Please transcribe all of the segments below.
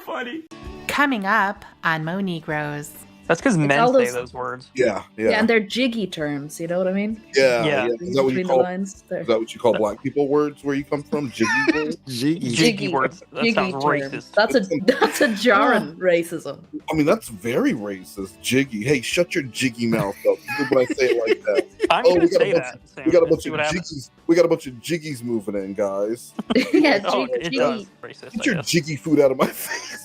funny. Coming up on MoNegroes. That's because men say those words. Yeah, and they're jiggy terms. You know what I mean? Yeah. Is that what you call? Is that what you call black people words where you come from? Jiggy words? Jiggy words. That sounds racist. That's a jarring racism. I mean, that's very racist. Jiggy. Hey, shut your jiggy mouth up. When I say it like that. I'm gonna say that. We got a bunch of jiggies. We got a bunch of jiggies moving in, guys. Yeah, it does. Racist. Get your jiggy food out of my face.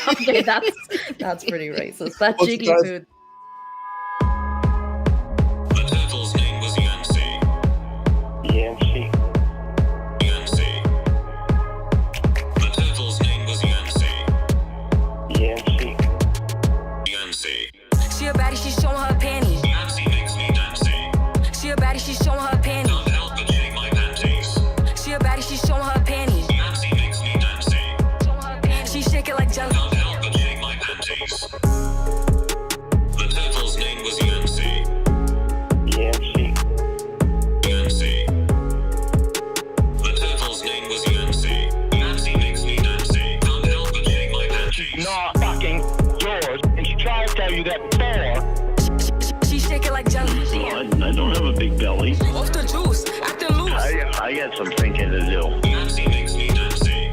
Okay, that's pretty racist. That jiggy food. The turtle's name was Yancy. Yancy. Yancy. The turtle's name was Yancy. Yancy. Yancy. She a baddie, she showing her panties. Yancy makes me dancing. She a baddie, she showing her panties. Can't help but shake my panties. She a baddie, she showing her panties. Yancy makes me dancing. She shake it like jelly. Can't help but shake my panties. The turtle's name was Yancy. Yancy. Yancy. The turtle's name was Yancy. Yancy makes me dancing. Can't help but shake my panties. Not fucking yours. And she tried to tell you that before. She shake it like jelly. I don't have a big belly. Off the juice, acting loose. I got some thinking to do. Yancy makes me dancing.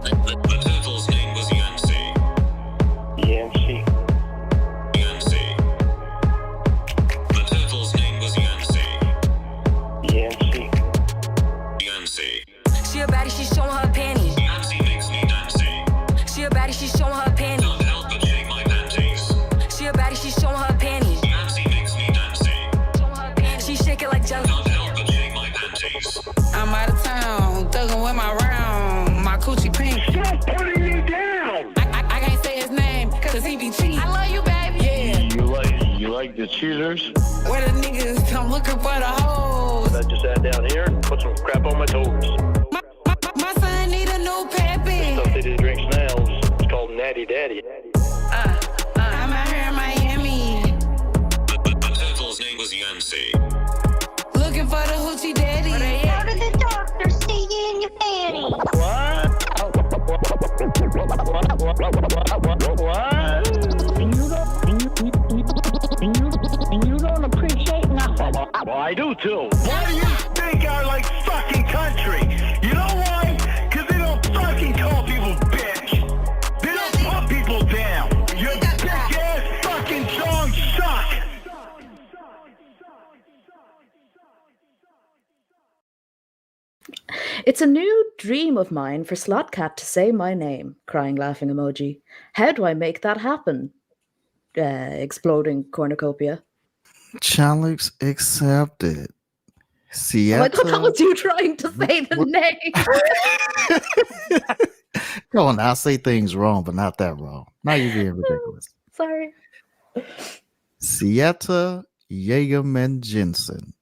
The turtle's name was Yancy. Yancy. Yancy. The turtle's name was Yancy. Yancy. Yancy. She a baddie, she showing her panties. Yancy makes me dancing. She a baddie, she showing her panties. Can't help but shake my panties. She a baddie, she showing her panties. Yancy makes me dancing. She shake it like jelly. Can't help but shake my panties. I'm out of town, thugging with my round. My coochie pink. Stop putting me down! I can't say his name, cause he be cheating. I love you, baby. Yeah. You like the cheaters? Where the niggas come looking for the hoes. I just sat down here and put some crap on my toes. My son need a new pappy. Stuff they just drinks now. It's called Natty Daddy. I'm out here in Miami. The turtle's name was Yancy. Looking for the hoochie daddy. How did the doctor see you in your panties? You don't appreciate nothing. Well, I do too. Why do you think I like fucking country? You know why? Because they don't fucking call people bitch. They don't put people down. Your bitch ass fucking songs suck. It's a new dream of mine for Slotcat to say my name. Crying, laughing emoji. How do I make that happen? Exploding cornucopia. Challenge accepted. Oh, I thought that was you trying to say the name. Come on, I say things wrong, but not that wrong. Now you're being ridiculous. Sorry. Sieta Yegerman Jensen.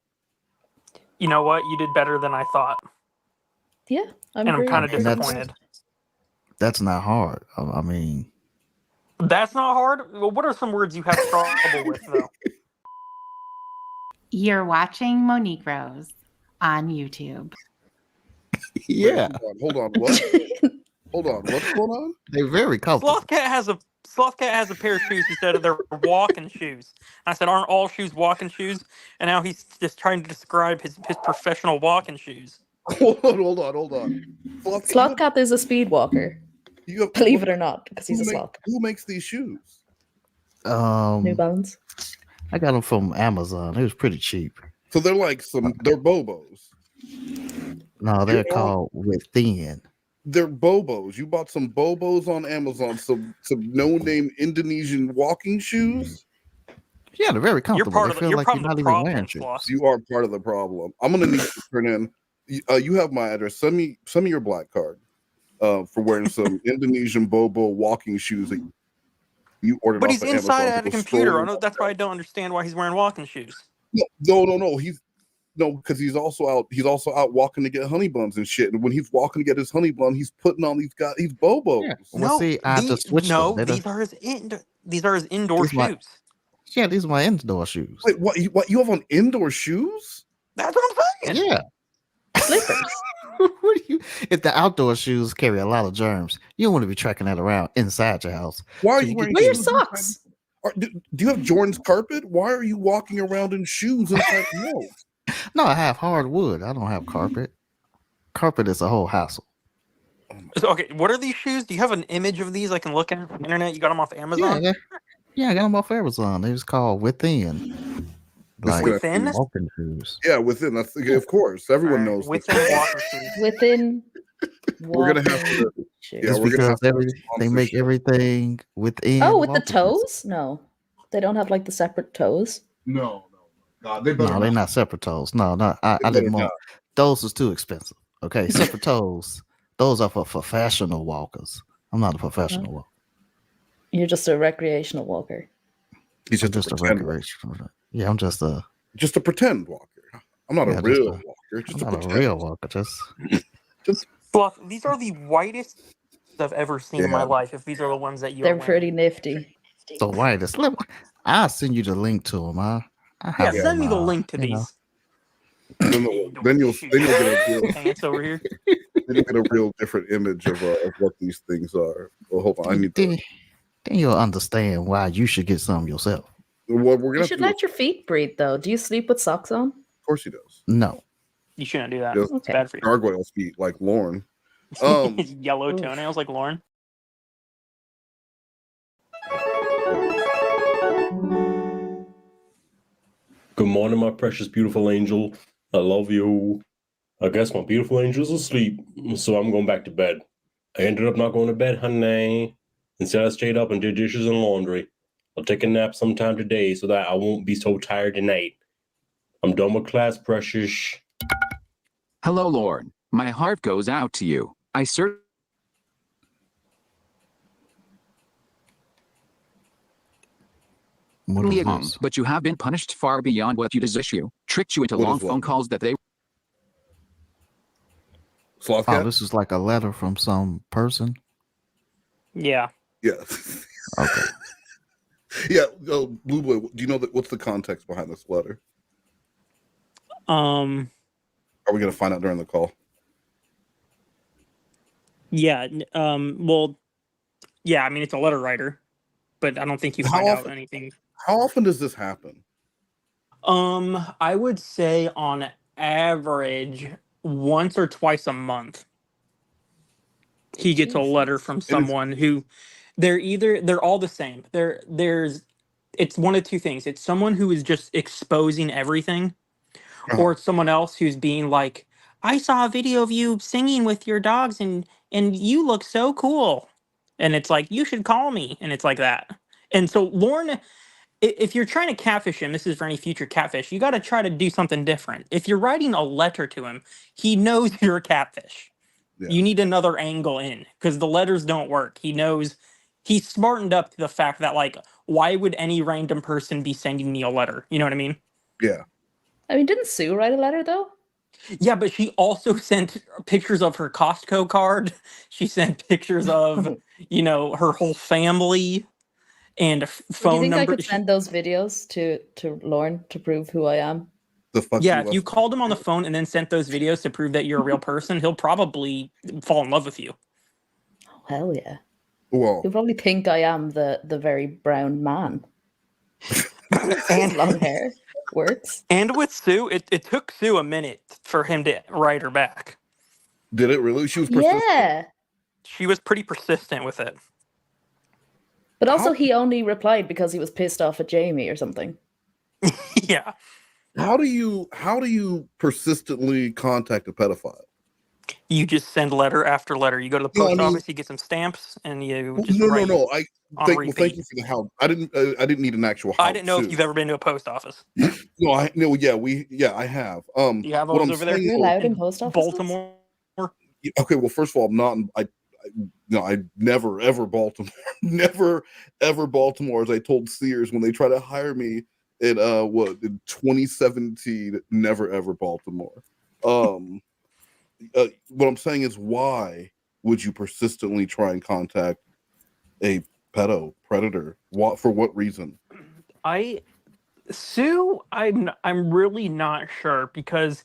You know what? You did better than I thought. Yeah, I'm kind of disappointed. That's not hard. I mean, that's not hard. Well, what are some words you have trouble with, though? You're watching MoNegroes on YouTube. Yeah. Wait, hold on. What? Hold on. What's going on? They're very comfortable. Slothcat has a pair of shoes. He said they're walking shoes. I said, aren't all shoes walking shoes? And now he's just trying to describe his professional walking shoes. Hold on. Slothcat is a speed walker. Believe it or not, because he's a sloth. Who makes these shoes? New Balance. I got them from Amazon. It was pretty cheap. So they're like they're Bobos. No, they're called Within. They're Bobos. You bought some Bobos on Amazon, some no-name Indonesian walking shoes? Yeah, they're very comfortable. They feel like you're not even wearing shoes. You are part of the problem. I'm gonna need to turn in. You have my address. Send me your black card for wearing some Indonesian Bobo walking shoes that you ordered. But he's inside at a computer. That's why I don't understand why he's wearing walking shoes. No, because he's also out walking to get honey buns and shit. And when he's walking to get his honey bun, he's putting on these Bobos. Yeah. Well, see, I just switched them. These are his indoor shoes. Yeah, these are my indoor shoes. Wait, what? You have on indoor shoes? That's what I'm saying. Yeah. Slippers. If the outdoor shoes carry a lot of germs, you don't want to be tracking that around inside your house. Why are So you you wearing Wear your shoes? socks. Do you have Jordan's carpet? Why are you walking around in shoes inside the house? No, I have hardwood. I don't have carpet. Carpet is a whole hassle. So, okay, what are these shoes? Do you have an image of these I can look at on the internet? You got them off Amazon? Yeah, I got them off Amazon. They was called Within. Like Within? walking shoes. Yeah, Within. That's of course. Everyone Alright, knows Within walking shoes. Within We're gonna have walking to. shoes. Yeah, It's we're gonna because have to they make sponsorship. everything within. Oh, with the walking shoes. toes? No. They don't have like the separate toes. No. God, they better No, they're not separate toes. No, no, I They didn't better want those is too expensive. Okay, separate toes. Those are for professional walkers. I'm not a professional walker. You're just a recreational walker. He's I'm just just a pretend recreational. Yeah, I'm just a pretend walker. I'm not Yeah, a just real a- walker. Just I'm a not a pretend. real walker. Just Fluff, these are the whitest I've ever seen in my Yeah. life, if these are the ones that you They're are wearing. pretty nifty. the whitest. I'll send you the link to them. I Yeah, have send me the them, link to you know. these. Then you'll get a real pants over here. then you'll get a real different image of what these things are. Well, hold on, I need to. Then you'll understand why you should get some yourself. What we're You gonna should have to do, let your feet breathe, though. Do you sleep with socks on? of course he does. No. You shouldn't do that. Yeah. It's Okay. bad for you. Gargoyles feet like Lorne. Yellow Oof. toenails like Lorne. Good morning, my precious, beautiful angel. I love you. I guess my beautiful angel's asleep, so I'm going back to bed. I ended up not going to bed, honey. Instead, I stayed up and did dishes and laundry. I'll take a nap sometime today so that I won't be so tired tonight. I'm done with class, precious. Hello, Lorne. My heart goes out to you. I certainly What is agree, this? but you have been punished far beyond what you deserve. Tricked you into What is long what? phone calls that they Sloth Oh, cat? this is like a letter from some person. Yeah. Yeah. Okay. Yeah. Blue Boy, do you know what's the context behind this letter? Are we gonna find out during the call? Yeah. Well, yeah. I mean, it's a letter writer, but I don't think you How find out often- anything. How often does this happen? I would say on average once or twice a month. He gets a letter from someone who they're all the same. It's one of two things. It's someone who is just exposing everything, or it's someone else who's being like, I saw a video of you singing with your dogs and you look so cool. And it's like, you should call me. And it's like that. And so Lorne, if you're trying to catfish him, this is for any future catfish, you got to try to do something different. If you're writing a letter to him, he knows you're a catfish. Yeah. You need another angle in because the letters don't work. He knows, he's smartened up to the fact that, like, why would any random person be sending me a letter? You know what I mean? Yeah. I mean, didn't Sue write a letter, though? Yeah, but she also sent pictures of her Costco card. She sent pictures of, her whole family and Do you phone think I number. could send those videos to Lorne to prove who I am? The fuck Yeah, you if left- you called him on the phone and then sent those videos to prove that you're a real person, he'll probably fall in love with you. Oh, hell yeah. Well, You'll probably think I am the very brown man. And Long hair works. and with Sue, it took Sue a minute for him to write her back. did it really? She was persistent. Yeah. She was pretty persistent with it. But also, How- he only replied because he was pissed off at Jamie or something. Yeah. How do you persistently contact a pedophile? You just send letter after letter. You go to the No, I post mean- office, you get some stamps, and you just No. write I on thank repeat. you for the how. I didn't need an actual. I didn't know how-to. if you've ever been to a post office. No, I have. You have what those I'm over there? saying You're is- allowed in post offices? Baltimore. Okay, well, first of all, I'm not. I never ever Baltimore, never ever Baltimore. As I told Sears when they try to hire me in in 2017, never ever Baltimore. What I'm saying is, why would you persistently try and contact a predator? What for? What reason? Sue, I'm really not sure because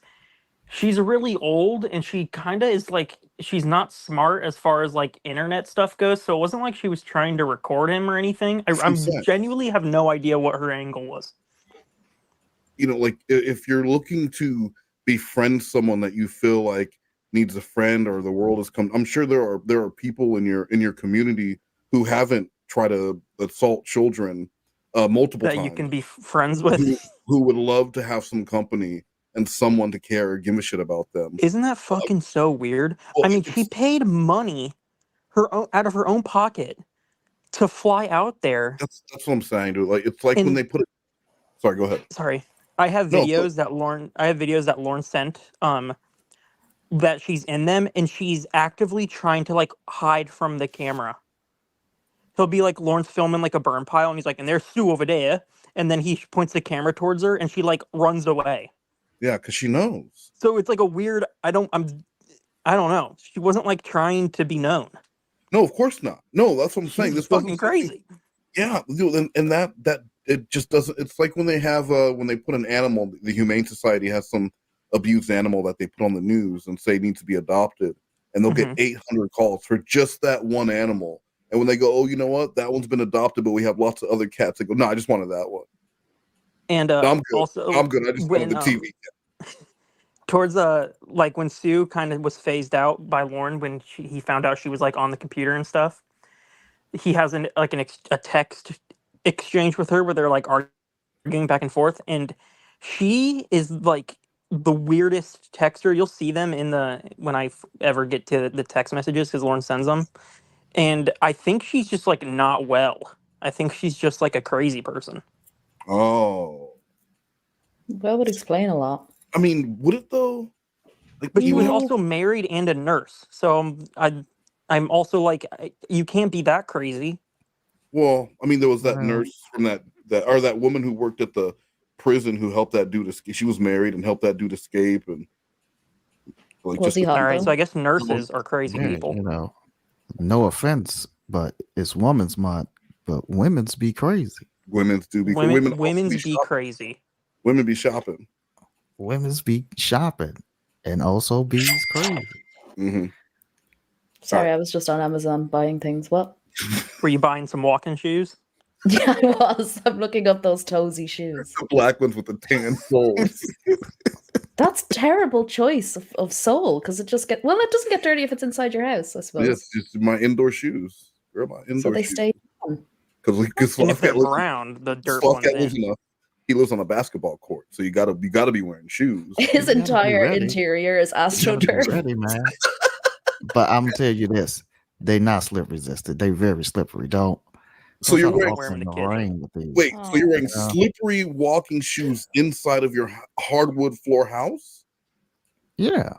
She's really old, and she kind of is like she's not smart as far as like internet stuff goes. So it wasn't like she was trying to record him or anything. I'm genuinely have no idea what her angle was. You know, like if you're looking to befriend someone that you feel like needs a friend or the world has come, I'm sure there are people in your community who haven't tried to assault children multiple That times you can be friends with. who would love to have some company and someone to care or give a shit about them. Isn't that fucking so weird? Well, I mean, she paid money out of her own pocket to fly out there. That's what I'm saying, dude. Like it's like when they put it. Sorry, go ahead. Sorry, I have videos that Lorne sent. That she's in them, and she's actively trying to like hide from the camera. He'll be like Lorne's filming like a burn pile, and he's like, "And there's Sue over there," and then he points the camera towards her, and she like runs away. Yeah, because she knows. So it's like a weird. I don't know. She wasn't like trying to be known. No, of course not. No, that's what I'm saying. This fucking crazy. Yeah, dude, and that it just doesn't. It's like when they have when they put an animal. The Humane Society has some abused animal that they put on the news and say needs to be adopted, and they'll get 800 calls for just that one animal. And when they go, oh, you know what, that one's been adopted, but we have lots of other cats. They go, no, I just wanted that one. And no, I'm good. also, I'm good. I just wanted the TV cat. Towards like when Sue kind of was phased out by Lorne when he found out she was like on the computer and stuff, he has a text exchange with her where they're like arguing back and forth, and she is like the weirdest texter. You'll see them in when I ever get to the text messages because Lorne sends them, and I think she's just like not well. I think she's just like a crazy person. Oh, that would explain a lot. I mean, would it though? Like, but she was also married and a nurse, so I'm also like, you can't be that crazy. Well, I mean, there was that nurse from that woman who worked at the prison who helped that dude escape. She was married and helped that dude escape, and like was he all right. So I guess nurses are crazy people. You know, no offense, but it's Women's Month, but women's be crazy. Women's do be women's be crazy. Women be shopping. Women's be shopping, and also bees crazy. Mm-hmm. Sorry, I was just on Amazon buying things. What? Were you buying some walking shoes? Yeah, I was. I'm looking up those toesy shoes. The black ones with the tan soles. That's terrible choice of sole because it doesn't get dirty if it's inside your house, I suppose. Yes, just my indoor shoes. Girl, my indoor so they shoes. stay on. Because if they're brown, the dirt one's in. He lives on a basketball court, so you gotta be wearing shoes. His entire interior is AstroTurf. Ready, man. But I'm gonna tell you this: they not slip resistant. They very slippery. Don't. So you're wearing wait. So you're wearing slippery walking shoes inside of your hardwood floor house? Yeah.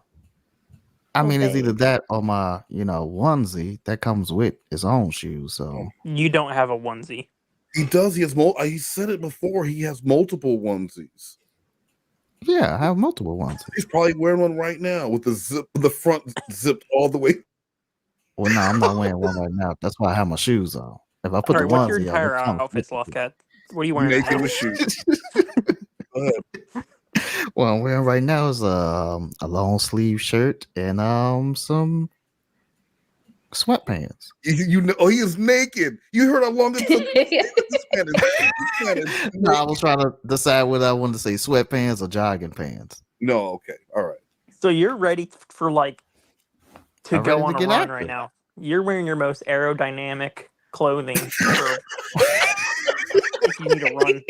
I mean, it's either that or my, onesie that comes with its own shoes. So you don't have a onesie. He does. He has he said it before. He has multiple onesies. Yeah, I have multiple onesies. He's probably wearing one right now with the front zipped all the way. Well, no, I'm not wearing one right now. That's why I have my shoes on. If I put the onesie what's your on, entire outfit, Lockheart? What are you wearing? Naked with shoes. Go ahead. What I'm wearing right now is a long sleeve shirt and some sweatpants. You know, he is naked. You heard how long it took. No, I was trying to decide whether I wanted to say sweatpants or jogging pants. No, okay, all right. So you're ready for to go on a run right now. You're wearing your most aerodynamic clothing if you need a run.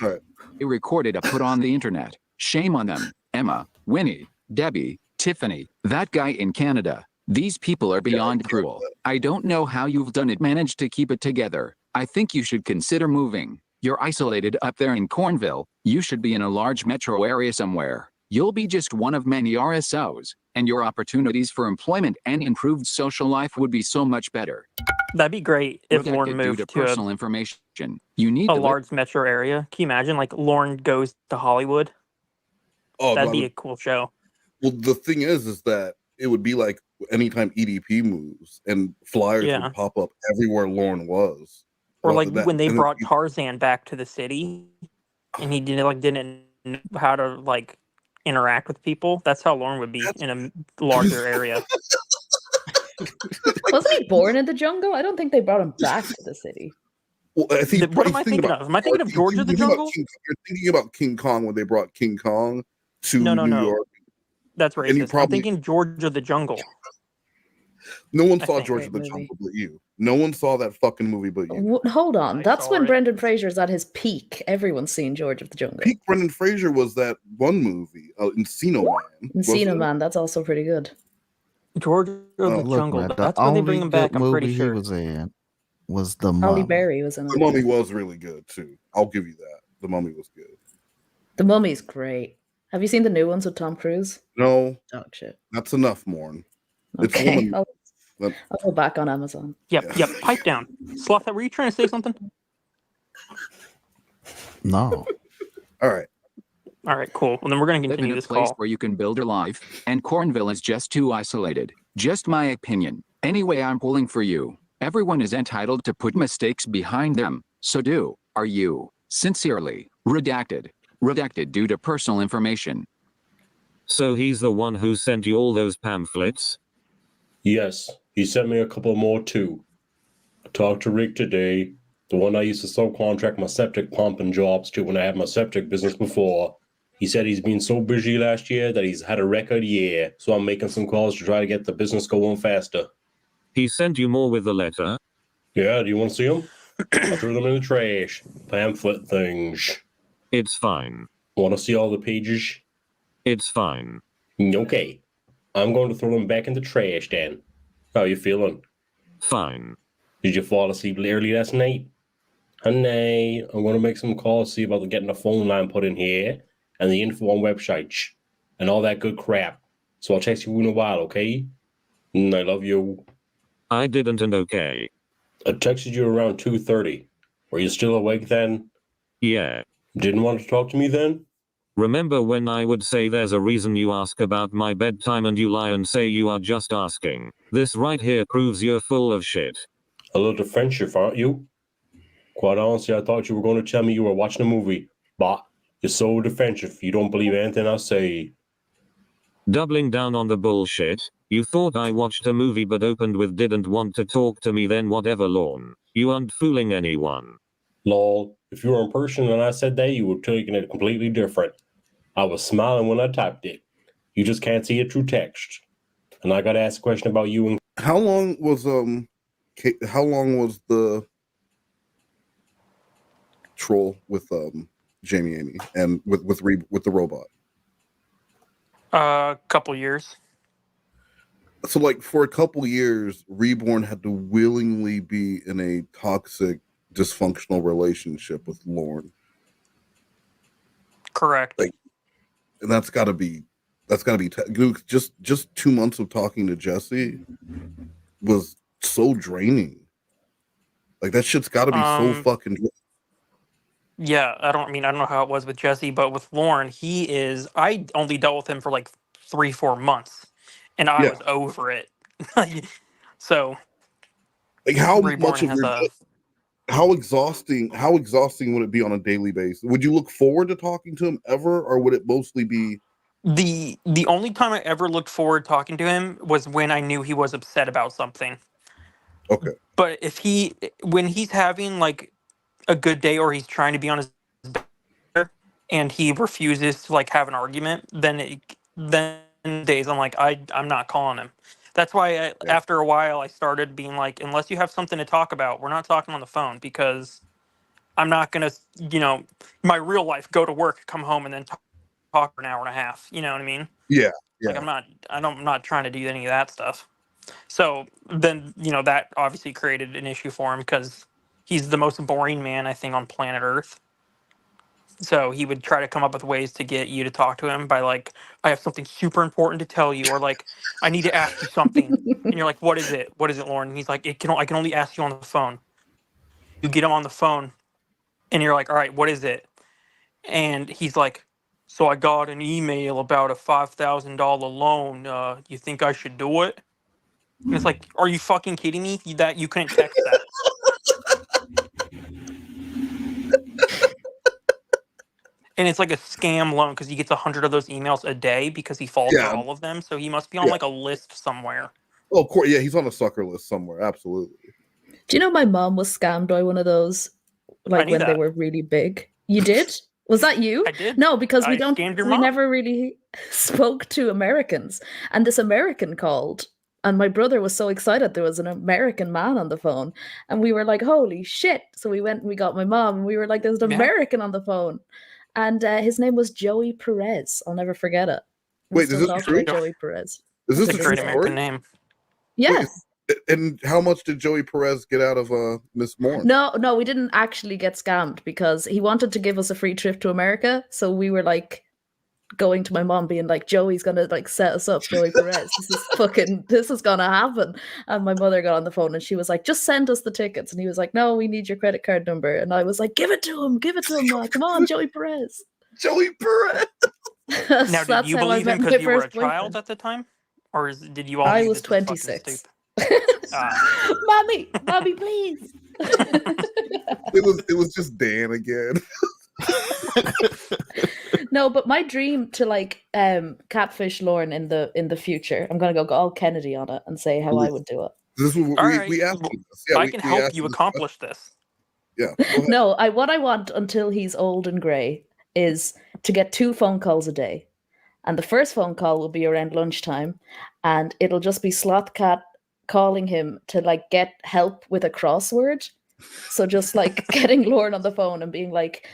All right. They recorded a put on the internet. Shame on them. Emma, Winnie, Debbie, Tiffany, that guy in Canada. These people are beyond cruel. I don't know how you've done it, managed to keep it together. I think you should consider moving. You're isolated up there in Cornville. You should be in a large metro area somewhere. You'll be just one of many RSOs, and your opportunities for employment and improved social life would be so much better. That'd be great if Lorne moved to personal information. You need a large metro area. Can you imagine, Lorne goes to Hollywood? Oh, that'd be a cool show. Well, the thing is that it would be like anytime EDP moves and flyers would pop up everywhere Lorne was. Or about like that. when they And then brought Tarzan back to the city, and he didn't know how to like interact with people. That's how Lorne would be in a larger area. Wasn't he born in the jungle? I don't think they brought him back to the city. well, I think What am he's I thinking thinking about of? Am I thinking of George of the Jungle? You're thinking about King Kong when they brought King Kong to No, New no. York. That's And you racist. I'm probably thinking George of the Jungle. no one I saw think. George Great of the movie. Jungle but you. No one saw that fucking movie but you. Hold on. I That's saw when it. Brendan Fraser's at his peak. Everyone's seen George of the Jungle. Peak Brendan Fraser was that one movie, Encino Man. Encino Man, that's also pretty good. George of the Look, Jungle. man, the That's where they bring only him back. good I'm pretty movie he sure. was in was The Holly Mummy. Berry was in The it. Mummy was really good too. I'll give you that. The Mummy was good. The Mummy's great. Have you seen the new ones with Tom Cruise? No, Oh shit. that's enough, Morne. It's Okay, woman. I'll go back on Amazon. Yep. Pipe down. Sloth, were you trying to say something? No. All right. All right, cool. Well, then we're going to Live in continue a this place call. where you can build your life, and Cornville is just too isolated. Just my opinion. Anyway, I'm pulling for you. Everyone is entitled to put mistakes behind them. So do. Are you? Sincerely. Redacted. Redacted due to personal information. So he's the one who sent you all those pamphlets? Yes, he sent me a couple more too. I talked to Rick today, the one I used to subcontract my septic pumping jobs to when I had my septic business before. He said he's been so busy last year that he's had a record year, so I'm making some calls to try to get the business going faster. He sent you more with the letter? Yeah, do you want to see them? I threw them in the trash. Pamphlet things. It's fine. Want to see all the pages? It's fine. Okay. I'm going to throw them back in the trash then. How you feeling? Fine. Did you fall asleep early last night? Honey, I'm going to make some calls, see about getting a phone line put in here, and the info on websites, and all that good crap. So I'll text you in a while, okay? I love you. I didn't and okay. I texted you around 2:30. Were you still awake then? Yeah. Didn't want to talk to me then? Remember when I would say there's a reason you ask about my bedtime and you lie and say you are just asking? This right here proves you're full of shit. A little defensive, aren't you? Quite honestly, I thought you were going to tell me you were watching a movie, but you're so defensive, you don't believe anything I say. Doubling down on the bullshit. You thought I watched a movie but opened with didn't want to talk to me, then whatever, Lorne. You aren't fooling anyone. Lol, if you were in person and I said that, you would have taken it completely different. I was smiling when I typed it. You just can't see it through text. And I got to ask a question about you and How long was the troll with Jamie Amy and with the robot? Couple years. So like for a couple years, Reborn had to willingly be in a toxic, dysfunctional relationship with Lorne. Correct. Like, and that's got to be just 2 months of talking to Jesse was so draining. Like that shit's got to be so fucking. Yeah, I don't know how it was with Jesse, but with Lorne, I only dealt with him for like 3-4 months, and I was over it. So, like how Reborn much of has your how exhausting would it be on a daily basis? Would you look forward to talking to him ever, or would it mostly be the only time I ever looked forward talking to him was when I knew he was upset about something. okay? But when he's having like a good day or he's trying to be on his better and he refuses to like have an argument, then days I'm like I'm not calling him. That's why after a while I started being like, unless you have something to talk about, we're not talking on the phone, because I'm not gonna, my real life, go to work, come home, and then talk for an hour and a half. You know what I mean? Yeah. Like I'm not trying to do any of that stuff. So then, that obviously created an issue for him because he's the most boring man, I think, on planet Earth. So he would try to come up with ways to get you to talk to him by like, I have something super important to tell you, or like, I need to ask you something. And you're like, what is it? What is it, Lorne? And he's like, I can only ask you on the phone. You get him on the phone and you're like, all right, what is it? And he's like, so I got an email about a $5,000 loan. You think I should do it? And it's like, are you fucking kidding me? That you couldn't text that. And it's like a scam loan because he gets 100 of those emails a day because he falls for all of them. So he must be on Yeah. like a list somewhere. Oh, of course, yeah, he's on a sucker list somewhere. Absolutely. Do you know my mom was scammed by one of those, like knew when they that. were really big? You did? Was that you? I did. No, because I scammed your we mom. never really spoke to Americans. And this American called, and my brother was so excited there was an American man on the phone. And we were like, holy shit. So we went and we got my mom, and we were like, there's an Yeah. American on the phone. And his name was Joey Perez. I'll never forget it. Wait, is this true? Joey Perez. Is this That's a a true great American story? name. Yeah. Wait, and how much did Joey Perez get out of Miss Morne? No, we didn't actually get scammed because he wanted to give us a free trip to America. So we were like going to my mom being like, Joey's gonna like set us up, Joey Perez. This is gonna happen. And my mother got on the phone and she was like, just send us the tickets. And he was like, no, we need your credit card number. And I was like, give it to him, Ma. Come on, Joey Perez. Joey Perez. Now, did you believe him because you were a child at the time? Or did you all I knew was this fucking 26. stupid? Mommy, please. It was just Dan again. No, but my dream to like catfish Lorne in the future, I'm gonna go all Kennedy on it and say how I would do it. This is what All we right. asked Well, him this. Yeah, I can help you accomplish this. Yeah. Go ahead. No, what I want until he's old and grey is to get 2 phone calls a day. And the first phone call will be around lunchtime, and it'll just be Slothcat calling him to like get help with a crossword. So just like getting Lorne on the phone and being like,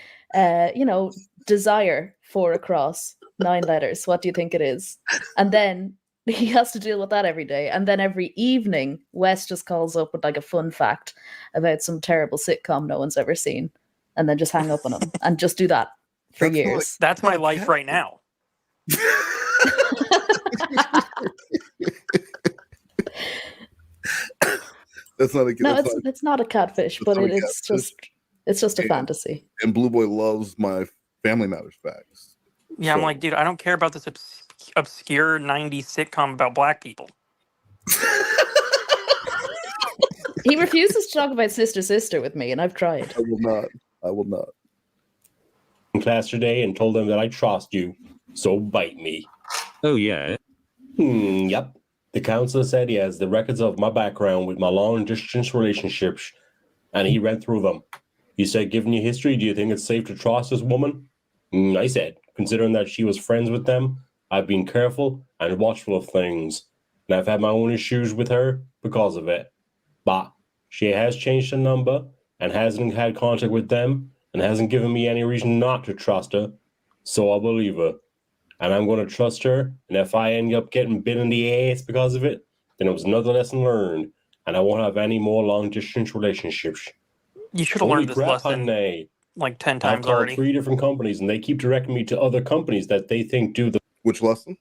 desire for a cross, 9 letters. What do you think it is? And then he has to deal with that every day. And then every evening, Wes just calls up with like a fun fact about some terrible sitcom no one's ever seen, and then just hang up on him and just do that for years. That's my life right now. That's not a No, it's not a catfish, but it's just a fantasy. And Blue Boy loves my Family Matters facts. Yeah, I'm like, dude, I don't care about this obscure 90s sitcom about black people. He refuses to talk about Sister with me, and I've tried. I will not. In class today and told them that I trust you, so bite me. Oh, yeah? Yep. The counselor said he has the records of my background with my long-distance relationships, and he read through them. He said, given your history, do you think it's safe to trust this woman? I said, considering that she was friends with them, I've been careful and watchful of things, and I've had my own issues with her because of it. But she has changed her number and hasn't had contact with them and hasn't given me any reason not to trust her, so I'll believe her. And I'm going to trust her, and if I end up getting bit in the ass because of it, then it was another lesson learned, and I won't have any more long-distance relationships. You should have learned this lesson honey. like 10 I've times called already. 3 different companies, and they keep directing me to other companies that they think do the... Which lesson?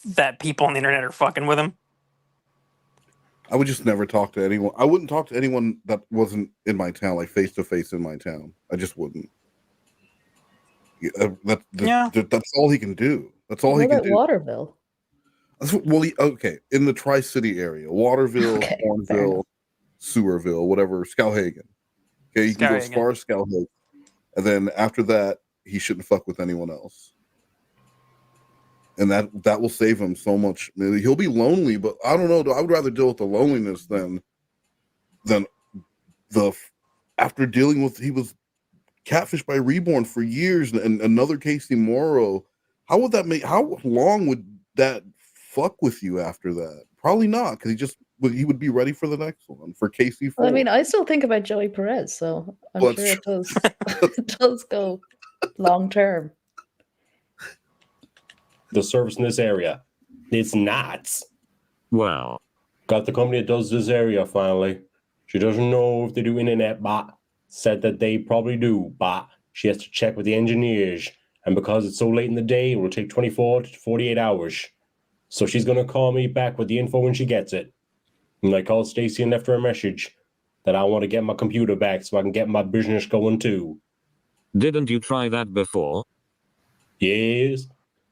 that people on the internet are fucking with him. I would just never talk to anyone. I wouldn't talk to anyone that wasn't in my town, like face to face in my town. I just wouldn't. That's all he can do. That's all he can do. Waterville? Well, okay, in the Tri-City area, Waterville, Hornville, Sewerville, whatever, Skowhagen. Okay, you can go as far as Skowhagen, and then after that, he shouldn't fuck with anyone else. And that will save him so much. I mean, he'll be lonely, but I don't know. I would rather deal with the loneliness than after dealing with, he was catfished by Reborn for years, and another Casey Morrow. How long would that fuck with you after that? Probably not, because he would be ready for the next one, for Casey 4. Well, I mean, I still think about Joey Perez, so I'm sure it does it does go long term. The service in this area. It's nuts. Wow. Got the company that does this area finally. She doesn't know if they do internet, but said that they probably do, but she has to check with the engineers. And because it's so late in the day, it will take 24 to 48 hours. So she's going to call me back with the info when she gets it. And I called Stacy and left her a message that I want to get my computer back so I can get my business going too. Didn't you try that before? Yes.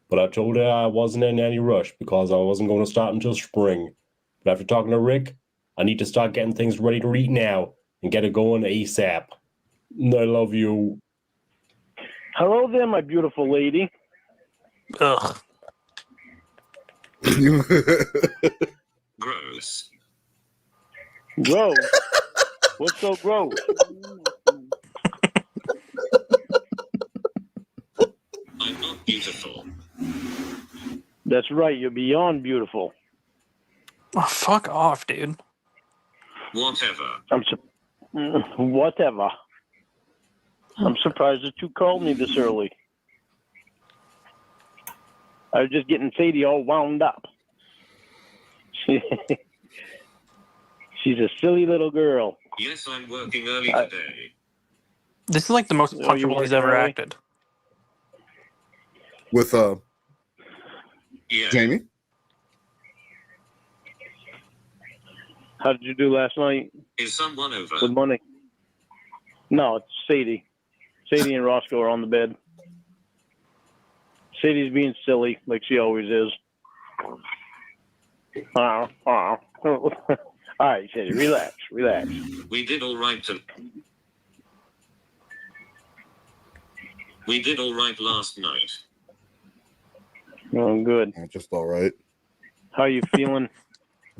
But I told her I wasn't in any rush because I wasn't going to start until spring. But after talking to Rick, I need to start getting things ready to eat now and get it going ASAP. I love you. Hello there, my beautiful lady. Ugh. Gross. Gross. What's so gross? I'm not beautiful. That's right. You're beyond beautiful. Oh, fuck off, dude. Whatever. Whatever. I'm surprised that you called me this early. I was just getting Sadie all wound up. She's a silly little girl. Yes, I'm working early today. This is like the most Oh, you punchable he's working ever early? acted. With Yeah. Jamie. How did you do last night Is someone over? with money? No, it's Sadie. Sadie and Roscoe are on the bed. Sadie's being silly, like she always is. All right, Sadie, relax. We did all right We did all right last night. Oh, good. Just all right. How you feeling?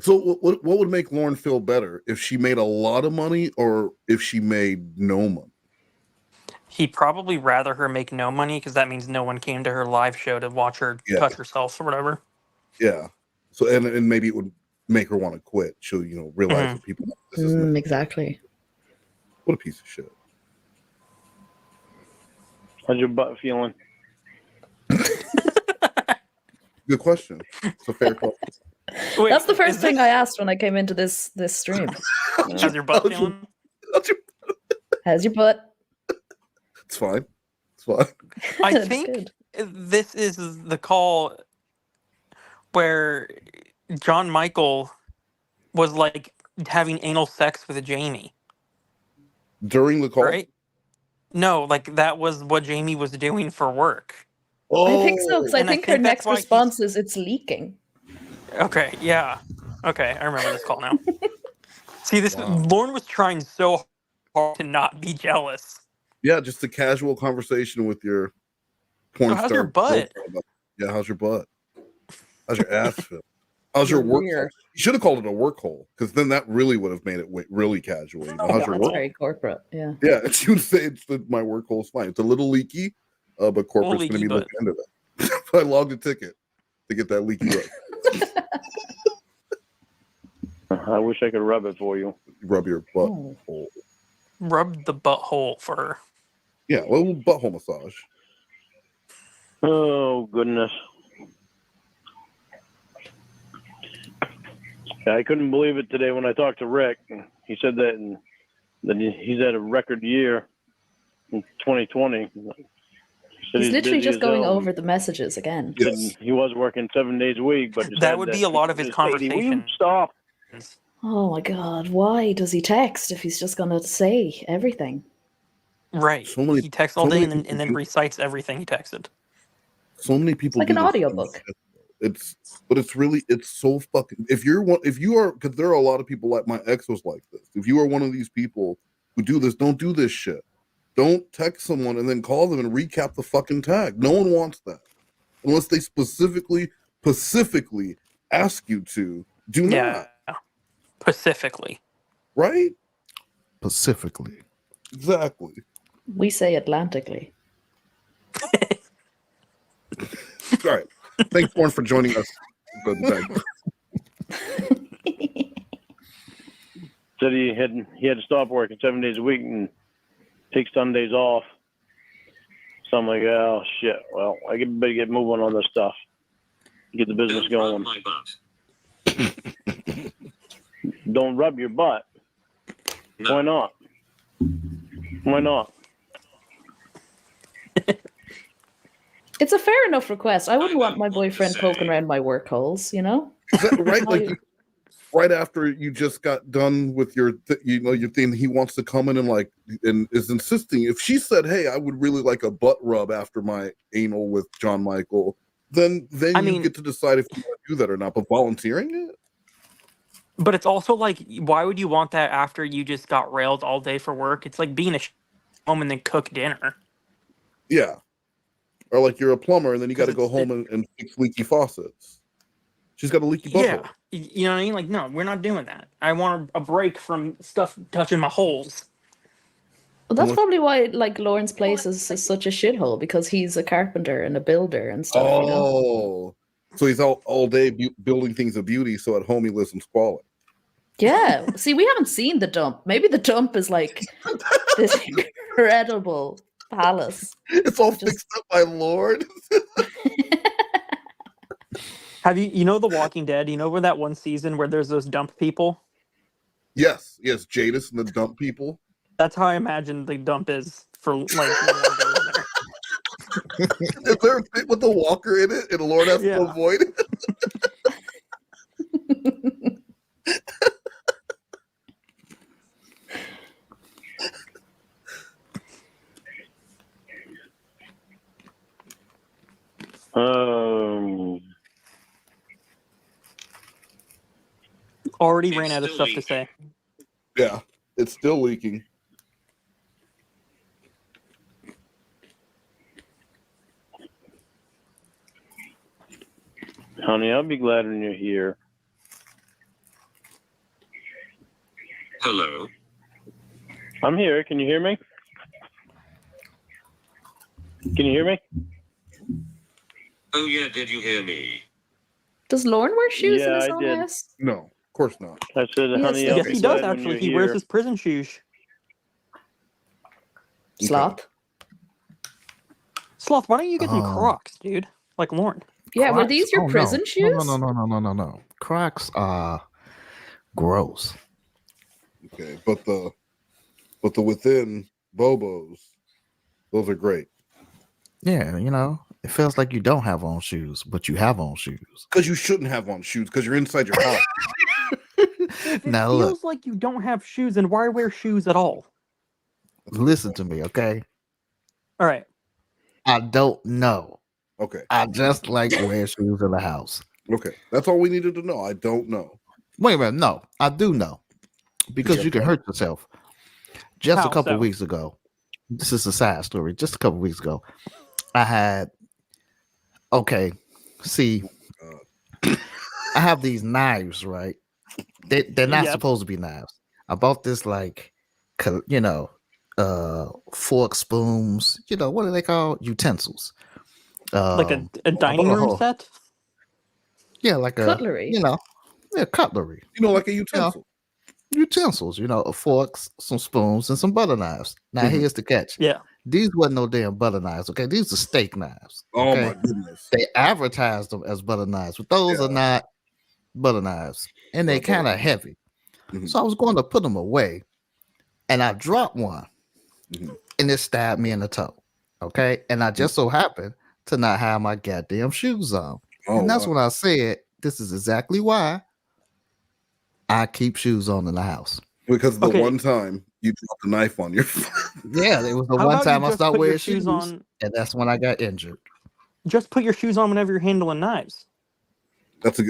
So what would make Lorne feel better, if she made a lot of money or if she made no money? He'd probably rather her make no money because that means no one came to her live show to watch her touch herself or whatever. Yeah. So and maybe it would make her want to quit. She'll realize that people. This is not, Exactly. what a piece of shit. How's your butt feeling? Good question. It's a fair question. Wait, That's the first thing I asked when I came into this stream. How's your butt feeling? How's your butt? It's fine. It's fine. I That's think good. this is the call where John Michael was like having anal sex with Jamie. During the call? Right? No, like that was what Jamie was doing for work. Oh, I think so, because I And think her that's next why response is it's leaking. Okay, yeah. Okay, I remember this call now. See, this Wow. Lorne was trying so hard to not be jealous. Yeah, just a casual conversation with your porn So how's star your butt? girlfriend about- Yeah, how's your butt? How's your ass feel? How's your work hole? You should have called it a work hole, because then that really would have made it really casual. You know, how's your That's work? very corporate. Yeah. Yeah, she would say my work hole is fine. It's a little leaky, but corporate's going to leaky, be but- looking into that. I logged a ticket to get that leaky look. I wish I could rub it for you. Rub your butt Oh. hole. Rub the butthole for her. Yeah, a little butthole massage. Oh, goodness. I couldn't believe it today when I talked to Rick. He said that he's had a record year in 2020. He's literally busy just as going hell. over the messages again. Yes. He was working 7 days a week, but That would be a lot of his Sadie, will you conversation. stop? Oh my god, why does he text if he's just gonna say everything? Right. So many- He texts all so day many and then people- recites everything he texted. So many people Like do an this audiobook. shit. It's so fucking, if you are, because there are a lot of people, like my ex was like this. If you are one of these people who do this, don't do this shit. Don't text someone and then call them and recap the fucking tag. No one wants that unless they specifically ask you to. Do not. Yeah. Specifically. Right? Specifically. Exactly. We say Atlantically. All right. Thanks, Morne, for joining us. Good night. Said he had to stop working 7 days a week and take Sundays off. So I'm like, oh shit. Well, I better get moving on this stuff. Get the business Don't rub going. my butt. Don't rub your butt. No. Why not? Why not? It's a fair enough request. I wouldn't I want my don't want to boyfriend say. poking around my work holes, you know? Is that right? Like, right after you just got done with your thing, he wants to come in and is insisting. If she said, "Hey, I would really like a butt rub after my anal with John Michael," then you get to decide if you want to do that or not. But volunteering it? But it's also like, why would you want that after you just got railed all day for work? It's like being a home and then cook dinner. Yeah. Or like you're a plumber and then you got to 'Cause go home and fix leaky faucets. She's got a leaky butthole. Yeah, you know what I mean. Like, no, we're not doing that. I want a break from stuff touching my holes. Well, that's probably why like Lorne's place is such a shithole, because he's a carpenter and a builder and stuff. You know? Oh, so he's all day building things of beauty. So at home he lives in squalor. Yeah. See, we haven't seen the dump. Maybe the dump is like this incredible palace. It's all fixed up by Lord. Have you know The Walking Dead? You know where that one season where there's those dump people? Yes, Jadis and the dump people. That's how I imagine the dump is for like. Is there a bit with the walker in it, and Lord has to avoid it? Already ran out of stuff to say. Yeah, it's still leaking. Honey, I'll be glad when you're here. Hello? I'm here. Can you hear me? Can you hear me? Oh yeah, did you hear me? Does Lorne wear shoes in Yeah, his I own did. house? No, of course not. I said, honey, I'll Yes, be he glad does when actually. you're He wears here. his prison shoes. Sloth. Sloth, why don't you get some Crocs, dude? Like Lorne. Yeah, were Crocs? these your Oh, prison no. shoes? No. Crocs are gross. Okay, but the within Bobos, those are great. Yeah, you know, it feels like you don't have on shoes, but you have on shoes. Because you shouldn't have on shoes because you're inside your house. If it Now feels like you don't have shoes, then why wear shoes at all? Listen to me, okay? All right. I don't know. Okay. I just like wear shoes in the house. Okay. That's all we needed to know. I don't know. Wait a minute. No, I do know. Because you can hurt yourself. Just How a couple so? weeks ago. This is a side story. Just a couple weeks ago. I had see, I have these knives, right? They're not supposed to be knives. I bought this fork, spoons, what are they called? Utensils. Like a dining room set? Yeah, like cutlery. Cutlery. Like a utensil. Utensils, forks, some spoons, and some butter knives. Now here's the catch. Yeah. These wasn't no damn butter knives, okay? These are steak knives. Oh okay? my goodness. They advertised them as butter knives, but those are not butter knives. And they kind of heavy. So I was going to put them away, and I dropped one, and it stabbed me in the toe. Okay. And I just so happened to not have my goddamn shoes on. And that's when I said, this is exactly why I keep shoes on in the house. Because the one time you dropped a knife on your foot. Yeah, it was the How one about time you I just started put your wearing shoes shoes, on- and that's when I got injured. Just put your shoes on whenever you're handling knives. That's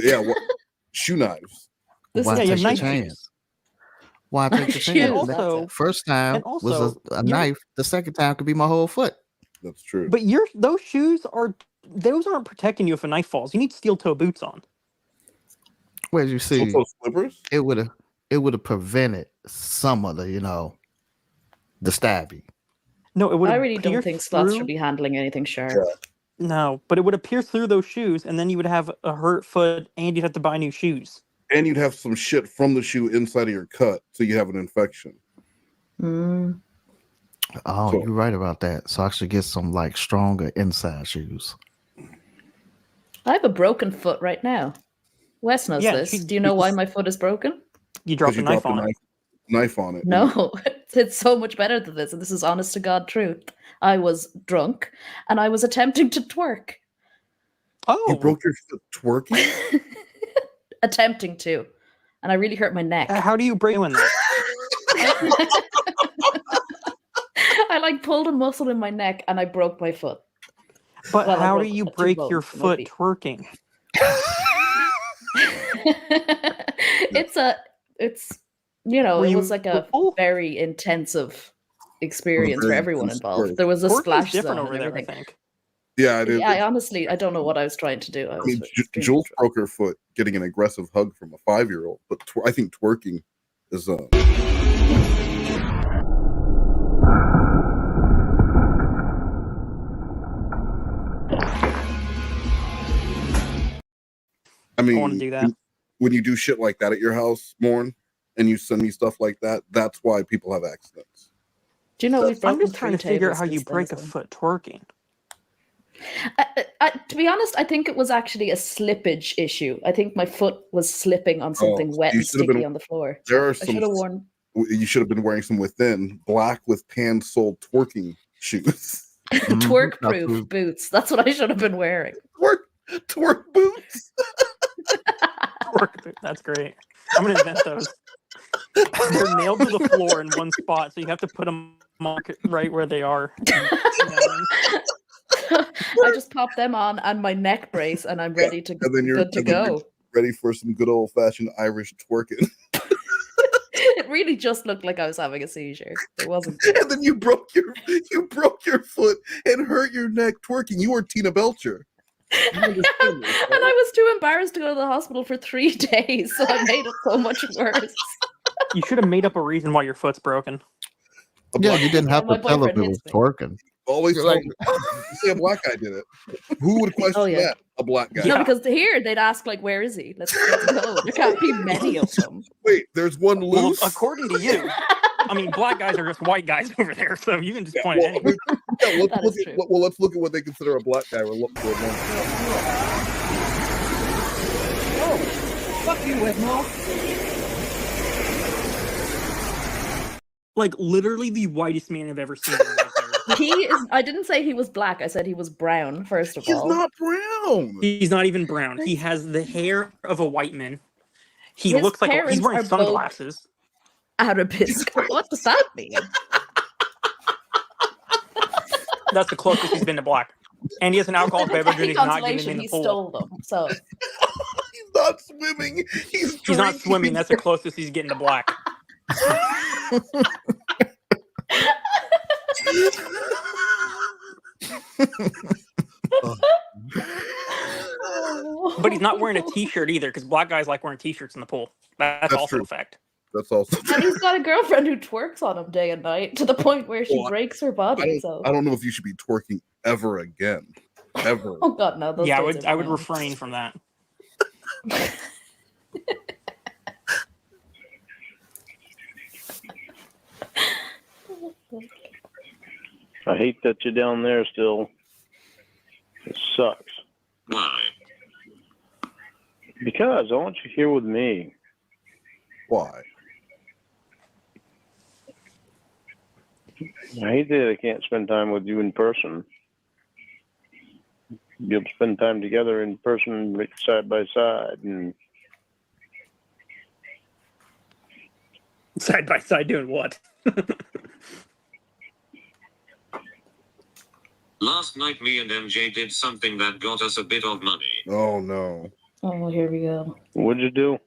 shoe knives. Why yeah, you take have the knife chance? shoes. Why take the And chance? also- First time and was also, a knife. The second time could be my whole foot. That's true. But those shoes those aren't protecting you if a knife falls. You need steel toe boots on. Where you see Steel toe slippers? it would have prevented some of the the stabbing. No, it would. I really don't think Sloth should be handling anything sharp. No, but it would have pierced through those shoes, and then you would have a hurt foot, and you'd have to buy new shoes. And you'd have some shit from the shoe inside of your cut, so you have an infection. Oh, you're right about that. So I should get some stronger inside shoes. I have a broken foot right now. Wes knows this. Do you know why my foot is broken? You dropped a knife on it. Knife on it. No, it's so much better than this, and this is honest to God truth. I was drunk, and I was attempting to twerk. Oh, you broke your foot twerking? Attempting to, and I really hurt my neck. How do you break doing that? I pulled a muscle in my neck, and I broke my foot. But Well, I how do broke you two break bones your in my foot feet. twerking? It's Were it you was like a very intensive experience for very everyone intense involved. twerk. There was a Twerking's splash different zone over and there, I everything. think. Yeah, it is. Yeah, I honestly, I don't know what I was trying to do. I I was mean, extremely Jules drunk. broke her foot getting an aggressive hug from a 5-year-old, but I think twerking is I I want to mean, do that. when you do shit like that at your house, Morne, and you send me stuff like that, that's why people have accidents. Do you know we've I'm broken just trying 3 to figure out tables how you since then break as a well. foot twerking. To be honest, I think it was actually a slippage issue. I think my foot was slipping on something wet you and should have sticky been. on the floor. There are I some. should have worn. You should have been wearing some within black with pan-soled twerking shoes. Twerk-proof boots. That's what I should have been wearing. Twerk boots. Twerk boot. That's great. I'm gonna invent those. They're nailed to the floor in one spot, so you have to put them right where they are. I just pop them on and my neck brace, and I'm ready to And then you're good to go. ready for some good old-fashioned Irish twerking. It really just looked like I was having a seizure. It wasn't. And then you broke your foot and hurt your neck twerking. You were Tina Belcher. And I was too embarrassed to go to the hospital for 3 days, so I made it so much worse. You should have made up a reason why your foot's broken. Yeah, you didn't have my to tell him boyfriend it was hits me. twerking. Always You're tell like- them, say a black guy did it. Who would question Oh, yeah. that? A black guy. No, because here they'd ask like, "Where is he? Let's go." There can't be many of them. Wait, there's one Well, loose. according to you, I mean, black guys are just white guys over there, so you can just point well, at anyone. let's look at what they consider a black guy. Fuck you, Whitmore. Like literally the whitest man I've ever seen. He is. I didn't say he was black. I said he was brown. First of all, He's not brown. He's not even brown. He has the hair of a white man. He His looks like he's parents wearing are both sunglasses. Arabic. What does that mean? That's the closest he's been to black. And he has an alcoholic beverage and he's not giving Consolation, in the he pool. stole them. So He's not swimming. He's not swimming. That's the closest he's getting to black. But he's not wearing a t-shirt either, because black guys like wearing t-shirts in the pool. That's also true. a fact. That's also and he's got a girlfriend who twerks on him day and night to the point where she Well, breaks her body. I don't know if you should be twerking ever again. Ever. Oh God, no! Those Yeah, days I are would gone. refrain from that. I hate that you're down there still. It sucks. Why? Because I want you here with me. Why? I hate that I can't spend time with you in person. You'll spend time together in person, side by side, and Side by side doing what? Last night me and MJ did something that got us a bit of money. Oh no. Oh, here we go. what'd you do?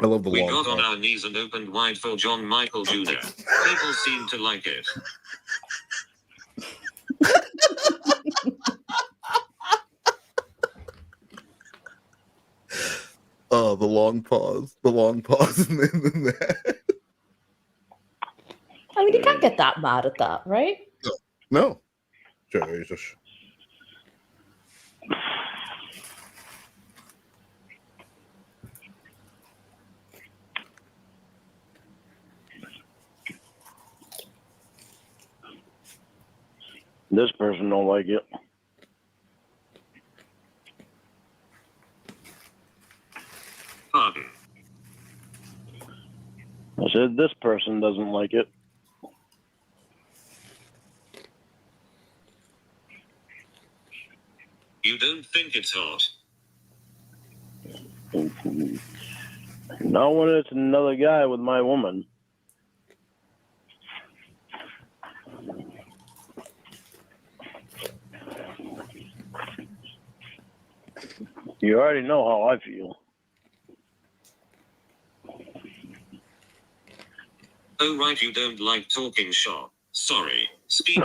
I love the We long got on pause. our knees and opened wide for John Michael Jr. People seem to like it. Oh, the long pause. The long pause and then that. I mean, you can't get that mad at that, right? No. Jesus. This person don't like it. Pardon. I said this person doesn't like it. don't think it's hot. Not when it's another guy with my woman. You already know how I feel. Oh right, you don't like talking shop. Sorry. Speak.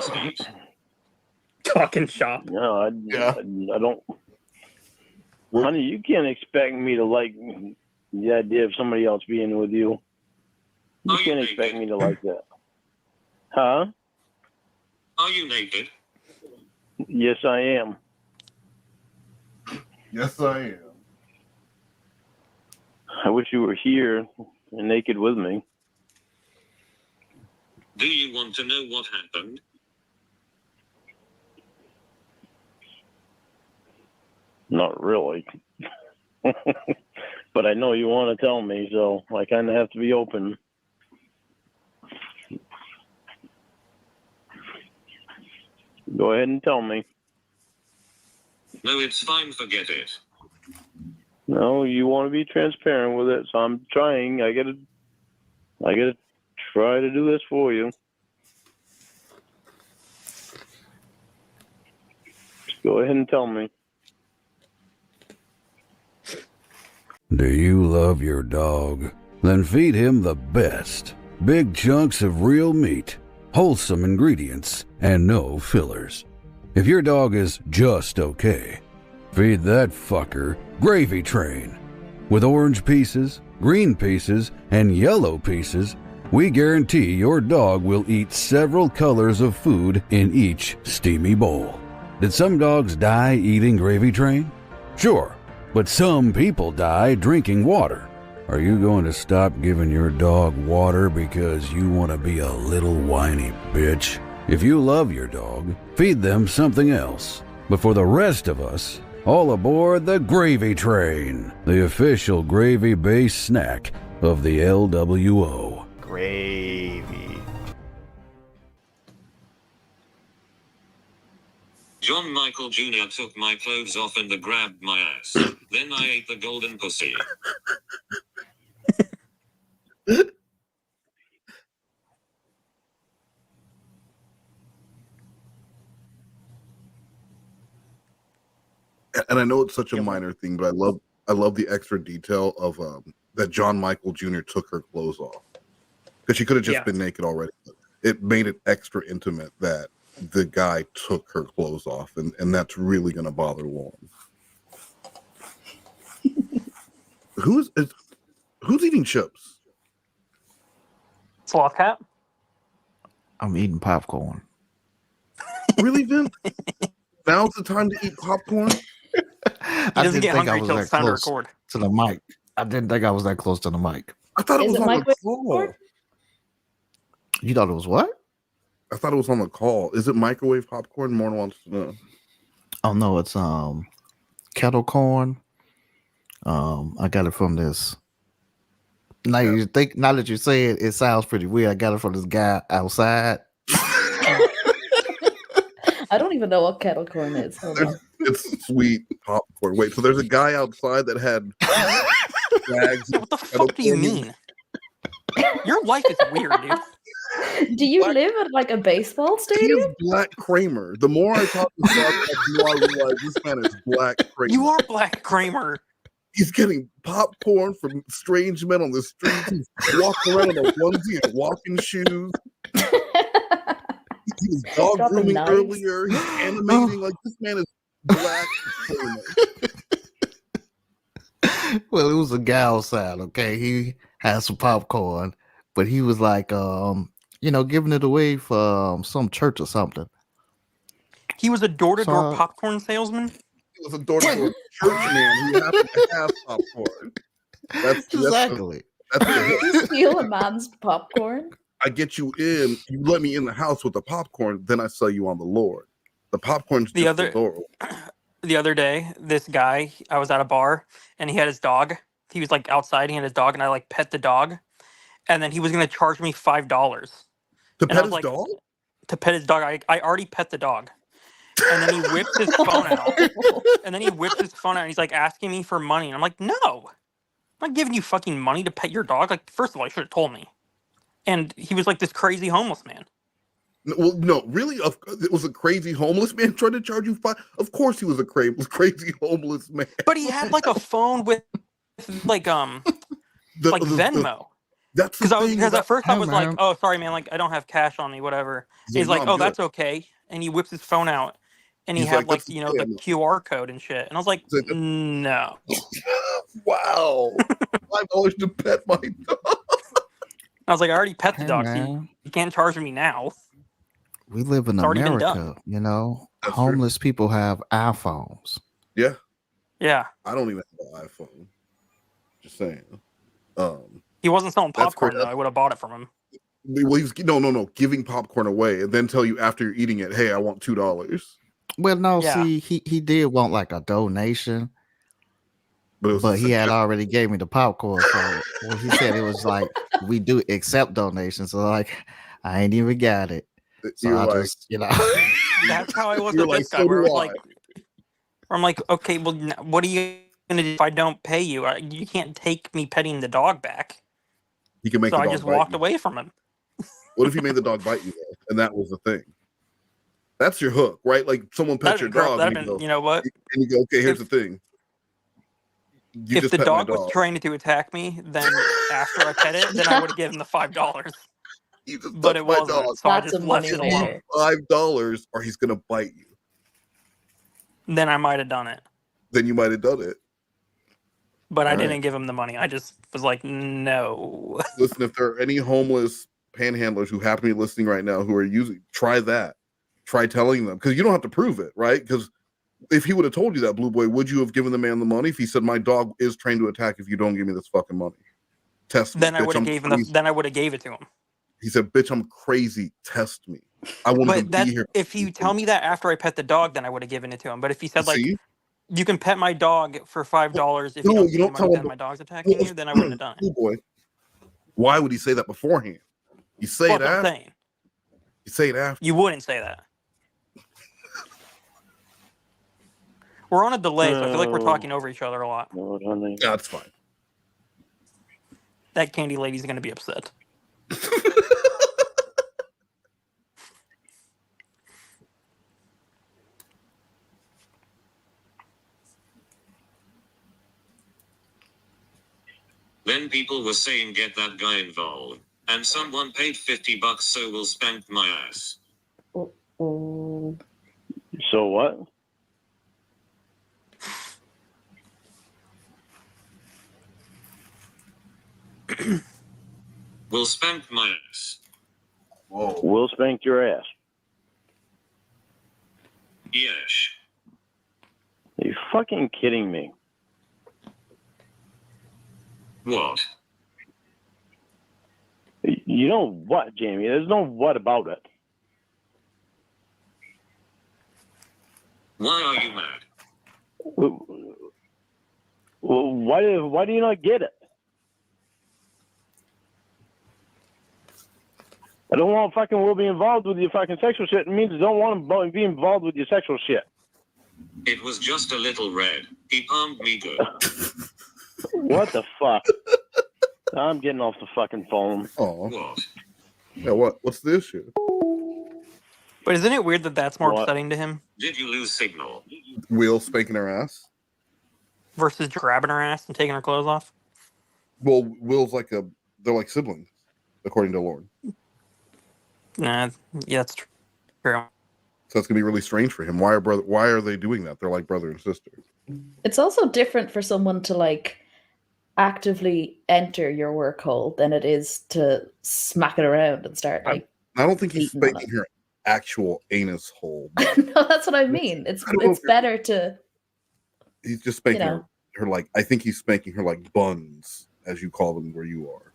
Talking shop. No, I don't. Honey, you can't expect me to like the idea of somebody else being with you. You can't expect me to like that. Huh? Are you naked? Yes, I am. Yes, I am. I wish you were here and naked with me. Do you want to know what happened? Not really. But I know you want to tell me, so I kind of have to be open. Go ahead and tell me. No, it's fine, forget it. No, you want to be transparent with it, so I'm trying. I gotta try to do this for you. Just go ahead and tell me. Do you love your dog? Then feed him the best. Big chunks of real meat, wholesome ingredients, and no fillers. If your dog is just okay, feed that fucker Gravy Train. With orange pieces, green pieces, and yellow pieces, we guarantee your dog will eat several colors of food in each steamy bowl. Did some dogs die eating Gravy Train? Sure, but some people die drinking water. Are you going to stop giving your dog water because you want to be a little whiny bitch? If you love your dog, feed them something else. But for the rest of us, all aboard the Gravy Train, the official gravy-based snack of the LWO. Gravy. John Michael Jr. took my clothes off and grabbed my ass. Then I ate the golden pussy. And I know it's such a minor thing, but I love the extra detail of that John Michael Jr. took her clothes off, because she could have just been naked already. But it made it extra intimate that the guy took her clothes off, and that's really going to bother Lorne. Who's eating chips? Sloth Cat? I'm eating popcorn. Really, Vin? Now's the time to eat popcorn? I didn't think I was that close to the mic. I didn't think I was that close to the mic. I thought it Is was it on the microwave call. popcorn? You thought it was what? I thought it was on the call. Is it microwave popcorn? Morne wants to know. Oh no, it's kettle corn. I got it from this. Now you think, now that you say it, it sounds pretty weird. I got it from this guy outside. I don't even know what kettle corn is. Hold on. It's sweet popcorn. Wait, so there's a guy outside that had bags. What the fuck do you mean? Your life is weird, dude. Do you live at like a baseball He stadium? is Black Kramer. The more I talk to Scott, the more I realize this man is Black Kramer. You are Black Kramer. He's getting popcorn from strange men on the streets. He's walking around in a onesie and walking shoes. He was dog Dropping grooming knives. earlier. He's animating. Like, this man is Black Kramer. Well, it was a guy outside, okay? He had some popcorn, but he was like, giving it away for some church or something. He was a door-to-door popcorn salesman? He was a door-to-door church man who happened to have popcorn. Exactly. Did you steal a man's popcorn? I get you in, you let me in the house with the popcorn, then I sell you on the Lord. The popcorn's just The other day, this guy, I was at a bar and he had his dog. He was like outside, he had his dog, and I like pet the dog. And then he was gonna charge me $5. To pet his dog? To pet his dog. I already pet the dog. And then he whips his phone out. And he's like asking me for money. And I'm like, no. I'm not giving you fucking money to pet your dog. Like, first of all, you should have told me. And he was like this crazy homeless man. Well, no, really, it was a crazy homeless man trying to charge you $5. Of course, he was a crazy homeless man. But he had like a phone with like Venmo. That's because at first I was like, oh, sorry, man, like I don't have cash on me, whatever. He's like, "No, oh, I'm that's good." okay. And he whips his phone out, and he He's had like, like the QR code and shit. And I was like, no. Wow, $5 to pet my dog. I was like, I already pet the Hey, dog, so man. you can't charge me now. We live in It's already been done. America, you know. Homeless people have iPhones. Yeah. Yeah. I don't even have an iPhone. Just saying. He wasn't selling That's popcorn correct. though. I would have bought it from him. Well, he was giving popcorn away and then tell you after you're eating it, hey, I want $2. Well, no, Yeah. see, he did want like a donation, but he had suggestion. already gave me the popcorn. So when he said it was like we do accept donations, so like I ain't even got it. So You're I like- just, That's how I was You're with like, this guy. so Where I do was I. like, I'm like, okay, well, what are you gonna do if I don't pay you? You can't take me petting the dog back. He can make So the I dog just bite walked you. away from him. What if he made the dog bite you though? And that was the thing. That's your hook, right? Like someone pets your dog, That'd and been, you know what? and you go, okay, here's the thing. You If just the pet my dog was trying to attack me, then after I pet it, then I would have given him the $5. But it my wasn't, dog. so I just left it alone. $5, or he's gonna bite you. Then I might have done it, Then you might have done it. but I All right. didn't give him the money. I just was like, no. Listen, if there are any homeless panhandlers who happen to be listening right now who are try that. Try telling them, because you don't have to prove it, right? Because if he would have told you that, Blue Boy, would you have given the man the money if he said, my dog is trained to attack if you don't give me this fucking money? Test me. Then I bitch, would have I'm gave him. crazy. Then I would have gave it to him. He said, bitch, I'm crazy. Test me. I want to be here. If you tell me that after I pet the dog, then I would have given it to him. But if he said like, See? you can pet my dog for $5 if No, you don't you give me don't tell money, him. then my dog's attacking you, then I wouldn't have done it. Blue Boy, why would he say that beforehand? You say Well, it that's what I'm after. saying. You say it after. You wouldn't say that. We're on a delay, so I feel like we're talking over each other a lot. That's fine. That candy lady's going to be upset. Then people were saying get that guy involved. And someone paid $50 so we'll spank my ass. So what? We'll spank my ass. Whoa. We'll spank your ass. Yes. Are you fucking kidding me? What? You know what, Jamie? There's no what about it. Why are you mad? Well, why do you not get it? I don't want fucking will be involved with your fucking sexual shit. It means I don't want to be involved with your sexual shit. It was just a little red. He palmed me good. What the fuck? I'm getting off the fucking phone. Oh. What? Yeah, what's the issue? But isn't it weird that that's more What? upsetting to him Did you lose signal? Will spanking her ass? versus grabbing her ass and taking her clothes off? Well, Will's they're like siblings, according to Lorne. Nah, yeah, that's true. So it's gonna be really strange for him. Why are they doing that? They're like brother and sister. It's also different for someone to like actively enter your work hole than it is to smack it around and start like. I don't think he's beating on spanking her actual anus hole. No, that's what I mean. It's better to. He's just spanking You know. her like I think he's spanking her like buns, as you call them where you are.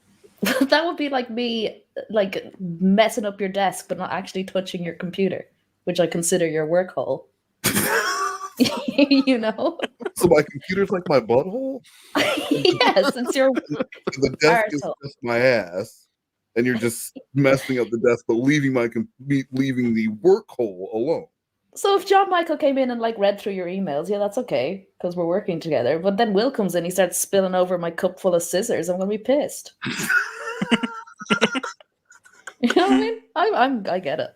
That would be like me, like messing up your desk, but not actually touching your computer, which I consider your work hole. You know? So my computer's like my butthole? Yes, it's your. The desk is arsehole. just my ass, and you're just messing up the desk, but leaving the work hole alone. So if John Michael came in and like read through your emails, yeah, that's okay because we're working together. But then Will comes in, he starts spilling over my cup full of scissors. I'm gonna be pissed. You know what I mean? I get it.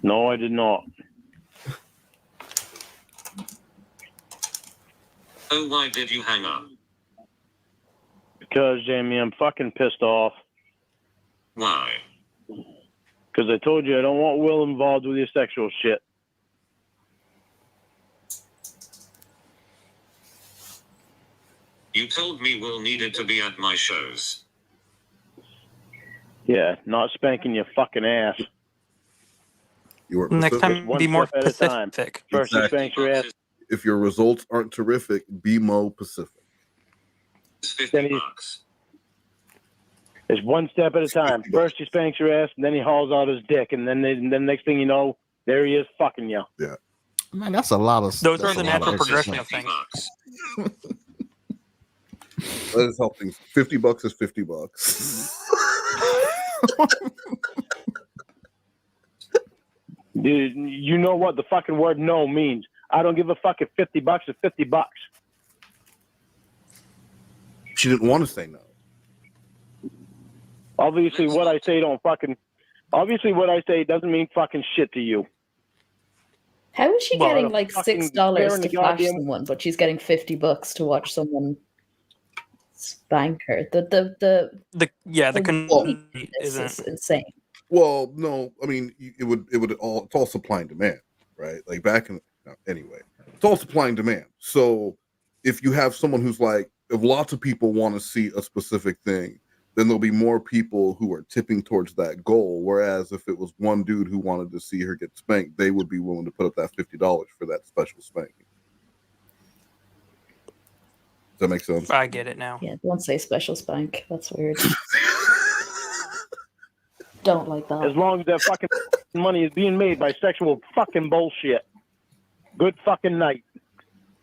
No, I did not. Oh, why did you hang up? Because, Jamie, I'm fucking pissed off. Why? Because I told you I don't want Will involved with your sexual shit. You told me Will needed to be at my shows. Yeah, not spanking your fucking ass. You were Next Pacific. time, be more step at a time. specific. First, he spanks your ass. If your results aren't terrific, be Mo Pacific. It's $50. It's one step at a time. First, he spanks your ass, and then he hauls out his dick, and then next thing you know, there he is fucking you. Yeah. Man, that's a lot of. Those that's are the a lot natural of progression exercise. of things. That is helping. $50 is $50. Dude, you know what the fucking word no means. I don't give a fuck if $50 is $50. She didn't want to say no. Obviously, what I say doesn't mean fucking shit to you. How is she Well, getting the like fucking $6 stare in to the flash goddamn- someone, but she's getting $50 to watch someone spank her? The convenience is isn't insane. Well, no, I mean it's all supply and demand, right? Like back in anyway, it's all supply and demand. So if you have someone who's like, if lots of people want to see a specific thing, then there'll be more people who are tipping towards that goal. Whereas if it was one dude who wanted to see her get spanked, they would be willing to put up that $50 for that special spanking. Does that make sense? I get it now. Yeah, don't say special spank. That's weird. Don't like that. As long as that fucking money is being made by sexual fucking bullshit. Good fucking night.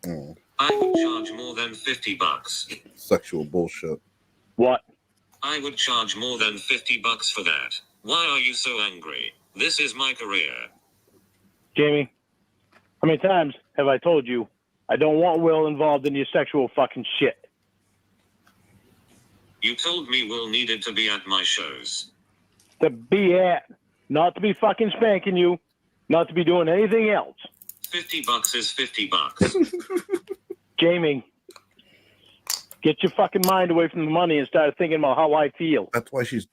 I would charge more than $50. Sexual bullshit. What? I would charge more than $50 for that. Why are you so angry? This is my career. Jamie, how many times have I told you I don't want Will involved in your sexual fucking shit? You told me Will needed to be at my shows. To be at, not to be fucking spanking you, not to be doing anything else. $50 is $50. Jamie, get your fucking mind away from the money and start thinking about how I feel. That's why she's.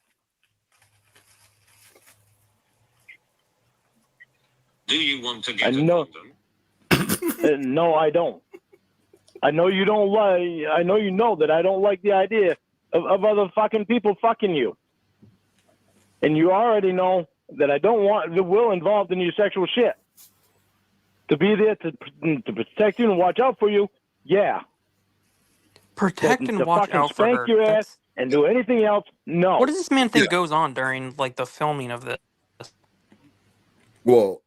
Do you want to get No, I don't. I know you don't like. I know you know that I don't like the idea of other fucking people fucking you. And you already know that I don't want the Will involved in your sexual shit. To be there to protect you and watch out for you, yeah. Protect and to watch fucking out for spank her. your ass and do anything else, no. What does this man think goes on during like the filming of this? Well,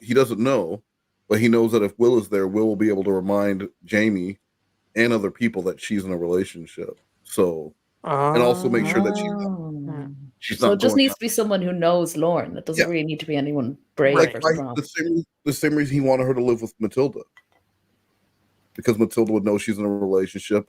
he doesn't know, but he knows that if Will is there, Will will be able to remind Jamie and other people that she's in a relationship. So, and also make sure that she's So not it just going needs to be someone who knows Lorne. It doesn't really need to be anyone brave like or strong. the same reason he wanted her to live with Matilda, because Matilda would know she's in a relationship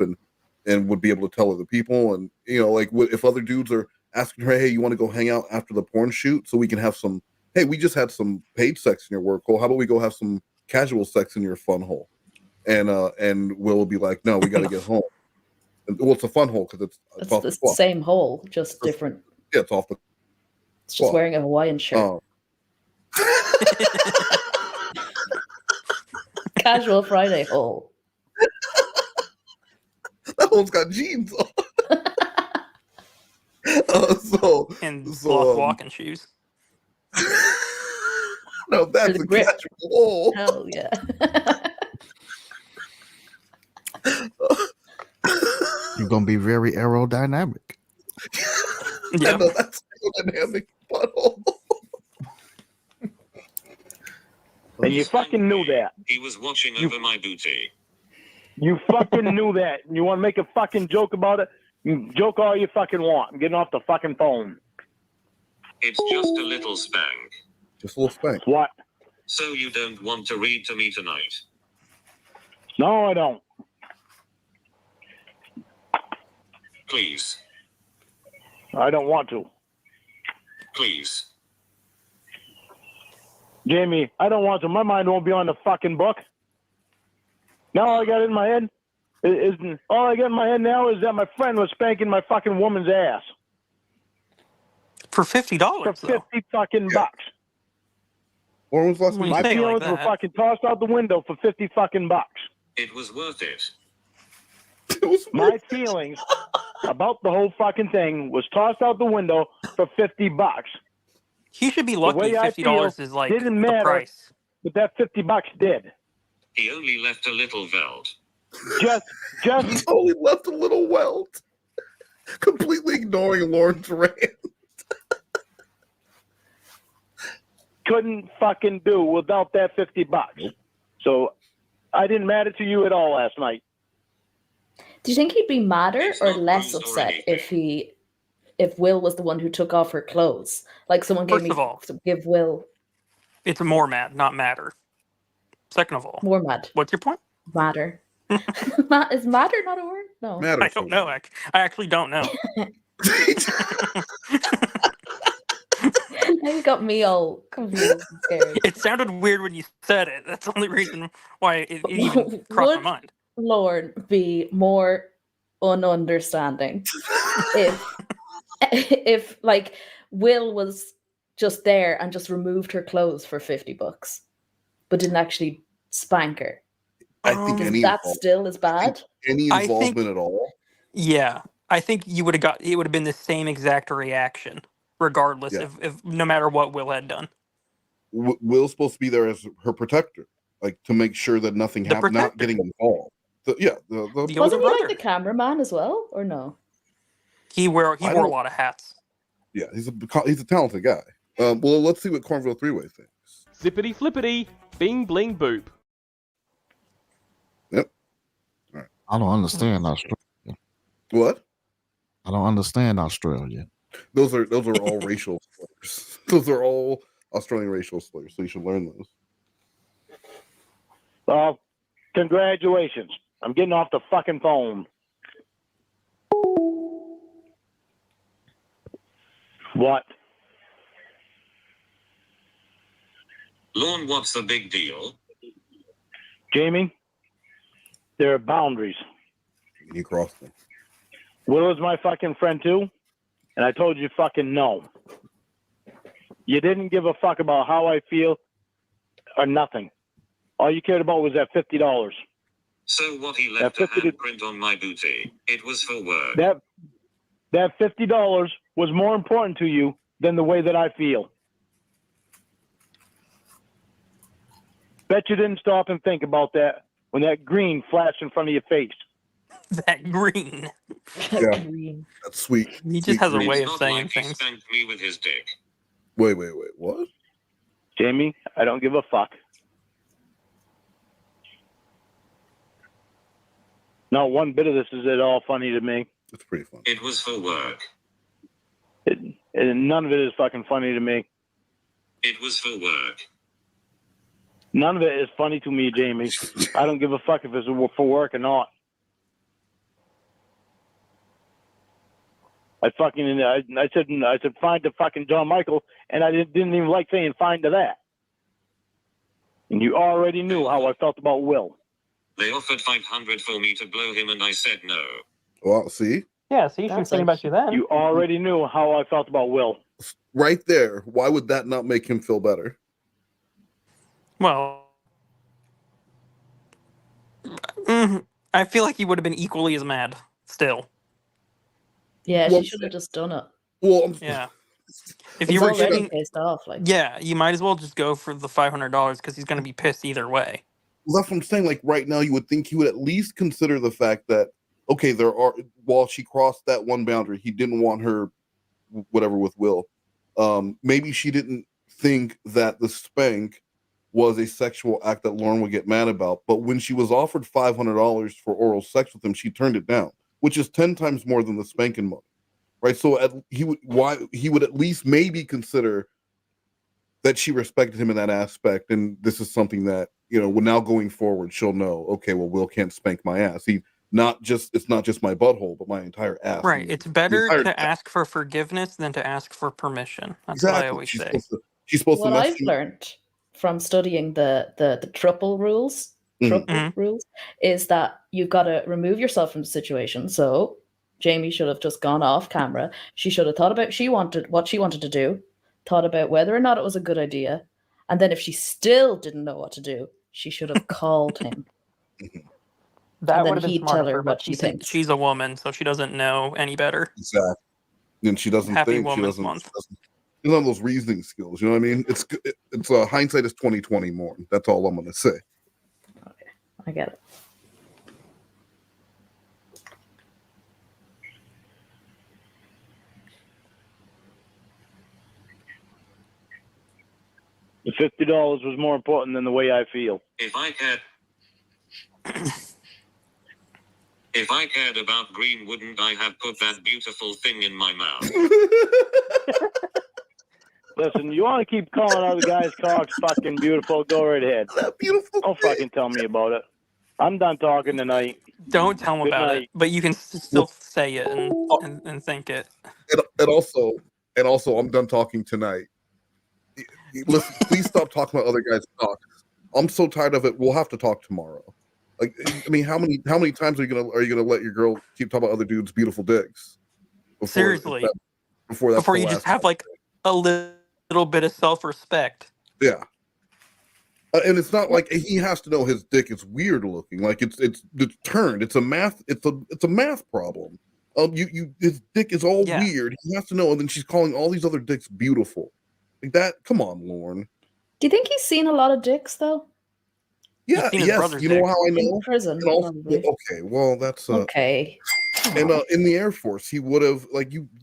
and would be able to tell other people. And like if other dudes are asking her, hey, you want to go hang out after the porn shoot so we can have some, hey, we just had some paid sex in your work hole, how about we go have some casual sex in your fun hole? And Will will be like, no, we got to get home. And, well, it's a fun hole because it's off It's the the same hole, just different. Yeah, it's off the. It's just wearing a Hawaiian shirt. Casual Friday hole. That hole's got jeans on. And cloth walking shoes. No, that's a grip. casual hole. Hell yeah. You're gonna be very aerodynamic. Yeah, no, that's aerodynamic butthole. And you fucking knew that. He was watching over my booty. You fucking knew that. You want to make a fucking joke about it? You joke all you fucking want. I'm getting off the fucking phone. It's just a little spank. Just a little spank. What? So you don't want to read to me tonight? No, I don't. Please. I don't want to. Please. Jamie, I don't want to. My mind won't be on the fucking book. Now all I got in my head is all I got in my head now is that my friend was spanking my fucking woman's ass. For $50, For 50 fucking bucks. When was the last When week? you My say it like feelings were that. fucking tossed out the window for 50 fucking bucks. It was worth it. My feelings about the whole fucking thing was tossed out the window for 50 bucks. He should be The lucky way I $50 feel is like didn't the matter, price. but that 50 bucks did. He only left a little veld. Just only left a little welt. Completely ignoring Lorne's rant. couldn't fucking do without that 50 bucks. So I didn't matter to you at all last night. Do you think he'd be madder or less upset if Will was the one who took off her clothes? Like someone gave First of all, give Will it's more mad, not matter. Second of all, more mad. What's your point? Madder. Is madder not a word? No. I don't know. I actually don't know. Now you got me all confused and scared. It sounded weird when you said it. That's the only reason why it even crossed my mind. Lorne be more ununderstanding if like Will was just there and just removed her clothes for 50 bucks, but didn't actually spank her? I think any that still is bad. Any involvement at all. Yeah, I think you would have got. It would have been the same exact reaction, regardless if no matter what Will had done. Will's supposed to be there as her protector, like to make sure that nothing happens, not getting involved. Wasn't he like the cameraman as well, or no? He wore a lot of hats. Yeah, he's a talented guy. Well, let's see what Cornville Three-Way thinks. Zippity flippity, bing bling boop. Yep. All right. I don't understand Australia. What? I don't understand Australia. Those are all racial slurs. Those are all Australian racial slurs, so you should learn those. Well, congratulations. I'm getting off the fucking phone. What? Lorne, what's the big deal? Jamie, there are boundaries. You crossed them. Will is my fucking friend too, and I told you fucking no. You didn't give a fuck about how I feel or nothing. All you cared about was that $50. So what, he left a handprint on my booty. It was for work. That $50 was more important to you than the way that I feel. Bet you didn't stop and think about that when that green flashed in front of your face. That green. Yeah, that's sweet. He just has a green. way It's of not saying like he things. spanked me with his dick. Wait, what? Jamie, I don't give a fuck. Not one bit of this is at all funny to me. It's pretty funny. It was for work. None of it is fucking funny to me. It was for work. None of it is funny to me, Jamie. I don't give a fuck if it's for work or not. I said fine to fucking John Michael, and I didn't even like saying fine to that. And you already knew how I felt about Will. They offered $500 for me to blow him, and I said no. Well, see? Yeah, see, she was thinking about you then. You already knew how I felt about Will. Right there. Why would that not make him feel better? Well, I feel like he would have been equally as mad still. Yeah, Well, she should have just done it. Well, Yeah. If He's you were already getting, pissed off, like yeah, you might as well just go for the $500 because he's going to be pissed either way. Well, that's what I'm saying. Like right now, you would think he would at least consider the fact that, okay, while she crossed that one boundary, he didn't want her, whatever, with Will. Maybe she didn't think that the spank was a sexual act that Lorne would get mad about. But when she was offered $500 for oral sex with him, she turned it down, which is 10 times more than the spanking money. Right. So he would at least maybe consider that she respected him in that aspect, and this is something that well, now going forward, she'll know. Okay, well, Will can't spank my ass. It's not just my butthole, but my entire ass. Right. It's better to ask for forgiveness than to ask for permission. That's what I always say. She's supposed to What mess I've you. learned from studying the triple rules, rules, is that you've got to remove yourself from the situation. So Jamie should have just gone off camera. She should have thought about what she wanted to do, thought about whether or not it was a good idea, and then if she still didn't know what to do, she should have called him. That and then would have been he'd smart tell of her, her but what she she's thinks. she's a woman, so she doesn't know any better. Exactly. And she doesn't Happy think. Woman's She Month. doesn't have those reasoning skills. You know what I mean? It's hindsight is 20/20 more. That's all I'm gonna say. Okay, I get it. The $50 was more important than the way I feel. If I cared about green, wouldn't I have put that beautiful thing in my mouth? Listen, you want to keep calling other guys' cocks fucking beautiful? Go right ahead. Beautiful. Don't fucking tell me about it. I'm done talking tonight. Don't tell them Good about night. it, but you can still say it and think it. And also, I'm done talking tonight. Listen, please stop talking about other guys' cocks. I'm so tired of it. We'll have to talk tomorrow. Like, I mean, how many times are you gonna let your girl keep talking about other dudes' beautiful dicks? Seriously, before you just have like a little bit of self-respect. Yeah. And it's not like he has to know his dick is weird looking. Like it's turned. It's a math problem. His dick is all weird. He has to know, and then she's calling all these other dicks beautiful. Like that. Come on, Lorne. Do you think he's seen a lot of dicks though? Yeah, yes. You know how I know? In prison. And also, okay, well that's okay. And in the Air Force, he would have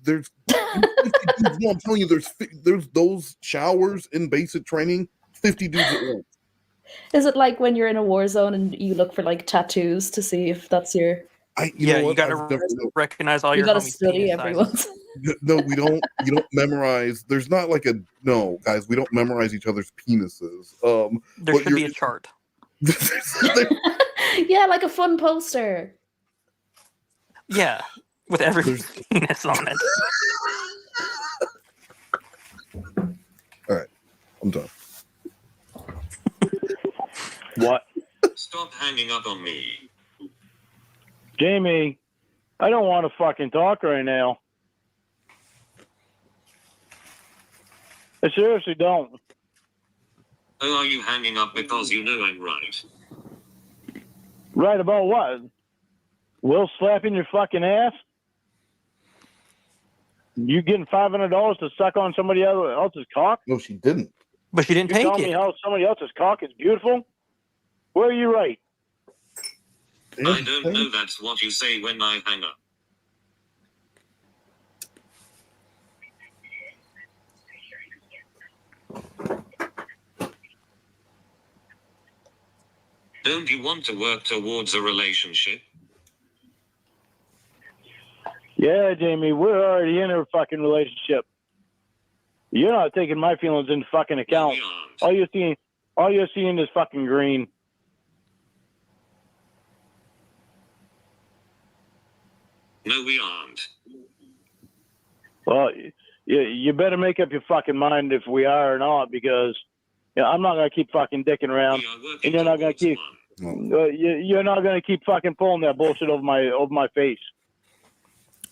there's no, I'm telling you, there's those showers in basic training, 50 dudes at once. Is it like when you're in a war zone and you look for like tattoos to see if that's your? You got to recognize all you your got to homies' study penis everyone's. No, we don't. You don't memorize. There's not like guys. We don't memorize each other's penises. There should be a chart. Yeah, like a fun poster. Yeah, with every penis on it. All right, I'm done. What? Stop hanging up on me. Jamie, I don't want to fucking talk right now. I seriously don't. Oh, are you hanging up because you know I'm right? Right about what? Will slapping your fucking ass? You getting $500 to suck on somebody else's cock? No, she didn't. But she didn't you take tell it. me how somebody else's cock is beautiful? Where are you right? I don't know. That's what you say when I hang up. Don't you want to work towards a relationship? Yeah, Jamie, we're already in a fucking relationship. You're not taking my feelings into fucking account. All you're seeing is fucking green. No, we aren't. Well, you better make up your fucking mind if we are or not, because I'm not gonna keep fucking dicking around, and you're not gonna keep. You're not gonna keep fucking pulling that bullshit over my face.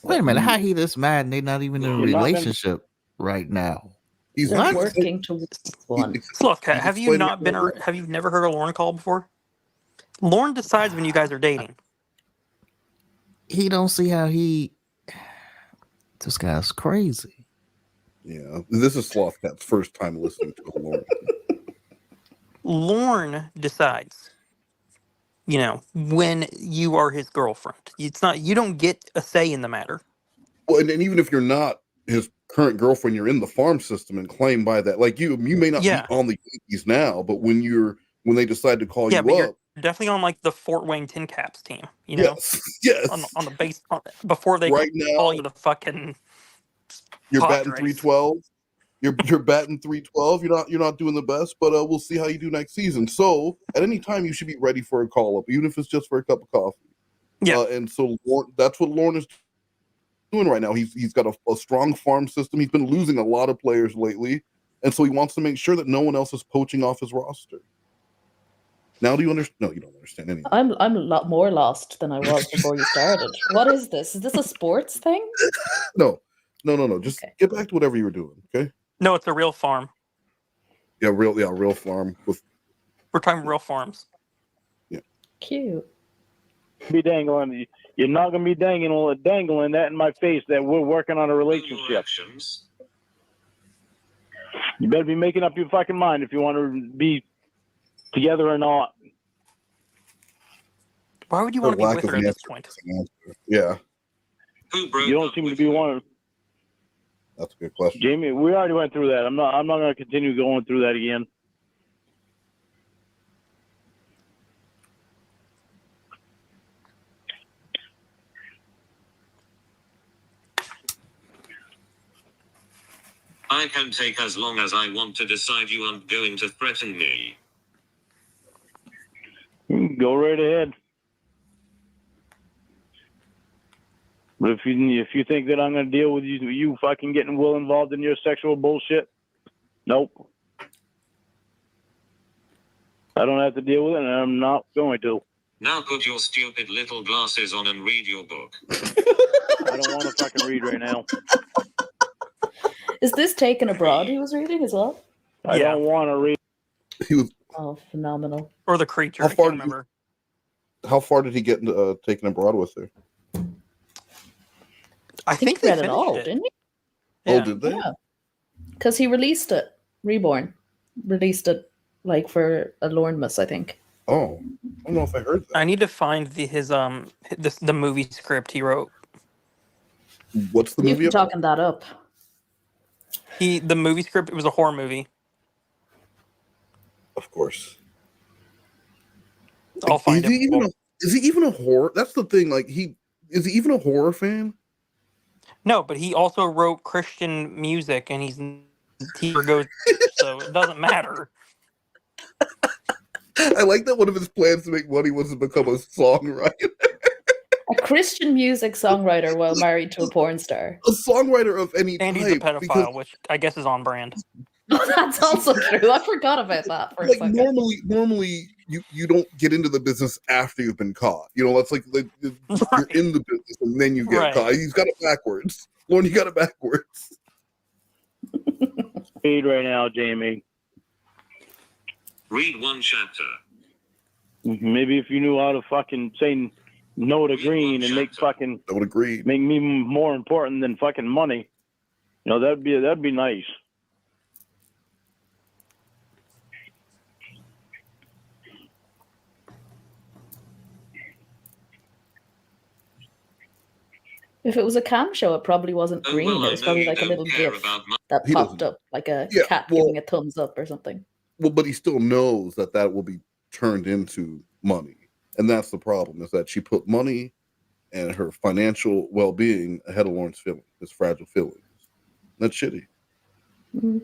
Wait a minute, how he this mad and they not even in a relationship right now? He's working towards one. Look, have you never heard a Lorne call before? Lorne decides when you guys are dating. He don't see how this guy's crazy. Yeah, this is Slothcat's first time listening to a Lorne. Lorne decides, when you are his girlfriend. It's not, you don't get a say in the matter. Well, and even if you're not his current girlfriend, you're in the farm system and claimed by that. Like you may not be on the Yankees now, but when they decide to call you but up, you're definitely on like the Fort Wayne Tin Caps team. Yes. On the base before they right call now, you the fucking. You're Padres. batting 312. You're batting 312. You're not doing the best, but we'll see how you do next season. So at any time, you should be ready for a call up, even if it's just for a cup of coffee. Yeah. And so that's what Lorne is doing right now. He's got a strong farm system. He's been losing a lot of players lately, and so he wants to make sure that no one else is poaching off his roster. Now, do you understand? No, you don't understand anything. I'm a lot more lost than I was before you started. What is this? Is this a sports thing? No. Just get back to whatever you were doing. Okay. No, it's a real farm. Yeah, real farm with. We're talking real farms. Yeah. Cute. Be dangling. You're not gonna be dangling that in my face that we're working on a relationship. You better be making up your fucking mind if you want to be together or not. Why would you want to be with her at this point? Yeah. You don't seem to be one. That's a good question. Jamie, we already went through that. I'm not going to continue going through that again. I can take as long as I want to decide. You aren't going to threaten me. Go right ahead. But if you think that I'm going to deal with you fucking getting Will involved in your sexual bullshit, nope. I don't have to deal with it, and I'm not going to. Now put your stupid little glasses on and read your book. I don't want to fucking read right now. Is this Taken Abroad he was reading as well? I don't want to read. He was. Oh, phenomenal. Or The Creature. How far I can't remember. How far did he get Taken Abroad with her? I think they read it finished all, it. didn't he? Oh, did they? Yeah. Because he released it. Reborn. Released it like for a Lornemas, I think. Oh. I don't know if I heard that. I need to find the movie script he wrote. What's the You've movie? been talking that up. The movie script, it was a horror movie. Of course. I'll find it. Is he even a horror? That's the thing. Like is he even a horror fan? No, but he also wrote Christian music, and he goes, so it doesn't matter. I like that one of his plans to make money was to become a songwriter. A Christian music songwriter while married to a porn star. A songwriter of any and type. He's a pedophile, which I guess is on brand. That's also true. I forgot about that for a second. Normally you don't get into the business after you've been caught. You know, that's like you're in the business and then you get caught. He's got it backwards. Lorne, you got it backwards. Read right now, Jamie. Read one chapter. Maybe if you knew how to fucking say no to green and make me more important than fucking money, you know, that'd be nice. If it was a cam show, it probably wasn't green. It was probably like a little gif that popped up, like a cat giving a thumbs up or something. Well, but he still knows that will be turned into money. And that's the problem, is that she put money and her financial well-being ahead of Lorne's feelings, his fragile feelings. That's shitty. Mm-hmm.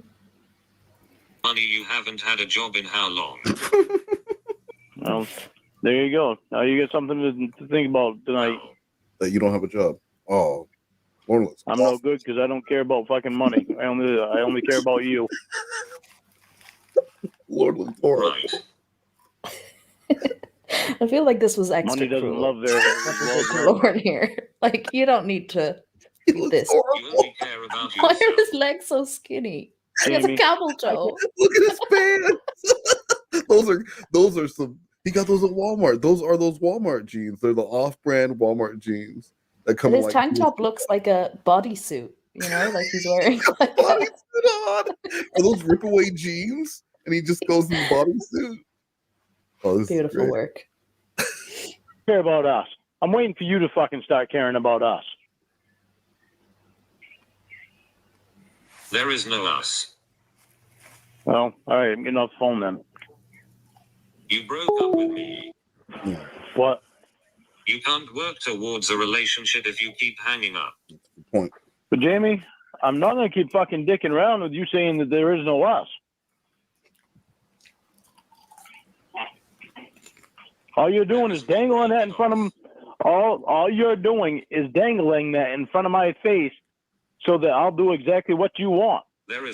Money, you haven't had a job in how long? Well, there you go. Now you got something to think about tonight. That you don't have a job. Oh, Lorne looks I'm no good because I don't care about fucking money. I only care about you. Lord looks horrible. I feel like this was extra Money doesn't cruel. love their Lorne here. Like, you don't need to do this. You care about Why are his legs so skinny? He has a Jamie. camel toe. Look at his pants. those are some. He got those at Walmart. Those are those Walmart jeans. They're the off-brand Walmart jeans that come. And his in tank top looks like a bodysuit. You know, like he's wearing. Like bodysuit on. Are those rip-away jeans? And he just goes in the bodysuit. Oh, this beautiful is great. work. Care about us. I'm waiting for you to fucking start caring about us. There is no us. Well, all right, I'm getting off the phone then. You broke up with me. What? You can't work towards a relationship if you keep hanging up. Point. But Jamie, I'm not gonna keep fucking dicking around with you saying that there is no us. All you're doing is dangling that in front of all you're doing is dangling that in front of my face so that I'll do exactly what you want.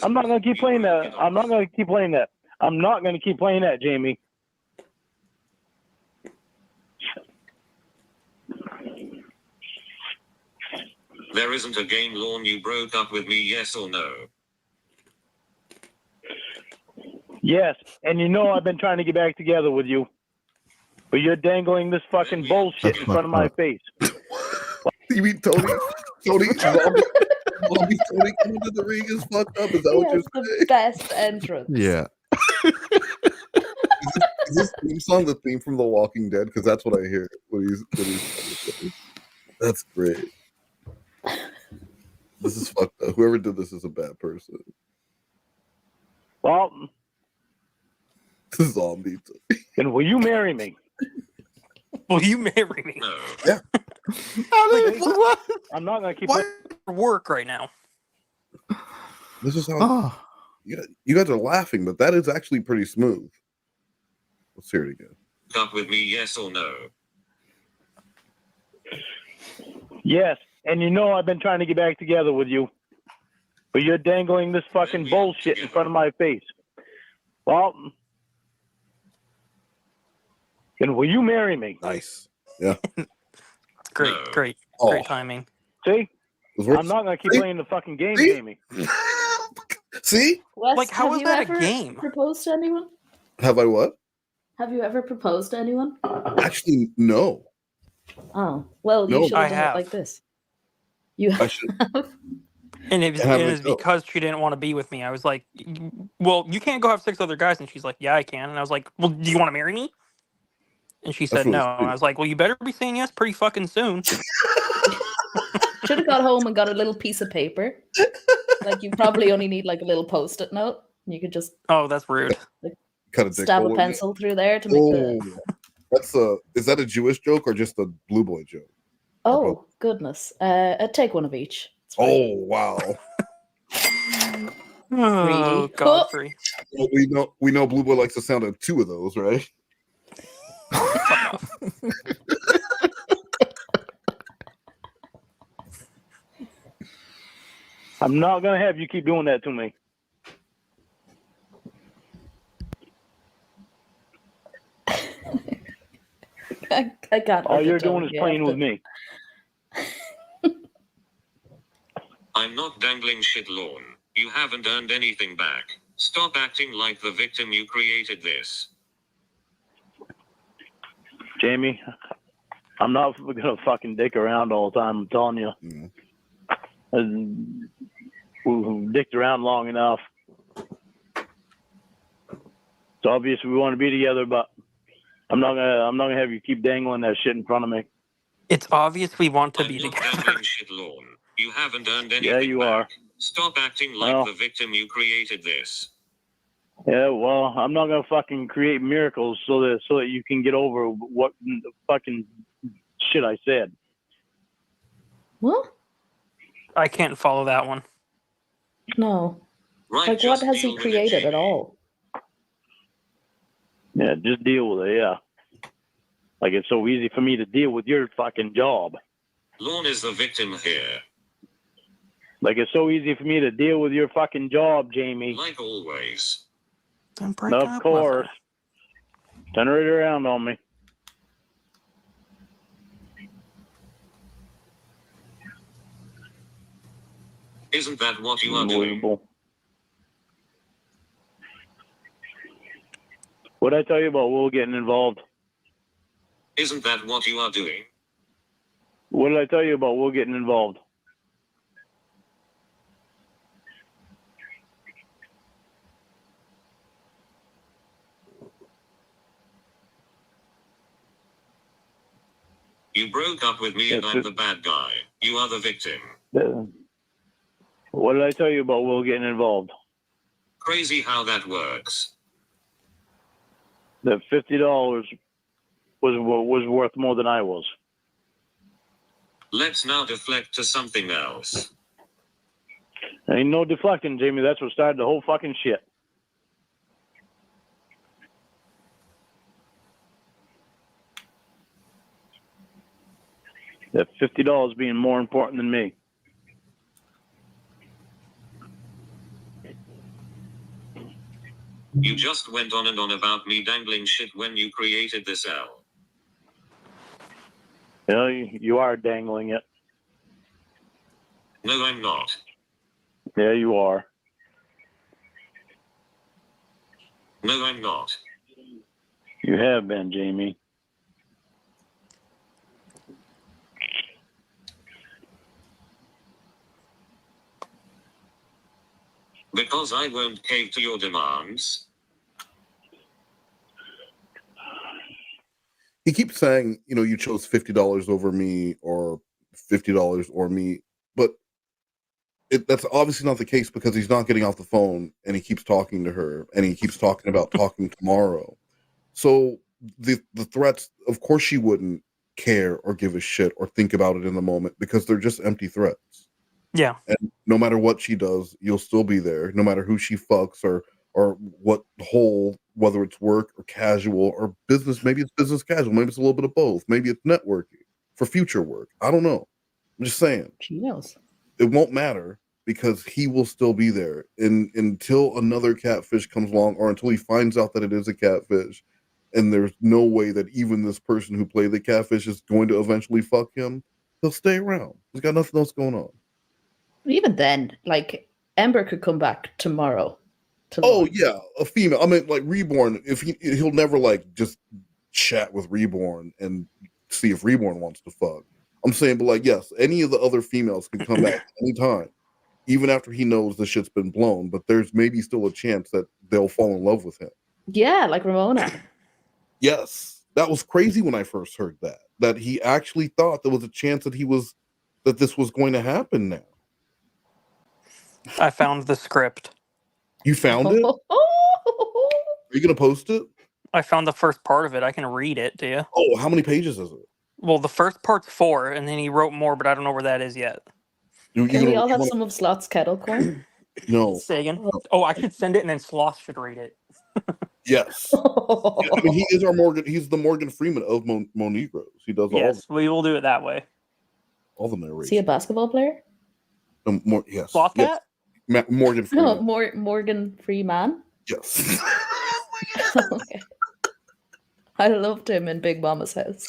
I'm not gonna keep playing that. I'm not gonna keep playing that. I'm not gonna keep playing that, Jamie. There isn't a game, Lorne. You broke up with me, yes or no? Yes, and you know I've been trying to get back together with you, but you're dangling this fucking bullshit in front of my face. You mean Tony? Tony coming to the ring is fucked up. Is that He what you're has the best entrance. Yeah. Is this theme song the theme from The Walking Dead? Because that's what I hear when he's. That's great. This is fucked up. Whoever did this is a bad person. Well, this is all me. Then will you marry me? Will you marry me? No. Yeah. I'm not gonna keep for work right now. This is how you guys are laughing, but that is actually pretty smooth. Let's hear it again. Up with me, yes or no? Yes, and you know I've been trying to get back together with you, but you're dangling this fucking bullshit in front of my face. Well, then will you marry me? Nice. Yeah. Great, No. great Oh. timing. See? Those words- I'm not gonna keep See? playing the fucking game, See? Jamie. See? Wes, Like, how have is you that a ever game? proposed to anyone? Have I what? Have you ever proposed to anyone? Actually, no. Oh, well, No. you should I have done have. it like this. You I should. And it was, Have it I was go? because she didn't want to be with me. I was like, well, you can't go have 6 other guys. And she's like, yeah, I can. And I was like, well, do you want to marry me? And she That's said really no. And I was like, well, you better be saying yes pretty fucking soon. should have got home and got a little piece of paper. Like you probably only need like a little post-it note. You could just Oh, that's rude. Cut a dick stab hole a in it. pencil through there to make the. Oh, that's is that a Jewish joke or just a blue boy joke? Oh goodness! Take one of each. Oh wow. Oh, Godfrey. Well, we know blue boy likes the sound of 2 of those, right? I'm not gonna have you keep doing that to me. I got. All you're doing is playing with me. I'm not dangling shit, Lorne. You haven't earned anything back. Stop acting like the victim. You created this. Jamie, I'm not gonna fucking dick around all the time. I'm telling you. We've dicked around long enough. It's obvious we want to be together, but I'm not gonna have you keep dangling that shit in front of me. It's obvious we want to I'm be not together. dangling shit, Lorne. You haven't earned anything Yeah, you back. are. Stop acting like Well. the victim. You created this. Yeah, well, I'm not gonna fucking create miracles so that you can get over what the fucking shit I said. What? I can't follow that one. No. Right, Like what just has he deal with it, created at Jamie. all? Yeah, just deal with it. Yeah, like it's so easy for me to deal with your fucking job. Lorne is the victim here. Like it's so easy for me to deal with your fucking job, Jamie. Like always. Then break Of up with course. her. Turn it around on me. Isn't that what you are doing? Unbelievable. What did I tell you about Will getting involved? Isn't that what you are doing? What did I tell you about Will getting involved? You broke up with me and Yes, I'm it- the bad guy. You are the victim. What did I tell you about Will getting involved? Crazy how that works. That $50 was worth more than I was. Let's now deflect to something else. Ain't no deflecting, Jamie. That's what started the whole fucking shit. That $50 being more important than me. You just went on and on about me dangling shit when you created this L. You know, you are dangling it. No, I'm not. Yeah, you are. No, I'm not. You have been, Jamie. Because I won't cave to your demands. He keeps saying, you know, you chose $50 over me or $50 or me, but that's obviously not the case because he's not getting off the phone and he keeps talking to her and he keeps talking about talking tomorrow. So the threats, of course she wouldn't care or give a shit or think about it in the moment because they're just empty threats. Yeah. And no matter what she does, you'll still be there, no matter who she fucks or what hole, whether it's work or casual or business. Maybe it's business casual. Maybe it's a little bit of both. Maybe it's networking for future work. I don't know. I'm just saying. She knows. It won't matter because he will still be there until another catfish comes along or until he finds out that it is a catfish. And there's no way that even this person who played the catfish is going to eventually fuck him. He'll stay around. He's got nothing else going on. Even then, like, Ember could come back tomorrow. Oh yeah, a female. I mean, like Reborn. If he'll never like just chat with Reborn and see if Reborn wants to fuck. I'm saying, but like, yes, any of the other females can come back anytime, even after he knows the shit's been blown. But there's maybe still a chance that they'll fall in love with him. Yeah, like Ramona. Yes, that was crazy when I first heard that. That he actually thought there was a chance that this was going to happen. Now I found the script. you found it. Are you gonna post it? I found the first part of it. I can read it to you. Oh, how many pages is it? Well, the first part's 4, and then he wrote more, but I don't know where that is yet. Can we all have some of Slot's kettle corn? No. Say again. Oh, I could send it, and then Sloth should read it. Yes. Yeah, I mean, he is our Morgan. He's the Morgan Freeman of MoNegroes. He does Yes, we will do it that way. all the Is narration. he a basketball player? Yes. Sloth Yes. Cat? Morgan Freeman. No, Morgan Freeman. Yes. Okay. I loved him in Big Mama's house.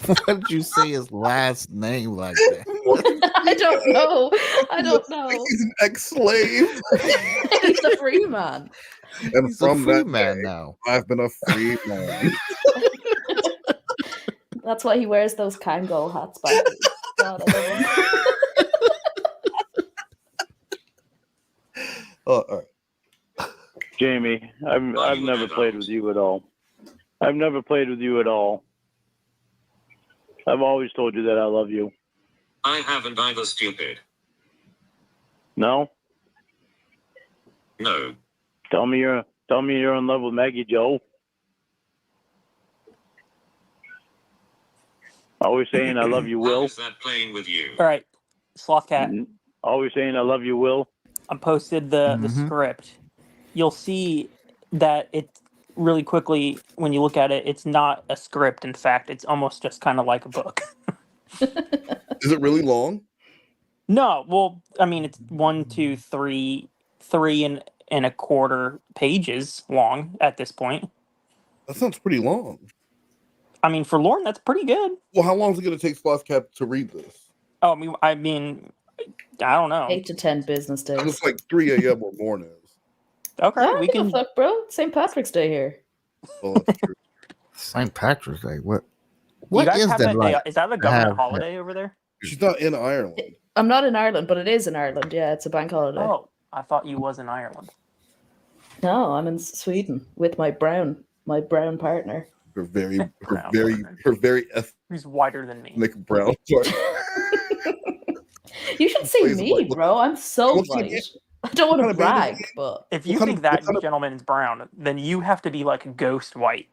Why did you say his last name like that? I don't know. I don't know. He's an ex-slave. He's a free man. And He's from a free that man day, now. I've been a free man. That's why he wears those Kangol hats back. God, I love him. All right. Jamie, I've never played with you at all. I've never played with you at all. I've always told you that I love you. I haven't either, stupid. No? No. Tell me you're in love with Maggie Joe. Always saying I love you, Will. How is that playing with you? All right, Sloth Cat. Always saying I love you, Will. I posted the script. You'll see that it really quickly, when you look at it, it's not a script. In fact, it's almost just kind of like a book. Is it really long? No, well, I mean, it's 1, 2, 3 and a quarter pages long at this point. That sounds pretty long. I mean, for Lorne, that's pretty good. Well, how long is it going to take Sloth Cat to read this? Oh, I mean, I don't know. 8 to 10 business days. It's like 3 a.m. where Morne is. Okay, I don't we give a can. fuck, bro. St. Patrick's Day here. Oh, that's true. St. Patrick's Day. What You guys is have that that like? day? Is that a government holiday over there? She's not in Ireland. I'm not in Ireland, but it is in Ireland. Yeah, it's a bank holiday. Oh, I thought you was in Ireland. No, I'm in Sweden with my brown partner. Her very ethnic He's whiter than me. brown. You should see Please, me, like, bro. I'm so what's the- white. I don't want what to kind of man brag, but If you think that gentleman is brown, then you have to be like ghost white.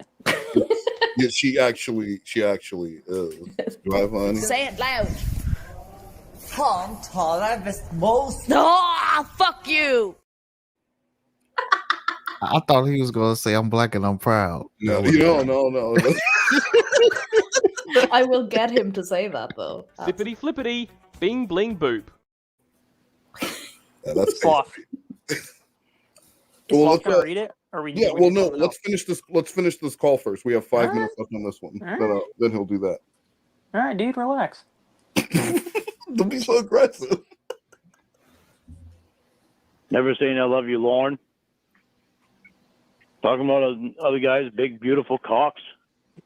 Yeah, she actually is. Do I have honey? Say it loud. fuck you. I thought he was gonna say I'm black and I'm proud. No, no. I will get him to say that though. Sippity flippity, bing bling boop. Yeah, that's Sloth. Well, Sloth gonna read it? Or we yeah. we Well, do no. something Let's finish this. Let's finish this call first. We have 5 minutes left on this one. Then he'll do that. All right, dude, relax. Don't be so aggressive. Never saying I love you, Lorne. Talking about other guys, big, beautiful cocks.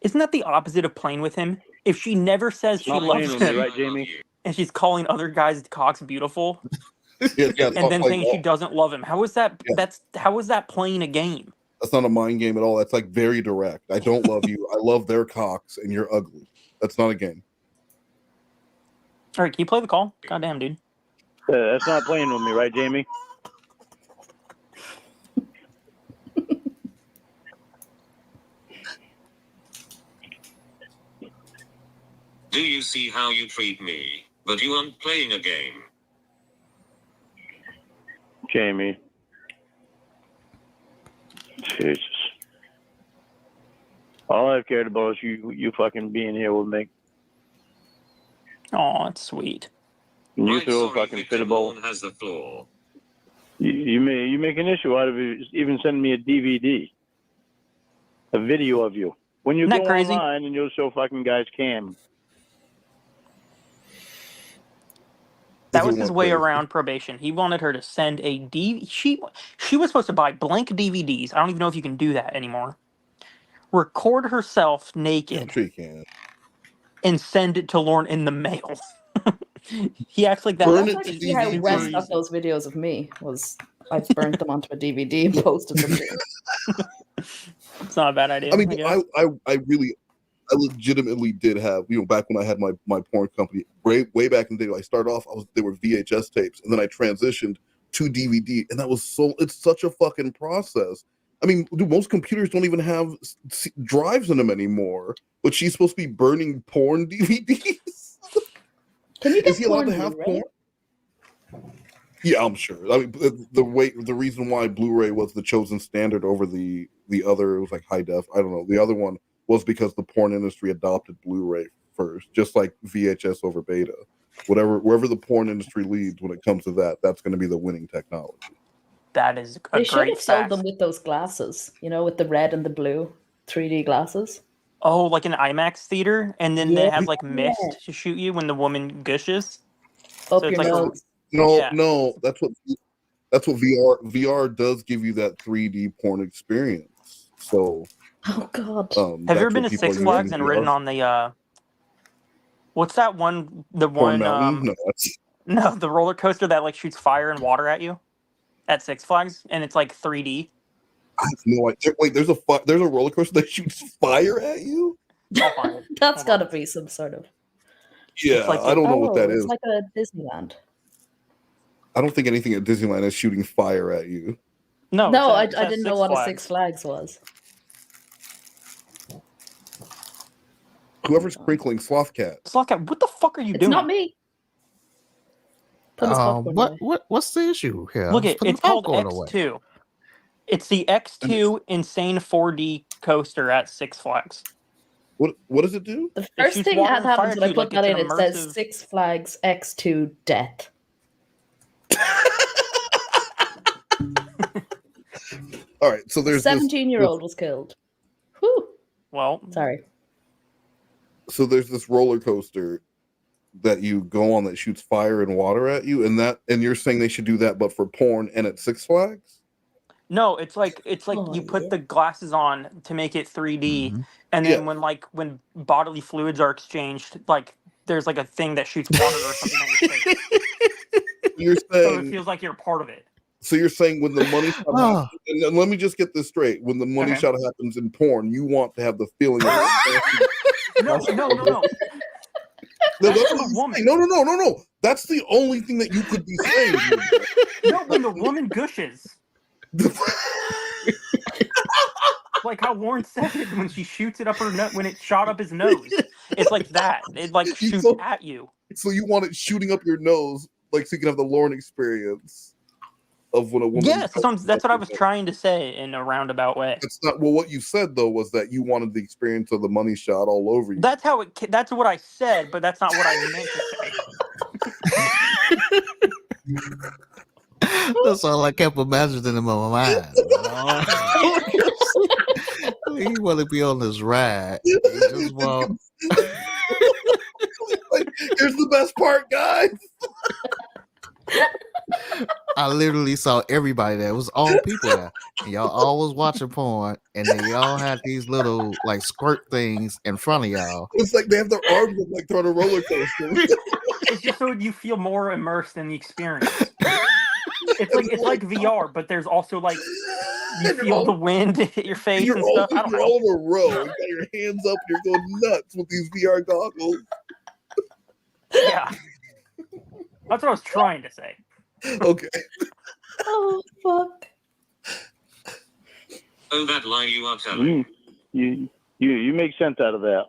Isn't that the opposite of playing with him? If she never says she Not loves playing with me, him, right, Jamie? and she's calling other guys' cocks beautiful, Yeah, and then saying she doesn't love him, how is that? Yeah. How is that playing a game? That's not a mind game at all. That's like very direct. I don't love you. I love their cocks, and you're ugly. That's not a game. All right, can you play the call? Goddamn, dude. That's not playing with me, right, Jamie? Do you see how you treat me? But you aren't playing a game. Jamie. Jesus. All I've cared about is you fucking being here with me. Oh, it's sweet. And you Right, throw a sorry, fucking Victor fit about. Morne has the floor. You make an issue out of it, even sending me a DVD, a video of you. When you Isn't go that crazy? online and you'll show fucking guys cam. That was his way around probation. He wanted her to send a She was supposed to buy blank DVDs. I don't even know if you can do that anymore. Record herself naked. I'm sure you can. And send it to Lorne in the mail. He acts like that. Burn That's it to actually how DVD. Wes got those videos of me. Was I burnt them onto a DVD and posted them. It's not a bad idea. I mean, guess. I legitimately did have, back when I had my porn company, way back in the day, I started off, they were VHS tapes, and then I transitioned to DVD, and it's such a fucking process. I mean, most computers don't even have drives in them anymore, but she's supposed to be burning porn DVDs. Can you get Is he allowed to porn have Blu-ray? porn? Yeah, I'm sure. I mean, the reason why Blu-ray was the chosen standard over the other, it was like high def. I don't know. The other one was because the porn industry adopted Blu-ray first, just like VHS over beta. Wherever the porn industry leads when it comes to that, that's going to be the winning technology. That is a They should great have sold fact. them with those glasses, with the red and the blue 3D glasses. Oh, like an IMAX theater, and then they Yeah. have like mist to shoot you when the woman gushes. Up So it's your like nose. No, that's what VR does give you that 3D porn experience. So, oh god, have you ever been to Six Flags and ridden on the what's that one? The Porn one Mountain? no, the roller coaster that like shoots fire and water at you at Six Flags, and it's like 3D. I have no idea. Wait, there's a roller coaster that shoots fire at you? That's got to be some sort of. Yeah, I don't know what that is. It's like a Disneyland. I don't think anything at Disneyland is shooting fire at you. No, I it's at didn't know Six what a Flags. Six Flags was. Whoever's sprinkling Sloth Cat. What the fuck are you It's doing? not me. Put his popcorn away. What's the issue here? Look, Just put the it's called popcorn away. X2. It's the X2 Insane 4D coaster at Six Flags. What does it do? The first shoots thing water that and happens fire when I at you, put like that in, it's it an says immersive- Six Flags X2 Death. All right, so there's 17-year-old was killed. Whew. Well, sorry. So there's this roller coaster that you go on that shoots fire and water at you, and you're saying they should do that, but for porn and at Six Flags? No, it's like you put the glasses on to make it 3D, and then when bodily fluids are exchanged, like there's like a thing that shoots water or something on your face. You're So saying it feels like you're part of it. So you're saying when the money shot happens, and let me just get this straight: when the money shot happens in porn, you want to have the feeling. Of No. No, that's what I'm saying. No. That's the only thing that you could be saying. No, when the woman gushes. Like how Lorne said it when she shoots it up her nose, when it shot up his nose. It's like that. It like shoots at you. So you want it shooting up your nose, like so you can have the Lorne experience of when a woman. Yes, that's what I was trying to say in a roundabout way. It's not. Well, what you said though was that you wanted the experience of the money shot all over you. That's how it. That's what I said, but that's not what I meant to say. That's all I kept imagining in my mind. He want to be on this ride. He just want... Like, here's the best part, guys. I literally saw everybody there. It was all people there. And y'all all was watching porn, and then y'all had these little like squirt things in front of y'all. It's like they have their arms up like they're on a roller coaster. It's just so you feel more immersed in the experience. It's like VR, but there's also like you feel the wind hit your face and stuff. I don't know. You're all in a row and got your hands up. You're going nuts with these VR goggles. Yeah, that's what I was trying to say. Okay. Oh fuck. Oh, that lie you are telling. You make sense out of that.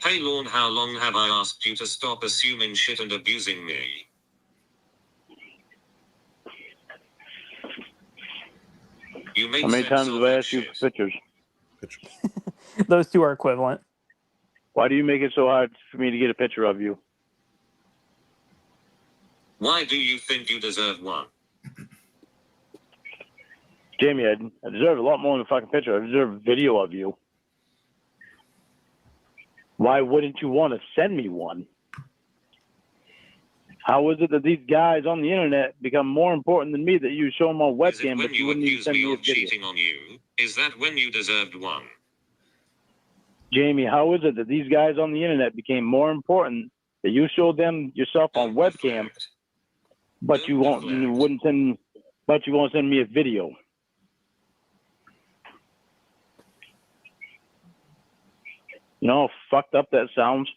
Hey Lorne, how long have I asked you to stop assuming shit and abusing me? You make How many sense times of have I that asked you shit. for pictures? Those two are equivalent. Why do you make it so hard for me to get a picture of you? Why do you think you deserve one? Jamie, I deserve a lot more than a fucking picture. I deserve a video of you. Why wouldn't you want to send me one? How is it that these guys on the internet become more important than me that you show them on webcam, but you wouldn't even Accuse send me me a of video? cheating on you. Is that when you deserved one? Jamie, how is it that these guys on the internet became more important that you showed them yourself on webcam, but you won't send me a video? You know how fucked up that sounds?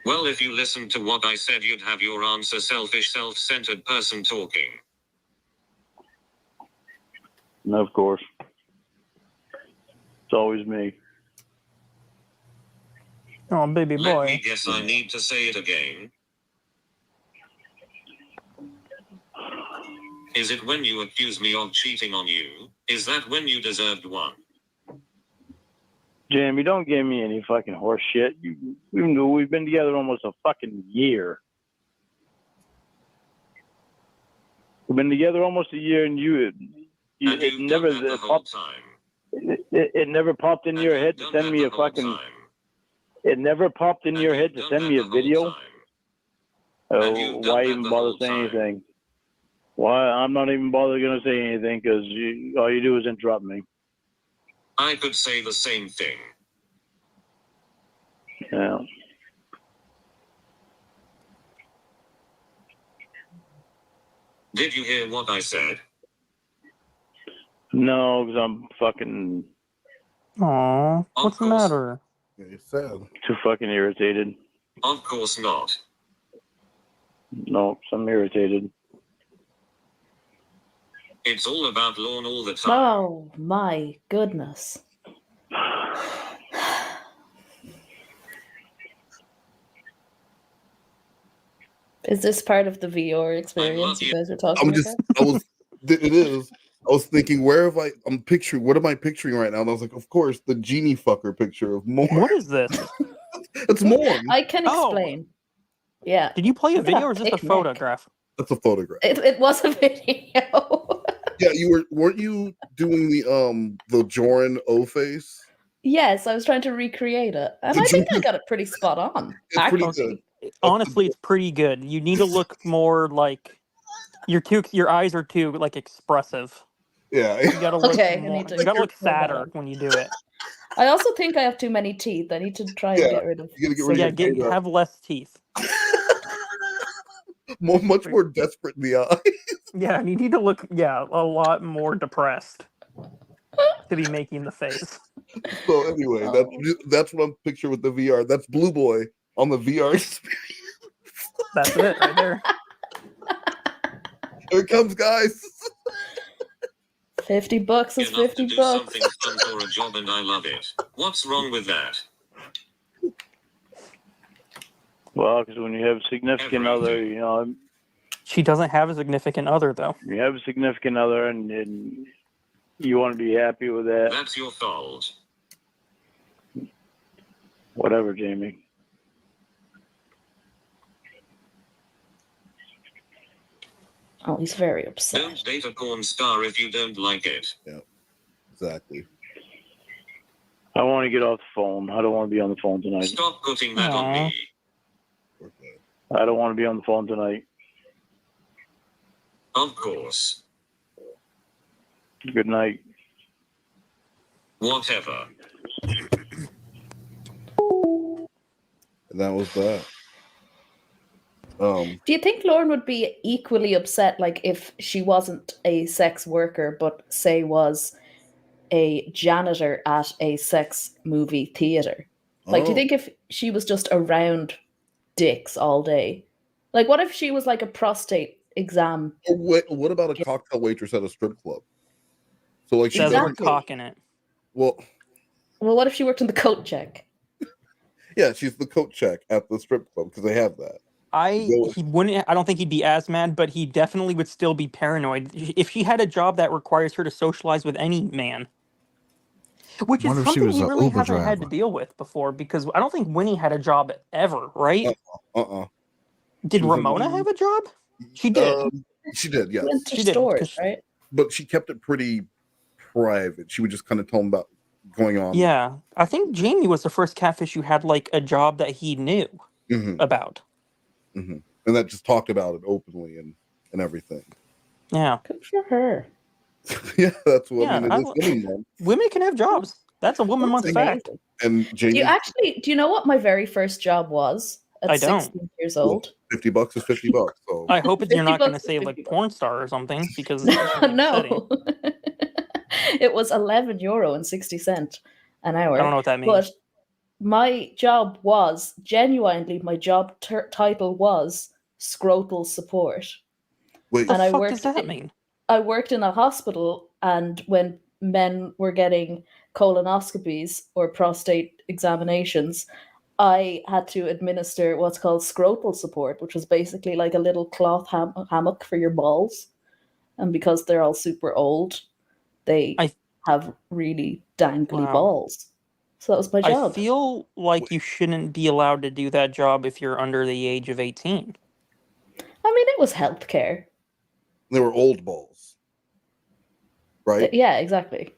Well, if you listened to what I said, you'd have your answer: selfish, self-centered person talking. And of course. It's always me. Oh, baby Let boy. me guess, I need to say it again. Is it when you accuse me of cheating on you? Is that when you deserved one? Jamie, don't give me any fucking horse shit. We've been together almost a fucking year. We've been together almost a year, and it never popped in your head to send me a fucking. It never popped in your head to send me a video. Oh, why even bother saying anything? Why? I'm not even bothering gonna say anything because all you do is interrupt me. I could say the same thing. Yeah. Did you hear what I said? No, because I'm fucking Aw, what's the matter? too fucking irritated. Of course not. No, 'cause I'm irritated. It's all about Lorne all the time. Oh my goodness. Is this part of the VR experience you guys are talking about? It is. I was thinking, what am I picturing right now? And I was like, of course, the genie fucker picture of Morne. What is this? It's Morne. I can explain. Yeah. Did you play a Look at video that or is this a picnic. photograph? That's a photograph. It was a video. Yeah, weren't you doing the Joran O face? Yes, I was trying to recreate it. And I think I got it pretty spot on. Actually. Honestly, it's pretty good. You need to look more like your eyes are too like expressive. Yeah. You gotta look Okay, I more, need to you gotta look pull that sadder up. when you do it. I also think I have too many teeth. I need to try and get rid of Have less teeth. much more desperate in the eye. Yeah, you need to look, a lot more depressed to be making the face. So anyway, that's what I'm picturing with the VR. That's Blue Boy on the VR experience. That's it right there. Here it comes, guys. $50 is Enough to $50. do something fun for a job and I love it. What's wrong with that? Well, because when you have a significant other, you know, She doesn't have a significant other, though. you have a significant other, and you want to be happy with that. That's your fault. Whatever, Jamie. Oh, he's very upset. Don't date a porn star if you don't like it. Yeah, exactly. I want to get off the phone. I don't want to be on the phone tonight. Stop putting that on me. I don't want to be on the phone tonight. Of course. Good night. Whatever. And that was that. Do you think Lorne would be equally upset, like, if she wasn't a sex worker, but say was a janitor at a sex movie theater? Like, do you think if she was just around dicks all day? Like, what if she was like a prostate exam? What about a cocktail waitress at a strip club? So like she Says doesn't we're cocking it. Well, what if she worked in the coat check? Yeah, she's the coat check at the strip club because they have that. He wouldn't. I don't think he'd be as mad, but he definitely would still be paranoid if she had a job that requires her to socialize with any man. Which is What if she something was he a really Uber hasn't had to driver? deal with before, because I don't think Winnie had a job ever, right? Did She was Ramona have a job? She did. She did, yes. Went to She did, stores, 'cause- right? But she kept it pretty private. She would just kind of tell him about going on. Yeah, I think Jamie was the first catfish who had like a job that he knew about. And that just talked about it openly and everything. Yeah. Good for her. Yeah, that's what Yeah, I mean. It is Women Month. Women can have jobs. That's a woman month fact. And Jamie, Do you know what my very first job was at I don't. 16 years old? $50 is $50. So I hope you're not going to 50 say like porn star or something, because No. It was €11.60 an hour. I don't know what that means. But my job was, genuinely, my job title was scrotal support. Wait, What And the I fuck worked does that mean? I worked in a hospital, and when men were getting colonoscopies or prostate examinations, I had to administer what's called scrotal support, which was basically like a little cloth hammock for your balls. And because they're all super old, they have really dangly Wow. balls. So that was my job. I feel like you shouldn't be allowed to do that job if you're under the age of 18. I mean, it was healthcare. they were old balls, right? Yeah, exactly.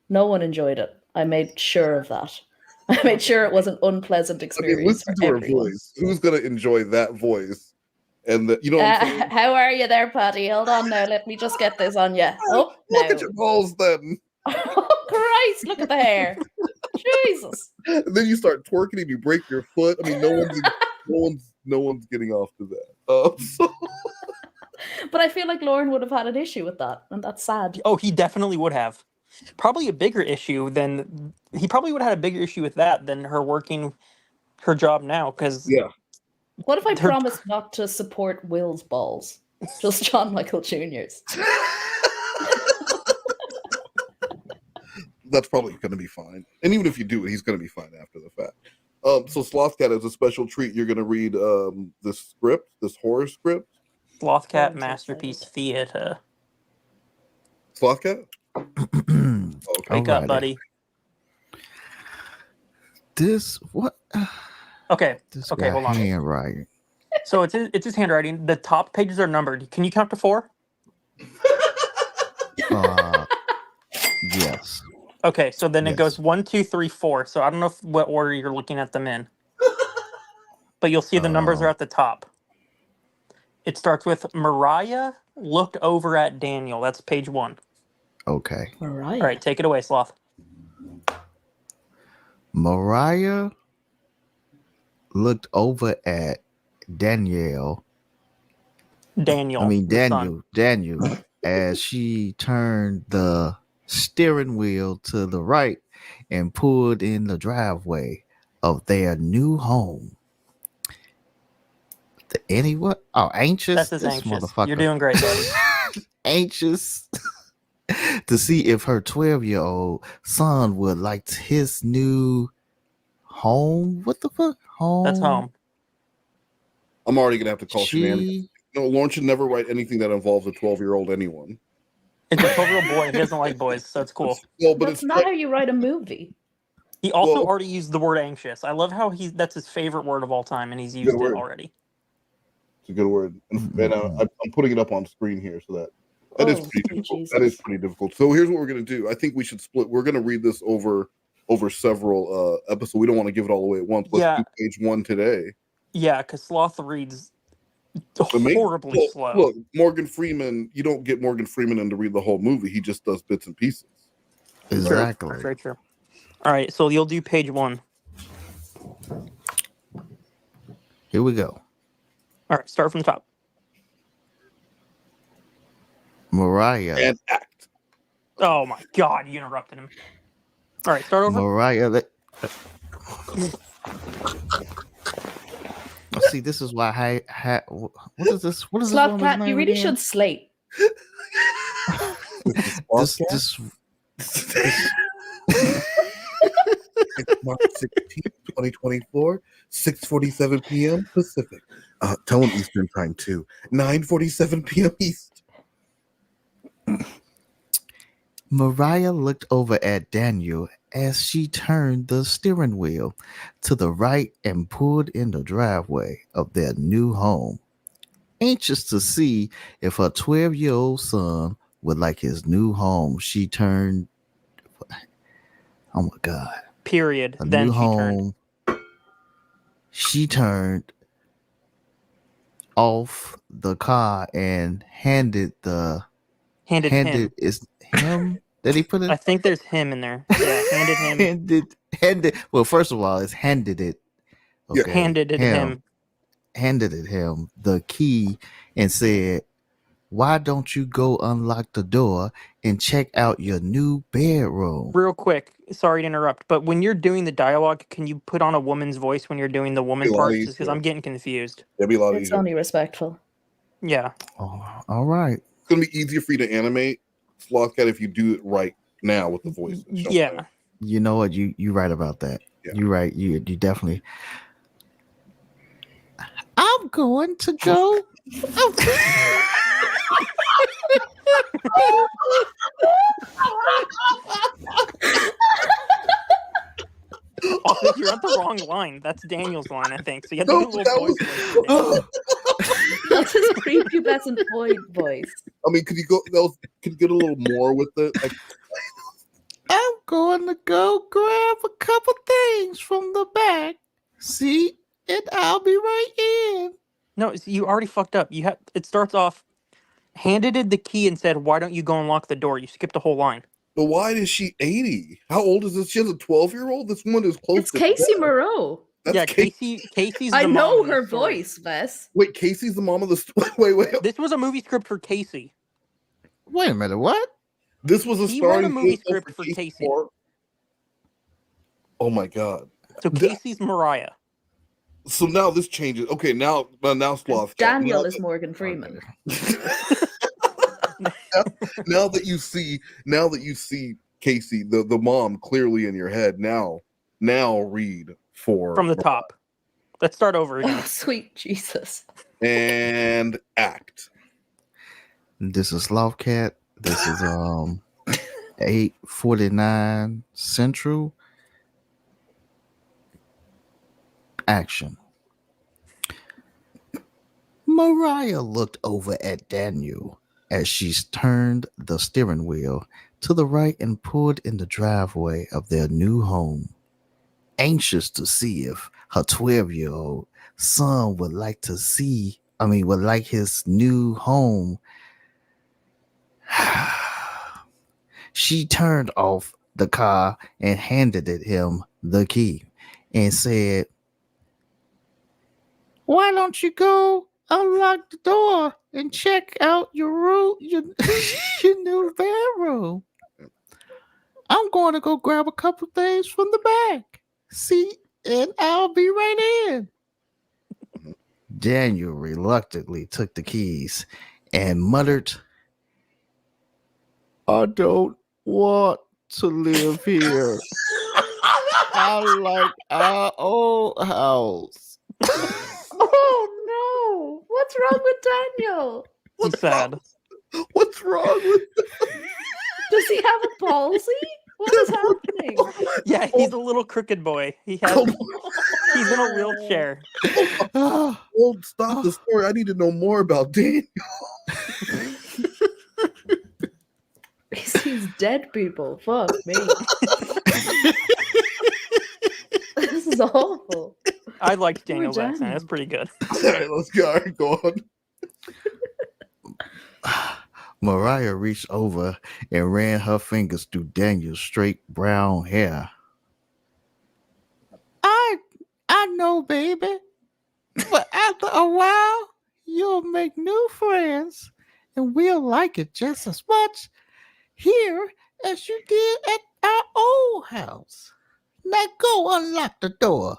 No one enjoyed it. I made sure of that. I made sure it was an unpleasant I experience. mean, listen for to her everyone. voice. Who's gonna enjoy that voice? And you know what I'm saying? How are you there, Patty? Hold on now. Let me just get this on you. Oh, Look no. at your balls, then. Oh, Christ, look at the hair. Jesus. And then you start twerking and you break your foot. I mean, no one's getting off to that. But I feel like Lorne would have had an issue with that, and that's sad. Oh, he definitely would have. Probably a bigger issue than he probably would have had a bigger issue with that than her working her job now. Because What if I promised not to support Will's balls? Just John Michael Jr.'s. That's probably going to be fine. And even if you do it, he's going to be fine after the fact. So Slothcat, as a special treat, you're going to read this script, this horror script. Slothcat Masterpiece Theater. Slothcat? Wake up, buddy. What? Okay. This Okay, guy hold on. handwriting. So it's his handwriting. The top pages are numbered. Can you count to 4? Yes. Okay, so then it goes 1, 2, 3, 4. So I don't know what order you're looking at them in, but you'll see the numbers are at the top. It starts with Mariah looked over at Daniel. That's page 1. Okay. Mariah. All right, take it away, Sloth. Mariah looked over at Danielle Daniel. I mean the son. Daniel, as she turned the steering wheel to the right and pulled in the driveway of their new home. What? Oh, anxious. That's his This anxious. motherfucker. You're doing great, buddy. Anxious to see if her 12-year-old son would like his new home. What the fuck? Home. That's home. I'm already gonna have to call shenanigans. No, Lorne should never write anything that involves a 12-year-old anyone. It's a 12-year-old boy. He doesn't like boys, so it's cool. Well, but That's not how you write a movie. He also already used the word anxious. I love how that's his favorite word of all time, and he's used it already. It's a good word, and I'm putting it up on screen here so that is pretty difficult. Jesus. That is pretty difficult. So here's what we're gonna do. I think we should split. We're gonna read this over several episodes. We don't want to give it all away at once. Let's do page 1 today. Yeah, because Sloth reads horribly slow. Look, Morgan Freeman. You don't get Morgan Freeman in to read the whole movie. He just does bits and pieces. Exactly. Very true. All right, so you'll do page 1. Here we go. All right, start from the top. Mariah. And act. Oh my God, you interrupted him. All right, start over. Mariah. See, this is why. What is this? What is Slot this? Cat, you really should slate. This It's March 16th, 2024, 6:47 p.m. Pacific. Tell them Eastern time too. 9:47 p.m. East. Mariah looked over at Daniel as she turned the steering wheel to the right and pulled in the driveway of their new home, anxious to see if her 12-year-old son would like his new home. She turned. Oh my God. Period. A Then new she home. turned. She turned off the car and handed him. Is him that he put it? I think there's him in there. Yeah, handed him. handed. Well, first of all, it's handed it. Okay, handed it him. Handed it him the key and said, "Why don't you go unlock the door and check out your new bedroom?" Real quick, sorry to interrupt, but when you're doing the dialogue, can you put on a woman's voice when you're doing the woman parts? Because I'm getting confused. That'd be a lot It's easier. only respectful. Yeah. Oh, all right. It's gonna be easier for you to animate Sloth Cat if you do it right now with the voices. Yeah. You know what? You right about that. Yeah. You're right. You definitely. I'm going to go. Oh, you're at the wrong line. That's Daniel's line, I think. So you have to do a little voice. That's his prepubescent boy voice. I mean, could you get a little more with it? I'm going to go grab a couple things from the back. See, and I'll be right in. No, you already fucked up. It starts off, handed it the key and said, "Why don't you go unlock the door?" You skipped the whole line. But why is she 80? How old is this? She has a 12-year-old? This one is close It's to Casey death. Moreau. That's Casey's I the know mom of her the story. voice, Wes. Wait, Casey's the mom of the story? Wait. This was a movie script for Casey. Wait a minute, what? This was a He wrote a starring movie cameo script for Casey. Oh my God. So Casey's Mariah. So now this changes. Okay, now Sloth. Daniel is Morgan Freeman. Now that you see Casey, the mom clearly in your head. Now read for From the top. Let's start over again. Oh, sweet Jesus. And act. This is Lockheart. This is 8:49 Central. Action. Mariah looked over at Daniel as she turned the steering wheel to the right and pulled in the driveway of their new home, anxious to see if her 12-year-old son would like his new home. She turned off the car and handed him the key and said, "Why don't you go unlock the door and check out your room, your, your new bedroom. I'm going to go grab a couple things from the back. See, and I'll be right in. Daniel reluctantly took the keys and muttered, I don't want to live here. I like our old house. Oh no! What's wrong with Daniel? He's sad. What's wrong with? Does he have a palsy? What is happening? Yeah, he's a little crooked boy. He's in a wheelchair. Oh, stop the story. I need to know more about Daniel. He sees dead people. Fuck me. This is awful. I liked Daniel's accent. It's pretty good. All right, let's go. All right, go on. Mariah reached over and ran her fingers through Daniel's straight brown hair. I know, baby. But after a while, you'll make new friends and we'll like it just as much here as you did at our old house. Now go unlock the door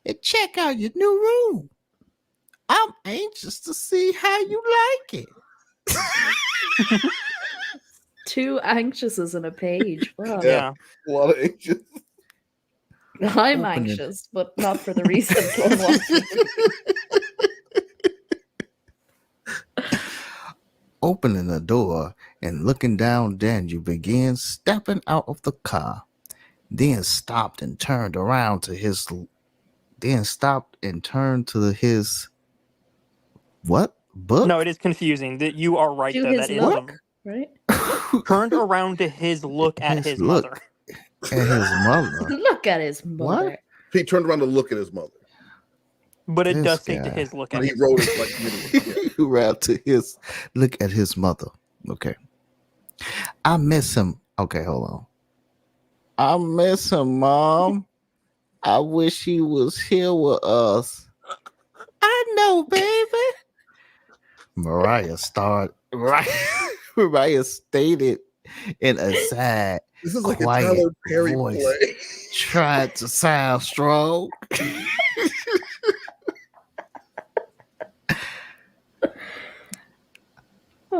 and check out your new room. I'm anxious to see how you like it. Two anxiouses in a page. Wow. Yeah. A lot of anxious. I'm Open it. anxious, but not for the reasons Lorne wants me to. Opening the door and looking down, Daniel began stepping out of the car, then stopped and turned around to his what book? No, it is confusing. That you are right To though. his That is look, right? turned around to his look at his look. mother. And his mother. Look at his mother. What? He turned around to look at his mother. But it This does say to guy. his look And at he his wrote it like literally. Yeah. Around to his look at his mother. Okay. I miss him. Okay, hold on. I miss him, Mom. I wish he was here with us. I know, baby. Mariah stated in a sad, This is like a quiet Tyler Perry voice. play. Tried to sound strong.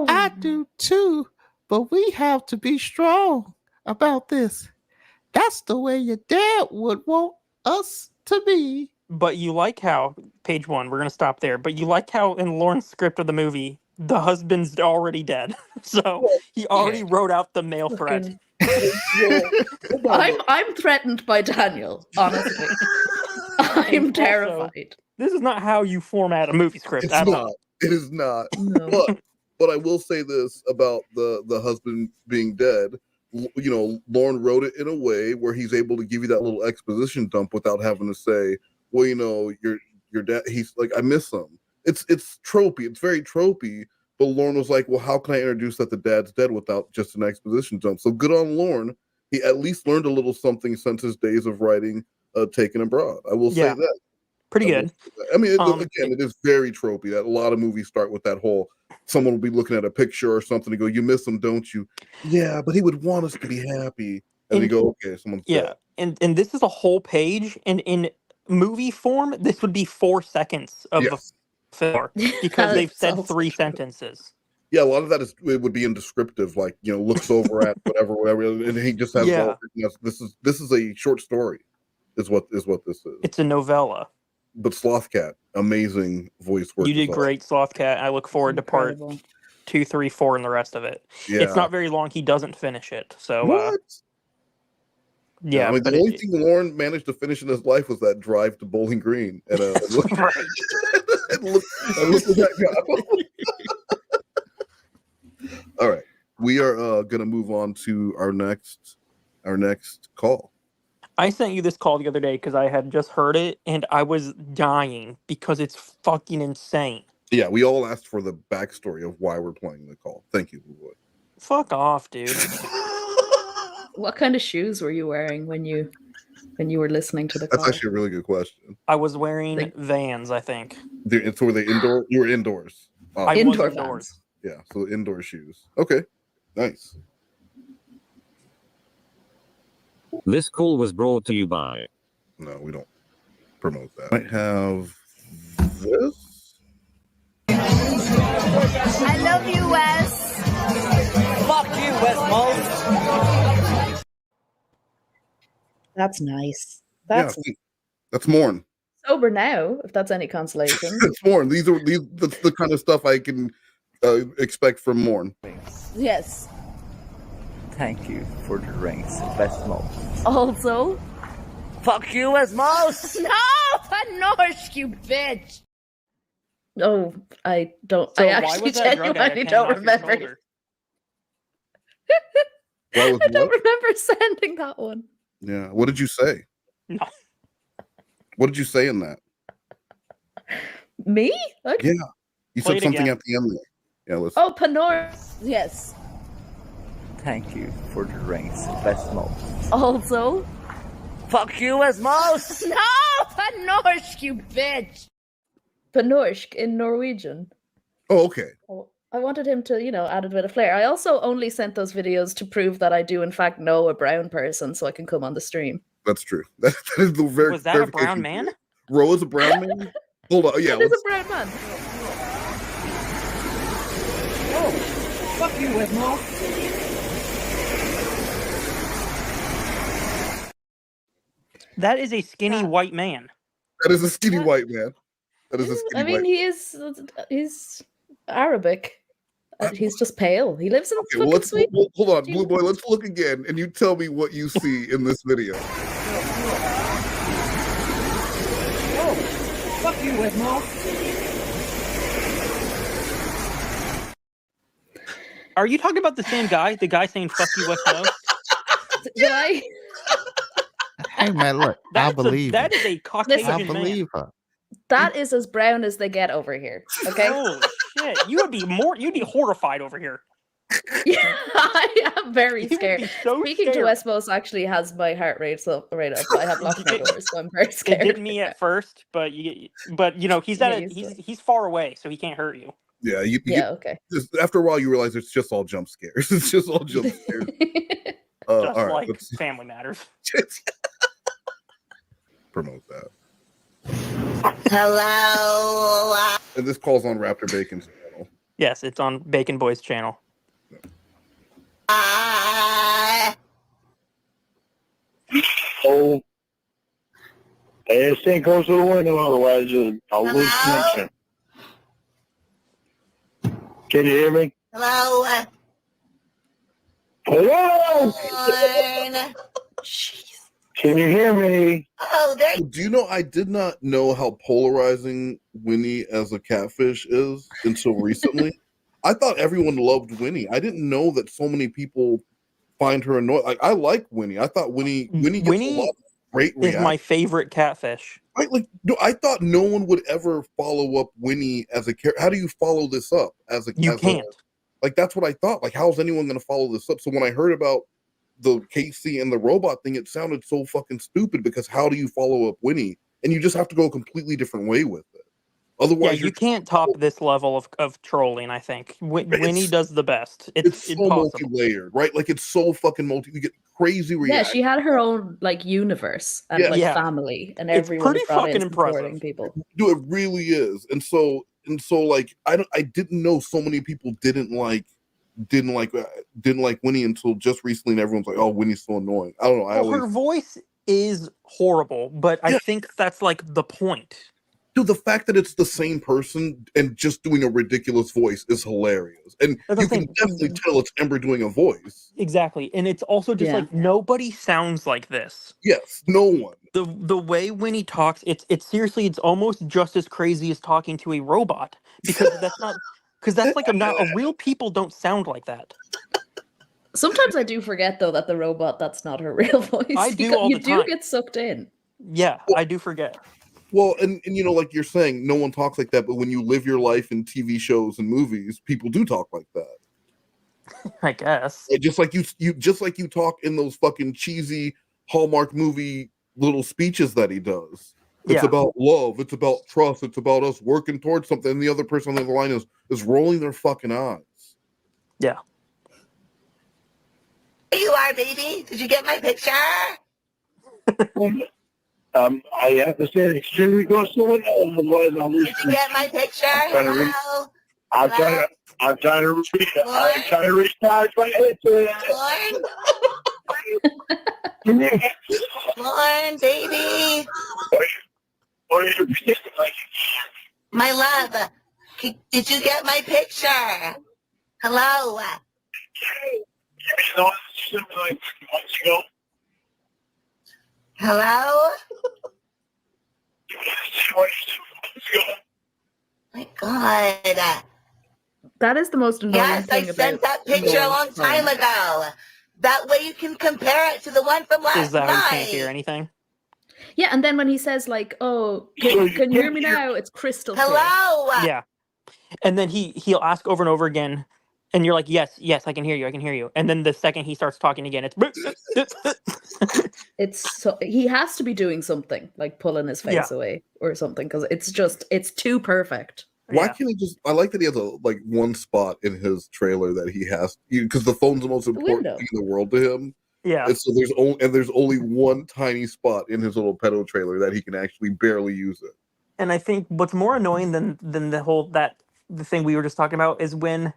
I do too, but we have to be strong about this. That's the way your dad would want us to be. But you like how page 1. We're gonna stop there. But you like how in Lorne's script of the movie, the husband's already dead, so he already wrote out the mail threat. I'm threatened by Daniel, honestly. I'm Also, terrified. This is not how you format a movie script It's at not. all. It is not. No. But I will say this about the husband being dead. You know, Lorne wrote it in a way where he's able to give you that little exposition dump without having to say, well, you know, your dad, he's like, I miss him. It's tropey. It's very tropey. But Lorne was like, well, how can I introduce that the dad's dead without just an exposition dump? So good on Lorne. He at least learned a little something since his days of writing Taken Abroad. I will say that. Pretty good. I mean, again, it is very tropey. That a lot of movies start with that whole, someone will be looking at a picture or something and go, you miss him, don't you? Yeah, but he would want us to be happy. And they go, okay, someone's dead. and this is a whole page, and in movie form, this would be 4 seconds of a filler because they've said 3 sentences. Yeah, a lot of that it would be in descriptive, like, you know, looks over at whatever, and he just has all, this is a short story, is what this is. It's a novella. But Slothcat, amazing voice work. You did great, Slothcat. I look forward to part 2, 3, 4, and the rest of it. Yeah. It's not very long. He doesn't finish it, so what? Yeah, I mean, but the only thing Lorne managed to finish in his life was that drive to Bowling Green, and look, right. and look at that guy. All right, we are going to move on to our next call. I sent you this call the other day because I had just heard it and I was dying because it's fucking insane. Yeah, we all asked for the backstory of why we're playing the call. Thank you, Blue Boy. Fuck off, dude. What kind of shoes were you wearing when you when you were listening to the That's car? actually a really good question. I was wearing Vans, I think. So were they indoor? You were indoors. Oh. I Indoor was indoors. Vans. Yeah, so indoor shoes. Okay, nice. This call was brought to you by. No, we don't promote that. Might have this. I love you, Wes. Fuck you, Wes Moss. That's nice. That's That's Morne. sober now, if that's any consolation. It's Morne. That's the kind of stuff I can expect from Morne. Yes. Thank you for the rings, Wes Moss. Also, Fuck you, Wes Moss. No, Norsk, you bitch. oh, I don't. So I why actually was that drug genuinely addict don't hanging off your remember. shoulder? Why was I don't what? remember sending that one. Yeah. What did you say? No. What did you say in that? Me? Okay. Yeah. You Play said it something again. at the end there. Yeah, listen. Oh, Panor. Yes. Thank you for the rings, Wes Moss. Also, Fuck you, Wes Moss. No, Norsk, you bitch. Panorsk in Norwegian. Oh, okay. Oh, I wanted him to, add a bit of flair. I also only sent those videos to prove that I do, in fact, know a brown person so I can come on the stream. That's true. That is the very Was that a brown man? Ro is a brown man? Hold on. Yeah. That is let's- a brown man. Oh, fuck you, Wes Moss. That is a skinny white man. That is a skinny white man. That is a skinny I mean, white he's Arabic. He's just pale. He lives in Okay, well, fucking Sweden. hold on, Blue Boy. Let's look again, and you tell me what you see in this video. Oh, fuck you, Wes Moss. Are you talking about the same guy? The guy saying "fuck you, West Coast"? Did I? Hey man, look, I believe that her. is a Caucasian I man. believe her. That is as brown as they get over here. Okay. Holy shit! You'd be horrified over here. Yeah, I am very You would scared. be so Speaking scared. to Westmos actually has my heart rate up. I have locked my doors, so I'm very It scared. did me at first, but he's he's far away, so he can't hurt you. Yeah, you Yeah, okay. Just, after a while, you realize it's just all jump scares. It's just all jump scares. Just all right, like let's Family Matters. promote that. Hello. And this calls on Raptor Bacon's channel. Yes, it's on Bacon Boy's channel. Oh, hey, stay close to the window, otherwise I'll lose connection. Can you hear me? Hello. Hello? Can you hear me? Oh, there. Do you know I did not know how polarizing Winnie as a catfish is until recently? I thought everyone loved Winnie. I didn't know that so many people find her annoying. Like, I like Winnie. I thought Winnie gets a lot of great is reaction. my favorite catfish. Right? Like, no, I thought no one would ever follow up Winnie as a character. How do you follow this up as a? You as can't. Like, that's what I thought. Like, how's anyone going to follow this up? So when I heard about the Casey and the robot thing, it sounded so fucking stupid because how do you follow up Winnie? And you just have to go a completely different way with it. Otherwise, Yeah, you can't top this level of trolling. I think Winnie does the best. It's so impossible. multi-layered, right? Like, it's so fucking multi. You get crazy Yeah, reactions. she had her own universe and Yeah. family, and It's everyone pretty brought in fucking supporting impressive. people. Dude, it really is. And so like I didn't know so many people didn't like Winnie until just recently, and everyone's like, oh, Winnie's so annoying. I don't know. Well, her voice is horrible, but I think that's like the point. Dude, the fact that it's the same person and just doing a ridiculous voice is hilarious. And That's you the can thing. definitely tell it's Ember doing a voice. Exactly, and it's also just like nobody sounds like this. Yes, no one. The way Winnie talks, it's seriously, it's almost just as crazy as talking to a robot because that's like not a real people don't sound like that. Sometimes I do forget though that the robot that's not her real voice. I do all you the do time. get sucked in. Yeah, I do forget. Well, and like you're saying, no one talks like that, but when you live your life in TV shows and movies, people do talk like that. I guess. Just like you talk in those fucking cheesy Hallmark movie little speeches that he does. It's Yeah. about love. It's about trust. It's about us working towards something. And the other person on the other line is rolling their fucking eyes. Yeah. There you are, baby. Did you get my picture? I have to say, extremely close to it. Did you get my picture? Hello? I'm trying to recharge my headset. Lorne? Lorne, baby. My love, did you get my picture? Hello? Hello? My God. That is the most annoying Yes, I thing sent that picture a long time ago. That way you can compare it to the one from last Is that how you can't hear night. anything? Yeah, and then when he says like, "Oh, can you hear me now?" It's crystal clear. Hello? Yeah. And then he'll ask over and over again, and you're like, yes, I can hear you, I can hear you. And then the second he starts talking again, It's so he has to be doing something like pulling his face away or something because it's too perfect. Why can't he just? I like that he has one spot in his trailer that he has because the phone's the most important thing in the world to him. Yeah. And so there's only one tiny spot in his little pedo trailer that he can actually barely use it. And I think what's more annoying than the thing we were just talking about is when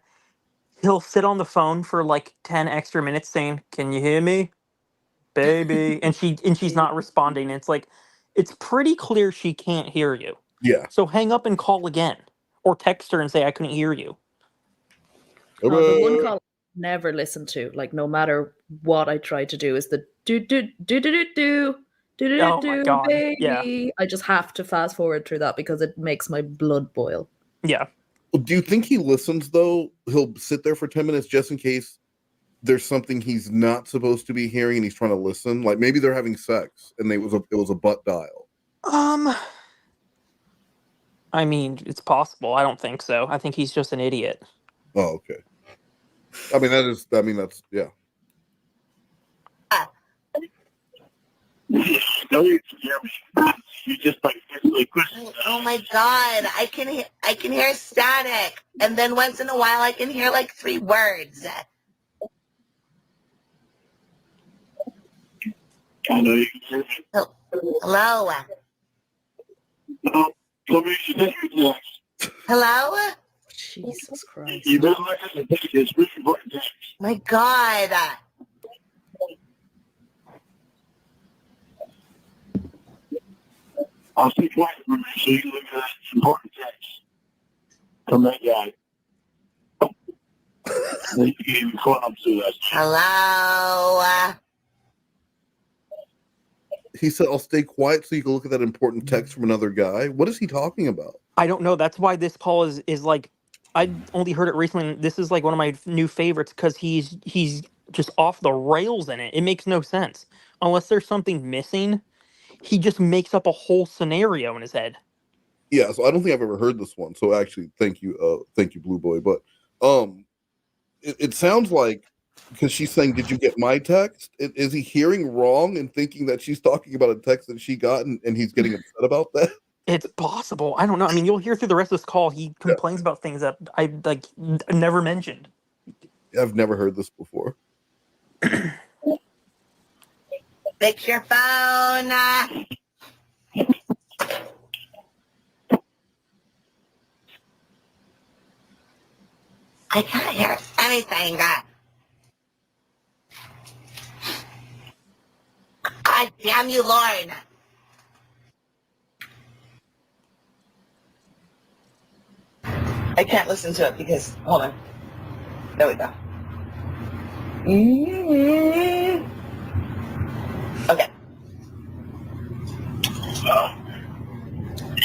he'll sit on the phone for like 10 extra minutes saying, "Can you hear me, baby?" and she's not responding. It's like it's pretty clear she can't hear you. Yeah. So hang up and call again, or text her and say, "I couldn't hear you." The one call I never listen to, like no matter what I try to do, is the do Oh my God. baby. Yeah. I just have to fast forward through that because it makes my blood boil. Yeah. Do you think he listens though? He'll sit there for 10 minutes just in case there's something he's not supposed to be hearing and he's trying to listen. Like maybe they're having sex and it was a butt dial. I mean, it's possible. I don't think so. I think he's just an idiot. Oh, okay. That's yeah. You just like Oh my God. I can hear static. And then once in a while I can hear like 3 words. I know you can hear me. Hello? Hello? Jesus Christ. You better look at the picture. It's really important. My God. I'll stay quiet for a minute so you can look at that important text from that guy. You can even call up to that. Hello? He said, "I'll stay quiet so you can look at that important text from another guy." What is he talking about? I don't know. That's why this call is like, I only heard it recently. This is like one of my new favorites because he's just off the rails in it. It makes no sense unless there's something missing. He just makes up a whole scenario in his head. Yeah, so I don't think I've ever heard this one. So actually, thank you, Blue Boy. But it sounds like because she's saying, "Did you get my text?" Is he hearing wrong and thinking that she's talking about a text that she got, and he's getting upset about that? It's possible. I don't know. I mean, you'll hear through the rest of this call. He complains about things that I never mentioned. I've never heard this before. Fix your phone. I can't hear anything. God damn you, Lorne. I can't listen to it because, hold on. There we go. Okay. You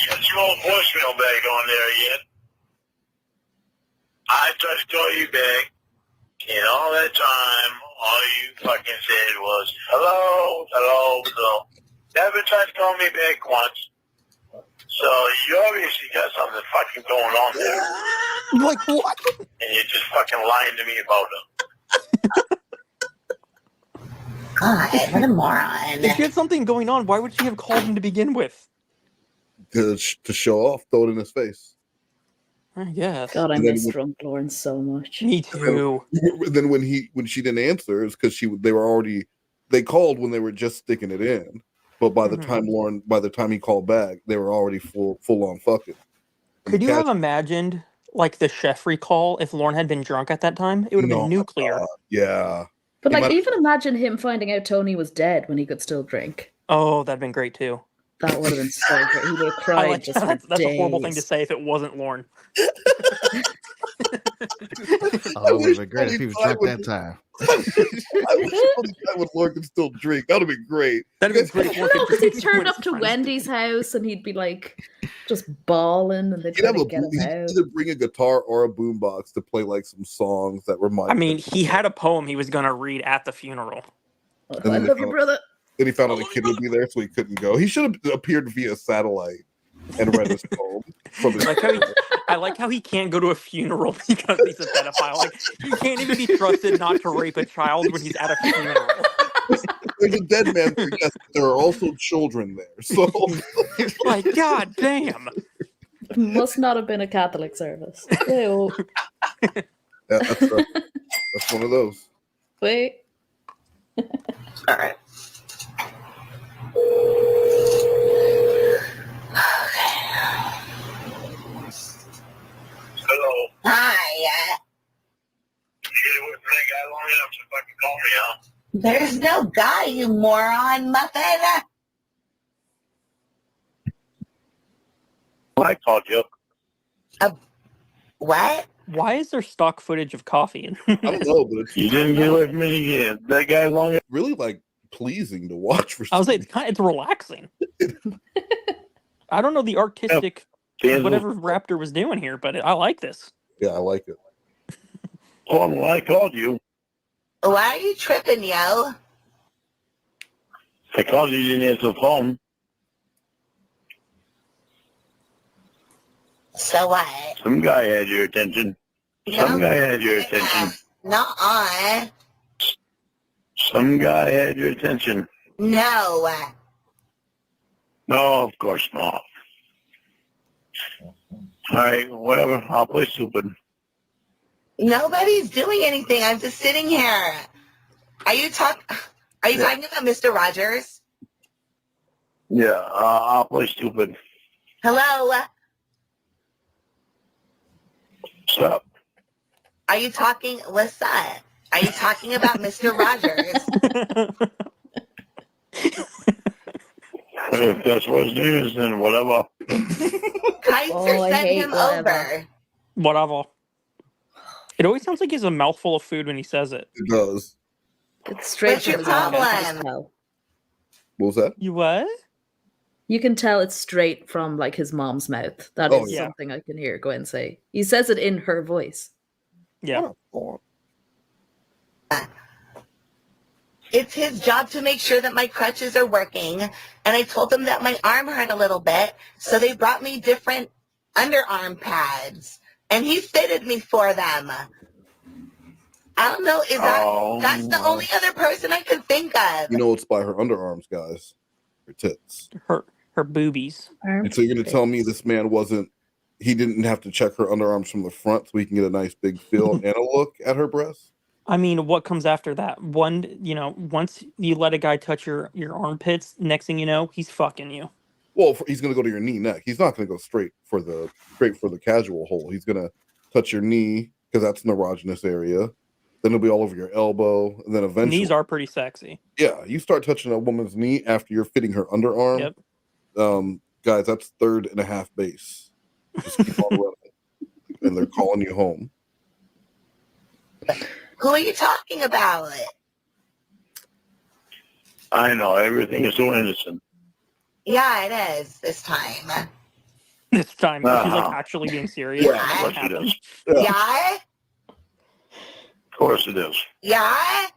got your old voicemail bag on there yet? I tried to call you back, and all that time, all you fucking said was, hello, hello, hello. Never tried to call me back once. So you obviously got something fucking going on there. Like what? And you're just fucking lying to me about it. God, what a moron. If she had something going on, why would she have called him to begin with? To show off, throw it in his face. I guess. God, I And then miss when- drunk Lorne so much. Me too. Then when she didn't answer, it's because they called when they were just sticking it in. But by the time he called back, they were already full on fucking. Could you have imagined like the chef recall if Lorne had been drunk at that time? It would have been nuclear. Yeah. But like, even imagine him finding out Tony was dead when he could still drink. Oh, that'd been great too. That would have been so great. He would have cried I like just that. for That's days. a horrible thing to say if it wasn't Lorne. Oh, it would have been great if he was drunk that time. I wish Tony died when Lorne could still drink. That would have been great. That'd have been great. No, because he turned up to Wendy's house and he'd be like just bawling, and they'd try to get him He'd out. either bring a guitar or a boombox to play like some songs that remind. I mean, he had a poem he was going to read at the funeral. I love you, brother. Then he found out the kid would be there, so he couldn't go. He should have appeared via satellite and read his poem from his. I like how he can't go to a funeral because he's a pedophile. Like, he can't even be trusted not to rape a child when he's at a funeral. There's a dead man there. Yes, there are also children there. So, like, god damn. Must not have been a Catholic service. Ew. Yeah, that's one of those. Wait. All right. Hello. Hi. There's no guy, you moron, muffin. I called you. What? Why is there stock footage of coffee in I don't know, but You didn't get away from me again. That guy long. Really like pleasing to watch. For I was like, it's relaxing. I don't know the artistic whatever Raptor was doing here, but I like this. Yeah, I like it. Oh, well, I called you. Why are you tripping, yo? I called you. You didn't answer the phone. So what? Some guy had your attention. Some guy had your attention. Nuh-uh. Some guy had your attention. No. No, of course not. All right, whatever. I'll play stupid. Nobody's doing anything. I'm just sitting here. Are you talking about Mr. Rogers? Yeah, I'll play stupid. Hello? Stop. Are you talking, what's that? Are you talking about Mr. Rogers? If that's what his name is, then whatever. Kaiser sent him over. Whatever. It always sounds like he has a mouthful of food when he says it. It does. It's straight What's your from his mouth. You can problem? just tell. What was that? You what? You can tell it's straight from like his mom's mouth. That Oh, is yeah. something I can hear Gwen say. He says it in her voice. Yeah. It's his job to make sure that my crutches are working. And I told them that my arm hurt a little bit. So they brought me different underarm pads. And he fitted me for them. I don't know. That's the only other person I could think of. You know it's by her underarms, guys. Her tits. Her boobies. And so you're gonna tell me this man he didn't have to check her underarms from the front so he can get a nice big feel and a look at her breasts? I mean, what comes after that? Once you let a guy touch your armpits, next thing you know, he's fucking you. Well, he's gonna go to your knee neck. He's not gonna go straight for the casual hole. He's gonna touch your knee because that's an erogenous area. Then it'll be all over your elbow, and then eventually Knees are pretty sexy. Yeah, you start touching a woman's knee after you're fitting her underarm. Yep. Guys, that's 3rd and a half base. Just keep on running, and they're calling you home. Who are you talking about? I know, everything is so innocent. Yeah, it is this time. This time, she's like actually being serious. Yeah, of course it is. Yeah? Of course it is. Yeah?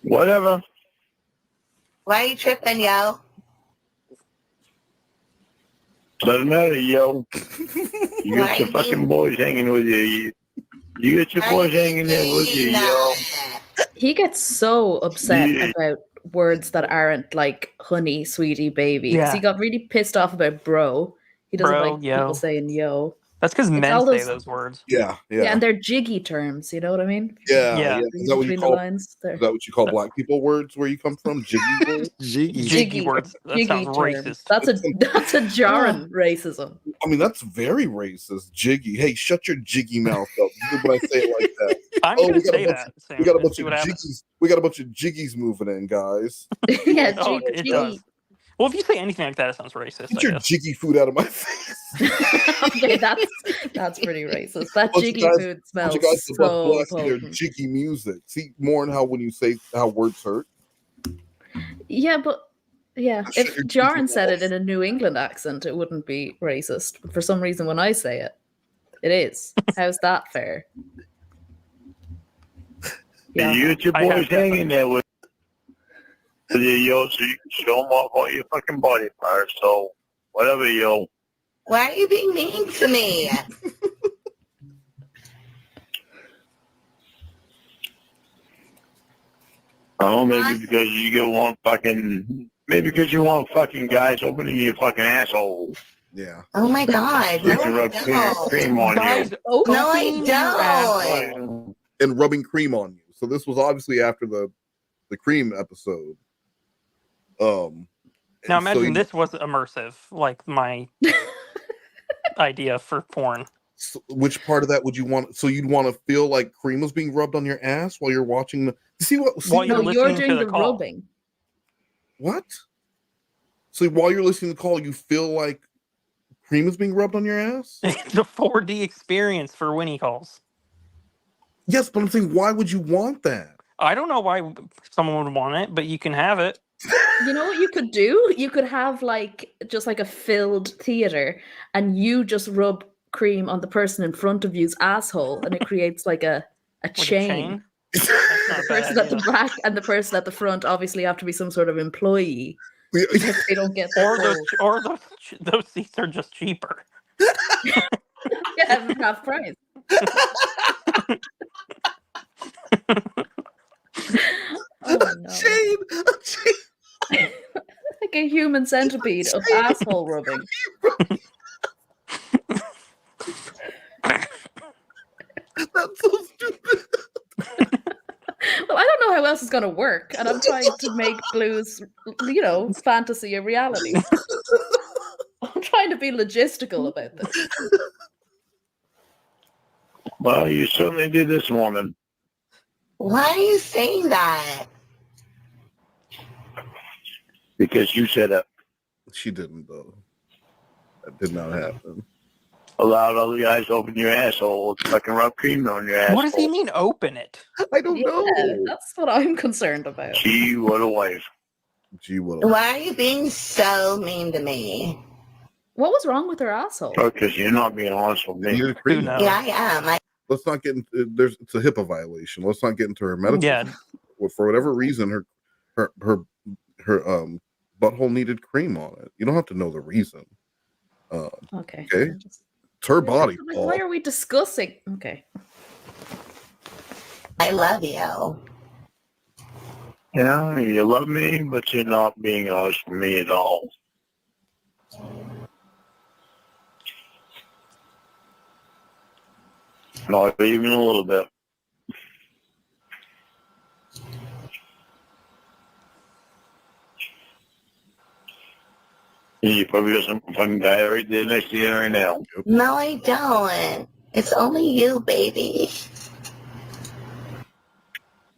Whatever. Why are you tripping, yo? Doesn't matter, yo. You Why got you- some fucking boys hanging with you. You You get your boys hanging there with you, yo. He gets so upset Yeah. about words that aren't like honey, sweetie, baby. Because he Yeah. got really pissed off about bro. He doesn't Bro, like yo. people saying yo. That's because It's men all say those- those words. Yeah, Yeah, and they're jiggy terms. You know what I mean? Yeah, Yeah. yeah. Read Is that what you between the call? lines. They're Is that what you call black people words? Where you come from? Jiggy words? Jiggy words. That sounds terms. racist. That's a jarring racism. I mean, that's very racist. Jiggy. Hey, shut your jiggy mouth up. When I say it like that. I'm Oh, gonna we got a say bunch. that soon We got a and bunch see of what happens. jiggies. We got a bunch of jiggies moving in, guys. Yeah, Oh, it does. Well, if you say anything like that, it sounds racist. Get I your guess. jiggy food out of my face. Okay, that's pretty racist. That Bunch of jiggy guys- food bunch smells of guys that love so blasting their potent. jiggy music. See more on how when you say how words hurt. Yeah, but yeah, Shut your if jiggy Jaron said mouth. it in a New England accent, it wouldn't be racist. But for some reason, when I say it, it is. How's that fair? Yeah. You get your I have boys hanging there with you, yo, so you can show them off all your fucking body parts. So, whatever, yo. Why are you being mean to me? Oh, maybe because you get one fucking... Maybe because you want fucking guys opening your fucking asshole. Yeah. Oh my god. You No, can I rub don't. cream on Guys, you. No, I opening your asshole. don't. And rubbing cream on you. So this was obviously after the cream episode. Now so imagine you- this was immersive, like my idea for porn. So which part of that would you want? So you'd want to feel like cream was being rubbed on your ass while you're watching the. See what? See, While you're No, you're listening to doing the the call. rubbing. what? So while you're listening to the call, you feel like cream is being rubbed on your ass? It's a 4D experience for Winnie calls. Yes, but I'm saying, why would you want that? I don't know why someone would want it, but you can have it. You know what you could do? You could have like just like a filled theater, and you just rub cream on the person in front of you's asshole, and it creates like a chain. That's not The a bad person at the idea. back and the person at the front obviously have to be some sort of employee. If they don't get the Or those seats are just cheaper. yeah, half price. Oh no. Chain. Like a human centipede of asshole rubbing. That's so stupid. Well, I don't know how else it's going to work, and I'm trying to make Blue's, fantasy a reality. I'm trying to be logistical about this. Well, you certainly did this morning. Why are you saying that? Because you said it. She didn't though. That did not happen. Allowed other guys to open your asshole. Fucking rub cream on your asshole. What does he mean, open it? I don't know. That's what I'm concerned about. Gee, what a wife. Gee, what a Why are you being so mean to me? What was wrong with her asshole? Because you're not being honest with me. You're cream. knows? Yeah, I am. Let's not get into it's a HIPAA violation. Let's not get into her medical. Yeah. Well, for whatever reason, her butthole needed cream on it. You don't have to know the reason. Okay. Okay. It's her body. Like, Paul. why are we discussing? Okay. I love you. Yeah, you love me, but you're not being honest with me at all. Not even a little bit. You probably got some fucking guy right there next to you right now. No, I don't. It's only you, baby.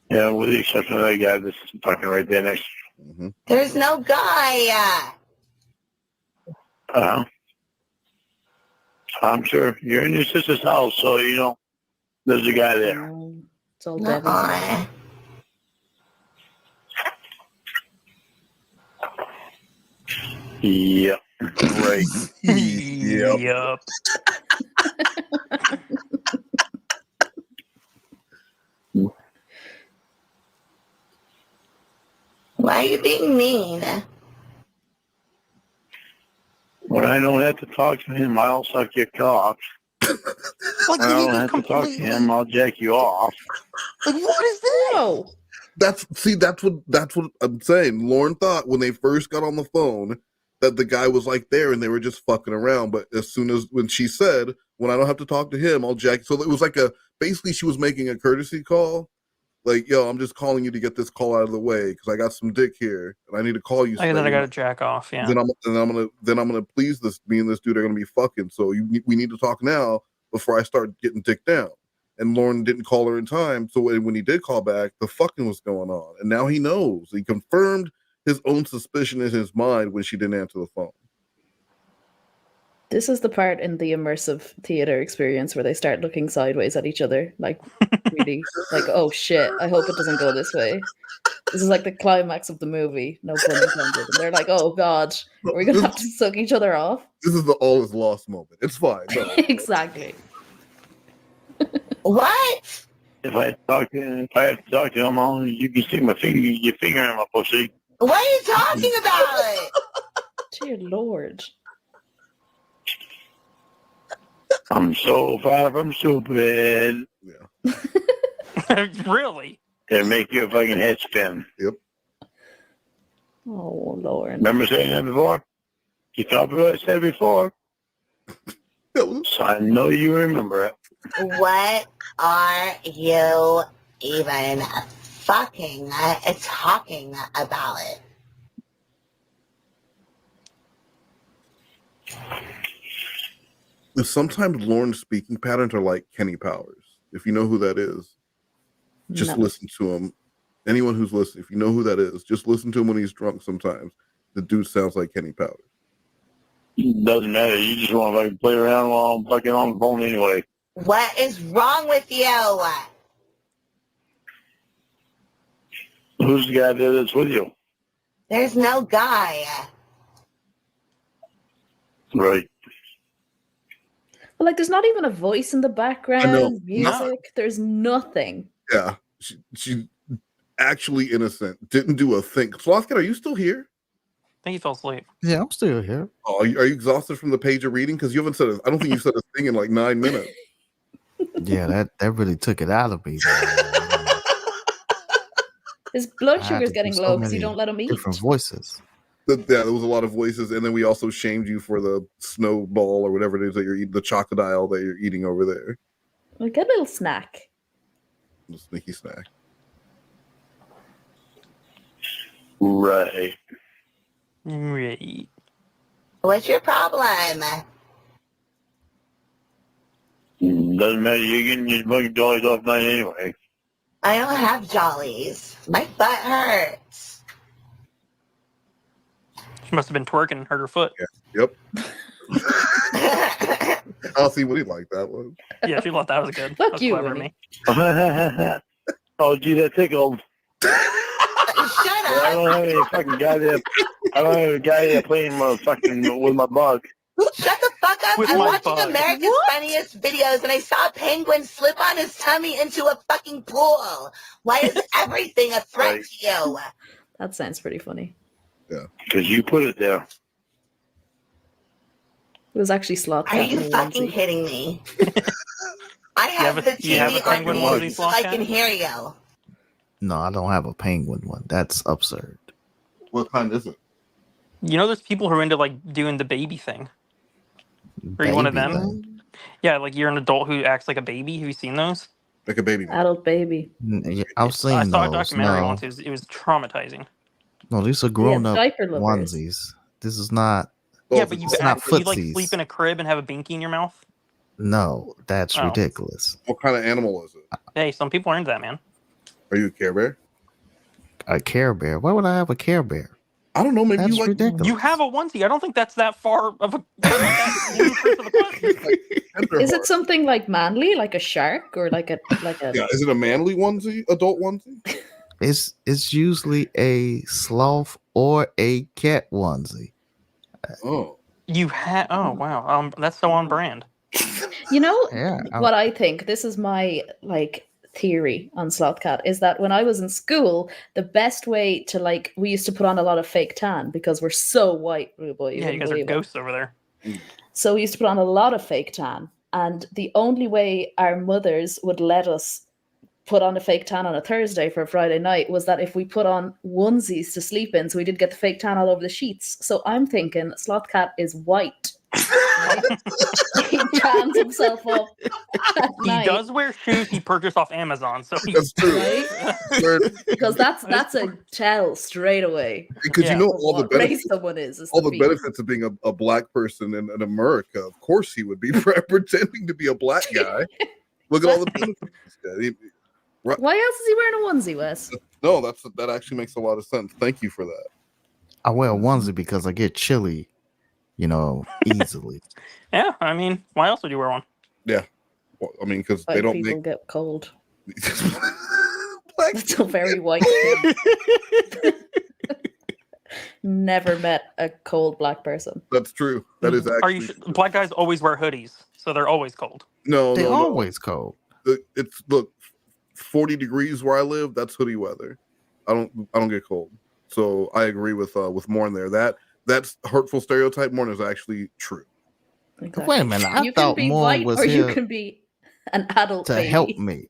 Yeah, with the exception of that guy that's fucking right there next to you. There's no guy. I'm sure you're in your sister's house, so there's a guy there. It's all Nuh-uh. Yep. Right. Yep. Why are you being mean? When I don't have to talk to him, I'll suck your cock. Like, I he don't just have to talk to completely. him. I'll jack you off. Like, what is this? No. That's what I'm saying. Lorne thought when they first got on the phone that the guy was like there and they were just fucking around. But as soon as when she said, when I don't have to talk to him, I'll jack. So it was like basically she was making a courtesy call. Like, yo, I'm just calling you to get this call out of the way because I got some dick here and I need to call you. And then I got to jack off. Yeah. Then I'm gonna please this. Me and this dude are gonna be fucking. So we need to talk now before I start getting dick down. And Lorne didn't call her in time. So when he did call back, the fucking was going on. And now he knows. He confirmed his own suspicion in his mind when she didn't answer the phone. This is the part in the immersive theater experience where they start looking sideways at each other, like really, like, oh shit, I hope it doesn't go this way. This is like the climax of the movie, no pun intended. And they're like, oh god, are we gonna have to suck each other off? This is the all is lost moment. It's fine. No. Exactly. What? If I have to talk to him, you can stick your finger in my pussy. What are you talking about? Dear Lord. I'm so far from stupid. Really? It'll make your fucking head spin. Yep. Oh Lord. Remember saying that before? You thought what I said before? So I know you remember it. What are you even fucking talking about it? Sometimes Lorne's speaking patterns are like Kenny Powers. If you know who that is, just No. listen to him. Anyone who's listening, if you know who that is, just listen to him when he's drunk sometimes. The dude sounds like Kenny Powers. Doesn't matter. You just want to play around while I'm fucking on the phone anyway. What is wrong with you? Who's the guy there that's with you? There's no guy. Right. But like, there's not even a voice in the background, music. No. There's nothing. Yeah, she actually innocent. Didn't do a thing. Slothcat, are you still here? I think he fell asleep. Yeah, I'm still here. Oh, are you exhausted from the page of reading? Because you haven't said. I don't think you said a thing in like 9 minutes. Yeah, that really took it out of me. His blood I had sugar's to do getting so low because you many don't let him eat. different voices. Yeah, there was a lot of voices, and then we also shamed you for the snowball or whatever it is that you're eating, the crocodile that you're eating over there. Well, get a little snack. The sneaky snack. Right. Right. What's your problem? Doesn't matter. You're getting your fucking dollars off mine anyway. I don't have jollies. My butt hurts. She must have been twerking and hurt her foot. Yep. I'll see what he liked that one. Yeah, she thought that was good. Fuck That's you, clever of Winnie. me. Oh, gee, that tickled. Shut I don't have any fucking guy there. I don't have a guy there playing my fucking with my bug. Shut the fuck up. With I'm my watching bug. America's Funniest Videos and I saw a penguin slip on his tummy into a fucking pool. Why is everything a threat Right. to you? That sounds pretty funny. Yeah. Because you put it there. It was actually Sloth. Are you fucking kidding me? I have the you have a TV on penguin mute onesie, so I Slothcat? can hear you. No, I don't have a penguin one. That's absurd. What kind is it? You know, there's people who are into like doing the baby thing. Are you one of Baby them? thing? Yeah, like you're an adult who acts like a baby. Have you seen those? Like a baby. Adult baby. Yeah, I've seen I saw a those. documentary No, once. It was traumatizing. no, these are grown up diaper lovers. onesies. This is not. Yeah, but you it's not you like footsies. sleep in a crib and have a binky in your mouth. No, that's Oh. ridiculous. What kind of animal is it? Hey, some people are into that, man. Are you a Care Bear? A Care Bear? Why would I have a Care Bear? I don't know. Maybe That's you like. ridiculous. You have a onesie. I don't think that's that far of a. that ludicrous of a question. Is it something like manly, like a shark, or like a Yeah, is it a manly onesie, adult onesie? It's usually a sloth or a cat onesie. Oh, You had. Oh wow. That's so on brand. You know Yeah, what I think? This is my like theory on Slothcat is that when I was in school, the best way to like we used to put on a lot of fake tan because we're so white, rude boy. Yeah, you guys are ghosts over there. So we used to put on a lot of fake tan. and the only way our mothers would let us put on a fake tan on a Thursday for a Friday night was that if we put on onesies to sleep in, so we did get the fake tan all over the sheets. So I'm thinking Sloth Cat is white. Right? He tans himself up at He night. does wear shoes he purchased off Amazon, so he's That's true. Right? Because that's a tell straight away. Because you know all the What race benefits, someone is all the the benefits of being a black person in America. Of course, he would be pretending to be a black guy. Look at all the benefits. Right. Why else is he wearing a onesie, Wes? No, that actually makes a lot of sense. Thank you for that. I wear a onesie because I get chilly, easily. Yeah, I mean, why else would you wear one? Yeah, well, I mean, because they White don't people make. get cold. That's a very white thing. Never met a cold black person. That's true. That is Are actually. you black guys always wear hoodies, so they're always cold. No, They're no, always cold. It's look, 40 degrees where I live. That's hoodie weather. I don't get cold. So I agree with Morne there. That's hurtful stereotype. Morne is actually true. Exactly. Wait a minute. I you thought can be Morne white was or you here can be an adult to baby. help me.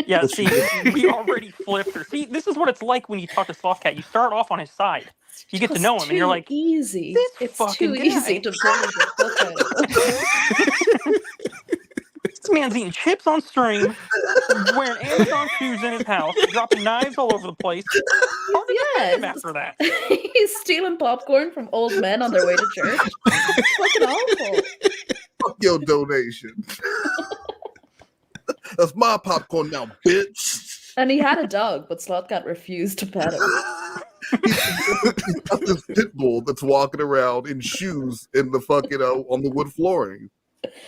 Yeah, see, we already flipped her. See, this is what it's like when you talk to Sloth Cat. You start off on his side. You get to know him, and you're like, easy. This It's fucking too guy. easy to bully the fuck out of him. this man's eating chips on stream, wearing Amazon shoes in his house, dropping knives all over the place. Hard to defend him after that. He's stealing popcorn from old men on their way to church. It's fucking awful. Fuck your donation. That's my popcorn now, bitch. And he had a dog, but Slothcat refused to pet him. He's got this pit bull that's walking around in shoes in the fucking on the wood flooring.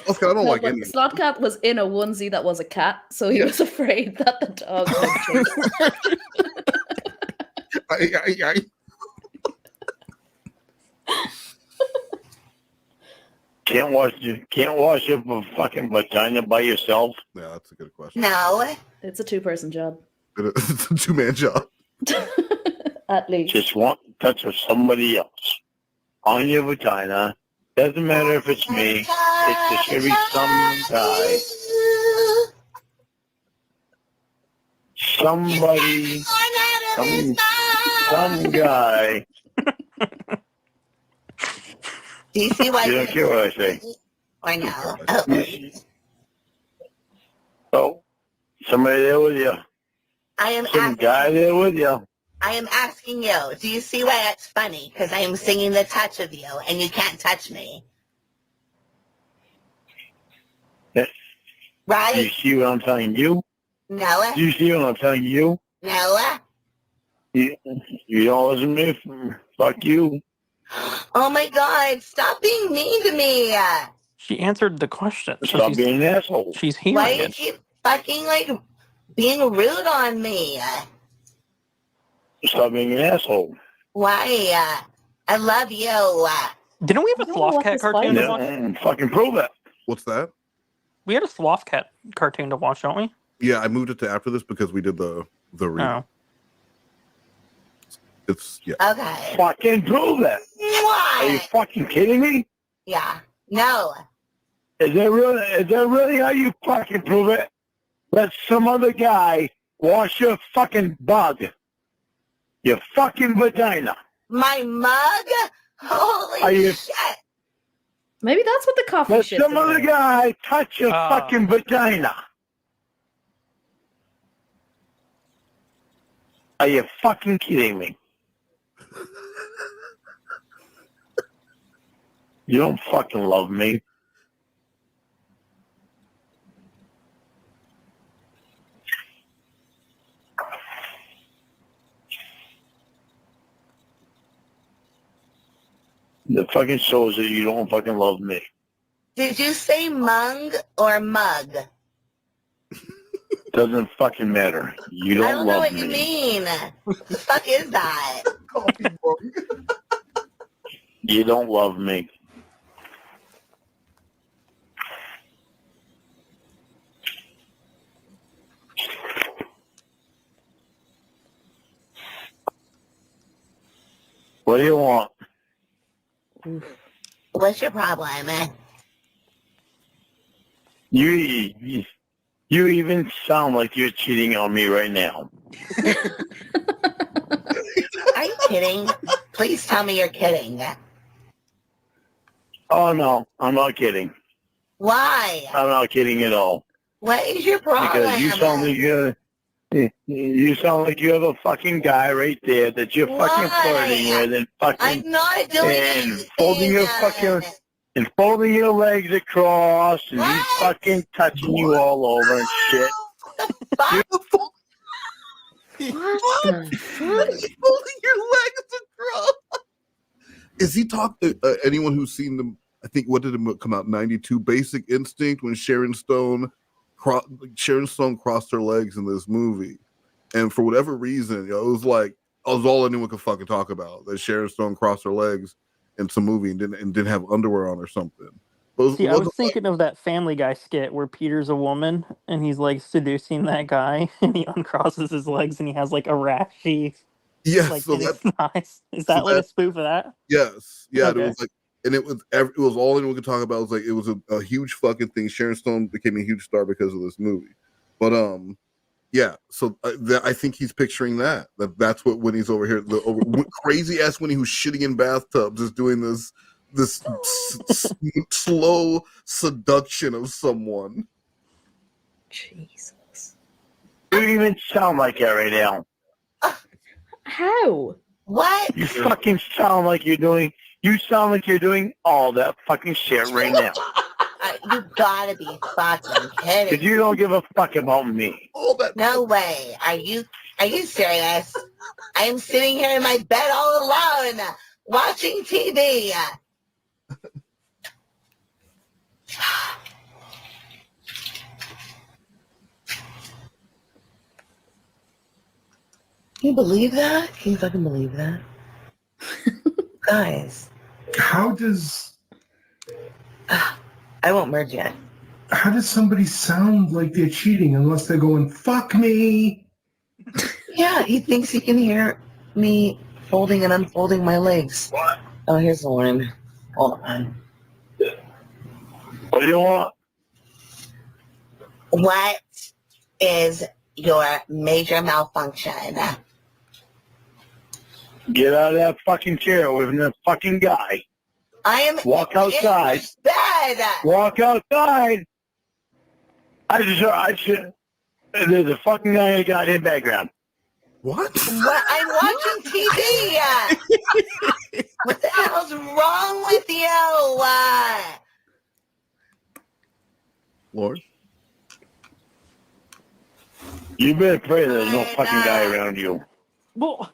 Okay, I don't like any. Slothcat was in a onesie that was a cat, so he was afraid that the dog would chase him. Can't wash your fucking vagina by yourself. Yeah, that's a good question. No. It's a two-person job. It's a two-man job. At least. Just want the touch of somebody else on your vagina. Doesn't matter if it's me. It's just gonna be some guy. Somebody. Some guy. Do you see why? You don't care what I say. Or no? Oh, somebody there with you. I am Some guy there with you. I am asking you, do you see why that's funny? Because I am singing the touch of you, and you can't touch me. Yeah. Right? Do you see what I'm telling you? No. Do you see what I'm telling you? No. You don't listen to me? Fuck you. Oh my God, stop being mean to me. She answered the question. So Stop being an asshole. She's hearing Why it. did you fucking being rude on me? Stop being an asshole. Why? I love you. Didn't we have a Sloth Cat cartoon to watch? Yeah, fucking prove it. What's that? We had a Sloth Cat cartoon to watch, don't we? Yeah, I moved it to after this because we did the read. Oh. It's Okay. Fucking prove it. Why? Are you fucking kidding me? Yeah. No. Is that really how you fucking prove it? Let some other guy wash your fucking bug. Your fucking vagina. My mug? Holy Are you- shit. Maybe that's what the coffee Let shit's some other about. guy touch your fucking vagina. Are you fucking kidding me? You don't fucking love me. The fucking shows that you don't fucking love me. Did you say mung or mug? Doesn't fucking matter. You I don't don't know love what you me. mean. The fuck is that? You don't love me. What do you want? What's your problem? You even sound like you're cheating on me right now. Are you kidding? Please tell me you're kidding. Oh no, I'm not kidding. Why? I'm not kidding at all. What is your problem? Because you sound like you have a fucking guy right there that you're fucking flirting with and fucking I'm not doing and folding your fucking and folding your legs across and he's fucking touching you all over and shit. What the fuck? He's folding your legs across. Is he talking to anyone who's seen them? I think what did it come out? 92 Basic Instinct when Sharon Stone crossed her legs in this movie, and for whatever reason, it was all anyone could fucking talk about that Sharon Stone crossed her legs in some movie and didn't have underwear on or something. See, I was thinking of that Family Guy skit where Peter's a woman and he's like seducing that guy and he uncrosses his legs and he has like a rashy. Yes, like so in his that- thighs. Is that like a spoof of that? Yes, yeah, Okay. it was like, and it was all anyone could talk about. It was like it was a huge fucking thing. Sharon Stone became a huge star because of this movie, but yeah. So I think he's picturing that's what Winnie's over here, crazy ass Winnie who's shitting in bathtubs is doing this slow seduction of someone. Jesus, You don't even sound like that right now. How? What? You fucking sound like you're doing. You sound like you're doing all that fucking shit right now. You gotta be fucking kidding. Because you don't give a fuck about me. No way. Are you serious? I'm sitting here in my bed all alone, watching TV. Can you believe that? Can you fucking believe that? Guys. How does... I won't merge yet. How does somebody sound like they're cheating unless they're going, fuck me? Yeah, he thinks he can hear me folding and unfolding my legs. What? Oh, here's Lorne. Hold on. What do you want? What is your major malfunction? Get out of that fucking chair with that fucking guy. I am Walk outside. in bed. Walk outside. I should. There's a fucking guy in the goddamn background. What? What? I'm watching TV. What the hell's wrong with you? Lord. You better pray there's no fucking guy around you. Well,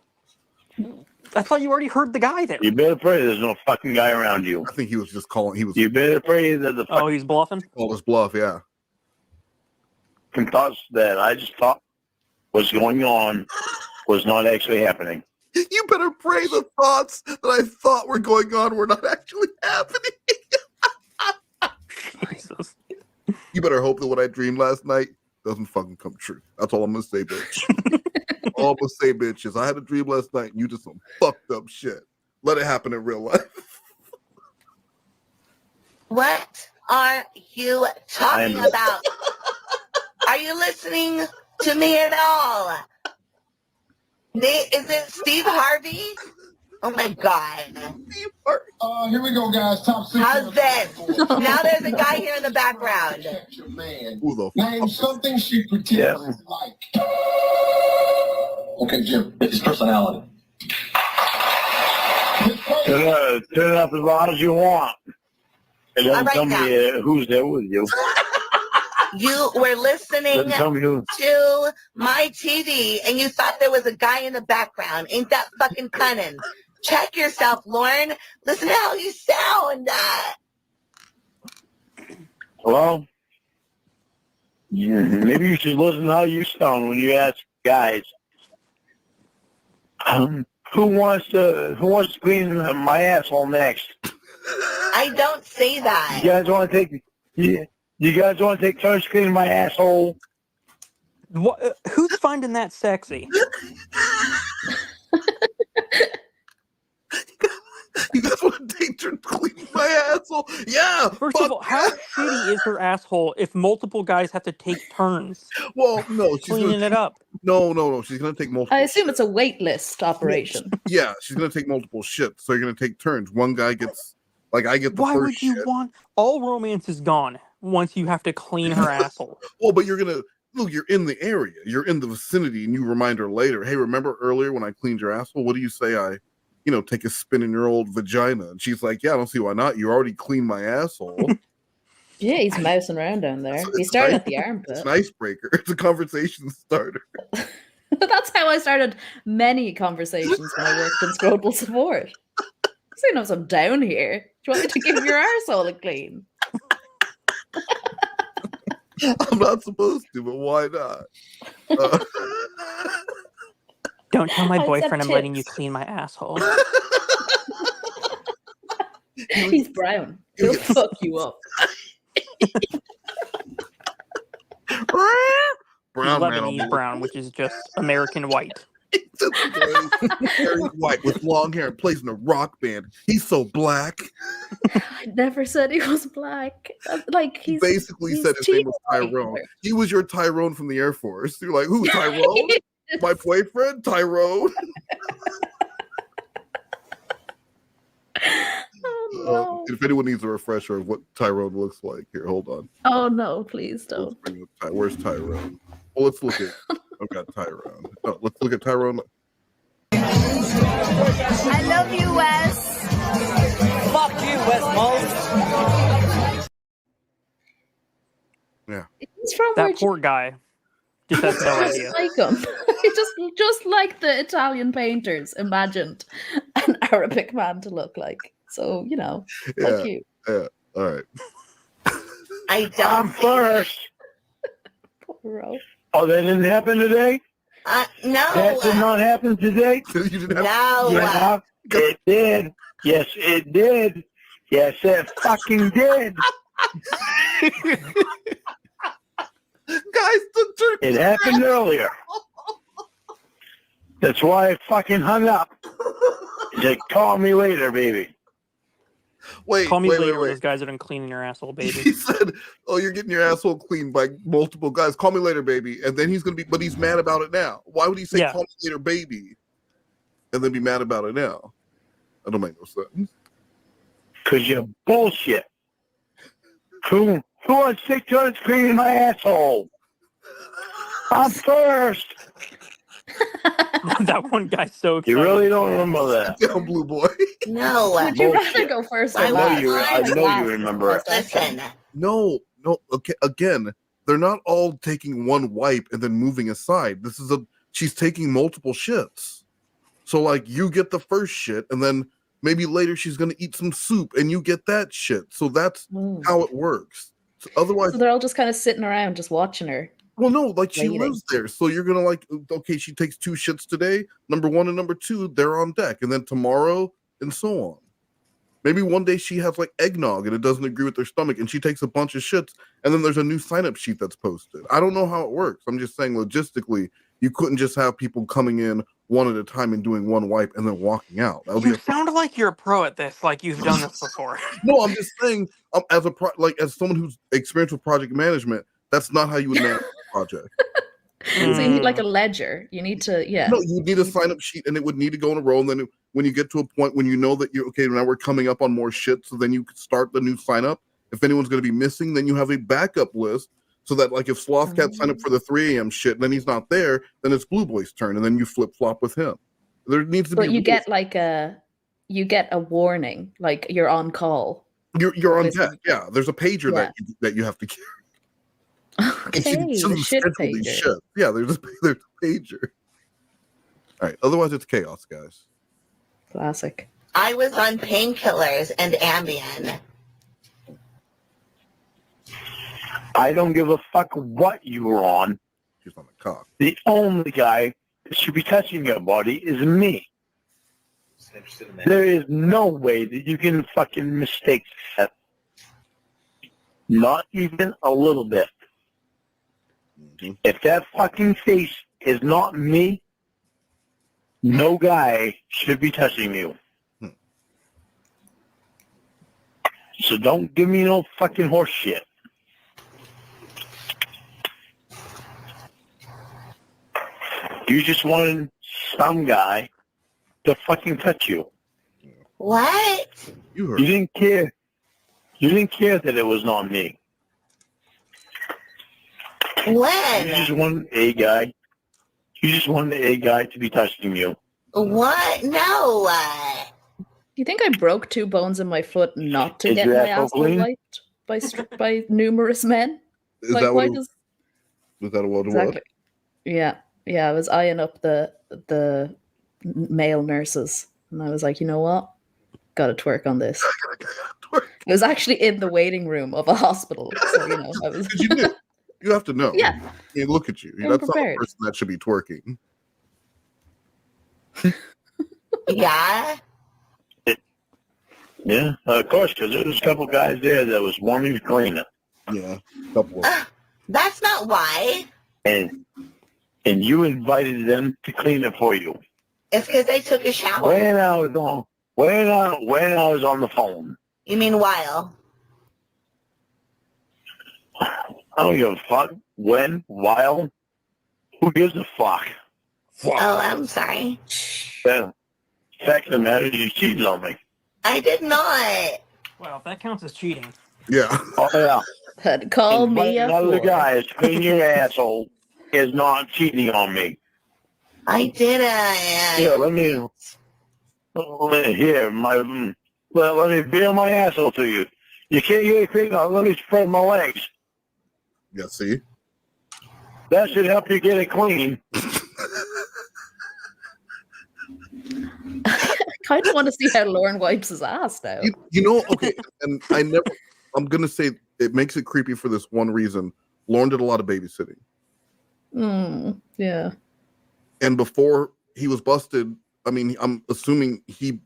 I thought you already heard the guy there. You better pray there's no fucking guy around you. I think he was just calling. You better pray that the Oh, he's bluffing? Called his bluff, yeah. fucking thoughts that I just thought was going on was not actually happening. You better pray the thoughts that I thought were going on were not actually happening. Jesus. You better hope that what I dreamed last night doesn't fucking come true. That's all I'm gonna say, bitch. All I'm gonna say, bitch, is I had a dream last night and you did some fucked up shit. Let it happen in real life. What are you talking about? Are you listening to me at all? Is it Steve Harvey? Oh my God. Here we go, guys. Top six. How's this? Now there's a guy here in the background. Who the Name something she pretends like. Okay, Jim. His personality. Turn it up as loud as you want. And All then right, tell me who's there with you. You were listening Doesn't tell me who. to my TV and you thought there was a guy in the background. Ain't that fucking cunning? Check yourself, Lorne. Listen to how you sound. Well, maybe you should listen to how you sound when you ask guys. Who wants to clean my asshole next? I don't say that. You guys want to take? You guys want to take turns cleaning my asshole? What, who's finding that sexy? You guys want to take turns cleaning my asshole? Yeah. First of all, how shitty is her asshole if multiple guys have to take turns? Well, no, she's cleaning it up. No. She's gonna take multiple. I assume it's a wait list operation. Yeah, she's gonna take multiple shits. So you're gonna take turns. One guy gets, like, I get the Why first would you shit. want all romance is gone once you have to clean her asshole? Well, but you're gonna look. You're in the area. You're in the vicinity, and you remind her later. Hey, remember earlier when I cleaned your asshole? What do you say? Take a spin in your old vagina. And she's like, yeah, I don't see why not. You already cleaned my asshole. Yeah, he's mousing around down there. He It's started nice- at the armpit. It's an icebreaker. It's a conversation starter. That's how I started many conversations when I worked in scrotal support. So you know, I'm down here. Do you want me to give your arsehole a clean? I'm not supposed to, but why not? Don't tell my I said boyfriend I'm letting you tips. clean my asshole. He's brown. He'll fuck you up. Brown man on Lebanese the brown, which is just American white. very white with long hair and plays in a rock band. He's so black. I never said he was black. Like He he's basically he's said his name was cheating. Tyrone. He was your Tyrone from the Air Force. You're like, who, Tyrone? My boyfriend, Tyrone. No. If anyone needs a refresher of what Tyrone looks like, here, hold on. Oh no, please don't. Where's Tyrone? Well, let's look at. I've got Tyrone. Oh, let's look at Tyrone. I love you, Wes. Fuck you, Wes Moss. Yeah. He's from That poor guy just has no idea. like him. just like the Italian painters imagined an Arabic man to look like. So, you know, fuck you. Yeah. All right. I don't. I'm first. Bro. Oh, that didn't happen today? No. That did not happen today? You didn't have No. Yeah, it did. Yes, it did. Yes, it fucking did. Guys, it happened earlier. That's why I fucking hung up. He said, call me later, baby. Wait, Call me wait, later wait, when wait. those guys are done cleaning your asshole, baby. He said, "Oh, you're getting your asshole cleaned by multiple guys. Call me later, baby." And then he's gonna be, but he's mad about it now. Why would he say Yeah. "call me later, baby," and then be mad about it now? That don't make no sense. Cause you're bullshit. Who wants 6 turns cleaning my asshole? I'm first. That one guy's so excited. You really don't remember that? Down, blue boy. No. Would you rather Bullshit. go first or I know last? you. I know Last you is remember the it. best option. Listen. No. Okay, again, they're not all taking one wipe and then moving aside. She's taking multiple shits. So like, you get the first shit, and then maybe later she's gonna eat some soup, and you get that shit. So that's how it works. So otherwise, So they're all just kind of sitting around, just watching her. well, no, like she waiting. lives there, so you're gonna like, okay, she takes 2 shits today. Number 1 and number 2, they're on deck, and then tomorrow, and so on. Maybe one day she has like eggnog and it doesn't agree with their stomach, and she takes a bunch of shits, and then there's a new sign-up sheet that's posted. I don't know how it works. I'm just saying logistically, you couldn't just have people coming in one at a time and doing one wipe and then walking out. That would You be sound like you're a pro at this, like you've done this before. no. I'm just saying, as someone who's experienced with project management, that's not how you would manage a project. So you need like a ledger. You need to, yeah. No, you need a sign-up sheet, and it would need to go in a row. And then when you get to a point when you know that you're okay, now we're coming up on more shit, so then you could start the new sign-up. If anyone's going to be missing, then you have a backup list, so that like if Slothcat signed up for the 3 a.m. shit, and then he's not there, then it's Blue Boy's turn, and then you flip-flop with him. There needs to be. But you get like a warning, like you're on call. You're on Listen. deck. Yeah, there's a pager Yeah. that you have to carry. Okay, She doesn't the shit schedule these pager. shit. Yeah, there's a pager. All right. Otherwise, it's chaos, guys. Classic. I was on painkillers and Ambien. I don't give a fuck what you were on. She's on the cock. The only guy that should be touching your body is me. There is no way that you can fucking mistake that. Not even a little bit. If that fucking face is not me, no guy should be touching you. So don't give me no fucking horse shit. You just wanted some guy to fucking touch you. What? You didn't care. You didn't care that it was not me. When? You just wanted a guy. You just wanted a guy to be touching you. What? No. Do you think I broke 2 bones in my foot not to Is get your my asshole asshole clean? wiped by numerous men? Is Like, that why what? does Was that what it exactly? was? Yeah. I was eyeing up the male nurses, and I was like, you know what? Got to twerk on this. It was actually in the waiting room of a hospital, so you know I was. You knew. You have to know. Yeah. I mean, look at you. I'm That's not a prepared. person that should be twerking. Yeah. Yeah, of course, because there was a couple guys there that was wanting to clean it. Yeah, a couple of That's not why. And you invited them to clean it for you. It's because they took a shower. When I was on the phone. You mean while? I don't give a fuck. When? While? Who gives a fuck? Oh, I'm sorry. Yeah. Fact of the matter is you cheated on me. I did not. Well, if that counts as cheating. Yeah. Oh, yeah. Call me a another fool. guy is clean your asshole is not cheating on me. I didn't. Here, let me feel my asshole to you. You can't get anything. Let me spread my legs. Yeah, see? That should help you get it clean. I kind of want to see how Lorne wipes his ass now. You know, okay, and I'm going to say it makes it creepy for this one reason. Lorne did a lot of babysitting. Yeah. And before he was busted, I mean, I'm assuming he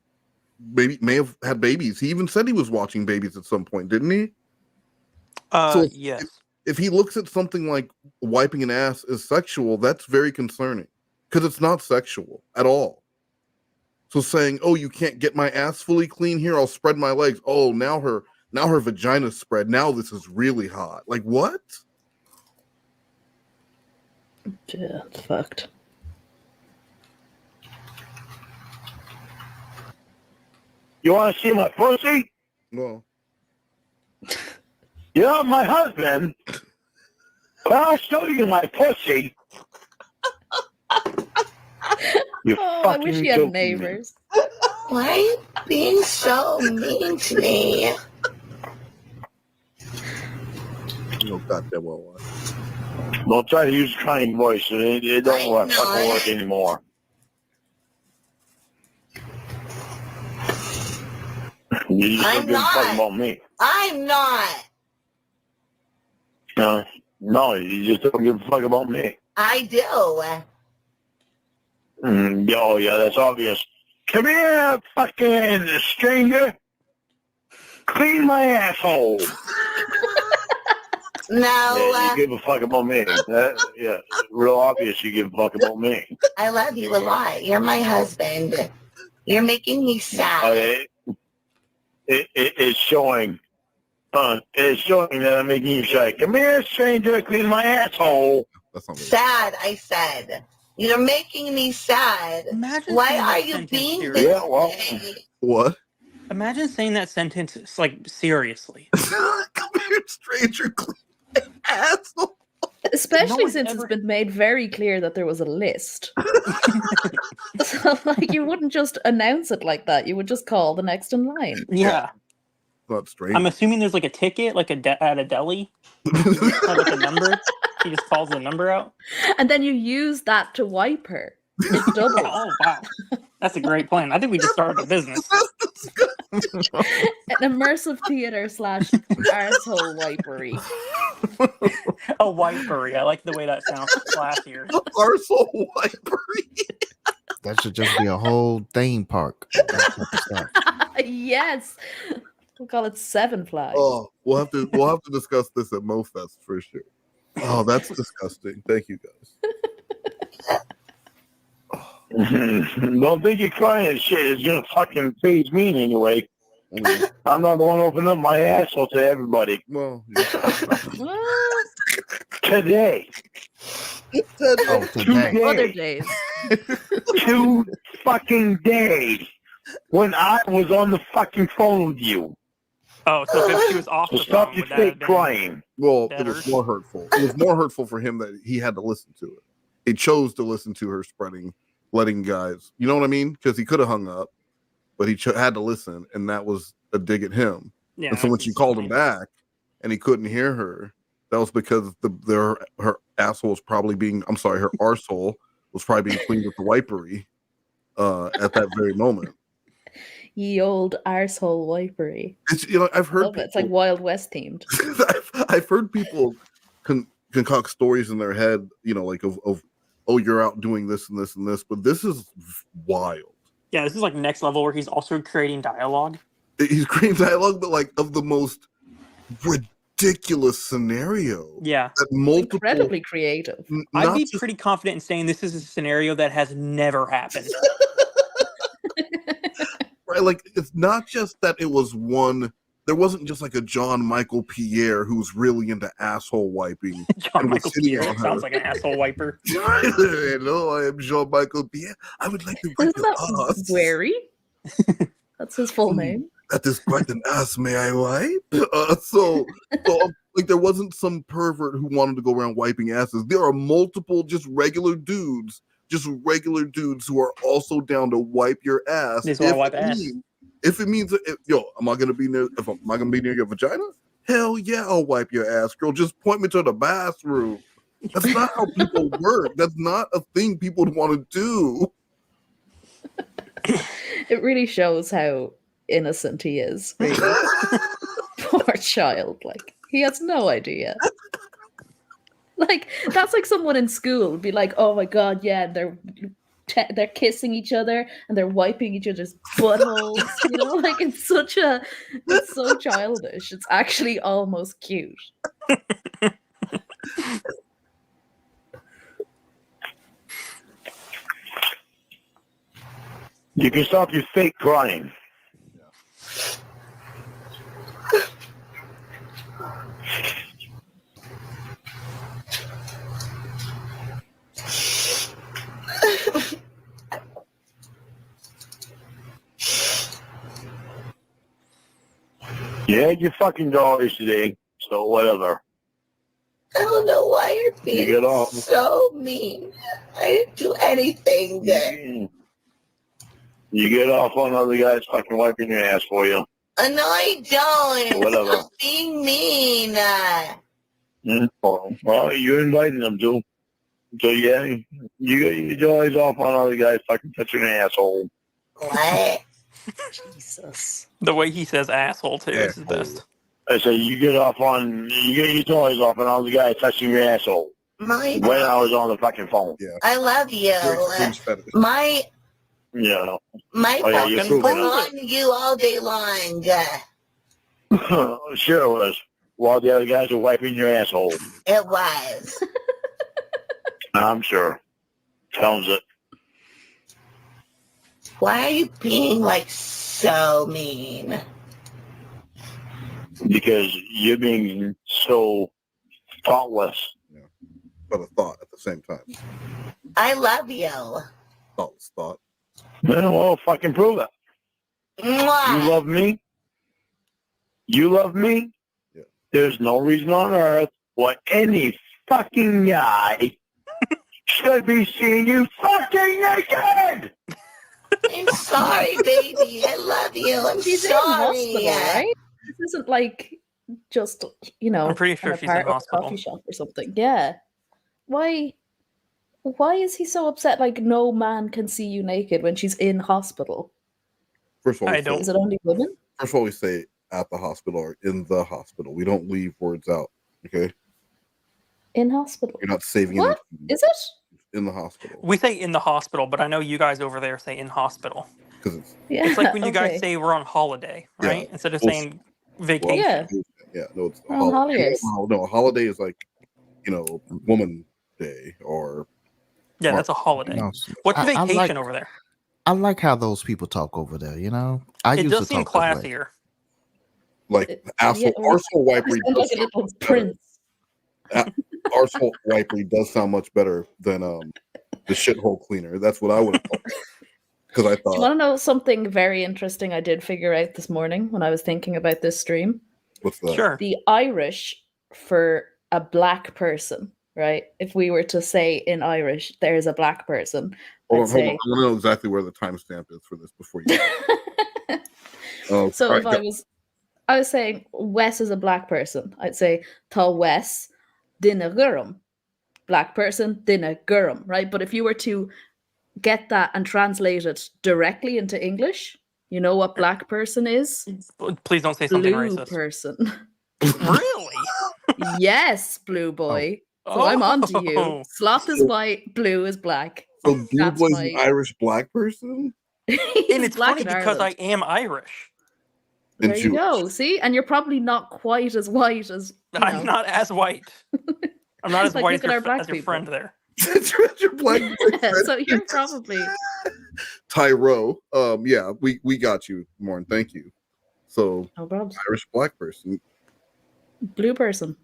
may have had babies. He even said he was watching babies at some point, didn't he? So Yes. If he looks at something like wiping an ass as sexual, that's very concerning because it's not sexual at all. So saying, "Oh, you can't get my ass fully clean here. I'll spread my legs." Oh, now her vagina's spread. Now this is really hot. Like what? Yeah, it's fucked. You want to see my pussy? No. You're not my husband. But I'll show you my pussy. You I wish he had joking neighbors. Why are you being so mean to me? No goddamn well. Don't try to use a kind voice. It don't fucking work anymore. You just don't give a fuck about me. I'm not. No, you just don't give a fuck about me. I do. Oh, yeah, that's obvious. Come here, fucking stranger. Clean my asshole. No. Yeah, you give a fuck about me. Yeah, real obvious you give a fuck about me. I love you a lot. You're my husband. You're making me sad. It's showing. It's showing that I'm making you say, "Come here, stranger, clean my asshole." Sad, I said. You're making me sad. Why are you being this way? What? Imagine saying that sentence like seriously. Come here, stranger, clean my asshole. Especially since it's been made very clear that there was a list. So, like, you wouldn't just announce it like that. You would just call the next in line. Yeah. Not strange. I'm assuming there's like a ticket, like at a deli, or like a number. He just calls the number out. And then you use that to wipe her. It doubles. Oh wow, that's a great plan. I think we just started a business. An immersive theater / arsehole wipery. A wipery. I like the way that sounds classier. Arsehole wipery. That should just be a whole theme park. Yes. We'll call it Seven Flags. Oh, we'll have to discuss this at MoFest for sure. Oh, that's disgusting. Thank you guys. Don't think you're crying and shit is gonna fucking phase me in any way. I'm not going to open up my asshole to everybody. Well, today. Oh, today. Other days. 2 fucking days when I was on the fucking phone with you. Oh, so if she was off So the stop phone, your would that have fake been crying. Well, better? it was more hurtful. It was more hurtful for him that he had to listen to it. He chose to listen to her letting guys. You know what I mean? Because he could have hung up, but he had to listen, and that was a dig at him. Yeah, and so when she called him back, and he couldn't hear her, that was because her asshole was probably being. I'm sorry, her arsehole was probably being cleaned with the wipery at that very moment. Ye old arsehole wipery. It's, I've heard Love it. It's like Wild West themed. I've heard people concoct stories in their head, like of oh, you're out doing this and this and this, but this is wild. Yeah, this is like next level where he's also creating dialogue. He's creating dialogue, but like of the most ridiculous scenario. Yeah, that multiple, incredibly creative. I'd be pretty confident in saying this is a scenario that has never happened. Right, like it's not just that it was one. There wasn't just like a John Michael Pierre who's really into asshole wiping. John Michael Pierre sounds like an asshole wiper. Hello, I am Jean Michael Pierre. I would like to wipe Isn't your that ass. Wary? That's his full name. That is quite an ass. May I wipe? So like there wasn't some pervert who wanted to go around wiping asses. There are multiple just regular dudes who are also down to wipe your ass. They just want to wipe ass. If it means, am I gonna be near your vagina? Hell yeah, I'll wipe your ass, girl. Just point me to the bathroom. That's not how people work. That's not a thing people want to do. It really shows how innocent he is. Really. Poor child. Like he has no idea. Like that's like someone in school would be like, "Oh my god, yeah, they're kissing each other and they're wiping each other's buttholes." Like it's so childish. It's actually almost cute. You can stop your fake crying. You had your fucking dollars today, so whatever. I don't know why you're being get off. so mean. I didn't do anything good. You get off on other guys fucking wiping your ass for you. No, I don't. Whatever. Stop being mean. Well, you invited them to. So yeah, you get your dollars off on other guys fucking touching your asshole. What? Jesus. The way he says asshole too is the best. I say you get your toys off on all the guys touching your asshole. When I was on the fucking phone. Yeah. I love you. My Yeah. fucking was on you all day long. Sure it was. While the other guys were wiping your asshole. It was. I'm sure. Sounds it. Why are you being like so mean? Because you're being so thoughtless. Yeah. But a thought at the same time. I love you. Thoughtless thought. Well, fucking prove it. Mwah. You love me? You love me? Yeah. There's no reason on earth why any fucking guy should be seeing you fucking naked! I'm sorry, baby. I love you. I'm She's sorry. in hospital, right? This isn't like just, I'm pretty sure an she's in apartment hospital. coffee shop or something. Yeah. Why is he so upset? Like no man can see you naked when she's in hospital. First of all, Is it only women? First of all, we say at the hospital or in the hospital. We don't leave words out. Okay. In hospital. You're not saving What? anything. Is it? In the hospital. We say in the hospital, but I know you guys over there say in hospital. Yeah. It's like when you okay. guys say we're on holiday, right? Yeah. Instead of Well, saying vacation. Yeah. No, it's On holidays. No, a holiday is like, Woman Day or. Yeah, that's a holiday. No, What's I vacation like- over there? I like how those people talk over there. I It used does to seem talk that way. classier. Like arsehole wipery Sounds like a little prince. Arsehole wipery does sound much better than the shithole cleaner. That's what I would have called it. Because I Do you thought, want to know something very interesting I did figure out this morning when I was thinking about this stream? what's that? Sure. The Irish for a black person, right? If we were to say in Irish, there's a black person, Hold I'd on. I say. want to know exactly where the timestamp is for this before you. Oh, So all if right, I was saying Wes is a black person, I'd say Tá Wes Dinna Gurum. Black person, Dinna Gurum, right? But if you were to get that and translate it directly into English, you know what black person is? Please don't say something Blue racist. person. Really? Yes, blue boy. So I'm on to you. Oh. Sloth is white, blue is black. So Blue That's Boy's my- an Irish black person? And it's black funny in because Ireland. I am Irish. And There you go. See, and you're probably not quite as white as you know. I'm not as white. I'm not as Like, white look as at our your, black as your people. friend there. Your black So you're probably Tyro. Yeah, we got you, Morne. Thank you. So no problems. Irish black person. Blue person.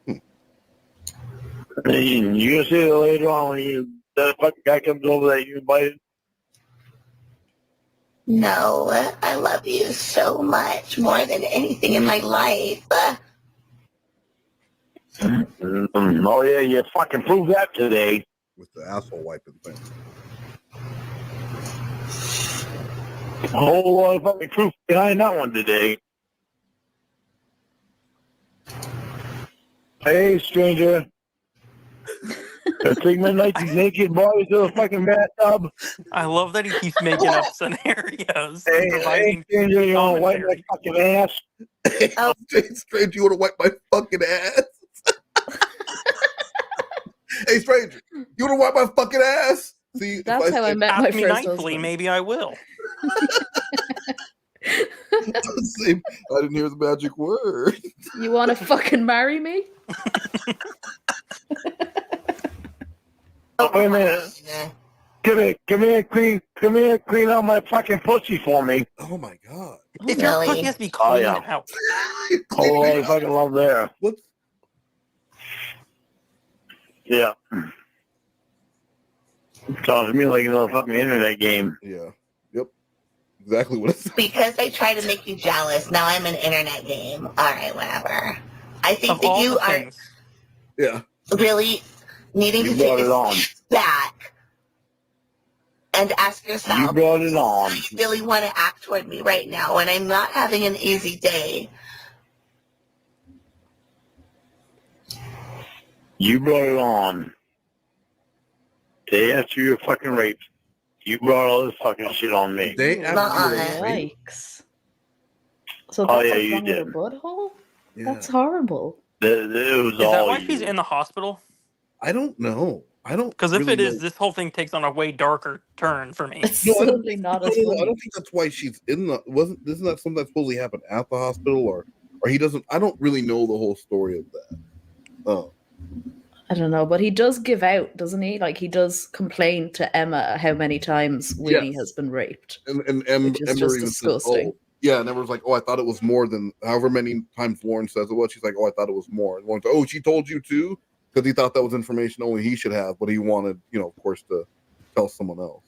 You gonna see it later on when that fucking guy comes over that you invited? No, I love you so much, more than anything in my life. Oh yeah, you fucking proved that today. With the asshole wiping thing. A whole lot of fucking proof behind that one today. Hey, stranger. Take my naked boys to the fucking bathtub. I love that he keeps making up scenarios. Hey, providing stranger, you want to wipe commentary. my fucking ass? Oh, stranger, you want to wipe my fucking ass? Hey, stranger, you want to wipe my fucking ass? See, That's how I met my Ask me first nicely, husband. maybe I will. I didn't hear the magic word. You want to fucking marry me? Wait a minute. Come here, clean out my fucking pussy for me. Oh my god. If your pussy has to be cleaned out. Oh, I fucking love there. What? Yeah. Sounds to me like another fucking internet game. Yeah. Yep. Exactly what it's. Because I try to make you jealous, now I'm an internet game. All right, whatever. I think Of that all you the are things. Yeah. really needing You to take brought it on. a step back and ask yourself, You brought it on. do you really want to act toward me right now when I'm not having an easy day? You brought it on. Day after you were fucking raped, you brought all this fucking shit on me. Day after you were Yikes. So Oh, that's yeah, what's you wrong with her did. butthole? Yeah. That's horrible. It was Is that all why you. she's in the hospital? I don't know. I don't. Because if really it is, know. this whole thing takes on a way darker turn for me. It's No, I don't certainly not as I funny. don't think that's why she's in the. Isn't that something that supposedly happened at the hospital, or he doesn't? I don't really know the whole story of that. Oh. I don't know, but he does give out, doesn't he? Like, he does complain to Emma how many times Winnie has been raped. And Which is Ember just even disgusting. says, "Oh, yeah." And Ember's like, "Oh, I thought it was more than however many times Lorne says it was." She's like, "Oh, I thought it was more." And Lorne's like, "Oh, she told you too," because he thought that was information only he should have, but he wanted, of course, to tell someone else.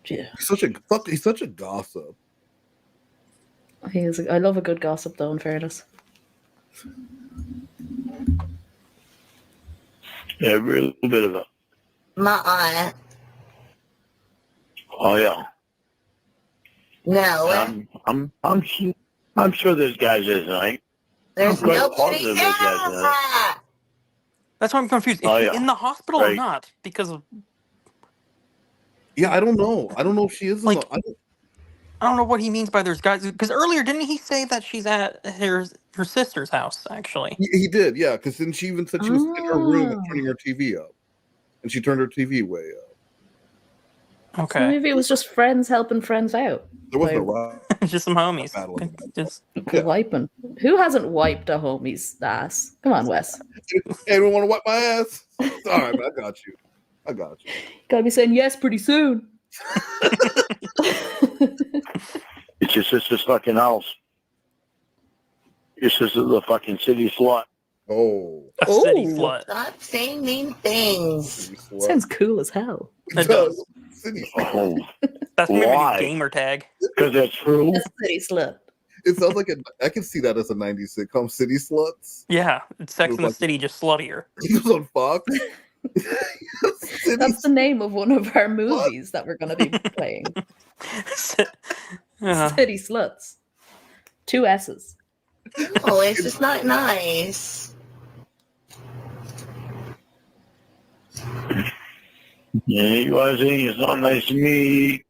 Yeah, He's such a gossip. he is. I love a good gossip, though. In fairness, Yeah, a little bit of a. Ma, Oh yeah. no. I'm sure there's guys there tonight. There's I'm quite nobody positive there's guys tonight. That's why I'm confused. Is Oh, she yeah. in the hospital or Right. not? Because of, Yeah, I don't know. I don't know if she is. Like- I don't know what he means by there's guys. Because earlier, didn't he say that she's at her sister's house, actually? He did, yeah. Because then she even said she was in her room and Oh. turning her TV up, and she turned her TV way up. So Okay. maybe it was just friends helping friends out. There was no Like, rock. Just some homies. Battling. Just wiping. Who hasn't wiped a homie's ass? Come on, Wes. Hey, anyone want to wipe my ass? All right, man, I got you. Gotta be saying yes pretty soon. It's your sister's fucking house. Your sister's a fucking city slut. Oh. A city slut. Stop saying mean things. Sounds cool as hell. It does. Oh, That's maybe a why? gamer tag. Because that's true. That's city slut. It sounds like I can see that as a 90s sitcom, City Sluts. Yeah, it's Sex It was in the like- City, just sluttier. It was on Fox. That's the name of one of our movies that we're going to be playing. City Sluts. 2 S's. Oh, it's just not nice. Yeah, you want to say it's not nice to me.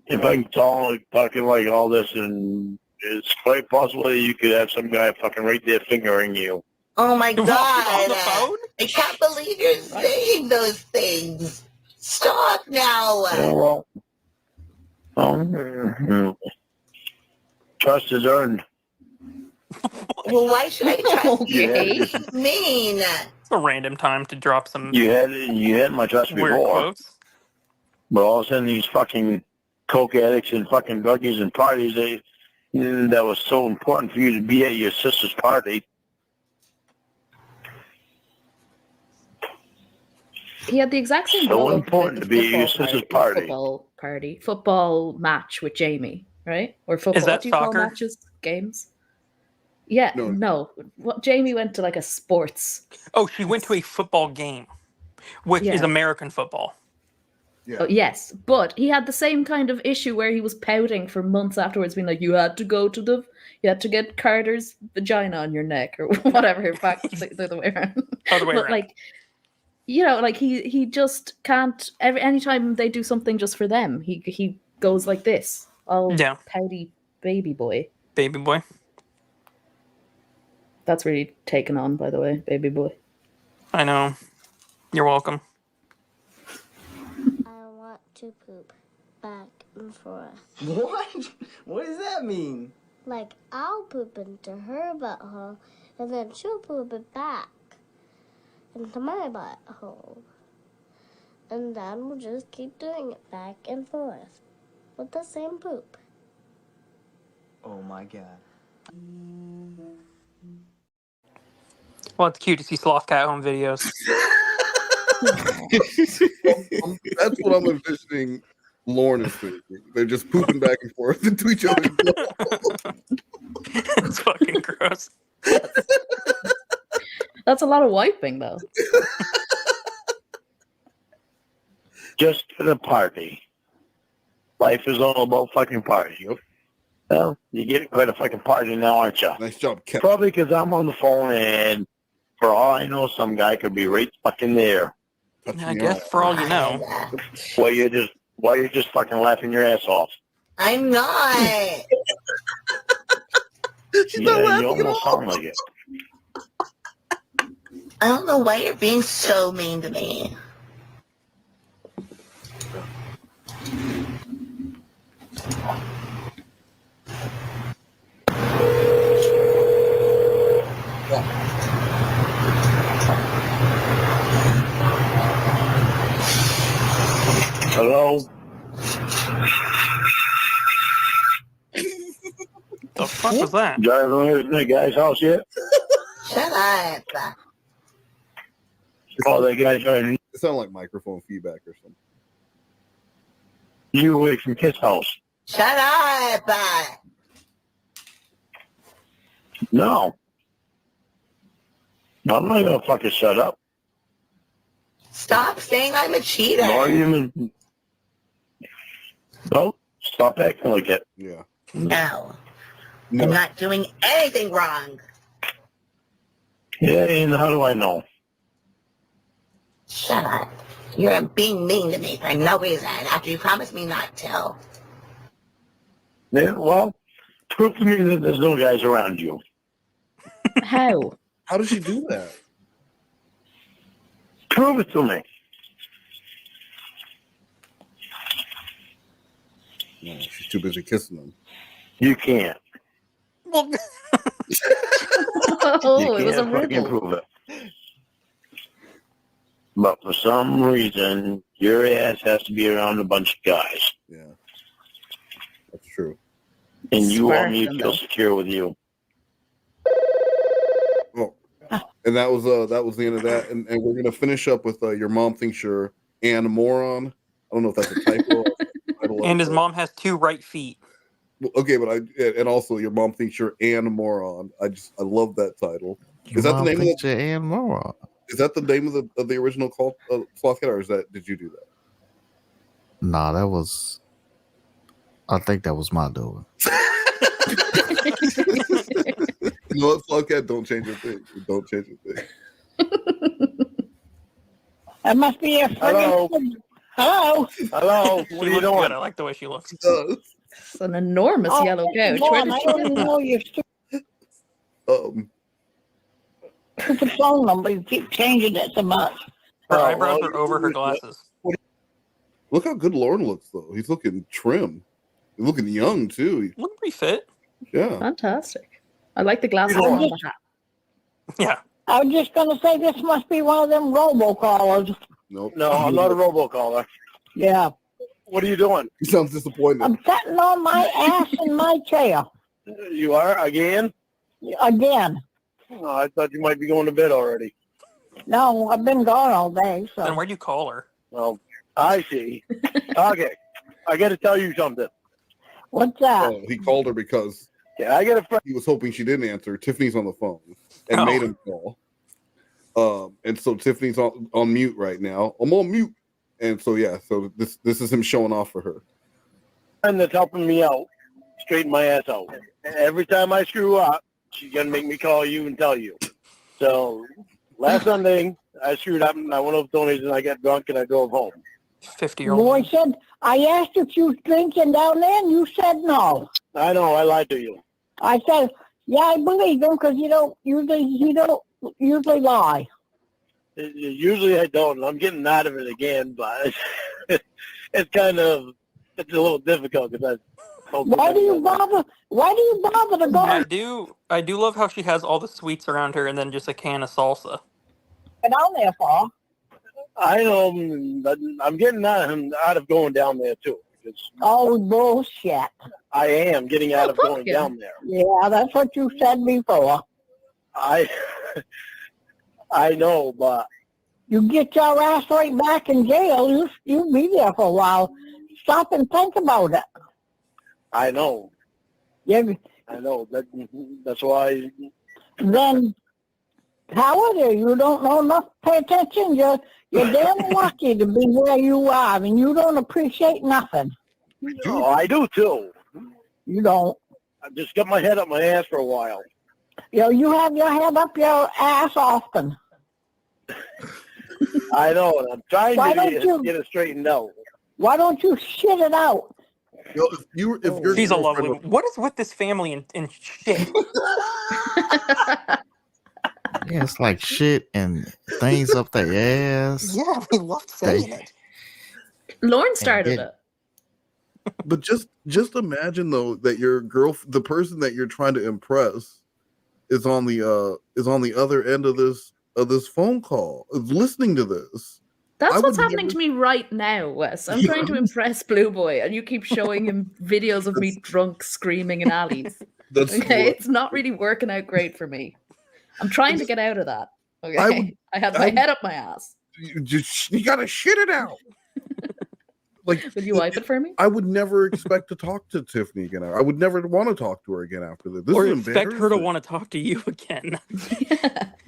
If I'm talking like all this, and it's quite possible that you could have some guy fucking right there fingering you. Oh my God. On the phone? I can't believe you're saying those things. Stop now. Yeah, trust is earned. Well, why should I trust you? Okay. What do you mean? It's a random time to drop some You had my trust weird before, quotes. but all of a sudden these fucking coke addicts and fucking druggies and parties, that was so important for you to be at your sister's party. He had the exact same So role of important the to be at your football sister's football match with Jamie, right? Or football. Is that what do you call soccer? matches? Games? Yeah, no. What Jamie went to like a sports. Oh, she went to a football game, which is Yeah. American football. Oh, yes, but he had the same kind of issue where he was pouting for months afterwards, being like, "You had to get Carter's vagina on your neck or whatever." Back the other way around. Other way But around. like, like he just can't. Anytime they do something just for them, he goes like this, all Yeah. pouty baby boy. Baby boy. That's really taken on, by the way, baby boy. I know. You're welcome. I want to poop back and forth. What? What does that mean? Like, I'll poop into her butthole, and then she'll poop it back into my butthole. And then we'll just keep doing it back and forth with the same poop. Oh my god. Well, it's cute to see Sloth Cat home videos. That's what I'm envisioning Lorne is thinking. They're just pooping back and forth into each other's It's fucking gross. That's a lot of wiping, though. Just for the party. Life is all about fucking party. Well, you get quite a fucking party now, aren't you? Nice job, Kevin. Probably because I'm on the phone, and for all I know, some guy could be right fucking there. I guess for all you know. While you're just fucking laughing your ass off. I'm not. Yeah, you almost sound like it. I don't know why you're being so mean to me. Hello? The fuck was that? You guys don't hear the guy's house yet? Shut up. Oh, that guy's trying to It sounded like microphone feedback or something. you away from his house. Shut up. No. I'm not gonna fucking shut up. Stop saying I'm a cheater. No, even. No, stop acting like it. Yeah. No. I'm not doing anything wrong. Yeah, and how do I know? Shut up. You're being mean to me for no reason after you promised me not to. Yeah, well, prove to me that there's no guys around you. How? How does she do that? Prove it to me. No, she's too busy kissing them. You can't. Oh, You it was a can't fucking riddle. prove it. But for some reason, your ass has to be around a bunch of guys. Yeah. That's true. And you want me to Spark them, feel though. secure with you. And that was the end of that. And we're gonna finish up with your mom thinks you're and moron. I don't know if that's a typo. And his mom has 2 right feet. Okay, but and also your mom thinks you're and moron. I love that title. Your Is that the mom name of thinks the you're and moron. Is that the name of the original call Sloth Cat, or did you do that? Nah, I think that was my doing. You know what, Sloth Cat? Don't change a thing. Don't change a thing. That must be a Hello. Hello. Hello. She What are you looks doing? good. I like the way she looks. It's an enormous yellow couch. Where did I she don't get even that? know your stupid phone number. You keep changing it so much. Her eyebrows are over her glasses. Look how good Lorne looks, though. He's looking trim. He's looking young too. Looking pretty fit. Yeah. Fantastic. I like the glasses I'm on the just- hat. Yeah. I was just going to say this must be one of them robocallers. Nope. No, I'm not a robocaller. Yeah. What are you doing? He sounds disappointed. I'm sitting on my ass in my chair. You are again? Again. Oh, I thought you might be going to bed already. No, I've been gone all day. So. Then where'd you call her? Well, I see. Okay, I got to tell you something. What's that? Oh, he called her because I got a friend. He was hoping she didn't answer. Tiffany's on the phone and Oh. made him call. And so Tiffany's on mute right now. I'm on mute. And so yeah, so this is him showing off for her. And that's helping me out, straighten my ass out. Every time I screw up, she's gonna make me call you and tell you. So last Sunday, I screwed up and I went over to Tony's and I got drunk and I drove home. 50-year-old. Boy said, I asked if you was drinking down there, and you said no. I know, I lied to you. I said, yeah, I believe him because you don't usually lie. Usually I don't, and I'm getting out of it again, but it's kind of, it's a little difficult because Why do you bother? Why do you bother to go I do love how she has all the sweets around her and then just a can of salsa. down there for? I know, but I'm getting out of going down there too. Because Oh, bullshit. I am getting out of going down there. Yeah, that's what you said before. I know, but You get your ass right back in jail, you'll be there for a while. Stop and think about it. I know. Yeah, I know. That's why. then how are you? You don't know enough to pay attention. You're damn lucky to be where you are, and you don't appreciate nothing. Oh, I do too. You don't. I just got my head up my ass for a while. You have your head up your ass often. I know, and I'm trying Why to don't get it straightened out. Why don't you shit it out? If you're She's a lovely. What is with this family and shit? Yeah, it's like shit and things up their ass. Yeah, we love saying it. Lorne started it. But just imagine though that your the person that you're trying to impress is on the other end of this phone call, is listening to this. That's I what's would happening to me right now, Wes. I'm trying to impress Blue Boy, and you keep showing him videos of me drunk, screaming in alleys. Okay, it's not really working out great for me. I'm trying to get out of that. Okay, I have my head up my ass. You gotta shit it out. Like, will you wipe it for me? I would never expect to talk to Tiffany again. I would never want to talk to her again after this. This Or is expect her to embarrassing. want to talk to you again.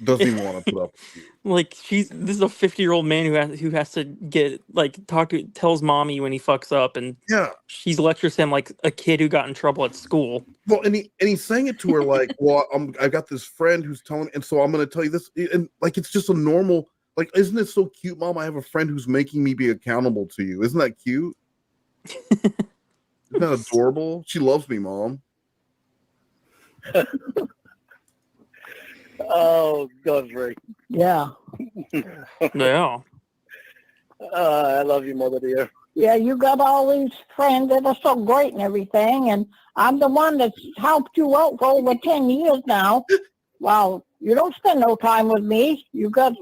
Doesn't even want to put up. Like this is a 50-year-old man who has to tells mommy when he fucks up, and yeah, she's lectures him like a kid who got in trouble at school. Well, and he's saying it to her like, well, I got this friend who's telling, and so I'm going to tell you this, and like it's just a normal. Like, isn't it so cute, Mom? I have a friend who's making me be accountable to you. Isn't that cute? Isn't that adorable? She loves me, Mom. Oh, Godfrey. Yeah. Yeah. I love you, mother dear. Yeah, you got all these friends that are so great and everything, and I'm the one that's helped you out for over 10 years now. Well, you don't spend no time with me. You got.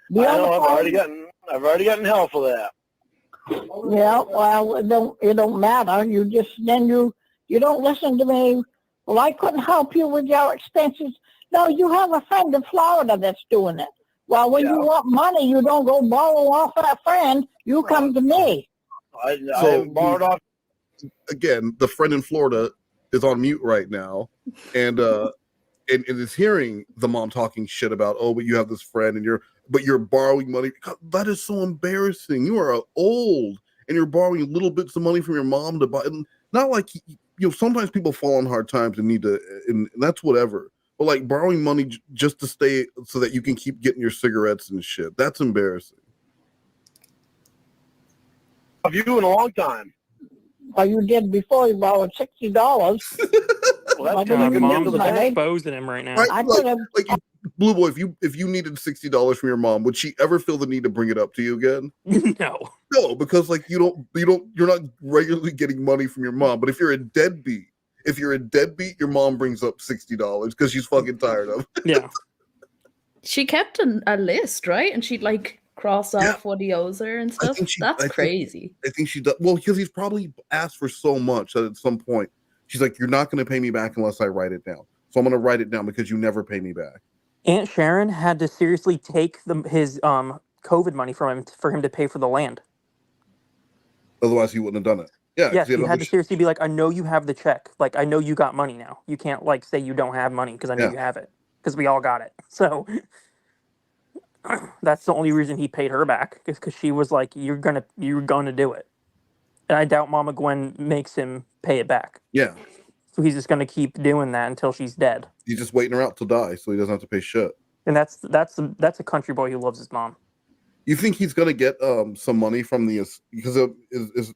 I know, I've already gotten hell for that. Yeah, well, it don't matter. You just you don't listen to me. Well, I couldn't help you with your expenses. No, you have a friend in Florida that's doing it. Well, when you want money, you don't go borrow off that friend. You come to me. I haven't borrowed off. Again, the friend in Florida is on mute right now, and is hearing the mom talking shit about, oh, but you have this friend, and you're borrowing money. God, that is so embarrassing. You are old, and you're borrowing little bits of money from your mom to buy. And not like sometimes people fall on hard times and need to, and that's whatever. But like borrowing money just to stay so that you can keep getting your cigarettes and shit. That's embarrassing. Of you in a long time. Well, you did before you borrowed $60. Well, that's God, Mom's exposing him right now. Right? Like Blue Boy, if you needed $60 from your mom, would she ever feel the need to bring it up to you again? No, because like you're not regularly getting money from your mom. But if you're a deadbeat, your mom brings up $60 because she's fucking tired of it. Yeah. She kept a list, right? And she'd like cross off what he owes her and stuff. That's crazy. I think she does. Well, because he's probably asked for so much that at some point she's like, "You're not going to pay me back unless I write it down. So I'm going to write it down because you never pay me back." Aunt Sharon had to seriously take his COVID money from him for him to pay for the land. Otherwise, he wouldn't have done it. Yeah, yes, he had to seriously be like, I know you have the check. Like, I know you got money now. You can't like say you don't have money because I know you have it because we all got it. So that's the only reason he paid her back is because she was like, you're gonna do it. And I doubt Mama Gwen makes him pay it back. Yeah. So he's just gonna keep doing that until she's dead. He's just waiting her out to die, so he doesn't have to pay shit. And that's a country boy who loves his mom. You think he's gonna get some money from the because of is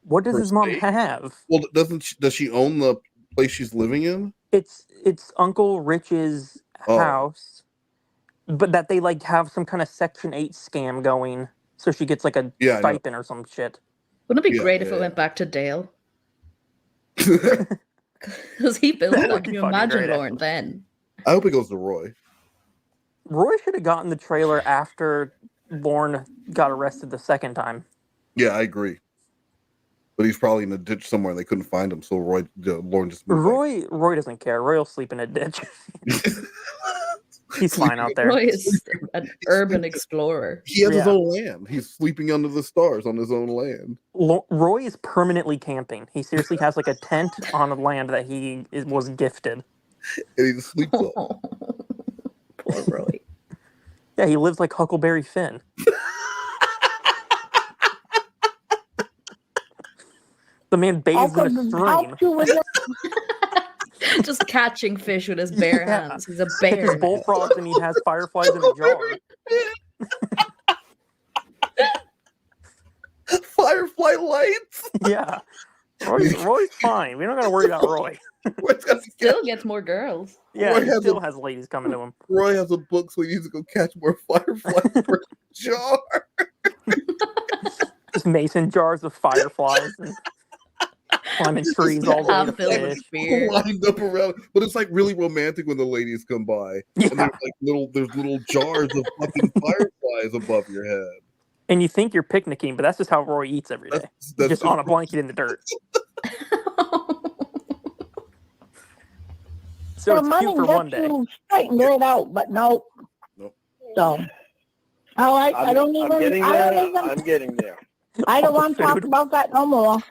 what does his mom have? Well, does she own the place she's living in? It's Uncle Rich's house, but that they like have some kind of Section 8 scam going, so she gets like a stipend or some shit. Wouldn't it be great if it went back to Dale? Because he built that. Can you imagine Lorne then? I hope it goes to Roy. Roy should have gotten the trailer after Lorne got arrested the second time. Yeah, I agree. But he's probably in a ditch somewhere and they couldn't find him, so Lorne just moved. Roy doesn't care. Roy will sleep in a ditch. He's fine out there. Roy is an urban explorer. He has his own land. He's sleeping under the stars on his own land. Roy is permanently camping. He seriously has like a tent on a land that he was gifted. And he just sleeps on. Poor Roy. Yeah, he lives like Huckleberry Finn. The man bathes in a stream. Just catching fish with his bare hands. He's a bear. He's bullfrogs and he has fireflies in a jar. Firefly lights? Yeah. Roy's fine. We don't got to worry about Roy. Still gets more girls. Yeah, he still has ladies coming to him. Roy has a book, so he needs to go catch more fireflies for a jar. Just mason jars of fireflies and climbing trees all day to fish. Lined up around, but it's like really romantic when the ladies come by. Yeah. And there's little jars of fucking fireflies above your head. And you think you're picnicking, but that's just how Roy eats every day. That's just on a blanket in the dirt. So it's cute for one day. Straightened it out, but no. Nope. So, all right, I don't even. I'm getting there. I don't want to talk about that no more.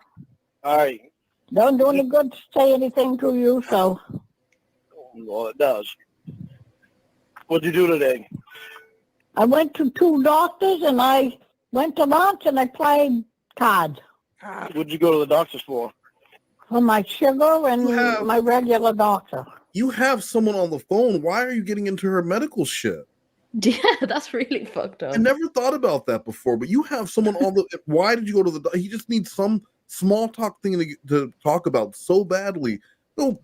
All right. Don't do any good to say anything to you, so. Well, it does. What'd you do today? I went to 2 doctors and I went to lunch and I played cards. What'd you go to the doctors for? For my sugar and my regular doctor. You have someone on the phone. Why are you getting into her medical shit? Yeah, that's really fucked up. I never thought about that before, but you have someone on the. Why did you go to the? He just needs some small talk thing to talk about so badly. No,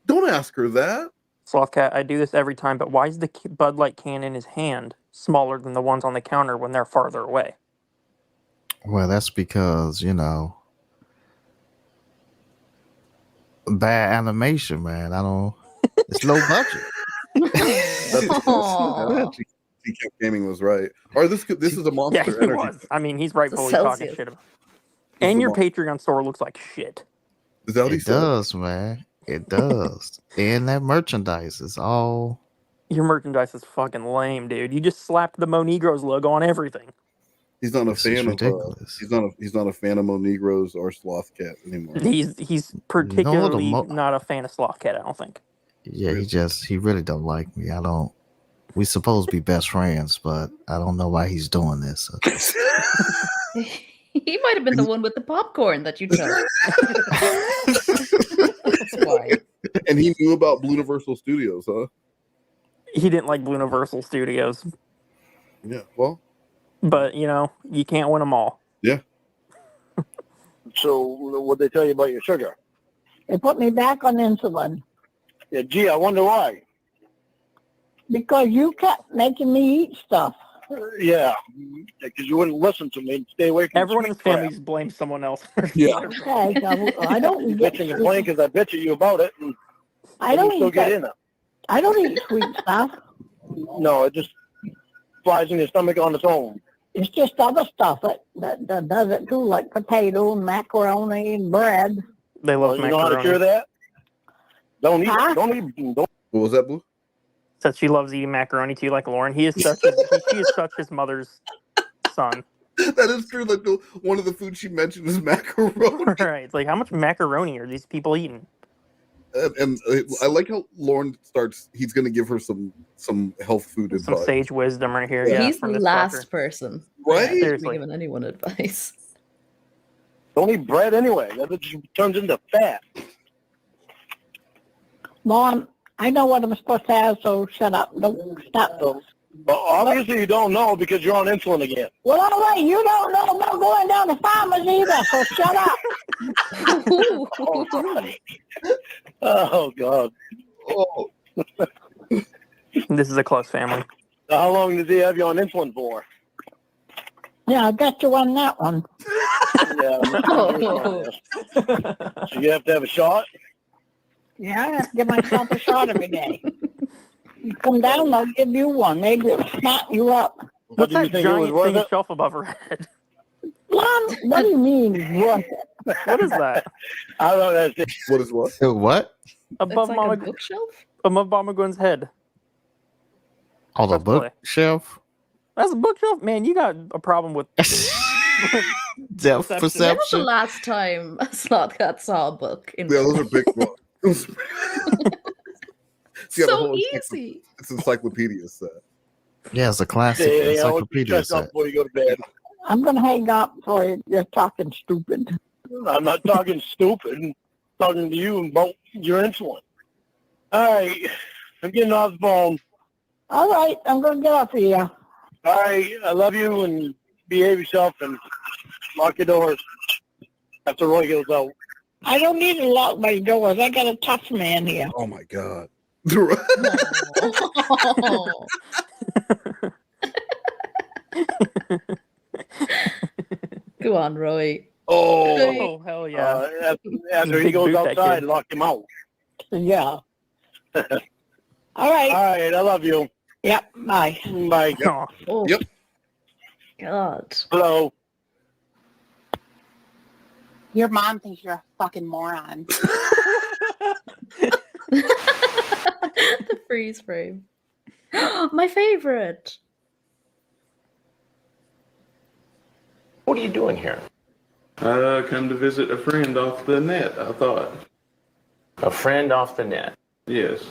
don't ask her that. Slothcat, I do this every time, but why is the Bud Light can in his hand smaller than the ones on the counter when they're farther away? Well, that's because, bad animation, man. It's low budget. TCAP Gaming was right. Or this is a Monster Yeah, he Energy. was. I mean, he's rightfully talking shit about it. And your Patreon store looks like shit. Is that what he It does, man. It does. And that merchandise is all Your merchandise is fucking lame, dude. You just slapped the MoNegroes logo on everything. He's not a This is fan of ridiculous. he's not a fan of MoNegroes or Sloth Cat anymore. He's particularly not a fan of Sloth Cat, I don't think. Yeah, he really don't like me. I don't. We supposed to be best friends, but I don't know why he's doing this. He might have been the one with the popcorn that you chose. That's why. And he knew about Blue Universal Studios, huh? He didn't like Blue Universal Studios. Yeah, well. But, you know, you can't win them all. Yeah. So, what'd they tell you about your sugar? They put me back on insulin Yeah, gee, I wonder why. because you kept making me eat stuff. Yeah, because you wouldn't listen to me and stay away from Everyone in sweet his crap. family just blames someone else. Yeah. Okay, I don't You get bitch and complain because I bitch at you about it, and I don't you still eat get that. in it. I don't eat sweet stuff. No, it just flies in your stomach on its own. It's just other stuff that does it too, like potato and macaroni and bread. They love You know how to macaroni. cure that? Don't eat Huh? it. Don't eat. Don't. What was that, Blue? Said she loves eating macaroni too, like Lorne. He is such she is such his mother's son. That is true. Like one of the foods she mentioned is macaroni. Right. It's like, how much macaroni are these people eating? And I like how Lorne starts. He's going to give her some health food Some advice. sage wisdom right here. Yeah, He's the from this last fucker. person Right? to be Seriously. giving anyone advice. Don't eat bread anyway. That just turns into fat. Mom, I know what I'm supposed to have, so shut up. Don't stop. But obviously you don't know because you're on insulin again. Well, all right, you don't know about going down to farmers either, so shut up. Oh God. Oh. This is a close family. How long does he have you on insulin for? Yeah, I got you on that one. Yeah. So you have to have a shot? Yeah, I have to give myself a shot every day. You come down, I'll give you one. Maybe it'll smart you up. What's do you that think it was giant worth thing it? shelf above her head? Mom, what do you mean worth it? What is that? I don't know. That's it. What is what? What? Above like Mama a bookshelf? above Mama Gwen's head. On the Let's play. bookshelf? That's a bookshelf? Man, you got a problem with Depth When was the perception. last time a Sloth Cat saw a book? In Yeah, those are big ones. See, I have a so whole easy. It's encyclopedia set. Yeah, it's a classic Yeah, encyclopedia stress out set. before you go to bed. I'm going to hang up for you. You're talking stupid. I'm not talking stupid. I'm talking to you about your insulin. All right. I'm getting off the phone. All right, I'm going to get off of you. All right. I love you and behave yourself and lock your doors after Roy goes out. I don't need to lock my doors. I got a tough man here. Oh my God. Go on, Roy. Oh, hell yeah. After he Big goes boot, that outside, kid. lock him out. Yeah. All right. All right. I love you. Yep. Bye. Bye. Oh. Yep. God. Hello. Your mom thinks you're a fucking moron. The freeze frame. My favorite. What are you doing here? Come to visit a friend off the net, I thought. A friend off the net. Yes.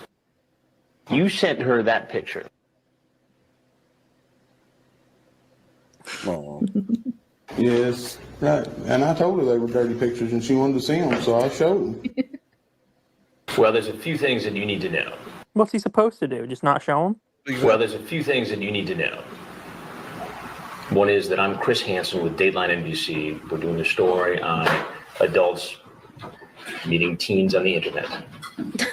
You sent her that picture. Oh. Yes. Right. And I told her they were dirty pictures and she wanted to see them, so I showed them. Well, there's a few things that you need to know. What's he supposed to do? Just not show him? Well, there's a few things that you need to know. One is that I'm Chris Hansen with Dateline NBC. We're doing a story on adults meeting teens on the internet.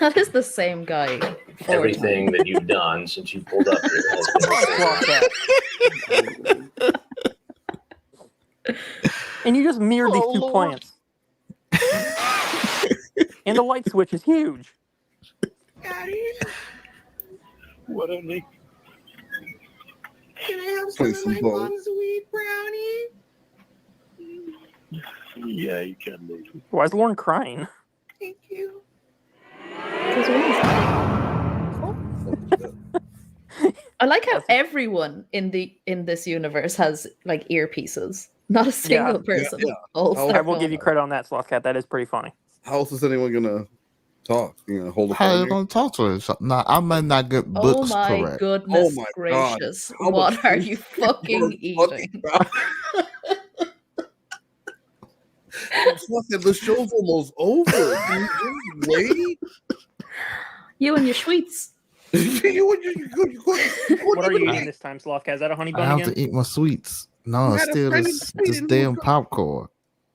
That is the same guy. Everything that you've done since you pulled up here has been And you just mirrored these Oh, two Lord. plants. And the light switch is huge. What a neat. Can I have Play some some of my ball. mom's sweet brownie? Yeah, you can be. Why is Lorne crying? Thank you. I like how everyone in this universe has like earpieces. Not a single person. I will give you credit on that, Slothcat. That is pretty funny. How else is anyone gonna talk? You know, hold a How phone you here? gonna talk to her? Nah, I might not get Oh books my correct. goodness Oh my God. gracious. How much What are food you you fucking eating? The show's almost over. Can you just wait? You and your sweets. What are you eating this time, Slothcat? Is that a honey I bun have again? to eat my sweets. You No, it's had a still friend this, in the this street damn popcorn.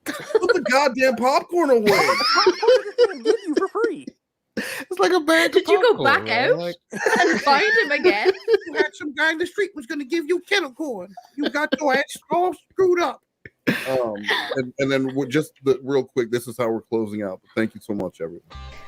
Put the goddamn popcorn away. Popcorn is just gonna give you for free. It's like a bag Did of you go popcorn, back man. out Like, and find him again? You had some guy in the street was going to give you kettle corn. You got your ass all screwed up. And then just real quick, this is how we're closing out. But thank you so much, everyone.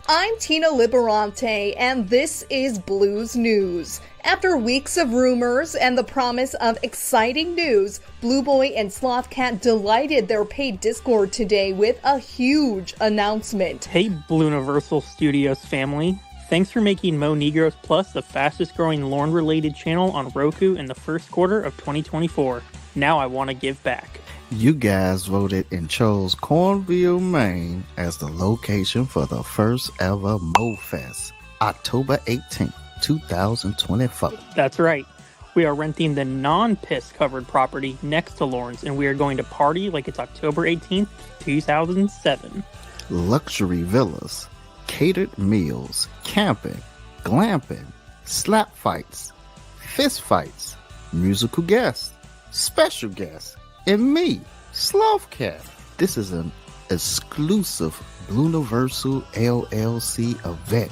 I'm Tina Liberante, and this is Blues News. After weeks of rumors and the promise of exciting news, Blue Boy and Slothcat delighted their paid Discord today with a huge announcement. Hey, Blue Universal Studios family. Thanks for making MoNegroes Plus the fastest growing Lorne-related channel on Roku in the first quarter of 2024. Now I want to give back. you guys voted and chose Cornville, Maine as the location for the first ever MoFest, October 18th, 2024. That's right. We are renting the non-piss covered property next to Lorne's, and we are going to party like it's October 18th, 2007. Luxury villas, catered meals, camping, glamping, slap fights, fist fights, musical guests, special guests, and me, Slothcat. This is an exclusive Blue Universal LLC event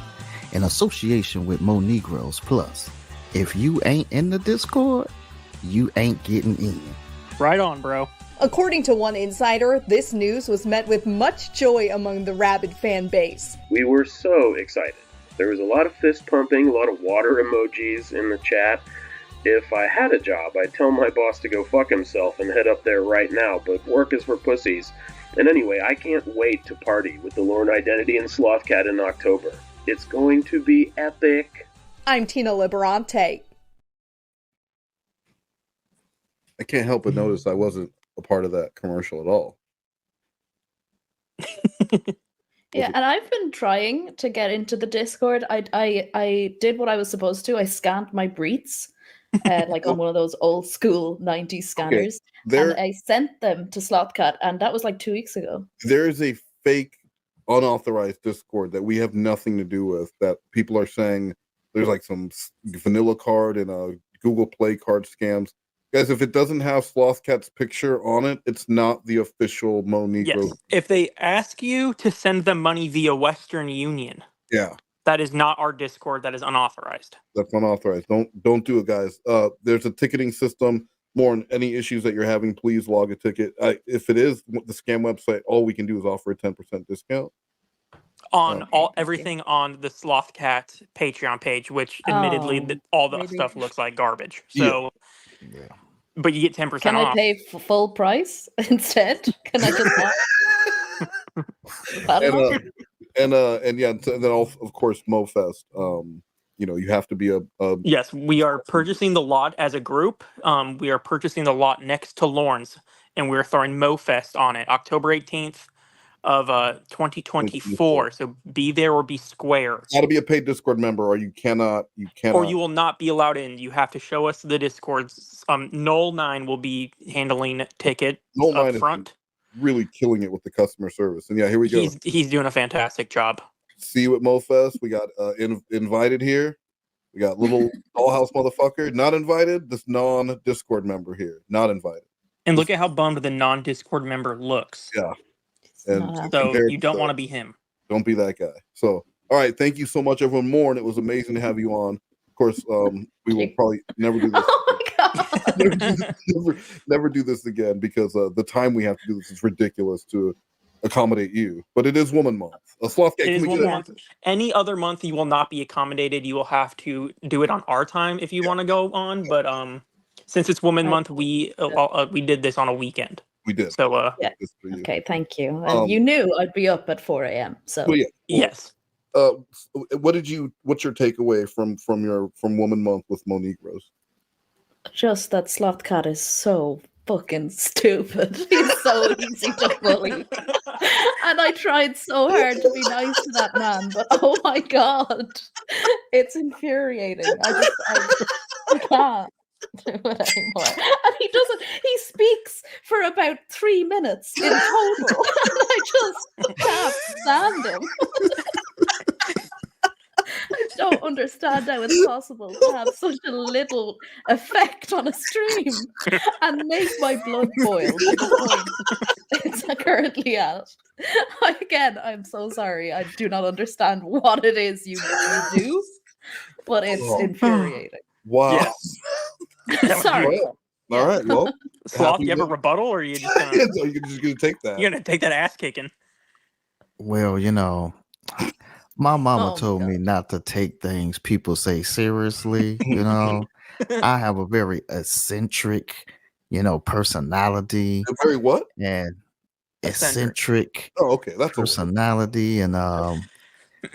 in association with MoNegroes Plus. If you ain't in the Discord, you ain't getting in. Right on, bro. According to one insider, this news was met with much joy among the rabid fan base. We were so excited. There was a lot of fist pumping, a lot of water emojis in the chat. If I had a job, I'd tell my boss to go fuck himself and head up there right now, but work is for pussies. And anyway, I can't wait to party with the Lorne Identity and Slothcat in October. It's going to be epic. I'm Tina Liberante. I can't help but notice I wasn't a part of that commercial at all. Yeah, and I've been trying to get into the Discord. I did what I was supposed to. I scanned my breaths, like on one of those old school 90s scanners. And I sent them to Slothcat, and that was like 2 weeks ago. There's a fake, unauthorized Discord that we have nothing to do with, that people are saying there's like some vanilla card and a Google Play card scams. Guys, if it doesn't have Slothcat's picture on it, it's not the official MoNegroes. Yes. If they ask you to send them money via Western Union, Yeah, that is not our Discord. That is unauthorized. that's unauthorized. Don't do it, guys. There's a ticketing system. Morne, any issues that you're having, please log a ticket. If it is the scam website, all we can do is offer a 10% discount. On everything on the Slothcat Patreon page, which admittedly all the stuff looks like garbage. So, but you get 10% off. Can I pay full price instead? Can I just And then of course MoFest. You have to be a Yes, we are purchasing the lot as a group. We are purchasing the lot next to Lorne's, and we're throwing MoFest on it, October 18th of 2024. So be there or be square. got to be a paid Discord member, or you cannot. Or you will not be allowed in. You have to show us the Discords. Null9 will be handling ticket up front. Really killing it with the customer service. And yeah, here we go. He's doing a fantastic job. See you at MoFest. We got invited here. We got little dollhouse motherfucker not invited. This non-Discord member here not invited. And look at how bummed the non-Discord member looks. Yeah. And So you don't want to be him. Don't be that guy. So, all right. Thank you so much, everyone. Morne, it was amazing to have you on. Of course, we will probably never do this. Oh my God. never do this again, because the time we have to do this is ridiculous to accommodate you. But it is Woman Month. A Slothcat. Any other month you will not be accommodated. You will have to do it on our time if you want to go on. But since it's Woman Month, we did this on a weekend. We did. So yeah. Okay, thank you. And you knew I'd be up at 4 a.m. So yes. what's your takeaway from Woman Month with MoNegroes? Just that Slothcat is so fucking stupid. He's so easy to bully. And I tried so hard to be nice to that man, but oh my god, it's infuriating. I can't do it anymore. And he speaks for about 3 minutes in total. And I just can't stand him. I don't understand how it's possible to have such a little effect on a stream and make my blood boil to the point it's currently at. Again, I'm so sorry. I do not understand what it is you do, but it's infuriating. Wow. Yes. Sorry. All right. Well, Sloth, you have a rebuttal, or are you just gonna? You're just gonna take that. You're gonna take that ass kicking. Well, my mama told me not to take things people say seriously. I have a very eccentric, personality. Very what? And eccentric. Oh, okay, that's personality, and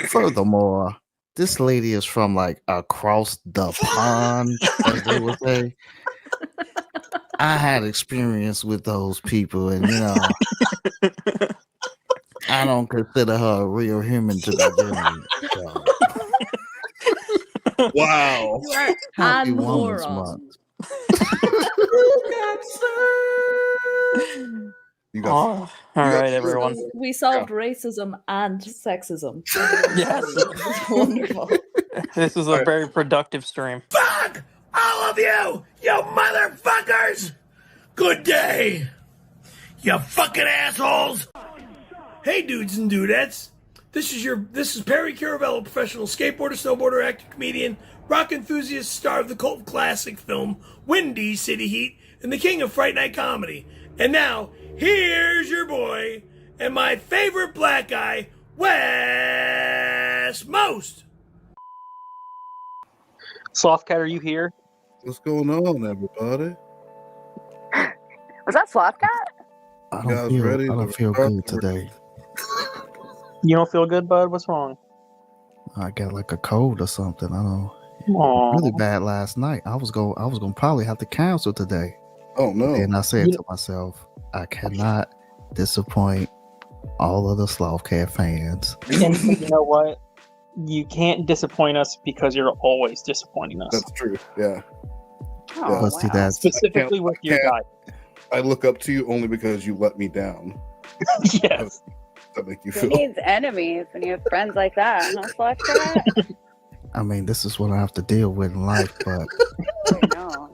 furthermore, this lady is from like across the pond, as they would say. I had experience with those people, and I don't consider her a real human to begin with. So. Wow. You are Happy an Women's moron. Month. All right, everyone. We solved racism and sexism. Yes. It's wonderful. This is a very productive stream. Fuck all of you motherfuckers! Good day, you fucking assholes! Hey dudes and dudettes, this is Perry Caravello, professional skateboarder, snowboarder, actor, comedian, rock enthusiast, star of the cult classic film Windy City Heat, and the king of Fright Night comedy. And now, here's your boy and my favorite black guy, Wes Most. Slothcat, are you here? What's going on, everybody? Was that Slothcat? I don't feel good today. You don't feel good, bud? What's wrong? I got like a cold or something. I don't know. Aww. Really bad last night. I was gonna probably have to cancel today. Oh no! And I said to myself, I cannot disappoint all of the Slothcat fans. And you know what? You can't disappoint us because you're always disappointing us. That's true. Yeah. Oh, But see, that's Specifically with your guy. I look up to you only because you let me down. Yes. That make you Who feel. needs enemies when you have friends like that? Huh, Slothcat? I mean, this is what I have to deal with in life, but I know.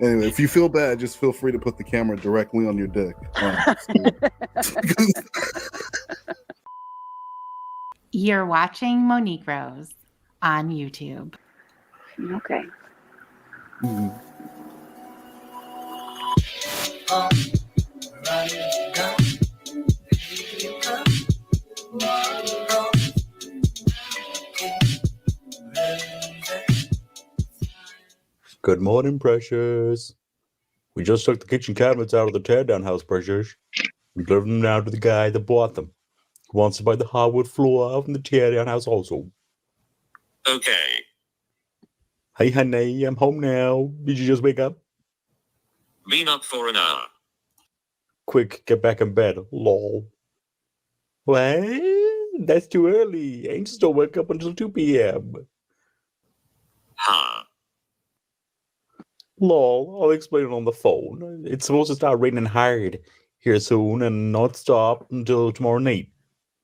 Anyway, if you feel bad, just feel free to put the camera directly on your dick. You're watching MoNegroes on YouTube. Okay. Good morning, precious. We just took the kitchen cabinets out of the teardown house, precious. We delivered them now to the guy that bought them. He wants to buy the hardwood floor out in the teardown house also. Okay. Hey, honey, I'm home now. Did you just wake up? Been up for an hour. Quick, get back in bed. Lol. What? That's too early. Angels don't wake up until 2 p.m. Huh. Lol, I'll explain it on the phone. It's supposed to start raining hard here soon and not stop until tomorrow night,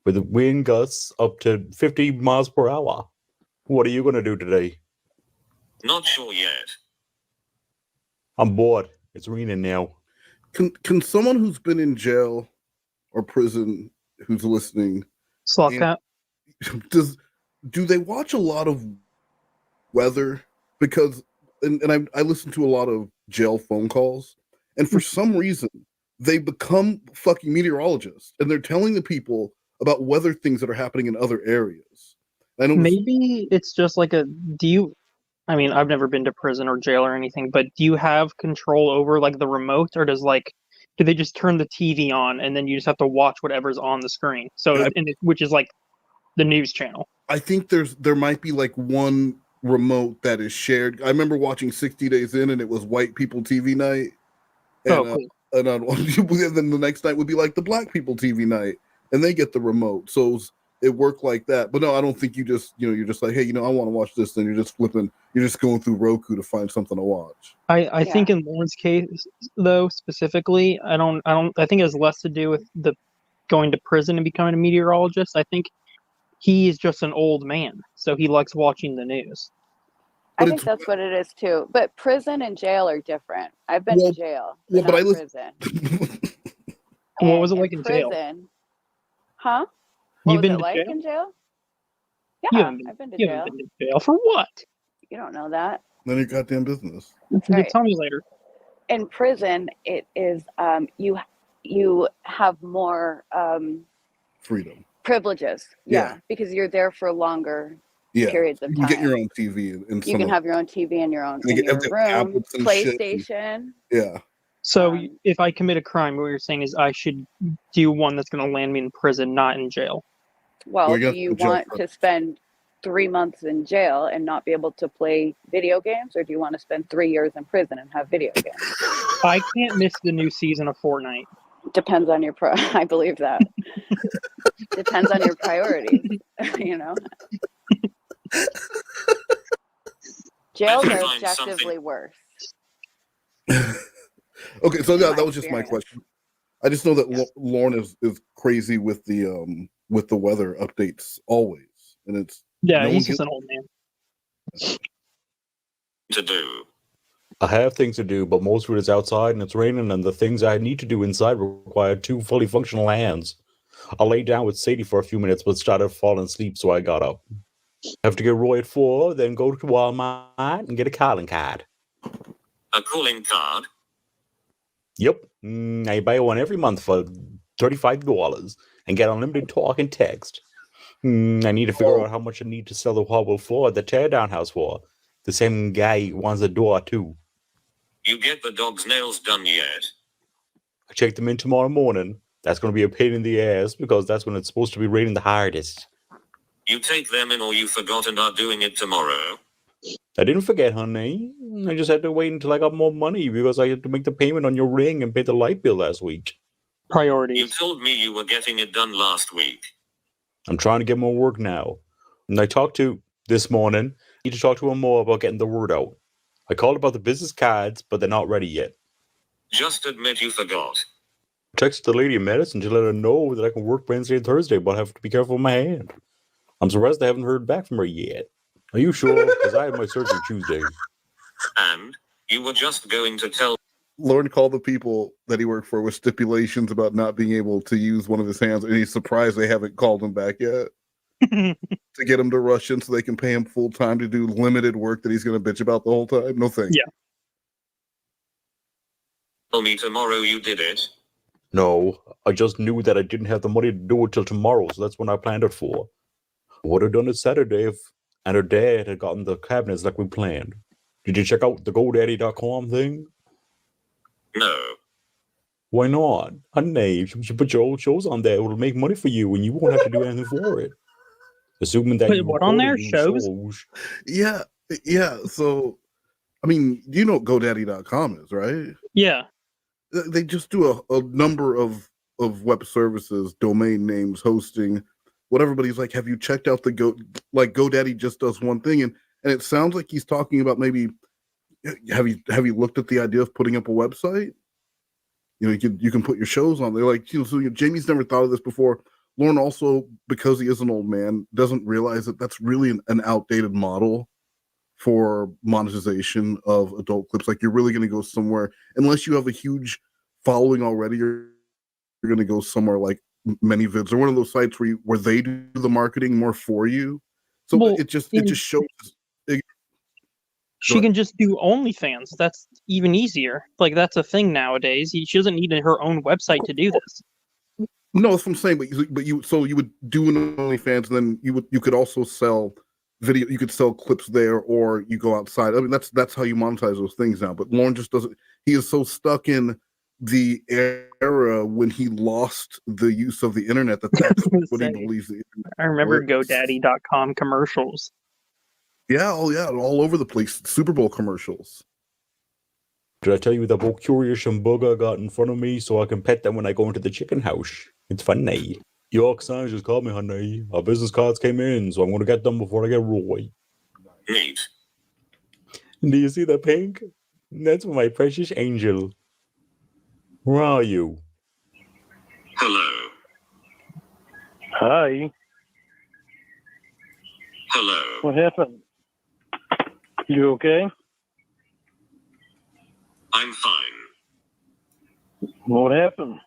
with the wind gusts up to 50 miles per hour. What are you going to do today? Not sure yet. I'm bored. It's raining now. Can someone who's been in jail or prison who's listening, Slothcat, do they watch a lot of weather? Because and I listen to a lot of jail phone calls, and for some reason they become fucking meteorologists, and they're telling the people about weather things that are happening in other areas. I know maybe it's just like I mean, I've never been to prison or jail or anything, but do you have control over like the remote, or do they just turn the TV on and then you just have to watch whatever's on the screen? So, which is like the news channel. I think there might be like one remote that is shared. I remember watching 60 Days In, and it was white people TV night, and Cool. and then the next night would be like the black people TV night, and they get the remote. So it worked like that. But no, I don't think you just you're just like, hey, I want to watch this, then you're just flipping, you're just going through Roku to find something to watch. I think in Lorne's case though specifically, I think it has less to do with the going to prison and becoming a meteorologist. I think he is just an old man, so he likes watching the news. I think that's what it is too. But prison and jail are different. I've been to jail, but not prison. What was it like in jail? Huh? You've been was it to like jail? in jail? You Yeah, haven't been, I've been to you jail. haven't been to jail for what? You don't know that. None of your goddamn business. Right. Tell me later. In prison, it is you have more Freedom. privileges. Yeah. Because you're there for longer Yeah. periods of You time. can get your own TV and You can have your own TV in your own You in get your room, tablets and shit. PlayStation. Yeah. So if I commit a crime, what you're saying is I should do one that's going to land me in prison, not in jail. Well, do you want to spend 3 months in jail and not be able to play video games, or do you want to spend 3 years in prison and have video games? I can't miss the new season of Fortnite. Depends on your I believe that. Depends on your priorities, Jails are objectively worse. Okay, so that was just my question. I just know that Lorne is crazy with the weather updates always, and it's he's just an old man. To do. I have things to do, but most of it is outside and it's raining, and the things I need to do inside require 2 fully functional hands. I lay down with Sadie for a few minutes, but started falling asleep, so I got up. I have to get Roy at 4, then go to Walmart and get a calling card. A calling card? Yep. I buy one every month for $35 and get unlimited talk and text. I need to figure out how much I need to sell the hardwood floor at the teardown house for. The same guy wants a door, too. You get the dog's nails done yet? I checked them in tomorrow morning. That's going to be a pain in the ass because that's when it's supposed to be raining the hardest. You take them in or you forgot and are doing it tomorrow? I didn't forget, honey. I just had to wait until I got more money because I had to make the payment on your ring and pay the light bill last week. Priorities. You told me you were getting it done last week. I'm trying to get more work now. And I talked to, this morning, I need to talk to him more about getting the word out. I called about the business cards, but they're not ready yet. Just admit you forgot. I texted the lady in medicine to let her know that I can work Wednesday and Thursday, but I have to be careful with my hand. I'm surprised I haven't heard back from her yet. Are you sure? Because I have my surgery Tuesday. And you were just going to tell Lorne called the people that he worked for with stipulations about not being able to use one of his hands, and he's surprised they haven't called him back yet to get him to rush in so they can pay him full time to do limited work that he's going to bitch about the whole time. No thanks. Yeah. Tell me tomorrow you did it. No, I just knew that I didn't have the money to do it till tomorrow, so that's when I planned it for. I would have done it Saturday if and her dad had gotten the cabinets like we planned. Did you check out the GoDaddy.com thing? No. Why not? Honey, you should put your old shows on there. It'll make money for you and you won't have to do anything for it. Assuming that Wait, you what on there? recorded Shows? Yeah. So, I mean, you know what GoDaddy.com is, right? Yeah. They just do a number of web services, domain names, hosting, what everybody's like, have you checked out the GoDaddy just does one thing, and it sounds like he's talking about maybe have you looked at the idea of putting up a website? You can put your shows on there. Like, Jamie's never thought of this before. Lorne also, because he is an old man, doesn't realize that that's really an outdated model for monetization of adult clips. Like, you're really going to go somewhere, unless you have a huge following already, you're going to go somewhere like ManyVids or one of those sites where they do the marketing more for you. So it just shows. She can just do OnlyFans. That's even easier. Like, that's a thing nowadays. She doesn't need her own website to do this. No, that's what I'm saying. But you would do an OnlyFans, and then you could also sell video. You could sell clips there, or you go outside. I mean, that's how you monetize those things now. But Lorne just doesn't. He is so stuck in the era when he lost the use of the internet. That's what he believes the internet I remember works. GoDaddy.com commercials. Yeah, all over the place. Super Bowl commercials. Did I tell you the book Curious and Bugger got in front of me so I can pet them when I go into the chicken house? It's funny. York Signs just called me, honey. Our business cards came in, so I'm going to get them before I get Roy. Neat. Do you see the pink? That's for my precious angel. Where are you? Hello. Hi. Hello. What happened? You okay? I'm fine. What happened?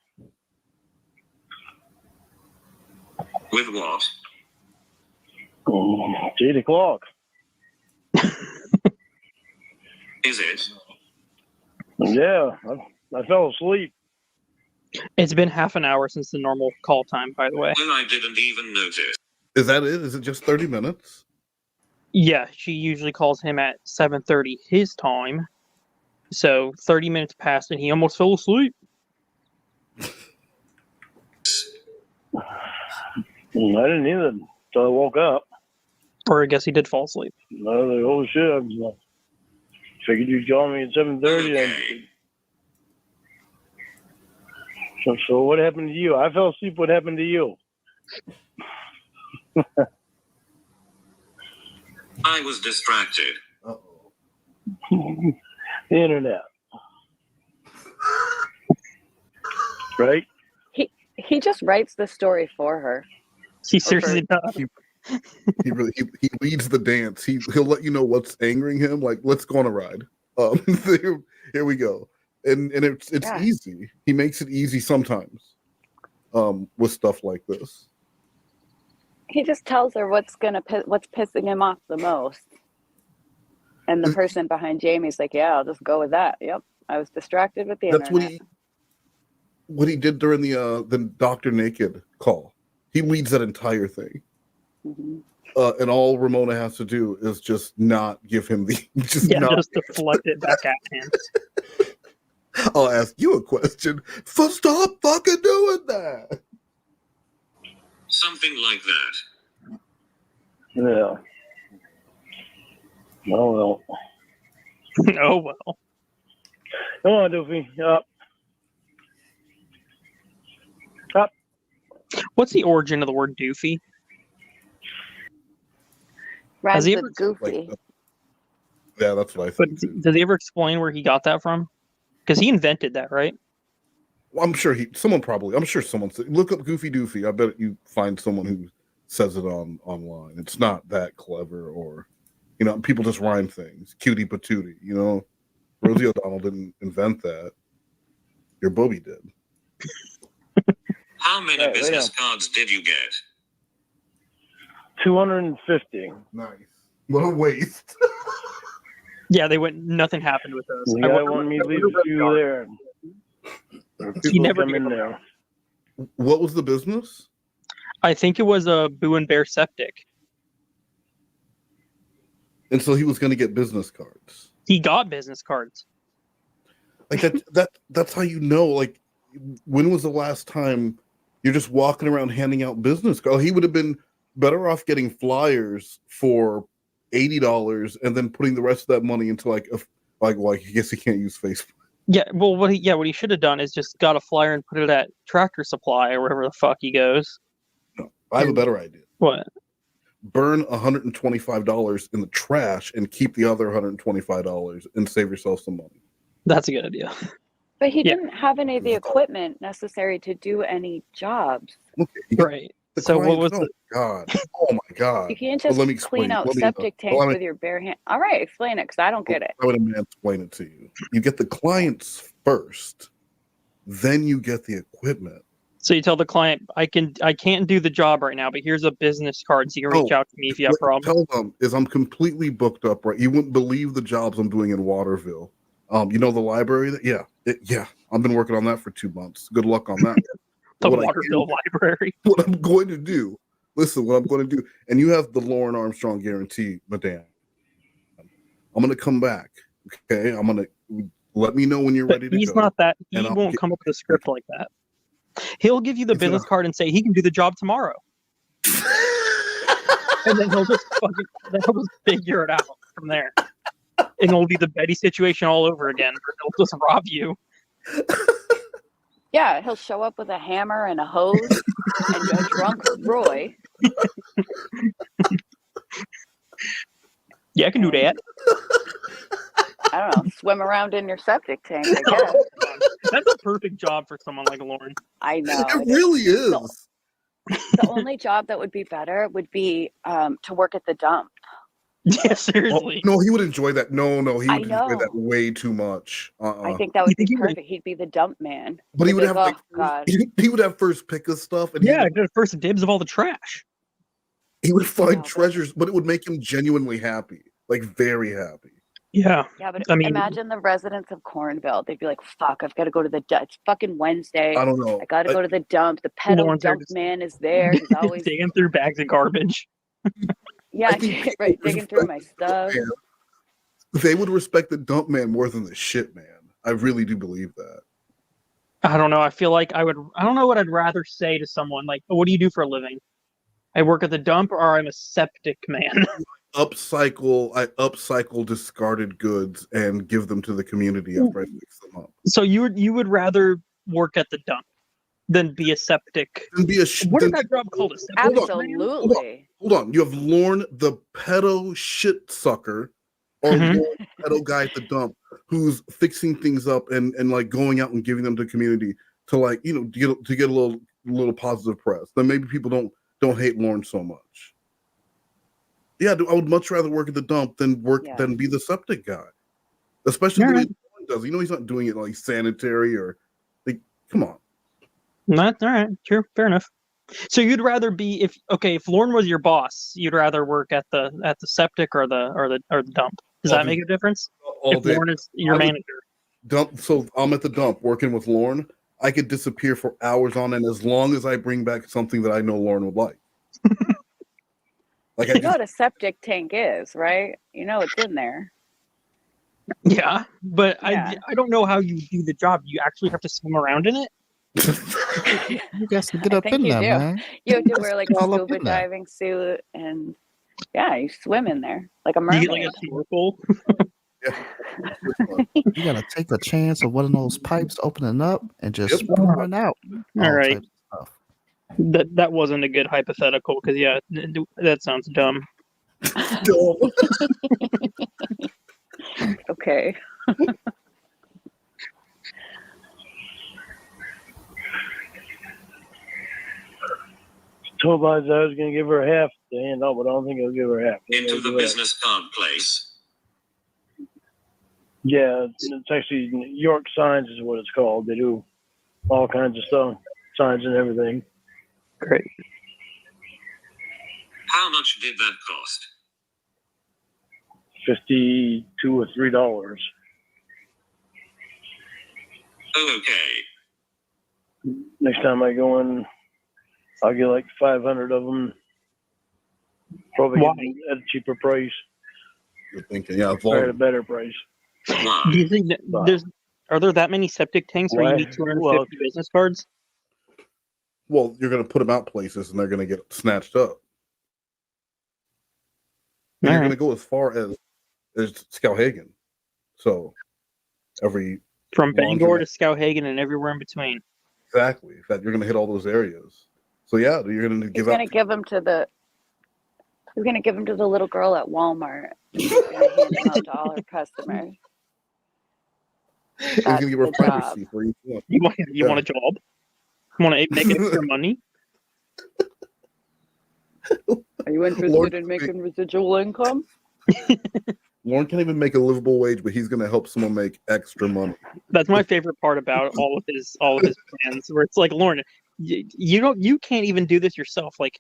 With what? It's 8 o'clock. Is it? Yeah, I fell asleep. It's been half an hour since the normal call time, by the way. Well, I didn't even notice. Is that it? Is it just 30 minutes? Yeah, she usually calls him at 7:30 his time. So 30 minutes passed and he almost fell asleep. I didn't either until I woke up. Or I guess he did fall asleep. No, like, holy shit. I was like, figured you'd call me at 7:30. So what happened to you? I fell asleep. What happened to you? I was distracted. The internet. Right? He just writes the story for her. He seriously does. He really he leads the dance. He'll let you know what's angering him. Like, let's go on a ride. Here we go. And it's easy. He makes it easy sometimes. With stuff like this. He just tells her what's pissing him off the most. And the person behind Jamie's like, yeah, I'll just go with that. Yep. I was distracted with the internet. What he did during the Dr. Naked call. He leads that entire thing. Mm-hmm. And all Ramona has to do is just not give him the just deflect it back at him. I'll ask you a question. Stop fucking doing that. Something like that. Yeah. Oh well. Oh well. Come on, Doofy. Up. Up. What's the origin of the word doofy? Rhymes he with ever goofy. Yeah, that's what I think. But does he ever explain where he got that from? Because he invented that, right? Well, I'm sure I'm sure someone said, look up Goofy Doofy. I bet you find someone who says it online. It's not that clever, or people just rhyme things. Cutie patootie, Rosie O'Donnell didn't invent that. Your Bobby did. How many business cards did you get? 250. Nice. What a waste. Yeah, nothing happened with those. The guy wanted me to leave a few there. He never come in there. What was the business? I think it was a Boo and Bear Septic. And so he was going to get business cards. He got business cards. Like that's how you know. Like, when was the last time you're just walking around handing out business cards? He would have been better off getting flyers for $80 and then putting the rest of that money into I guess he can't use Facebook. Yeah, well, what he should have done is just got a flyer and put it at Tractor Supply or wherever the fuck he goes. No, I have a better idea. What? Burn $125 in the trash and keep the other $125 and save yourself some money. That's a good idea. But he didn't have any of the equipment necessary to do any jobs. Okay, right. So what was God? Oh my God! You can't just clean out septic tanks with your bare hand. All right, explain it, because I don't get it. I would explain it to you. You get the clients first, then you get the equipment. So you tell the client, I can't do the job right now, but here's a business card, so you can reach out to me if you have problems. Tell them is I'm completely booked up. Right, you wouldn't believe the jobs I'm doing in Waterville. The library. I've been working on that for 2 months. Good luck on that. The Waterville Library. What I'm going to do. Listen, what I'm going to do. And you have the Lorne Armstrong guarantee, madame. I'm going to come back. Okay. I'm going to Let me know when you're ready to He's go. not that. He and I'll won't get- come up with a script like that. He'll give you the It's business card and say he can do the job tomorrow. And then he'll just figure it out from there. And it'll be the Betty situation all over again, where he'll just rob you. Yeah, he'll show up with a hammer and a hose and a drunk Roy. Yeah, I can do that. I don't know, swim around in your septic tank, I guess. That's a perfect job for someone like Lorne. I know. It really is. The only job that would be better would be to work at the dump. Yeah, seriously. No, he would enjoy that. No, he I would enjoy know. that way too much. I think that would be perfect. He'd be the dump man. But he would have oh, God. he would have first pick of stuff, and Yeah, get first dibs of all the trash. he would find treasures, but it would make him genuinely happy, like very happy. Yeah. Yeah, but I mean, imagine the residents of Cornville. They'd be like, fuck, I've got to go to the dump. It's fucking Wednesday. I don't know. I got to go to the dump. The pedo Lawrence dump man is there. He's always digging through bags of garbage. Yeah, right, digging through my stuff. Man, they would respect the dump man more than the shit man. I really do believe that. I don't know. I feel like I don't know what I'd rather say to someone. Like, what do you do for a living? I work at the dump, or I'm a septic man. I upcycle discarded goods and give them to the community after I fix them up. So you would rather work at the dump than be a septic? What is that job called? A septic man? Absolutely. Hold on. You have Lorne, the pedo shit sucker, or Lorne, the pedo guy at the dump, who's fixing things up and like going out and giving them to the community to like, you know, to get a little positive press. Then maybe people don't hate Lorne so much. Yeah, I would much rather work at the dump than be the septic guy, especially the way Lorne does. You know, he's not doing it like sanitary or like. Come on. Not all right. Sure, fair enough. So you'd rather be if Lorne was your boss, you'd rather work at the septic or the dump. Does that make a difference? If Lorne is your manager. Dump. So I'm at the dump working with Lorne. I could disappear for hours on end as long as I bring back something that I know Lorne would like. You know what a septic tank is, right? You know it's in there. Yeah, but I don't know how you do the job. You actually have to swim around in it. You guys can get up in there, man. You have to wear like a All up scuba in there. diving suit and you swim in there like a mermaid. You get like a snorkel. You gotta take a chance of one of those pipes opening up and just pouring out. All right. types of stuff. That wasn't a good hypothetical because that sounds dumb. Okay. Told Liza I was going to give her half to hand out, but I don't think I'll give her half. Into the business card place. Yeah, it's actually York Signs is what it's called. They do all kinds of stuff, signs and everything. Great. How much did that cost? $52 or $3. Okay. Next time I go in, I'll get like 500 of them. Probably get them at a cheaper price. You're thinking, yeah, or at a better price. Do you think are there that many septic tanks where you need 250 business cards? Well, you're going to put them out places and they're going to get snatched up. And you're going to go as far as Skowhegan. So from Bangor to Skowhegan and everywhere in between. Exactly. That you're going to hit all those areas. So yeah, you're going to He's going to give them to the little girl at Walmart. He's going to hand them out to all her customers. He's going to give her a privacy for each one. You want a job? You want to make extra money? Are you interested in making residual income? Lorne can't even make a livable wage, but he's going to help someone make extra money. That's my favorite part about all of his plans, where it's like, Lorne, you can't even do this yourself. Like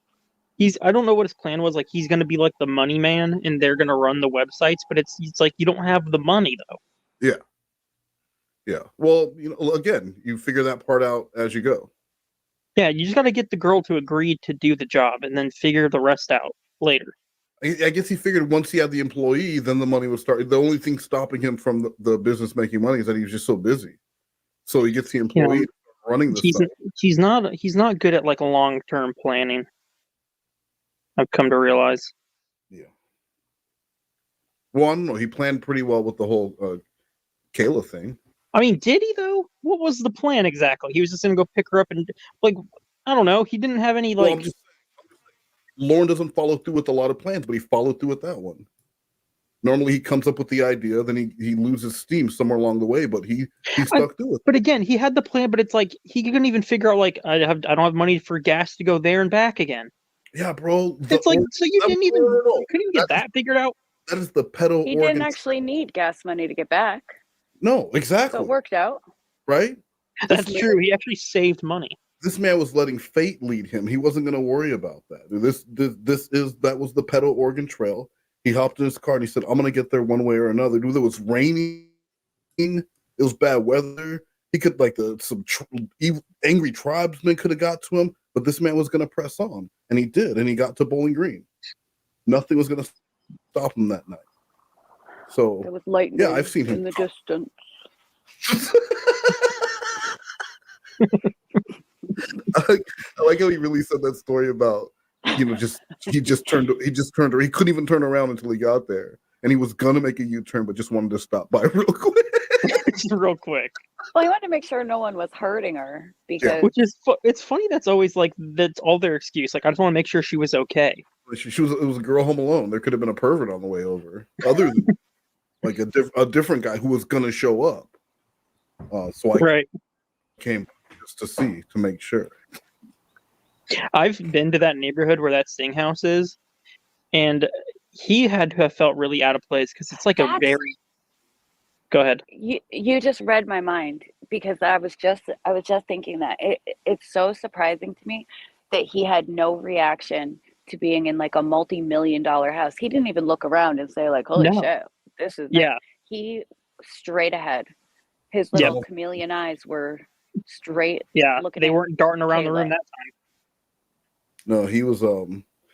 I don't know what his plan was. Like he's going to be like the money man, and they're going to run the websites. But it's like you don't have the money though. Yeah. Well, again, you figure that part out as you go. Yeah, you just got to get the girl to agree to do the job, and then figure the rest out later. I guess he figured once he had the employee, then the money would start. The only thing stopping him from the business making money is that he was just so busy. So he gets the employee running the site. He's not good at like long term planning. I've come to realize. Yeah. One, he planned pretty well with the whole Kayla thing. I mean, did he though? What was the plan exactly? He was just gonna go pick her up and like, I don't know. He didn't have any like. Well, Lorne doesn't follow through with a lot of plans, but he followed through with that one. Normally, he comes up with the idea, then he loses steam somewhere along the way, but he stuck through it. But again, he had the plan, but it's like he couldn't even figure out like I don't have money for gas to go there and back again. Yeah, bro. It's like so you didn't even you couldn't even get that figured out. That is the pedo. He didn't actually need gas money to get back. No, exactly. So it worked out. Right? That's true. He actually saved money. This man was letting fate lead him. He wasn't going to worry about that. That was the pedo Oregon Trail. He hopped in his car and he said, "I'm going to get there one way or another." Dude, it was raining. It was bad weather. He could some angry tribesmen could have got to him, but this man was going to press on, and he did, and he got to Bowling Green. Nothing was going to stop him that night. So there was lightning. Yeah, I've seen him in the distance. I like how he really said that story about he just turned he couldn't even turn around until he got there, and he was gonna make a U-turn but just wanted to stop by real quick. Real quick. Well, he wanted to make sure no one was hurting her because Which is it's funny. That's always like that's all their excuse. Like I just want to make sure she was okay. It was a girl home alone. There could have been a pervert on the way over, other than like a different guy who was gonna show up. So I came just to see to make sure. I've been to that neighborhood where that Sting house is, and he had to have felt really out of place because it's like a very. Go ahead. You just read my mind because I was just thinking that it's so surprising to me that he had no reaction to being in like a multi-million-dollar house. He didn't even look around and say like, "Holy shit, this is nice." He straight ahead. His little chameleon eyes were straight. Yeah, looking they weren't darting around the room that time. No, he was.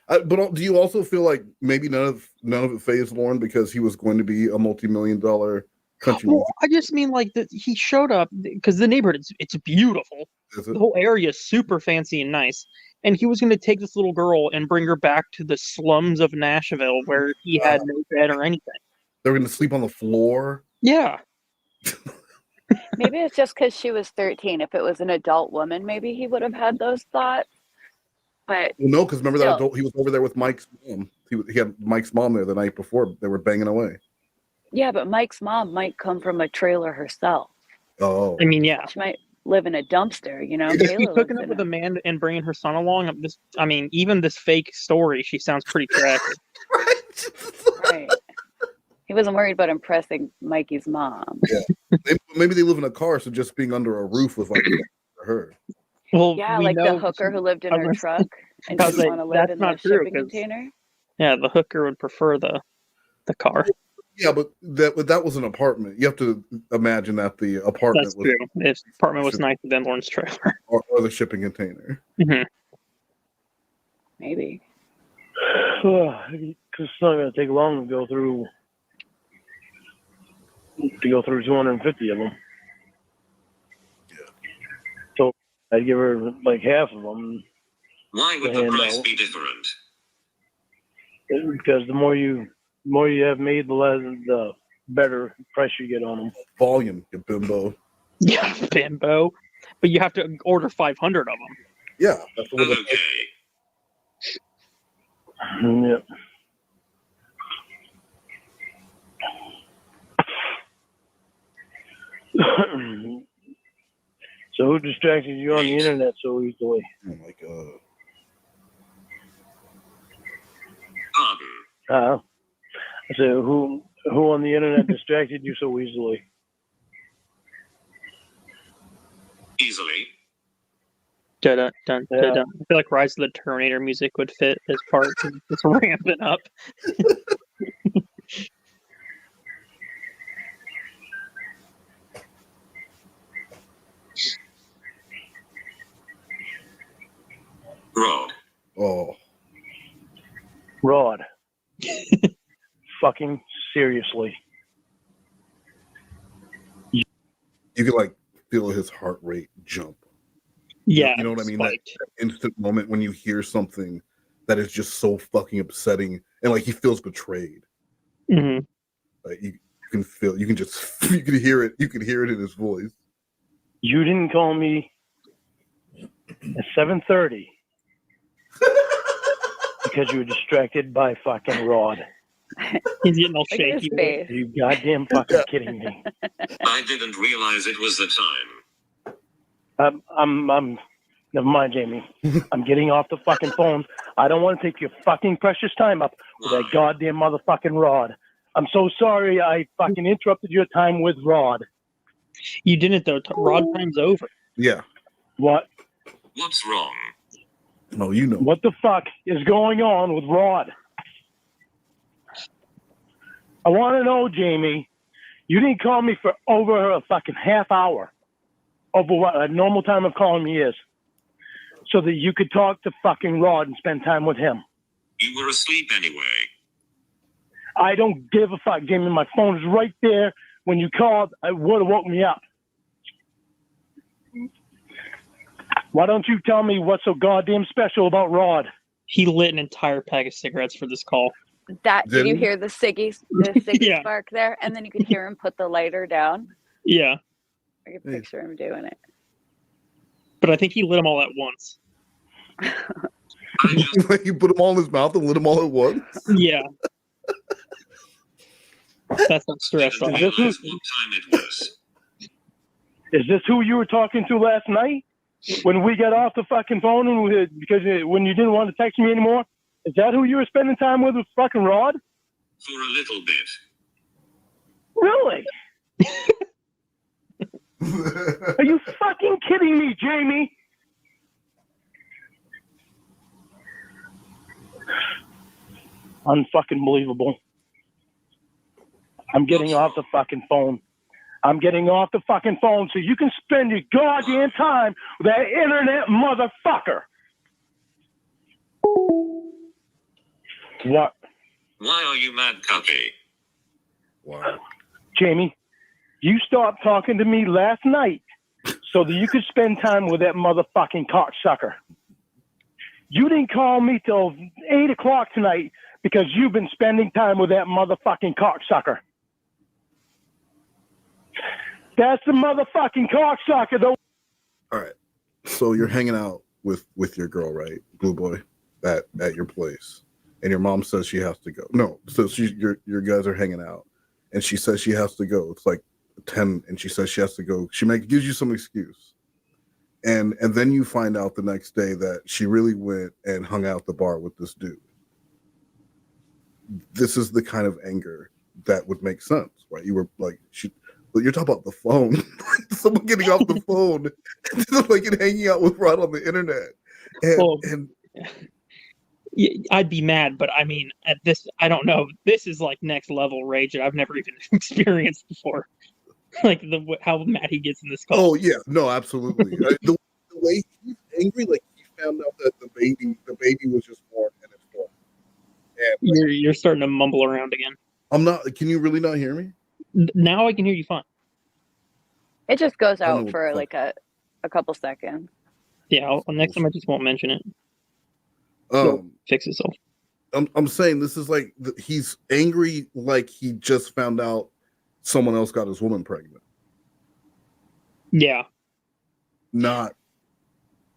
But do you also feel like maybe none of it fazed Lorne because he was going to be a multi-million-dollar country? Well, I just mean like that he showed up because the neighborhood it's beautiful. The whole area is super fancy and nice, and he was going to take this little girl and bring her back to the slums of Nashville where he had no bed or anything. They were going to sleep on the floor. Yeah. Maybe it's just because she was 13. If it was an adult woman, maybe he would have had those thoughts. But no, because remember that adult, he was over there with Mike's mom. He had Mike's mom there the night before. They were banging away. Yeah, but Mike's mom might come from a trailer herself. Oh, I mean, yeah, she might live in a dumpster. You know, if she's Kayla hooking lives up in with a man and bringing her son along, even this fake story, she sounds pretty attractive. Right. He wasn't worried about impressing Mikey's mom. Yeah, maybe they live in a car, so just being under a roof was like her. Well, yeah, like the hooker who lived in her truck and didn't want to live in the shipping container. Yeah, the hooker would prefer the car. Yeah, but that was an apartment. You have to imagine that the apartment That's true. If the apartment was nicer than Lorne's trailer. Or the shipping container. Mm-hmm. Maybe. It's not going to take long to go through 250 of them. Yeah. So I'd give her like half of them. Why would the price be different? Because the more you have made, the better price you get on them. Volume, you bimbo. Yeah, bimbo. But you have to order 500 of them. Yeah, that's what okay. Yep. So who distracted you on the internet so easily? Oh my god. Pardon? I said who on the internet distracted you so easily? Easily. Dun, dun, dun, dun, dun. I feel like Rise of the Terminator music would fit this part. It's ramping up. Rod. Oh. Rod. fucking seriously. You could like feel his heart rate jump. Yeah, you know what I mean? That instant moment when you hear something that is just so fucking upsetting, and like he feels betrayed. Mm-hmm. Like you can feel, you can hear it. You can hear it in his voice. You didn't call me at 7:30 because you were distracted by fucking Rod. He's getting all Look at his shaky. face. Are you goddamn fucking kidding me? I didn't realize it was the time. I'm never mind, Jamie. I'm getting off the fucking phone. I don't want to take your fucking precious time up with that goddamn motherfucking Rod. I'm so sorry I fucking interrupted your time with Rod. You didn't though. Rod time's over. Yeah. What? What's wrong? No, you know. What the fuck is going on with Rod? I want to know, Jamie. You didn't call me for over a fucking half hour. Over what a normal time of calling me is. So that you could talk to fucking Rod and spend time with him. You were asleep anyway. I don't give a fuck, Jamie. My phone is right there. When you called, it would have woke me up. Why don't you tell me what's so goddamn special about Rod? He lit an entire pack of cigarettes for this call. Did you hear the Siggy Yeah. spark there? And then you could hear him put the lighter down. Yeah. I could picture him doing it. But I think he lit them all at once. You put them all in his mouth and lit them all at once? Yeah. That's not stressed on. Is this who you were talking to last night? When we got off the fucking phone and when you didn't want to text me anymore? Is that who you were spending time with fucking Rod? For a little bit. Really? Are you fucking kidding me, Jamie? Unfucking believable. I'm getting off the fucking phone. I'm getting off the fucking phone so you can spend your goddamn time with that internet motherfucker. What? Why are you mad, Cuppy? Wow. Jamie, you stopped talking to me last night so that you could spend time with that motherfucking cocksucker. You didn't call me till 8 o'clock tonight because you've been spending time with that motherfucking cocksucker. That's the motherfucking cocksucker, though. All right. So you're hanging out with your girl, right? Blue Boy, at your place. And your mom says she has to go. No, so your guys are hanging out. And she says she has to go. It's like 10, and she says she has to go. She gives you some excuse. And then you find out the next day that she really went and hung out at the bar with this dude. This is the kind of anger that would make sense, right? You were like, but you're talking about the phone. Someone getting off the phone and hanging out with Rod on the internet. And I'd be mad, but I mean, at this, I don't know. This is like next level rage that I've never even experienced before. Like how mad he gets in this call. Oh yeah, no, absolutely. The way he's angry, like he found out that the baby was just born and it's born. And you're starting to mumble around again. I'm not. Can you really not hear me? Now I can hear you fine. It just goes out for like a couple seconds. Yeah, next time I just won't mention it. Fix itself. I'm saying this is like he's angry, like he just found out someone else got his woman pregnant. Yeah. Not.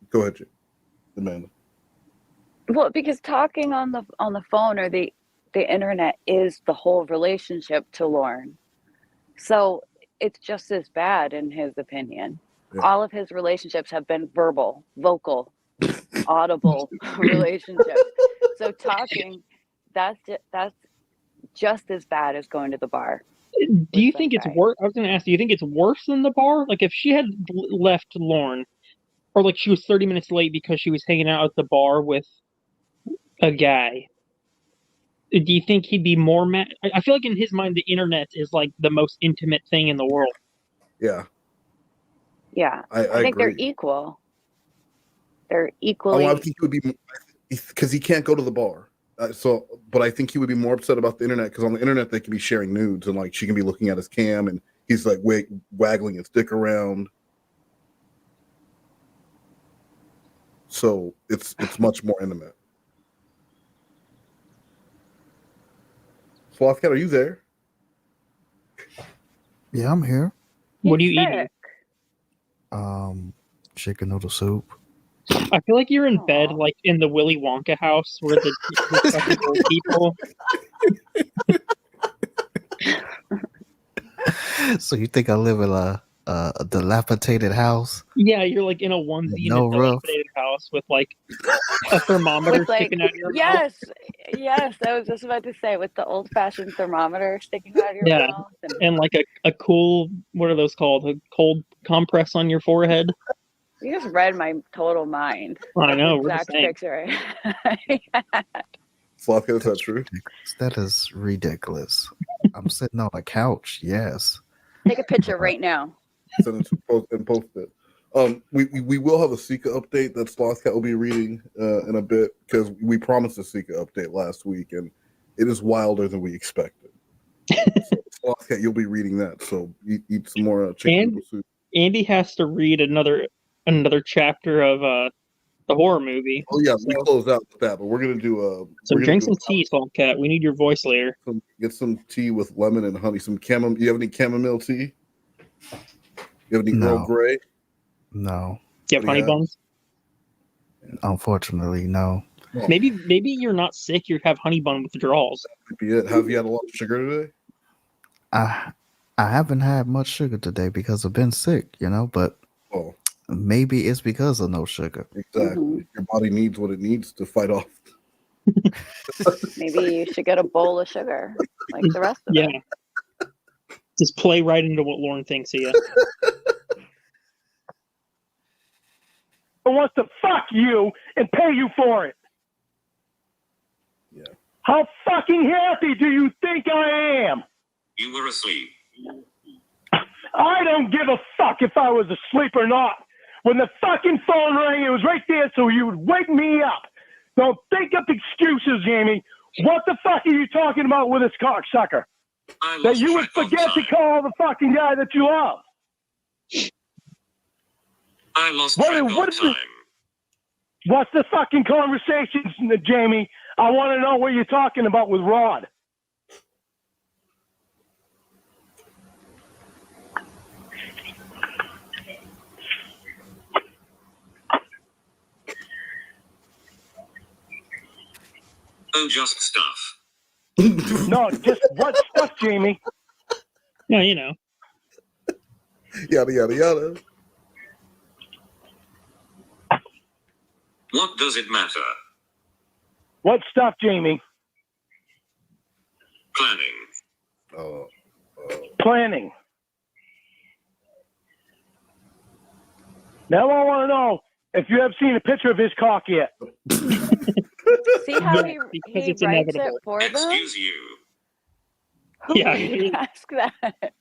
Go ahead, Amanda. Well, because talking on the phone or the internet is the whole relationship to Lorne. So it's just as bad in his opinion. Yeah. All of his relationships have been verbal, vocal, audible relationships. So talking, that's just as bad as going to the bar. Do you think it's worse? I was going to ask, do you think it's worse than the bar? Like if she had left Lorne, or like she was 30 minutes late because she was hanging out at the bar with a guy, do you think he'd be more mad? I feel like in his mind, the internet is like the most intimate thing in the world. Yeah. Yeah. I think agree. They're equal. They're equally. Oh, I think it would be because he can't go to the bar. But I think he would be more upset about the internet because on the internet they can be sharing nudes and like she can be looking at his cam and he's like waggling his dick around. So it's much more intimate. Slothcat, are you there? Yeah, I'm here. What are you eating? Chicken noodle soup. I feel like you're in bed, like in the Willy Wonka house where the fucking old people. So you think I live in a dilapidated house? Yeah, you're like in a onesie in a No roof. dilapidated house with like a thermometer With like, sticking out of your mouth. yes, I was just about to say with the old-fashioned thermometer sticking out of your Yeah, mouth. and like a cool, what are those called? A cold compress on your forehead. You just read my total mind. I know, The we're the exact same. picture I had. Slothcat, is that true? That is ridiculous. I'm sitting on a couch. Yes. Take a picture right now. Send it and post it. We will have a Sika update that Slothcat will be reading in a bit because we promised a Sika update last week and it is wilder than we expected. So Slothcat, you'll be reading that. So eat some more chicken noodle soup. Andy has to read another chapter of the horror movie. Oh yeah, we close out with that, but we're gonna do drink some tea, Slothcat. We need your voice later. Get some tea with lemon and honey. Some chamomile. You have any chamomile tea? You have any Earl Grey? No. Do you have honey buns? Unfortunately, no. Maybe you're not sick. You have honey bun withdrawals. That could be it. Have you had a lot of sugar today? I haven't had much sugar today because I've been sick, but maybe it's because of no sugar. Exactly. Your body needs what it needs to fight off. Maybe you should get a bowl of sugar like the rest of them. Just play right into what Lorne thinks of you. Wants to fuck you and pay you for it. Yeah. How fucking happy do you think I am? You were asleep. I don't give a fuck if I was asleep or not. When the fucking phone rang, it was right there so you would wake me up. Don't think up excuses, Jamie. What the fuck are you talking about with this cocksucker? That you would forget to call the fucking guy that you love. I lost track of time. What's the fucking conversation, Jamie? I want to know what you're talking about with Rod. Oh, just stuff. No, just what stuff, Jamie? Yeah, Yada, yada, yada. What does it matter? What stuff, Jamie? Planning. Planning. Now I want to know if you have seen a picture of his cock yet. See how he it's writes inevitable. it for them? Excuse you. Who Yeah, would he- ask that?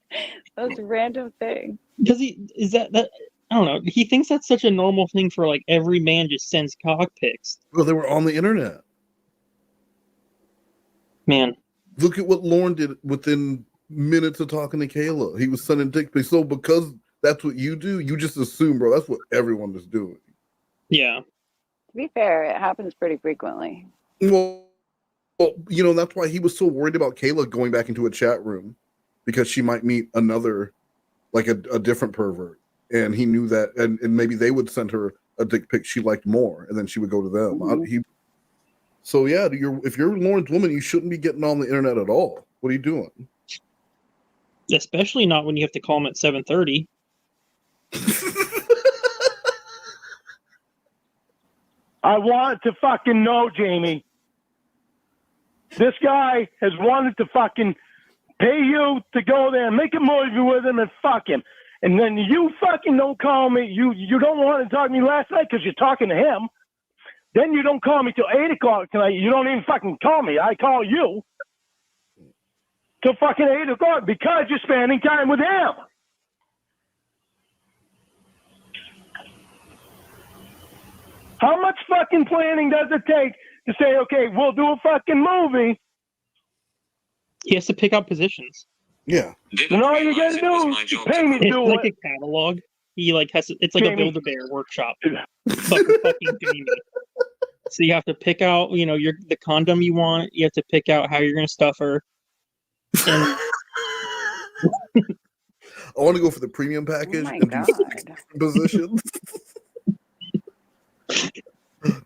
Those random things. Because that I don't know. He thinks that's such a normal thing for like every man just sends cock pics. Well, they were on the internet. Man, look at what Lorne did within minutes of talking to Kayla. He was sending dick pics. So because that's what you do, you just assume, bro, that's what everyone is doing. Yeah. To be fair, it happens pretty frequently. Well, that's why he was so worried about Kayla going back into a chat room because she might meet another, like a different pervert. And he knew that, and maybe they would send her a dick pic she liked more, and then she would go to them. Mm-hmm. So yeah, if you're Lorne's woman, you shouldn't be getting on the internet at all. What are you doing? Especially not when you have to call him at 7:30. I want to fucking know, Jamie. This guy has wanted to fucking pay you to go there and make a movie with him and fuck him. And then you fucking don't call me. You don't want to talk to me last night because you're talking to him. Then you don't call me till 8 o'clock tonight. You don't even fucking call me. I call you till fucking 8 o'clock because you're spending time with him. How much fucking planning does it take to say, okay, we'll do a fucking movie. He has to pick out positions. Yeah. And all you gotta do is pay me to It's do like it. a catalog. He like has to, it's like Jamie. a Build-A-Bear workshop, but for fucking Jamie. So you have to pick out, you know, the condom you want. You have to pick out how you're gonna stuff her. And I want to go for the premium package my and God. do 6 different positions.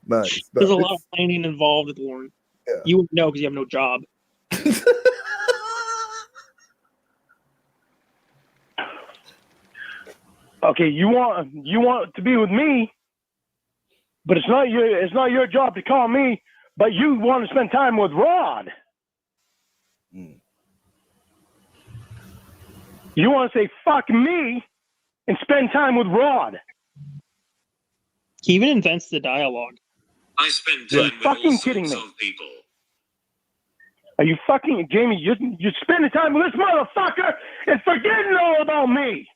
Nice. there's a lot of planning involved with Lorne. Yeah. You wouldn't know because you have no job. Okay, you want to be with me, but it's not your job to call me, but you want to spend time with Rod. You want to say fuck me and spend time with Rod. He even invents the dialogue. I spend You're time with fucking all kidding sorts me. of people. Are you fucking Jamie? You're spending time with this motherfucker and forgetting all about me.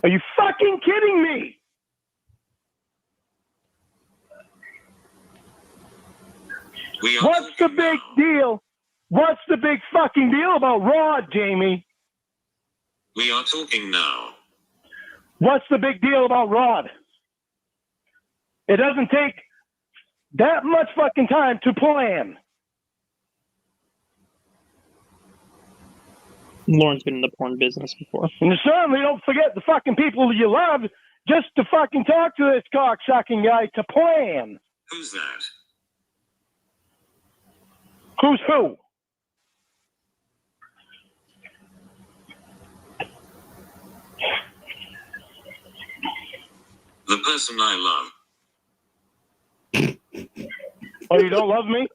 Are you fucking kidding me? What's the big deal? What's the big fucking deal about Rod, Jamie? We are talking now. What's the big deal about Rod? It doesn't take that much fucking time to plan. Lorne's been in the porn business before. And you certainly don't forget the fucking people you love just to fucking talk to this cock-sucking guy to plan. Who's that? Who's who? The person I love. Oh, you don't love me?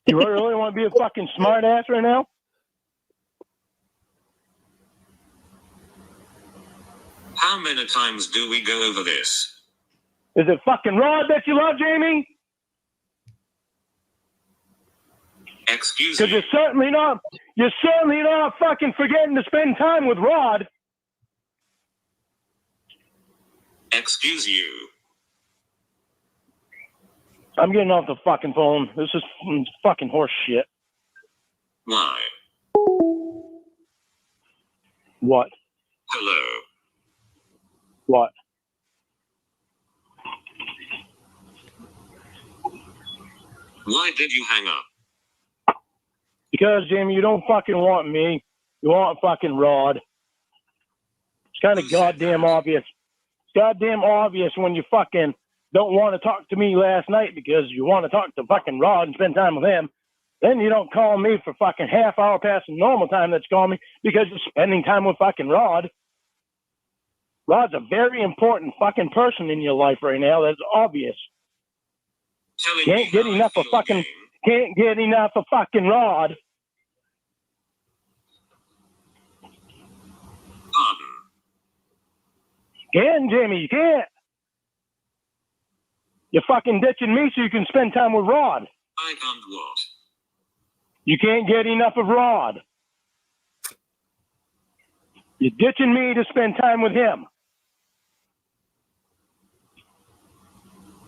You really want to be a fucking smart ass right now? How many times do we go over this? Is it fucking Rod that you love, Jamie? Excuse Because me. you're certainly not fucking forgetting to spend time with Rod. Excuse you. I'm getting off the fucking phone. This is fucking horse shit. Why? What? Hello. What? Why did you hang up? Because, Jamie, you don't fucking want me. You want fucking Rod. It's kind of goddamn obvious. It's goddamn obvious when you fucking don't want to talk to me last night because you want to talk to fucking Rod and spend time with him. Then you don't call me for fucking half hour past the normal time that's calling me because you're spending time with fucking Rod. Rod's a very important fucking person in your life right now. That's obvious. Can't get enough of fucking Rod. Can, Jamie, you can't. You're fucking ditching me so you can spend time with Rod. I can't what? You can't get enough of Rod. You're ditching me to spend time with him.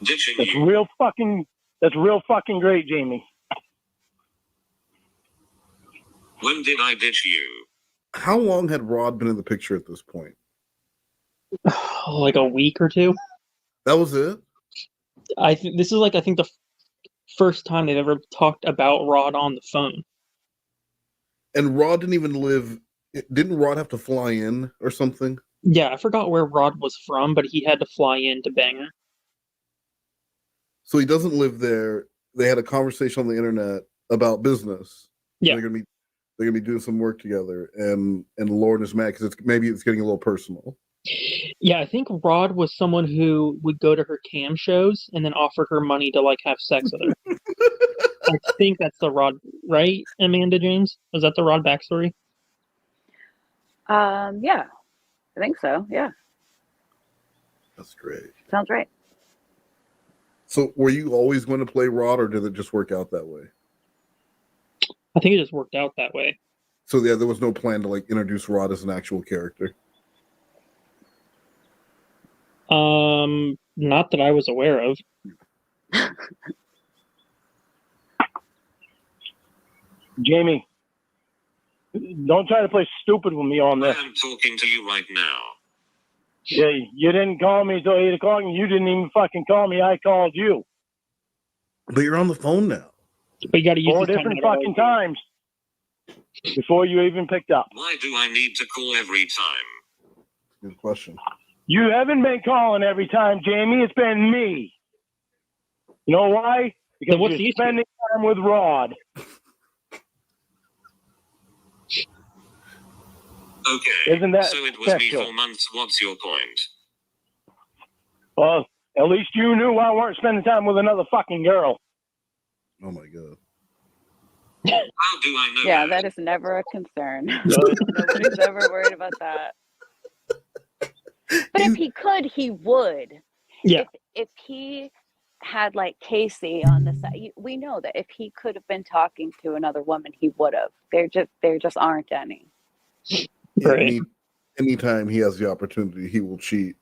Ditching That's you. real fucking great, Jamie. When did I ditch you? How long had Rod been in the picture at this point? Like a week or two. That was it? I think this is like I think the first time they've ever talked about Rod on the phone. And Rod didn't even live. Didn't Rod have to fly in or something? Yeah, I forgot where Rod was from, but he had to fly in to bang her. So he doesn't live there. They had a conversation on the internet about business. Yeah, they're gonna be doing some work together, and Lorne is mad because maybe it's getting a little personal. Yeah, I think Rod was someone who would go to her cam shows and then offer her money to like have sex with her. I think that's the Rod, right, Amanda James? Was that the Rod backstory? Yeah, I think so. Yeah, That's great. sounds right. So were you always going to play Rod, or did it just work out that way? I think it just worked out that way. So yeah, there was no plan to like introduce Rod as an actual character. Not that I was aware of. Jamie, don't try to play stupid with me on this. I'm talking to you right now. Yeah, you didn't call me till 8 o'clock, and you didn't even fucking call me. I called you. But you're on the phone now. But you got to use 4 this different time fucking times before you even picked up. Why do I need to call every time? Good question. You haven't been calling every time, Jamie. It's been me. You know why? Because you're spending time with Rod. Okay. Isn't that so it was special? me for months. What's your point? Well, at least you knew I weren't spending time with another fucking girl. Oh my god. How do I know Yeah, that? that is never a concern. Nobody's ever worried about that. But if he could, he would. Yeah. If he had like Casey on the side, we know that if he could have been talking to another woman, he would have. There just aren't any. Yeah, anytime he has the opportunity, he will cheat.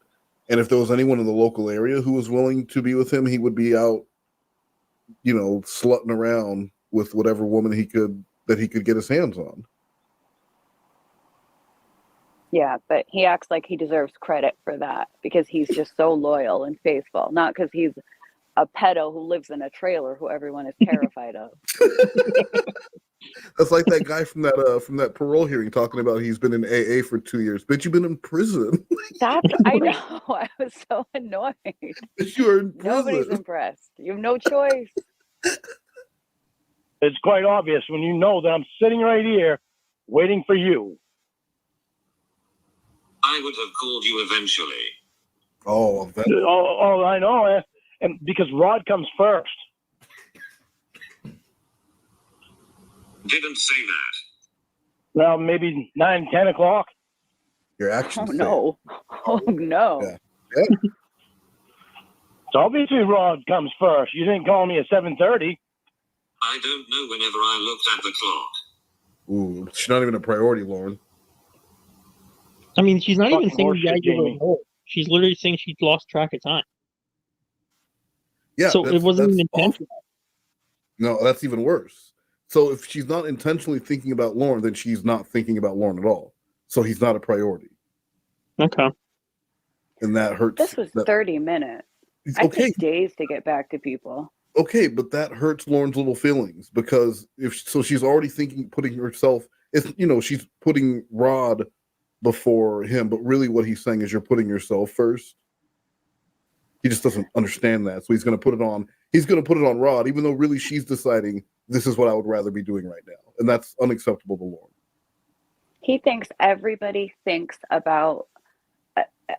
And if there was anyone in the local area who was willing to be with him, he would be out, slutting around with whatever woman he could get his hands on. Yeah, but he acts like he deserves credit for that because he's just so loyal and faithful, not because he's a pedo who lives in a trailer who everyone is terrified of. That's like that guy from that parole hearing talking about he's been in AA for 2 years. Bitch, you've been in prison. I know. I was so annoyed. You are in prison. Nobody's impressed. You have no choice. It's quite obvious when you know that I'm sitting right here waiting for you. I would have called you eventually. Oh, I know. And because Rod comes first. Didn't say that. Well, maybe 9, 10 o'clock. Your actions. Oh, no. Oh, no. Yeah. So obviously Rod comes first. You didn't call me at 7:30. I don't know whenever I looked at the clock. Ooh, she's not even a priority, Lorne. I mean, she's not even Fucking saying horseshit, the idea Jamie. of She's literally saying she lost track of time. Yeah, So it wasn't even awful. intentional. No, that's even worse. So if she's not intentionally thinking about Lorne, then she's not thinking about Lorne at all. So he's not a priority. Okay. And that hurts. This was 30 minutes. I take days to get back to people. Okay, but that hurts Lorne's little feelings because she's already putting herself. She's putting Rod before him, but really what he's saying is you're putting yourself first. He just doesn't understand that, so he's going to put it on. He's going to put it on Rod, even though really she's deciding this is what I would rather be doing right now, and that's unacceptable to Lorne. He thinks everybody thinks about,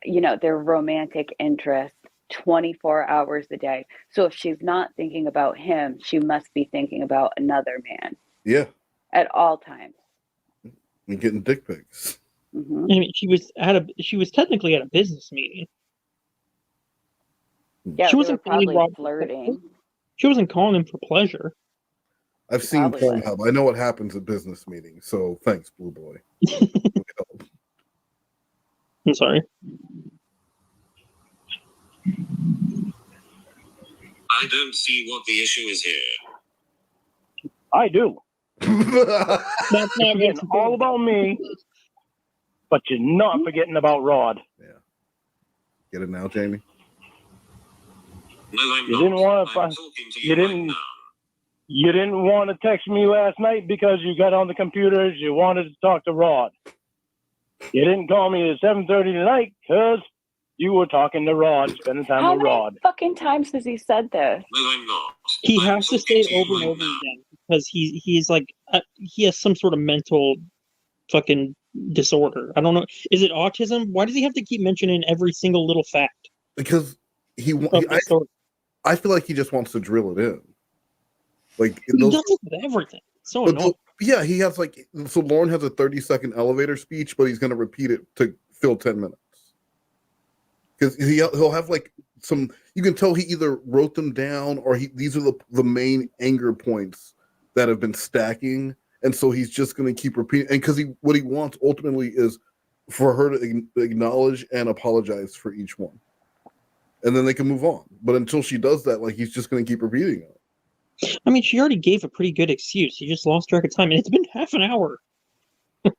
their romantic interest 24 hours a day. So if she's not thinking about him, she must be thinking about another man. Yeah. At all times. And getting dick pics. Mm-hmm. I mean, she was technically at a business meeting. Yeah, she wasn't probably Rod flirting. She wasn't calling him for pleasure. I've seen Pornhub. I know what happens at business meetings. So thanks, Blue Boy. I'm sorry. I don't see what the issue is here. I do. That's You're forgetting all about me, but you're not forgetting about Rod. Yeah. Get it now, Jamie? No, I'm You not. didn't want to. I'm talking to you right now. You didn't want to text me last night because you got on the computers. You wanted to talk to Rod. You didn't call me at 7:30 tonight because you were talking to Rod, spending time How with many Rod. fucking times has he said this? No, I'm not. He has to say it over and over again because he's like he has some sort of mental fucking disorder. I don't know. Is it autism? Why does he have to keep mentioning every single little fact? Because I feel like he just wants to drill it in. Like he does it with everything. So annoying. Yeah, he has so Lorne has a 30-second elevator speech, but he's going to repeat it to fill 10 minutes. Because he'll have some, you can tell he either wrote them down or these are the main anger points that have been stacking, and so he's just going to keep repeating. And because what he wants ultimately is for her to acknowledge and apologize for each one. and then they can move on. But until she does that, like, he's just going to keep repeating it. I mean, she already gave a pretty good excuse. She just lost track of time, and it's been half an hour.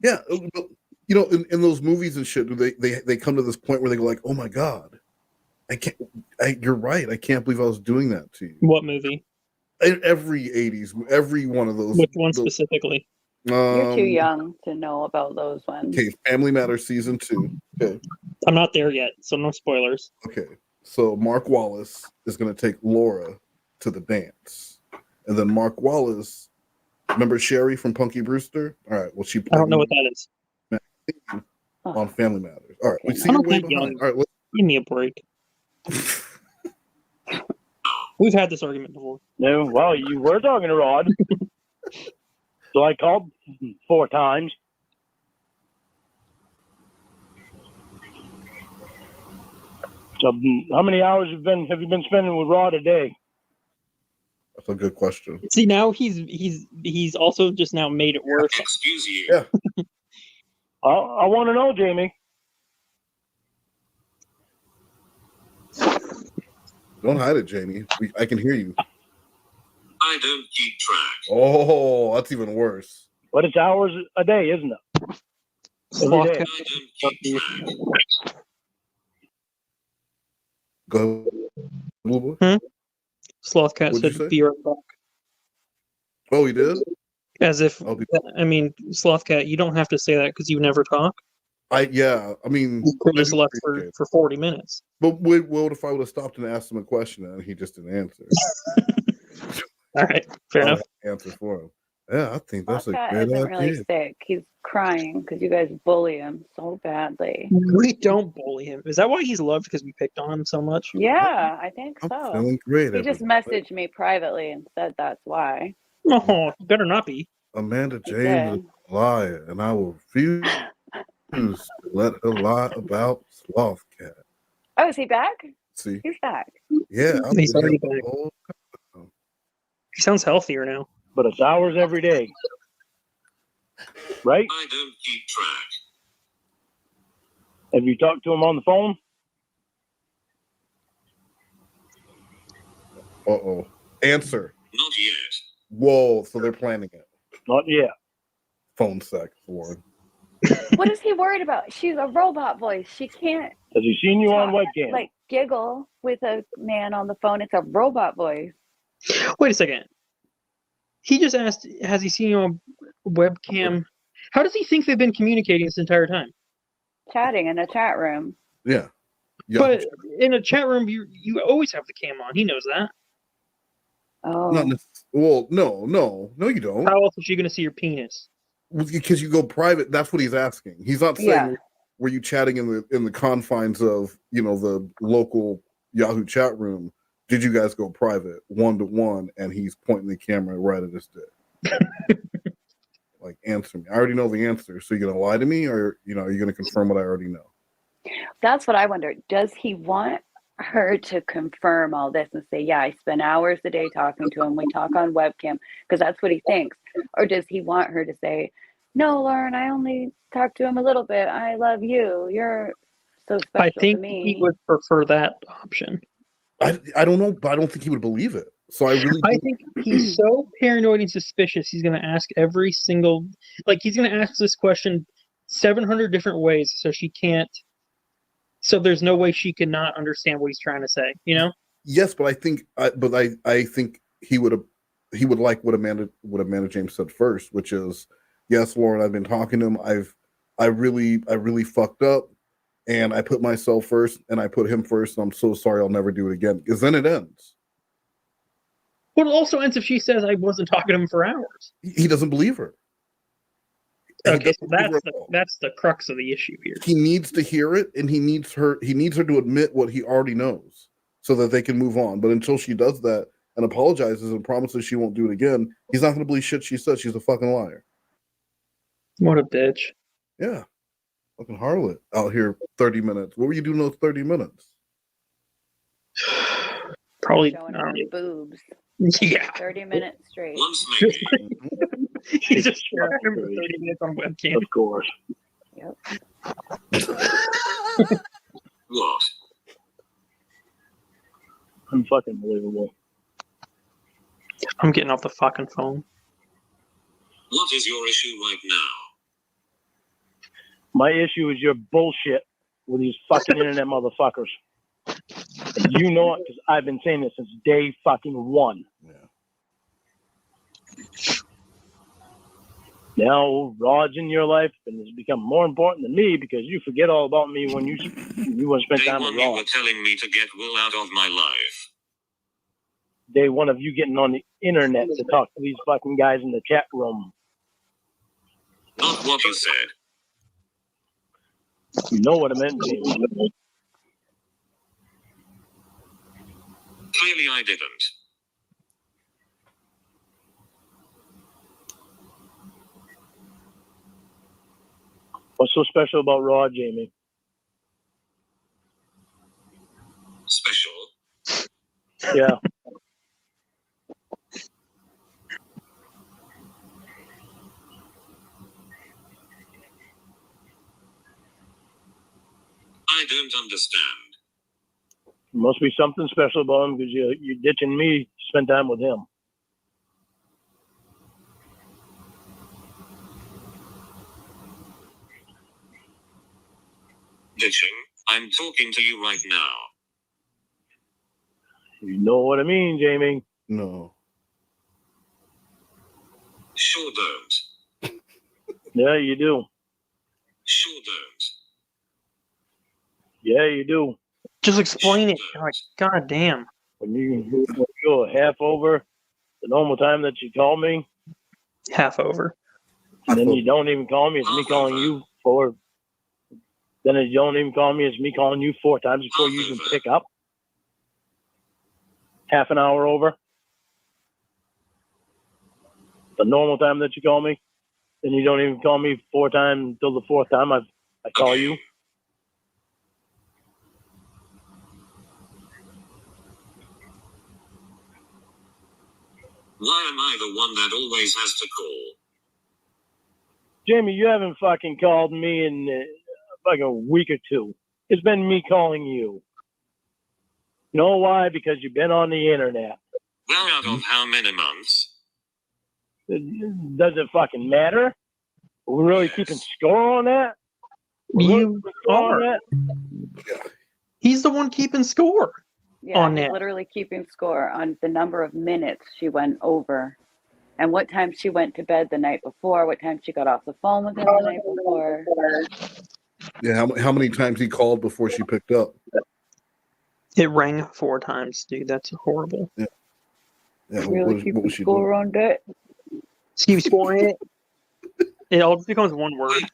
Yeah, but, you know, in those movies and shit, they come to this point where they go like, "Oh my god, you're right. I can't believe I was doing that to you." What movie? Every 80s, every one of those. Which one specifically? You're too young to know about those ones. Okay, Family Matters season 2. Okay, I'm not there yet, so no spoilers. okay. So Mark Wallace is going to take Laura to the dance, and then Mark Wallace, remember Sherry from Punky Brewster? All right, well, she. I don't know what that is. On Family Matters. All right, we see I'm you're not way that behind. young. All right, Give me a break. We've had this argument before. No, well, you were talking to Rod. So I called 4 times. So how many hours have you been spending with Rod a day? That's a good question. See, now he's also just now made it worse. Excuse you. Yeah. I want to know, Jamie. Don't hide it, Jamie. I can hear you. I don't keep track. Oh, that's even worse. But it's hours a day, isn't it? Every day. I don't keep track. Go ahead, Blue Boy. Slothcat What'd you said, say? "Be right back." Oh, he did? As if, I'll be- I mean, Slothcat, you don't have to say that because you never talk. I mean, You could I just do left appreciate it. for 40 minutes. But what if I would have stopped and asked him a question and he just didn't answer? All right, fair I would enough. have to answer for him. Yeah, I think that's a Cat great isn't idea. really sick. He's crying because you guys bully him so badly. We don't bully him. Is that why he's loved? Because we picked on him so much? Yeah, I think I'm so. feeling great. He just everybody. messaged me privately and said that's why. Oh, better not be. Amanda He James is did. a liar, and I will refuse to let her lie about Slothcat. Oh, is he back? See? He's back. Yeah, I've He's been already here back. the whole- He sounds healthier now. But it's hours every day. Right? I don't keep track. Have you talked to him on the phone? Uh-oh. Answer. Not yet. Whoa, so they're planning it. Not yet. Phone sex, Lorne. What is he worried about? She's a robot voice. She can't Has he seen you on talk, webcam? like giggle with a man on the phone. It's a robot voice. Wait a second. He just asked, has he seen you on webcam? How does he think they've been communicating this entire time? Chatting in a chat room. Yeah. But in a chat room, you always have the cam on. He knows that. Oh. Not well, no, you don't. How else is she going to see your penis? Because you go private. That's what he's asking. He's not saying Yeah. were you chatting in the confines of the local Yahoo chat room. Did you guys go private 1-to-1? And he's pointing the camera right at his dick. Like, answer me. I already know the answer. So you're gonna lie to me, or are you gonna confirm what I already know? That's what I wonder. Does he want her to confirm all this and say, yeah, I spend hours a day talking to him. We talk on webcam because that's what he thinks. Or does he want her to say, no, Lauren, I only talk to him a little bit. I love you. You're so special I think to me. he would prefer that option. I don't know, but I don't think he would believe it. So I really I think he's so paranoid and suspicious. He's going to ask every single, he's going to ask this question 700 different ways, so she can't. So there's no way she cannot understand what he's trying to say. Yes, but I think I think he would like what Amanda James said first, which is, yes, Lauren, I've been talking to him. I really fucked up, and I put myself first, and I put him first, and I'm so sorry. I'll never do it again. Because then it ends. Well, it also ends if she says I wasn't talking to him for hours. He doesn't believe her. Okay, so that's the crux of the issue here. He needs to hear it, and he needs her to admit what he already knows, so that they can move on. But until she does that and apologizes and promises she won't do it again, he's not going to believe shit she said. She's a fucking liar. What a bitch. Yeah. Fucking harlot out here 30 minutes. What were you doing those 30 minutes? Probably showing her boobs. Yeah. 30 minutes straight. He's just showing him for 30 minutes on webcam. Of course. Yep. What? Unfucking believable. I'm getting off the fucking phone. What is your issue right now? My issue is your bullshit with these fucking internet motherfuckers. And you know it because I've been saying this since day fucking one. Now Rod's in your life and has become more important than me because you forget all about me when you want to spend Day time one with you Rod. were telling me to get Will out of my life. Day one of you getting on the internet to talk to these fucking guys in the chat room. Not what you said. You know what I meant, Jamie. Clearly I didn't. What's so special about Rod, Jamie? Special? Yeah. I don't understand. Must be something special about him because you're ditching me to spend time with him. Ditching? I'm talking to you right now. You know what I mean, Jamie. No. Sure don't. Yeah, you do. Sure don't. Yeah, you do. Just explain it. Like, God damn. When you go half over the normal time that you call me, Half over. and then you don't even call me, it's me calling you four. Then you don't even call me, it's me calling you 4 times before you even pick up. Half an hour over. The normal time that you call me, then you don't even call me 4 times until the 4th time I call you. Why am I the one that always has to call? Jamie, you haven't fucking called me in like a week or 2. It's been me calling you. You know why? Because you've been on the internet. Well, out of how many months? Does it fucking matter? Are we really keeping score on that? You are. He's the one keeping score. Yeah, on he's that. literally keeping score on the number of minutes she went over and what time she went to bed the night before, what time she got off the phone with him the night before. Yeah, how many times he called before she picked up? It rang 4 times, dude. That's horrible. Yeah. Yeah, Really what was she score doing? on that? Keep scoring it. It all becomes one word.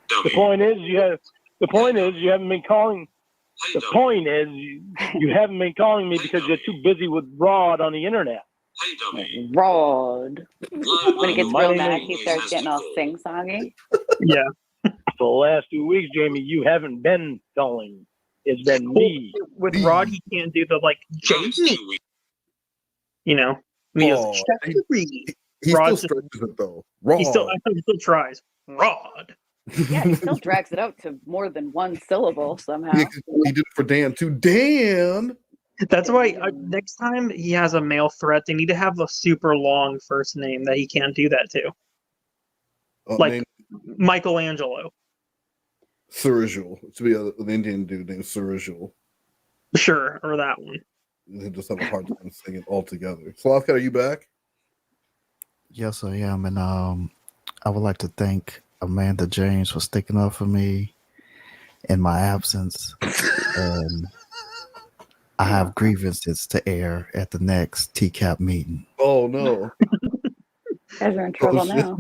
The point is you haven't been calling. The point is you haven't been calling me because you're too busy with Rod on the internet. Rod. When he gets My real name mad, is- he starts getting all sing-songy. Yeah. For the last 2 weeks, Jamie, you haven't been calling. It's been me. With Rod, he can't do the like Jamie. You know, he Oh, goes, he Rod still just- stretches it though. he still tries. Rod. Yeah, he still drags it out to more than one syllable somehow. He did it for Dan too. Dan. That's why next time he has a mail threat, they need to have a super long first name that he can't do that to. Like Named Michelangelo. Surreal. To be an Indian dude named Surreal. Sure, or that one. They just have a hard time saying it all together. Slothcat, are you back? Yes, I am, and I would like to thank Amanda James for sticking up for me in my absence, and I have grievances to air at the next TCAP meeting. Oh no! Guys are in trouble now.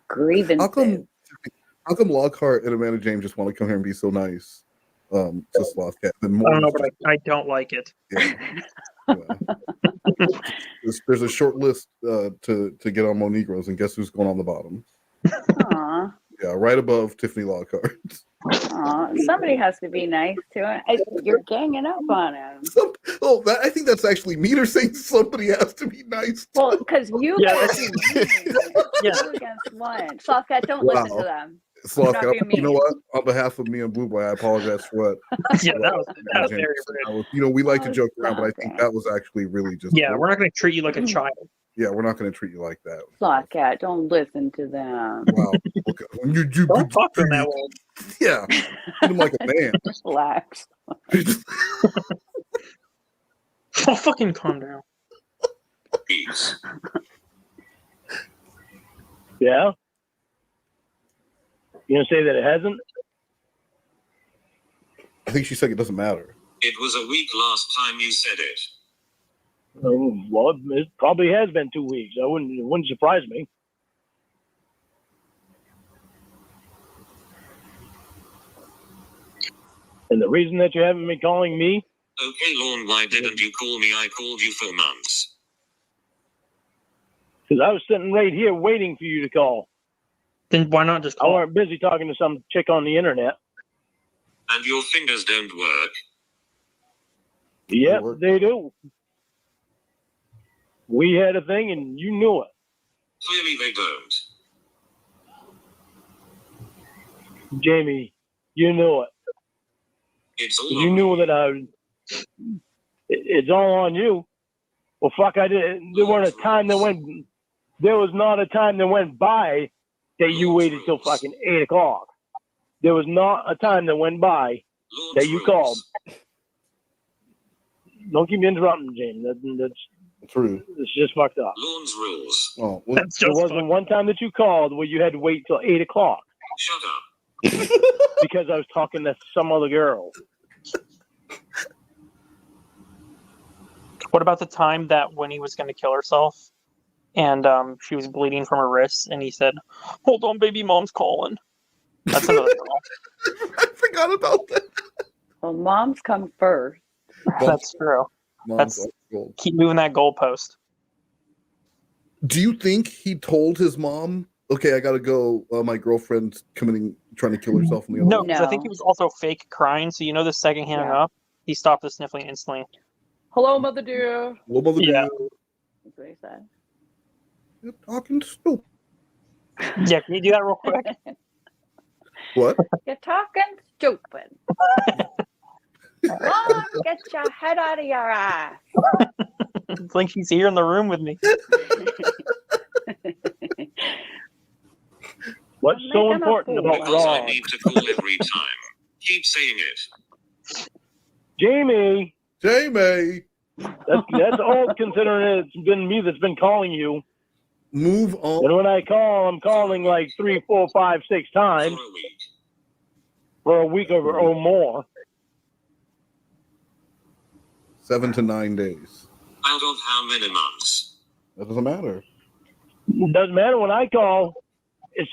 Grievances. How come Lockheart and Amanda James just want to come here and be so nice to Slothcat? I don't know, but I don't like it. There's a short list to get on MoNegroes, and guess who's going on the bottom? Aw. Yeah, right above Tiffany Lockhart. Aw, somebody has to be nice to him. You're ganging up on him. I think that's actually meaner saying somebody has to be nice. Well, because you Yeah, guys that's- be mean. Two against one. Slothcat, don't listen to them. Sloth, Not being you know mean. what? On behalf of me and Blue Boy, I apologize for what. Yeah, that was very rude. We like to Oh, joke around, but I think that was actually really just. Yeah, we're not going to treat you like a child. Yeah, we're not going to treat you like that. Slothcat, don't listen to them. Wow. Okay. Don't talk to him that way. Yeah, treat him like a man. Relax. Oh, fucking calm down. Peace. Yeah? You gonna say that it hasn't? I think she said it doesn't matter. It was a week last time you said it. Well, it probably has been 2 weeks. It wouldn't surprise me. And the reason that you haven't been calling me? Okay, Lorne, why didn't you call me? I called you for months. Because I was sitting right here waiting for you to call. Then why not just I call? weren't busy talking to some chick on the internet. And your fingers don't work. Yep, they do. We had a thing and you knew it. Clearly they don't. Jamie, you knew it. It's all You on knew that it's all on you. Well, fuck, I did. There weren't a time that went. There was not a time that went by that you waited till fucking 8 o'clock. There was not a time that went by that you called. Don't keep interrupting, James. That's true. It's just fucked up. Lorne's rules. Oh, There wasn't one time that you called where you had to wait till 8 o'clock Shut up. because I was talking to some other girl. What about the time that when he was going to kill herself and she was bleeding from her wrists and he said, "Hold on, baby, mom's calling." That's another girl. I forgot about that. Well, moms come first. That's true. Mom's gold. Keep moving that goalpost. Do you think he told his mom, "Okay, I gotta go. My girlfriend's trying to kill herself"? In the No, other because I think he was also fake crying. So the second he hung up, he stopped the sniffling instantly. Hello, mother dear. Hello, mother Yeah. dear. That's what he said. You're talking stupid. Yeah, can you do that real quick? What? You're talking stupid. Mom, get your head out of your ass. It's like she's here in the room with me. What's so important about Because I Ron? need to call every time. Keep saying it. Jamie. That's all considering it's been me that's been calling you. Move on. And when I call, I'm calling like 3, 4, 5, 6 times for a week or more. 7 to 9 days. Out of how many months? That doesn't matter. It doesn't matter when I call. It's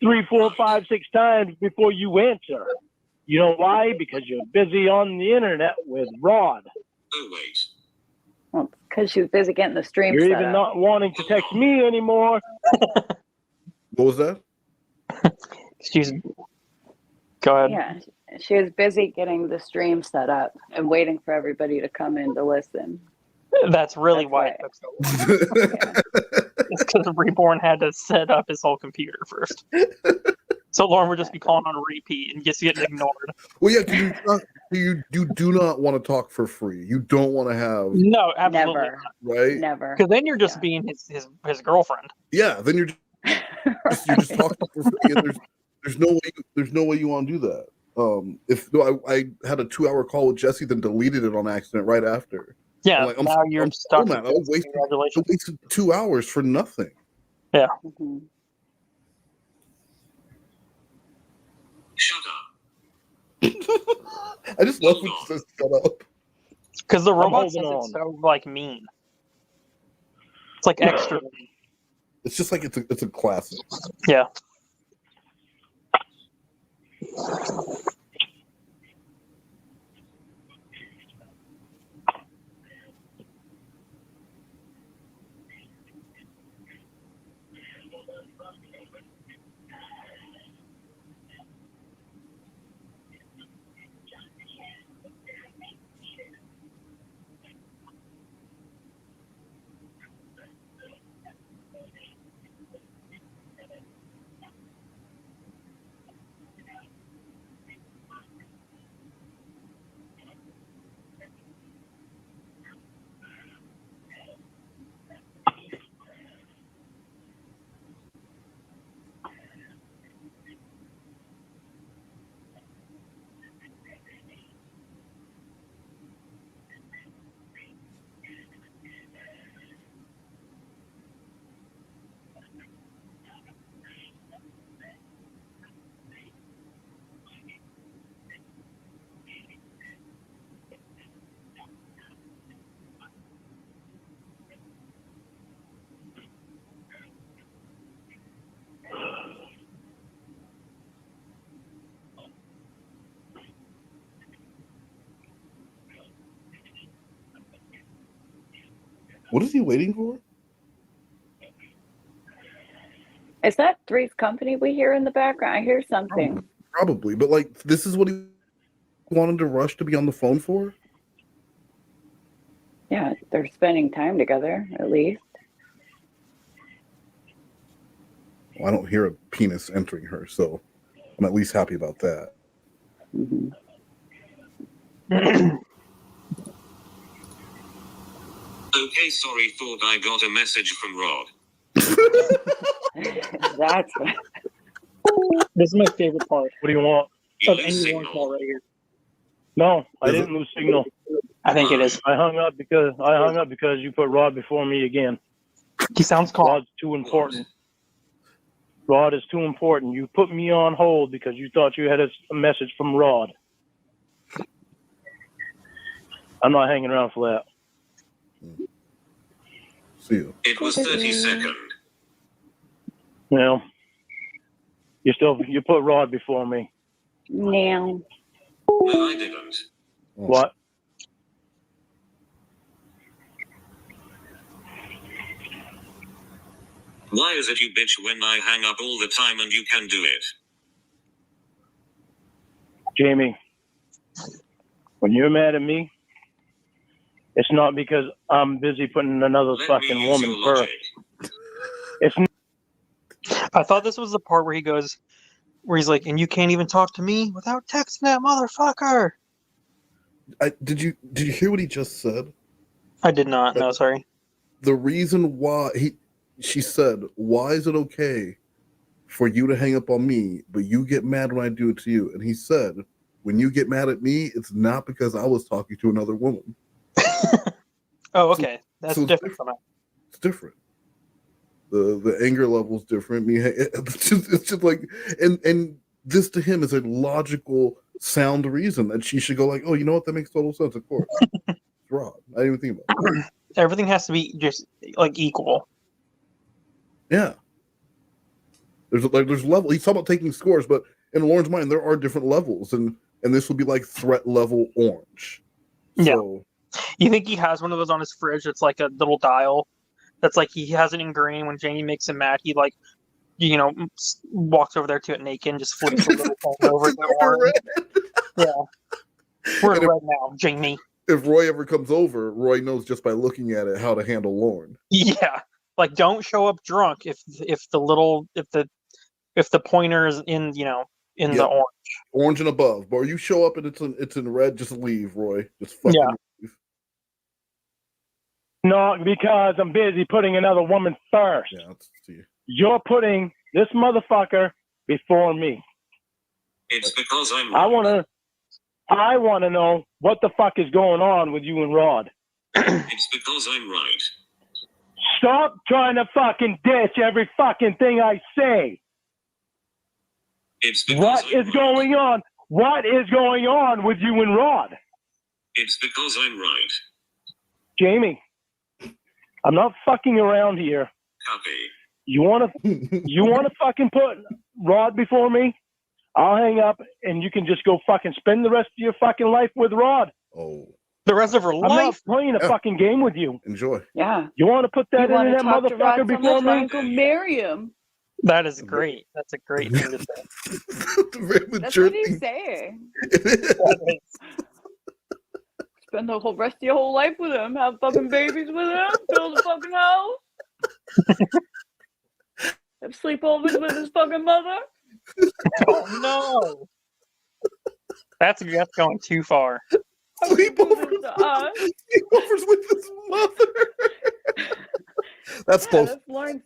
3, 4, 5, 6 times before you answer. You know why? Because you're busy on the internet with Rod. Oh, wait. Well, because she was busy getting the stream You're set even up. not wanting to text me anymore. What was that? Go ahead. Yeah, she was busy getting the stream set up and waiting for everybody to come in to listen. That's really why it took so long. It's because Reborn had to set up his whole computer first. So Lorne would just be calling on a repeat and just getting ignored. Well, yeah, you do not want to talk for free. You don't want to have No, absolutely Never. not. right. Never. Because then you're just being his girlfriend. Yeah, then you're just talking for free, and there's no way you want to do that. I had a 2-hour call with Jesse, then deleted it on accident right after. Yeah, I'm now you're stuck. I wasted 2 hours for nothing. Yeah. Mm-hmm. Shut up. I just love when she says shut up. Because the robot holding says on. it's so mean. It's like extra mean. It's just like it's a classic. Yeah. What is he waiting for? Is that Three's Company we hear in the background? I hear something. Probably, but like this is what he wanted to rush to be on the phone for? Yeah, they're spending time together, at least. Well, I don't hear a penis entering her, so I'm at least happy about that. Mm-hmm. Okay, sorry, thought I got a message from Rod. That's This is my favorite part. What do you want? Of any Lorne call right here. No, I didn't lose signal. I think it is. I hung up because you put Rod before me again. He sounds calm. Rod's too important. Rod is too important. You put me on hold because you thought you had a message from Rod. I'm not hanging around for that. See you. It was 30-second. You know, you put Rod before me. No. No, I didn't. What? Why is it you bitch when I hang up all the time and you can do it? Jamie, when you're mad at me, it's not because I'm busy putting another fucking woman first. It's I thought this was the part where he's like, and you can't even talk to me without texting that motherfucker. Did you hear what he just said? I did not. No, sorry. The reason why she said, why is it okay for you to hang up on me, but you get mad when I do it to you? And he said, when you get mad at me, it's not because I was talking to another woman. Oh, okay. That's so different from that. It's different. The anger level is different. It's just like, and this to him is a logical, sound reason that she should go like, oh, you know what? That makes total sense. Of course. It's Rod. I didn't even think about it. Everything has to be just like equal. Yeah. There's level. He's talking about taking scores, but in Lorne's mind, there are different levels, and this would be like threat level orange. So, yeah. You think he has one of those on his fridge? It's like a little dial. That's like he has it in green. When Jamie makes him mad, he like, walks over there to it naked and just flips the little phone over to orange. Yeah. We're in red now, Jamie. If Roy ever comes over, Roy knows just by looking at it how to handle Lorne. Yeah. Like, don't show up drunk if the pointer is in the orange and above. But you show up and it's in red, just leave, Roy. Just fucking leave. No, because I'm busy putting another woman first. Yeah, let's see. You're putting this motherfucker before me. It's because I'm right. I wanna know what the fuck is going on with you and Rod. It's because I'm right. Stop trying to fucking ditch every fucking thing I say. It's because What is going on? What is going on with you and Rod? It's because I'm right. Jamie, I'm not fucking around here. Copy. You wanna fucking put Rod before me? I'll hang up and you can just go fucking spend the rest of your fucking life with Rod. Oh. The rest of her life? I'm not playing a fucking game with you. Enjoy. Yeah. You want to put that in that motherfucker before me? Go marry him. That is great. That's a great thing to say. That's what he's saying. Spend the whole rest of your whole life with him. Have fucking babies with him. Build a fucking house. Have sleepovers with his fucking mother. Oh no. That's going too far. Sleepovers with his mother. That's close. That's Lorne's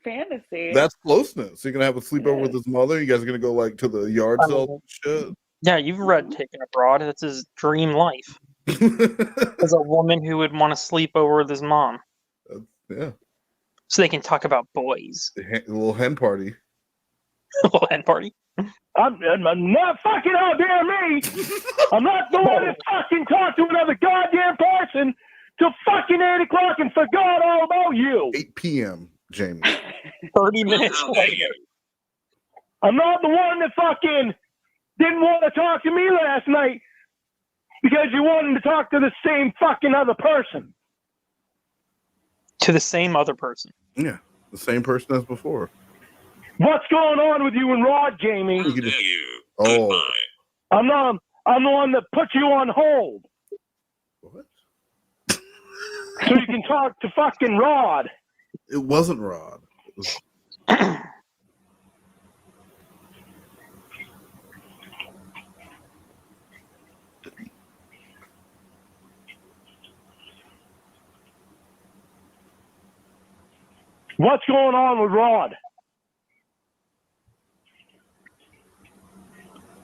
fantasy. That's closeness. You're gonna have a sleepover with his mother. You guys are gonna go like to the yard sale and shit. Yeah, you've read Taken Abroad. That's his dream life. As a woman who would want to sleep over with his mom. Yeah. So they can talk about boys. A little hen party. A little hen party. I'm not fucking out there, me. I'm not the one that fucking talked to another goddamn person till fucking 8 o'clock and forgot all about you. 8 p.m., Jamie. 30 minutes later. I'm not the one that fucking didn't want to talk to me last night because you wanted to talk to the same fucking other person. To the same other person. Yeah, the same person as before. What's going on with you and Rod, Jamie? You just, oh, I'm the one that put you on hold. What? So you can talk to fucking Rod. It wasn't Rod. It was... What's going on with Rod?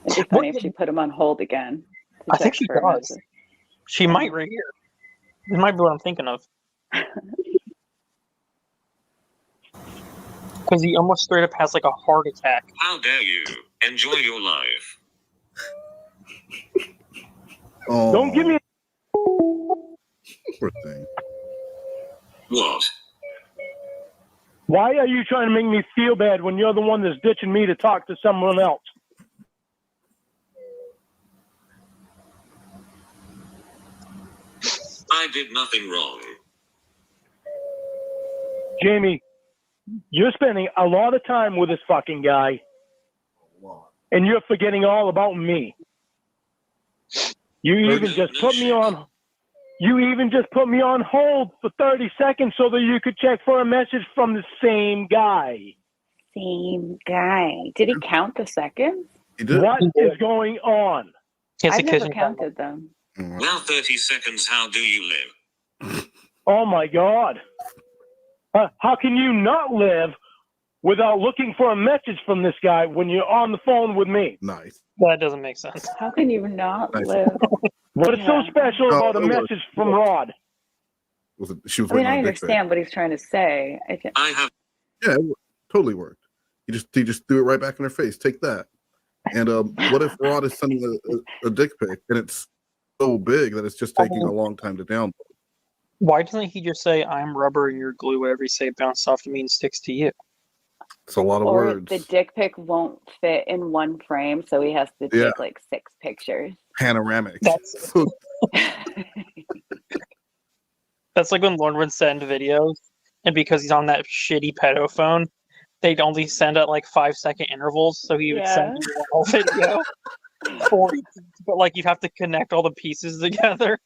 It'd be funny if she put him on hold again. I think she does. She might right here. It might be what I'm thinking of. Because he almost straight up has like a heart attack. How dare you? Enjoy your life. Oh. Don't give me. Poor thing. What? Why are you trying to make me feel bad when you're the one that's ditching me to talk to someone else? I did nothing wrong. Jamie, you're spending a lot of time with this fucking guy, and you're forgetting all about me. You even just put me on. You even just put me on hold for 30 seconds so that you could check for a message from the same guy. Same guy. Did he count the seconds? What is going on? I've never counted them. Now 30 seconds, how do you live? Oh my God. How can you not live without looking for a message from this guy when you're on the phone with me? Nice. That doesn't make sense. How can you not live? What is so special about a message from Rod? Was it, she was I mean, waiting I on dick pic. understand what he's trying to say. I have. Yeah, it totally worked. He just threw it right back in her face. Take that. And what if Rod is sending a dick pic and it's so big that it's just taking a long time to download? Why doesn't he just say, I'm rubber and you're glue, whatever you say bounce off to me and sticks to you? It's a lot of Or words. the dick pic won't fit in one frame, so he has to take like 6 pictures. Panoramic. That's like when Lorne would send videos, and because he's on that shitty pedo phone, they'd only send at like 5-second intervals, so he would send you a whole video. But like you'd have to connect all the pieces together.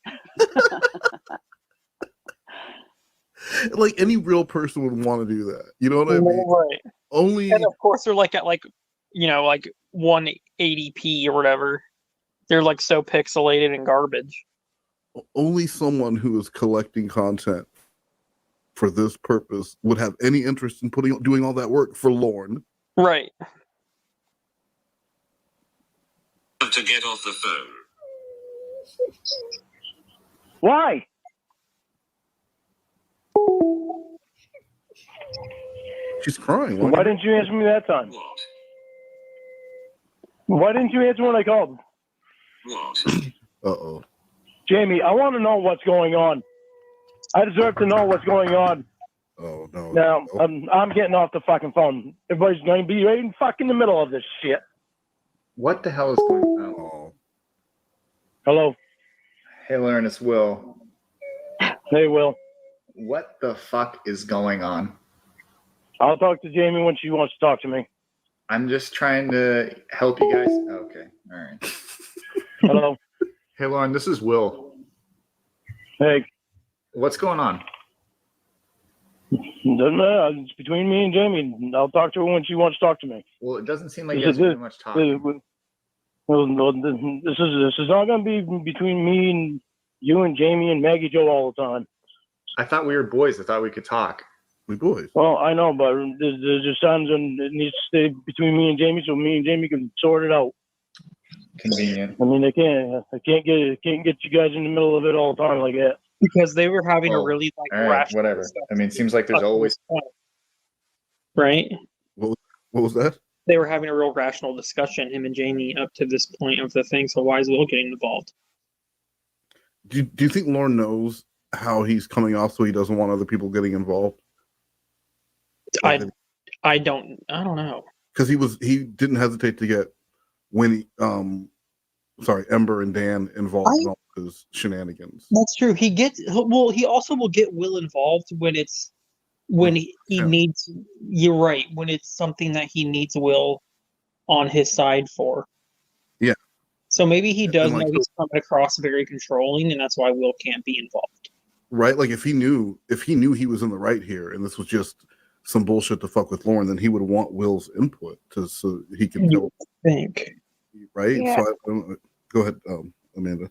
Like any real person would want to do that. You know what I mean? Right. Only, and of course they're like at like 180p or whatever. They're like so pixelated and garbage. only someone who is collecting content for this purpose would have any interest in doing all that work for Lorne. Right. To get off the phone. Why? She's crying. Why didn't you answer me that time? Why didn't you answer when I called? What? Uh-oh. Jamie, I want to know what's going on. I deserve to know what's going on. Oh, no. Now, I'm getting off the fucking phone. Everybody's going to be right in fucking the middle of this shit. What the hell is going on? Oh. Hello. Hey, Lorne, it's Will. Hey, Will. What the fuck is going on? I'll talk to Jamie when she wants to talk to me. I'm just trying to help you guys. Okay, all right. Hello. Hey, Lorne, this is Will. Hey. What's going on? Doesn't matter. It's between me and Jamie. I'll talk to her when she wants to talk to me. Well, it doesn't seem like you guys are doing much talking. Well, this is not going to be between me and you and Jamie and Maggie Joe all the time. I thought we were boys. I thought we could talk. We boys. Well, I know, but there's just times when it needs to stay between me and Jamie, so me and Jamie can sort it out. Convenient. I mean, I can't get you guys in the middle of it all the time like that. Because they were having a really all right, rational whatever. I mean, it seems like there's always right. What was that? They were having a real rational discussion, him and Jamie, up to this point of the thing. So why is Will getting involved? Do you think Lorne knows how he's coming off, so he doesn't want other people getting involved? I don't know. Because he didn't hesitate to get Ember and Dan involved. his shenanigans. That's true. He also will get Will involved when he needs. You're right. When it's something that he needs Will on his side for. Yeah. So maybe he does like, know he's coming across very controlling, and that's why Will can't be involved. Right? Like if he knew he was in the right here, and this was just some bullshit to fuck with Lorne, then he would want Will's input so he could tell. Think. Right? Yeah. So I don't, go ahead, Amanda.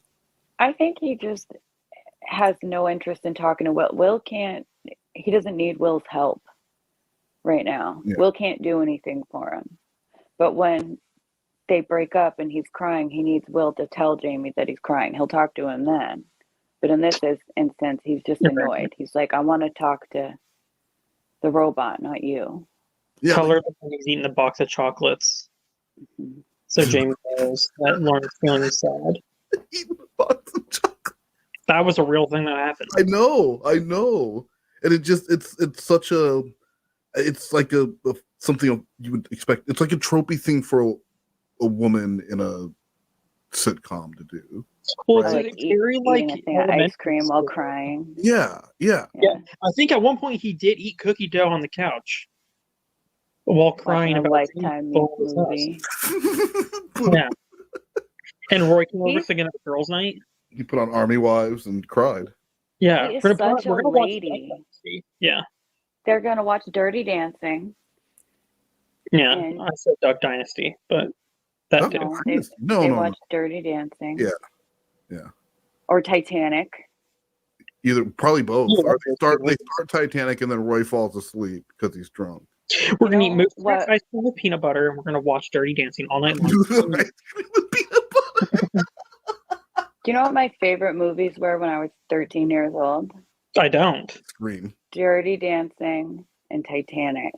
I think he just has no interest in talking to Will. Will can't. He doesn't need Will's help right now. Yeah. Will can't do anything for him. But when they break up and he's crying, he needs Will to tell Jamie that he's crying. He'll talk to him then. But in this instance, he's just annoyed. He's like, I want to talk to the robot, not you. Yeah. Tell her that he's eating a box of chocolates. Mm-hmm. So Jamie knows that Lorne's feeling sad. That was a real thing that happened. I know. And it's such a, it's like a something you would expect. It's like a tropey thing for a woman in a sitcom to do. Well, Right? it's very like eating a thing of ice cream while crying. Yeah. I think at one point he did eat cookie dough on the couch while crying Watching a about Lifetime Jamie movie. Yeah. And Roy came over singing at the girls' night. He put on Army Wives and cried. Yeah, He is we're gonna such a watch lady. that. Yeah. They're gonna watch Dirty Dancing. Yeah, And- I said Duck Dynasty, but that too. They watch Dirty Dancing. Yeah. Or Titanic. Either probably both. Yeah, Or they start Titanic and then Roy falls asleep because he's drunk. We're gonna eat moose ice cream with peanut butter, and we're gonna watch Dirty Dancing all night long. Do you know what my favorite movies were when I was 13 years old? I don't. Scream. Dirty Dancing and Titanic.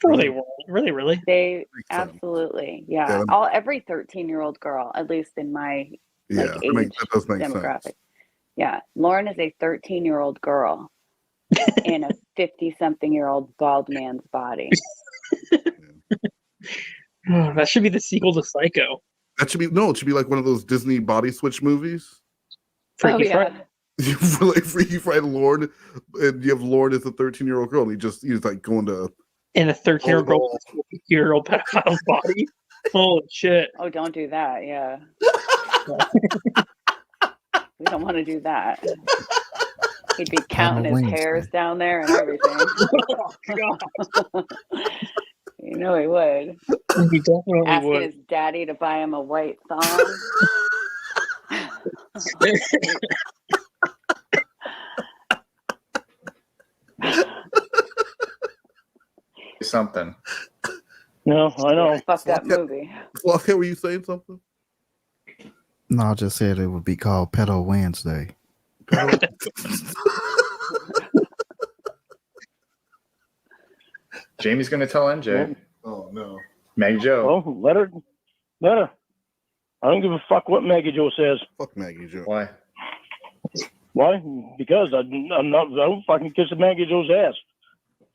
Sure they were. Really? They absolutely, yeah. Every 13-year-old girl, at least in my age that does make demographic. sense. Yeah, Lorne is a 13-year-old girl in a 50-something-year-old bald man's body. That should be the sequel to Psycho. That should be it should be like one of those Disney body switch movies. Freaky Friday. Freaky Friday Lorne, and you have Lorne as a 13-year-old girl, and he's like going to in a 13-year-old girl, 50-year-old pedophile's body. Holy shit! Oh, don't do that. Yeah, we don't want to do that. He'd be counting his hairs down there and everything. You know he would. He definitely Asking would. his daddy to buy him a white thong. Something. No, I know. Fucked up movie. Lockheart, were you saying something? No, I just said it would be called Pedo Wednesday. Jamie's gonna tell MJ. Oh no. Maggie Joe. Well, let her. I don't give a fuck what Maggie Joe says. Fuck Maggie Joe. Why? Why? Because I don't fucking kiss Maggie Joe's ass.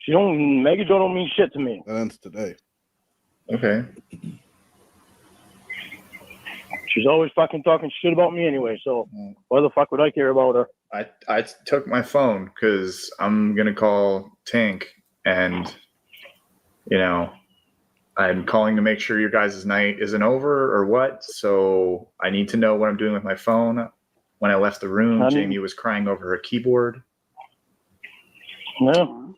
Maggie Joe don't mean shit to me. That ends today. Okay. She's always fucking talking shit about me anyway, so why the fuck would I care about her? I took my phone because I'm gonna call Tank, and I'm calling to make sure your guys' night isn't over or what. So I need to know what I'm doing with my phone. When I left the room, Jamie was crying over her keyboard. No.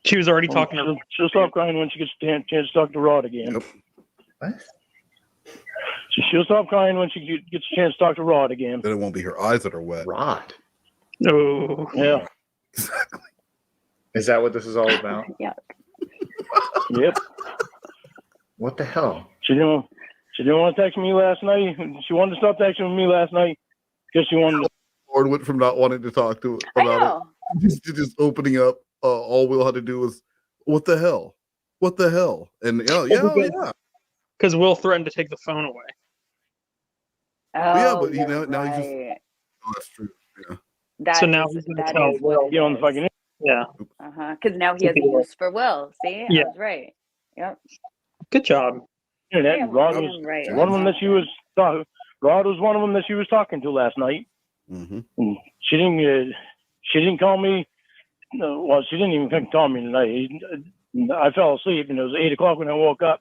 She was already talking to her. She'll stop crying when she gets a chance to talk to Rod again. Yep. What? She'll stop crying when she gets a chance to talk to Rod again. Then it won't be her eyes that are wet. Rod. No. Yeah. Exactly. Is that what this is all about? Yeah. Yep. What the hell? She didn't want to text me last night. She wanted to stop texting me last night because she wanted to. Lord went from not wanting to talk to about it to just opening up. All Will had to do was, what the hell? What the hell? And yeah. Because Will threatened to take the phone away. Oh, but now he's just. right. Oh, that's true. Yeah. So now he's going to tell Will. Get on the fucking. Yeah. Because now he has a use for Will. See, Yeah. I was right. Yep. Good job. Yeah, that Yeah, Rod I was am right. one of them that she was talking. Rod was one of them that she was talking to last night. Mm-hmm. And she didn't call me. Well, she didn't even call me tonight. I fell asleep, and it was 8 o'clock when I woke up,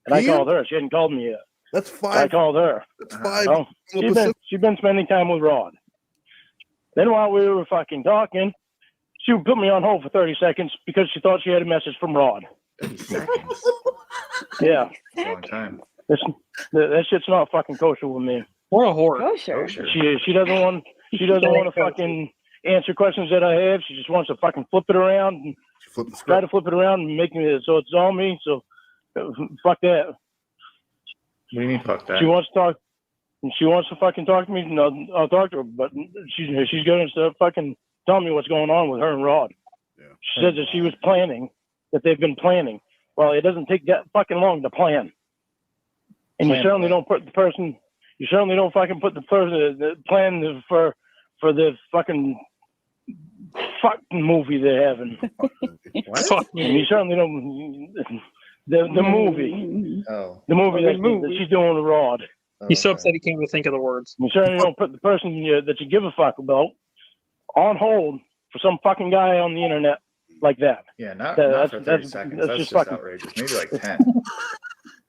and I called her. She hadn't called me yet. That's 5. I called her. That's 5. Well, she's been spending time with Rod. Then while we were fucking talking, she put me on hold for 30 seconds because she thought she had a message from Rod. 30 seconds. Yeah. That's a long time. That shit's not fucking kosher with me. What a whore. Kosher. She doesn't want to fucking answer questions that I have. She just wants to fucking flip it around and try to flip it around and make me so it's on me. So fuck that. What do you mean fuck that? She wants to talk. She wants to fucking talk to me. No, I'll talk to her, but she's going to fucking tell me what's going on with her and Rod. Yeah. She said that she was planning, that they've been planning. Well, it doesn't take that fucking long to plan. And you certainly don't put the person. You certainly don't fucking put the person the plan for the fucking movie they're having. What? And you certainly don't. The movie. Oh. The movie that she's doing with Rod. He's so upset he can't even think of the words. You certainly don't put the person that you give a fuck about on hold for some fucking guy on the internet like that. Yeah, not for 30 seconds. That's That's just just fucking outrageous. Maybe like 10.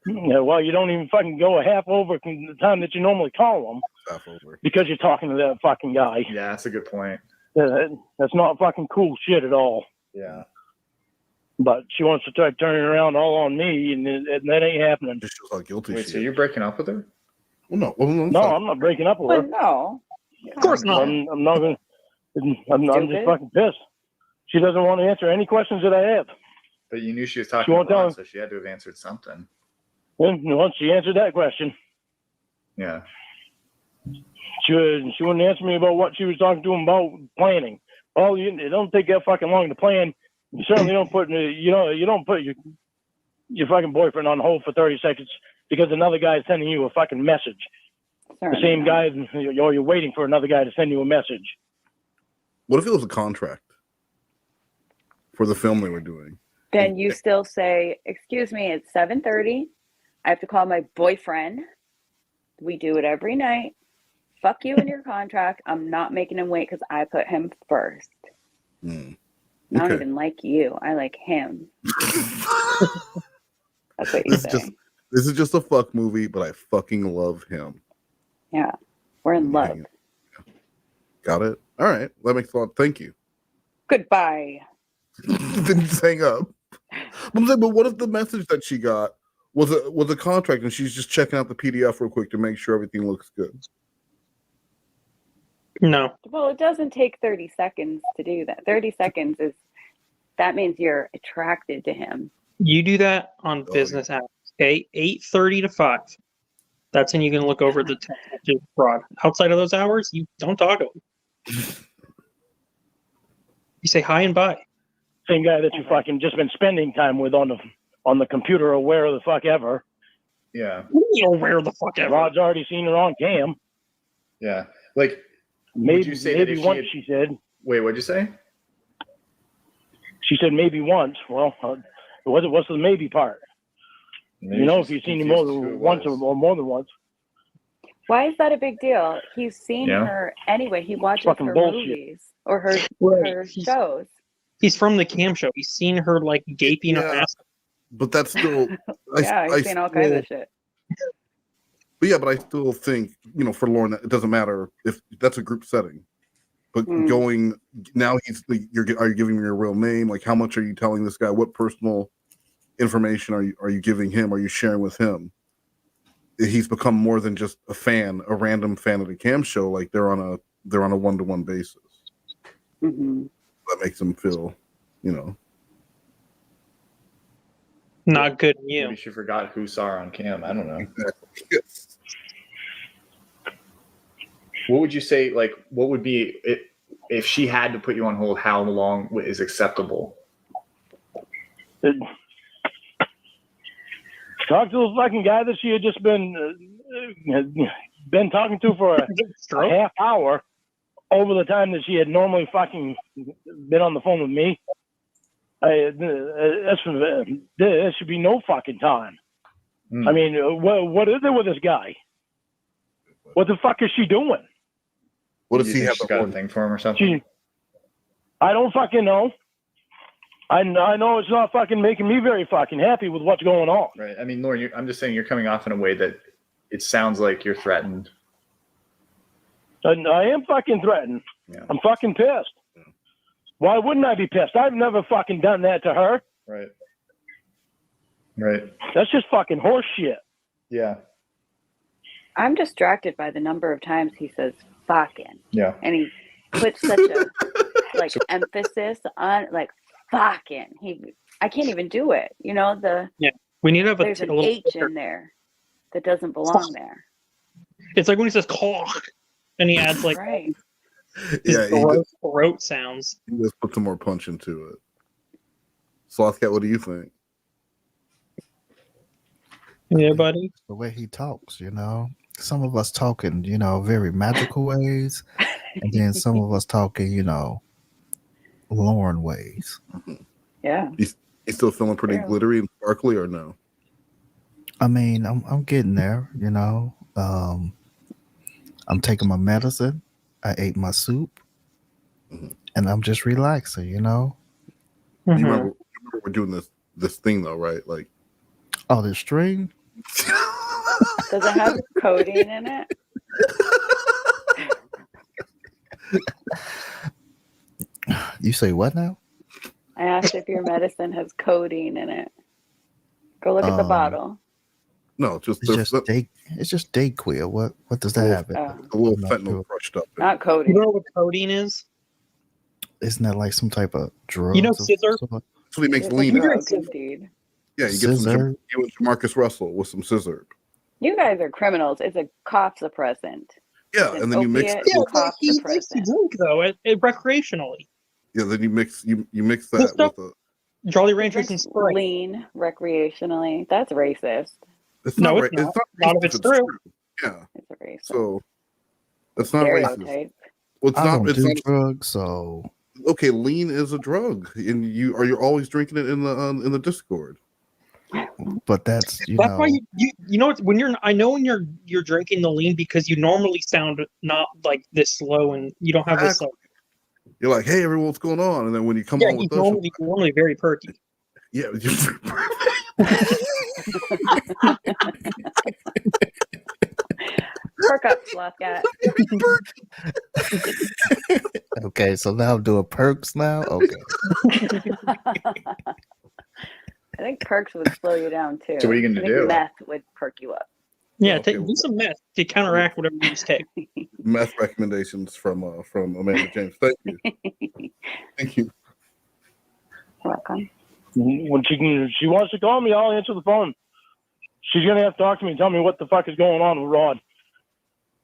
Yeah, well, you don't even fucking go a half over the time that you normally call them Half over. because you're talking to that fucking guy. Yeah, that's a good point. That's not fucking cool shit at all. Yeah. But she wants to try turning around all on me, and that ain't happening. She feels like guilty. Wait, so you're breaking up with her? Well, no. No, I'm not breaking up with her. no. Of course not. I'm not gonna. I'm just fucking pissed. She doesn't want to answer any questions that I have. But you knew she was She talking won't to Ron, tell- so she had to have answered something. And once she answered that question, Yeah. she wouldn't answer me about what she was talking to him about planning. Well, it don't take that fucking long to plan. You certainly don't put you don't put your fucking boyfriend on hold for 30 seconds because another guy is sending you a fucking message. The same guy, or you're waiting for another guy to send you a message. What if it was a contract for the film they were doing? Then you still say, "Excuse me, it's 7:30. I have to call my boyfriend. We do it every night. Fuck you and your contract. I'm not making him wait because I put him first. I don't even like you. I like him." That's what you say. This is just a fuck movie, but I fucking love him. Yeah, we're in love. Got it? All right. That makes a lot. Thank you. Goodbye. Then just hang up. But what if the message that she got was a contract and she's just checking out the PDF real quick to make sure everything looks good? No. Well, it doesn't take 30 seconds to do that. 30 seconds that means you're attracted to him. You do that on business hours. Okay, 8:30 to 5. That's when you can look over the text fraud. Outside of those hours, you don't talk to him. You say hi and bye. Same guy that you fucking just been spending time with on the computer or where the fuck ever. Yeah. Where the fuck ever. Rod's already seen her on cam. Yeah. Like, maybe would you say that maybe if once had... she said. Wait, what'd you say? She said maybe once. Well, what's the maybe part? Maybe if you've seen him more than once or more than once. Why is that a big deal? He's seen Yeah. her anyway. He watches Fucking her bullshit. movies or her shows. He's from the cam show. He's seen her like gaping her ass. But that's still. Yeah, he's seen all kinds of shit. But yeah, but I still think, for Lorne, it doesn't matter if that's a group setting. But going now, are you giving me your real name? Like, how much are you telling this guy? What personal information are you giving him? Are you sharing with him? He's become more than just a random fan of the cam show. Like they're on a one-to-one basis. Mm-hmm. That makes him feel, Not good in you. Maybe she forgot who saw her on cam. I don't know. What would you say? Like, what would be if she had to put you on hold? How long is acceptable? Talk to the fucking guy that she had just been talking to for a half hour over the time that she had normally fucking been on the phone with me. There should be no fucking time. I mean, what is it with this guy? What the fuck is she doing? What You does he think have she's to got a order? thing for him or something? I don't fucking know. I know it's not fucking making me very fucking happy with what's going on. Right. I mean, Lorne, I'm just saying you're coming off in a way that it sounds like you're threatened. And I am fucking threatened. Yeah. I'm fucking pissed. Why wouldn't I be pissed? I've never fucking done that to her. Right. Right. That's just fucking horse shit. Yeah. I'm distracted by the number of times he says fucking. Yeah. And he puts such a like emphasis on like fucking. I can't even do it. You know, we need to have there's a an little H in there that doesn't belong there. It's like when he says cock and he adds like right. Yeah, gross throat sounds. He just put some more punch into it. Slothcat, what do you think? Yeah, buddy. The way he talks, you know. Some of us talking, you know, very magical ways, and then some of us talking, you know, Lorne ways. Yeah. He's still feeling pretty glittery and sparkly, or no? I mean, I'm getting there, you know. I'm taking my medicine. I ate my soup, and I'm just relaxing, you know. You remember we're doing this thing though, right? Like, oh, the string. Does it have codeine in it? You say what now? I asked if your medicine has codeine in it. Go look at the bottle. No, it's just Dayquil. What does that have? A little fentanyl crushed up. Not codeine. You know what codeine is? Isn't that like some type of drug? You know scissor? That's what he makes It's lean a out. drug, indeed. Yeah, you get some Scissor. you and Jamarcus Russell with some scissor. You guys are criminals. It's a cough suppressant. Yeah, It's and then you mix opiate it with, cough He likes to suppressant. drink though, recreationally. yeah, then you mix that stuff- with a. Jolly Ranchers and Sprite. Lean recreationally. That's racist. It's No, not it's ra- not. It's Not if racist it's true. Yeah. It's a racist. So that's not racist. Stereotype. Well, it's I not. don't It's do not. drugs, so Okay, lean is a drug, and you're always drinking it in the Discord. but that's That's why you know when you're drinking the lean because you normally sound not like this slow and you don't have this like You're like, hey, everyone, what's going on? And then when you come yeah on he's with us, normally very perky. yeah, Perk up, Slothcat. okay. So now I'm doing perks now. Okay. I think perks would slow you down too. So what are you gonna I think do? Meth would perk you up. Yeah, do some meth to counteract whatever you just take. meth recommendations from Amanda James. Thank you. Thank you. Welcome. When she wants to call me, I'll answer the phone. She's gonna have to talk to me and tell me what the fuck is going on with Rod.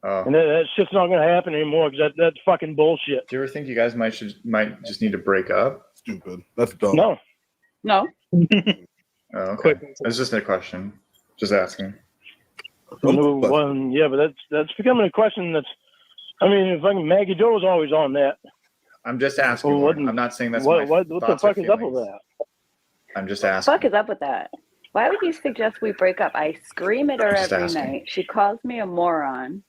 Oh. And that shit's not gonna happen anymore because that's fucking bullshit. Do you ever think you guys might just need to break up? Stupid. That's dumb. No. No. Oh, okay. That's just a question. Just asking. Well, yeah, but that's becoming a question that's. I mean, fucking Maggie Joe was always on that. I'm just asking. Well, what- I'm not saying that's what my the thoughts or fuck is up with feelings. that? I'm just What the asking. fuck is up with that? Why would you suggest we break up? I scream at her Just every asking. night. She calls me a moron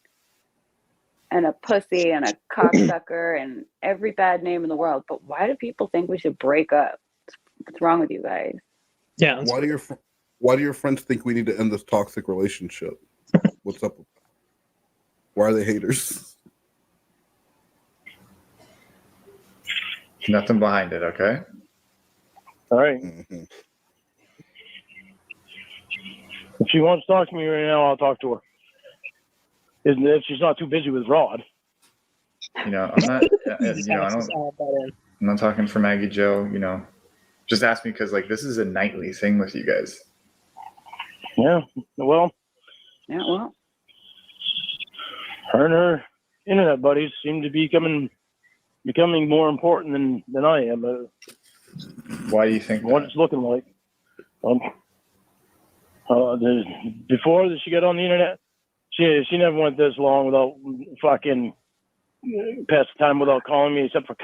and a pussy and a cocksucker and every bad name in the world. But why do people think we should break up? What's wrong with you guys? Yeah. Why do your friends think we need to end this toxic relationship? What's up with that? Why are they haters? Nothing behind it. Okay. All right. Mm-hmm. If she wants to talk to me right now, I'll talk to her. If she's not too busy with Rod. You know, I'm not. I'm not talking for Maggie Joe. You know, just ask me because like this is a nightly thing with you guys. Yeah. Well. Yeah. Well. Her and her internet buddies seem to be becoming more important than I am. Why do you think what it's looking like? Before that she got on the internet, she never went this long without fucking past the time without calling me, except for a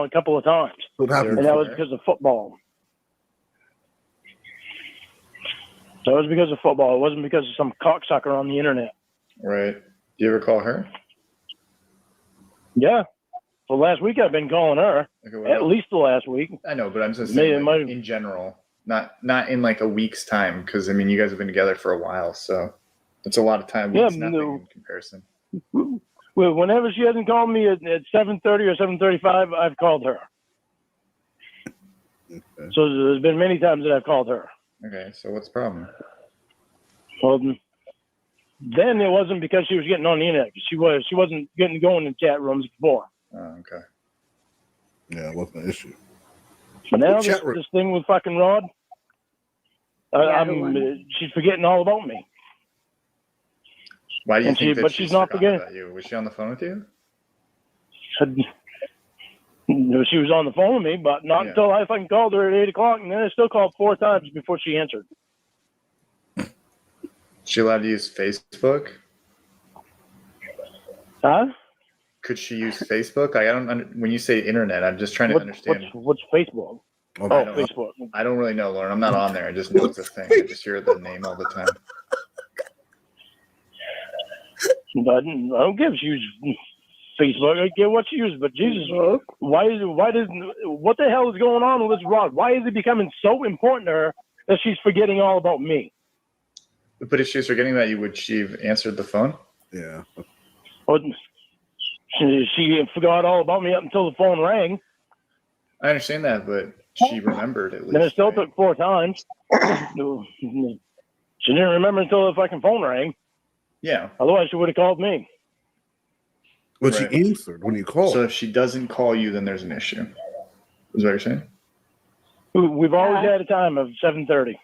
couple of times. What happened? And that was because of football. That was because of football. It wasn't because of some cocksucker on the internet. Right. Do you ever call her? Yeah. For last week, I've been calling her. Okay, At least the last week. I know, but I'm just saying, like, in general, not in like a week's time, because I mean, you guys have been together for a while, so it's a lot of time. Yeah, It's nothing in comparison. Well, whenever she hasn't called me at 7:30 or 7:35, I've called her. Okay. So there's been many times that I've called her. Okay, so what's the problem? Well, then it wasn't because she was getting on the internet. She wasn't getting going in chat rooms before. Oh, okay. Yeah, it wasn't an issue. But now this thing with fucking Rod, she's forgetting all about me. Why do you think that but she's not forgetting about you? Was she on the phone with you? She was on the phone with me, but not until I fucking called her at 8 o'clock, and then I still called 4 times before she answered. She allowed to use Facebook? Huh? Could she use Facebook? I don't. When you say internet, I'm just trying to understand. What's Facebook? Facebook. I don't really know, Lauren. I'm not on there. I just know it's a thing. I just hear the name all the time. I don't give she uses Facebook. I get what she uses, but Jesus, what the hell is going on with this Rod? Why is it becoming so important to her that she's forgetting all about me? But if she was forgetting that, would she have answered the phone? Yeah. Well, she forgot all about me up until the phone rang. I understand that, but she remembered at least. Then it still took 4 times. She didn't remember until the fucking phone rang. Yeah. Otherwise, she would have called me. But she answered when you called. So if she doesn't call you, then there's an issue. Is what you're saying? We've always had a time of 7:30.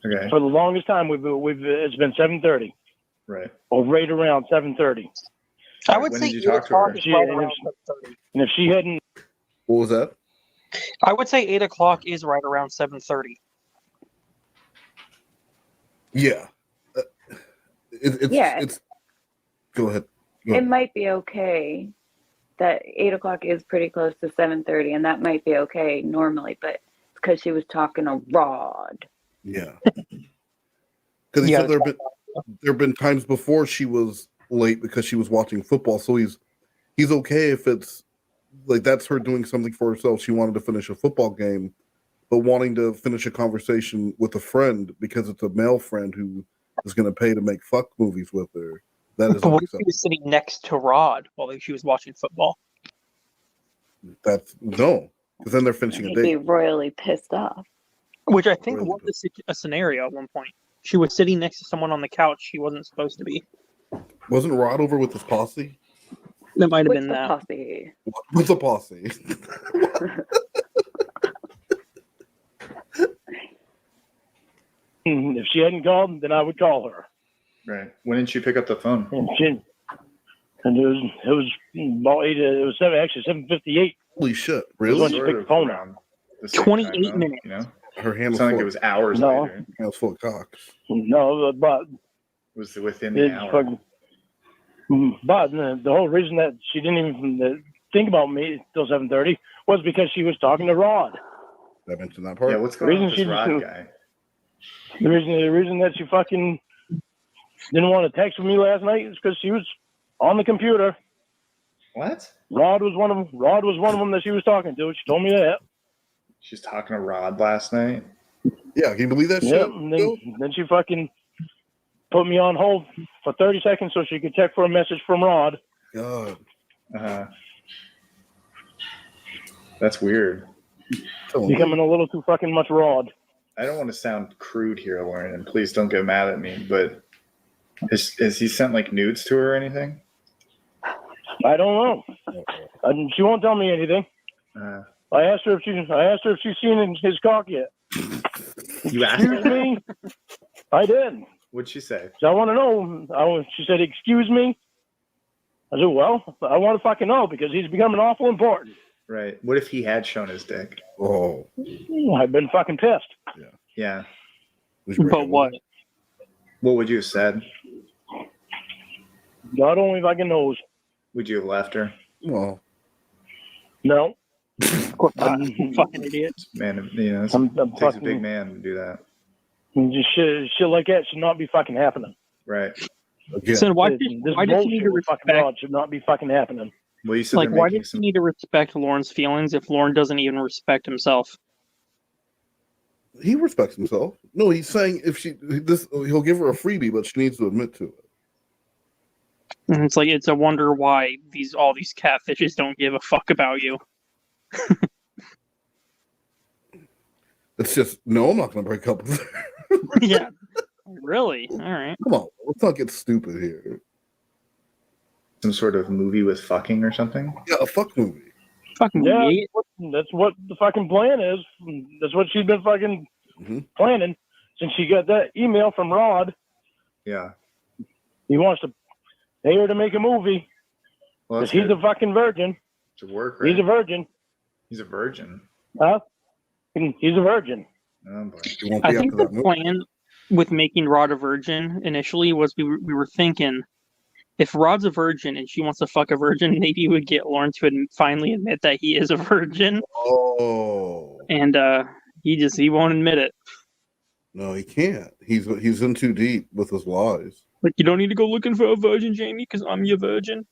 Okay. For the longest time, it's been 7:30. Right. Or right around 7:30. I would say 8 o'clock is right around 7:30. And if she hadn't, what was that? I would say 8 o'clock is right around 7:30. Yeah. It's. Go ahead. It might be okay that 8 o'clock is pretty close to 7:30, and that might be okay normally, but it's because she was talking to Rod. Yeah. Because there have been times before she was late because she was watching football, so he's okay if it's like that's her doing something for herself. She wanted to finish a football game, but wanting to finish a conversation with a friend because it's a male friend who is going to pay to make fuck movies with her. That is. But what if she was sitting next to Rod while she was watching football? That's no, because then they're finishing a He'd date. be royally pissed off. Which I think was a scenario at one point. She was sitting next to someone on the couch she wasn't supposed to be. Wasn't Rod over with his posse? That might have been that. Posse? With the posse. if she hadn't called, then I would call her. Right. When did she pick up the phone? And it was about 8. It was 7:58. Holy shit! Really? When she Sort picked of the phone around up. the same 28 time, though, minutes. You know, her hand was it's not like full it was hours No. later. Her hand was full of cock. No, but It was within the it's hour. fucking. But the whole reason that she didn't even think about me till 7:30 was because she was talking to Rod. I mentioned that part. Yeah, what's going on with this Rod guy? The reason that she fucking didn't want to text with me last night is because she was on the computer. What? Rod was one of them that she was talking to. She told me that. She's talking to Rod last night. Yeah, can you believe that Yeah, shit? and then she fucking put me on hold for 30 seconds so she could check for a message from Rod. God. That's weird. Becoming a little too fucking much Rod. I don't want to sound crude here, Lauren, and please don't get mad at me, but has he sent like nudes to her or anything? I don't know. She won't tell me anything. I asked her if she's seen his cock yet. You asked Excuse me? I did. What'd she say? So I want to know. She said, "Excuse me." I said, "Well, I want to fucking know because he's becoming awful important." Right. What if he had shown his dick? Oh. I've been fucking pissed. Yeah. But what? What would you have said? God only fucking knows. Would you have left her? Well. No. Of course not. Fucking idiot. Man, you know, it takes a big man to do that. Just shit like that should not be fucking happening. Right. Again. So why This does he bullshit need to with fucking respect? Rod should not be fucking happening. Well, you said Like, they're why making does he need to respect Lorne's feelings if Lorne doesn't even respect himself? He respects himself. No, he's saying if he'll give her a freebie, but she needs to admit to it. And it's like it's a wonder why all these catfishes don't give a fuck about you. It's just no, I'm not going to break up with her. Yeah, really. All right. Come on, let's not get stupid here. some sort of movie with fucking or something. Yeah, a fuck movie. Fucking Yeah, that's what the fucking plan is. That's what she's been fucking planning since she got that email from Rod. Yeah. He wants to pay her to make a movie. Well, Because he's a fucking virgin. To work, right? He's a virgin. He's a virgin. Huh? He's a virgin. Oh boy. I think the plan with making Rod a virgin initially was we were thinking if Rod's a virgin and she wants to fuck a virgin, maybe we would get Lorne to finally admit that he is a virgin. Oh. And he won't admit it. No, he can't. He's in too deep with his lies. Like, you don't need to go looking for a virgin, Jamie, because I'm your virgin.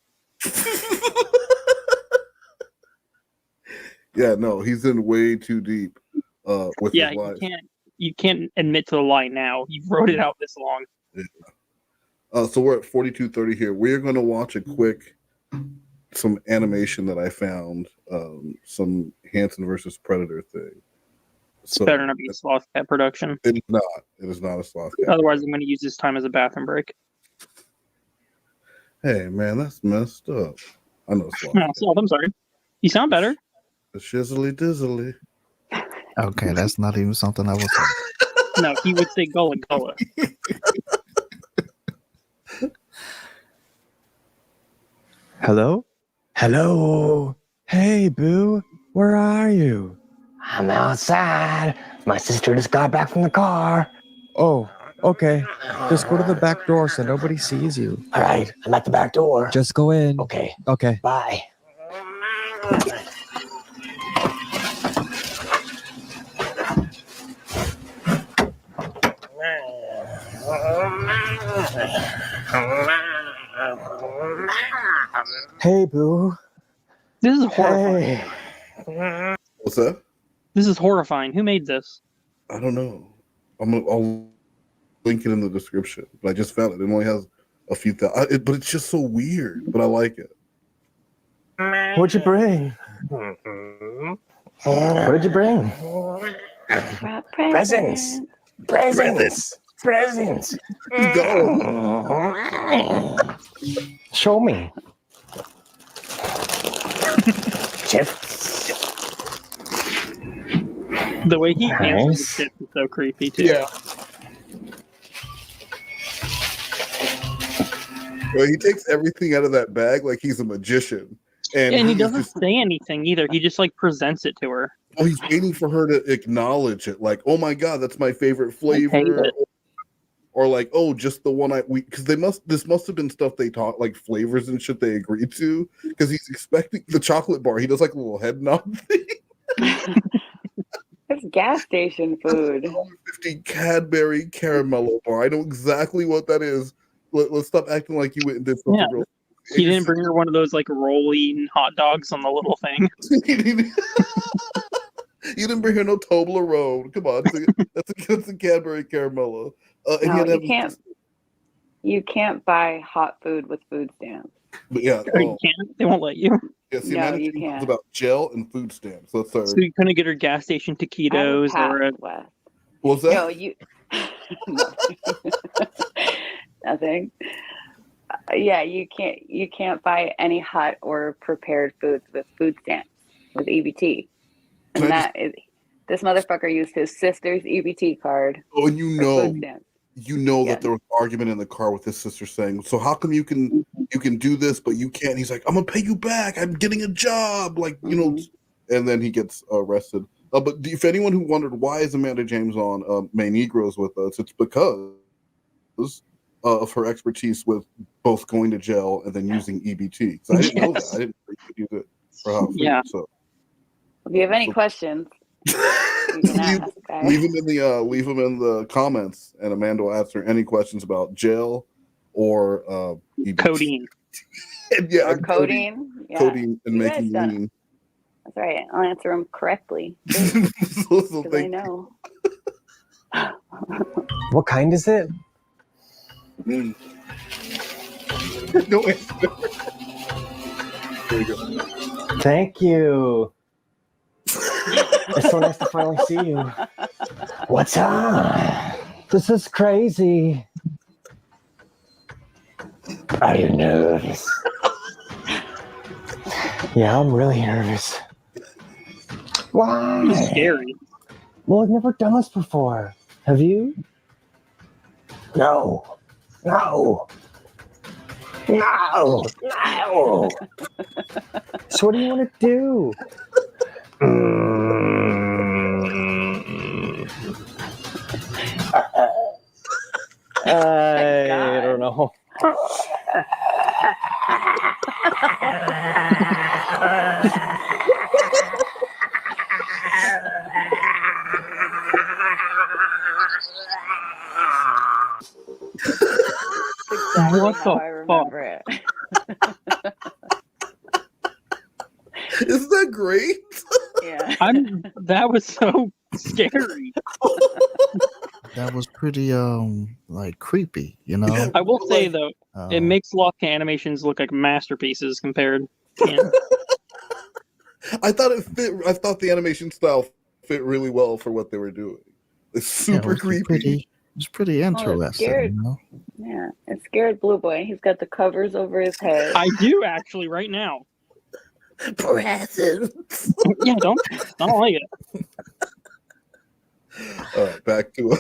Yeah, no, he's in way too deep with his lies. You can't admit to the lie now. You've wrote it out this long. Yeah. So we're at 42:30 here. We're going to watch some animation that I found, some Hanson versus Predator thing. It's better not be a Sloth Cat production. It is not. It is not a Sloth Cat. Otherwise, I'm going to use this time as a bathroom break. Hey, man, that's messed up. I know Sloth. No, Sloth, I'm sorry. You sound better. The shizzly dizzly. Okay, that's not even something I was saying. No, he would say gullah gullah. Hello? Hello? Hey, Boo. Where are you? I'm outside. My sister just got back from the car. Oh, okay. Just go to the back door so nobody sees you. All right, I'm at the back door. Just go in. Okay. Okay. Bye. Hey, Boo. This is horrifying. What's that? This is horrifying. Who made this? I don't know. I'll link it in the description. But I just found it. It only has a few thousand. But it's just so weird. But I like it. What'd you bring? What did you bring? Presents. Presents. Presents. Go. Show me. Chip. The way he answers Nice. the shit is so creepy, too. Yeah. Well, he takes everything out of that bag like he's a magician. And he he's doesn't just, say anything either. He just, like, presents it to her. oh, he's waiting for her to acknowledge it. Like, oh my God, that's my favorite flavor. Or like, oh, just the one because this must have been stuff they taught, like flavors and shit they agreed to, because he's expecting the chocolate bar. He does like a little head nod thing. It's gas station food. $1.50 Cadbury Caramello bar. I know exactly what that is. Let's stop acting like you went and did something Yeah. real. He didn't bring her one of those, like, rolling hot dogs on the little thing. You didn't bring her no Toblerone. Come on, that's a Cadbury Caramello. And No, you can't buy hot food with food stamps. But yeah, You can't? They won't let you. Yes, the No, amount of you things can't. is about gel and food stamps. That's our. So you couldn't get her gas station taquitos or a... West. What's that? No, you. Nothing. Yeah, you can't buy any hot or prepared foods with food stamps with EBT, and this motherfucker used his sister's EBT card. Oh, and you for know, food stamps. that there was an argument in the car with his sister saying, "So how come you can do this, but you can't?" He's like, "I'm gonna pay you back. I'm getting a job." Like and then he gets arrested. But if anyone who wondered why is Amanda James on MoNegroes with us, it's because of her expertise with both going to jail and then using EBT. So I didn't know that. I didn't know you could use it for hot food. Yeah. So If you have any questions, you can ask. leave them in the comments, and Amanda will answer any questions about jail or codeine. Yeah, Or codeine. Yeah. codeine and You guys making done- lean. That's right. I'll answer them correctly. Because I know. What kind is it? No answer. There you go. Thank you. It's so nice to finally see you. What's up? This is crazy. Are you nervous? Yeah, I'm really nervous. Why? It's scary. Well, I've never done this before. Have you? No. No. No. No. So what do you want to do? I don't know. Exactly What how the I remember it. Isn't that great? Yeah. That was so scary. That was pretty like creepy, you know. I will say though, it Um, makes Lockheart animations look like masterpieces compared. You know. I thought it fit. I thought the animation style fit really well for what they were doing. It's yeah, it super was creepy. It's pretty Oh, it interesting, scared. you know. Yeah, it scared Blue Boy. He's got the covers over his head. I do actually right now. Presents. Yeah, I don't like it. All right, back to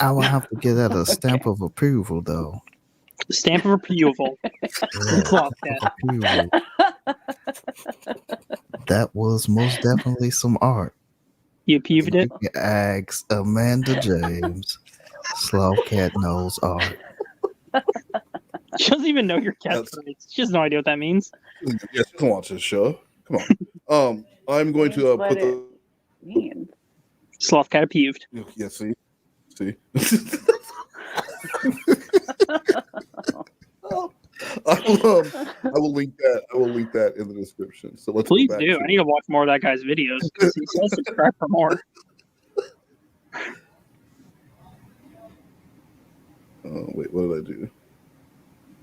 I will have to give that a stamp of approval, though. Stamp of approval. Cloth cat. Approval. That was most definitely some art. You peeved it? You can ask Amanda James. Sloth Cat knows art. She doesn't even know your catchphrase. She has no idea what that means. yes, you can watch this show. Come on. I'm going to put the. Means. Sloth cat peeved. Yeah, see. I will link that. I will link that in the description. So let's Please go back do. to- I need to watch more of that guy's videos because he says subscribe for more. Oh wait, what did I do?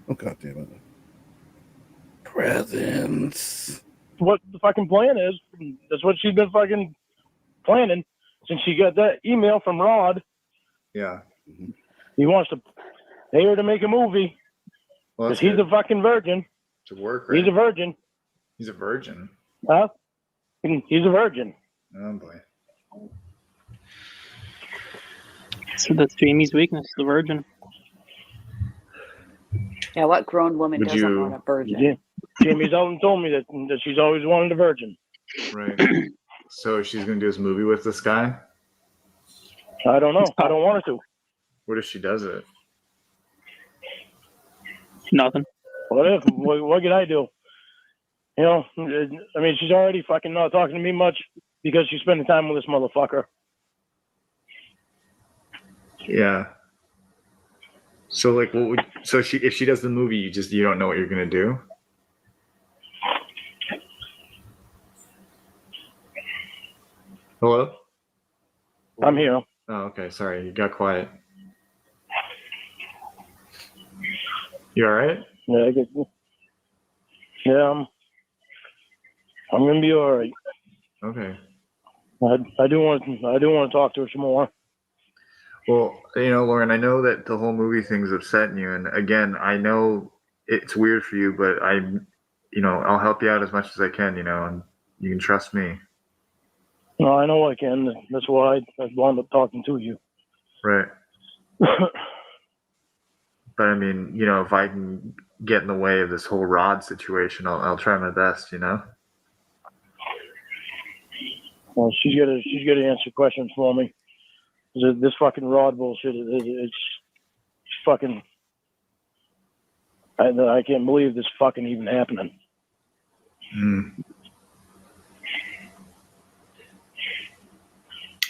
Oh god damn it! Presents. What the fucking plan is. That's what she's been fucking planning since she got that email from Rod. Yeah. He wants to pay her to make a movie Well, because that's he's good. a fucking virgin. To work, right? He's a virgin. He's a virgin. Huh? He's a virgin. Oh boy. So that's Jamie's weakness, the virgin. Yeah, what grown woman Would doesn't you- want a virgin? Yeah. Jamie's told me that she's always wanted a virgin. Right. So she's gonna do this movie with this guy? I don't know. I don't want her to. What if she does it? Nothing. What can I do? You know, I mean, she's already fucking not talking to me much because she's spending time with this motherfucker. Yeah. So like, what would if she does the movie, you don't know what you're gonna do? Hello? I'm here. Oh, okay. Sorry, you got quiet. You all right? Yeah, yeah, I'm gonna be all right. Okay. I do want to talk to her some more. Well, Lauren, I know that the whole movie thing's upsetting you, and again, I know it's weird for you, but I'll help you out as much as I can, and you can trust me. No, I know I can. That's why I wound up talking to you. Right. But I mean, if I can get in the way of this whole Rod situation, I'll try my best, Well, she's got to answer questions for me. This fucking Rod bullshit, it's fucking. I can't believe this fucking even happening.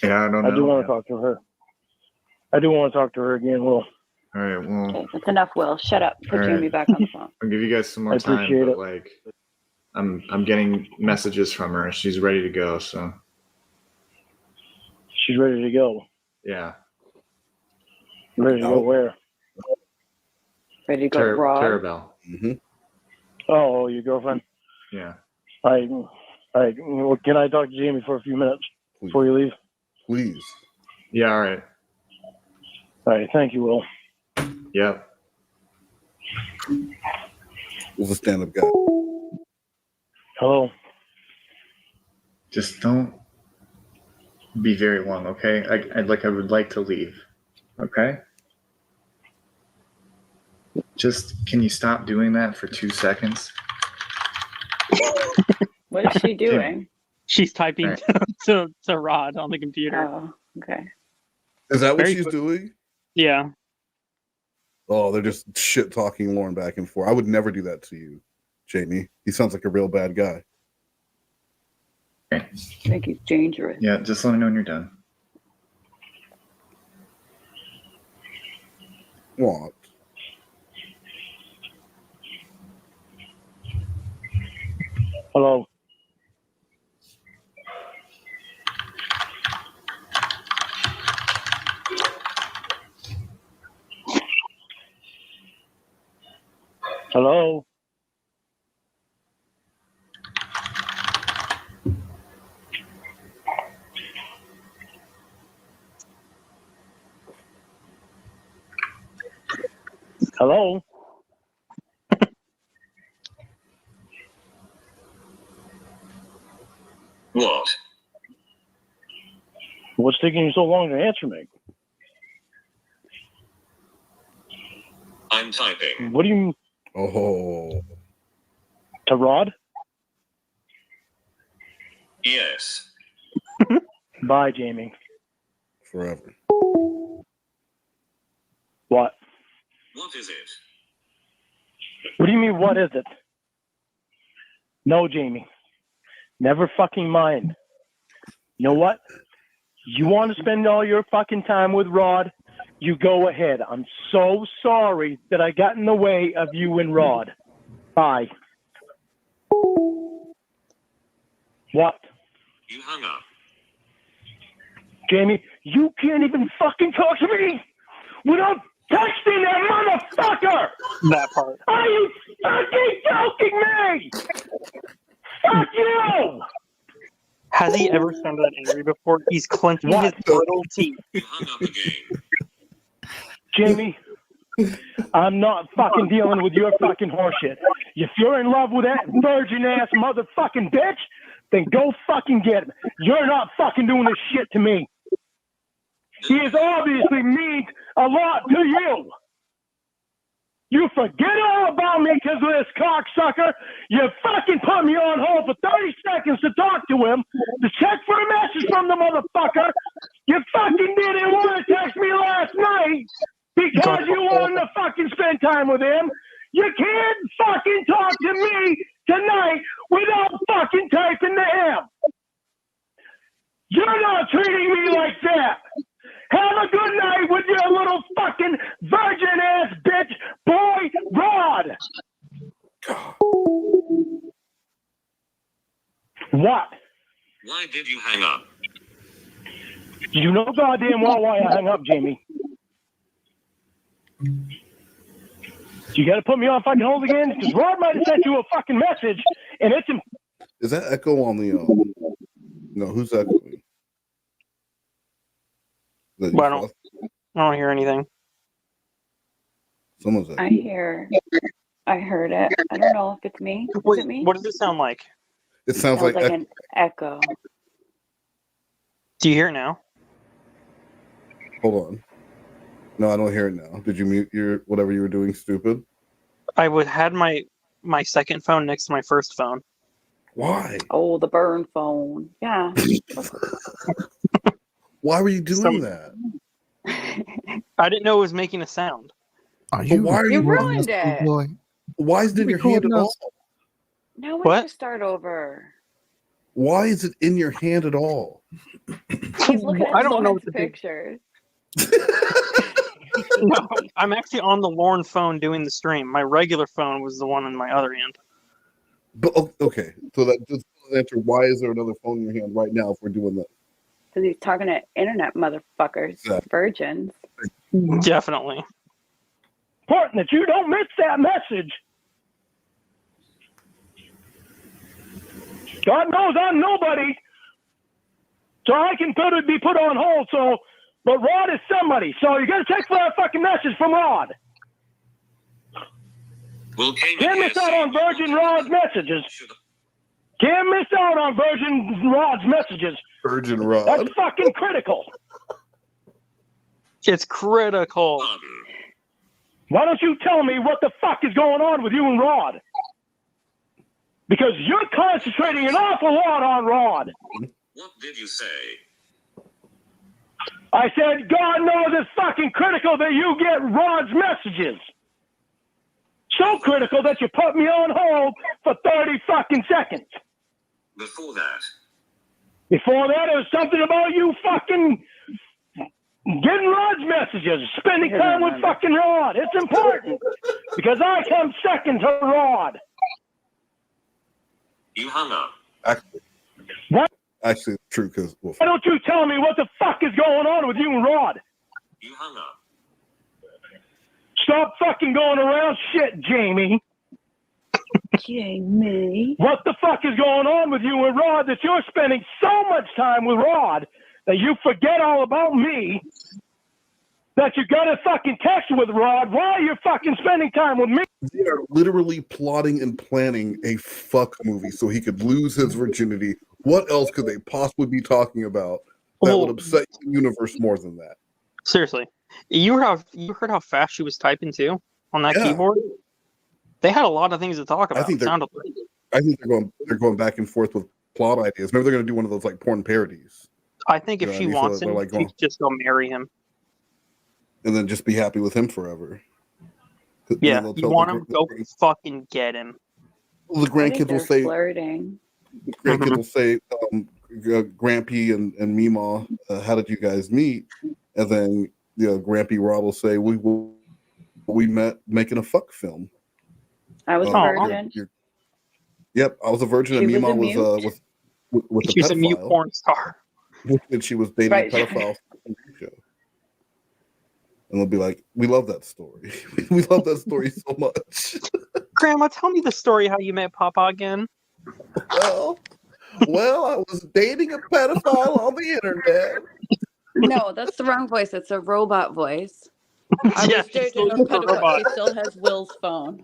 Yeah, I don't know. I do want to talk to her. I do want to talk to her again, Will. All right. Well, Okay, that's enough, Will. Shut up. Put All right. Jamie back on the phone. I'll give you guys some more I time, appreciate but it. like, I'm getting messages from her. She's ready to go. So She's ready to go. yeah. Ready to go where? Ready to go to Rod? Terabell. Oh, your girlfriend? Yeah. All right. Well, can I talk to Jamie for a few minutes before you leave? Please. Yeah. All right. All right. Thank you, Will. Yep. Was a stand-up guy. Hello. Just don't be very long, okay? I would like to leave. Okay? Just can you stop doing that for 2 seconds? What is she doing? She's typing Right. to Rod on the computer. Oh, okay. Is that what Very she's quick. doing? Yeah. Oh, they're just shit talking Lorne back and forth. I would never do that to you, Jamie. He sounds like a real bad guy. I think he's dangerous. Yeah, just let me know when you're done. What? Hello. Hello. Hello. What? What's taking you so long to answer me? I'm typing. What do you? Oh. To Rod? Yes. Bye, Jamie. Forever. What? What is it? What do you mean, what is it? No, Jamie. Never fucking mind. You know what? You want to spend all your fucking time with Rod? You go ahead. I'm so sorry that I got in the way of you and Rod. Bye. What? You hung up. Jamie, you can't even fucking talk to me without texting that motherfucker! That part. Are you fucking joking me? Fuck you! Has he ever sounded that angry before? He's clenching his little teeth. You hung up again. Jamie, I'm not fucking dealing with your fucking horseshit. If you're in love with that virgin ass motherfucking bitch, then go fucking get him. You're not fucking doing this shit to me. He is obviously means a lot to you. You forget all about me because of this cocksucker. You fucking put me on hold for 30 seconds to talk to him, to check for a message from the motherfucker. You fucking didn't want to text me last night because you wanted to fucking spend time with him. You can't fucking talk to me tonight without fucking typing to him. You're not treating me like that. Have a good night with your little fucking virgin ass bitch boy, Rod. What? Why did you hang up? You know goddamn well why I hung up, Jamie. You got to put me on fucking hold again? Because Rod might have sent you a fucking message, and it's... Is that echo on the... No, who's echoing? Well, I don't hear anything. Someone's I heard it. I don't know if it's me. Is it me? What does it sound like? It sounds like an echo. Do you hear it now? Hold on. No, I don't hear it now. Did you mute your whatever you were doing stupid? I had my second phone next to my first phone. Why? Oh, the burn phone. Yeah. Why were you doing that? I didn't know it was making a sound. Why are You ruined it. Boy? Why is it in your hand at all? Now we What? have to start over. Why is it in your hand at all? He's looking at I don't know what to do. pictures. No, I'm actually on the Lorne phone doing the stream. My regular phone was the one in my other hand. But okay, so that just answer. Why is there another phone in your hand right now if we're doing that? Because he's talking to internet motherfuckers, Exactly. virgins. Definitely. Important that you don't miss that message. God knows I'm nobody, so I can be put on hold. So, but Rod is somebody. So you got to check for that fucking message from Rod. Well, Can't miss out on Virgin Rod's messages. Can't miss out on Virgin Rod's messages. Virgin Rod. That's fucking critical. It's critical. Why don't you tell me what the fuck is going on with you and Rod? Because you're concentrating an awful lot on Rod. What did you say? I said, God knows it's fucking critical that you get Rod's messages. So critical that you put me on hold for 30 fucking seconds. Before that. Before that, it was something about you fucking getting Rod's messages, spending time with fucking Rod. It's important because I come second to Rod. You hung up. Actually, it's true because. Well, Why don't you tell me what the fuck is going on with you and Rod? You hung up. Stop fucking going around shit, Jamie. Jamie. What the fuck is going on with you and Rod that you're spending so much time with Rod that you forget all about me? That you got to fucking text with Rod while you're fucking spending time with me. They are literally plotting and planning a fuck movie so he could lose his virginity. What else could they possibly be talking about that would upset the universe more than that? Seriously, you heard how fast she was typing too on that keyboard. They had a lot of things to talk about. I think they're going back and forth with plot ideas. Maybe they're going to do one of those like porn parodies. I think if she wants him, like, she just go marry him. And then just be happy with him forever. Yeah, you want him? Go fucking get him. Well, the grandkids will say. Flirting. The grandkids will say, "Grampy and Meemaw, how did you guys meet?" And then Grampy Rod will say, "We met making a fuck film." I was a virgin. Yep, I was a virgin, and Meemaw was with the She's a mute pedophile. porn star. And she was dating a pedophile. And they'll be like, "We love that story. We love that story so much." Grandma, tell me the story how you met Papa again. Well, I was dating a pedophile on the internet. No, that's the wrong voice. It's a robot voice. I Yeah, was dating a pedophile. She still has Will's phone.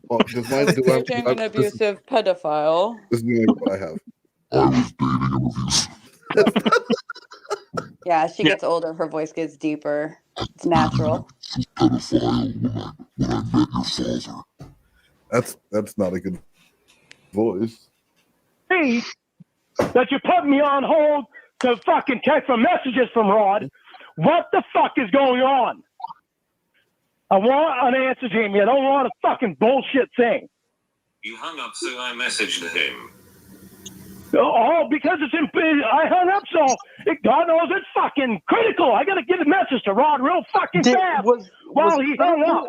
Oh, does mine, do Dating an abusive pedophile. This is the only one I have. I was dating an abusive. Yeah, as she gets older, her voice gets deeper. It's natural. That's not a good voice. Me that you put me on hold to fucking text some messages from Rod. What the fuck is going on? I want an answer, Jamie. I don't want a fucking bullshit thing. You hung up, so I messaged him. Oh, because I hung up, so God knows it's fucking critical. I got to give a message to Rod real fucking fast while he hung up.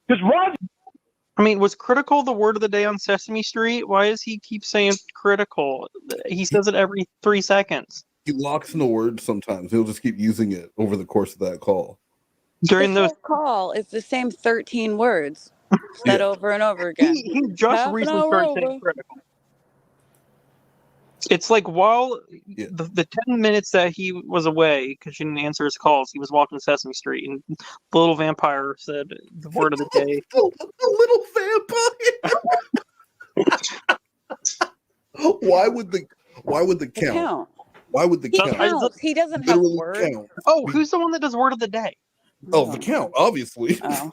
Because Rod. I mean, was critical the word of the day on Sesame Street? Why does he keep saying critical? He says it every 3 seconds. He locks in a word sometimes. He'll just keep using it over the course of that call. During the call, it's the same 13 words said over and over again. He just recently started saying critical. It's like while the 10 minutes that he was away because she didn't answer his calls, he was walking Sesame Street, and the little vampire said the word of the day. The little vampire. Why would the count? Why would the count? He doesn't have words. Count. Oh, who's the one that does word of the day? Oh, the count, obviously. Oh.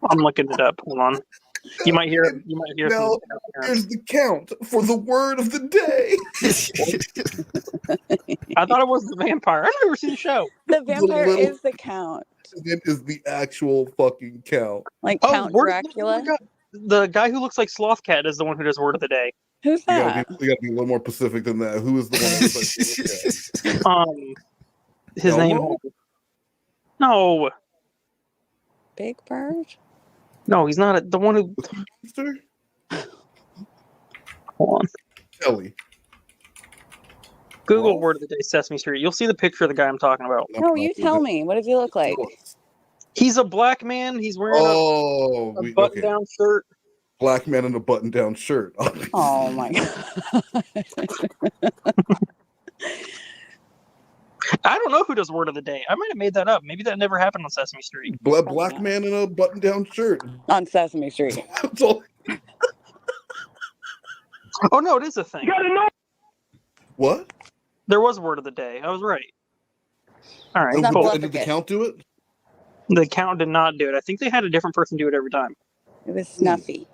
I'm looking it up. Hold on. You might hear. Now, there's the count for the word of the day. I thought it was the vampire. I've never seen the show. The vampire is the count. It is the actual fucking count. Like Count Dracula. The guy who looks like Sloth Cat is the one who does word of the day. Who's that? You gotta be a little more specific than that. Who is the one that looks like Sloth Cat? His name. No. Big Bird? No, he's not the one who. Hold on. Kelly. Google word of the day Sesame Street. You'll see the picture of the guy I'm talking about. No, you tell me. What does he look like? He's a black man. He's wearing a button-down shirt. Black man in a button-down shirt. Oh my god. I don't know who does word of the day. I might have made that up. Maybe that never happened on Sesame Street. Black man in a button-down shirt. On Sesame Street. Oh no, it is a thing. You gotta know. What? There was word of the day. I was right. All right. And Cool. did the count do it? The count did not do it. I think they had a different person do it every time. It was Snuffy.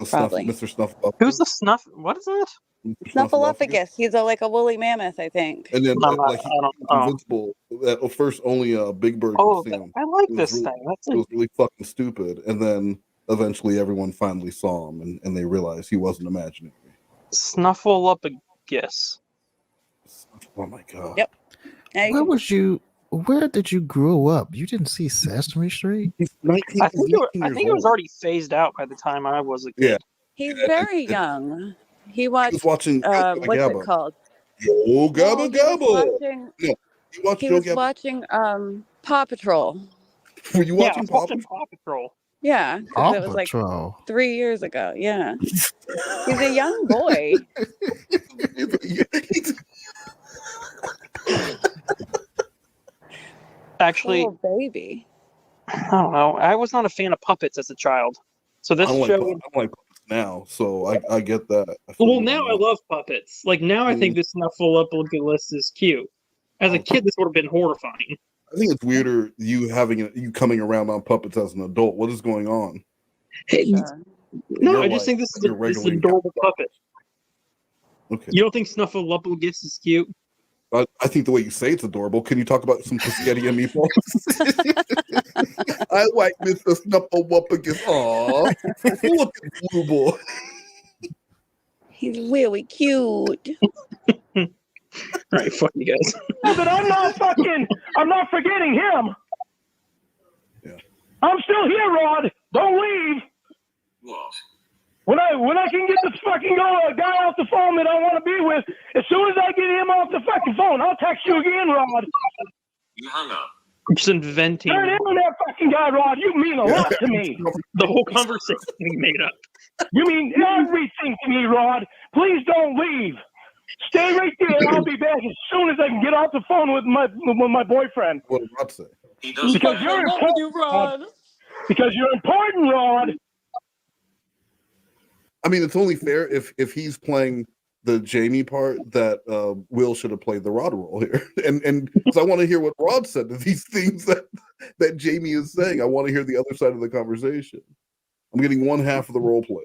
Probably. Mr. Snuffleupagus. Who's the Snuff? What is that? Snuffleupagus. He's like a woolly mammoth, I think. And then I'm not- like I don't- he's invincible. At first, only Big Bird Oh, could see him. I like It was this really- thing. That's It was really fucking stupid. And then eventually, everyone finally saw him, and they realized he wasn't imaginary. Snuffleupagus. Oh my god. Yep. Where did you grow up? You didn't see Sesame Street? I think it was already phased out by the time I was a kid. Yeah. He's very young. He watched. was watching Gabba what's Gabba. it called? Yo, Gabba Gabba. Watching, No, you watched he Joe was Gabba. watching Paw Patrol. Were you watching Paw Patrol? Paw Patrol. Yeah, 'cause Paw it was like Patrol. 3 years ago. Yeah, he's a young boy. Actually, Little baby. I don't know. I was not a fan of puppets as a child. So this I don't show. like puppets now, so I get that. Well, now I love puppets. Like now, I think this Snuffleupagus is cute. As a kid, this would have been horrifying. I think it's weirder you coming around on puppets as an adult. What is going on? No, I just think this is an adorable puppet. Okay. You don't think Snuffleupagus is cute? I think the way you say it's adorable. Can you talk about some spaghetti and meatballs? I like Mr. Snuffleupagus. Aw, look at Blue Boy. He's really cute. Right, fuck you guys. But I'm not forgetting him. Yeah. I'm still here, Rod. Don't leave. What? When I can get this fucking guy off the phone that I want to be with, as soon as I get him off the fucking phone, I'll text you again, Rod. You hung up. I'm just inventing. Turn in on that fucking guy, Rod. You mean a lot to me. The whole conversation we made up. You mean everything to me, Rod. Please don't leave. Stay right there. I'll be back as soon as I can get off the phone with my boyfriend. What did Rod say? Because you're important, Rod. Because you're important, Rod. I mean, it's only fair if he's playing the Jamie part that Will should have played the Rod role here, and because I want to hear what Rod said to these things that Jamie is saying. I want to hear the other side of the conversation. I'm getting one half of the role play.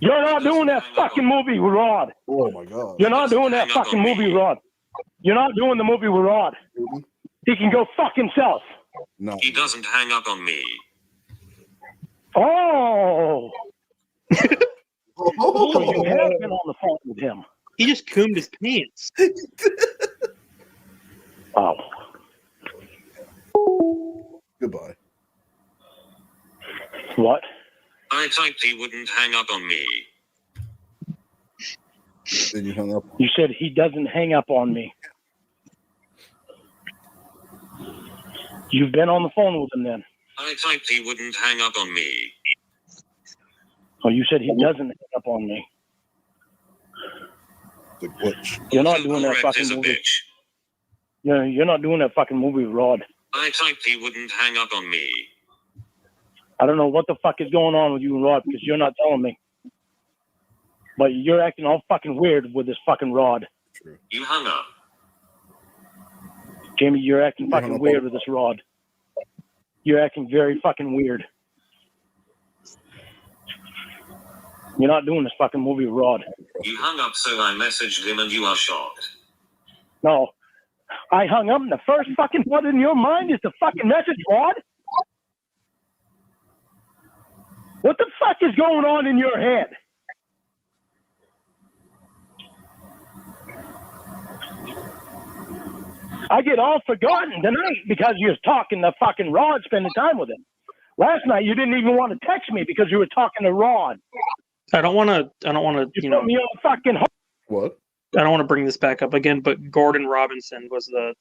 You're not doing that fucking movie with Rod. Oh my god! You're not doing that fucking movie with Rod. You're not doing the movie with Rod. He can go fuck himself. No, he doesn't hang up on me. Oh. So you have been on the phone with him. He just combed his pants. Oh. Goodbye. What? I typed he wouldn't hang up on me. Then you hung up. You said he doesn't hang up on me. You've been on the phone with him then. I typed he wouldn't hang up on me. Oh, you said he doesn't hang up on me. The glitch. You're not doing that Correct fucking is a movie. bitch. No, you're not doing that fucking movie with Rod. I typed he wouldn't hang up on me. I don't know what the fuck is going on with you and Rod because you're not telling me. But you're acting all fucking weird with this fucking Rod. You hung up. Jamie, you're acting You're fucking hung up weird on- with this Rod. You're acting very fucking weird. You're not doing this fucking movie with Rod. You hung up, so I messaged him and you are shocked. No. I hung up and the first fucking thought in your mind is the fucking message, Rod? What the fuck is going on in your head? I get all forgotten tonight because you're talking to fucking Rod, spending time with him. Last night you didn't even want to text me because you were talking to Rod. I don't want to. You know, put me on fucking. What? I don't want to bring this back up again, but Gordon Robinson was the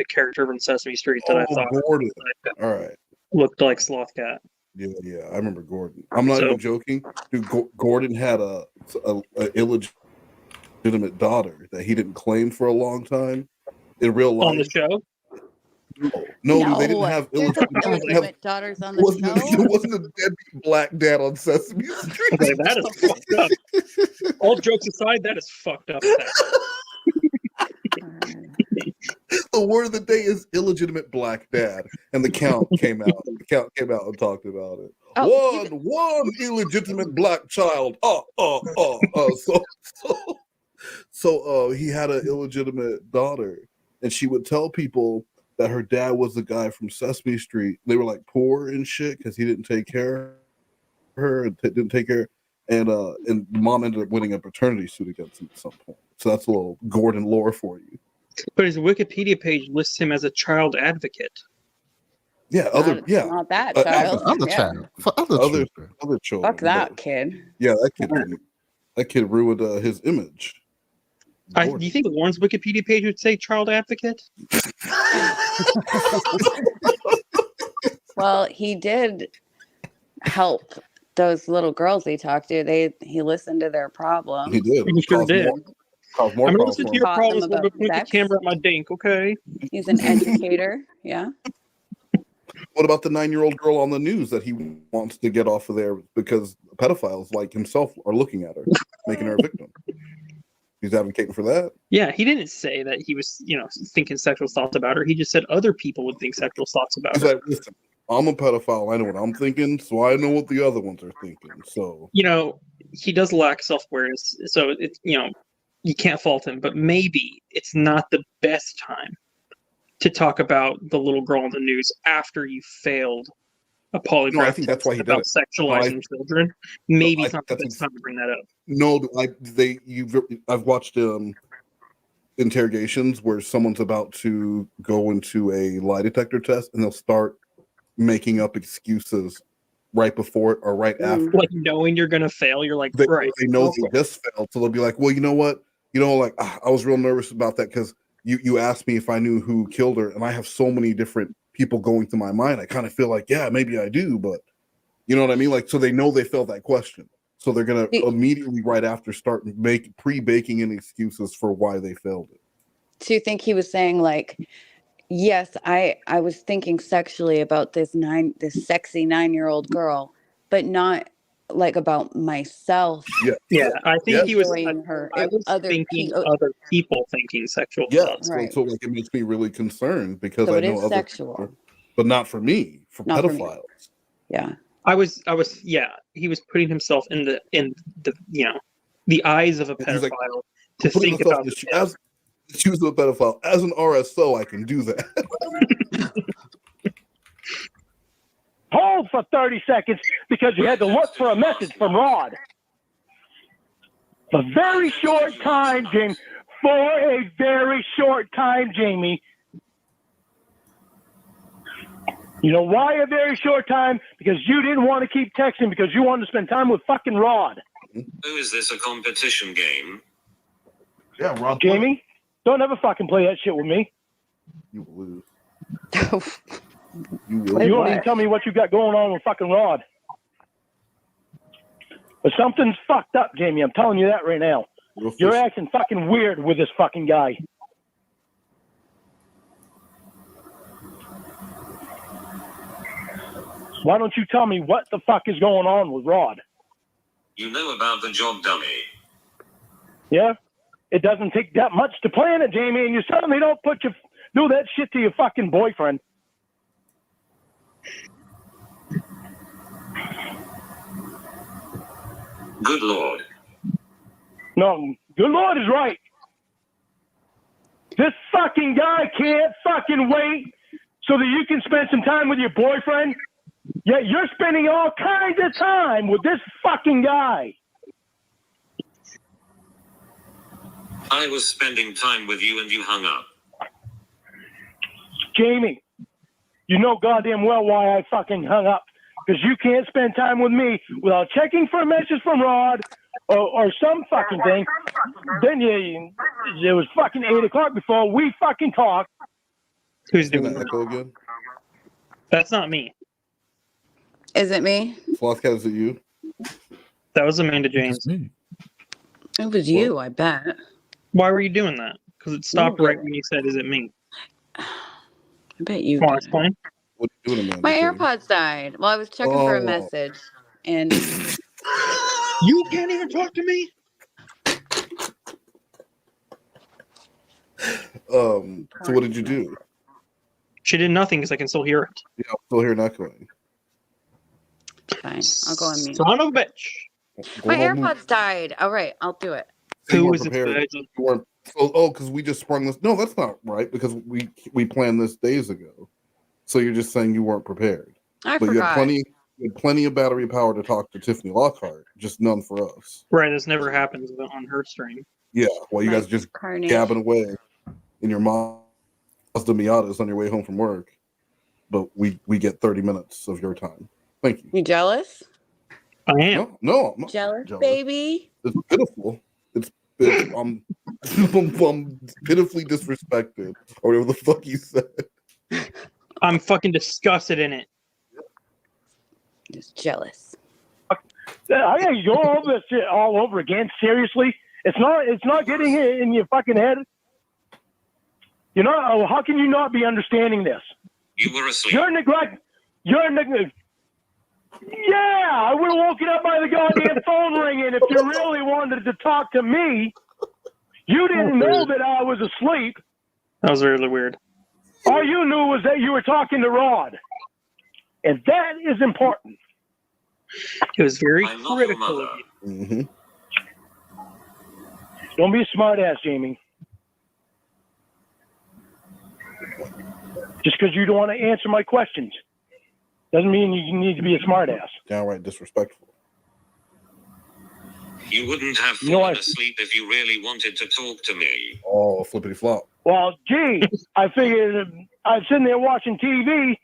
character from Sesame Street that I thought Gordon. All right. looked like Sloth Cat. Yeah, I remember Gordon. I'm not even joking. Dude, Gordon had a illegitimate daughter that he didn't claim for a long time in real life. On the show? No, dude, they didn't have illegitimate daughters on the show. It wasn't a deadbeat black dad on Sesame Street. Okay, that is fucked up. All jokes aside, that is fucked up. The word of the day is illegitimate black dad, and the Count came out. The Count came out and talked about it. One illegitimate black child. So he had an illegitimate daughter, and she would tell people that her dad was the guy from Sesame Street. They were like poor and shit because he didn't take care of her and didn't take care. And mom ended up winning a paternity suit against him at some point. So that's a little Gordon lore for you. But his Wikipedia page lists him as a child advocate. Yeah, Not that child. Other Yeah. child. For other children. Fuck that kid. Yeah, that kid ruined his image. Do you think Lorne's Wikipedia page would say child advocate? Well, he did help those little girls he talked to. He listened to their problems. He did. He sure did. I'm gonna listen to your problems. We're gonna point the camera at my dink, okay? He's an educator. Yeah. What about the 9-year-old girl on the news that he wants to get off of there because pedophiles like himself are looking at her, making her a victim? He's advocating for that. Yeah, he didn't say that he was, thinking sexual thoughts about her. He just said other people would think sexual thoughts about He's her. like, listen, I'm a pedophile. I know what I'm thinking, so I know what the other ones are thinking. So He does lack self-awareness, so it's you can't fault him. But maybe it's not the best time to talk about the little girl on the news after you failed a polygraph. No, I think that's why he did about it. Sexualizing children. Maybe it's not the best time to bring that up. No, I've watched interrogations where someone's about to go into a lie detector test and they'll start making up excuses right before it or right after. Like knowing you're gonna fail, you're like, They know okay. they just failed, so they'll be like, well, you know what? I was real nervous about that because you asked me if I knew who killed her, and I have so many different people going through my mind. I kind of feel like, yeah, maybe I do, but you know what I mean? Like, so they know they failed that question. So they're going to immediately right after start pre-baking in excuses for why they failed it. Do you think he was saying like, yes, I was thinking sexually about this sexy 9-year-old girl, but not like about myself. Yeah. I think he was. Her. I was thinking other people thinking sexual thoughts. Right. So like it makes me really concerned because So I it know is other sexual. people, but not for me, for Not for me. pedophiles. Yeah. I was. Yeah. He was putting himself in the the eyes of a He's like, pedophile to putting think myself about. as the shoes of a pedophile. As an RSO, I can do that. Hold for 30 seconds because you had to look for a message from Rod. A very short time, Jamie. For a very short time, Jamie. You know why a very short time? Because you didn't want to keep texting because you wanted to spend time with fucking Rod. Oh, is this a competition game? Yeah, Rod. Jamie, don't ever fucking play that shit with me. You will lose. You won't even tell me what you got going on with fucking Rod. But something's fucked up, Jamie. I'm telling you that right now. You're acting fucking weird with this fucking guy. Why don't you tell me what the fuck is going on with Rod? You know about the job dummy. Yeah? It doesn't take that much to plan it, Jamie, and you certainly don't do that shit to your fucking boyfriend. Good Lord. No, good Lord is right. This fucking guy can't fucking wait so that you can spend some time with your boyfriend. Yet you're spending all kinds of time with this fucking guy. I was spending time with you and you hung up. Jamie, you know goddamn well why I fucking hung up. Because you can't spend time with me without checking for a message from Rod or some fucking thing. Then it was fucking 8 o'clock before we fucking talked. Who's doing that echo again? That's not me. Is it me? Slothcat, is it you? That was Amanda James. It was you, I bet. Why were you doing that? Because it stopped You right did. when you said, "Is it me?" I bet you Want to did. explain? What are you doing, Amanda? My James? AirPods died. Well, I was checking for a message, and you can't even talk to me. So what did you do? She did nothing because I can still hear it. Yeah, I'm still hearing echoing. fine. I'll go on mute. Son of a bitch. My AirPods died. All right, I'll do it. You weren't prepared. You weren't. Because we just sprung this. No, that's not right. Because we planned this days ago. So you're just saying you weren't prepared. I but forgot. You had plenty of battery power to talk to Tiffany Lockhart. Just none for us. Right, this never happens on her stream. Yeah, well, you guys just gabbing away in your Mazda Miatas on your way home from work. But we get 30 minutes of your time. Thank you. You jealous? I am. No, I'm not jealous, jealous. baby. It's pitiful. I'm pitifully disrespected, or whatever the fuck you said. I'm fucking disgusted in it. Just jealous. I gotta go over this shit all over again. Seriously, it's not getting in your fucking head. You know, how can you not be understanding this? You were asleep. You're neglect. Yeah, I would have woken up by the goddamn phone ringing if you really wanted to talk to me. You didn't know that I was asleep. That was really weird. All you knew was that you were talking to Rod. And that is important. It was very critical of you. Mm-hmm. Don't be a smart ass, Jamie. Just because you don't want to answer my questions doesn't mean you need to be a smart ass. Downright disrespectful. You wouldn't have fallen asleep if you really wanted to talk to me. Oh, flippity flop. Well, gee, I figured I was sitting there watching TV,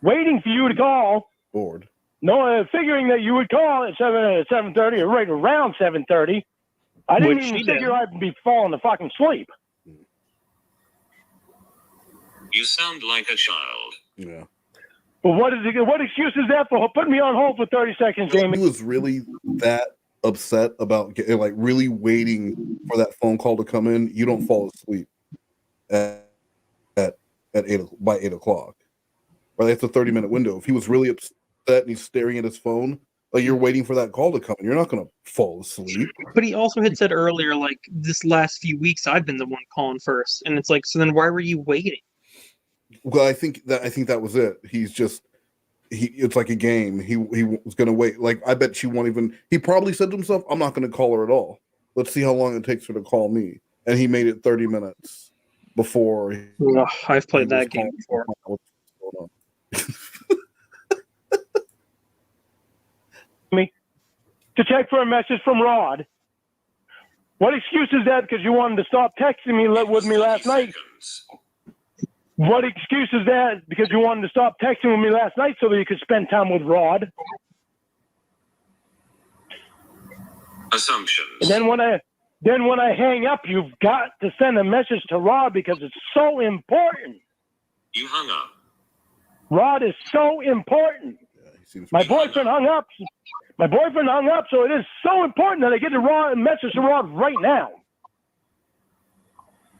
waiting for you to call. Bored. No, figuring that you would call at 7:30 or right around 7:30. I didn't Which even she figure did. I'd be falling to fucking sleep. You sound like a child. Yeah. Well, what excuse is that for putting me on hold for 30 seconds, Jamie? He was really that upset about really waiting for that phone call to come in. You don't fall asleep at 8 o'clock. Right, it's a 30-minute window. If he was really upset and he's staring at his phone, like you're waiting for that call to come in, you're not going to fall asleep. But he also had said earlier, like, this last few weeks, I've been the one calling first. And it's like, so then why were you waiting? Well, I think that was it. It's like a game. He was going to wait. Like, I bet she won't even. He probably said to himself, "I'm not going to call her at all. Let's see how long it takes her to call me." And he made it 30 minutes before. I've played that game before. Me to check for a message from Rod. What excuse is that? Because you wanted to stop texting me with me last night. What excuse is that? Because you wanted to stop texting with me last night so that you could spend time with Rod. Assumptions. And then when I hang up, you've got to send a message to Rod because it's so important. You hung up. Rod is so important. My boyfriend hung up. My boyfriend hung up, so it is so important that I get a message to Rod right now.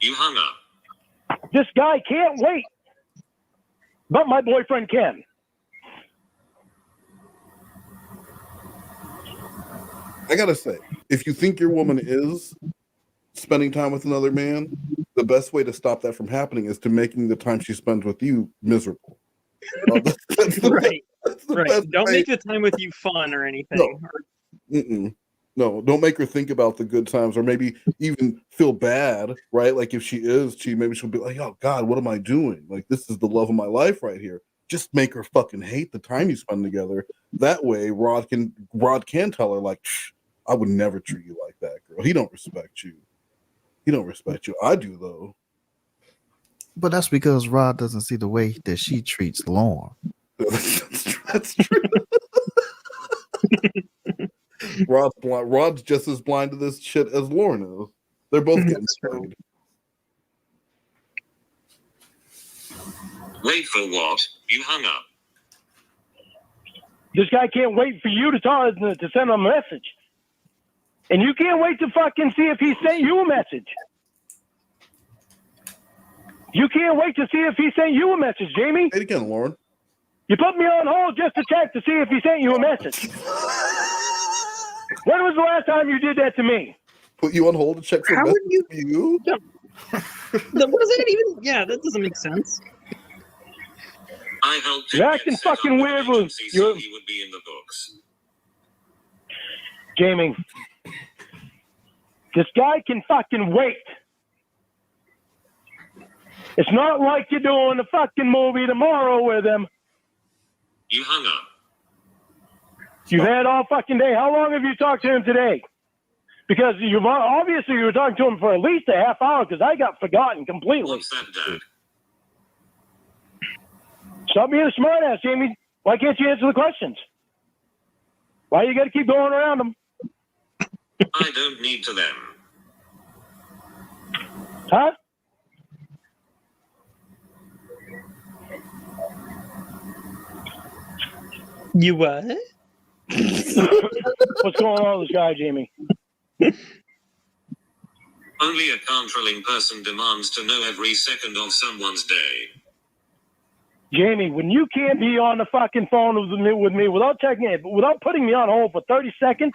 You hung up. This guy can't wait, but my boyfriend can. I gotta say, if you think your woman is spending time with another man, the best way to stop that from happening is to making the time she spends with you miserable. Right. Don't make the time with you fun or anything. No, don't make her think about the good times or maybe even feel bad, right? Like if she is cheating, maybe she'll be like, oh God, what am I doing? Like this is the love of my life right here. Just make her fucking hate the time you spend together. That way Rod can tell her like, I would never treat you like that, girl. He don't respect you. I do though. But that's because Rod doesn't see the way that she treats Lorne. That's true. Rod's just as blind to this shit as Lorne is. They're both getting played. Wait for what? You hung up. This guy can't wait for you to send him a message. And you can't wait to fucking see if he sent you a message. You can't wait to see if he sent you a message, Jamie. Say it again, Lorne. You put me on hold just to check to see if he sent you a message. When was the last time you did that to me? Put you on hold to check for How would you? you? What does that even? Yeah, that doesn't make sense. I helped You're acting fucking weird with you. He would be in the books. Jamie, this guy can fucking wait. It's not like you're doing a fucking movie tomorrow with him. You hung up. You've had all fucking day. How long have you talked to him today? Because you've obviously you were talking to him for at least a half hour because I got forgotten completely. What's that, Dad? Stop being a smartass, Jamie. Why can't you answer the questions? Why you got to keep going around them? I don't need to them. Huh? You what? What's going on with this guy, Jamie? Only a controlling person demands to know every second of someone's day. Jamie, when you can't be on the fucking phone with me without checking it, without putting me on hold for 30 seconds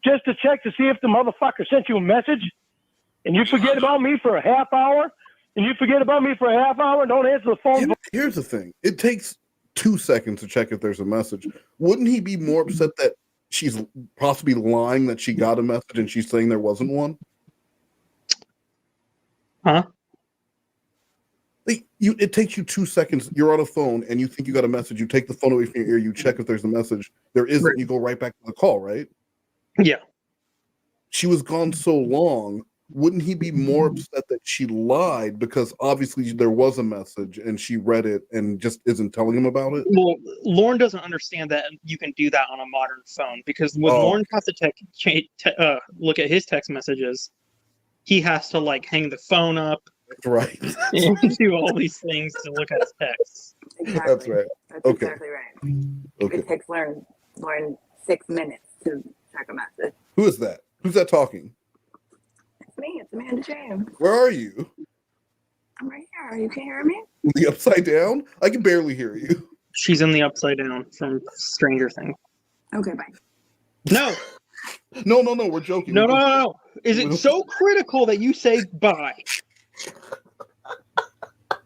just to check to see if the motherfucker sent you a message, and you forget about me for a half hour, and don't answer the phone. Yeah, here's the thing. It takes 2 seconds to check if there's a message. Wouldn't he be more upset that she's possibly lying that she got a message and she's saying there wasn't one? Huh? It takes you 2 seconds. You're on a phone and you think you got a message. You take the phone away from your ear. You check if there's a message. There isn't. Right. You go right back to the call, right? Yeah. She was gone so long. Wouldn't he be more upset that she lied because obviously there was a message and she read it and just isn't telling him about it? Well, Lorne doesn't understand that you can do that on a modern phone because when Lorne has to look at his text messages, he has to like hang the phone up. That's right. And do all these things to look at his texts. Exactly. That's right. That's Okay. exactly right. Okay. It takes Lorne 6 minutes to check a message. Who is that? Who's that talking? It's me. It's Amanda James. Where are you? I'm right here. You can hear me? The upside down? I can barely hear you. She's in the upside down from Stranger Things. Okay, bye. No. No, we're joking. No. Is it so critical that you say bye?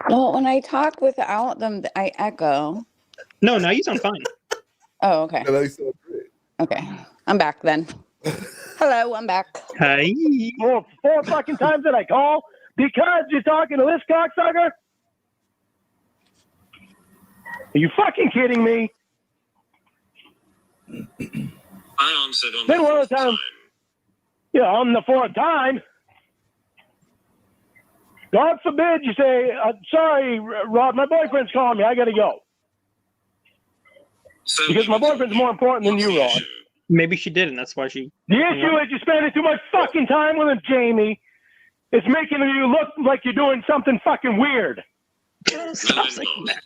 Well, when I talk without them, I echo. No, now you sound fine. Oh, okay. Yeah, that sounds great. Okay. I'm back then. Hello, I'm back. Hey. Four fucking times that I call because you're talking to this cocksucker? Are you fucking kidding me? I answered on Then the one fourth time. Yeah, on the fourth time. God forbid you say, sorry, Rod, my boyfriend's calling me. I got to go. So because my boyfriend's more important than you, Rod. Maybe she did, and that's why she... The issue is you're spending too much fucking time with him, Jamie. It's making you look like you're doing something fucking weird. Stop saying that.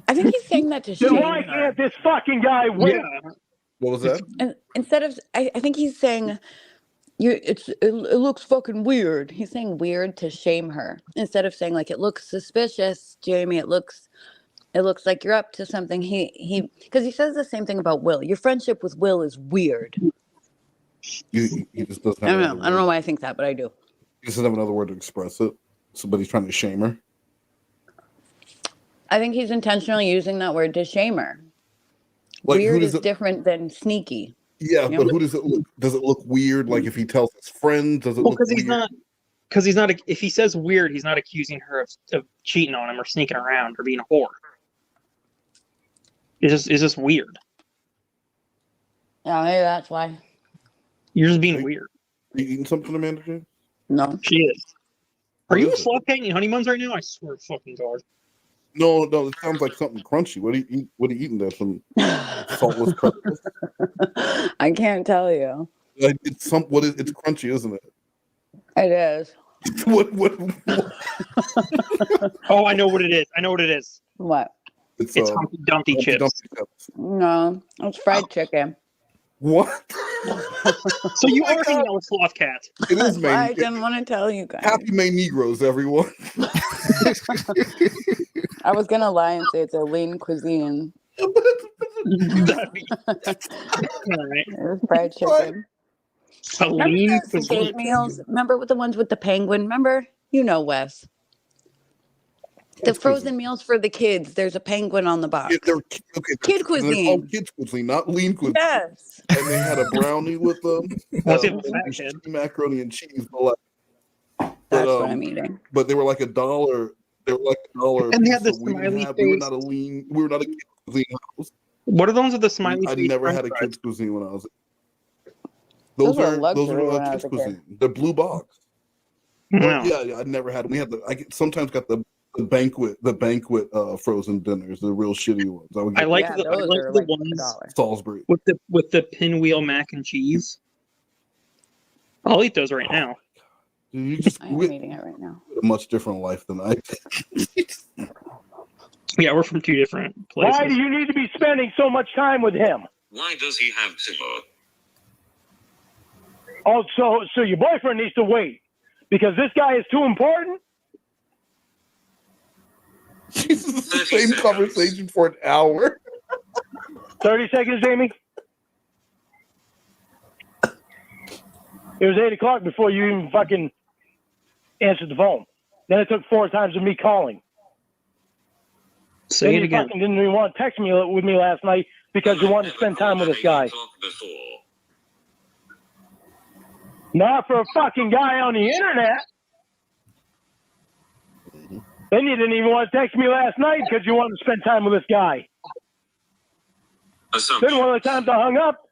I think he's saying that to shame Then why her. can't this fucking guy win? Yeah. What was that? And instead of, I think he's saying, it looks fucking weird. He's saying weird to shame her instead of saying like it looks suspicious, Jamie. It looks like you're up to something. Because he says the same thing about Will. Your friendship with Will is weird. He just doesn't I have don't know. I don't know why I think that, but I do. He doesn't have another word to express it. Somebody's trying to shame her. I think he's intentionally using that word to shame her. Like, weird is different than sneaky. Yeah, You but know? who does it look? Does it look weird? Like if he tells his friends, does it look Because weird? he's not. If he says weird, he's not accusing her of cheating on him or sneaking around or being a whore. It's just weird. Yeah, maybe that's why. You're just being weird. Are you eating something, Amanda Jane? No. She is. Are you a sloth cat eating honeymuns right now? I swear to fucking God. No, it sounds like something crunchy. What are you eat? What are you eating there? Some saltless pretzels? I can't tell you. It's it's crunchy, isn't it? It is. what? Oh, I know what it is. What? It's Humpty Dumpty chips. No, it's fried chicken. What? So you are hanging out with sloth cat. It is That's why I Maine. didn't want to tell you guys. Happy MoNegroes, everyone. I was gonna lie and say it's a lean cuisine. That'd be It was fried chicken. a lean Remember those date cuisine. meals? Remember with the ones with the penguin? Remember? You know, Wes. The frozen meals for the kids. There's a penguin on the box. Kid Kid They're cuisine. called kids cuisine, not lean cuisine. Yes. And they had a brownie with them. Macaroni and cheese. That's what I'm eating. But they were like $1. They were like $1. And they had the so we smiley face. We were not a kids cuisine house. What are the ones with the smiley I face? never had a kids cuisine when I was. Those were Those luxury are when I kids was a kid. cuisine. They're blue box. No. Yeah, I never had. We had sometimes got the banquet frozen dinners, the real shitty ones. I like the ones Salisbury with the pinwheel mac and cheese. I'll eat those right now. You just I'm eating it right now. a much different life than I did. Yeah, we're from two different places. Why do you need to be spending so much time with him? Why does he have to? Oh, so your boyfriend needs to wait because this guy is too important? Jesus, the same conversation for an hour. 30 seconds, Jamie. It was 8 o'clock before you even fucking answered the phone. Then it took 4 times of me calling. Say it again. You fucking didn't even want to text me with me last night because you wanted to spend time with this guy. Not for a fucking guy on the internet. Then you didn't even want to text me last night because you wanted to spend time with this guy. Then one of the times I hung up,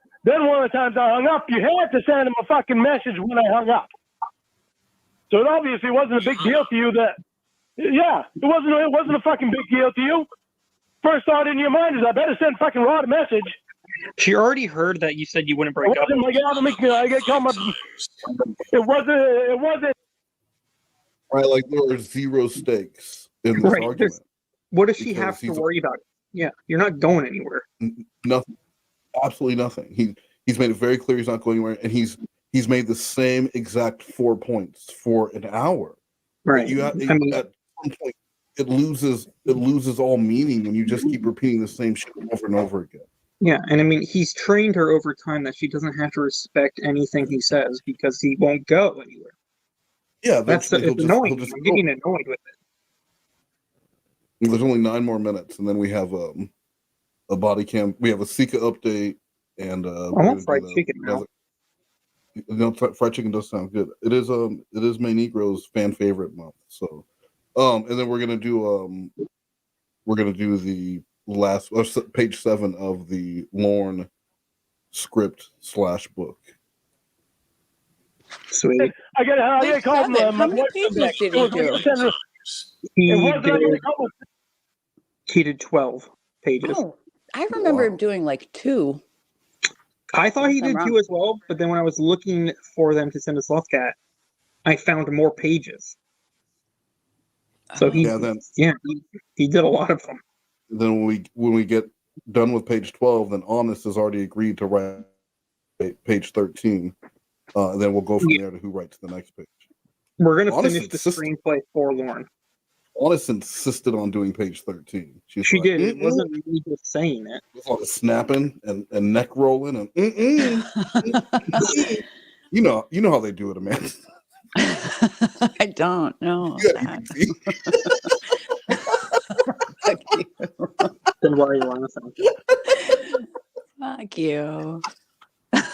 you had to send him a fucking message when I hung up. So it obviously wasn't a big deal to you that, yeah, it wasn't a fucking big deal to you. First thought in your mind is I better send fucking Rod a message. She already heard that you said you wouldn't break up. It wasn't. Right, like there are zero stakes in this argument. What does she have to worry about? Yeah, you're not going anywhere. Nothing, absolutely nothing. He's made it very clear he's not going anywhere, and he's made the same exact 4 points for an hour. Right. At some point, it loses all meaning when you just keep repeating the same shit over and over again. Yeah, and I mean, he's trained her over time that she doesn't have to respect anything he says because he won't go anywhere. Yeah, it's annoying. I'm getting annoyed with it. There's only 9 more minutes, and then we have a body cam. We have a Sika update, and I want fried chicken now. No, fried chicken does sound good. It is MoNegroes fan favorite month. So, and then we're gonna do the last page 7 of the Lorne script / book. Sweet. I gotta call him. How many pages did he do? He did 12 pages. Oh, I remember him doing like 2. I thought he did 2 as well, but then when I was looking for them to send to Sloth Cat, I found more pages. So he did a lot of them. Then when we get done with page 12, then Honest has already agreed to write page 13. And then we'll go from there to who writes the next page. We're gonna finish the screenplay for Lorne. Honest insisted on doing page 13. She did. It wasn't me just saying it. It was all snapping and neck rolling and you know how they do it, Amanda. I don't know. Then why are you laughing? Fuck you.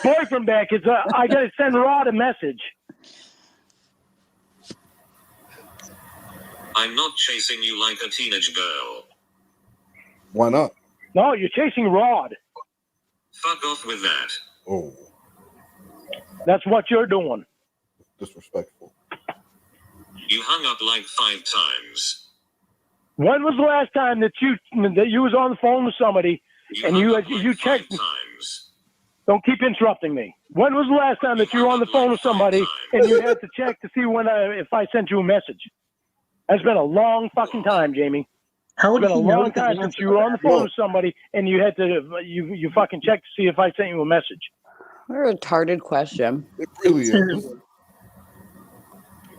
Boyfriend back is I gotta send Rod a message. I'm not chasing you like a teenage girl. Why not? No, you're chasing Rod. Fuck off with that. Oh. That's what you're doing. Disrespectful. You hung up like 5 times. When was the last time that you was on the phone with somebody and you checked? Times. Don't keep interrupting me. When was the last time that you were on the phone with somebody and you had to check to see if I sent you a message? That's been a long fucking time, Jamie. How would it's been he a know long the time answer since you to were on the that? phone with somebody and you had to you fucking check to see if I sent you a message. What a retarded question. It really is.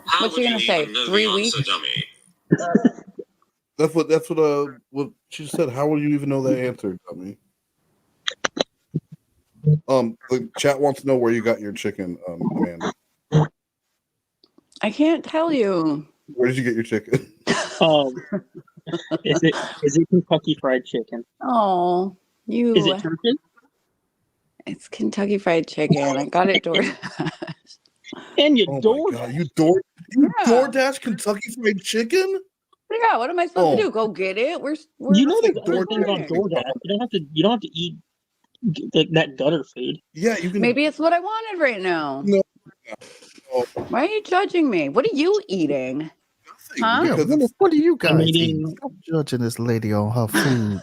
How What's would she gonna you say? even know 3 the weeks? answer, dummy? That's what she said. How will you even know that answer, dummy? The chat wants to know where you got your chicken, Amanda. I can't tell you. Where did you get your chicken? Is it Kentucky Fried Chicken? Oh, you. Is it turkey? It's Kentucky Fried Chicken. I got it DoorDash. And you DoorDash. You DoorDash Kentucky Fried Chicken? Yeah, what am I supposed to do? Go get it? We're You know like there's other things on DoorDash. You don't have to eat that gutter food. Yeah, you can. Maybe it's what I wanted right now. No. Why are you judging me? What are you eating? Huh? Yeah, what are you guys eating- eating? Stop judging this lady on her food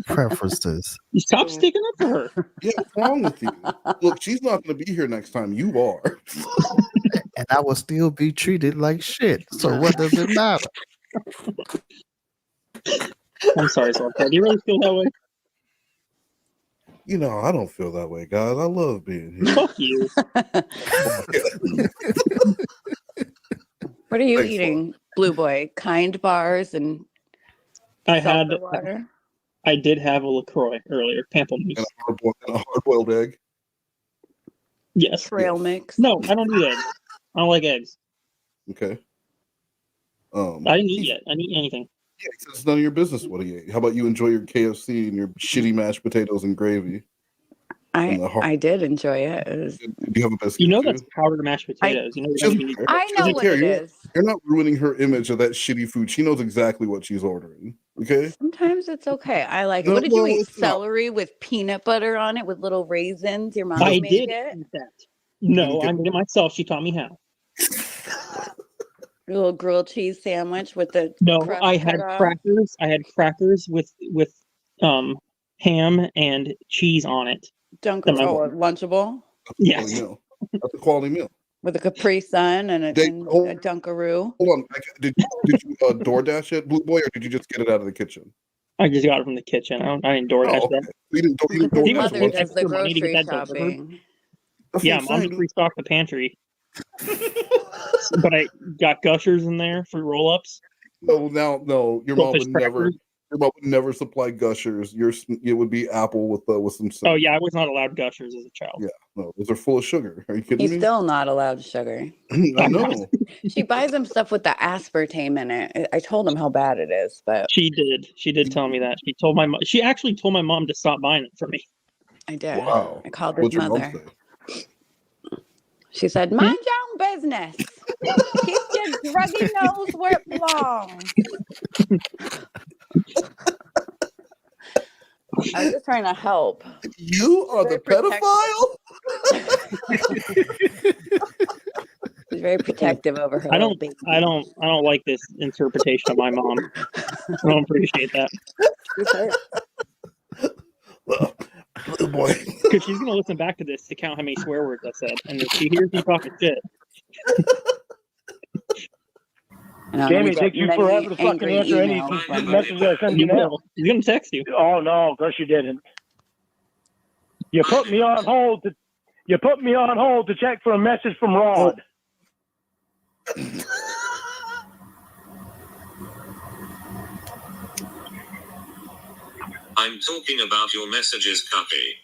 preferences. Stop sticking up for her. Yeah, what's wrong with you? Look, she's not going to be here next time. You are. And I will still be treated like shit. So what does it matter? I'm sorry, Lockheart. Do you really feel that way? You know, I don't feel that way, guys. I love being here. Fuck you. What are you Thanks, eating, Blue Boy? Kind bars and seltzer water? I did have a LaCroix earlier, pamplemousse. And a hard-boiled egg. Yes. Trail mix. No, I don't eat eggs. I don't like eggs. Okay. I didn't eat yet. I didn't eat anything. Yeah, it's none of your business what he ate. How about you enjoy your KFC and your shitty mashed potatoes and gravy? I did enjoy it. It was, Did you have a biscuit? You know too? that's powdered mashed potatoes. You know She doesn't you care. I She know doesn't what care. it is. You're not ruining her image of that shitty food. She knows exactly what she's ordering. Okay. Sometimes it's okay. I like it. No, What did you no, eat? it's not. Celery with peanut butter on it with little raisins. Your mom I made did it. eat that. No, I made it myself. She taught me how. A little grilled cheese sandwich with the No, crust I cut had off. crackers. I had crackers with ham and cheese on it. A Lunchable Yes. That's a quality meal. with a Capri Sun and a Dunkaroo. Hold on. Did you DoorDash it, Blue Boy, or did you just get it out of the kitchen? I just got it from the kitchen. I didn't DoorDash okay. that. You didn't His DoorDash mother it. does the grocery shopping. That's Yeah, what I'm Mom saying, just restocked the pantry. But I got Gushers in there for roll-ups. No, your mom Goldfish would never. crackers. Your mom would never supply Gushers. It would be apple with some. Oh yeah, I was not allowed Gushers as a child. Yeah, no, those are full of sugar. Are you kidding He's me? still not allowed sugar. I know. She buys him stuff with the aspartame in it. I told him how bad it is, but She did tell me that. She actually told my mom to stop buying it for me. I did. Wow. I called his What's your mom mother. say? She said, "Mind your own business. Keep your druggy nose where it belongs." I was just trying to help. You are the pedophile? She's very protective over her. I little don't baby. I don't like this interpretation of my mom. I don't appreciate that. Blue Boy. Because she's gonna listen back to this to count how many swear words I said, and if she hears me talking shit. Jamie, it takes you forever to fucking answer any message I send you now. He's gonna text you. Oh no, of course you didn't. You put me on hold to check for a message from Rod. I'm talking about your messages, Cuppy.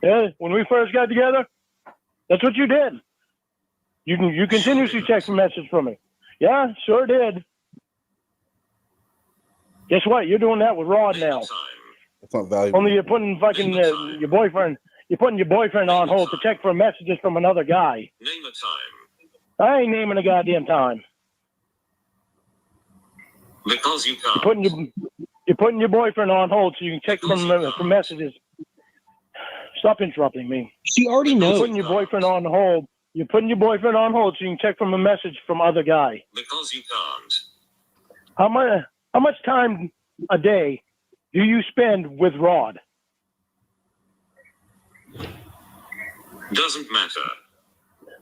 Yeah, when we first got together, that's what you did. You continuously checked for messages from me. Yeah, sure did. Guess what? You're doing that with Rod now. That's not valuable. Only you're putting fucking your boyfriend. You're putting your boyfriend on hold to check for messages from another guy. Name a time. I ain't naming a goddamn time. Because you can't. You're putting your boyfriend on hold so you can check for messages. Stop interrupting me. She already knows. You're putting your boyfriend on hold You're putting your boyfriend on hold so you can check from a message from other guy. Because you can't. How much time a day do you spend with Rod? Doesn't matter.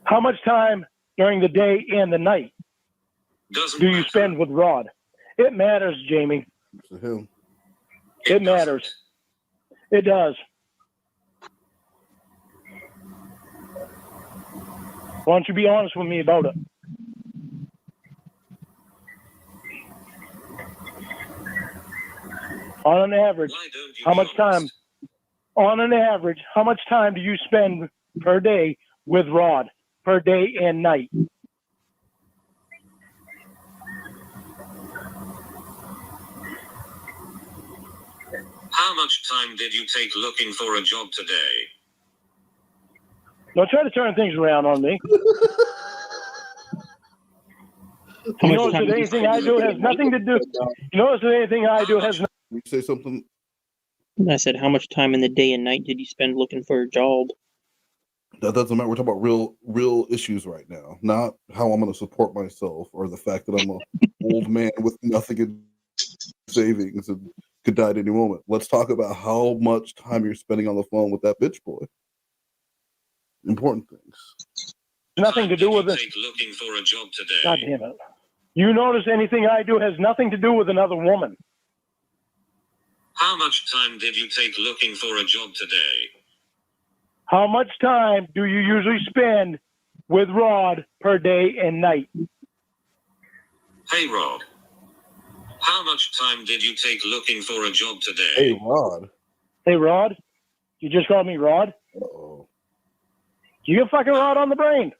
How much time during the day and the night Doesn't do you matter. spend with Rod? It matters, Jamie. To him. It matters. It does. Why don't you be honest with me about it? On an average, how much time? On an average, how much time do you spend per day with Rod? Per day and night? How much time did you take looking for a job today? Don't try to turn things around on me. You notice that anything I do has nothing to do. You notice that anything I do has nothing. You say something? I said, how much time in the day and night did you spend looking for a job? That doesn't matter. We're talking about real issues right now, not how I'm going to support myself or the fact that I'm an old man with nothing in savings and could die at any moment. Let's talk about how much time you're spending on the phone with that bitch boy. Important things. Nothing to do with it. Take looking for a job today. God damn it. You notice anything I do has nothing to do with another woman. How much time did you take looking for a job today? How much time do you usually spend with Rod per day and night? Hey, Rod. How much time did you take looking for a job today? Hey, Rod. Hey, Rod? You just called me Rod? Uh-oh. You got fucking Rod on the brain.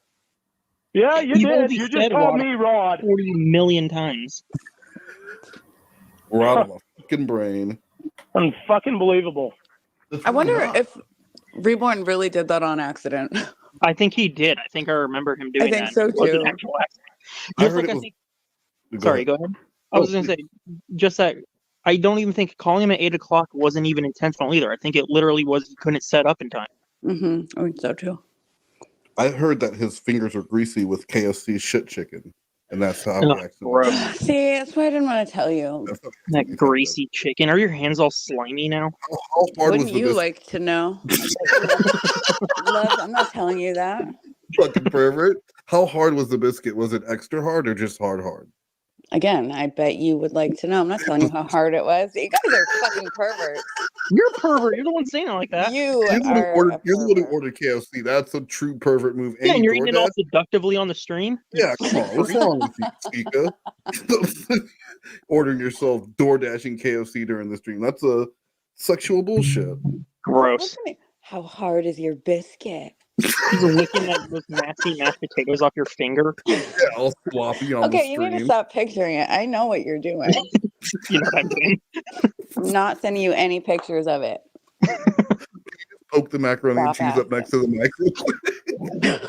Yeah, you You've did. already You just said called Rod me Rod. 40 million times. Rod on my fucking brain. Unfucking believable. I wonder if Reborn really did that on accident. I think he did. I think I remember him doing that. think so, It was an too. actual accident. I Just heard like it I was- think. Go Sorry, ahead. go ahead. I was going to say, just that I don't even think calling him at 8 o'clock wasn't even intentional either. I think it literally was he couldn't set up in time. Mm-hmm. I think so too. I heard that his fingers are greasy with KFC shit chicken, and that's how Ugh, he accidentally. gross. See, that's why I didn't want to tell you. That greasy chicken. Are your hands all slimy now? How hard Wouldn't was the you biscuit? like to know? Love, I'm not telling you that. Fucking pervert. How hard was the biscuit? Was it extra hard or just hard? Again, I bet you would like to know. I'm not telling you how hard it was. You guys are fucking perverts. You're a pervert. You're the one saying it like that. You You're the one who are ordered, a you're the one who pervert. ordered KFC. That's a true pervert move. Yeah, and you're DoorDash? eating it all seductively on the stream. Yeah, come on. What's wrong with you, Sika? Ordering yourself door dashing KFC during the stream. That's a sexual bullshit. Gross. How hard is your biscuit? He's licking those nasty mashed potatoes off your finger. Yeah, all sloppy on the Okay, you stream. need to stop picturing it. I know what you're doing. You know what I'm doing. I'm not sending you any pictures of it. Poke the macaroni and Stop cheese up next to the microwave.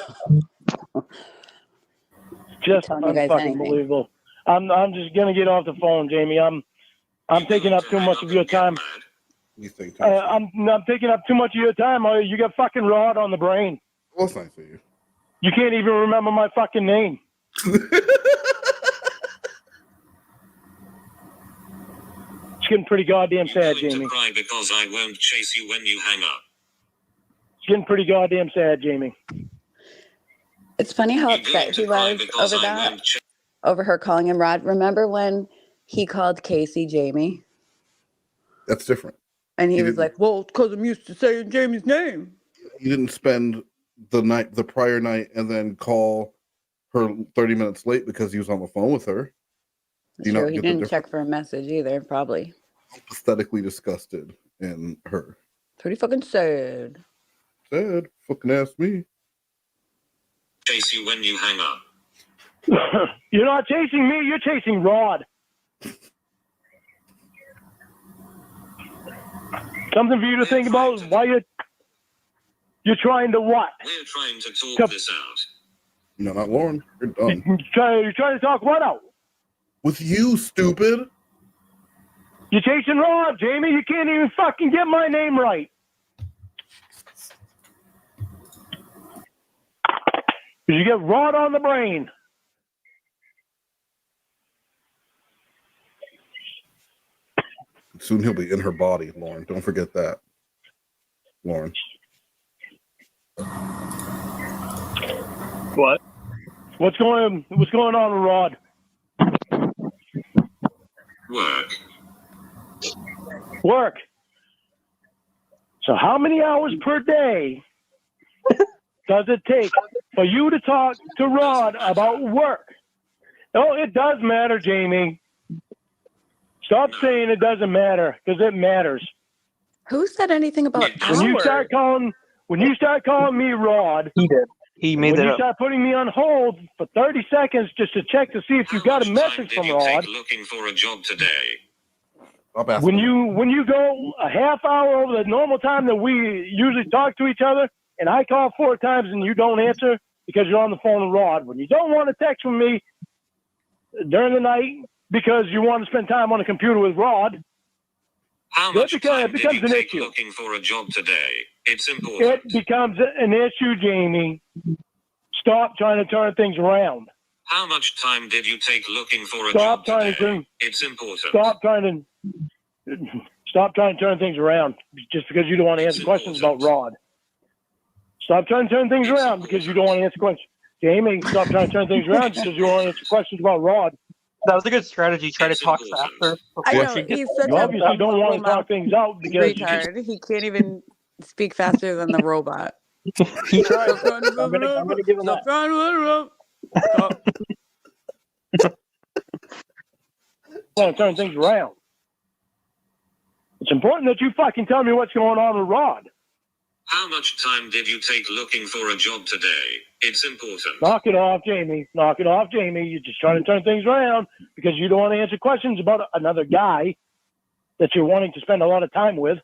Just telling you guys unfucking anything. believable. I'm just gonna get off the phone, Jamie. I'm taking up too much of your time. You think? I'm taking up too much of your time. You got fucking Rod on the brain. Well, that's nice of you. You can't even remember my fucking name. It's getting pretty goddamn sad, Going Jamie. to cry because I won't chase you when you hang up. It's getting pretty goddamn sad, Jamie. It's funny how You're upset going he to cry was because over I that, won't chase over her calling him Rod. Remember when he called Casey Jamie? That's different. And he He was didn't- like, well, because I'm used to saying Jamie's name. You didn't spend the prior night and then call her 30 minutes late because he was on the phone with her. That's true. He didn't check for a message either, probably. Pathetically disgusted in her. Pretty fucking sad. Sad. Fucking ask me. you when you hang up. You're not chasing me. You're chasing Rod. Something for you to think about. Why you're trying to what? We're trying to talk this out. No, not Lorne. You're done. You're trying to talk what out? With you, stupid. You're chasing Rod, Jamie. You can't even fucking get my name right. Because you get rod on the brain. Soon he'll be in her body, Lauren. Don't forget that, Lauren. What? What's going on with Rod? Work. So how many hours per day does it take for you to talk to Rod about work? Oh, it does matter, Jamie. Stop saying it doesn't matter, because it matters. Who said anything about When you hours? start calling me Rod, he did. He made when that you up. start putting me on hold for 30 seconds just to check to see if you got a message from Rod. Looking for a job today. When you go a half hour over the normal time that we usually talk to each other, and I call 4 times and you don't answer because you're on the phone with Rod. When you don't want to text from me during the night because you want to spend time on the computer with Rod, How much time it becomes did you an take issue. looking for a job today? It's important. It becomes an issue, Jamie. Stop trying to turn things around. How much time did you take looking for a Stop job trying today? to It's important. stop trying to turn things around just because you don't want to answer questions about Rod. Stop trying to turn things around because you don't want to answer questions. Jamie, stop trying to turn things around because you don't want to answer questions about Rod. That was a good strategy. Try to talk faster. I before know, she gets he's such You a obviously don't want to talk mouth things out because retard. He can't even speak faster than the robot. He tried. Stop trying to I'm gonna give him Stop that. trying to want to turn things around. It's important that you fucking tell me what's going on with Rod. How much time did you take looking for a job today? It's important. Knock it off, Jamie. Knock it off, Jamie. You're just trying to turn things around because you don't want to answer questions about another guy that you're wanting to spend a lot of time with.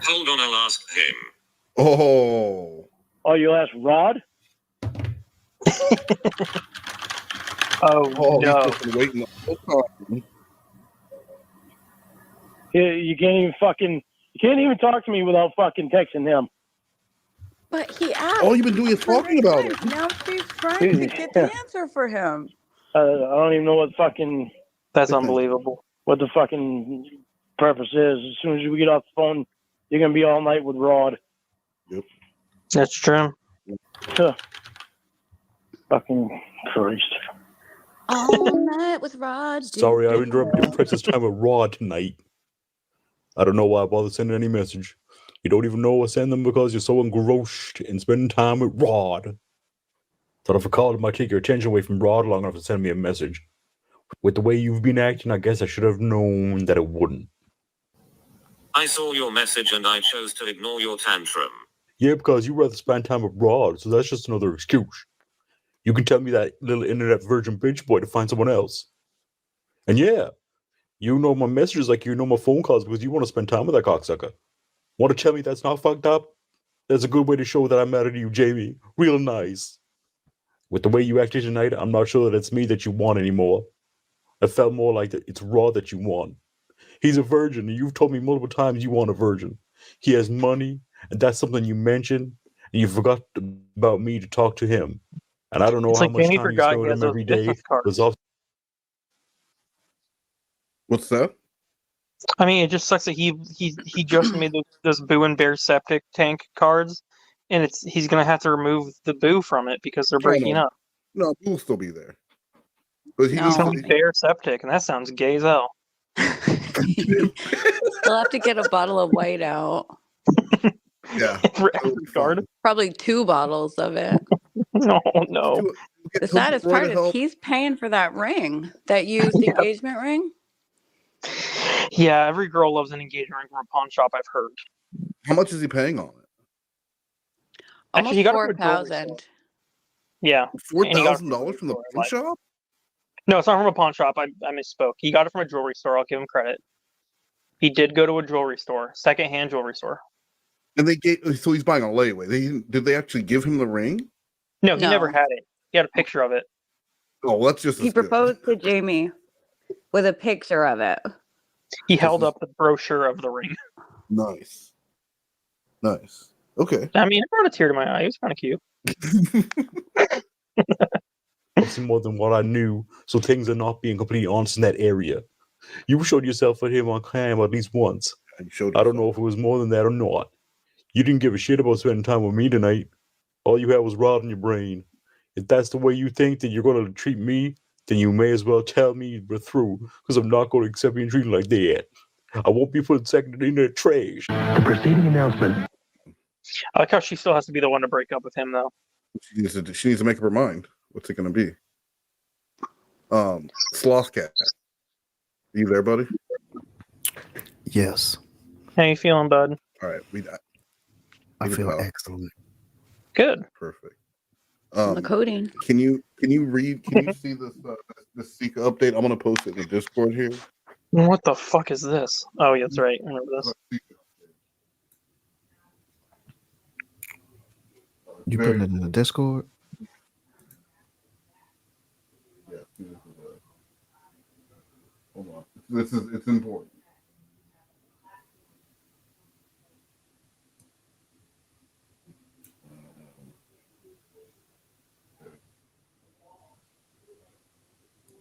Hold on, I'll ask him. Oh, you'll ask Rod? Oh, no. He's been waiting the whole time. You can't even talk to me without fucking texting him. But he asked. All you've been doing is talking about it. Now she's trying to get the answer for him. I don't even know what fucking... That's unbelievable. What the fucking purpose is. As soon as we get off the phone, you're going to be all night with Rod. Yep. That's true. Fucking Christ. All night with Rod. Sorry, I interrupted your precious time with Rod tonight. I don't know why I bother sending any message. You don't even know I send them because you're so engrossed in spending time with Rod. Thought if I called, it might take your attention away from Rod long enough to send me a message. With the way you've been acting, I guess I should have known that it wouldn't. I saw your message and I chose to ignore your tantrum. Yeah, because you'd rather spend time with Rod, so that's just another excuse. You can tell me that little internet virgin bitch boy to find someone else. And yeah, you know my messages like you know my phone calls because you want to spend time with that cocksucker. Want to tell me that's not fucked up? That's a good way to show that I'm mad at you, Jamie. Real nice. With the way you acted tonight, I'm not sure that it's me that you want anymore. It felt more like it's Rod that you want. He's a virgin, and you've told me multiple times you want a virgin. He has money, and that's something you mentioned, and you forgot about me to talk to him. And I don't know It's how like much Jamie time you forgot spend he with has him those every day. business cards. Was off. What's that? I mean, it just sucks that he just made those Boo and Bear septic tank cards, and he's gonna have to remove the Boo from it because they're breaking up. No, he'll still be there. But He's gonna be Bear septic, and that sounds gay as hell. He'll have to get a bottle of white out. Yeah. For every card. Probably 2 bottles of it. No. The saddest part is he's paying for that ring, that used engagement ring. Yeah, every girl loves an engagement ring from a pawn shop, I've heard. How much is he paying on it? Almost he got it from a jewelry store. 4,000. Yeah. $4,000 from the pawn shop? No, it's not from a pawn shop. I misspoke. He got it from a jewelry store. I'll give him credit. He did go to a jewelry store, secondhand jewelry store. And so he's buying a layaway. Did they actually give him the ring? No, he never had it. He had a picture of it. Oh, that's just He proposed to Jamie with a picture of it. He held up the brochure of the ring. Nice. Okay. I mean, it brought a tear to my eye. It was kind of cute. It's more than what I knew, so things are not being completely honest in that area. You showed yourself for him on cam at least once. I don't know if it was more than that or not. You didn't give a shit about spending time with me tonight. All you had was rot in your brain. If that's the way you think that you're going to treat me, then you may as well tell me we're through, because I'm not going to accept being treated like that. I won't be put second in the trash. The preceding announcement. I like how she still has to be the one to break up with him, though. She needs to make up her mind. What's it going to be? Sloth Cat. Are you there, buddy? Yes. How you feeling, bud? All right. I feel excellent. Good. Perfect. The coding. Can you read? Can you see this Sika update? I'm gonna post it in the Discord here. What the fuck is this? Oh, yeah, that's right. I remember this. You putting it in the Discord? Yeah. Hold on. It's important.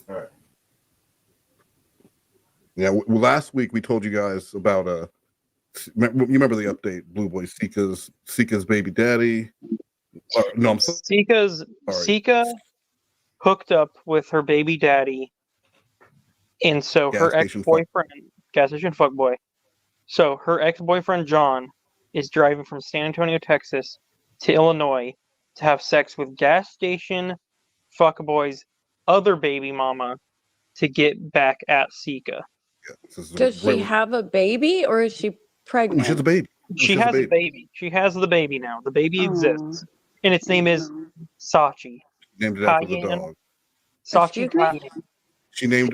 All right. Yeah. Last week we told you guys about you remember the update? Blue Boy Sika's baby daddy. No, I'm sorry. Sika hooked up with her baby daddy, and so her ex-boyfriend, gas station fuckboy. So her ex-boyfriend John is driving from San Antonio, Texas, to Illinois to have sex with gas station fuckboy's other baby mama to get back at Sika. Does she have a baby or is she pregnant? She has a baby. She has a baby. She has the baby now. The baby exists, and its name is Sachi. Named it after the dog. Sachi Cayenne. She named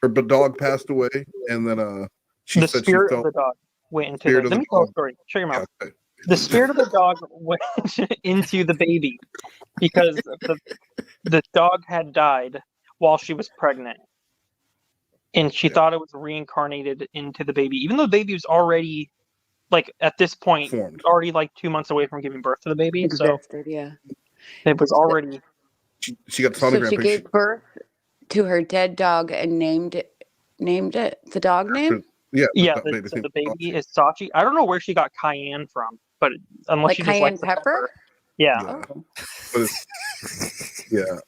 her dog passed away, and then she The said spirit she of felt the dog went into spirit the. of Let the me tell a dog. story. Shut your mouth. Okay. The spirit of the dog went into the baby because the dog had died while she was pregnant, and she thought it was reincarnated into the baby, even though the baby was already, like, at this point, already like 2 months away from giving birth to the baby. Existed, yeah. It was already. She got So she gave birth to her dead dog and named it the dog name? Yeah. So the baby is Sachi. I don't know where she got Cayenne from, but unless Like she just cayenne likes the pepper? Yeah. But yeah.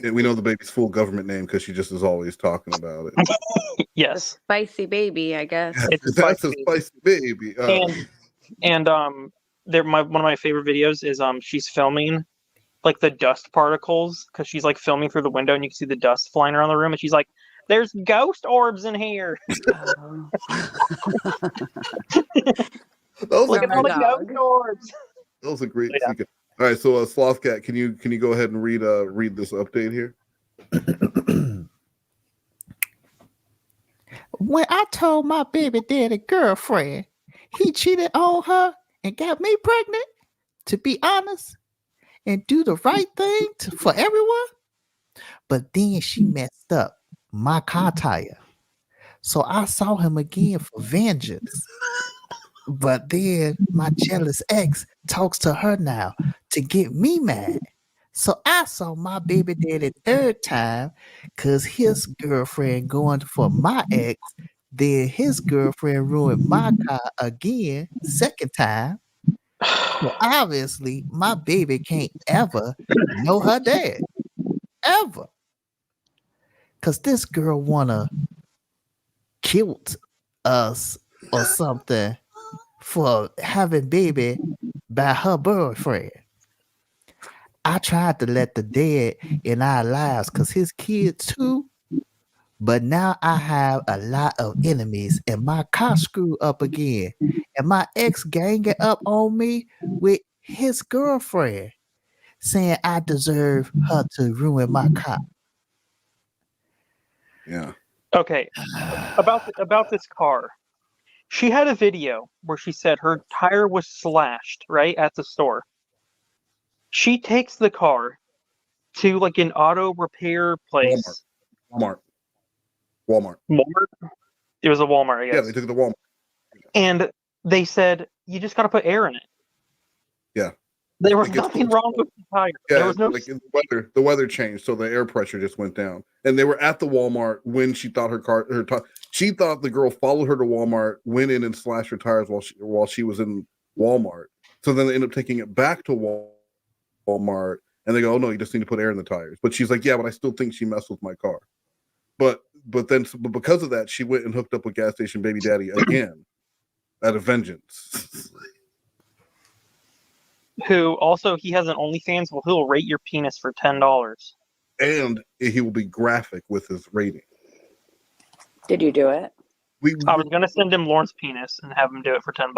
And we know the baby's full government name because she just is always talking about it. Yes. Spicy baby, I guess. That's a spicy baby. And one of my favorite videos is she's filming like the dust particles because she's like filming through the window and you can see the dust flying around the room and she's like, "There's ghost orbs in here." Look at all the ghost orbs. That was a great secret. All right, so Sloth Cat, can you go ahead and read this update here? When I told my baby daddy girlfriend he cheated on her and got me pregnant, to be honest, and do the right thing for everyone, but then she messed up my car tire. So I saw him again for vengeance. But then my jealous ex talks to her now to get me mad. So I saw my baby daddy third time because his girlfriend going for my ex. Then his girlfriend ruined my car again, second time. So obviously, my baby can't ever know her dad. Ever. Because this girl wanna kill us or something for having baby by her boyfriend. I tried to let the dead in our lives because his kids too, but now I have a lot of enemies and my car screwed up again and my ex ganging up on me with his girlfriend saying I deserve her to ruin my car. Yeah. Okay. About this car. She had a video where she said her tire was slashed, right, at the store. She takes the car to like an auto repair place. Walmart. It was a Walmart, I guess. Yeah, they took it to Walmart. And they said, you just got to put air in it. There was It gets nothing cold. wrong with the tire. Yeah, There was no. like the weather changed, so the air pressure just went down. And they were at the Walmart when she thought she thought the girl followed her to Walmart, went in and slashed her tires while she was in Walmart. So then they end up taking it back to Walmart, and they go, "Oh no, you just need to put air in the tires." But she's like, "Yeah, but I still think she messed with my car." But because of that, she went and hooked up with gas station baby daddy again out of vengeance. Who also he has an OnlyFans. Well, he'll rate your penis for $10. And he will be graphic with his rating. Did you do it? I was gonna send him Lorne's penis and have him do it for $10.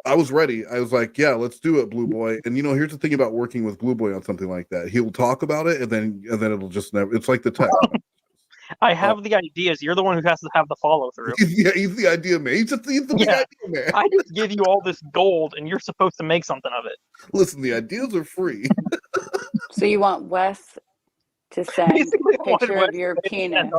I was ready. I was like, yeah, let's do it, Blue Boy. And here's the thing about working with Blue Boy on something like that. He'll talk about it and then it'll just never. It's like the text. I have the ideas. You're the one who has to have the follow through. Yeah, he's the idea man. He's the big idea man. I just give you all this gold, and you're supposed to make something of it. Listen, the ideas are free. So you want Wes to send a picture of your penis?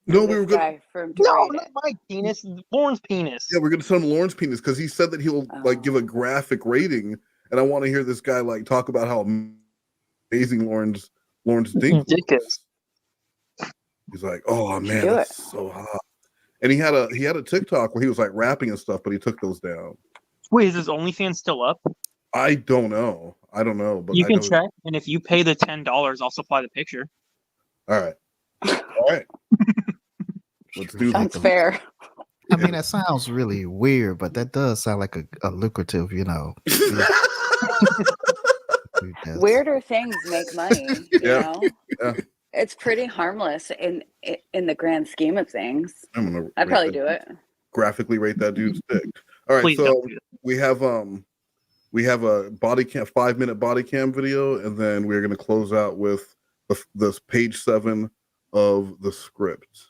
No, we were going for him to No, rate not it. my penis. Lorne's penis. Yeah, we're gonna send him Lawrence penis because he said that he'll like give a graphic rating, and I want to hear this guy like talk about how amazing Lawrence dick is. He's like, oh man, do that's so hot. And he had a TikTok where he was like rapping and stuff, but he took those down. Wait, is his OnlyFans still up? I don't know, but You I can know check, and if you pay the $10, I'll supply the picture. All right. Let's do That's this. fair. I mean, that sounds really weird, but that does sound like a lucrative, Weirder things make money. You know, Yeah. it's pretty harmless in the grand scheme of things. I'm gonna I'd probably do it. graphically rate that dude's dick. All right, Please so don't do we have a body cam 5-minute body cam video, and then we're gonna close out with this page 7 of the script.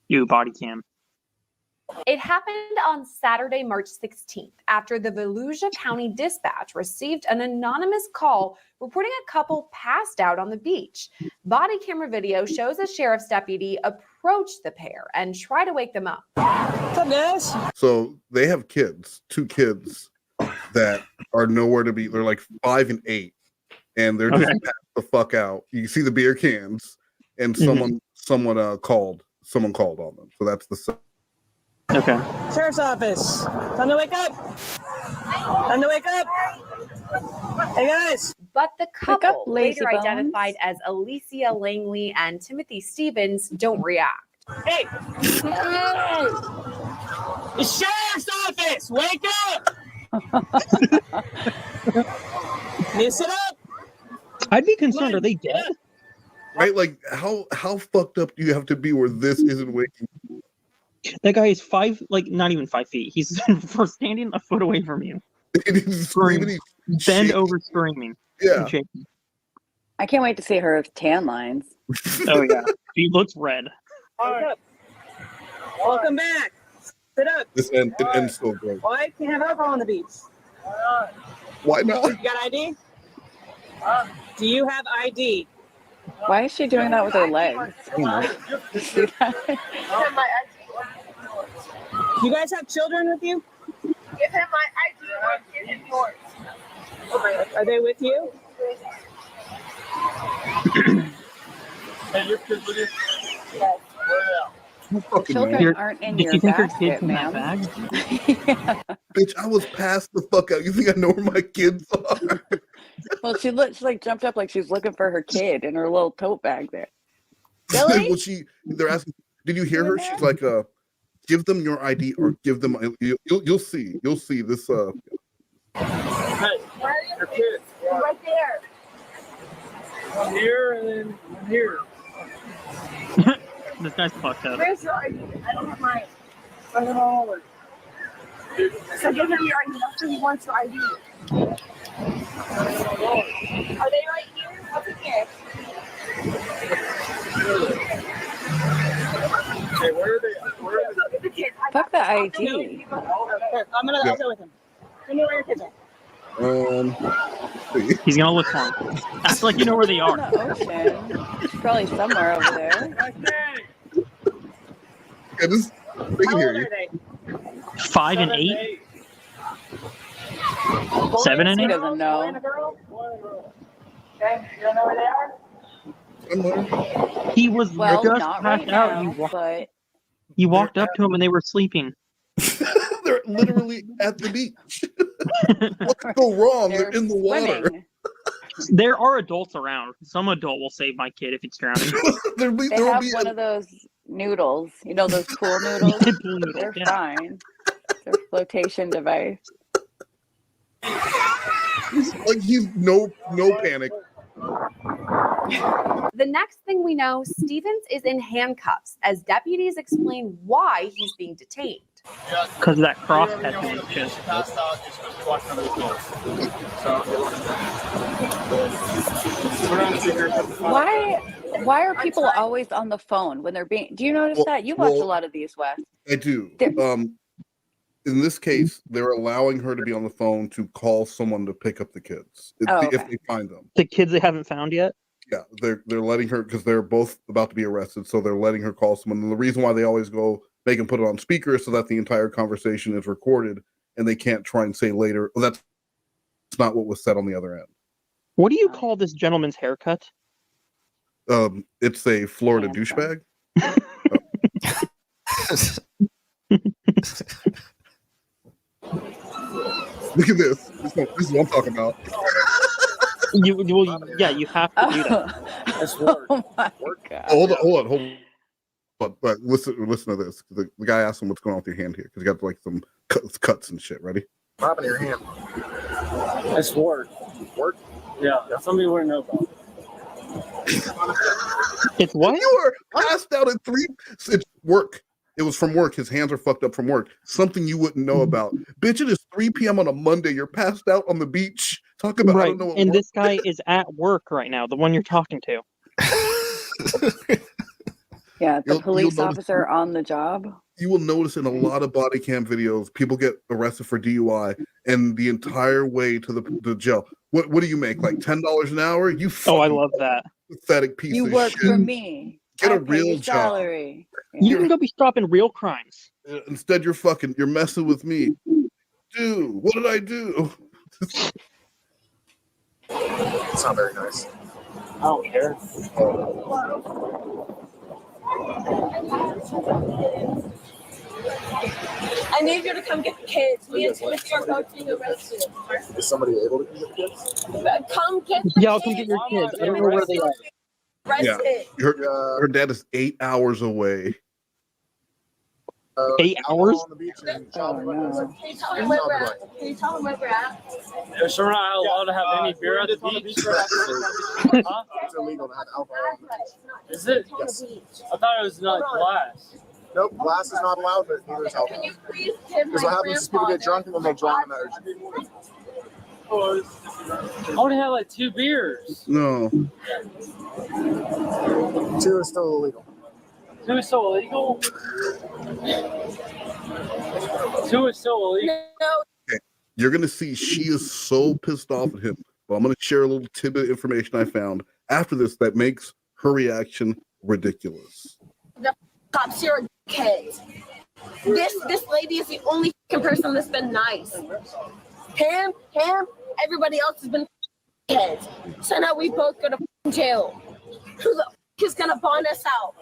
You body cam. It happened on Saturday, March 16th, after the Volusia County Dispatch received an anonymous call reporting a couple passed out on the beach. Body camera video shows a sheriff's deputy approach the pair and try to wake them up. What's up, guys? So they have kids, 2 kids that are nowhere to be. They're like 5 and 8, and they're just passed the fuck out. You see the beer cans, and someone called on them. So that's the. Okay. Sheriff's office. Time to wake up. Time to wake up. Hey guys. But the couple, lazy later bones. identified as Alicia Langley and Timothy Stevens, don't react. Hey. The sheriff's office. Wake up. Miss it up. I'd be concerned. Are they dead? Right, like how fucked up do you have to be where this isn't waking? That guy is not even 5 feet. He's for standing a foot away from you. He's screaming, bend over screaming. Yeah. And shaking. I can't wait to see her with tan lines. Oh yeah, she looks red. Wake up. Welcome back. Sit up. It ends so great. Why can't have alcohol on the beach? Why not? You got ID? Do you have ID? Why is she doing that with her legs? See that? You guys have children with you? Give him my ID or give him yours. Are they with you? And your kids with you? Yes. Children aren't in your basket, ma'am. Bitch, I was passed the fuck out. You think I know where my kids are? Well, she like jumped up like she's looking for her kid in her little tote bag there. Well, they're asking, did you hear her? She's like, give them your ID or give them. You'll see this. Hey, where are your kids? Right there. One here and then one here. This guy's fucked up. Where's your ID? I don't have mine. I don't know. So give him your ID. That's what he wants your ID. Are they right here? What's in here? Hey, where are they? Where are the kids? Fuck the ID. I'm gonna go with him. Tell me where your kids are. He's gonna look for him. Act like you know where they are. In the ocean. Probably somewhere over there. Yeah, they can hear you. 5 and 8. 7 He innings? doesn't know. Okay, you don't know where they are? He was Well, just not passed right out. now, but He walked up to him and they were sleeping. They're literally at the beach. What could go wrong? They're in the water. swimming. There are adults around. Some adult will save my kid if it's drowning. They have one of those noodles, you know, those pool noodles. Pool noodles, They're yeah. fine. It's their flotation device. Like he's no panic. The next thing we know, Stevens is in handcuffs as deputies explain why he's being detained. Because of that cross tattoo on his chest. Why are people always on the phone when they're being? Do you notice that? You watch a lot of these, Wes. I do. In this case, they're allowing her to be on the phone to call someone to pick up the kids if they find them. The kids they haven't found yet? Yeah, they're letting her because they're both about to be arrested, so they're letting her call someone. And the reason why they always go make them put it on speaker is so that the entire conversation is recorded and they can't try and say later, well, that's not what was said on the other end. What do you call this gentleman's haircut? It's a Florida douchebag. Look at this. This is what I'm talking about. You have to do that. That's oh my God. Hold on. But listen to this. The guy asked him what's going on with your hand here because you got like some cuts and shit. Ready? What happened to your hand? It's work. Work? Yeah, some people wouldn't know about. It's what? You were passed out at 3. It's work. It was from work. His hands are fucked up from work. Something you wouldn't know about. Bitch, it is 3 p.m. on a Monday. You're passed out on the beach. Talk about I don't know what and work this guy is at work right now, the one you're talking to. Yeah, the police officer on the job. You will notice in a lot of body cam videos, people get arrested for DUI, and the entire way to the jail. What do you make? Like $10 an hour? You I love that. Pathetic piece You of work shit. for me. Get I a pay real your job. salary. You can go be stopping real crimes. Instead, you're messing with me. Dude, what did I do? It's not very nice. I don't care. I need you to come get the kids. Me and Timothy are going to be arrested. Is somebody able to get the kids? Come get the Yeah, I'll kids. come get your kids. I don't know where they are. Yeah, Arrested. her dad is 8 hours away. 8 hours? Can you tell me where we're at? Can you tell them where we're at? Yeah, sure, we're not allowed to have any beer at the beach. Huh? It's illegal to have alcohol on the beach. Is it? Yes. I thought it was not glass. Nope, glass is not allowed, but neither is alcohol. Can you please give Because my what happens is people get drunk and then they drown in the ocean. I only had like 2 beers. No. 2 is still illegal. 2 is still illegal? 2 is still illegal. Okay. You're gonna see she is so pissed off at him. But I'm gonna share a little tidbit of information I found after this that makes her reaction ridiculous. The cops here are kids. This lady is the only person that's been nice. Him, everybody else has been kids. So now we both go to jail. Who the is gonna bond us out?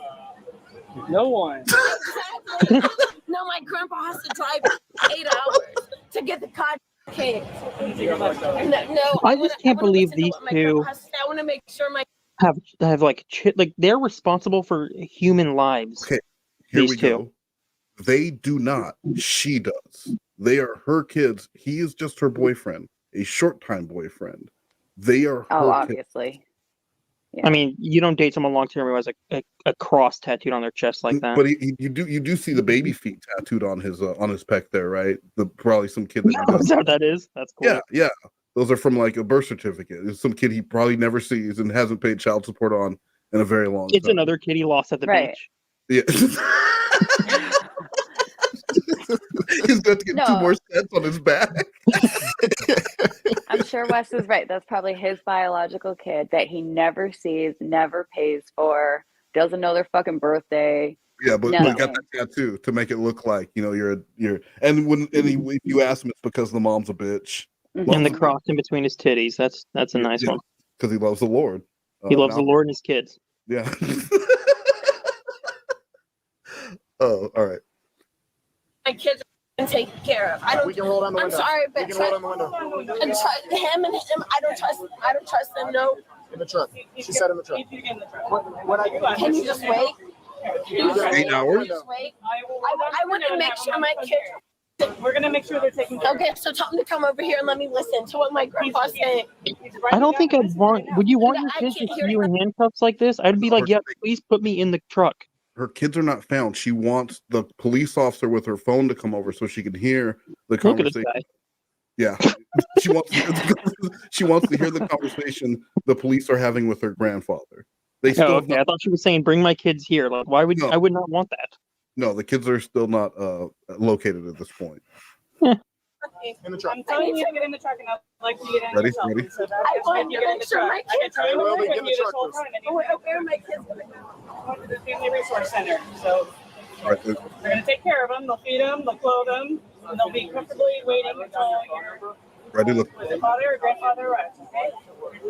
No one. Exactly. No, my grandpa has to drive 8 hours to get the kids. No, I just can't believe these two I want to make sure my have like they're responsible for human lives. Okay, here these we two. go. They do not. She does. They are her kids. He is just her boyfriend, a short-time boyfriend. They are her obviously. kids. Yeah. I mean, you don't date someone long term who has a cross tattooed on their chest like that. But you do see the baby feet tattooed on his pec there, right? Probably some kid that That's what that is. That's cool. Yeah. Those are from like a birth certificate. It's some kid he probably never sees and hasn't paid child support on in a very long time. It's another kid he lost at the beach. Yeah. He's got to get 2 more sets on his back. I'm sure Wes is right. That's probably his biological kid that he never sees, never pays for, doesn't know their fucking birthday. Yeah, but got that tattoo to make it look like you're. And if you ask him, it's because the mom's a bitch. And the cross in between his titties. That's a nice one. Because he loves the Lord. He loves the Lord and his kids. Yeah. Oh, all right. My kids are taken care of. I don't. We can roll down the I'm window. sorry, We but can roll down the window. and him and him. I don't trust them. No. In the truck. She said in the truck. When I Can you just wait? Can you 8 hours? just wait? I want to make sure my kids. We're gonna make sure they're taken care of. Okay, so tell them to come over here and let me listen to what my grandpa's saying. I don't think I'd want. Would you want your I kids to can't see hear you in handcuffs like this? I'd be like, yeah, please put me in the truck. Her kids are not found. She wants the police officer with her phone to come over so she can hear the Look at this conversation. guy. Yeah, she wants to hear the conversation the police are having with her grandfather. They still okay. I thought she was saying, "Bring my kids here." Like, why would I would not want that? No, the kids are still not located at this point. In the truck. I'm telling you to get in the truck, and I'd like to get in Ready? yourself. Ready? So that I is want when to you get in make the sure truck. my I've been kids trying to are work in with the you this truck. whole time, and you Where are my kids going? went to the Family Resource Center. So All right, they're going to take care of them. They'll feed them. They'll clothe them. And they'll be comfortably waiting until you're ready? Look. with the father or grandfather arrives. Okay?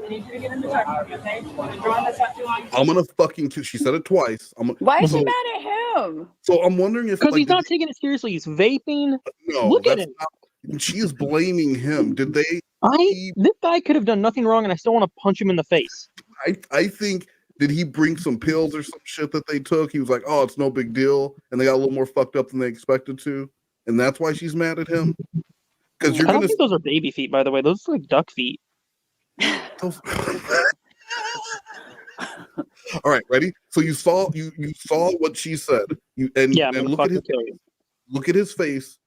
I need you to get in the truck. Okay? Drawing this out too long. I'm gonna fucking. She said it twice. Why is so, she mad at him? So I'm wondering if Because like, he's not taking it seriously. He's vaping. no, Look at that's him. not. She is blaming him. Did they? This guy could have done nothing wrong, and I still want to punch him in the face. I think. Did he bring some pills or some shit that they took? He was like, "Oh, it's no big deal," and they got a little more fucked up than they expected to, and that's why she's mad at him. Because you're I don't gonna. think those are baby feet, by the way. Those are like duck feet. All right, ready? So you saw what she said. Yeah, I'm and gonna look at fucking kill you. Look at his face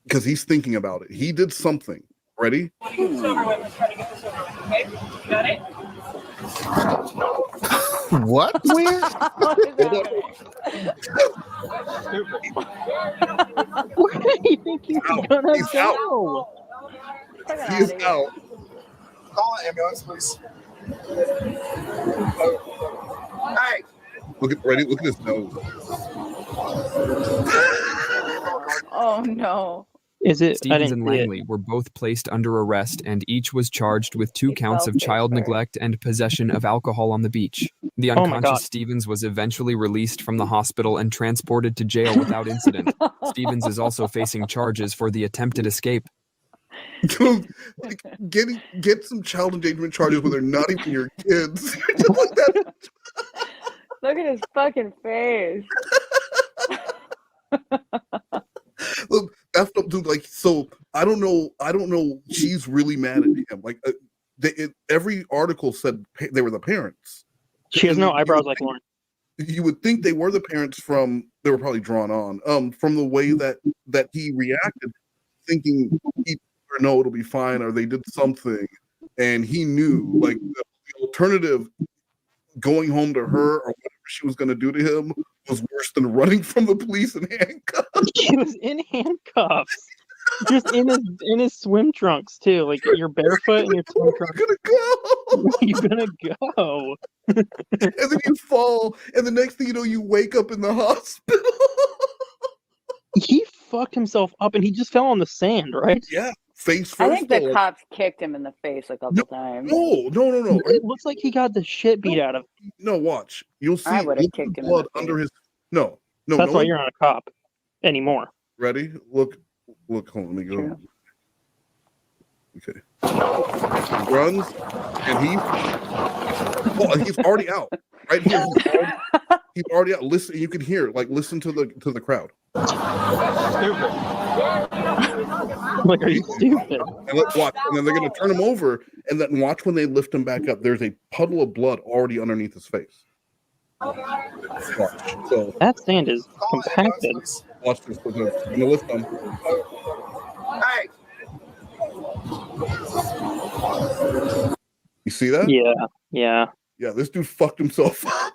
because he's thinking about it. He did something. Ready? Got it? What? Where? Where do you think he's gonna He's go? He is out. Call an ambulance, please. Hey. Look at ready. Look at his nose. Oh no. Is it? I Stevens didn't and see it. Langley were both placed under arrest, and each was charged with 2 counts of child neglect and possession of alcohol on the beach. The Oh my unconscious God. Stevens was eventually released from the hospital and transported to jail without incident. Stevens is also facing charges for the attempted escape. Like, get some child endangerment charges when they're not even your kids. Look at his fucking face. Look, that's the dude. Like, so I don't know. She's really mad at him. Like, every article said they were the parents. She has no And eyebrows like Lorne. You would think they were the parents from. They were probably drawn on from the way that he reacted, thinking he or no, it'll be fine, or they did something, and he knew like the alternative, going home to her or whatever she was going to do to him, was worse than running from the police in handcuffs. He was in handcuffs, just in his swim trunks too. Like you're barefoot in your swim trunks. You're gonna go. And then you fall, and the next thing you know, you wake up in the hospital. He fucked himself up, and he just fell on the sand, right? Yeah, face first. I think the though. cops kicked him in the face a couple times. No. It looks like he got the shit beat out of him. No, watch. You'll see. I would've Look at kicked the him in the blood under his. No. That's no why one- you're not a cop anymore. Ready? Look. Hold on. Let me go. Okay. He runs, and he's already out. Right here. He's already out. Listen, you can hear. Like, listen to the crowd. Like, are you stupid? And let's watch. And then they're gonna turn him over, and then watch when they lift him back up. There's a puddle of blood already underneath his face. Watch. So that sand is compacted. Watch this. I'm gonna lift him. Hey. You see that? Yeah. Yeah, this dude fucked himself up.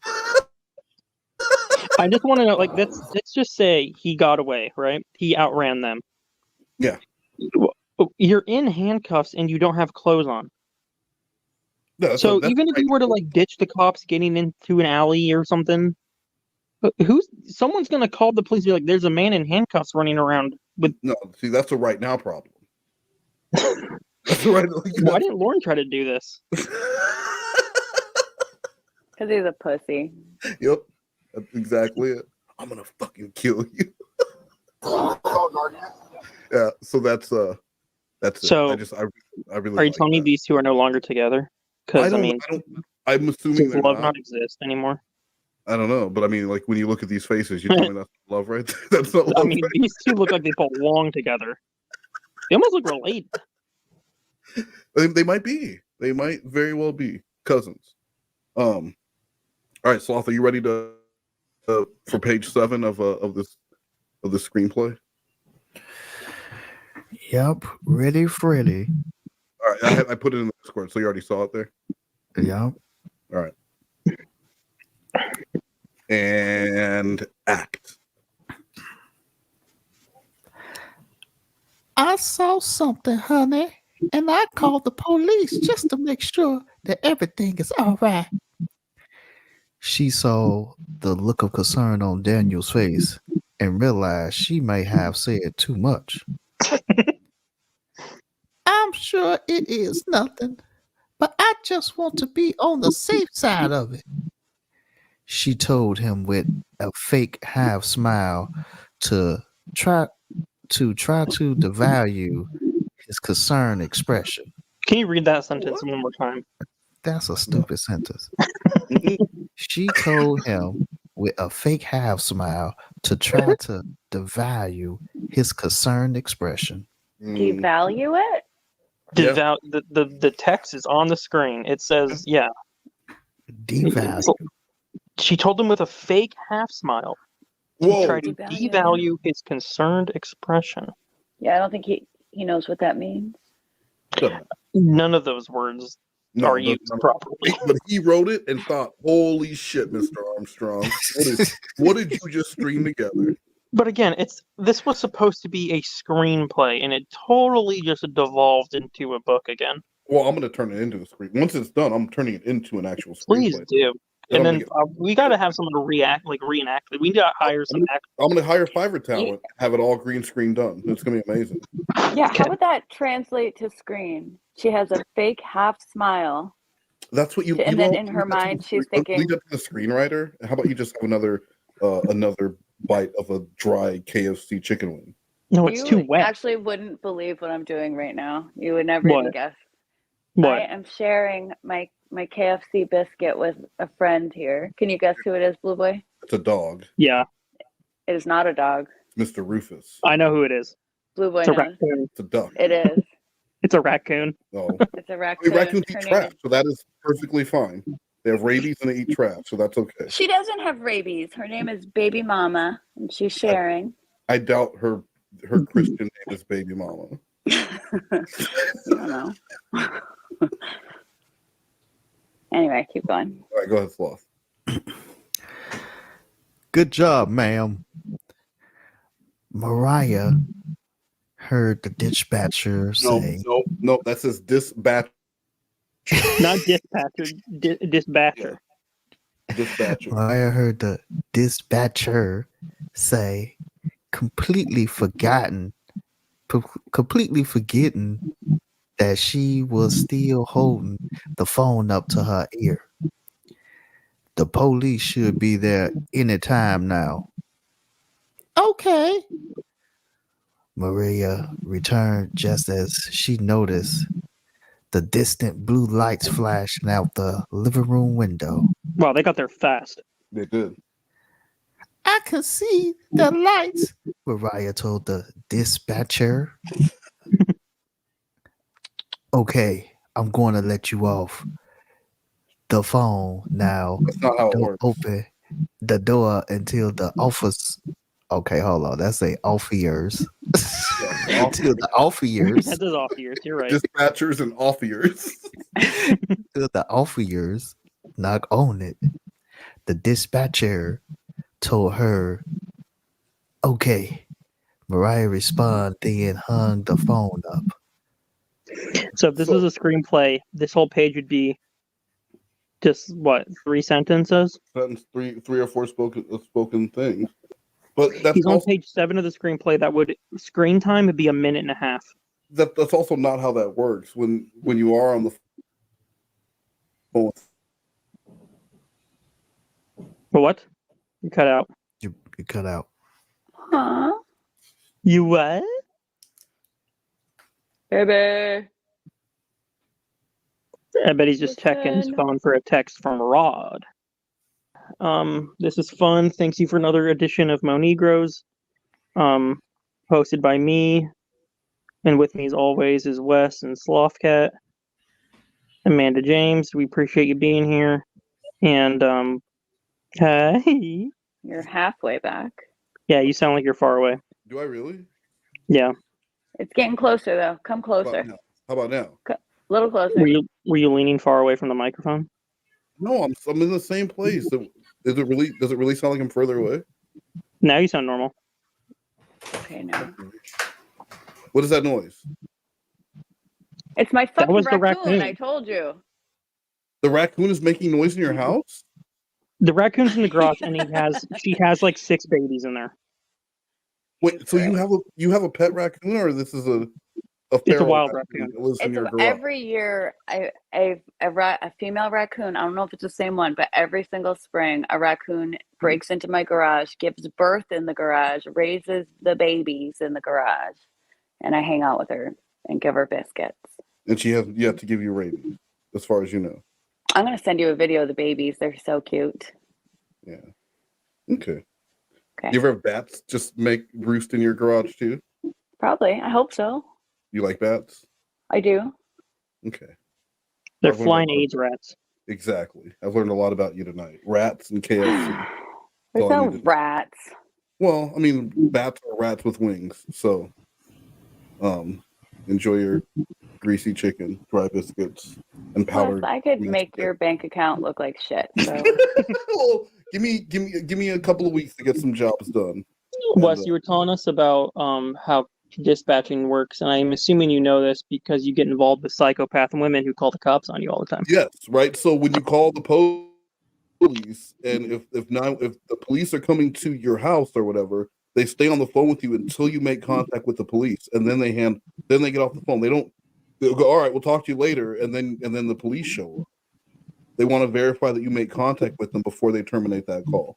I just want to know, like, let's just say he got away, right? He outran them. Yeah. You're in handcuffs and you don't have clothes on. No, so even if you were to like ditch the cops getting into an alley or something, someone's gonna call the police and be like, "There's a man in handcuffs running around with." No, see, that's a right now problem. right. Why didn't Lorne try to do this? Because he's a pussy. Yep, that's exactly it. I'm gonna fucking kill you. Yeah, so that's it. So, I really. Are you like telling me that. these two are no longer together? Because I mean, I'm assuming does they're love not. not exist anymore? I don't know, but I mean, like when you look at these faces, you tell me that's love, right? That's not love. I mean, right? these two look like they belong together. They almost look related. They might be. They might very well be cousins. All right, Sloth, are you ready to for page 7 of this screenplay? Yep, ready, Freddy. All right, I put it in the Discord, so you already saw it there. Yep. All right. And act. I saw something, honey, and I called the police just to make sure that everything is all right. She saw the look of concern on Daniel's face and realized she may have said too much. I'm sure it is nothing, but I just want to be on the safe side of it. She told him with a fake half smile to try to devalue his concerned expression. Can you read that sentence one more time? That's a stupid sentence. She told him with a fake half smile to try to devalue his concerned expression. Devalue it? The text is on the screen. It says, yeah. Devalue. She told him with a fake half smile to try to devalue his concerned expression. Yeah, I don't think he knows what that means. None of those words are used properly. But he wrote it and thought, "Holy shit, Mr. Armstrong, what did you just string together?" But again, this was supposed to be a screenplay, and it totally just devolved into a book again. Well, I'm going to turn it into a screen. Once it's done, I'm turning it into an actual screenplay. Please do. And then we got to have someone to reenact it. We need to hire some actors. I'm going to hire Fiverr talent, have it all green screen done. It's going to be amazing. Yeah, how would that translate to screen? She has a fake half smile. That's what you. And then in her mind, she's thinking. Leave that to the screenwriter. How about you just have another bite of a dry KFC chicken wing? No, it's too wet. You actually wouldn't believe what I'm doing right now. You would never What? even guess. What? I am sharing my KFC biscuit with a friend here. Can you guess who it is, Blue Boy? It's a dog. Yeah. It is not a dog. Mr. Rufus. I know who it is. Blue Boy It's a knows. raccoon. It's a duck. It is. It's a raccoon. No. It's a raccoon. Raccoons eat Her name trash, is- so that is perfectly fine. They have rabies and they eat trash, so that's okay. She doesn't have rabies. Her name is Baby Mama, and she's sharing. I doubt her Christian name is Baby Mama. I don't know. Anyway, keep going. All right, go ahead, Sloth. Good job, ma'am. Mariah heard the dispatcher say. No, that says dispatch. Not dispatcher. Dispatcher. Dispatcher. Mariah heard the dispatcher say, completely forgetting that she was still holding the phone up to her ear. The police should be there any time now. Okay. Maria returned just as she noticed the distant blue lights flashing out the living room window. Wow, they got there fast. They did. I can see the lights, Mariah told the dispatcher. Okay, I'm going to let you off the phone now. That's not how it Don't works. open the door until the office. Okay, hold on. That's a off ears. Until the off ears. That is off ears. You're right. Dispatchers and off ears. Until the off ears knock on it. The dispatcher told her, okay. Mariah responded, then hung the phone up. So if this was a screenplay, this whole page would be just what, 3 sentences? Sentence, three or four spoken things. But that's He's on also, page 7 of the screenplay. That would screen time would be a minute and a half. that's also not how that works. When you are on the phone. But what? You cut out. You cut out. Huh? You what? Baby. I bet he's just checking his Listen. phone for a text from Rod. This is fun. Thanks you for another edition of MoNegroes. Hosted by me, and with me as always is Wes and Slothcat. Amanda James, we appreciate you being here. And hey. You're halfway back. Yeah, you sound like you're far away. Do I really? Yeah. It's getting closer though. Come closer. How about now? A little closer. Were you leaning far away from the microphone? No, I'm in the same place. Does it really sound like I'm further away? Now you sound normal. Okay, now. What is that noise? It's my fucking was the raccoon. raccoon. I told you. The raccoon is making noise in your house? The raccoon's in the garage, and she has like 6 babies in there. Wait, so you have a pet raccoon, or this is a It's a wild raccoon. that lives in your garage? Every year, a female raccoon. I don't know if it's the same one, but every single spring, a raccoon breaks into my garage, gives birth in the garage, raises the babies in the garage, and I hang out with her and give her biscuits. And she has yet to give you rabies, as far as you know. I'm gonna send you a video of the babies. They're so cute. Yeah. Okay. Do you ever have bats just roost in your garage too? Probably. I hope so. You like bats? I do. Okay. They're I've learned flying a lot AIDS rats. Exactly. I've learned a lot about you tonight. Rats and KFC. There's no rats. Well, I mean, bats are rats with wings. So, enjoy your greasy chicken, dry biscuits, and Plus, powdered. I could make your bank account look like shit. So Well, give me a couple of weeks to get some jobs done. Wes, you were telling us about how dispatching works, and I'm assuming you know this because you get involved with psychopath women who call the cops on you all the time. Yes, right. So when you call the police, and if the police are coming to your house or whatever, they stay on the phone with you until you make contact with the police, and then they get off the phone. They'll go, all right, we'll talk to you later, and then the police show up. They want to verify that you make contact with them before they terminate that call,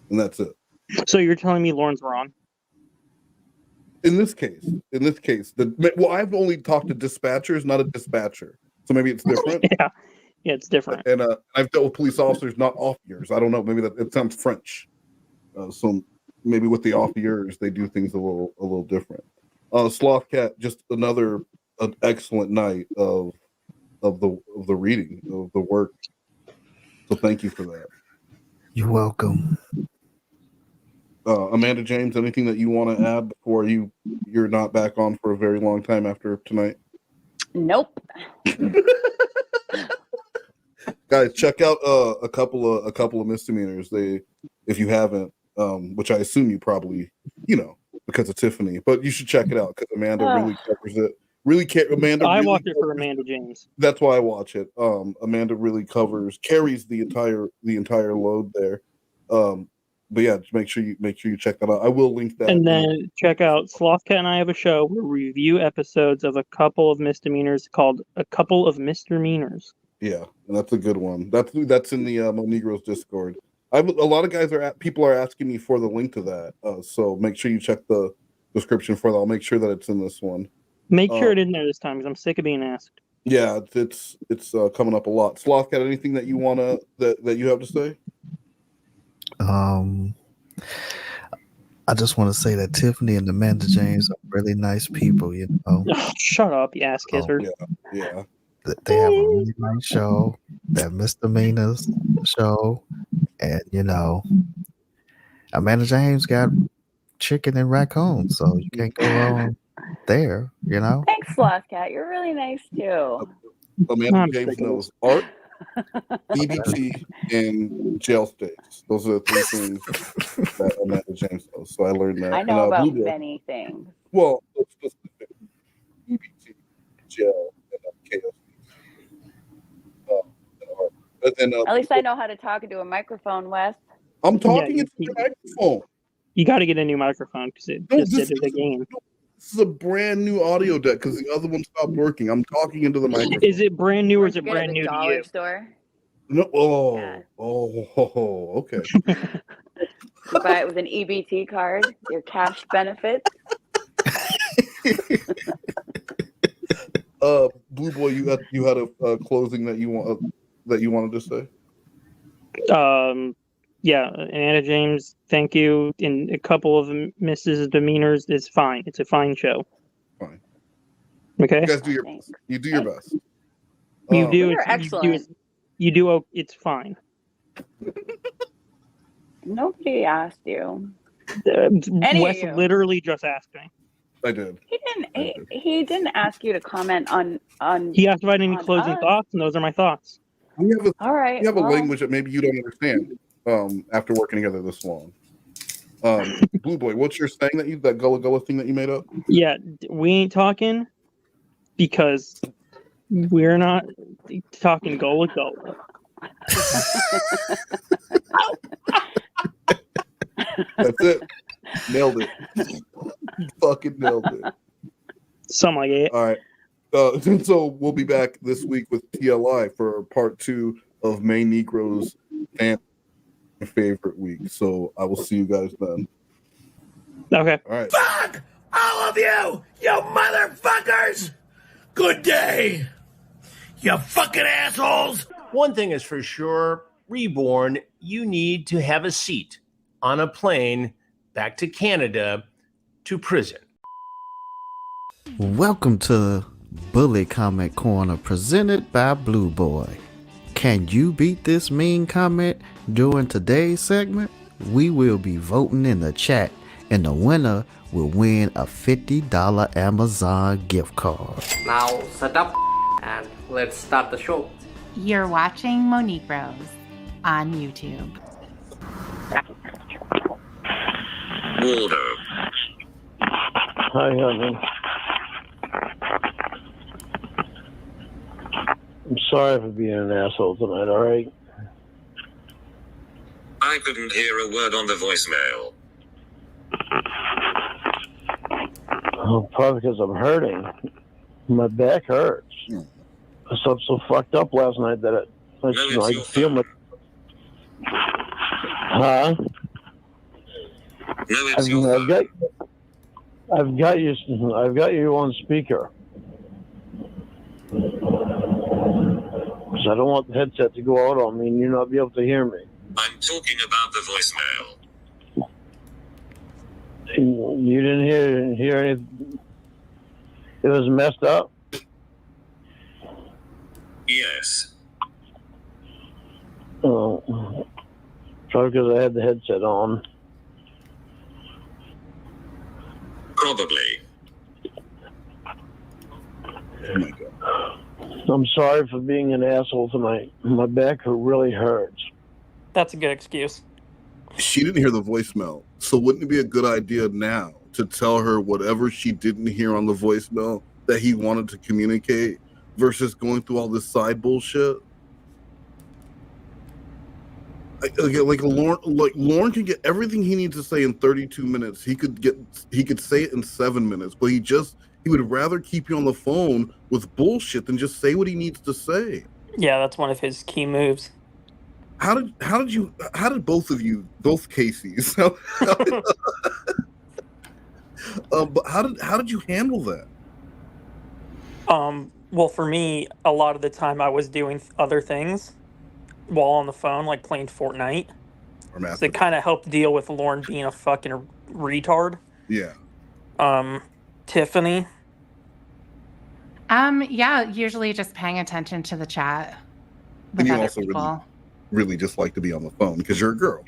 and that's it. So you're telling me Lorne's wrong? In this case, I've only talked to dispatchers, not a dispatcher, so maybe it's different. Yeah, it's different. And I've dealt with police officers, not officers. I don't know. Maybe it sounds French. So maybe with the officers, they do things a little different. Slothcat, just another an excellent night of the reading of the work. So thank you for that. You're welcome. Amanda James, anything that you want to add before you're not back on for a very long time after tonight? nope. Guys, check out a couple of misdemeanors. If you haven't, which I assume you probably because of Tiffany, but you should check it out because Amanda really covers it. Amanda. I really watched it for Amanda James. That's why I watch it. Amanda really carries the entire load there. But yeah, just make sure you check that out. I will link that. And then check out Slothcat and I have a show where we review episodes of a couple of misdemeanors called A Couple of Misdemeanors. Yeah, and that's a good one. That's in the MoNegroes Discord. A lot of people are asking me for the link to that. So make sure you check the description for that. I'll make sure that it's in this one. Make sure it's in there this time because I'm sick of being asked. Yeah, it's coming up a lot. Slothcat, anything that you that you have to say? I just want to say that Tiffany and Amanda James are really nice people, Oh, shut up, you ass kisser. Yeah. They have a really nice show, that Misdemeanors show, and Amanda James got chicken and raccoons, so you can't go wrong there, Thanks, Slothcat. You're really nice too. Amanda James knows art, BBT, and jail stays. Those are the three things that Amanda James knows. So I learned that. I know about Blueberry, many things. well, specific BBT, jail, and KFC. At least I know how to talk into a microphone, Wes. I'm talking into the microphone. You got to get a new microphone because it just did it again. This is a brand new audio deck because the other one stopped working. I'm talking into the microphone. Is it brand new or is it Get brand at the new to dollar you? store. No, okay. You buy it with an EBT card, your cash benefits. Blue Boy, you had a closing that you wanted to say. Yeah, Anna James, thank you. And a couple of Mrs. Demeanors is fine. It's a fine show. Fine. Okay. You guys do your best. You do your best. You do. You're excellent. You do. It's fine. Nobody asked you. Wes literally just asked me. I did. He didn't ask you to comment on. He asked if I had any on closing us. thoughts, and those are my thoughts. All right. You have a well, language that maybe you don't understand. After working together this long. Blue Boy, what's your saying that Gullah Gullah thing that you made up? Yeah, we ain't talking because we're not talking Gullah Gullah. That's it. Nailed it. You fucking nailed it. Something like it. All right. So we'll be back this week with TLI for part 2 of MoNegroes and favorite week. So I will see you guys then. Okay. All right. Fuck all of you, you motherfuckers! Good day, you fucking assholes! One thing is for sure, Reborn, you need to have a seat on a plane back to Canada to prison. Welcome to Bully Comment Corner presented by Blue Boy. Can you beat this mean comment during today's segment? We will be voting in the chat, and the winner will win a $50 Amazon gift card. Now set up and let's start the show. You're watching MoNegroes on YouTube. Waldo. Hi, honey. I'm sorry for being an asshole tonight, all right? I couldn't hear a word on the voicemail. Oh, probably because I'm hurting. My back hurts. I slept so fucked up last night that I can feel my... Huh? No, it's your phone. I've got you on speaker. Because I don't want the headset to go out on me and you not be able to hear me. I'm talking about the voicemail. You didn't hear anything? It was messed up? Yes. Oh, probably because I had the headset on. Probably. I'm sorry for being an asshole tonight. My back really hurts. That's a good excuse. She didn't hear the voicemail, so wouldn't it be a good idea now to tell her whatever she didn't hear on the voicemail that he wanted to communicate versus going through all this side bullshit? Like Lorne can get everything he needs to say in 32 minutes. He could say it in 7 minutes, but he would rather keep you on the phone with bullshit than just say what he needs to say. Yeah, that's one of his key moves. How did both of you, both Caseys, but how did you handle that? Well, for me, a lot of the time I was doing other things while on the phone, like playing Fortnite. So it kind of helped deal with Lorne being a fucking retard. Yeah. Tiffany. Yeah, usually just paying attention to the chat with And you other also people. really just like to be on the phone because you're a girl.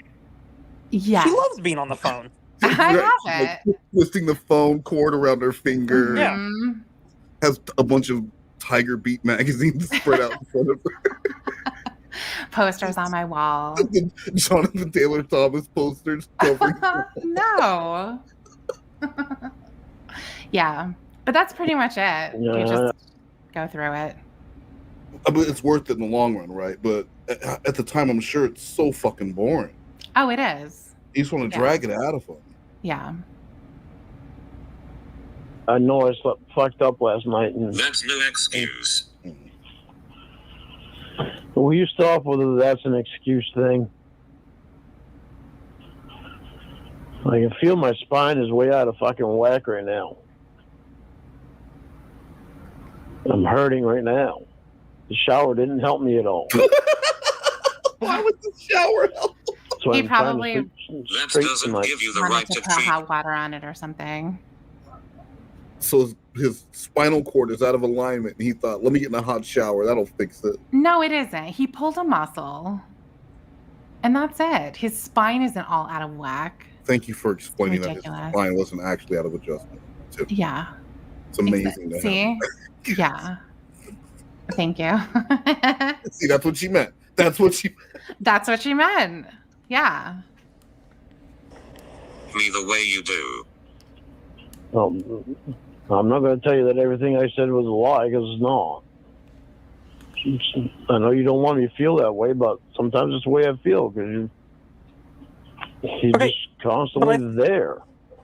Yeah. She loves being on the phone. I love Like, it. twisting the phone cord around her finger. Yeah. Has a bunch of Tiger Beat magazines spread out in front of her. Posters on my wall. Jonathan Taylor Thomas posters covering. No. Yeah. But that's pretty much it. You just go through it. I mean, it's worth it in the long run, right? But at the time, I'm sure it's so fucking boring. Oh, it is. You just want to drag it out of them. Yeah. I know I slept fucked up last night, and That's no excuse. will you stop whether that's an excuse thing? I can feel my spine is way out of fucking whack right now. I'm hurting right now. The shower didn't help me at all. Why would the shower help? So He I'm probably trying to sleep straight tonight. wanted to pour hot water on it or something. So his spinal cord is out of alignment, and he thought, "Let me get in a hot shower. That'll fix it." No, it isn't. He pulled a muscle. And that's it. His spine isn't all out of whack. Thank you for explaining that his Ridiculous. spine wasn't actually out of adjustment. Too. Yeah. It's amazing. See? Yeah. Thank you. See, that's what she meant. That's what she meant. That's what she meant. Yeah. Me the way you do. I'm not going to tell you that everything I said was a lie, because it's not. I know you don't want me to feel that way, but sometimes it's the way I feel, because he's just constantly there.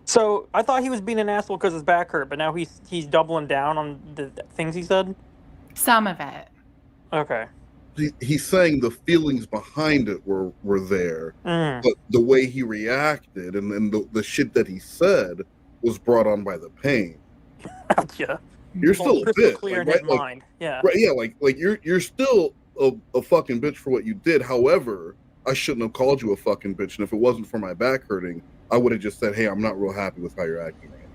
So I thought he was being an asshole because his back hurt, but now he's doubling down on the things he said. Some of it. Okay. He's saying the feelings behind it were there, Mm. but the way he reacted and then the shit that he said was brought on by the pain. Gotcha. You're still a crystal bitch, clear like, in his right? Like, mind. Yeah. right, yeah, like you're still a fucking bitch for what you did. However, I shouldn't have called you a fucking bitch, and if it wasn't for my back hurting, I would have just said, "Hey, I'm not real happy with how you're acting right now."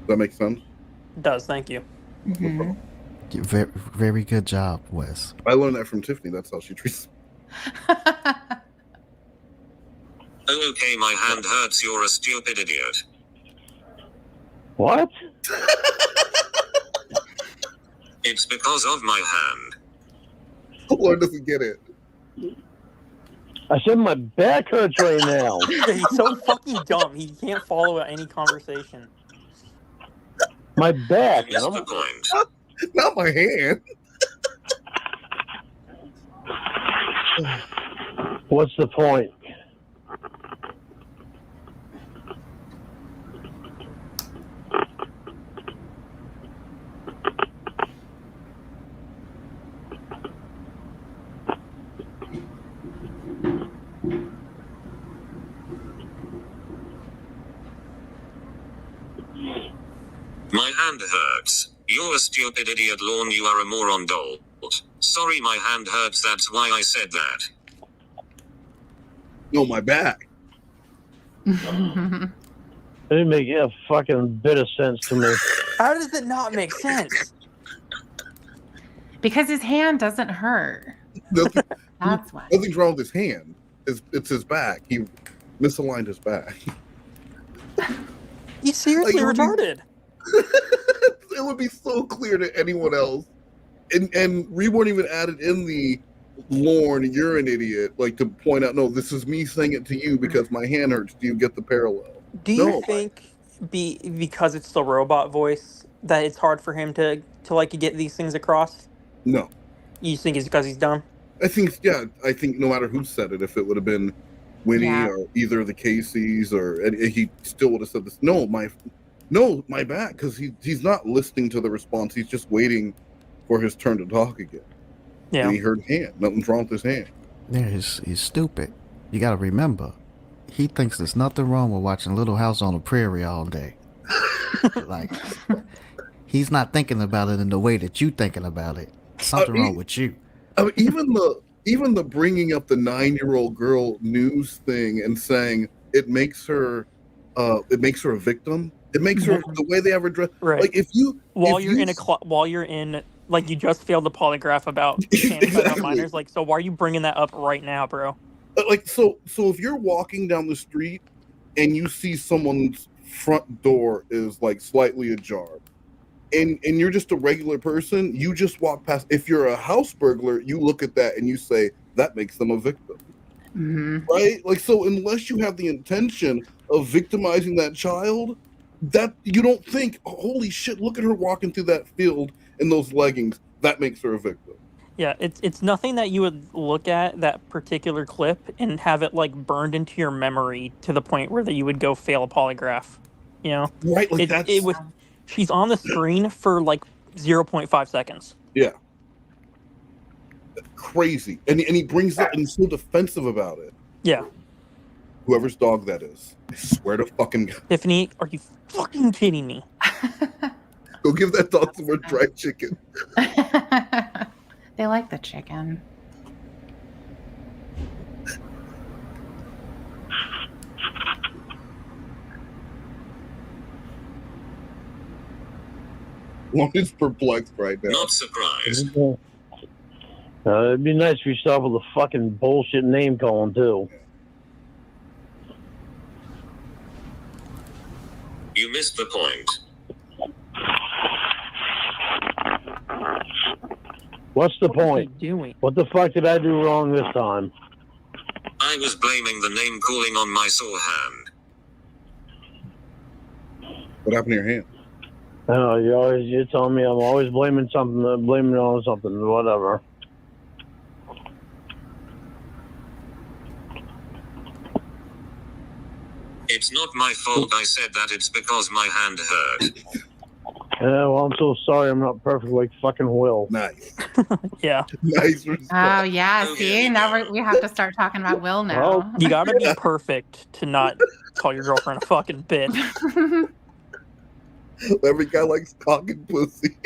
Does that make sense? It does. Thank you. Mm-hmm. Very, very good job, Wes. I learned that from Tiffany. That's how she treats me. Oh, okay, my hand hurts. You're a stupid idiot. What? It's because of my hand. Lorne doesn't get it. I said my back hurts right now. Yeah, he's so fucking dumb. He can't follow any conversation. My back. You missed the point. Not my hand. What's the point? My hand hurts. You're a stupid idiot, Lorne. You are a moron, dolt. Sorry, my hand hurts. That's why I said that. No, my back. It didn't make a fucking bit of sense to me. How does it not make sense? Because his hand doesn't hurt. That's why. Nothing's wrong with his hand. It's his back. He misaligned his back. He's seriously retarded. It would be so clear to anyone else. And Reborn even added in the Lorne, you're an idiot, like to point out, no, this is me saying it to you because my hand hurts. Do you get the parallel? Do you think because it's the robot voice that it's hard for him to like get these things across? No. You think it's because he's dumb? I think no matter who said it, if it would have been Winnie or either of the Caseys, and he still would have said this. No, my back, because he's not listening to the response. He's just waiting for his turn to talk again. Yeah. And he heard hand. Nothing's wrong with his hand. Yeah, he's stupid. You got to remember, he thinks there's nothing wrong with watching Little House on the Prairie all day. Like, he's not thinking about it in the way that you thinking about it. Something wrong with you. I mean, even the bringing up the 9-year-old girl news thing and saying it makes her a victim. It makes her the way they ever dress. Right. Like while you're in like you just failed the polygraph about about minors. Like, so why are you bringing that up right now, bro? Like, so if you're walking down the street and you see someone's front door is like slightly ajar, and you're just a regular person, you just walk past. If you're a house burglar, you look at that and you say that makes them a victim. Mm-hmm. Right? Like, so unless you have the intention of victimizing that child, that you don't think, holy shit, look at her walking through that field in those leggings, that makes her a victim. Yeah, it's nothing that you would look at that particular clip and have it like burned into your memory to the point where that you would go fail a polygraph. You know, Right? Like it was. She's on the screen for like 0.5 seconds. Yeah. Crazy, and he brings up and he's so defensive about it. Yeah. Whoever's dog that is, I swear to fucking God. Tiffany, are you fucking kidding me? Go give that dog some more dried chicken. They like the chicken. Lorne is perplexed right now. Not surprised. It'd be nice if you stop with the fucking bullshit name calling too. You missed the point. What's the point? What the fuck did I do wrong this time? I was blaming the name calling on my sore hand. What happened to your hand? Oh, you're telling me I'm always blaming something, blaming it on something, whatever. It's not my fault. I said that it's because my hand hurt. Yeah, well, I'm so sorry I'm not perfect like fucking Will. Nice. Yeah. Nice. Oh yeah, see, now we have to start talking about Will now. Well, you gotta be perfect to not call your girlfriend a fucking bitch. Every guy likes cock and pussy.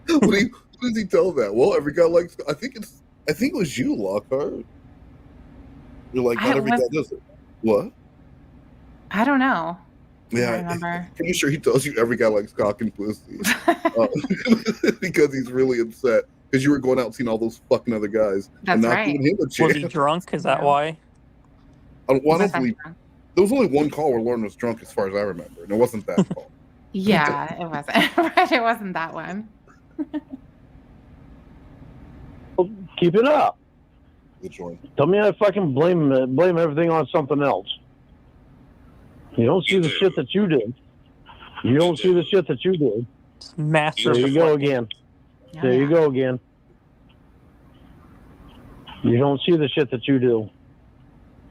What does he tell that? Well, every guy likes. I think it was you, Lockhart. You're like, not every guy does it. What? I don't know. Yeah, I remember. I'm pretty sure he tells you every guy likes cock and pussy because he's really upset because you were going out and seeing all those fucking other guys and not giving him a chance. Was he drunk? Is that why? I don't believe there was only one call where Lorne was drunk, as far as I remember, and it wasn't that call. Yeah, it wasn't. Right, it wasn't that one. Keep it up. Good joy. Tell me I fucking blame everything on something else. You don't see the shit that you did. You don't see the shit that you did. Master. There you go again. There you go again. You don't see the shit that you do.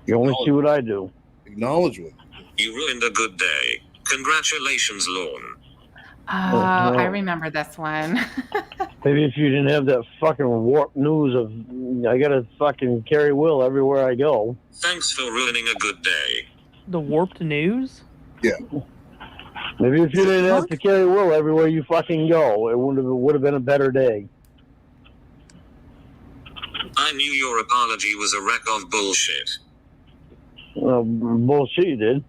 You only see what I do. Acknowledgement. You ruined a good day. Congratulations, Lorne. Oh, I remember this one. Maybe if you didn't have that fucking warped news of I gotta fucking carry Will everywhere I go. Thanks for ruining a good day. The warped news? Yeah. Maybe if you didn't have to carry Will everywhere you fucking go, it would have been a better day. I knew your apology was a wreck of bullshit. Bullshit you did.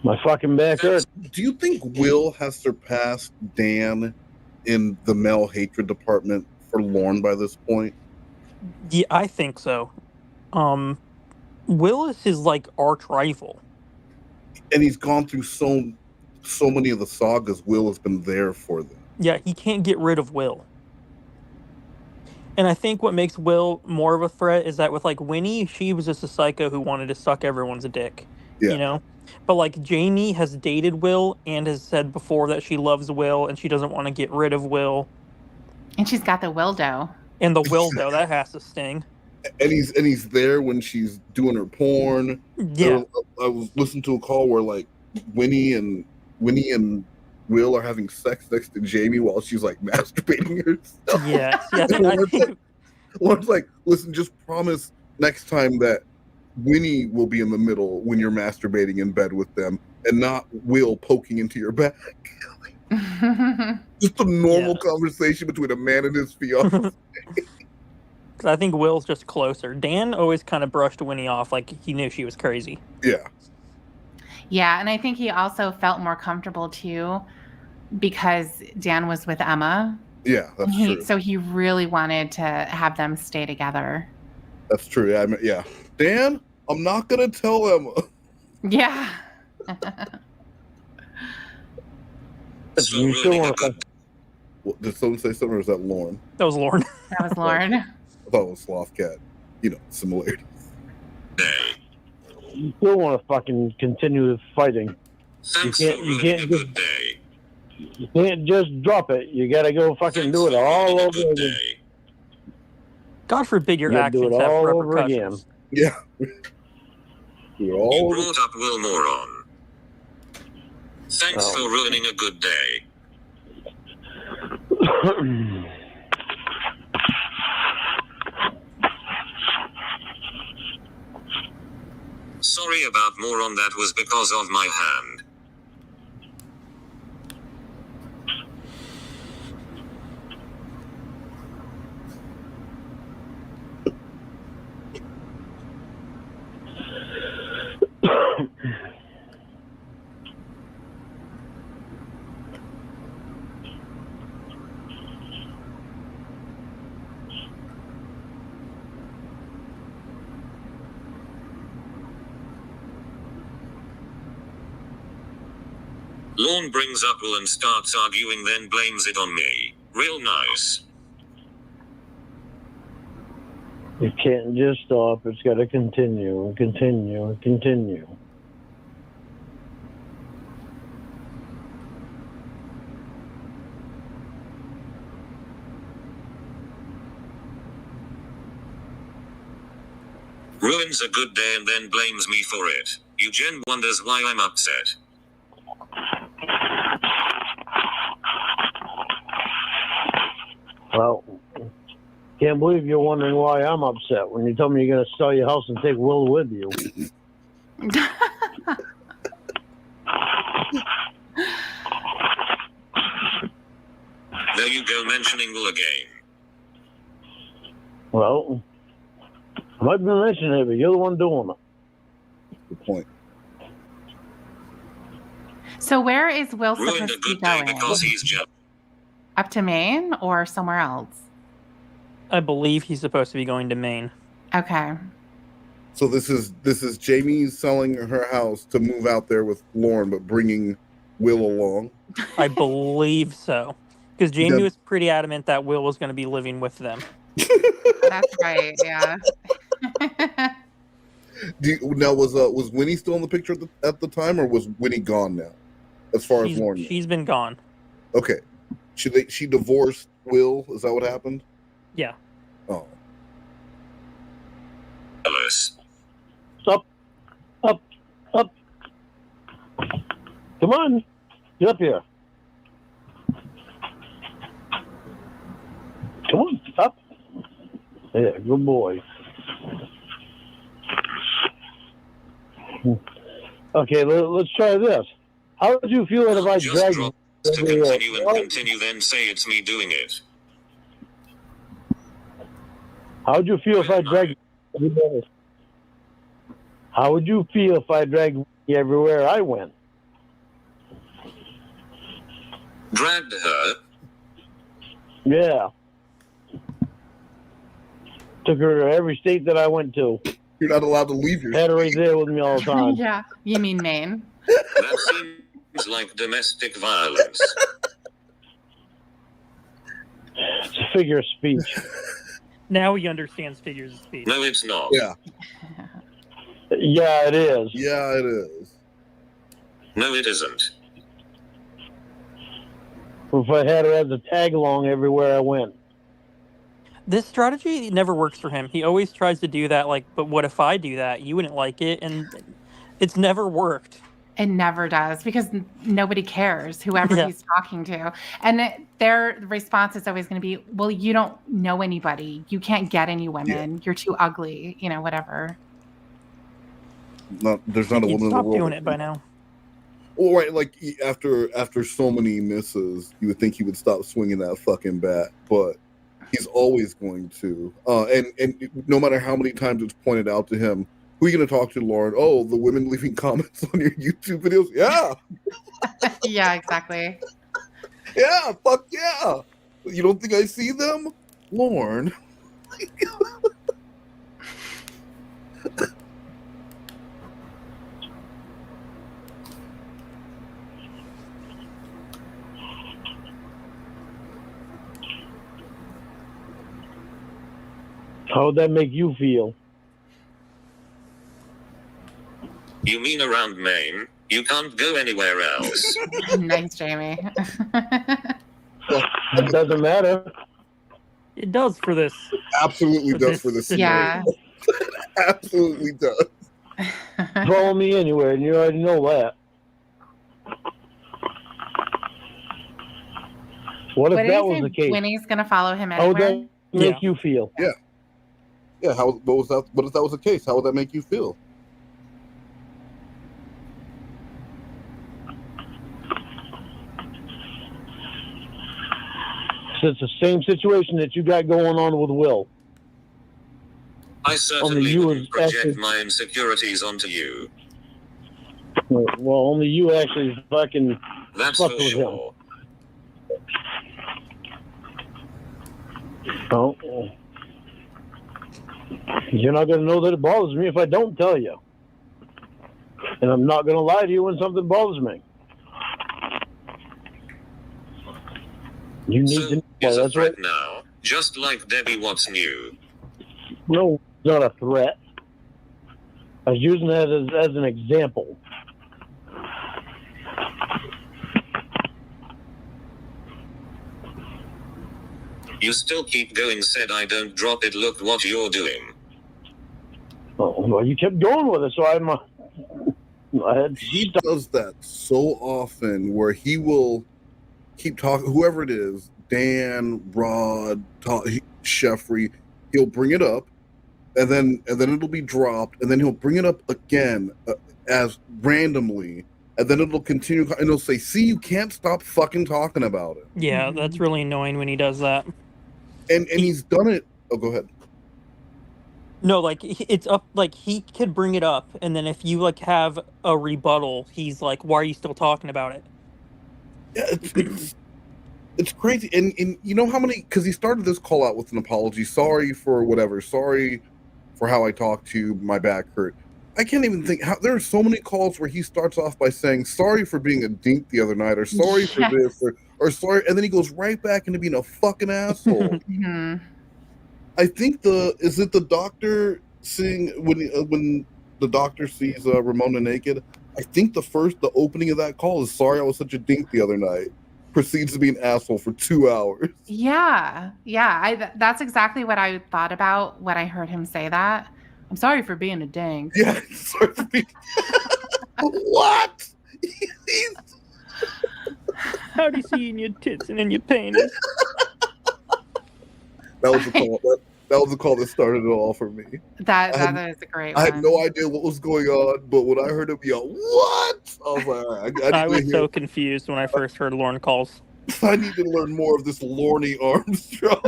My fucking back hurts. Do you think Will has surpassed Dan in the male hatred department for Lorne by this point? Yeah, I think so. Will is his like arch rival. And he's gone through so many of the sagas. Will has been there for them. Yeah, he can't get rid of Will. And I think what makes Will more of a threat is that with like Winnie, she was just a psycho who wanted to suck everyone's dick. Yeah. You know? But like Jamie has dated Will and has said before that she loves Will and she doesn't want to get rid of Will. And she's got the Wildo. And the Wildo, that has to sting. And he's there when she's doing her porn. Yeah. I was listening to a call where like Winnie and Will are having sex next to Jamie while she's like masturbating herself. Yeah. Yeah. Lorne's like, listen, just promise next time that Winnie will be in the middle when you're masturbating in bed with them and not Will poking into your back. Just a normal conversation between a man and his fiance. I think Will's just closer. Dan always kind of brushed Winnie off like he knew she was crazy. Yeah. Yeah, and I think he also felt more comfortable too because Dan was with Emma. Yeah, that's true. So he really wanted to have them stay together. That's true. Yeah. Dan, I'm not going to tell Emma. Yeah. You still want to... Did someone say something or was that Lorne? That was Lorne. That was Lorne. I thought it was Sloth Cat. You know, similarities. You still want to fucking continue fighting. Thanks for ruining a good day. You can't just drop it. You got to go fucking do it all over again. God forbid your You gotta do actions it have all over again. repercussions. Yeah. You brought up Will Moron. Thanks for ruining a good day. Sorry about Moron, that was because of my hand. Lorne brings up Will and starts arguing, then blames it on me. Real nice. You can't just stop. It's got to continue and continue and continue. Ruins a good day and then blames me for it. Eugene wonders why I'm upset. Well, can't believe you're wondering why I'm upset when you told me you're going to sell your house and take Will with you. There you go, mentioning Will again. Well, I might be mentioning it, but you're the one doing it. Good point. So where is Will Ruined supposed a to be good day going? because he's jealous. Up to Maine or somewhere else? I believe he's supposed to be going to Maine. Okay. So this is Jamie selling her house to move out there with Lorne, but bringing Will along. I believe so. Because Jamie Yeah. was pretty adamant that Will was going to be living with them. That's right, yeah. Now was Winnie still in the picture at the time, or was Winnie gone now? As far as Lorne knows? She's been gone. Okay. She divorced Will? Is that what happened? Yeah. Oh. Up. Come on. Get up here. Come on, up. Yeah, good boy. Okay, let's try this. How would you feel if I Just dragged drop you to continue and continue, then say it's me doing it. How would you feel if I dragged you everywhere? How would you feel if I dragged you everywhere I went? Dragged her? Yeah. Took her to every state that I went to. You're not allowed to leave your Had her right there with me all the time. Yeah. You mean Maine? That seems like domestic violence. It's a figure of speech. Now he understands figures of speech. No, it's not. Yeah. Yeah, it is. Yeah, it is. No, it isn't. If I had her as a tag along everywhere I went. This strategy never works for him. He always tries to do that, like, but what if I do that? You wouldn't like it, and it's never worked. It never does because nobody cares, whoever Yeah. he's talking to. And their response is always going to be, well, you don't know anybody. You can't get any women. You're too ugly, whatever. There's not a He'd woman in the stop world. doing it by now. Well, right, like after so many misses, you would think he would stop swinging that fucking bat, but he's always going to. And no matter how many times it's pointed out to him, who are you going to talk to, Lauren? Oh, the women leaving comments on your YouTube videos. Yeah, Yeah, exactly. yeah, fuck yeah. You don't think I see them, Lorne? How would that make you feel? You mean around Maine? You can't go anywhere else. Nice, Jamie. It doesn't matter. It does for this. Absolutely does for this Yeah. Absolutely does. Follow me anywhere, and you already know that. What if What did that he was say? the case? Winnie's gonna follow him How would anywhere. that make you feel? Yeah. Yeah. What if that was the case? How would that make you feel? So it's the same situation that you got going on with Will. I certainly you wouldn't was project actually- my insecurities onto you. Well, only you actually fucking That's fucked for with sure. him. Oh. You're not going to know that it bothers me if I don't tell you. And I'm not going to lie to you when something bothers me. You need to know. Is a That's threat right. now, just like Debbie What's New. No, it's not a threat. I was using that as an example. You still keep going, said I don't drop it, look what you're doing. Oh, well, you kept going with it, so he does that so often where he will keep talking, whoever it is, Dan, Rod, Sheffrey, he'll bring it up, and then it'll be dropped, and then he'll bring it up again as randomly, and then it'll continue, and he'll say, "See, you can't stop fucking talking about it." Yeah, that's really annoying when he does that. And he's done it. Oh, go ahead. No, like it's up. Like he could bring it up, and then if you like have a rebuttal, he's like, "Why are you still talking about it?" Yeah, it's crazy. And you know how many? Because he started this call out with an apology. Sorry for whatever. Sorry for how I talked to you. My back hurt. I can't even think how there are so many calls where he starts off by saying sorry for being a dink the other night, or sorry for this, or sorry, and then he goes right back into being a fucking asshole. I think is it the doctor seeing when the doctor sees Ramona naked? I think the opening of that call is sorry I was such a dink the other night. Proceeds to be an asshole for 2 hours. Yeah. That's exactly what I thought about when I heard him say that. I'm sorry for being a dink. Yeah, sorry for being. What? How'd you see in your tits and in your panties? That was the call. That was the call that started it all for me. That is a great I one. had no idea what was going on, but when I heard him yell, "What?" I was like, all right, I was so confused when I first heard Lorne calls. I need to learn more of this Lorne Armstrong.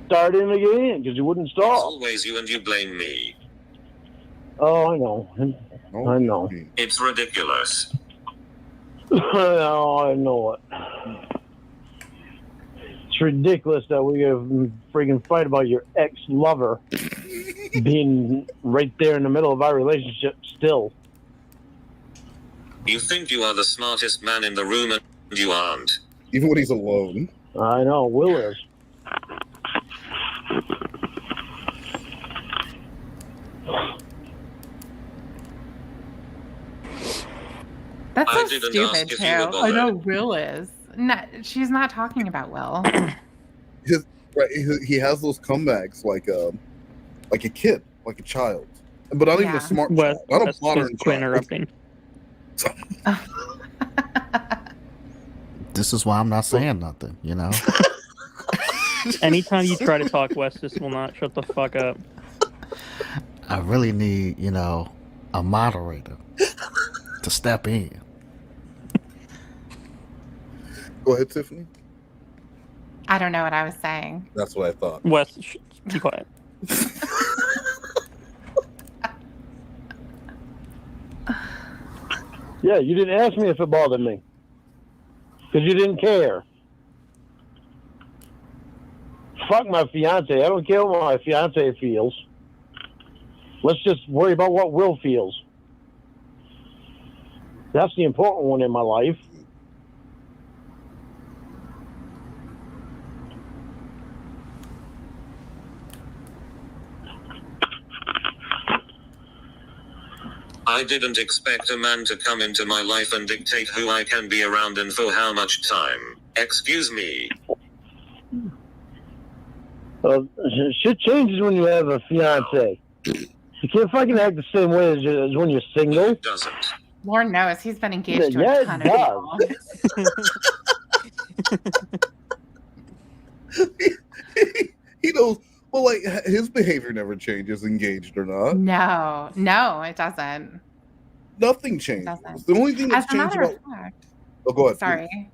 Start in again because you wouldn't It's stop. always you and you blame me. Oh, I know. I know. It's ridiculous. Oh, I know it. It's ridiculous that we have freaking fight about your ex-lover being right there in the middle of our relationship still. You think you are the smartest man in the room and you aren't. Even when he's alone. I know, Will is. That's I so didn't stupid, ask if too. you were I bothered. know Will is. No, she's not talking about Will. He has those comebacks like a kid, like a child, but not even a smart child, not a modern Quit child. interrupting. This is why I'm not saying nothing, you know? Anytime you try to talk, Wes just will not shut the fuck up. I really need, a moderator to step in. Go ahead, Tiffany. I don't know what I was saying. That's what I thought. Wes, be quiet. Yeah, you didn't ask me if it bothered me. Because you didn't care. Fuck my fiance. I don't care what my fiance feels. Let's just worry about what Will feels. That's the important one in my life. I didn't expect a man to come into my life and dictate who I can be around and for how much time. Excuse me. Shit changes when you have a fiance. You can't fucking act the same way as when you're single. It doesn't. Lord knows he's been engaged to Yeah, a it ton of people. He knows. Well, like his behavior never changes, engaged or not. No, it doesn't. Nothing changes. The only thing that's As a changed matter about. of fact, Oh, go ahead. sorry.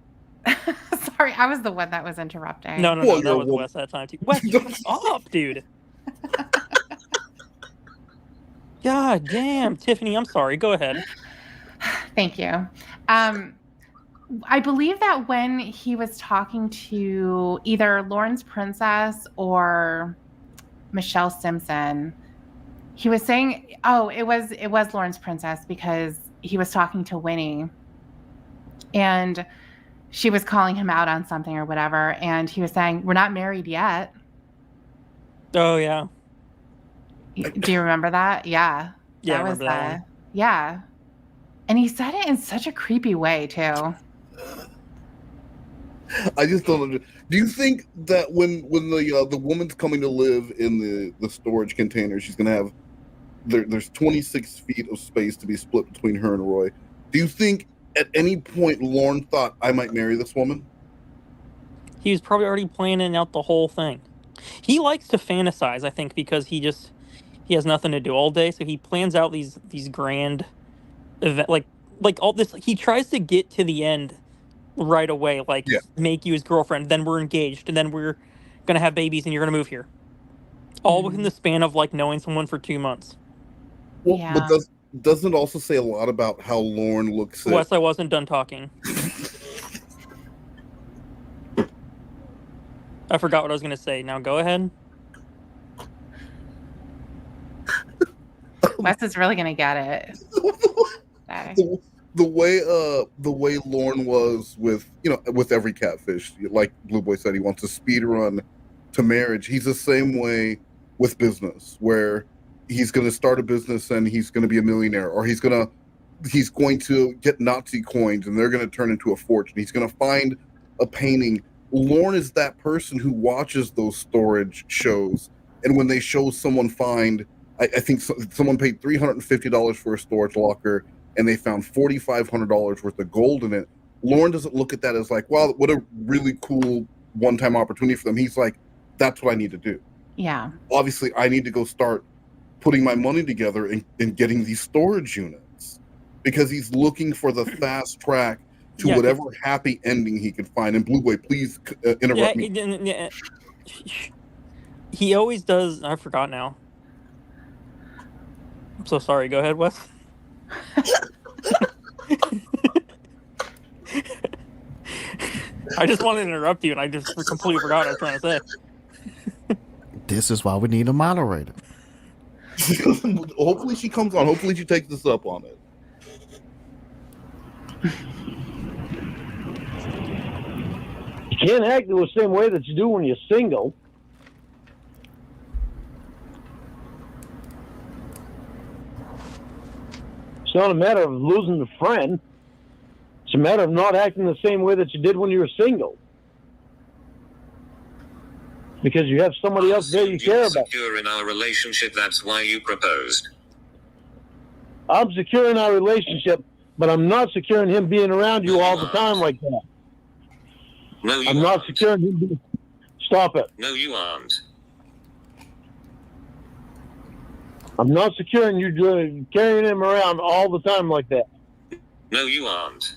Sorry, I was the one that was interrupting. No, that was Wes that time too. Wes, shut up, dude. God damn, Tiffany, I'm sorry. Go ahead. Thank you. I believe that when he was talking to either Lawrence Princess or Michelle Simpson, he was saying, it was Lawrence Princess, because he was talking to Winnie and she was calling him out on something or whatever, and he was saying, "We're not married yet." Oh yeah. Do you remember that? Yeah. Yeah, That I was remember that one. Yeah. And he said it in such a creepy way too. I just don't understand. Do you think that when the woman's coming to live in the storage container, she's gonna have there's 26 feet of space to be split between her and Roy? Do you think at any point Lorne thought, I might marry this woman? He was probably already planning out the whole thing. He likes to fantasize, I think, because he has nothing to do all day, so he plans out these grand event like all this. He tries to get to the end right away, like make you his girlfriend, then we're engaged, and then we're gonna have babies, and you're gonna move here. All within the span of like knowing someone for 2 months. Well, but doesn't it also say a lot about how Lorne looks at... Wes, I wasn't done talking. I forgot what I was going to say. Now go ahead. Wes is really going to get it. The way Lorne was with every catfish, like Blue Boy said, he wants to speed run to marriage. He's the same way with business, where he's going to start a business and he's going to be a millionaire, or he's going to get Nazi coins and they're going to turn into a fortune. He's going to find a painting. Lorne is that person who watches those storage shows, and when they show someone find, I think someone paid $350 for a storage locker and they found $4,500 worth of gold in it. Lorne doesn't look at that as like, wow, what a really cool one-time opportunity for them. He's like, that's what I need to do. Yeah. Obviously, I need to go start putting my money together and getting these storage units, because he's looking for the fast track to whatever happy ending he can find. And Blue Boy, please interrupt me. He always does. I forgot now. I'm so sorry. Go ahead, Wes. I just wanted to interrupt you, and I just completely forgot what I was trying to say. This is why we need a moderator. Hopefully she comes on. Hopefully she takes us up on it. You can't act the same way that you do when you're single. It's not a matter of losing a friend. It's a matter of not acting the same way that you did when you were single. Because you have somebody else there you care about. Secure in our relationship, that's why you proposed. I'm secure in our relationship, but I'm not secure in him being around you all the time like that. No, you I'm not secure in him being... Stop it. No, you aren't. I'm not secure in you carrying him around all the time like that. No, you aren't.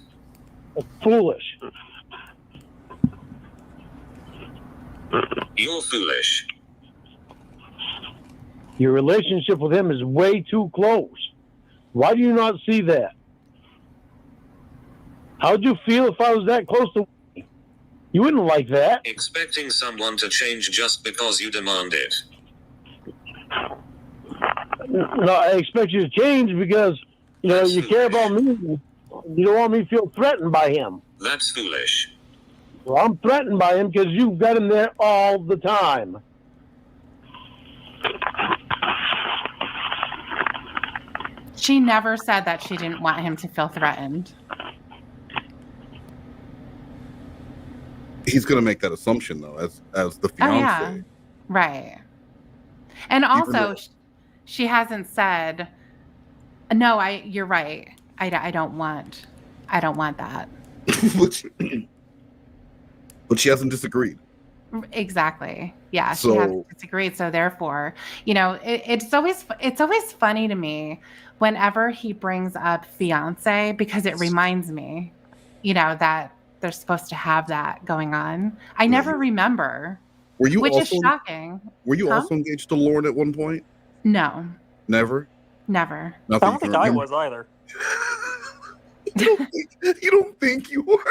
It's foolish. You're foolish. Your relationship with him is way too close. Why do you not see that? How'd you feel if I was that close to me? You wouldn't like that. Expecting someone to change just because you demand it. No, I expect you to change because, you care about me. You don't want me to feel threatened by him. That's foolish. Well, I'm threatened by him because you've got him there all the time. She never said that she didn't want him to feel threatened. He's gonna make that assumption though, as the fiance. Oh yeah, right. And also, she hasn't said, "No, you're right. I don't want that." But she hasn't disagreed. Exactly. Yeah, she So- hasn't disagreed. So therefore, it's always funny to me whenever he brings up fiance, because it reminds me, that they're supposed to have that going on. I never remember. Were you which also is shocking. Were you Huh? also engaged to Lorne at one point? No, Never. never. Not I that don't you think can I remember. was either. You don't think you were?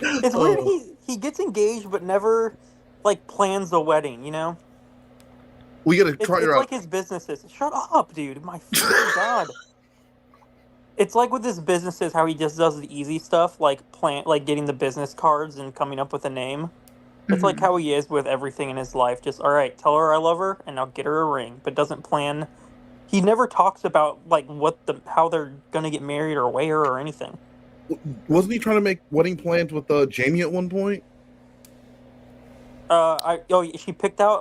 It's weird. He gets engaged, but never like plans the wedding. We gotta It's try her out. like his businesses. Shut up, dude. My fucking god. It's like with his businesses, how he just does the easy stuff, like getting the business cards and coming up with a name. It's like how he is with everything in his life. Just all right, tell her I love her, and I'll get her a ring, but doesn't plan. He never talks about like how they're gonna get married or where or anything. Wasn't he trying to make wedding plans with Jamie at one point? She picked out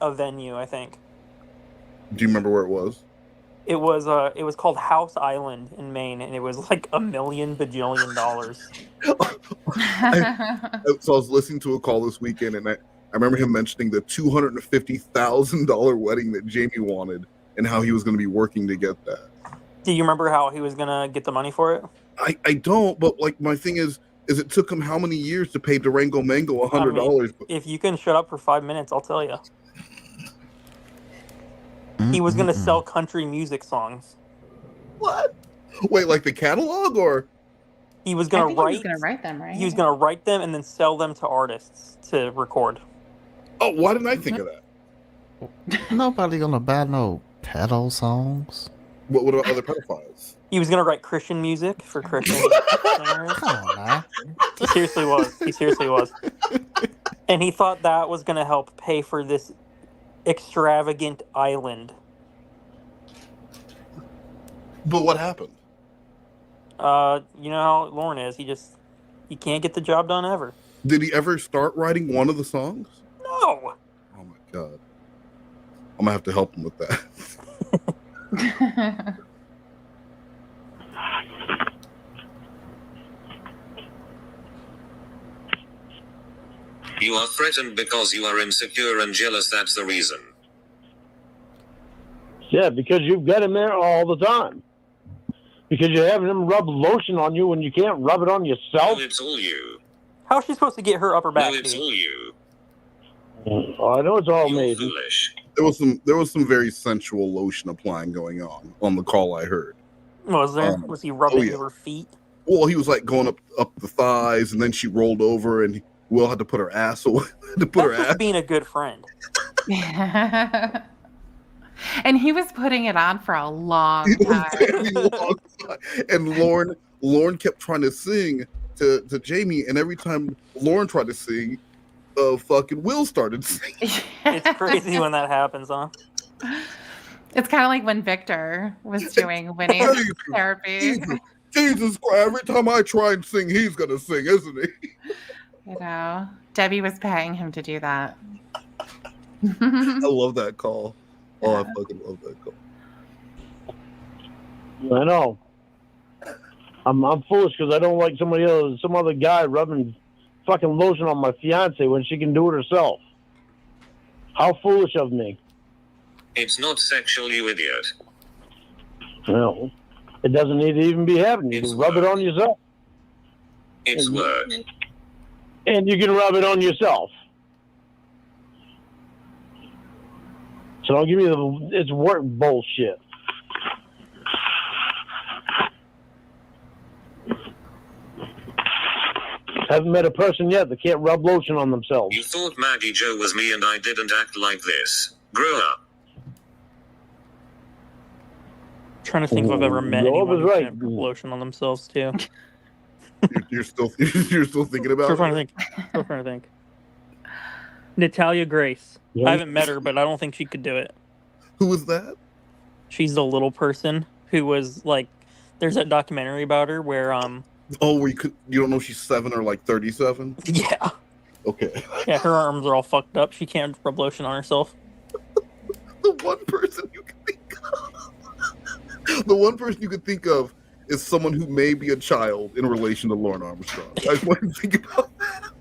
a venue. I think Do you remember where it was? it was called House Island in Maine, and it was like $1 million bajillion. So I was listening to a call this weekend, and I remember him mentioning the $250,000 wedding that Jamie wanted, and how he was going to be working to get that. Do you remember how he was gonna get the money for it? I don't, but like my thing is it took him how many years to pay Durango Mango $100? If you can shut up for 5 minutes, I'll tell you. He was gonna sell country music songs. What? Wait, like the catalog, or he was gonna I think write? he was gonna write them, right? He was gonna write them and then sell them to artists to record. Oh, why didn't I think of that? Nobody gonna buy no pedo songs. What about other pedophiles? He was gonna write Christian music for Christian singers. Come on, man. He seriously was. And he thought that was gonna help pay for this extravagant island. But what happened? You know how Lorne is. He can't get the job done ever. Did he ever start writing one of the songs? No. Oh my god. I'm gonna have to help him with that. You are threatened because you are insecure and jealous. That's the reason. Yeah, because you've got him there all the time. Because you're having him rub lotion on you when you can't rub it on yourself. No, it's all you. How's she supposed to get her upper back? No, it's all you. I know it's all made. Foolish. There was some very sensual lotion applying going on the call I heard. Was there? Was he rubbing her feet? Well, he was like going up the thighs, and then she rolled over, and Will had to put her ass away. That's just being a good friend. And he was putting it on for a long time. Very long time. And Lorne kept trying to sing to Jamie, and every time Lorne tried to sing, fucking Will started singing. It's crazy when that happens, huh? It's kind of like when Victor was doing Winnie's therapy. Jesus Christ, every time I try and sing, he's gonna sing, isn't he? Debbie was paying him to do that. I love that call. Oh, I fucking love that call. I know. I'm foolish because I don't like some other guy rubbing fucking lotion on my fiance when she can do it herself. How foolish of me. It's not sexual, you idiot. No, it doesn't need to even be happening. You can rub it on yourself. It's work. And you can rub it on yourself. So don't give me it's work bullshit. Haven't met a person yet that can't rub lotion on themselves. You thought Maggie Joe was me and I didn't act like this. Grow up. Trying to think if I've ever met anyone who can't rub lotion on themselves too. You're still thinking about Still trying to think. Natalia Grace. I haven't met her, but I don't think she could do it. Who was that? She's the little person who was like. There's that documentary about her where Oh, where you don't know she's 7 or like 37? Yeah. Okay. Yeah, her arms are all fucked up. She can't rub lotion on herself. The one person you can think of. The one person you could think of is someone who may be a child in relation to Lorne Armstrong. I just want to think about that.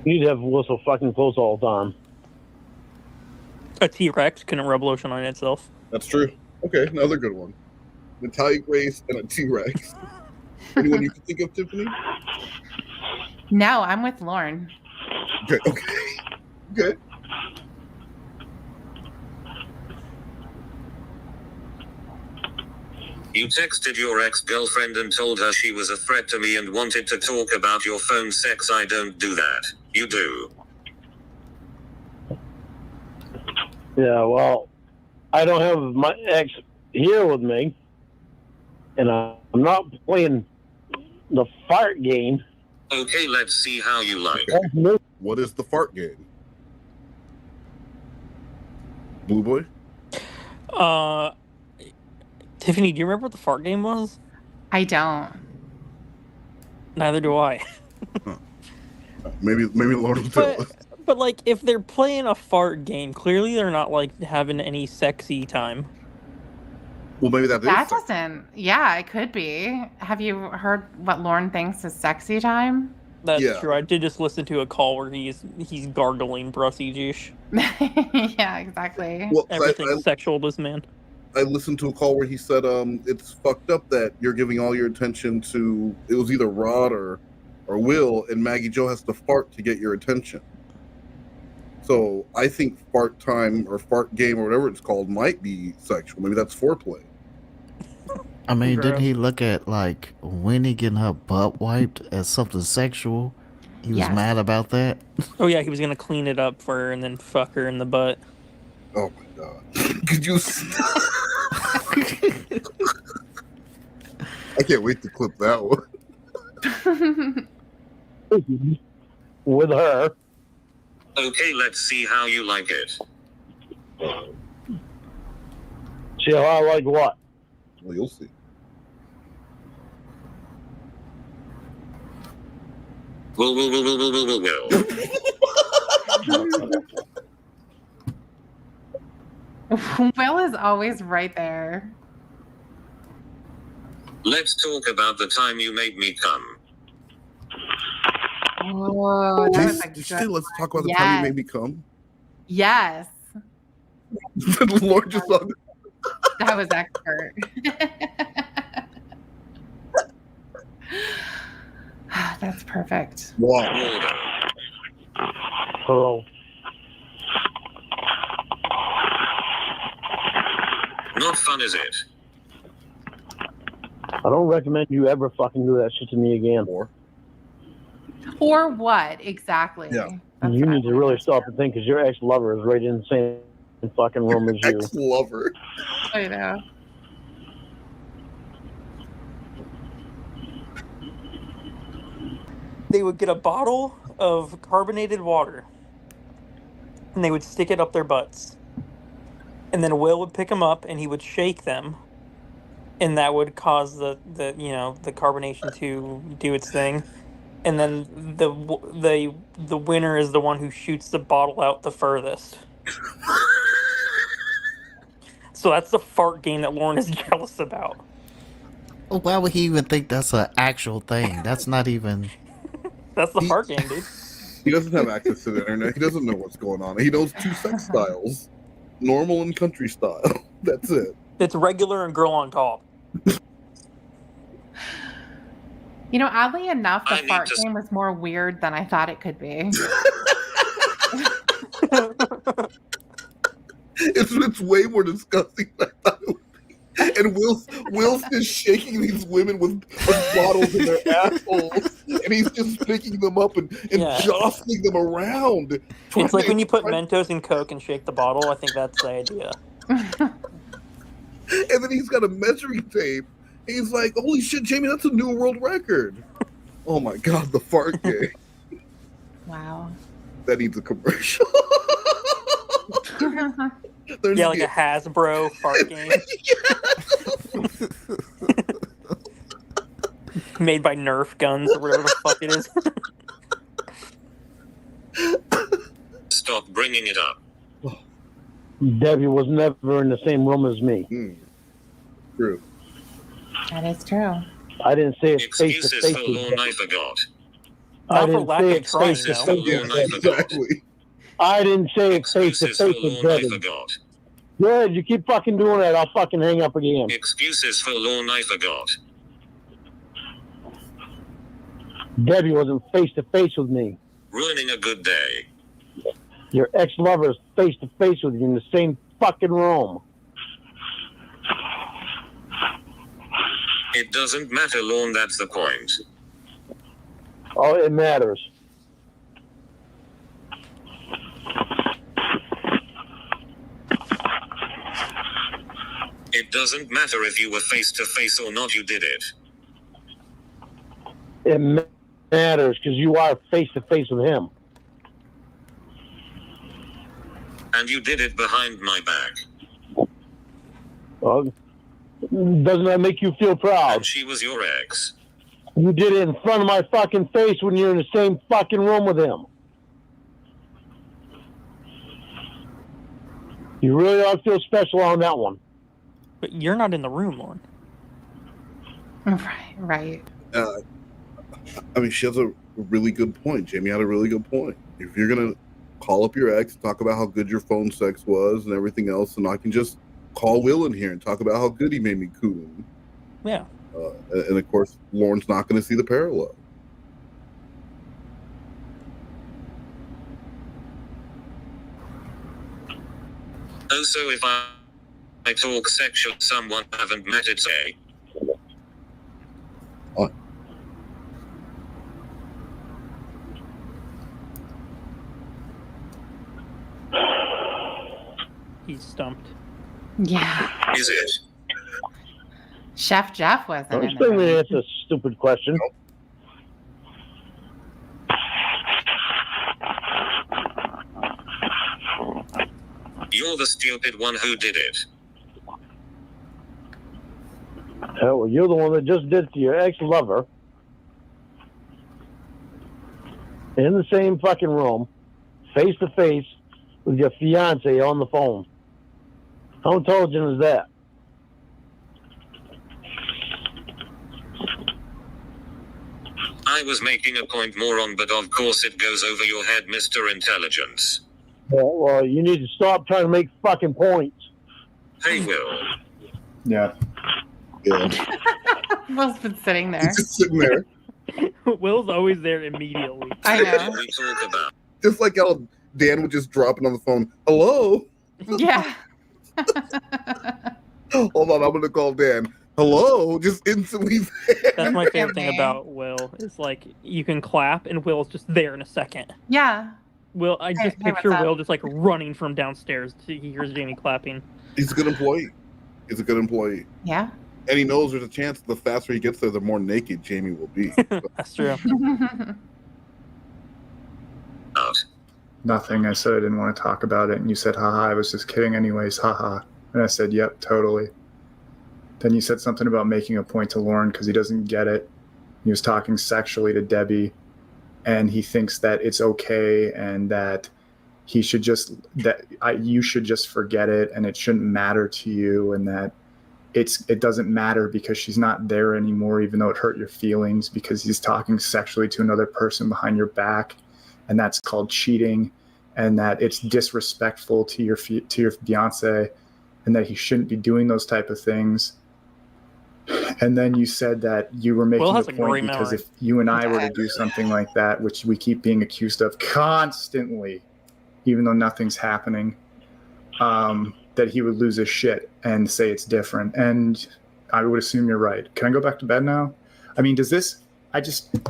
You need to have Will so fucking close all the time. A T-Rex couldn't rub lotion on itself. That's true. Okay, another good one. Natalia Grace and a T-Rex. Anyone you can think of, Tiffany? No, I'm with Lorne. Okay. You texted your ex-girlfriend and told her she was a threat to me and wanted to talk about your phone sex. I don't do that. You do. Yeah, well, I don't have my ex here with me, and I'm not playing the fart game. Okay, let's see how you like. What is the fart game? Blue Boy? Tiffany, do you remember what the fart game was? I don't. Neither do I. Maybe Lord will tell us. But like, if they're playing a fart game, clearly they're not like having any sexy time. Well, maybe that That doesn't. Yeah, it could be. Have you heard what Lorne thinks is sexy time? That's true. I did just listen to a call where he's gargling brussy juice. Yeah, exactly. Well, Everything's sexual to this man. I listened to a call where he said it's fucked up that you're giving all your attention to, it was either Rod or Will, and Maggie Jo has to fart to get your attention. So I think fart time or fart game or whatever it's called might be sexual. Maybe that's foreplay. I mean, didn't he look at like Winnie getting her butt wiped as something sexual? He was mad about that. Oh yeah, he was gonna clean it up for her and then fuck her in the butt. Oh my god! Could you? I can't wait to clip that one. With her. Okay, let's see how you like it. See how I like what? Well, you'll see. Will. Will is always right there. Let's talk about the time you made me come. Oh, that was a Did you good say let's talk about the one. time you Yes. made me come? Yes, The Lord just saw that was expert. That's perfect. Wow. Hello. Not fun, is it? I don't recommend you ever fucking do that shit to me again. Or what exactly? Yeah. You need to really stop and think, because your ex-lover is right in the same fucking room as you. Ex-lover. I know. They would get a bottle of carbonated water and they would stick it up their butts. And then Will would pick them up and he would shake them, and that would cause the carbonation to do its thing. And then the winner is the one who shoots the bottle out the furthest. So that's the fart game that Lorne is jealous about. Why would he even think that's an actual thing? That's not even. That's the fart game, dude. He doesn't have access to the internet. He doesn't know what's going on. He knows 2 sex styles, normal and country style. That's it. It's regular and girl on top. You know, oddly enough, the fart game was more weird than I thought it could be. It's way more disgusting than I thought it would be. And Will's just shaking these women with bottles in their assholes, and he's just picking them up and jostling them around. It's like when you put Mentos in Coke and shake the bottle. I think that's the idea. And then he's got a measuring tape. He's like, holy shit, Jamie, that's a new world record. Oh my god, the fart game. Wow. That needs a commercial. Yeah, like a Hasbro fart game. Made by Nerf guns or whatever the fuck it is. Stop bringing it up. Debbie was never in the same room as me. True. That is true. I didn't say it face to Excuses face for with Lorne, I Debbie. forgot. I Not for didn't lack say of it trying, face to though. face. Lorne, I forgot. I didn't say it face to Excuses for face with Lorne, I Debbie. forgot. Good, you keep fucking doing that, I'll fucking hang up again. Excuses for Lorne, I forgot. Debbie wasn't face to face with me. Ruining a good day. Your ex-lover is face to face with you in the same fucking room. It doesn't matter, Lorne, that's the point. Oh, it matters. It doesn't matter if you were face to face or not, you did it. It matters because you are face to face with him. And you did it behind my back. Well, doesn't that make you feel proud? And she was your ex. You did it in front of my fucking face when you're in the same fucking room with him. You really ought to feel special on that one. But you're not in the room, Lorne. Right. I mean, she has a really good point. Jamie had a really good point. If you're gonna call up your ex, talk about how good your phone sex was and everything else, and I can just call Will in here and talk about how good he made me coon. Yeah. And of course, Lorne's not going to see the parallel. Also, if I talk sexual someone I haven't met, it's a. He's stumped. Yeah. Is it? Chef Jeff wasn't I'm in still the going to room. answer a stupid question. You're the stupid one who did it. Well, you're the one that just did it to your ex-lover in the same fucking room, face to face with your fiance on the phone. How intelligent is that? I was making a point, moron, but of course it goes over your head, Mr. Intelligence. Well, you need to stop trying to make fucking points. Hey, Will. Yeah. Will's been sitting there. Just sitting there. Will's always there immediately. I know. We talk about. Just like how Dan would just drop it on the phone. Hello? Yeah. Hold on, I'm going to call Dan. Hello? Just instantly there. That's my favorite thing about Will. Is like you can clap and Will's just there in a second. Yeah. Will, I just Hey, picture what's up? Will just like running from downstairs. He hears Jamie clapping. He's a good employee. He's a good employee. Yeah. And he knows there's a chance the faster he gets there, the more naked Jamie will be. That's true. Nothing. I said I didn't want to talk about it, and you said, haha, I was just kidding anyways, haha. And I said, yep, totally. Then you said something about making a point to Lorne because he doesn't get it. He was talking sexually to Debbie, and he thinks that it's okay and that he should just, you should just forget it and it shouldn't matter to you, and that it doesn't matter because she's not there anymore, even though it hurt your feelings because he's talking sexually to another person behind your back, and that's called cheating, and that it's disrespectful to your fiance, and that he shouldn't be doing those type of things. And then you said that you were making a point because if you and I were to do something like that, which we keep being accused of constantly, even though nothing's happening, that he would lose his shit and say it's different. And I would assume you're right. Can I go back to bed now? I mean,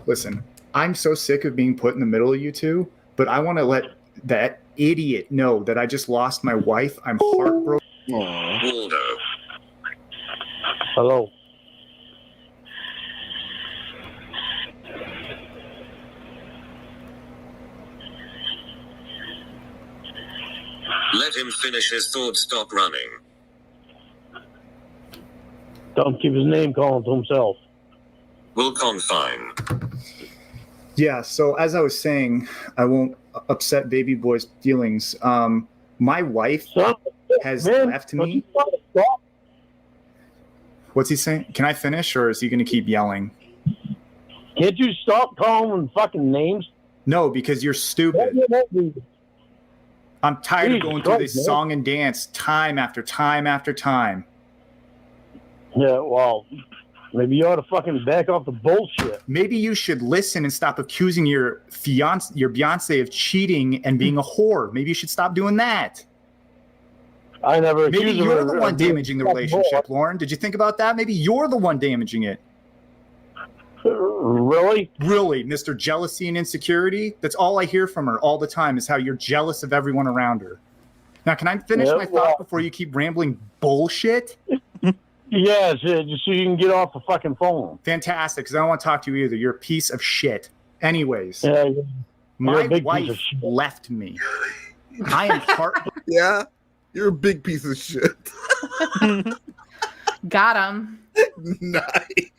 listen, I'm so sick of being put in the middle of you two, but I want to let that idiot know that I just lost my wife. I'm heartbroken. Waldo. Hello. Let him finish his thought. Stop running. Don't keep his name calling to himself. Will confine. Yeah, so as I was saying, I won't upset baby boy's feelings. My wife has left me. What's he saying? Can I finish, or is he going to keep yelling? Can't you stop calling them fucking names? No, because you're stupid. I'm tired of going through this song and dance time after time after time. Yeah, well, maybe you ought to fucking back off the bullshit. Maybe you should listen and stop accusing your Beyonce of cheating and being a whore. Maybe you should stop doing that. I never. Maybe you're the one damaging the relationship, Lorne. Did you think about that? Maybe you're the one damaging it. Really? Really, Mr. Jealousy and Insecurity? That's all I hear from her all the time is how you're jealous of everyone around her. Now, can I finish my thought before you keep rambling bullshit? Yes, just so you can get off the fucking phone. Fantastic, because I don't want to talk to you either. You're a piece of shit. Anyways, my wife left me. I am Yeah, you're a big piece of shit. Got him. Nice.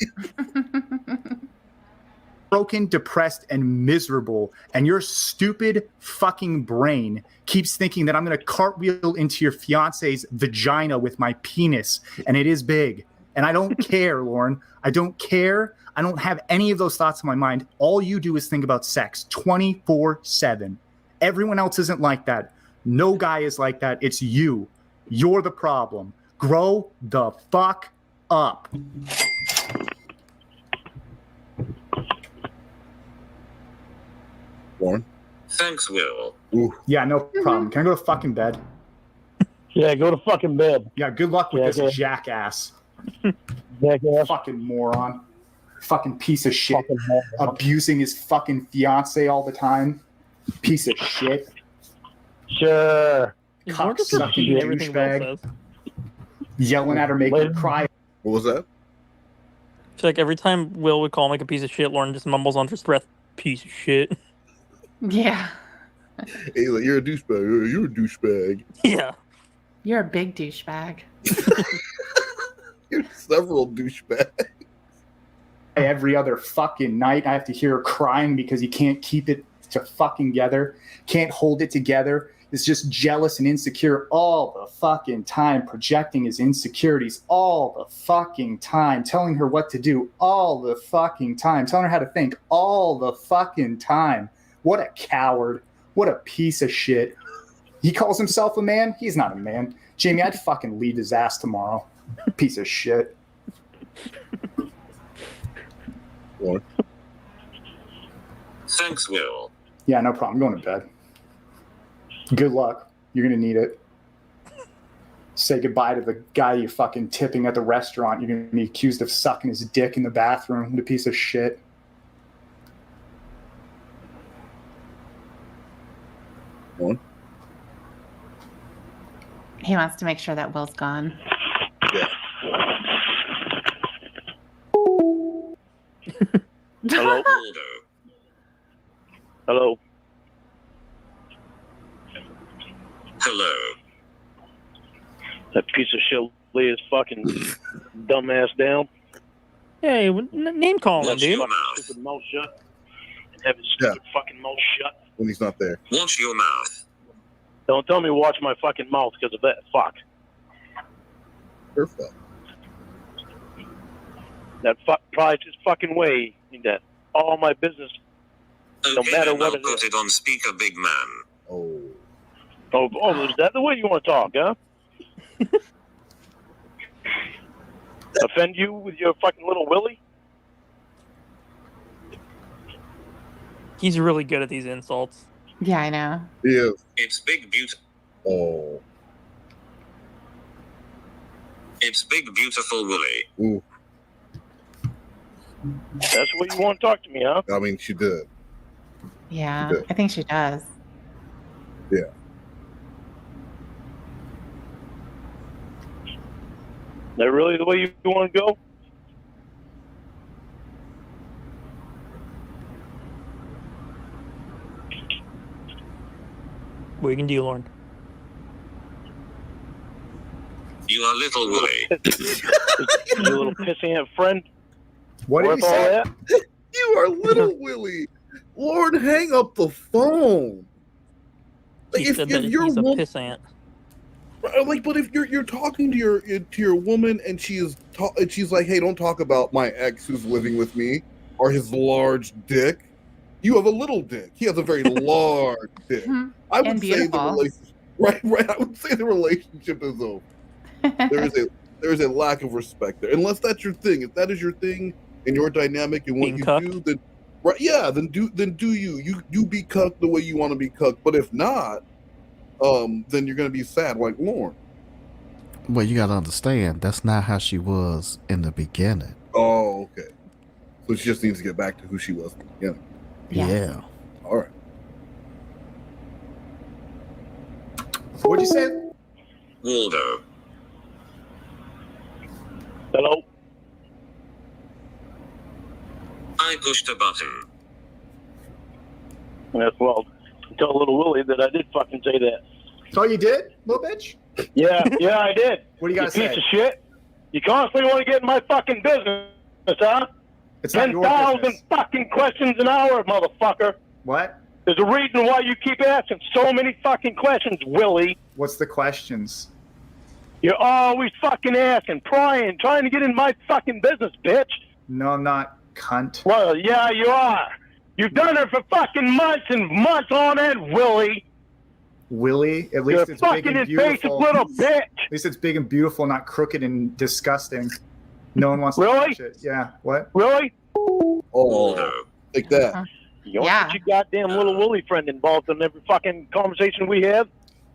Broken, depressed, and miserable, and your stupid fucking brain keeps thinking that I'm going to cartwheel into your fiance's vagina with my penis, and it is big. And I don't care, Lorne. I don't care. I don't have any of those thoughts in my mind. All you do is think about sex 24/7. Everyone else isn't like that. No guy is like that. It's you. You're the problem. Grow the fuck up. Lorne? Thanks, Will. Ooh. Yeah, no problem. Can I go to fucking bed? Yeah, go to fucking bed. Yeah, good luck with this jackass. Jackass. Fucking moron. Fucking piece of shit. Abusing his fucking fiance all the time. Piece of shit. Sure. Cocksucking douchebag. Yelling at her, making her cry. What was that? It's like every time Will would call him like a piece of shit, Lorne just mumbles under his breath, piece of shit. Yeah. Hey, like, you're a douchebag. You're a douchebag. Yeah. You're a big douchebag. You're several douchebags. Every other fucking night, I have to hear her crying because he can't keep it to fucking together, can't hold it together. Is just jealous and insecure all the fucking time, projecting his insecurities all the fucking time, telling her what to do all the fucking time, telling her how to think all the fucking time. What a coward. What a piece of shit. He calls himself a man? He's not a man. Jamie, I'd fucking lead his ass tomorrow. Piece of shit. What? Thanks, Will. Yeah, no problem. I'm going to bed. Good luck. You're going to need it. Say goodbye to the guy you're fucking tipping at the restaurant. You're going to be accused of sucking his dick in the bathroom. The piece of shit. One. He wants to make sure that Will's gone. Yeah. Hello? Hello? Hello. That piece of shit lay his fucking dumbass down. Hey, name calling, Watch dude. your mouth. Stupid mouth shut. And have his stupid fucking mouth shut. When he's not there. Watch your mouth. Don't tell me watch my fucking mouth because of that. Fuck. Perfect. That prides his fucking way in that all my business, no Okay, matter then what I'll it put is. it on speaker, big man. Oh. Oh, is that the way you want to talk, huh? Offend you with your fucking little Willie? He's really good at these insults. Yeah, I know. Yeah. It's Big Beautiful. Oh. It's Big Beautiful Willie. Ooh. That's the way you want to talk to me, huh? I mean, she did. Yeah, Good. I think she does. Yeah. That really the way you want to go? What you can do, Lorne? You are little Willie. Your little pissant friend. What did Worth you all say? that? You are little Willie. Lord, hang up the phone. He said that he's a pissant. Like, but if you're talking to your woman and she's like, hey, don't talk about my ex who's living with me or his large dick. You have a little dick. He has a very large dick. I would say the relationship, right. I would say the relationship is over. There is a lack of respect there, unless that's your thing. If that is your thing and your dynamic and what you do, then then do you be cucked the way you want to be cucked. But if not, then you're gonna be sad like Lorne. Well, you gotta understand that's not how she was in the beginning. Oh, okay. So she just needs to get back to who she was in the beginning. Yeah. All right. What'd you say? Waldo. Hello? I pushed a button. Yes, well, tell little Willie that I did fucking say that. Oh, you did, little bitch? Yeah, I did. What do you gotta piece say? of shit. You constantly want to get in my fucking business, huh? It's not your 10,000 business. fucking questions an hour, motherfucker. What? There's a reason why you keep asking so many fucking questions, Willie. What's the questions? You're always fucking asking, trying to get in my fucking business, bitch. No, I'm not, cunt. Well, yeah, you are. You've done it for fucking months and months on end, Willie. Willie, at least You're it's big fucking and beautiful. invasive little bitch. At least it's big and beautiful, not crooked and disgusting. No one wants to Really? touch it. Yeah. What? Really? Oh, like that. You don't get your goddamn little Willie friend involved in every fucking conversation we have.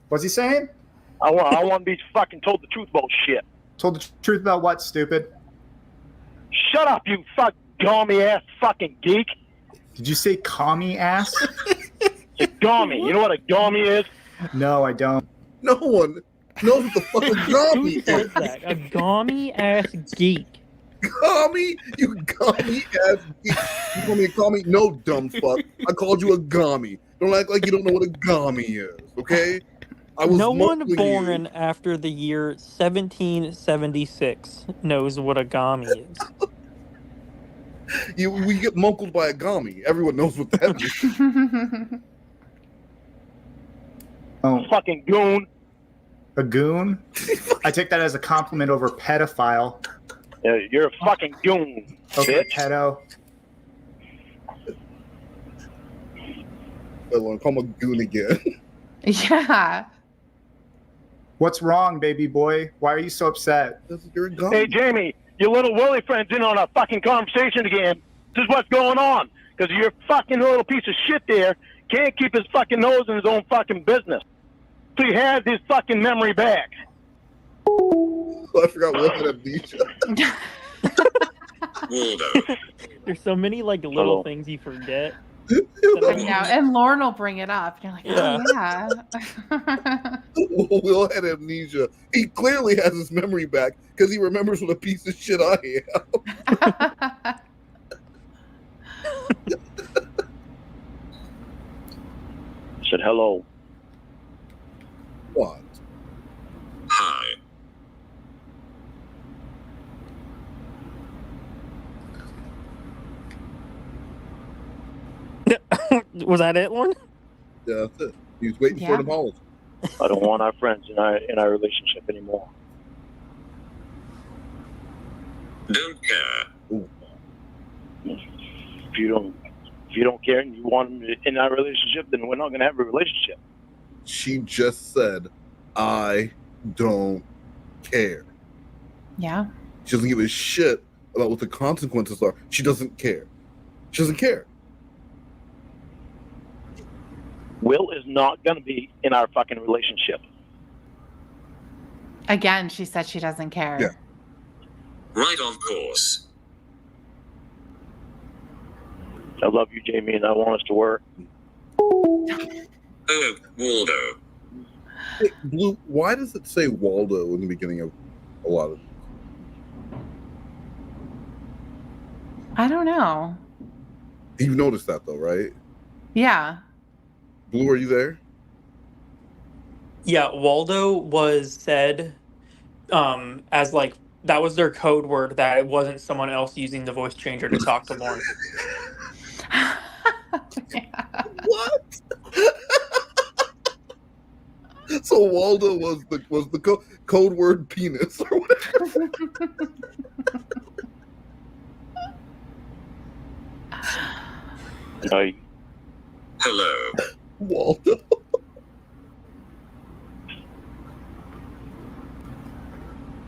What's he saying? I want to be fucking told the truth about shit. Told the truth about what, stupid? Shut up, you fuck gummy ass fucking geek. Did you say commie ass? It's a gummy. You know what a gummy is? No, I don't. No one knows what the fuck a gummy Who says is. that? A gummy ass geek. Gummy? You gummy ass geek. You call me a gummy? No, dumb fuck. I called you a gummy. Don't act like you don't know what a gummy is, okay? I was No one mumbling born after the year 1776 knows what a gami is. We get munkled by a gummy. Everyone knows what that means. Oh, fucking goon. A goon? I take that as a compliment over pedophile. Yeah, you're a fucking goon, Okay, bitch. pedo. Call him a goon again. Yeah. What's wrong, baby boy? Why are you so upset? You're a gummy. Hey, Jamie, your little Willie friend's in on a fucking conversation again. This is what's going on. Because your fucking little piece of shit there can't keep his fucking nose in his own fucking business. So he has his fucking memory back. I forgot what had amnesia. Waldo. There's so many like little things you forget. I know, and Lorne will bring it up. You're like, oh yeah. Will had amnesia. He clearly has his memory back because he remembers what a piece of shit I am. Said hello. What? Hi. Was that it, Lorne? Yeah, that's it. He was waiting for an apology. I don't want our friends in our relationship anymore. Don't care. If you don't care and you want them in our relationship, then we're not gonna have a relationship. She just said, I don't care. Yeah. She doesn't give a shit about what the consequences are. She doesn't care. She doesn't care. Will is not gonna be in our fucking relationship. Again, she said she doesn't care. Yeah. Right, of course. I love you, Jamie, and I want us to work. Oh, Waldo. Hey, Blue, why does it say Waldo in the beginning of a lot of I don't know. You've noticed that though, right? Yeah. Blue, are you there? Yeah, Waldo was said as like that was their code word that it wasn't someone else using the voice changer to talk to Lorne. What? So Waldo was the code word penis or whatever. Hi. Hello. Waldo.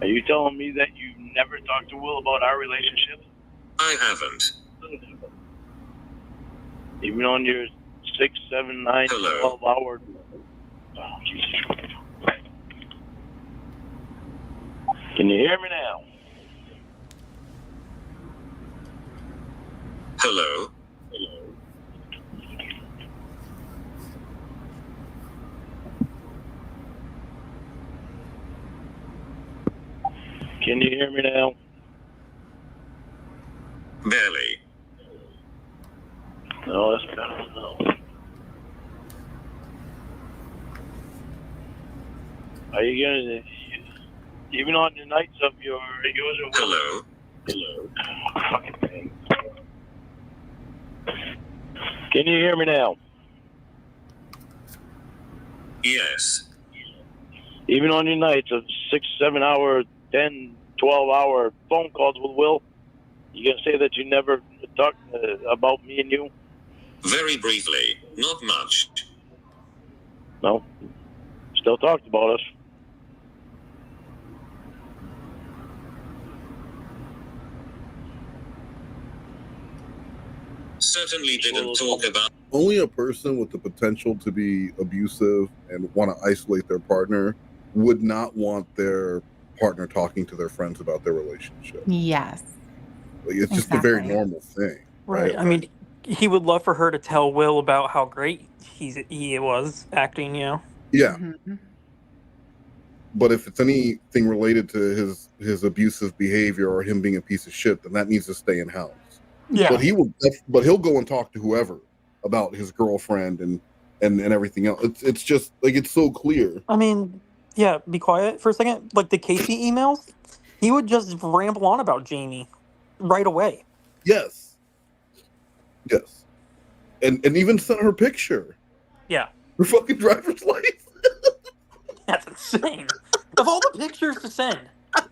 Are you telling me that you never talked to Will about our relationship? I haven't. Even on your 6, 7, 9, Hello. 12-hour... Oh, Jesus Christ. Can you hear me now? Hello. Can you hear me now? Barely. No, that's better. No. Are you gonna... Even on the nights of yours or... Hello. Hello. Fucking thing. Can you hear me now? Yes. Even on your nights of 6, 7 hour, 10, 12-hour phone calls with Will, you gonna say that you never talked about me and you? Very briefly. Not much. No. Still talked about us. Certainly didn't talk about. Only a person with the potential to be abusive and want to isolate their partner would not want their partner talking to their friends about their relationship. Yes. Like, it's just a very Exactly. normal thing. Right. I mean, he would love for her to tell Will about how great he was acting, you know. Yeah. Mhm. But if it's anything related to his abusive behavior or him being a piece of shit, then that needs to stay in house. Yeah. But he'll go and talk to whoever about his girlfriend and everything else. It's just like it's so clear. I mean, yeah, be quiet for a second. Like the Casey emails, he would just ramble on about Jamie right away. Yes. Yes. And even sent her picture. Yeah. Her fucking driver's license. That's insane. Of all the pictures to send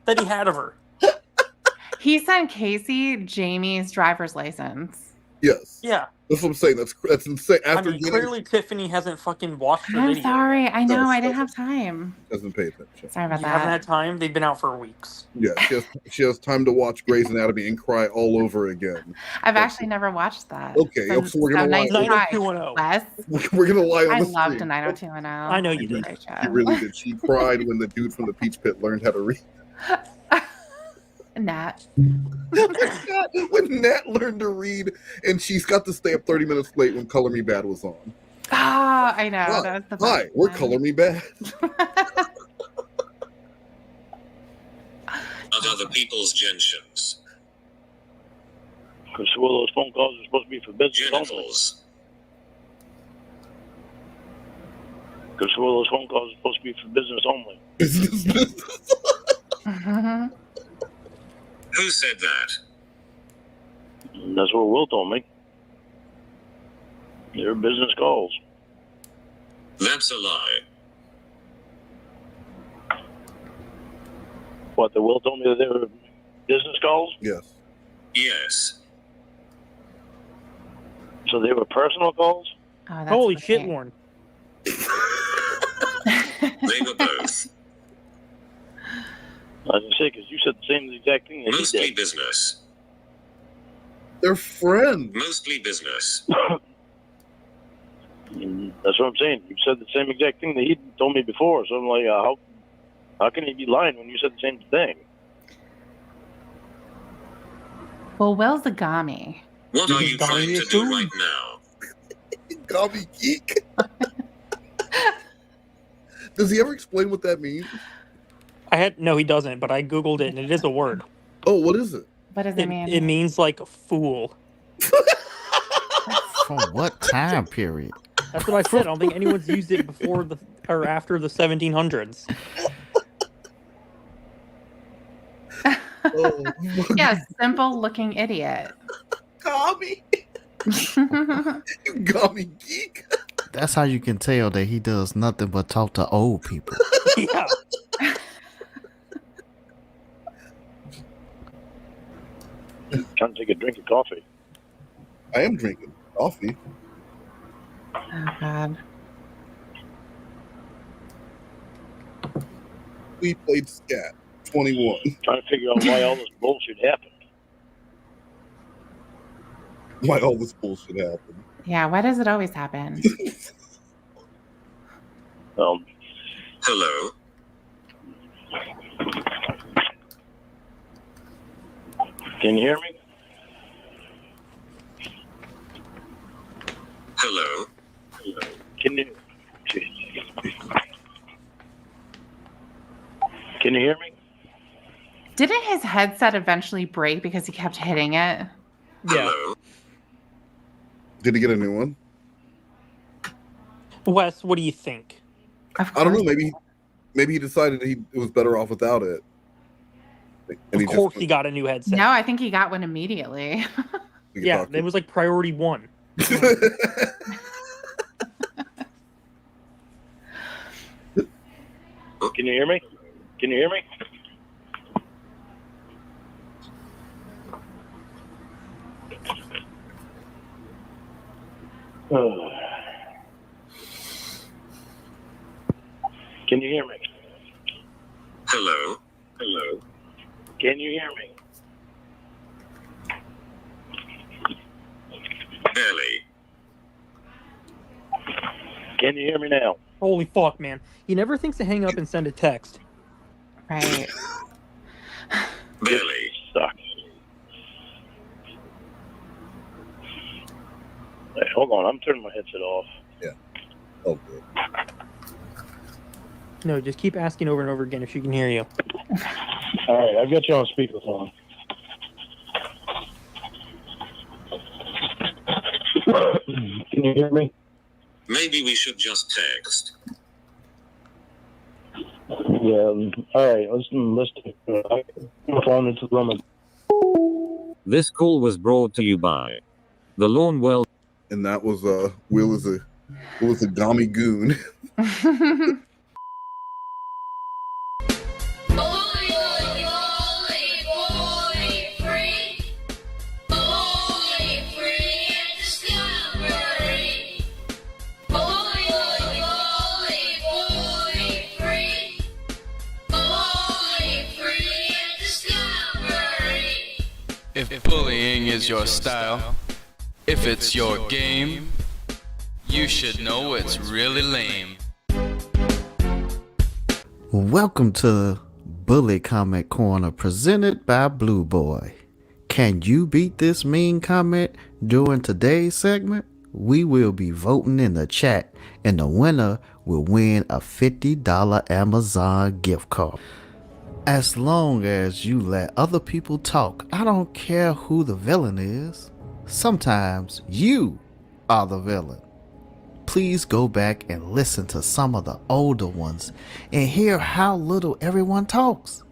that he had of her. He sent Casey Jamie's driver's license. Yes. Yeah. That's what I'm saying. That's insane. After I mean, clearly Tiffany hasn't fucking watched the I'm video. sorry. I know. No, I didn't have time. doesn't pay attention. Sorry about You haven't that. had time? They've been out for weeks. Yeah, she has time to watch Grey's Anatomy and cry all over again. I've actually never watched that. Okay, so we're gonna lie. nice try, 90210. Wes. We're gonna lie on I the loved stream. 90210. I know you did. Great show. She really did. She cried when the dude from the Peach Pit learned how to read. Nat. When Nat learned to read, and she's got to stay up 30 minutes late when Color Me Bad was on. Oh, I know. Hi, That was the hi, best we're one. Color Me Bad. At other people's gentians. Because all those phone calls are supposed to be for business only. Genitals. Because all those phone calls are supposed to be for business only. Who said that? And that's what Will told me. They're business calls. That's a lie. What, the Will told me that they were business calls? Yes. Yes. So they were personal calls? Oh, that's Holy funny. shit, Lorne. They were both. I was going to say, because you said the same exact thing that he Mostly did. business. They're friends. Mostly business. And that's what I'm saying. You said the same exact thing that he told me before. So I'm like, how can he be lying when you said the same thing? Well, Will's a gami. What are you trying to do right now? Gummy geek. Does he ever explain what that means? No, he doesn't, but I Googled it and it is a word. Oh, what is it? What does it mean? It means like fool. From what time period? That's what I said. I don't think anyone's used it before or after the 1700s. Oh, Yeah, simple looking idiot. Tommy. You got me geek. That's how you can tell that he does nothing but talk to old people. Yeah. Trying to take a drink of coffee. I am drinking coffee. Oh God. We played scat. 21. Trying to figure out why all this bullshit happened. Why all this bullshit happened? Yeah, why does it always happen? Hello. Can you hear me? Hello. Can you? Can you hear me? Didn't his headset eventually break because he kept hitting it? Yeah. Did he get a new one? Wes, what do you think? I don't know. Maybe he decided it was better off without it. And Of course he got a new headset. No, I think he got one immediately. Yeah, it was like priority 1. Can you hear me? Can you hear me? Can you hear me? Hello. Hello. Can you hear me? Barely. Can you hear me now? Holy fuck, man. He never thinks to hang up and send a text. Right. Barely. Sucks. Hey, hold on. I'm turning my headset off. Yeah. Oh, good. No, just keep asking over and over again if she can hear you. All right, I've got you on speakerphone. Can you hear me? Maybe we should just text. Yeah. All right. Let's take my phone into the room. This call was brought to you by the Lorne Well. And that was Will is a gummy goon. If bullying is your style, if it's your game, you should know it's really lame. Welcome to Bully Comment Corner presented by Blue Boy. Can you beat this mean comment during today's segment? We will be voting in the chat and the winner will win a $50 Amazon gift card. As long as you let other people talk, I don't care who the villain is. Sometimes you are the villain. Please go back and listen to some of the older ones and hear how little everyone talks.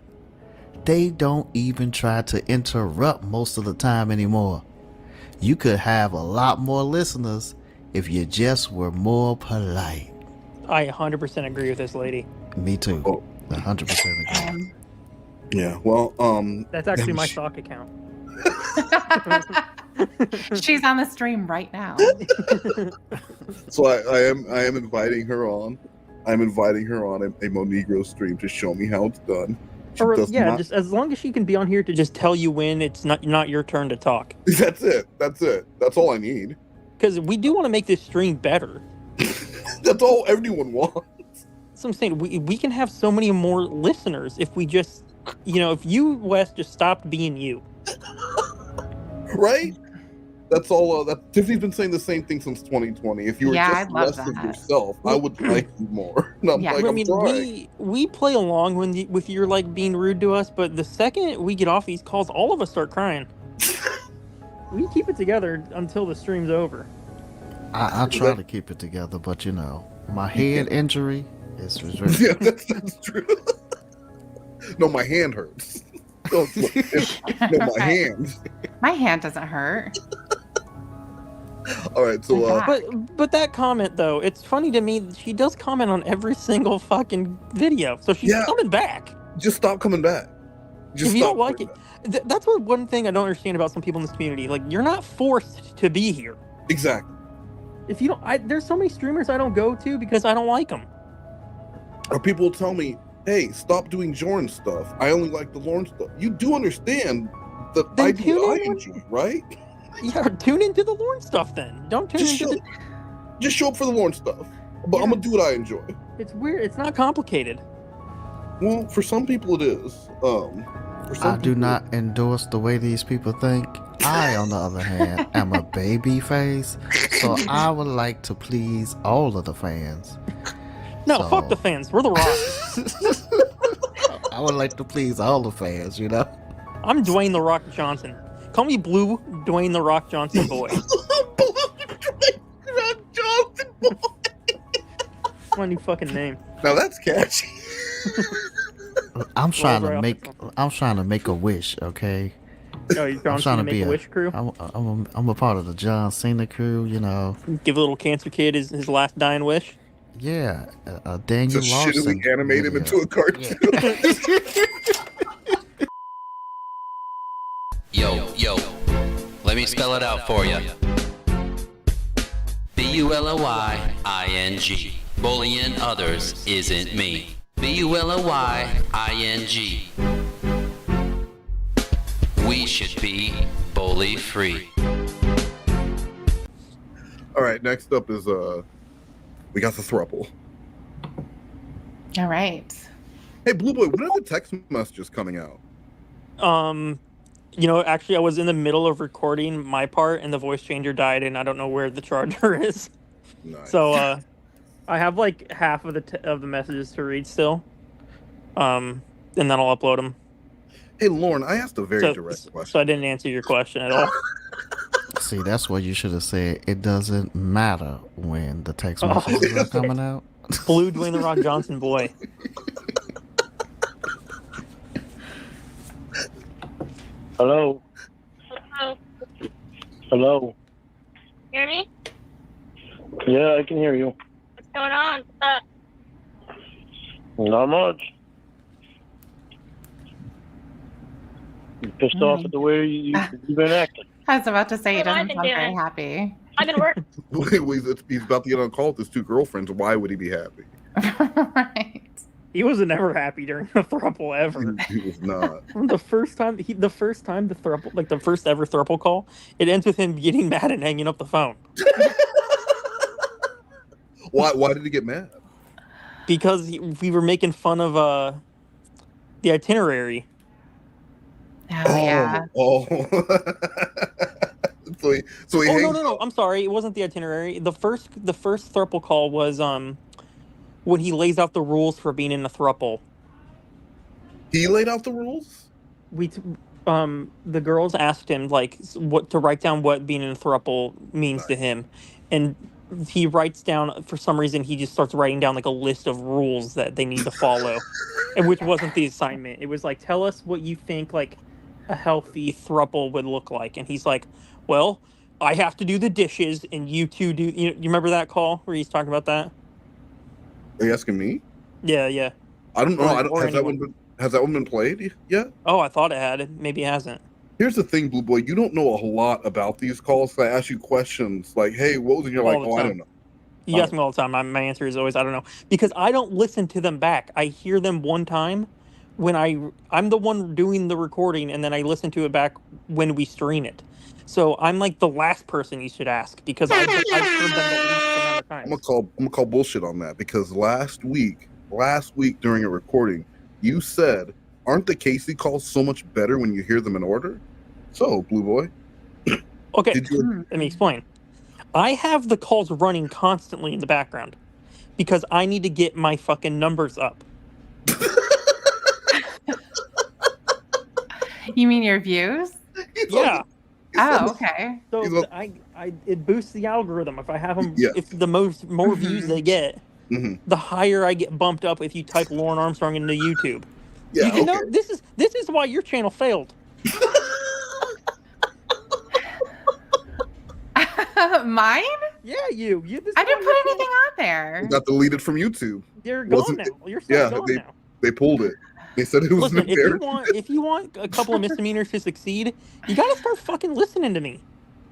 They don't even try to interrupt most of the time anymore. You could have a lot more listeners if you just were more polite. I 100% agree with this lady. Me too. 100% agree. Yeah, well, That's actually my stock account. She's on the stream right now. So I am inviting her on. I'm inviting her on a MoNegroes stream to show me how it's done. Or, yeah, just as long as she can be on here to just tell you when it's not your turn to talk. That's it. That's all I need. Because we do want to make this stream better. That's all everyone wants. So I'm saying we can have so many more listeners if we just, if you, Wes, just stopped being you. Right? That's all. Tiffany's been saying the same thing since 2020. If you were just less of yourself, I would like you more. And I'm like, I I'm mean, trying. we play along with you're like being rude to us, but the second we get off these calls, all of us start crying. We keep it together until the stream's over. I try to keep it together, but my head injury is very... Yeah, that's true. No, my hand hurts. No, my hand. My hand doesn't hurt. All right, so but that comment though, it's funny to me. She does comment on every single fucking video, so she's coming back. Just stop coming back. If you don't like it, that's one thing I don't understand about some people in this community. Like, you're not forced to be here. Exactly. If you don't, there's so many streamers I don't go to because I don't like them. Or people will tell me, "Hey, stop doing Jordan stuff. I only like the Lorne stuff." You do understand that Then I do what I enjoy, right? Yeah, tune into the Lorne stuff then. Don't tune into Just show up for the Lorne stuff. But I'm gonna do what I enjoy. It's weird. It's not complicated. Well, for some people it is. I do not endorse the way these people think. I, on the other hand, am a baby face, so I would like to please all of the fans. No, fuck the fans. We're the Rock. I would like to please all the fans, you know? I'm Dwayne the Rock Johnson. Call me Blue Dwayne the Rock Johnson boy. Johnson boy. My new fucking name. Now that's catchy. I'm trying to make a wish, okay? Oh, you're trying to make a wish crew? I'm a part of the John Cena crew, you know. Give a little cancer kid his last dying wish. Yeah, Daniel Larson. Shittily animate him into a cartoon. Yo, let me spell it out for you. BULOYING. Bullying others isn't me. BULOYING. We should be bully free. All right, next up is we got the throuple. All right. Hey, Blue Boy, when are the text messages coming out? You know, actually, I was in the middle of recording my part, and the voice changer died, and I don't know where the charger is. Nice. So, I have like half of the messages to read still, and then I'll upload them. Hey, Lorne, I asked a very direct question. So I didn't answer your question at all. See, that's what you should have said. It doesn't matter when the text messages are coming out. Blue Dwayne the Rock Johnson boy. Hello. Hello. Hear me? Yeah, I can hear you. What's going on? What's up? Not much. You pissed off at the way you've been acting. I was about to say he What have I doesn't been sound very doing? happy. I've been working. He's about to get on call with his two girlfriends. Why would he be happy? He was never happy during the throuple ever. He was not. The first time the throuple, like the first ever throuple call, it ends with him getting mad and hanging up the phone. Why did he get mad? Because we were making fun of the itinerary. Yeah. Oh. so he No. I'm sorry. It wasn't the itinerary. The first throuple call was when he lays out the rules for being in a throuple. He laid out the rules? The girls asked him like what to write down what being in a throuple means to him, and he writes down, for some reason he just starts writing down like a list of rules that they need to follow, and which wasn't the assignment. It was like, tell us what you think like a healthy throuple would look like, and he's like, well, I have to do the dishes and you two do. You remember that call where he's talking about that? Are you asking me? Yeah. I don't know. Has that one been played yet? Oh, I thought it had. Maybe it hasn't. Here's the thing, Blue Boy. You don't know a lot about these calls. So I ask you questions like, "Hey, what was?" And you're like, "Oh, I don't know." You ask me all the time. My answer is always, I don't know, because I don't listen to them back. I hear them one time when I'm the one doing the recording, and then I listen to it back when we stream it. So I'm like the last person you should ask because I've heard them the least amount of times. I'm gonna call bullshit on that because last week during a recording, you said, "Aren't the Casey calls so much better when you hear them in order?" So, Blue Boy. Okay, let me explain. I have the calls running constantly in the background because I need to get my fucking numbers up. You mean your views? Yeah. Oh, okay. So it boosts the algorithm if I have them. If the more views they get, the higher I get bumped up. If you type Lorne Armstrong into YouTube, Yeah, you know, this is why your channel failed. Mine? Yeah, you. I didn't put anything out there. It got deleted from YouTube. You're gone now. Your stuff's gone now. They pulled it. They said it was Listen, an if you want a couple of misdemeanors to succeed, you gotta start fucking listening to me.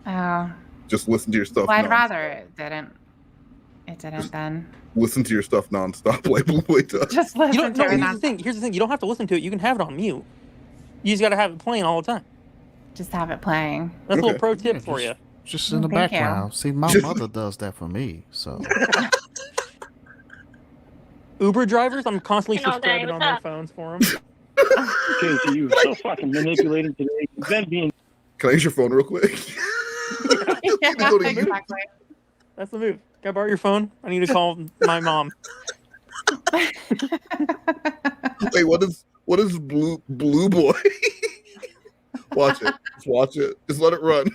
Oh. Just listen to your stuff. Well, I'd nonstop. rather it didn't. It didn't then. Listen to your stuff nonstop, like Blue Boy does. Just listen You don't, to no, it. here's the thing. You don't have to listen to it. You can have it on mute. You just gotta have it playing all the time. Just have it playing. That's a little pro tip for you. Just in the Thank you. background. See, my mother does that for me. So Uber drivers, I'm constantly And all day, subscribing on what's their up? phones for them. Casey, you're so fucking manipulating today. You've been being. Can I use your phone real quick? Yeah, Go to you. exactly. That's the move. Can I borrow your phone? I need to call my mom. Wait, what is Blue Boy? Watch it. Just watch it. Just let it run.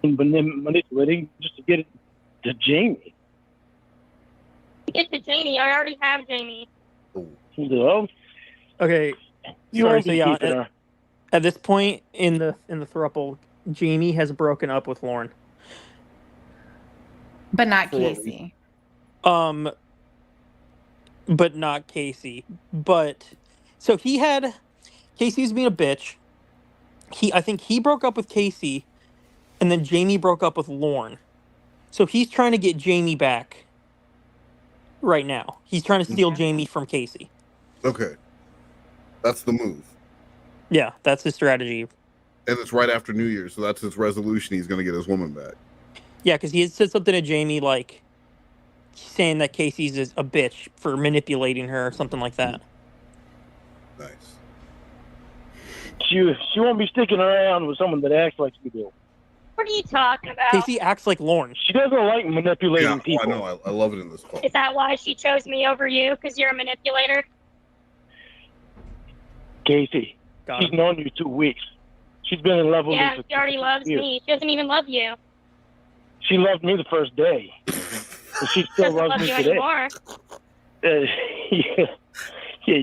Manipulating just to get it to Jamie. Get to Jamie. I already have Jamie. Well, Okay. you Sorry, won't so be yeah, keeping her. at this point in the throuple, Jamie has broken up with Lorne. But not Casey. But not Casey. But so Casey was being a bitch. I think he broke up with Casey, and then Jamie broke up with Lorne. So he's trying to get Jamie back right now. He's trying to steal Jamie from Casey. Okay. That's the move. Yeah, that's his strategy. And it's right after New Year's, so that's his resolution. He's going to get his woman back. Yeah, because he had said something to Jamie like saying that Casey's a bitch for manipulating her or something like that. Nice. She won't be sticking around with someone that acts like you do. What are you talking about? Casey acts like Lorne. She doesn't like manipulating people. I know. I love it in this call. Is that why she chose me over you? Because you're a manipulator? Casey, Got she's him. known you 2 weeks. She's been in love with Yeah, you she already loves years. me. She doesn't even love you. She loved me the first day. And she still Doesn't loves love me you today. anymore. Yeah,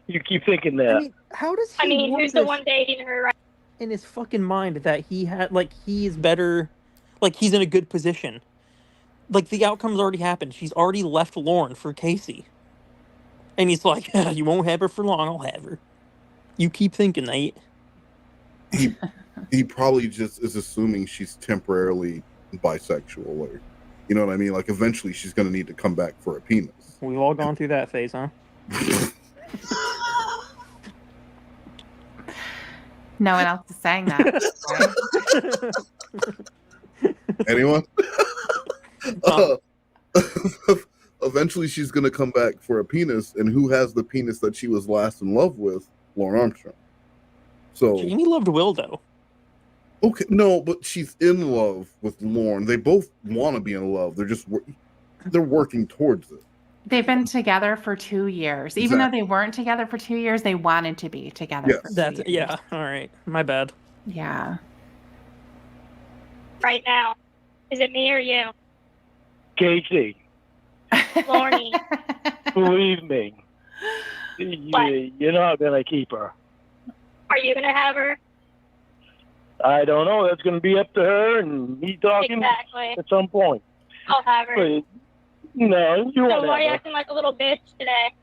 you keep thinking that. I mean, how does he I mean, want who's the this one dating her right in his fucking mind that he had, like, he is better, like, he's in a good position? Like, the outcome's already happened. She's already left Lorne for Casey. And he's like, you won't have her for long, I'll have her. You keep thinking, Nate. He probably just is assuming she's temporarily bisexual, or you know what I mean? Like eventually she's gonna need to come back for a penis. We've all gone through that phase, huh? No one else is saying that. Anyone? Eventually she's gonna come back for a penis, and who has the penis that she was last in love with? Lorne Armstrong. So Jamie loved Will, though. Okay, no, but she's in love with Lorne. They both want to be in love. They're working towards it. They've been together for 2 years. Even though they weren't together for 2 years, they wanted to be together for 2 That's years. yeah. All right, my bad. Yeah. right now? Is it me or you? Casey, Lorne. believe me, you're not gonna keep her. Are you going to have her? I don't know. That's gonna be up to her and me talking Exactly. at some point. I'll have her. But, no, you So won't why are you have her. acting like a little bitch today?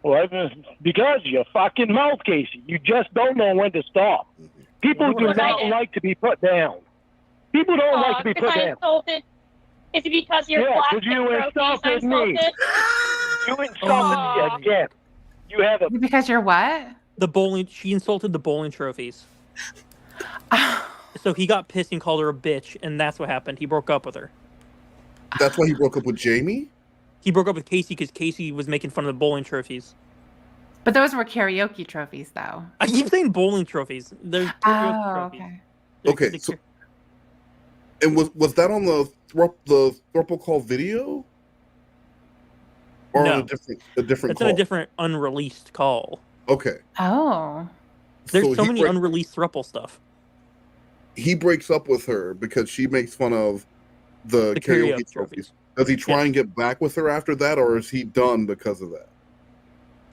Well, because of your fucking mouth, Casey. You just don't know when to stop. People do Because I not do. like to be put down. People don't like to be because put I down. insulted. Is it because you're Yeah, black 'cause you and insulted me. You insulted me again. You have a Because you're what? She insulted the bowling trophies. So he got pissed and called her a bitch, and that's what happened. He broke up with her. That's why he broke up with Jamie? He broke up with Casey because Casey was making fun of the bowling trophies. But those were karaoke trophies, though. I keep saying bowling trophies. They're karaoke Oh, trophies. okay. Okay, so and was that on the Thruple Call video? Or No. on a different That's call? in a different unreleased call. Okay. Oh. There's so he many unreleased thruple stuff. He breaks up with her because she makes fun of the karaoke trophies. Does he try and get back with her after that, or is he done because of that?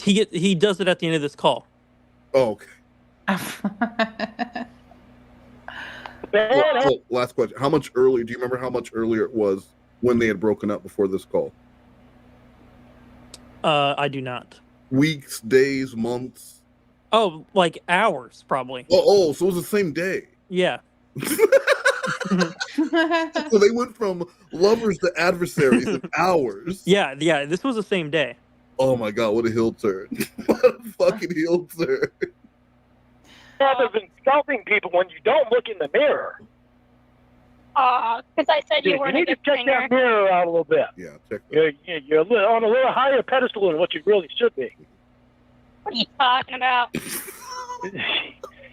He does it at the end of this call. Oh, okay. Well, last question. How much earlier? Do you remember how much earlier it was when they had broken up before this call? I do not. Weeks, days, months? Oh, like hours, probably. Oh, so it was the same day. Yeah. So they went from lovers to adversaries in hours. Yeah. This was the same day. Oh my God, what a heel turn. What a fucking heel turn. Rather than scalping people when you don't look in the mirror. Because I said you weren't need a to good check singer. that mirror out a little bit. Yeah, check You're on a little higher pedestal than what you really should be. What are you talking about?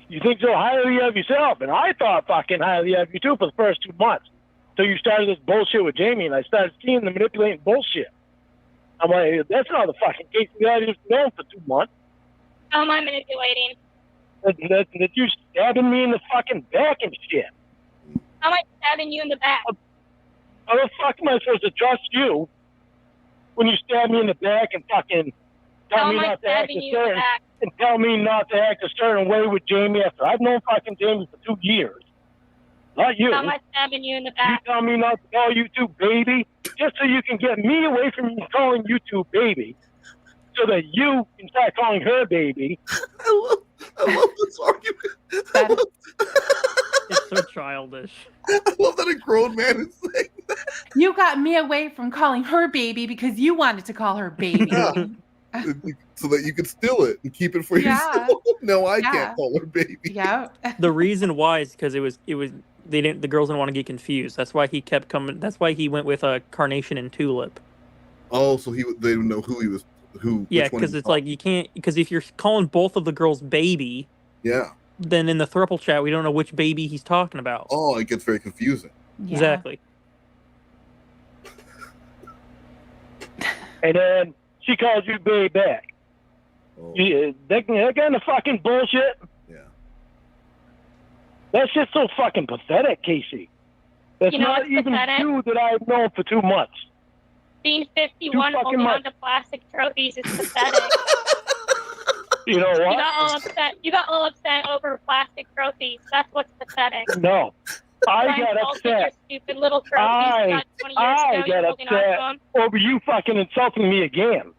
You think so highly of yourself, and I thought fucking highly of you too for the first 2 months. So you started this bullshit with Jamie, and I started seeing the manipulating bullshit. I'm like, that's not the fucking case. You guys just known for 2 months. How am I manipulating? That you stabbing me in the fucking back and shit. How am I stabbing you in the back? How the fuck am I supposed to trust you when you stab me in the back and fucking tell How me am I not to act stabbing a you in the certain back? and tell me not to act a certain way with Jamie after I've known fucking Jamie for 2 years? Not you. How am I stabbing you in the You back? tell me not to call you two baby just so you can get me away from you calling you two baby so that you can start calling her baby. I love this argument. It's so childish. I love that a grown man is saying that. You got me away from calling her baby because you wanted to call her baby. So that you could steal it and keep it for yourself. No, I can't call her baby. Yeah. The reason why is because the girls didn't want to get confused. That's why he kept coming. That's why he went with a carnation and tulip. Oh, so they didn't know who he was. Yeah, because it's like you can't. Because if you're calling both of the girls baby, yeah, then in the throuple chat we don't know which baby he's talking about. Oh, it gets very confusing. Yeah. Exactly. And then she calls you baby back. That kind of fucking bullshit. Yeah. That's just so fucking pathetic, Casey. That's You know not what's even pathetic? you that I've known for 2 months. Being 51 Too fucking holding much. on to plastic trophies is pathetic. You know what? You got all upset over plastic trophies. That's what's pathetic. No. I Brian got Fulton, your upset. stupid little trophies you got 20 years I ago. You're got holding on to upset them. over you fucking insulting me again.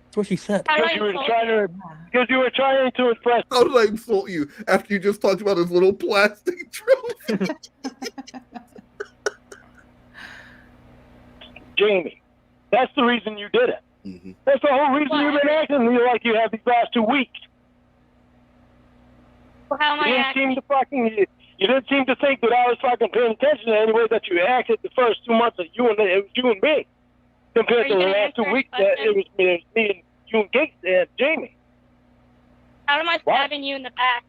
That's what she said. How did I Because insult you were trying to impress. How did I insult you after you just talked about his little plastic trophy? Jamie. That's the reason you did it. Mm-hmm. That's the whole reason you've been acting like you have these last 2 weeks. Well, how am I acting? You didn't seem to think that I was fucking paying attention to any way that you acted the first 2 months of it was you and me. Compared Are to you the gonna last 2 answer weeks any that it was me and you and Gates and Jamie. How am I stabbing you in the back?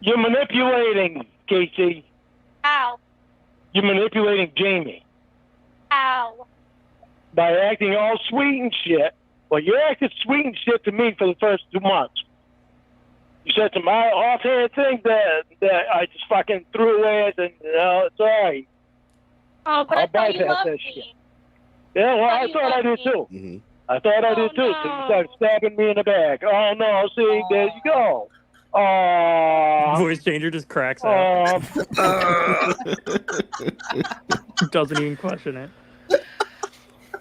You're manipulating, Casey. How? You're manipulating Jamie. How? By acting all sweet and shit. Well, you acted sweet and shit to me for the first 2 months. You said some offhand things that I just fucking threw away and it's all right. Oh, but I'll I thought you bypass loved that me. shit. Yeah, well, I you thought I loved did me. too. Mm-hmm. I thought I did too. So you started stabbing me in the back. Oh no, see, there you go. Oh. Voice changer just cracks out. Doesn't even question it.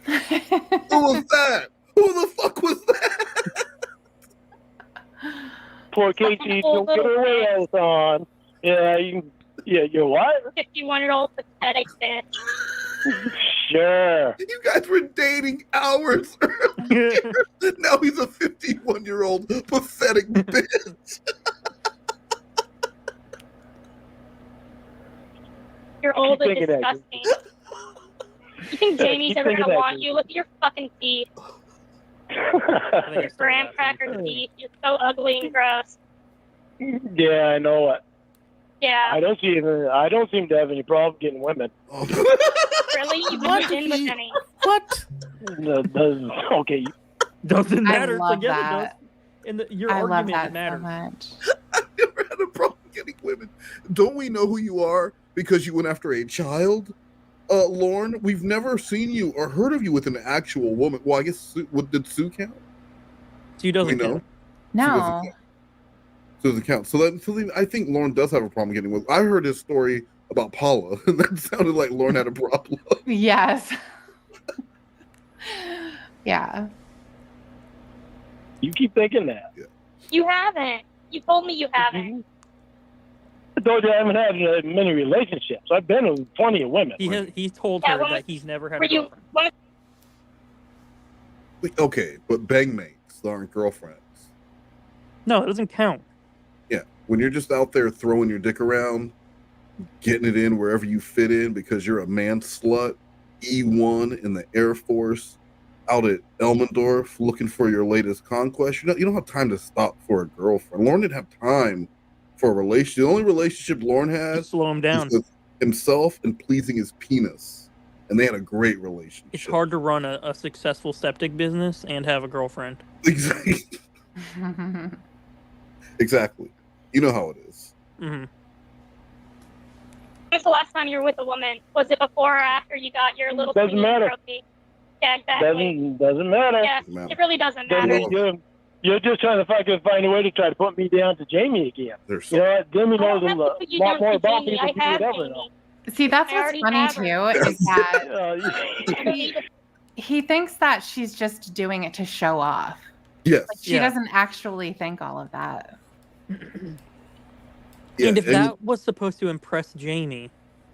Who was that? Who the fuck was that? Poor Casey, don't get her whales on. Yeah, you're what? 51-year-old pathetic bitch. Sure. You guys were dating hours earlier. Now he's a 51-year-old pathetic bitch. You're old and thinking that, disgusting. You think Jamie's keep ever thinking gonna that, want you? Look at your fucking teeth. Your graham cracker teeth. You're so ugly and gross. Yeah, I know it. Yeah. I don't seem to have any problem getting women. Really? You've never been with any. What? Okay. Doesn't matter. I love Together that. does. And your I love argument that matters. so much. I've never had a problem getting women. Don't we know who you are because you went after a child? Lorne, we've never seen you or heard of you with an actual woman. Well, I guess did Sue count? Sue doesn't know. count. Sue doesn't No. count. Sue doesn't count. So then I think Lorne does have a problem getting with. I heard his story about Paula, and that sounded like Lorne had a problem. Yes. Yeah. You keep thinking that. Yeah. You haven't. You told me you haven't. I told you I haven't had many relationships. I've been with plenty of women. He told Yeah, her when that was- he's never had Were a you? girlfriend. When, Okay, but bang mates aren't girlfriends. No, it doesn't count. Yeah, when you're just out there throwing your dick around, getting it in wherever you fit in because you're a man slut, E1 in the Air Force, out at Elmendorf looking for your latest conquest. You don't have time to stop for a girlfriend. Lorne didn't have time for a relationship. The only relationship Lorne had Slow him down. was with himself and pleasing his penis. And they had a great relationship. It's hard to run a successful septic business and have a girlfriend. Exactly. Exactly. You know how it is. Mm-hmm. when's the last time you were with a woman? Was it before or after you got your little Doesn't singing matter. trophy? Yeah, exactly. Doesn't matter. Yeah, it really doesn't matter. You're just trying to fucking find a way to try to put me down to Jamie again. You know what? Jamie knows a lot more about me than you would ever know. See, that's I what's already funny have too, her. is that he thinks that she's just doing it to show off. Yes. Like, she doesn't actually think all of that. And if that was supposed to impress Jamie,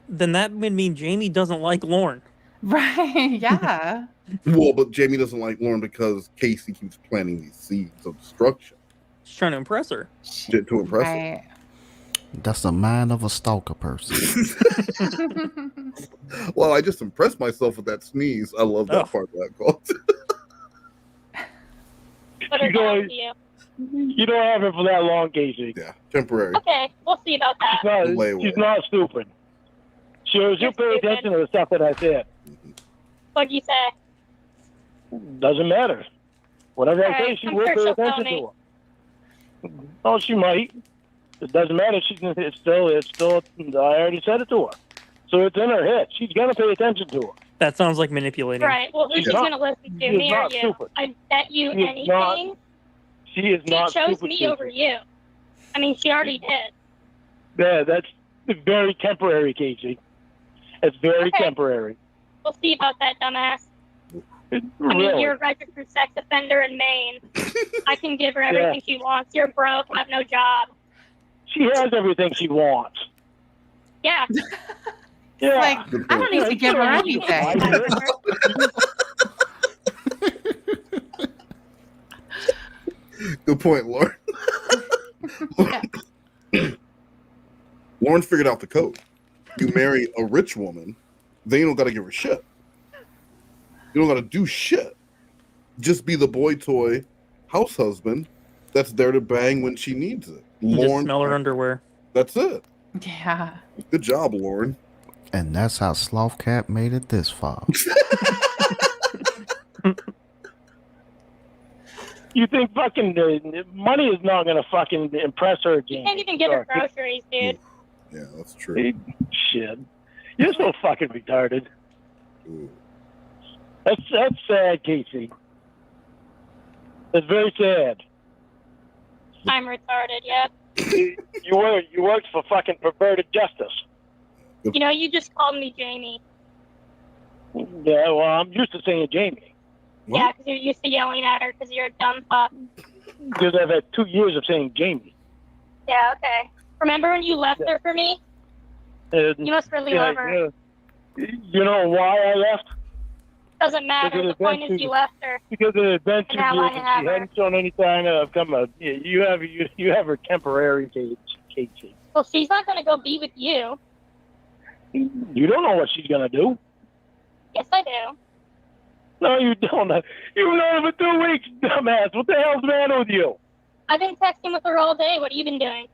then that would mean Jamie doesn't like Lorne. Right, yeah. Well, but Jamie doesn't like Lorne because Casey keeps planting these seeds of destruction. She's trying to impress her. To impress her. Right. That's the mind of a stalker person. Well, I just impressed myself with that sneeze. I love that part of that call. Put her down to you. You don't have it for that long, Casey. Yeah, temporary. Okay, we'll see about that. She's not stupid. She'll pay attention to the stuff that I said. What'd you say? Doesn't matter. Whatever I say, Alright, she I'm will sure pay she'll tell attention me. to her. Oh, she might. It doesn't matter. It's still. I already said it to her, so it's in her head. She's gonna pay attention to her. That sounds like manipulating. Right, well, who's She's she not- going to listen to, she is me or not you? stupid. I bet you She is anything. not- She is She not chose stupid. me Casey. over you. I mean, she already did. Yeah, that's very temporary, Casey. It's very Okay. temporary. We'll see about that, dumbass. I mean, Really? you're a registered sex offender in Maine. I can give her everything she wants. You're broke, have no job. She has everything she wants. Yeah. Yeah. Like, I don't need to give her anything. Good point, Lorne. Lorne figured out the code. You marry a rich woman, then you don't got to give her shit. You don't got to do shit. Just be the boy toy house husband that's there to bang when she needs it. You just Lorne, smell her underwear. that's it. Yeah. Good job, Lorne. And that's how Slothcat made it this far. You think fucking money is not gonna fucking impress her, You Jamie? can't even get her groceries, dude. Yeah, that's true. Shit. You're so fucking retarded. That's sad, Casey. That's very sad. I'm retarded, yeah. You worked for fucking perverted justice. You know, you just called me Jamie. Yeah, well, I'm used to saying Jamie. Yeah, because you're used to yelling at her because you're a dumb fuck. Because I've had 2 years of saying Jamie. Yeah, okay. Remember when you left her for me? You must really love her. You know why I left? Doesn't matter. Because The it's been point is too- you left her. Because it had been 2 Now years I and have she her. hadn't shown any sign of come up. You have her temporary, Casey. Well, she's not going to go be with you. You don't know what she's gonna do. Yes, I do. No, you don't. You've known her for 2 weeks, dumbass. What the hell's the matter with you? I've been texting with her all day. What have you been doing?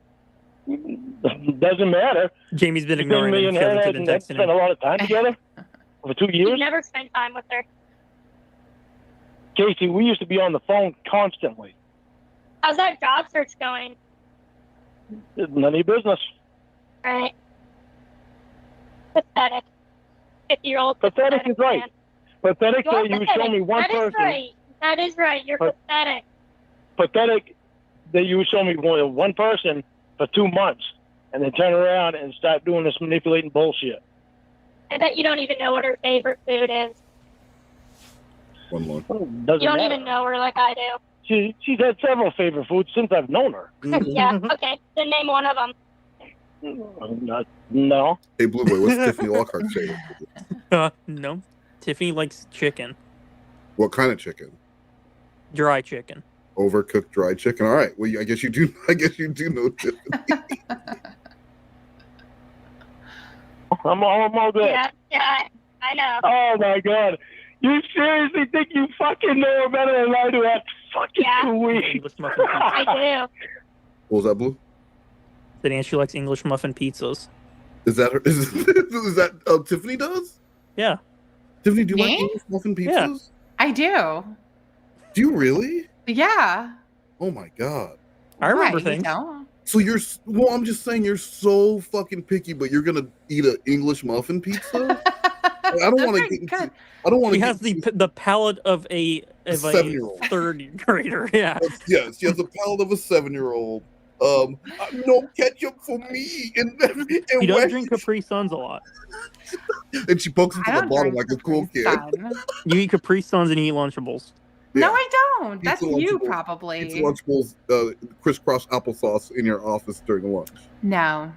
Doesn't matter. Jamie's been You've ignoring me him. and She her hasn't been and texting spent a him. lot of time together for 2 years. You've never spent time with her. Casey, we used to be on the phone constantly. How's that job search going? It's none of your business. Right. Pathetic. 50-year-old. Pathetic is right. Man. Pathetic You're that you pathetic. show me one That is person. right. That is right. You're pathetic. Pathetic that you show me one person for 2 months and then turn around and start doing this manipulating bullshit. I bet you don't even know what her favorite food is. One more. Doesn't You don't matter. even know her like I do. She's had several favorite foods since I've known her. Yeah, okay. Then name one of them. No. Hey, Blue Boy, what's Tiffany Lockhart's favorite? No. Tiffany likes chicken. What kind of chicken? Dry chicken. Overcooked dry chicken. All right. Well, I guess you do. I guess you do know Tiffany. I'm all good. Yeah, I know. Oh my God. You seriously think you fucking know her better than I do? That's fucking 2 weeks. English muffin pizza. I do. What was that, Blue? That Nancy likes English muffin pizzas. Is that her? Is that Tiffany does? Yeah. Tiffany, do you like Me? English muffin pizzas? Yeah. I do. Do you really? Yeah. Oh my God. I remember Why? You things. don't? So well, I'm just saying you're so fucking picky, but you're gonna eat an English muffin pizza? I don't want to get into. I don't want She to. has the palate of a 7-year-old. third grader. Yeah. Yes, she has the palate of a 7-year-old. No ketchup for me, and He does drink Capri Suns a lot. and she pokes into I the don't bottle drink like a cool kid. Sun. You eat Capri Suns and you eat Lunchables. No, I don't. That's Pizza you Lunchables. probably. Pizza Lunchables, crisscross applesauce in your office during lunch, No.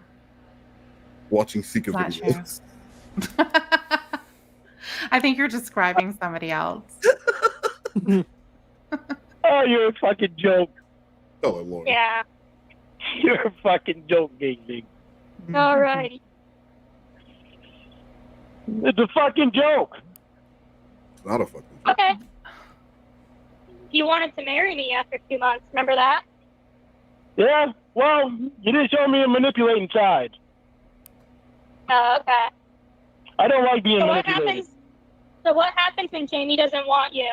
watching Sika Not videos. I think you're describing somebody else. Oh, you're a fucking joke. Oh, Lord. Yeah. You're a fucking joke, Gacy. Alrighty. It's a fucking joke. It's not a fucking. Okay. You wanted to marry me after 2 months. Remember that? Yeah. Well, you didn't show me a manipulating side. Oh, okay. I don't like being So what manipulated. happens? So what happens when Jamie doesn't want you?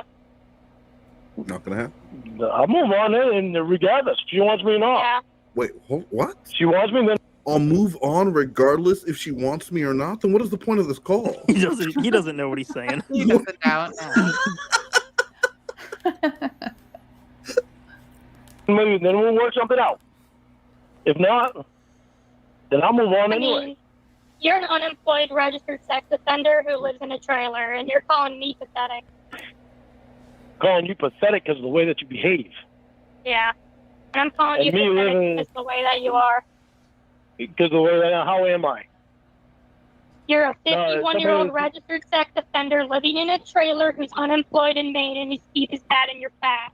Not gonna happen. I'll move on in regardless. She wants me or not. Yeah. Wait, what? She wants me, then I'll move on regardless if she wants me or not. Then what is the point of this call? He doesn't know what he's saying. He doesn't know. maybe then we'll work something out. If not, then I'll move on I anyway. mean, you're an unemployed registered sex offender who lives in a trailer, and you're calling me pathetic. Calling you pathetic because of the way that you behave. Yeah. And I'm calling you And me pathetic living- because of the way that you are. Because of the way that, how am I? You're a No, 51-year-old somebody- registered sex offender living in a trailer who's unemployed in Maine, and his teeth is bad in your fat.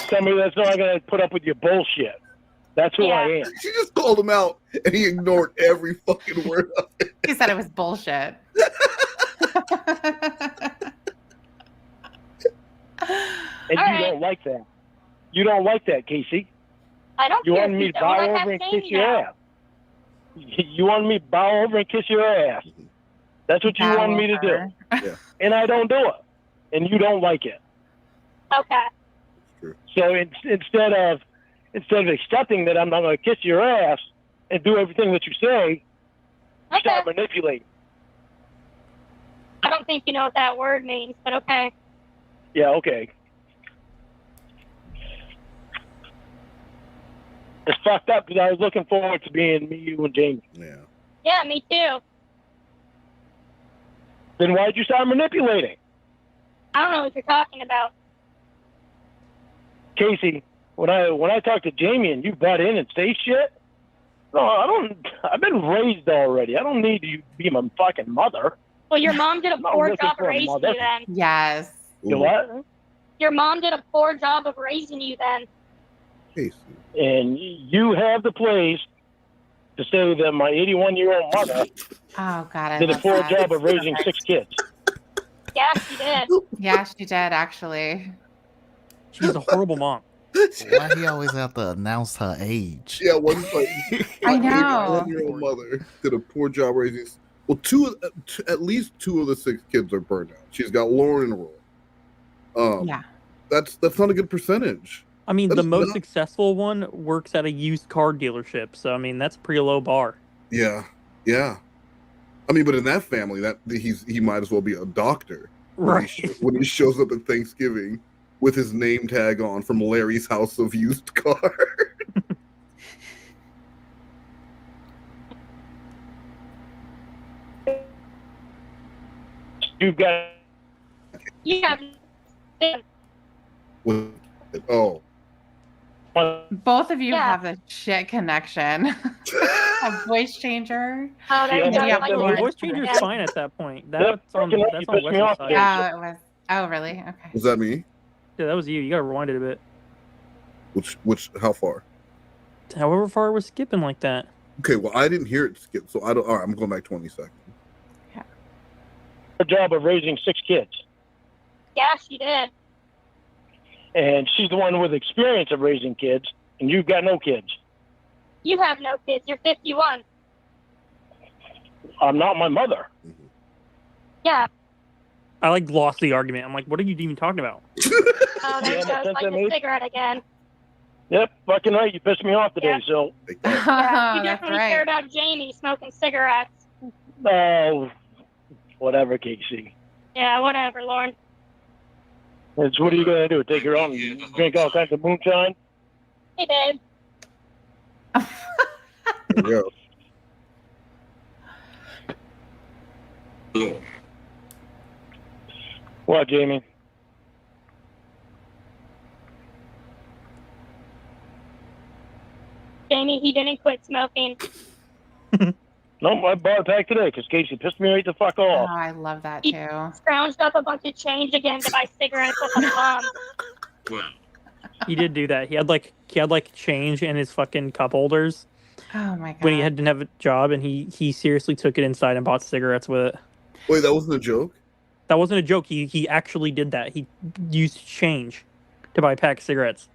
Somebody that's not going to put up with your bullshit. That's who I am. She just called him out, and he ignored every fucking word of it. He said it was bullshit. And All you right. don't like that. You don't like that, Casey. I don't You care. wanted me to don't. bow I over have and kiss Jamie your now. ass. You wanted me to bow over and kiss your ass. That's what you Bow wanted me to do. over. Yeah. And I don't do it. And you don't like it. Okay. So instead of accepting that I'm not going to kiss your ass and do everything that you say, Okay. start manipulating. I don't think you know what that word means, but okay. Yeah, okay. It's fucked up because I was looking forward to being me, you, and Jamie. Yeah. Yeah, me too. Then why'd you start manipulating? I don't know what you're talking about. Casey, when I talk to Jamie and you butt in and say shit, no, I don't. I've been raised already. I don't need you to be my fucking mother. Well, your mom did a not poor looking job for of a raising mother. you then. Yes. You what? Your mom did a poor job of raising you then. And you have the place to say that my 81-year-old mother Oh God, I did a love poor that. job of raising 6 kids. Yeah, she did. Yeah, she did actually. She's a horrible mom. Why he always have to announce her age? Yeah, one like I know. 81-year-old mother did a poor job raising. Well, at least 2 of the 6 kids are burned out. She's got Lorne and Roll. Yeah. That's not a good percentage. I mean, That the is most not- successful one works at a used car dealership. So, I mean, that's a pretty low bar. Yeah. I mean, but in that family, he might as well be a doctor. Right. When he shows up at Thanksgiving with his name tag on from Larry's House of Used Car. You've got. Yeah. Oh. Both of you have a shit connection. A voice changer. Oh, there you go. Yeah, Like The Lorne. voice changer's Yeah. fine at that point. Yep, That's on you Wes's pissed me off side. today. Oh, it was. Oh, really? Okay. Was that me? Yeah, that was you. You gotta rewind it a bit. Which? How far? However far we're skipping like that. Okay, well, I didn't hear it skip, so I don't. All right, I'm going back 20 seconds. Her job of raising 6 kids, Yeah, she did. and she's the one with experience of raising kids, and you've got no kids. You have no kids. You're 51. I'm not my mother. Yeah. I lost the argument. I'm like, what are you even talking about? Oh, there you go. It's like the cigarette again. Yep, fucking right. You pissed me off today, so. Yeah, you definitely care about Jamie smoking cigarettes. Oh, whatever, Casey. Yeah, whatever, Lorne. It's, what are you gonna do? Take her out and drink all kinds of moonshine? Hey, babe. There you go. What, Jamie? Jamie, he didn't quit smoking. Nope, I bought it back today because Casey pissed me right the fuck Oh, off. I love that He too. scrounged up a bunch of change again to buy cigarettes with his mom. He did do that. He had change in his fucking cup holders Oh my god. when he didn't have a job, and he seriously took it inside and bought cigarettes with it. Wait, that wasn't a joke? That wasn't a joke. He actually did that. He used change to buy a pack of cigarettes.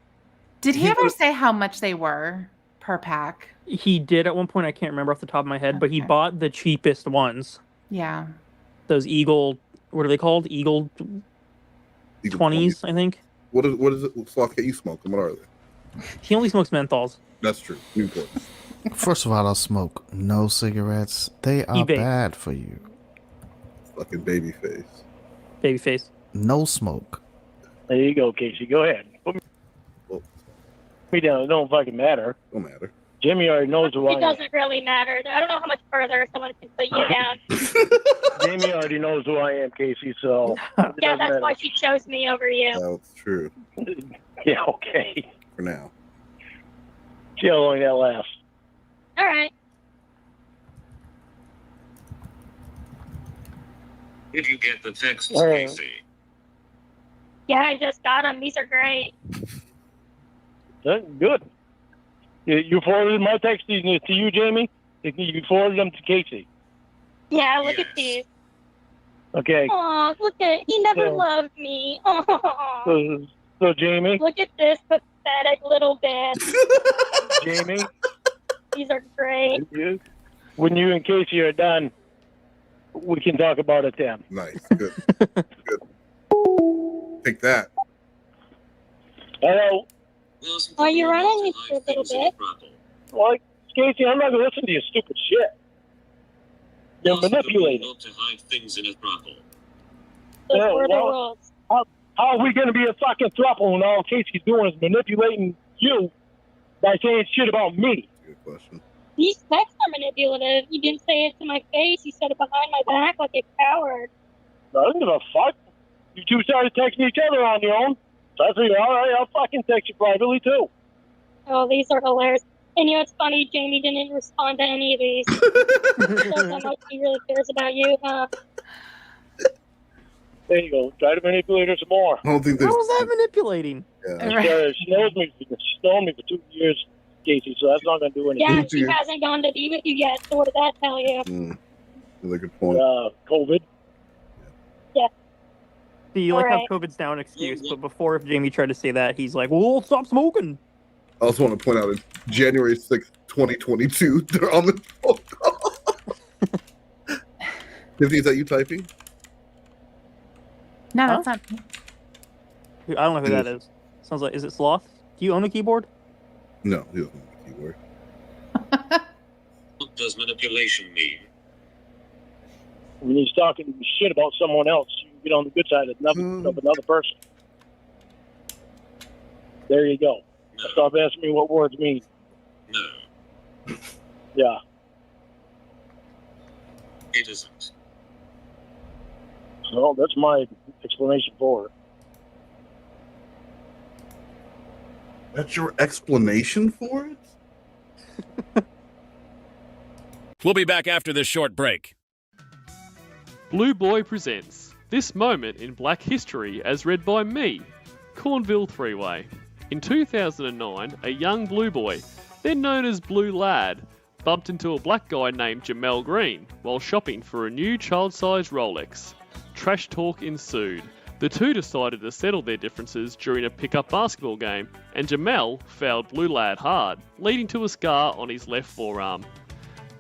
Did he ever say how much they were per pack? He did at one point. I can't remember off the top of my head, but he bought the cheapest ones. Yeah. Those Eagle, what are they called? Eagle 20s, I think. What is it? Sloth, can you smoke them? What are they? He only smokes menthols. That's true. Newport. First of all, I'll smoke no cigarettes. They are vapes. bad for you. Fucking baby face. Baby face. No smoke. There you go, Casey. Go ahead. Put me down. It don't fucking matter. Don't matter. Jimmy already knows who I It am. doesn't really matter. I don't know how much further someone can put you down. Jamie already knows who I am, Casey, so. Yeah, that's why she chose me over you. That's true. Yeah, okay. For now. See how long that lasts. All right. Did you get the texts, All right. Casey? Yeah, I just got them. These are great. Good. You forwarded my text to you, Jamie? You forwarded them to Casey. Yeah, look at these. Okay. Aw, look at he never So- loved me. Aw. So Jamie, Look at this pathetic little bitch. Jamie, These are great. when you and Casey are done, we can talk about it then. Nice. Good. Good. Take that. Hello. Are you running me for a little bit? Well, Casey, I'm not going to listen to your stupid shit. You're manipulating. Not to hide things in a brothel. Those Yeah, were the well, rules. How are we going to be a fucking throuple when all Casey's doing is manipulating you by saying shit about me? Good question. These texts are manipulative. You didn't say it to my face. You said it behind my back like a coward. I don't give a fuck. You two started texting each other on your own. So I figured, all right, I'll fucking text you privately too. Oh, these are hilarious. And you know what's funny? Jamie didn't respond to any of these. Shows how much he really cares about you, huh? There you go. Try to manipulate her some more. I don't think How there's. was that manipulating? Yeah. She knows me. She's known me for 2 years, Casey, so that's not going to do anything. Yeah, she hasn't gone to be with you yet. So what did that tell you? That's a good point. COVID. Yeah. See, you like Alright. how COVID's now an excuse, but before, if Jamie tried to say that, he's like, well, stop smoking. I also want to point out it's January 6th, 2022. They're on the phone call. Tiffany, is that you typing? No, that's not. I don't know who that is. Sounds like, is it Sloth? Do you own a keyboard? No, he doesn't have a keyboard. What does manipulation mean? When he's talking shit about someone else, you can get on the good side of another person. There you go. Stop asking me what words mean. No, Yeah. it isn't. So that's my explanation for it. That's your explanation for it? We'll be back after this short break. Blue Boy presents This Moment in Black History as read by me, Cornville Three-Way. In 2009, a young blue boy, then known as Blue Lad, bumped into a black guy named Jamel Green while shopping for a new child-sized Rolex. Trash talk ensued. The two decided to settle their differences during a pickup basketball game, and Jamel fouled Blue Lad hard, leading to a scar on his left forearm.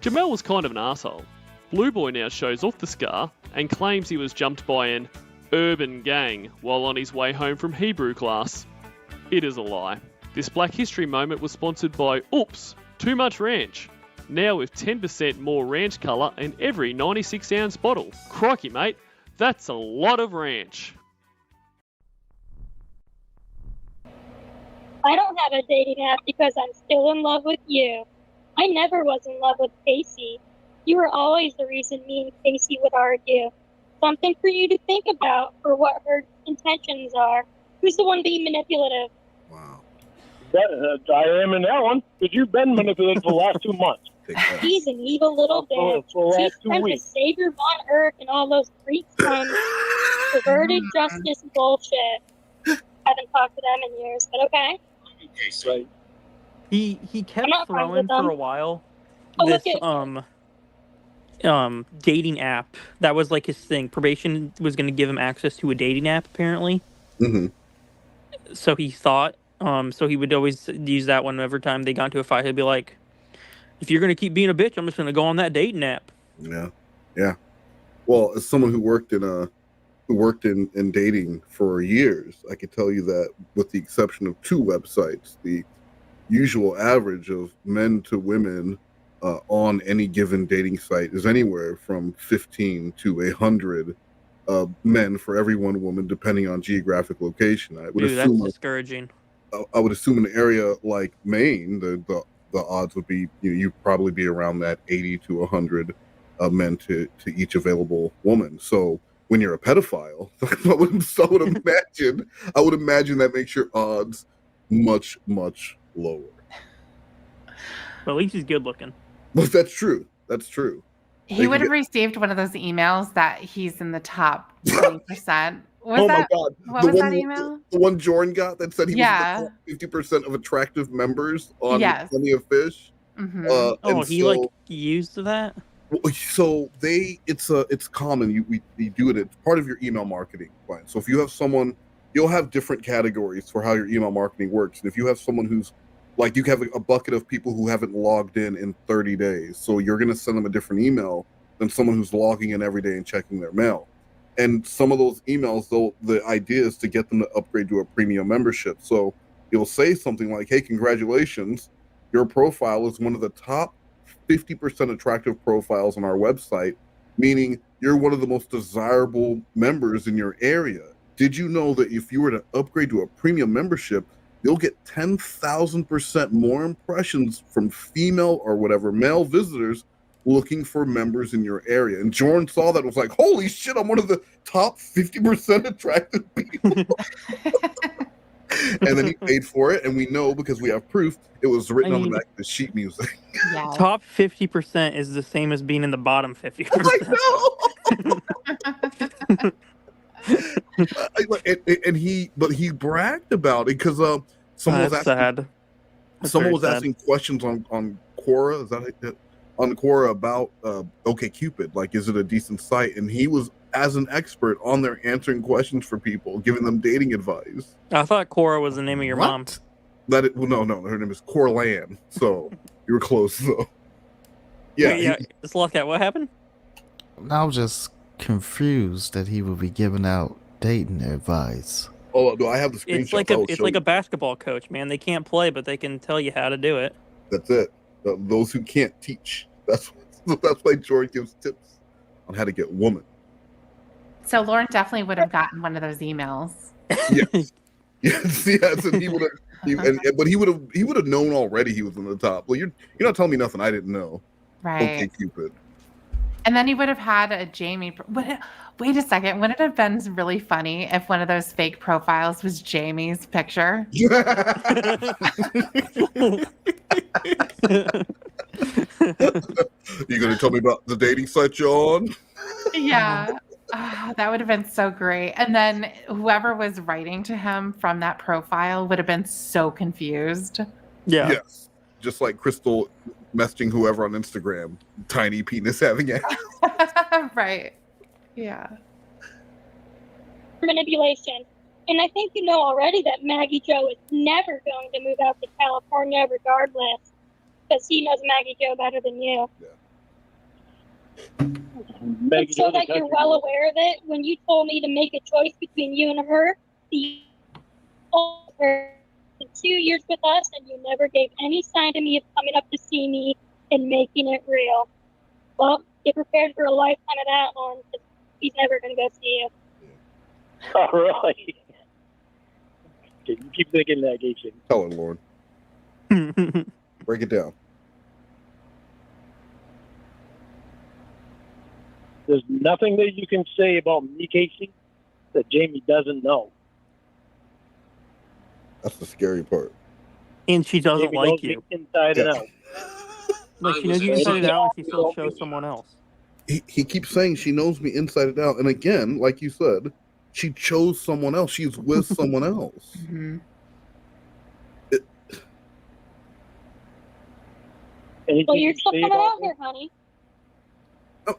Jamel was kind of an asshole. Blue Boy now shows off the scar and claims he was jumped by an urban gang while on his way home from Hebrew class. It is a lie. This Black History moment was sponsored by Oops, Too Much Ranch. Now with 10% more ranch colour in every 96-ounce bottle. Crikey, mate, that's a lot of ranch. I don't have a dating app because I'm still in love with you. I never was in love with Casey. You were always the reason me and Casey would argue. Something for you to think about for what her intentions are. Who's the one being manipulative? I am in that one, because you've been manipulated for the last 2 months. He's an evil little bitch. For the She's last 2 trying to weeks. save your Von Erck and all those freaks from perverted justice bullshit. Haven't talked to them in years, but okay. Right. He kept I'm not friends throwing with them. for a while Oh, this look dating app. That was like his thing. Probation was going to give him access to a dating app apparently. Mm-hmm. So he thought so he would always use that one every time they got into a fight. He'd be like, if you're going to keep being a bitch, I'm just going to go on that dating app. Yeah. Well, as someone who worked in dating for years, I could tell you that with the exception of 2 websites, the usual average of men to women on any given dating site is anywhere from 15 to 100 men for every one woman, depending on geographic location. I would Dude, that's assume discouraging. I would assume in an area like Maine, the odds would be you'd probably be around that 80 to 100 men to each available woman. So when you're a pedophile, I would imagine that makes your odds much lower. But at least he's good looking. But that's true. He would have received one of those emails that he's in the top 20%. Oh my God! What was that email? The one Jordan got that said he Yeah. was the top 50% of attractive members on Yes. Plenty of Fish. Mhm. He like used that. So it's common. We do it. It's part of your email marketing plan. So if you have someone, you'll have different categories for how your email marketing works. And if you have someone who's like, you have a bucket of people who haven't logged in 30 days, so you're going to send them a different email than someone who's logging in every day and checking their mail. And some of those emails, though, the idea is to get them to upgrade to a premium membership. So you'll say something like, "Hey, congratulations, your profile is one of the top 50% attractive profiles on our website, meaning you're one of the most desirable members in your area. Did you know that if you were to upgrade to a premium membership, you'll get 10,000% more impressions from female or whatever male visitors looking for members in your area?" And Jordan saw that and was like, "Holy shit, I'm one of the top 50% attractive people." And then he paid for it, and we know because we have proof it was written on the back of the sheet music. Top 50% is the same as being in the bottom 50%. But he bragged about it because someone was That's asking, sad. That's someone very was sad. asking questions on Quora. Is that it? On Quora about OkCupid, like, is it a decent site? And he was, as an expert, on there answering questions for people, giving them dating advice. I thought Cora was the name of your mom. No, her name is Corlan. So you were close though. Yeah, Wait, just look at what happened. I was just confused that he would be giving out dating advice. Oh, no, I have the screenshot. It's like a basketball coach, man. They can't play, but they can tell you how to do it. That's it. Those who can't teach. That's why Jordan gives tips on how to get woman. So Lorne definitely would have gotten one of those emails. Yes. Yes, and he would have, but he would have known already he was on the top. Well, you're not telling me nothing I didn't know. Right. Okay, Cupid. And then he would have had a Jamie. Wait a second. Wouldn't it have been really funny if one of those fake profiles was Jamie's picture? You gonna tell me about the dating site you're on? Yeah. Oh, that would have been so great. And then whoever was writing to him from that profile would have been so confused. Yeah. Yes. Just like Crystal messaging whoever on Instagram, tiny penis having it. Right. Yeah. Manipulation. And I think you know already that Maggie Joe is never going to move out to California regardless. Because he knows Maggie Joe better than you. And so that you're well aware of it, when you told me to make a choice between you and her, the her 2 years with us, and you never gave any sign to me of coming up to see me and making it real. Well, get prepared for a lifetime of that one, because he's never going to go see you. All right. Okay, you keep thinking that, Gacy. Tell her, Lorne. Break it down. There's nothing that you can say about me, Casey, that Jamie doesn't know. That's the scary part. And she doesn't Jamie like knows you. me inside and out. Like, she knows you inside and out, and she still shows someone else. He keeps saying she knows me inside and out. And again, like you said, she chose someone else. She's with someone else. Mm-hmm. Well, you're still coming out here, honey.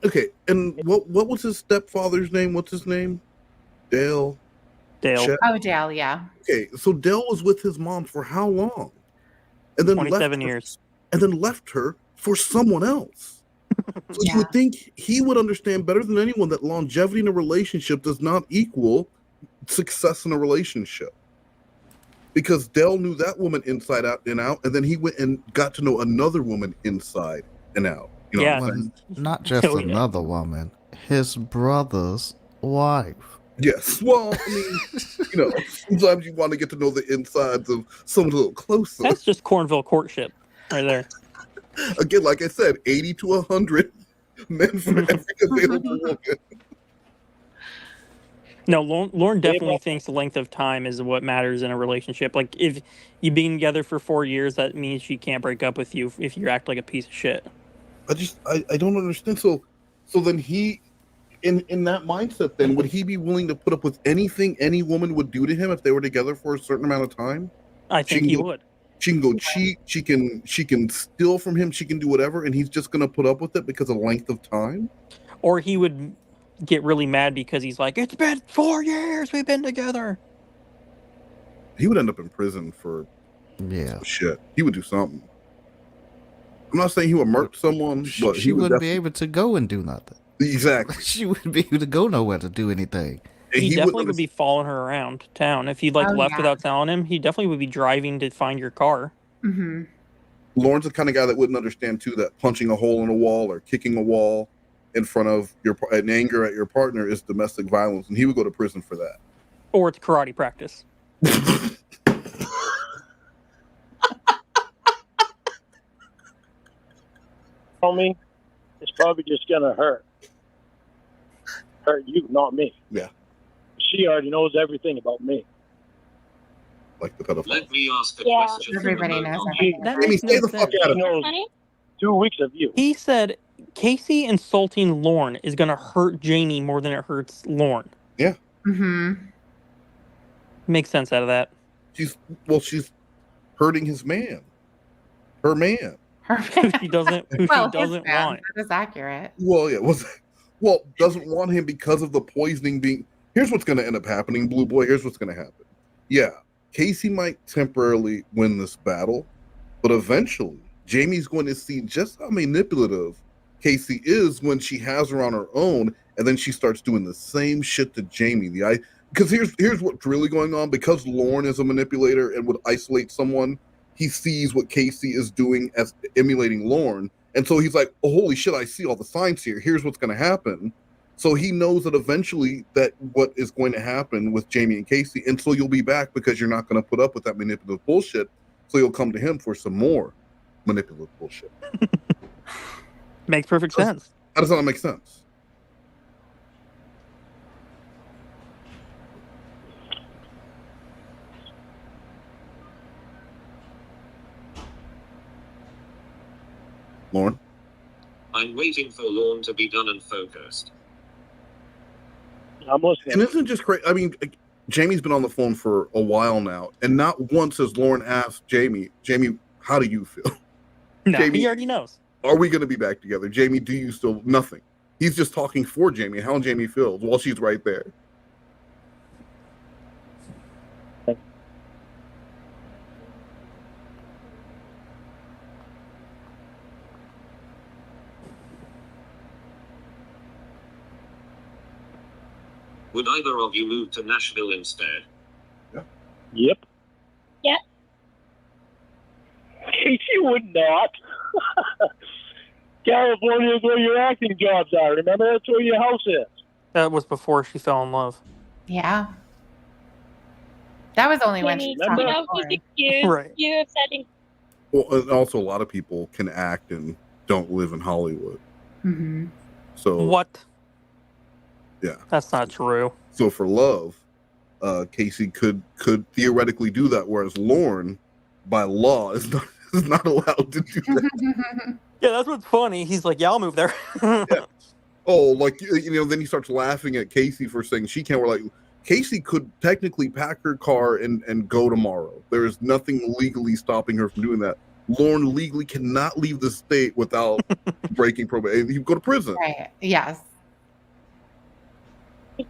Okay, and what was his stepfather's name? What's his name? Dale. Dale. Oh, Dale, yeah. Okay, so Dale was with his mom for how long? And then 27 years. And then left her for someone else. So you would think he would understand better than anyone that longevity in a relationship does not equal success in a relationship. Because Dale knew that woman inside out and out, and then he went and got to know another woman inside and out. You know what I'm saying? Not just another woman, his brother's wife. Yes. Well, I mean, sometimes you want to get to know the insides of someone a little closer. That's just Cornville courtship right there. Again, like I said, 80 to 100 men for every available woman. No, Lorne definitely thinks the length of time is what matters in a relationship. Like, if you've been together for 4 years, that means she can't break up with you if you act like a piece of shit. I don't understand. So then he, in that mindset, then would he be willing to put up with anything any woman would do to him if they were together for a certain amount of time? I think he would. She can go cheat. She can steal from him. She can do whatever, and he's just gonna put up with it because of length of time. Or he would get really mad because he's like, it's been 4 years we've been together. He would end up in prison for shit. He would do something. I'm not saying he would murder someone, but she wouldn't be able to go and do nothing. Exactly. She wouldn't be able to go nowhere to do anything. He definitely would be following her around town. If he left yeah. without telling him, he definitely would be driving to find your car. Mm-hmm. Lorne's the kind of guy that wouldn't understand too that punching a hole in a wall or kicking a wall in front of in anger at your partner is domestic violence, and he would go to prison for that. Or it's karate practice. Tell me, it's probably just gonna hurt you, not me. Yeah. She already knows everything about me. Like the pedophile. Let me ask a Yeah. question. Everybody knows That Amy, makes stay no the fuck sense. out of it. knows Honey? 2 weeks of you. He said Casey insulting Lorne is going to hurt Janie more than it hurts Lorne. Yeah. Mm-hmm. Makes sense out of that. She's hurting his man. Her man. Who she doesn't his want. man, that is accurate. Well, yeah. Doesn't want him because of the poisoning being. Here's what's going to end up happening, Blue Boy. Here's what's going to happen. Yeah, Casey might temporarily win this battle, but eventually Jamie's going to see just how manipulative Casey is when she has her on her own, and then she starts doing the same shit to Jamie. Because here's what's really going on. Because Lorne is a manipulator and would isolate someone, he sees what Casey is doing as emulating Lorne. And so he's like, oh, holy shit, I see all the signs here. Here's what's going to happen. So he knows that eventually that what is going to happen with Jamie and Casey, and so you'll be back because you're not going to put up with that manipulative bullshit. So you'll come to him for some more manipulative bullshit. Makes perfect sense. How does that not make sense? Lorne? I'm waiting for Lorne to be done and focused. I'm listening. And isn't it just great? I mean, Jamie's been on the phone for a while now, and not once has Lorne asked Jamie, how do you feel? No, Jamie, he already knows. Are we going to be back together? Jamie, do you still... Nothing. He's just talking for Jamie, how Jamie feels while she's right there. Would either of you move to Nashville instead? Yep. Yep. Casey would not. California is where your acting jobs are. Remember, that's where your house is. That was before she fell in love. Yeah. That was only when she You know, he's accused Right. you of setting. Well, and also a lot of people can act and don't live in Hollywood. Mm-hmm. So What? Yeah. That's not true. So for love, Casey could theoretically do that, whereas Lorne, by law, is not allowed to do that. Yeah, that's what's funny. He's like, yeah, I'll move there. Yeah. Oh, like, then he starts laughing at Casey for saying she can't. We're like, Casey could technically pack her car and go tomorrow. There is nothing legally stopping her from doing that. Lorne legally cannot leave the state without breaking probation. He would go to prison. Right. Yes.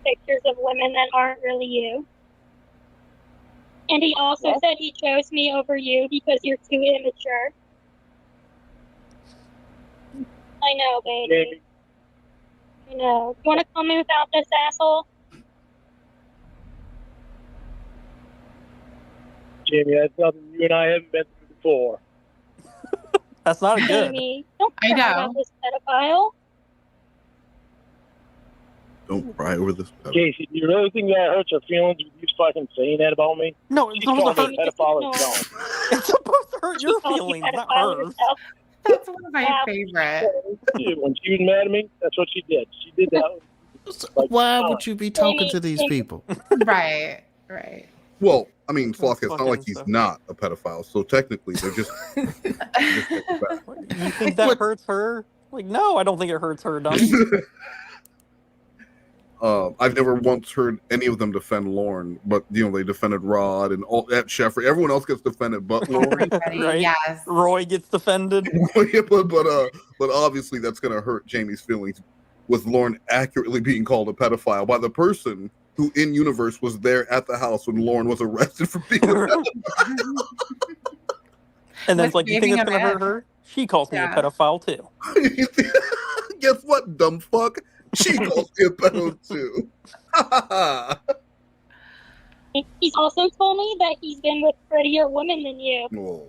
Pictures of women that aren't really you. And he also said he chose me over you because you're too immature. I know, baby. I know. You want to come in without this asshole? Jamie, that's nothing you and I haven't been through before. That's not good. Jamie, don't I cry know. about this pedophile. Don't cry over this. Casey, do you really think that hurts her feelings with you fucking saying that about me? No, it's She's supposed calling to me a hurt. pedophile as well. It's supposed to hurt your feelings, not hers. That's one of my favorite. When she was mad at me, that's what she did. She did that. Why would you be talking to these people? Right. Right. Well, I mean, Flock, it's not like fucking he's so- not a pedophile, so technically they're just. You think that hurts her? Like, no, I don't think it hurts her, dummy. I've never once heard any of them defend Lorne, but they defended Rod and all that Sheffrey. Everyone else gets defended, but Lorne. Right? Yes. Roy gets defended. Yeah, but obviously that's gonna hurt Jamie's feelings with Lorne accurately being called a pedophile by the person who in universe was there at the house when Lorne was arrested for being a pedophile. And then it's With like, you think waving it's him gonna hurt in. her? She calls me a Yeah. pedophile too. Guess what, dumb fuck? She calls me a pedo too. He's also told me that he's been with prettier women than you. Whoa.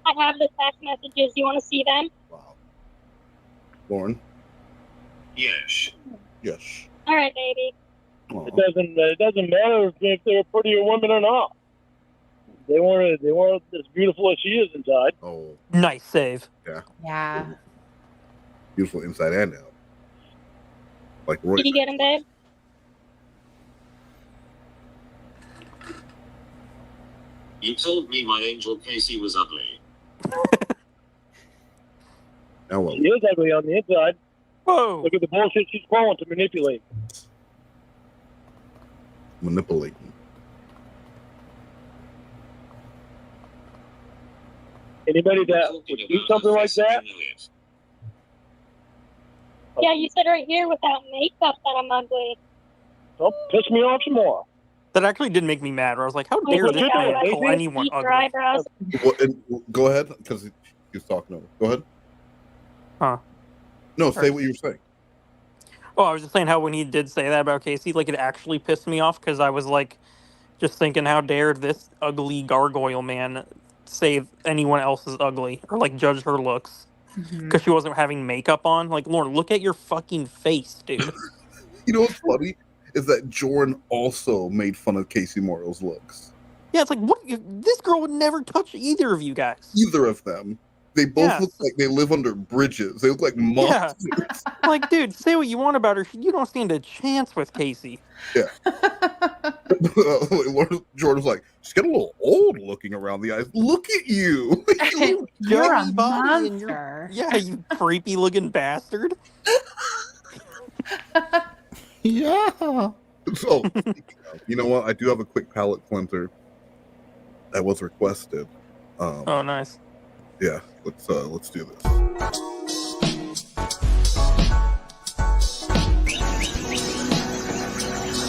I have the text messages. You want to see them? Lorne? Yes. Yes. All right, baby. It doesn't matter if they're prettier women or not. They weren't as beautiful as she is inside. Oh, Nice save. yeah. Yeah. Beautiful inside and out. Like Roy. Did you get him, babe? You told me my angel Casey was ugly. Hello. She is ugly on the inside. Whoa. Look at the bullshit she's pulling to manipulate. Manipulating. Anybody that would do something like that, Yeah, you said right here without makeup that I'm ugly. don't piss me off some more. That actually did make me mad. Where I was like, how dare what this you man doing, call baby? anyone Your ugly? eyebrows. Go ahead, because he's talking over. Go ahead. Huh. No, say what you were saying. Oh, I was just saying how when he did say that about Casey, like it actually pissed me off because I was like, just thinking, how dare this ugly gargoyle man say anyone else is ugly or like judge her looks because she wasn't having makeup on. Like, Lauren, look at your fucking face, dude. You know what's funny is that Jordan also made fun of Casey Morrow's looks. Yeah, it's like what? This girl would never touch either of you guys. Either of them. They both look like they live under bridges. They look like monsters. Yeah. Like, dude, say what you want about her. You don't stand a chance with Casey. Yeah. Jordan's like, she's getting a little old looking around the eyes. Look at you. You're a Jummy body and monster. yeah, you creepy looking bastard. Yeah. So, you know what? I do have a quick palate cleanser that was requested. Oh, nice. Yeah, let's do this.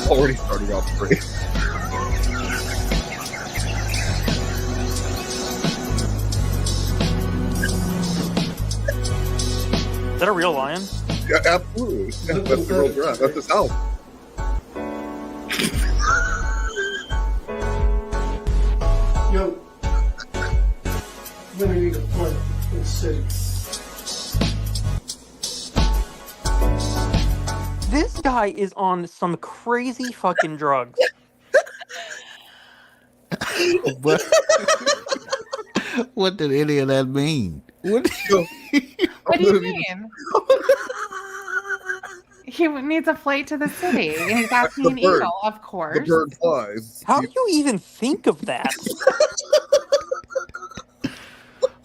Already starting off great. Is that a real lion? Yeah, absolutely. Yeah, that's the real giraffe. That's his house. Yo, I'm gonna need a point in the city. This guy is on some crazy fucking drugs. What did any of that mean? What do you mean? He needs a flight to the city, and he's asking an eagle, of course. The bird flies. How do you even think of that?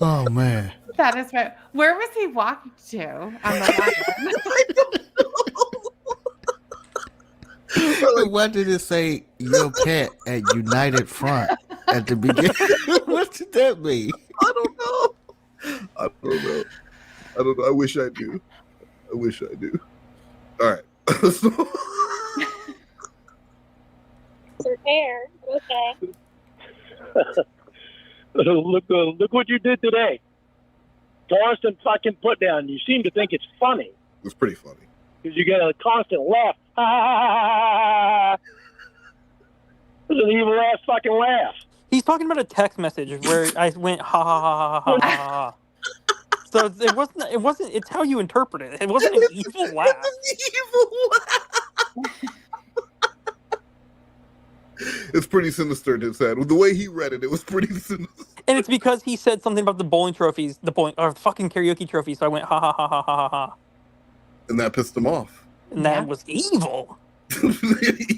Oh man. That is right. Where was he walking to on the wagon? Why did it say your pet at United Front at the beginning? What did that mean? I don't know. I don't know. I wish I knew. All right. Her hair. Okay. Look what you did today. Constant fucking put down. You seem to think it's funny. It's pretty funny. Because you get a constant laugh. Ha ha ha ha. It's an evil ass fucking laugh. He's talking about a text message where I went ha ha ha ha ha ha ha. So it wasn't. It's how you interpret it. It wasn't an evil laugh. It's pretty sinister, it said. The way he read it, it was pretty sinister. And it's because he said something about the bowling trophies, fucking karaoke trophy. So I went ha ha ha ha ha ha ha. And that pissed him off. And that was evil.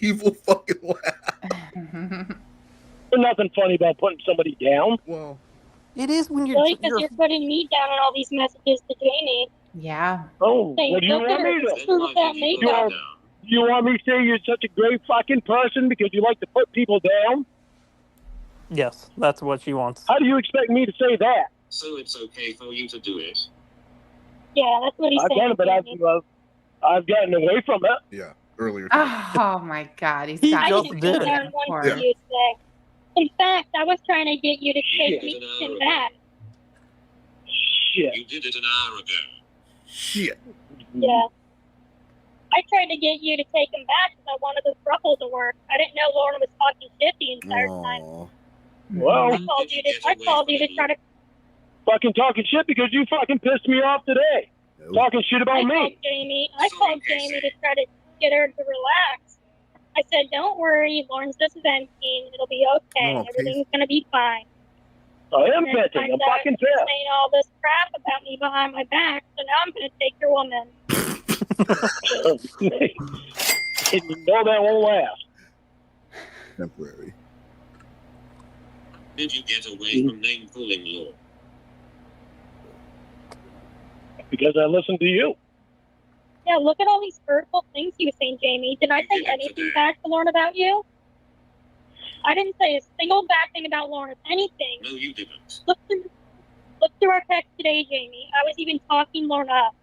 Evil fucking laugh. There's nothing funny about putting somebody down. Well, it is when Really? Because you're putting me down on all these messages to Jamie. Yeah. Oh, Saying, what do you look want at her, me to? screw with that makeup. You want me to say you're such a great fucking person because you like to put people down? Yes, that's what she wants. How do you expect me to say that? So it's okay for you to do it. Yeah, that's what he's I've saying. done it, but I've gotten away from it. Yeah, earlier. Oh my God, he's I got didn't go down one for you today. In fact, I was trying to get you to take me in back. Shit. You did it an hour ago. Shit. Yeah. I tried to get you to take him back because I wanted the thruple to work. I didn't know Lorne was talking shit the entire time. Well, I called you to try to. fucking talking shit because you fucking pissed me off today. Talking shit about me. I called Jamie to try to get her to relax. I said, "Don't worry, Lorne's just venting. It'll be okay. Oh, Everything's gonna be fine." I am And then venting. turns I'm out fucking you're pissed. saying all this crap about me behind my back, so now I'm gonna take your woman. And you know that won't last. Temporary. Did you get away from name calling law? Because I listened to you. Yeah, look at all these hurtful things you were saying, Jamie. Did I say anything bad to Lorne about you? I didn't say a single bad thing about Lorne, if anything. No, you didn't. Look through our text today, Jamie. I was even talking Lorne up.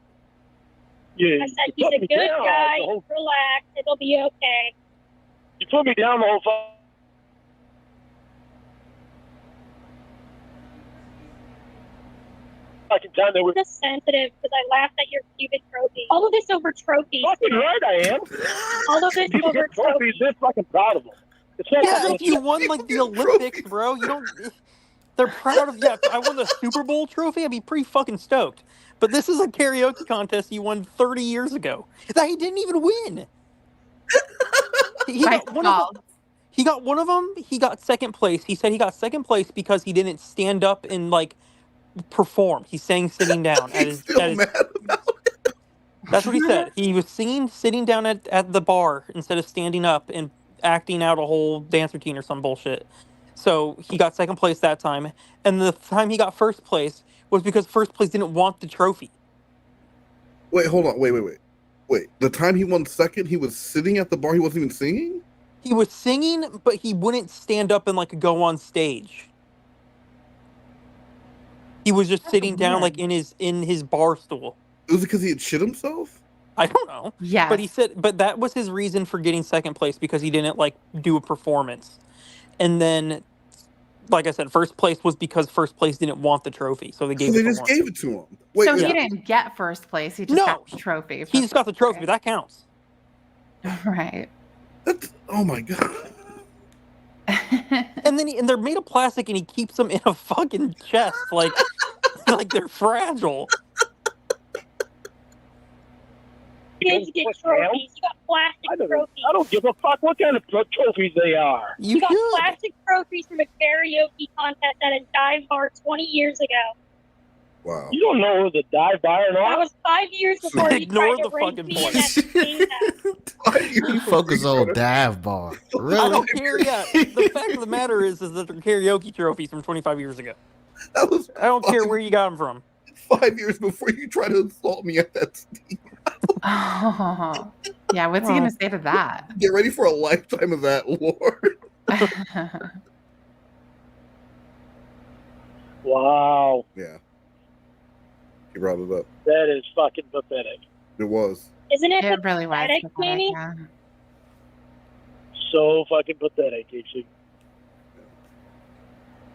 Yeah, I said you he's put a me good down guy. the whole- Relax. It'll be okay. You put me down the whole fucking time that we're just sensitive because I laughed at your stupid trophy. All of this over trophies. fucking right. I am. All of this People over get trophies. They're fucking proud of them. It's not Yeah, fucking- if you won like the Olympics, bro, you don't. They're proud of. Yeah, if I won the Super Bowl trophy, I'd be pretty fucking stoked. But this is a karaoke contest you won 30 years ago that he didn't even win. he got one of them. He got one of them. He got second place. He said he got second place because he didn't stand up and like perform. He sang sitting down at his. Still mad about it. That's what he said. He was singing sitting down at the bar instead of standing up and acting out a whole dance routine or some bullshit. So he got second place that time, and the time he got first place was because first place didn't want the trophy. Wait, hold on. Wait. The time he won second, he was sitting at the bar. He wasn't even singing. He was singing, but he wouldn't stand up and like go on stage. He was just sitting down like in his bar stool. Was it because he had shit himself? I don't know. Yeah. But he said, but that was his reason for getting second place because he didn't like do a performance. And then, like I said, first place was because first place didn't want the trophy, so they gave So it they to just Lorne. gave it to him. So he didn't get first place. He just got the trophy. He just got the trophy. That counts. Right. Oh my god. And then and they're made of plastic, and he keeps them in a fucking chest, like they're fragile. Kids get trophies. You got plastic trophies. I don't give a fuck what kind of trophies they are. You got plastic trophies from a karaoke contest at a dive bar 20 years ago. Wow. You don't know who the dive bar and all. That was 5 years before you Ignore tried to the rape fucking me in point. that You focus on dive bar. Really? I don't care yet. The fact of the matter is that they're karaoke trophies from 25 years ago. I don't care where you got them from. 5 years before you try to assault me at that steam. Oh, yeah. What's he gonna say to that? Get ready for a lifetime of that, Lord. Wow. Yeah. He brought it up. That is fucking pathetic. It was. Isn't it? It really was pathetic, Jamie? yeah. So fucking pathetic, Casey.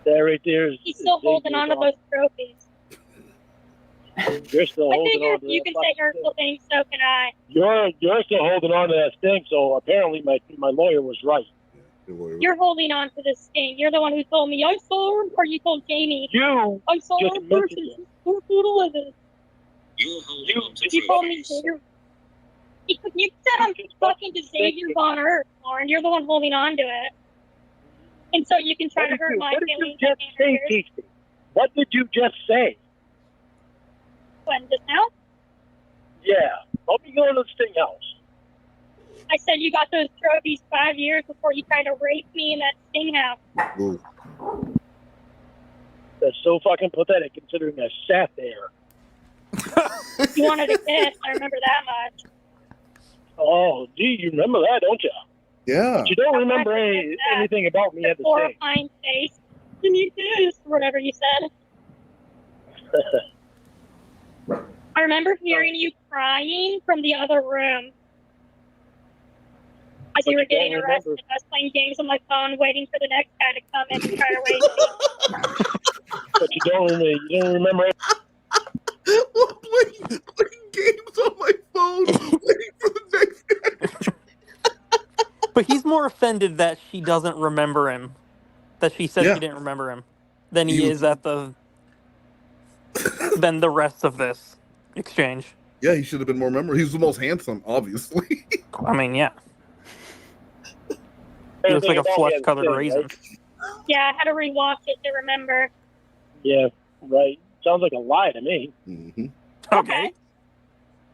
That right there is. He's still holding on to those trophies. You're still I holding figure on if to you that can say hurtful things, so can I. You're still holding on to that thing, so apparently my lawyer was right. You're holding on to this thing. You're the one who told me I saw her, or you told Jamie. I saw just her mentioned person. She's poor poodle with it. You told me Xavier. You said I'm fucking to Xavier on Earth, Lauren. You're the one holding on to it. And so you can try to hurt my feelings. What did you just say, Casey? What did you just say? When, just now? Yeah. I'll be going to the sting house. I said you got those trophies 5 years before you tried to rape me in that sting house. Ooh. That's so fucking pathetic considering I sat there. You wanted a kiss. I remember that much. Oh, gee, you remember that, don't you? Yeah. But you don't remember anything about me at the sting. Horrifying face. Can you kiss? Whatever you said. I remember hearing you crying from the other room. As you were getting arrested, I was playing games on my phone, waiting for the next guy to come in and try to rape me. But you don't remember it. playing games on my phone, waiting for the next guy. But he's more offended that she doesn't remember him. That she said she didn't remember him. Than he is at than the rest of this exchange. Yeah, he should have been more memorable. He was the most handsome, obviously. I mean, yeah. He looks like a flesh-colored raisin. Yeah, I had to rewatch it to remember. Yeah, right. Sounds like a lie to me. Mm-hmm. Okay.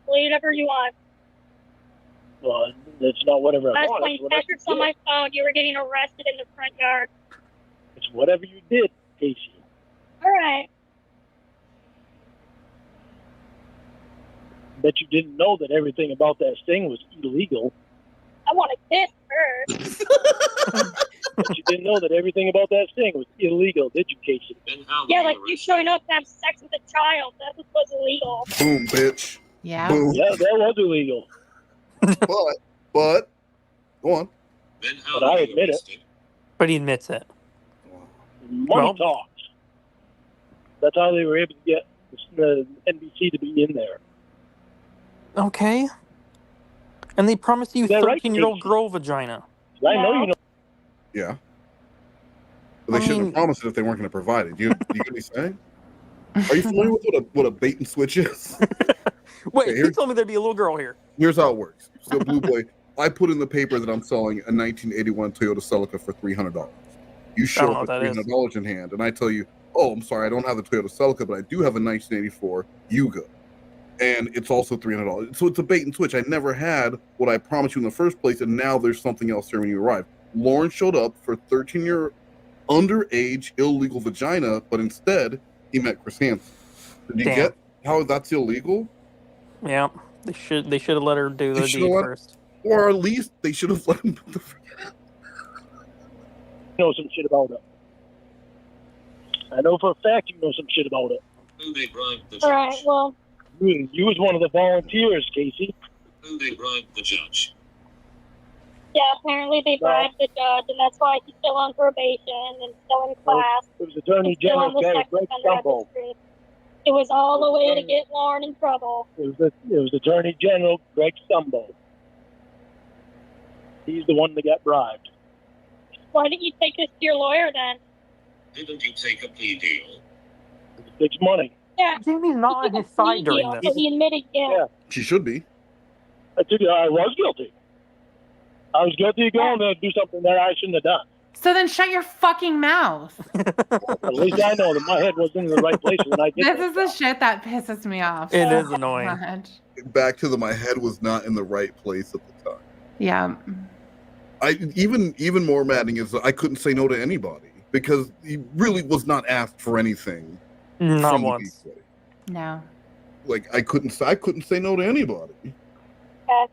Whatever you want. Well, it's not whatever I I was want. playing It's Tetris on my phone. You were getting arrested in the front yard. It's whatever you did, Casey. All right. Bet you didn't know that everything about that sting was illegal. I want to kiss her. But you didn't know that everything about that sting was illegal, did you, Casey? Yeah, like you showing up to have sex with a child. That's what was illegal. Boom, bitch. Yeah. Boom. Yeah, that was illegal. But, go on. But I admit it. But he admits it. Money talks. That's how they were able to get the NBC to be in there. Okay. And they promised you Is that right, 13-year-old girl vagina. I know you know. Yeah. But they shouldn't have promised it if they weren't going to provide it. You get what he's saying? Are you familiar with what a bait and switch is? Wait, Okay, he told me there'd be a little girl here. Here's how it works. So, Blue Boy, I put in the paper that I'm selling a 1981 Toyota Celica for $300. You show up with $300 in hand, and I tell you, oh, I'm sorry, I don't have the Toyota Celica, but I do have a 1984 Yugo. And it's also $300. So it's a bait and switch. I never had what I promised you in the first place, and now there's something else there when you arrive. Lorne showed up for 13-year underage illegal vagina, but instead he met Chris Hansen. Did you get how that's illegal? Yeah, they should have let her do the deed first. Or at least they should have let him put the know some shit about it. I know for a fact you know some shit about it. Who they bribed the judge? All right, well. You was one of the volunteers, Casey. Who they bribed the judge? Yeah, apparently they bribed the judge, and that's why he's still on probation and still in class. It was Attorney General Greg Stumbo. It was all the way to get Lorne in trouble. It was Attorney General Greg Stumbo. He's the one that got bribed. Why didn't you take this to your lawyer then? Didn't you take a plea deal? It takes money. Yeah. Jamie's not on his side during this. So he admitted guilt. Yeah. She should be. I told you I was guilty. I was guilty of going to do something that I shouldn't have done. So then shut your fucking mouth. At least I know that my head wasn't in the right place when I did This is the shit that pisses me off. It so is annoying. much. Back to my head was not in the right place at the time. Yeah. Even more maddening is that I couldn't say no to anybody because he really was not asked for anything. Not once. No. Like I couldn't say no to anybody. Okay.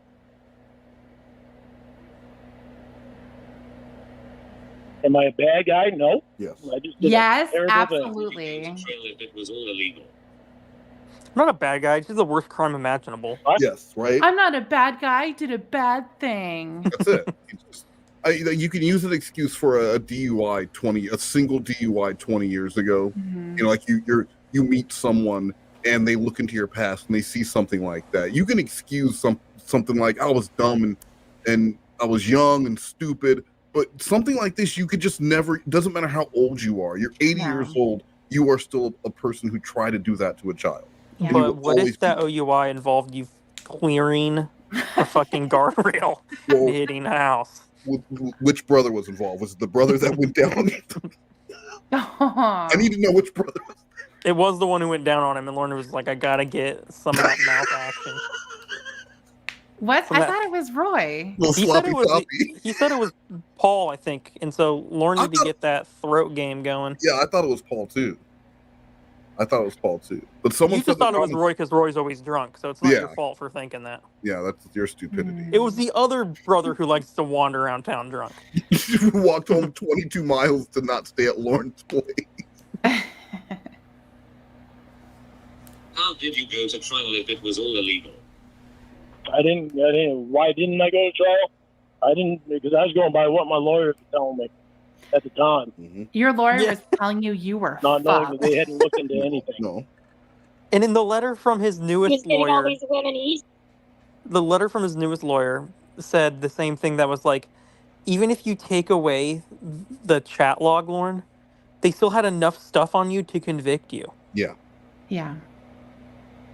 Am I a bad guy? No. Yes. I just did Yes, a terrible absolutely. It was all illegal. I'm not a bad guy. It's just the worst crime imaginable. Yes, right? I'm not a bad guy. I did a bad thing. That's it. You can use an excuse for a DUI a single DUI 20 years ago. Mm-hmm. You know, like you meet someone and they look into your past and they see something like that. You can excuse something like I was dumb and I was young and stupid, but something like this you could just never. It doesn't matter how old you are. You're 80 years old. You are still a person who tried to do that to a child. Yeah. But what if that OUI involved you clearing a fucking guardrail and hitting a house? Which brother was involved? Was it the brother that went down? I need to know which brother. It was the one who went down on him, and Lorne was like, I gotta get some of that mouth action. What? I thought it was Roy. He said it was Paul, I think. And so Lorne needed to get that throat game going. Yeah, I thought it was Paul too. But someone you just thought it was Roy because Roy's always drunk, so it's not your fault for thinking that. Yeah, that's your stupidity. It was the other brother who likes to wander around town drunk. You walked home 22 miles to not stay at Lorne's place. How did you go to trial if it was all illegal? I didn't. Why didn't I go to trial? I didn't because I was going by what my lawyer was telling me at the time. Mm-hmm. Your lawyer was telling you were not knowing that fucked. they hadn't looked into anything. No. And in the letter from his newest getting all lawyer, these women easy. the letter from his newest lawyer said the same thing that was like, even if you take away the chat log, Lorne, they still had enough stuff on you to convict you. Yeah. Yeah.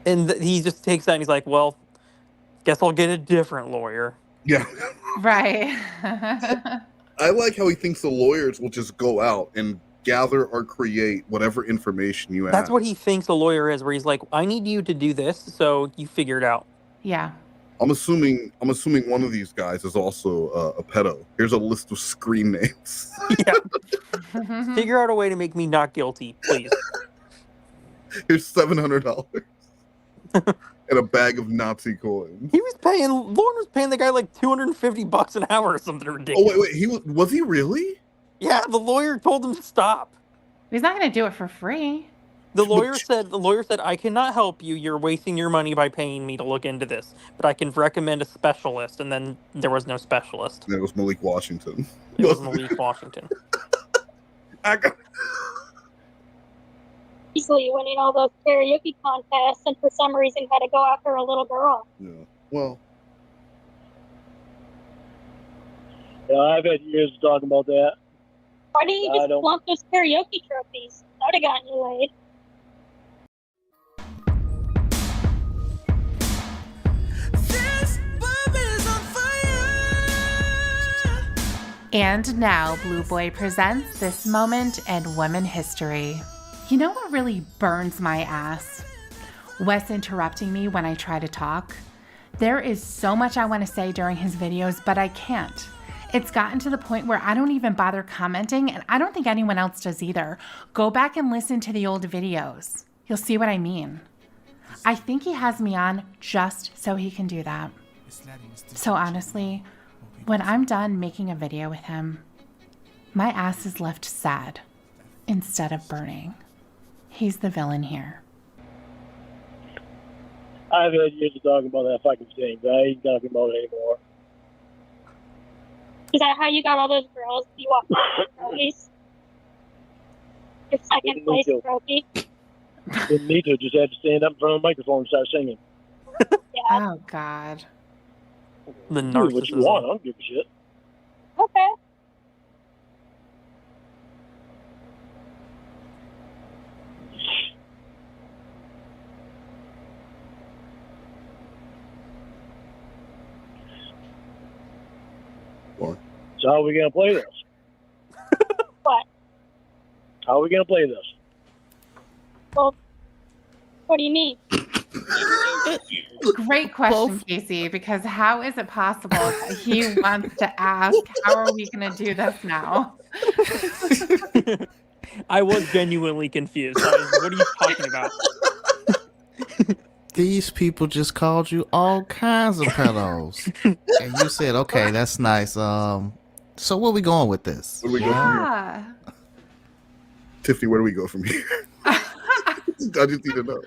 And he just takes that and he's like, well, guess I'll get a different lawyer. Yeah. Right. I like how he thinks the lawyers will just go out and gather or create whatever information you have. That's what he thinks a lawyer is, where he's like, I need you to do this, so you figure it out. Yeah. I'm assuming one of these guys is also a pedo. Here's a list of screen names. Yeah. Figure out a way to make me not guilty, please. Here's $700 and a bag of Nazi coins. Lorne was paying the guy like $250 an hour or something ridiculous. Oh wait, was he really? Yeah, the lawyer told him to stop. He's not going to do it for free. The lawyer said, I cannot help you. You're wasting your money by paying me to look into this, but I can recommend a specialist. And then there was no specialist. And it was Malik Washington. It was Malik Washington. Easily winning all those karaoke contests, and for some reason had to go after a little girl. Yeah. Well. Yeah, I've had years of talking about that. Why didn't you just flunk those karaoke trophies? That would have gotten you laid. This bub is on fire. And now, Blue Boy presents This Moment in Women History. You know what really burns my ass? Wes interrupting me when I try to talk. There is so much I want to say during his videos, but I can't. It's gotten to the point where I don't even bother commenting, and I don't think anyone else does either. Go back and listen to the old videos. You'll see what I mean. I think he has me on just so he can do that. So honestly, when I'm done making a video with him, my ass is left sad instead of burning. He's the villain here. I've had years of talking about that fucking thing, but I ain't talking about it anymore. Is that how you got all those girls? You walked with trophies? Your second place trophy? Didn't need to, just had to stand up in front of the microphone and start singing. Oh, God. The Do what you want, I don't give a shit. Okay. So how are we going to play this? What? How are we going to play this? Well, what do you mean? Great question, Casey, because how is it possible that he wants to ask, how are we going to do this now? I was genuinely confused. What are you talking about? These people just called you all kinds of pedos. And you said, okay, that's nice. So where we going with this? Where do we go from here? Tiffany, where do we go from here? I just need to know.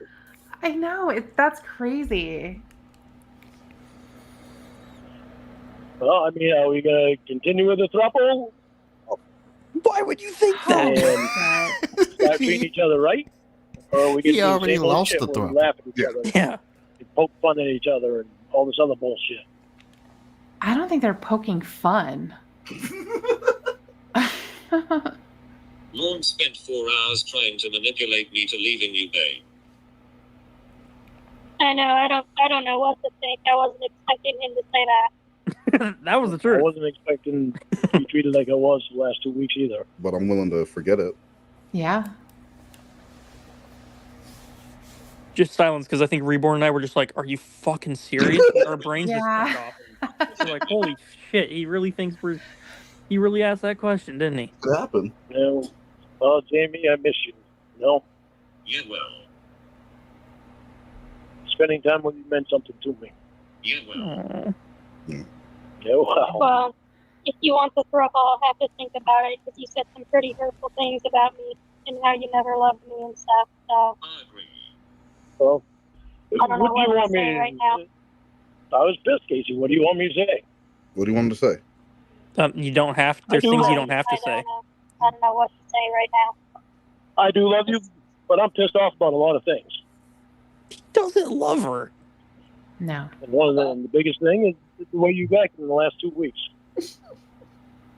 I know, that's crazy. Well, I mean, are we going to continue with the throuple? Why would you think that? And start treating each other right? Or are we He going to do the already same old lost shit the where we throuple. laugh at each other Yeah. and poke fun at each other and all this other bullshit? I don't think they're poking fun. Lorne spent 4 hours trying to manipulate me to leaving you, babe. I know, I don't know what to think. I wasn't expecting him to say that. That was the I truth. wasn't expecting to be treated like I was the last 2 weeks either. But I'm willing to forget it. Yeah. Just silence, because I think Reborn and I were just like, are you fucking serious? Our brains just turned off. We're like, holy shit, he really asked that question, didn't he? It happened. No. Well, Jamie, I miss you. No. Yeah, well. Spending time with you meant something to me. Yeah, well. Yeah, well. Well, if you want the throuple, I'll have to think about it because you said some pretty hurtful things about me and how you never loved me and stuff. So I agree. Well, I don't know what do you what want to me say to right now. I was pissed, Casey. What do you want me to say? What do you want him to say? You don't have. There's things you don't have to say. I don't know what to say right now. I do love you, but I'm pissed off about a lot of things. He doesn't love her. No. And one of the biggest thing is the way you acted in the last 2 weeks.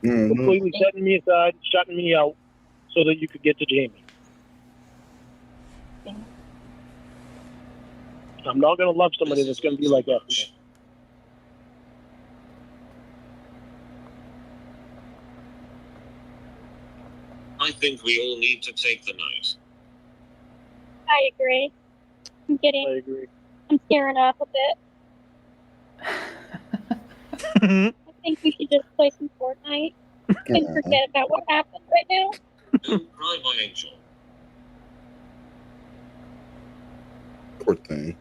Completely setting me aside, shutting me out, so that you could get to Jamie. I'm not going to love somebody that's going to be like that. I think we all need to take the night. I agree. I agree. I'm tearing up a bit. I think we should just play some Fortnite and forget about what happened right now. Don't cry, my angel. Poor thing.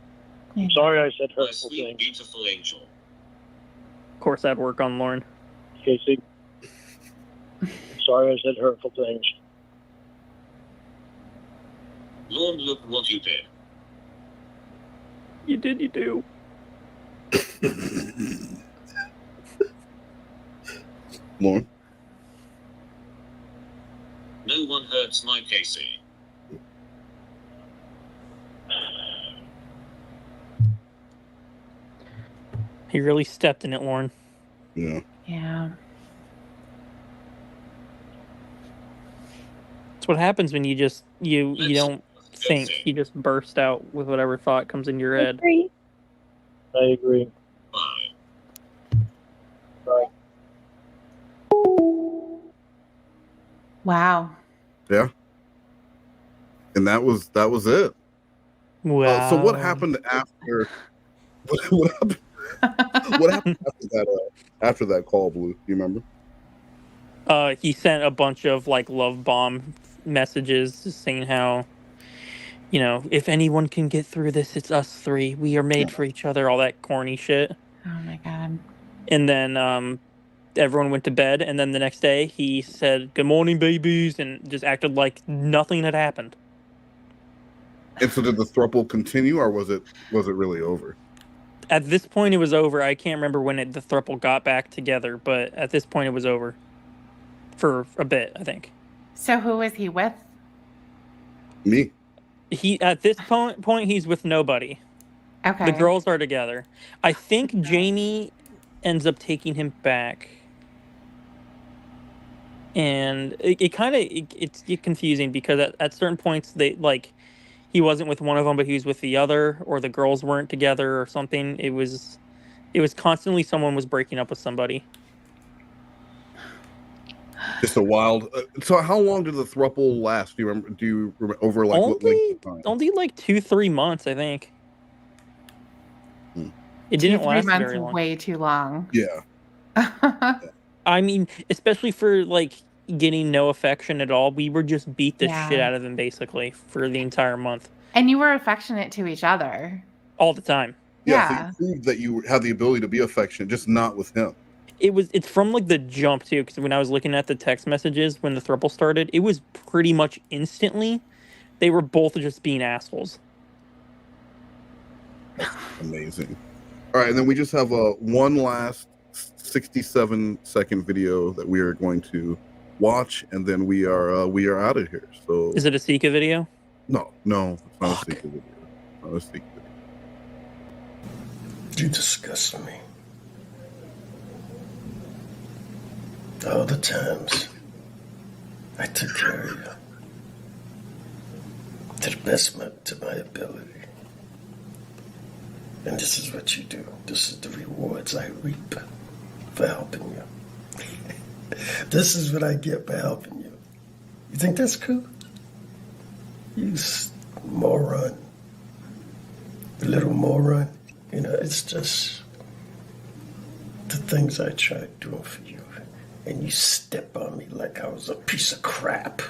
I'm sorry I said My hurtful sweet, things. beautiful angel. Of course, that'd work on Lorne. Casey. I'm sorry I said hurtful things. Lorne, look what you did. You do. Lorne? No one hurts my Casey. He really stepped in it, Lorne. Yeah. Yeah. That's what happens when you just you don't think. You just burst out with whatever thought comes into your head. I agree. Bye. Bye. Wow. Yeah. And that was it. Wow. So what happened after? What happened? What happened after that call, Blue? Do you remember? He sent a bunch of like love bomb messages just saying how, if anyone can get through this, it's us three. We are made for each other. All that corny shit. Oh my god. And then everyone went to bed. And then the next day, he said, "Good morning, babies," and just acted like nothing had happened. And so, did the throuple continue, or was it really over? At this point, it was over. I can't remember when the throuple got back together, but at this point, it was over for a bit, I think. So who was he with? Me. He at this point he's with nobody. Okay. The girls are together. I think Jamie ends up taking him back, and it kind of it's confusing because at certain points they like he wasn't with one of them, but he was with the other, or the girls weren't together or something. It was constantly someone was breaking up with somebody. Just a wild. So, how long did the throuple last? Do you remember? Over like what length of time? Only like 2-3 months, I think. It didn't 2-3 last months very long. way too long. Yeah. I mean, especially for like getting no affection at all. We were just beat the Yeah. shit out of him basically for the entire month. And you were affectionate to each other. All the time. Yeah. So you proved that you had the ability to be affectionate, just not with him. It's from like the jump too, because when I was looking at the text messages when the throuple started, it was pretty much instantly they were both just being assholes. Amazing. All right, and then we just have one last 67-second video that we are going to watch, and then we are out of here. So Is it a Sika video? No, it's not a Sika video. Not a Sika video. You disgust me. All the times I took care of you to the best of my ability. And this is what you do. This is the rewards I reap for helping you. This is what I get for helping you. You think that's cool? You moron. You little moron. It's just the things I tried doing for you. And you step on me like I was a piece of crap.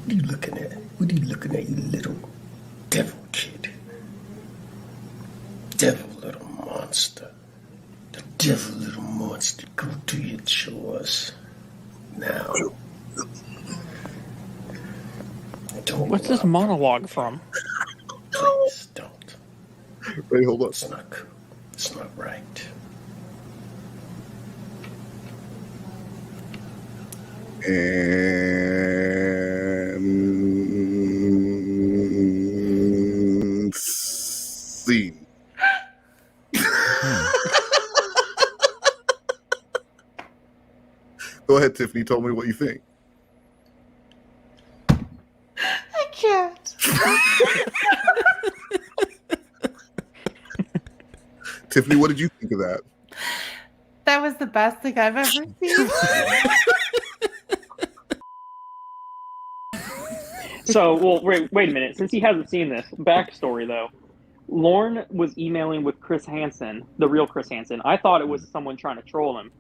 What are you looking at? What are you looking at, you little devil kid? Devil little monster. The devil little monster. Go do your chores. Now. What's this monologue from? Please don't. Wait, hold on. It's not cool. It's not right. And scene. Go ahead, Tiffany. Tell me what you think. I can't. Tiffany, what did you think of that? That was the best thing I've ever seen. So, well, wait a minute. Since he hasn't seen this, backstory though. Lorne was emailing with Chris Hansen, the real Chris Hansen. I thought it was someone trying to troll him.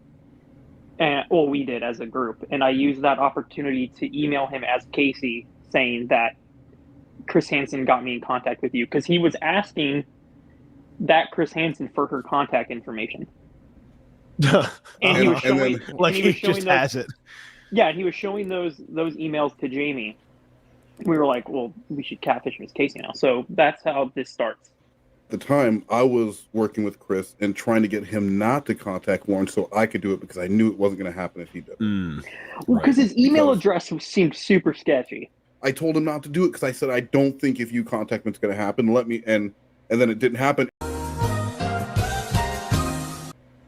And well, we did as a group. And I used that opportunity to email him as Casey saying that Chris Hansen got me in contact with you because he was asking that Chris Hansen for her contact information. And he was showing like he just has it. Yeah, he was showing those emails to Jamie. We were like, well, we should catfish Miss Casey now. So that's how this starts. At the time, I was working with Chris and trying to get him not to contact Lorne so I could do it because I knew it wasn't going to happen if he did. Well, because his email address seemed super sketchy. I told him not to do it because I said, I don't think if you contact me, it's going to happen. Let me, and then it didn't happen.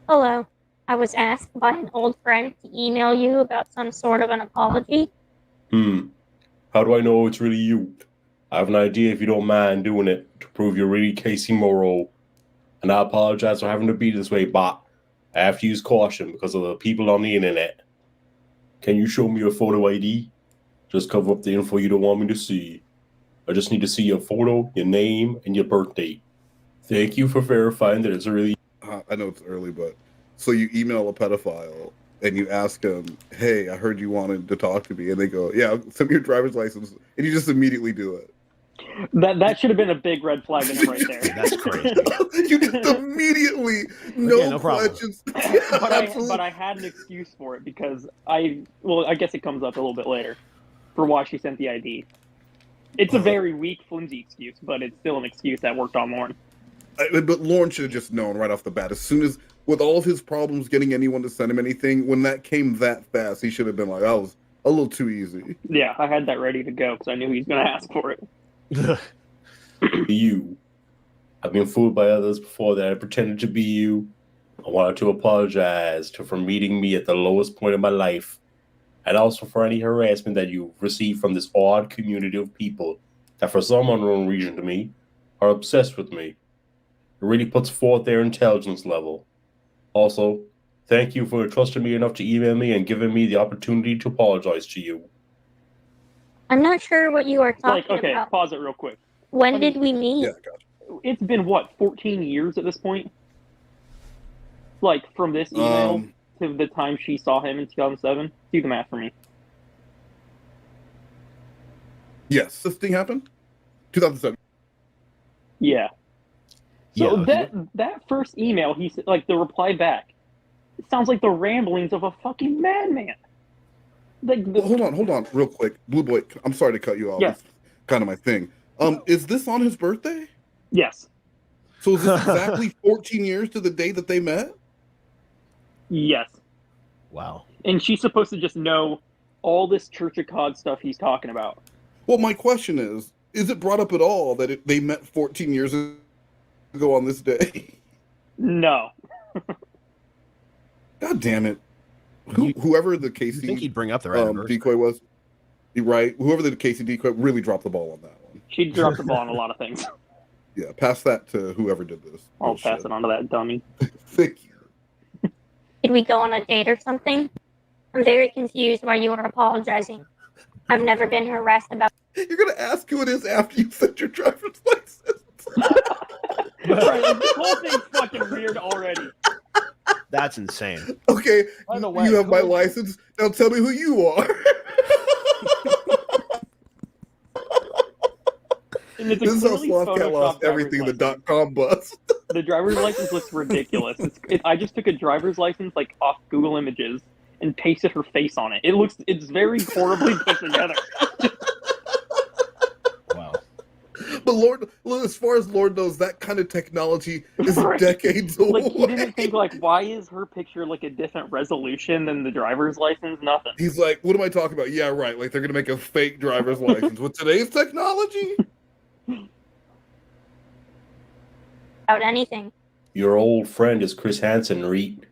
Hello. I was asked by an old friend to email you about some sort of an apology. How do I know it's really you? I have an idea if you don't mind doing it to prove you're really Casey Morrow. And I apologize for having to be this way, but I have to use caution because of the people on the internet. Can you show me your photo ID? Just cover up the info you don't want me to see. I just need to see your photo, your name, and your birth date. Thank you for verifying that it's really... I know it's early, but... So you email a pedophile, and you ask them, hey, I heard you wanted to talk to me. And they go, yeah, send me your driver's license. And you just immediately do it. That should have been a big red flag in him right there. That's crazy. You just immediately, no problem. questions. But I had an excuse for it because I guess it comes up a little bit later for why she sent the ID. It's a very weak, flimsy excuse, but it's still an excuse that worked on Lorne. But Lorne should have just known right off the bat. As soon as, with all of his problems getting anyone to send him anything, when that came that fast, he should have been like, that was a little too easy. Yeah, I had that ready to go because I knew he was going to ask for it. You. I've been fooled by others before that I pretended to be you. I wanted to apologize for meeting me at the lowest point of my life, and also for any harassment that you received from this odd community of people that, for some unknown reason to me, are obsessed with me. It really puts forth their intelligence level. Also, thank you for trusting me enough to email me and giving me the opportunity to apologize to you. I'm not sure what you are talking Okay, about. pause it real quick. When did we meet? Yeah, gotcha. It's been, what, 14 years at this point? Like, from this email to the time she saw him in 2007? Do the math for me. Yes, this thing happened? 2007. Yeah. So that first email, he said, like, the reply back, it sounds like the ramblings of a fucking madman. Like, Hold on, real quick. Blue Boy, I'm sorry to cut you off. Yes. It's kind of my thing. Is this on his birthday? Yes. So is this exactly 14 years to the day that they met? Yes. Wow. And she's supposed to just know all this Church of God stuff he's talking about. Well, my question is it brought up at all that they met 14 years ago on this day? No. God damn it. Whoever the Casey think he'd bring up the right decoy was, right? Whoever the Casey decoy really dropped the ball on that one. She dropped the ball on a lot of things. Yeah, pass that to whoever did this. I'll pass it on to that dummy. Thank you. Did we go on a date or something? I'm very confused why you are apologizing. I've never been harassed about. You're gonna ask who it is after you sent your driver's license. Right, this whole thing's fucking weird already. That's insane. Okay, By the way, you have my license. Now tell me who you are. And it's This is how clearly Slothcat lost photoshopped everything in the driver's .com bus. The driver's license looks ridiculous. I just took a driver's license like off Google Images and pasted her face on it. It's very horribly put together. Wow. But Lord, as far as Lord knows, that kind of technology is Right. decades away. Like, he didn't think, like, why is her picture like a different resolution than the driver's license? Nothing. He's like, what am I talking about? Yeah, right. Like, they're going to make a fake driver's license with today's technology? About anything. Your old friend is Chris Hansen, Reed.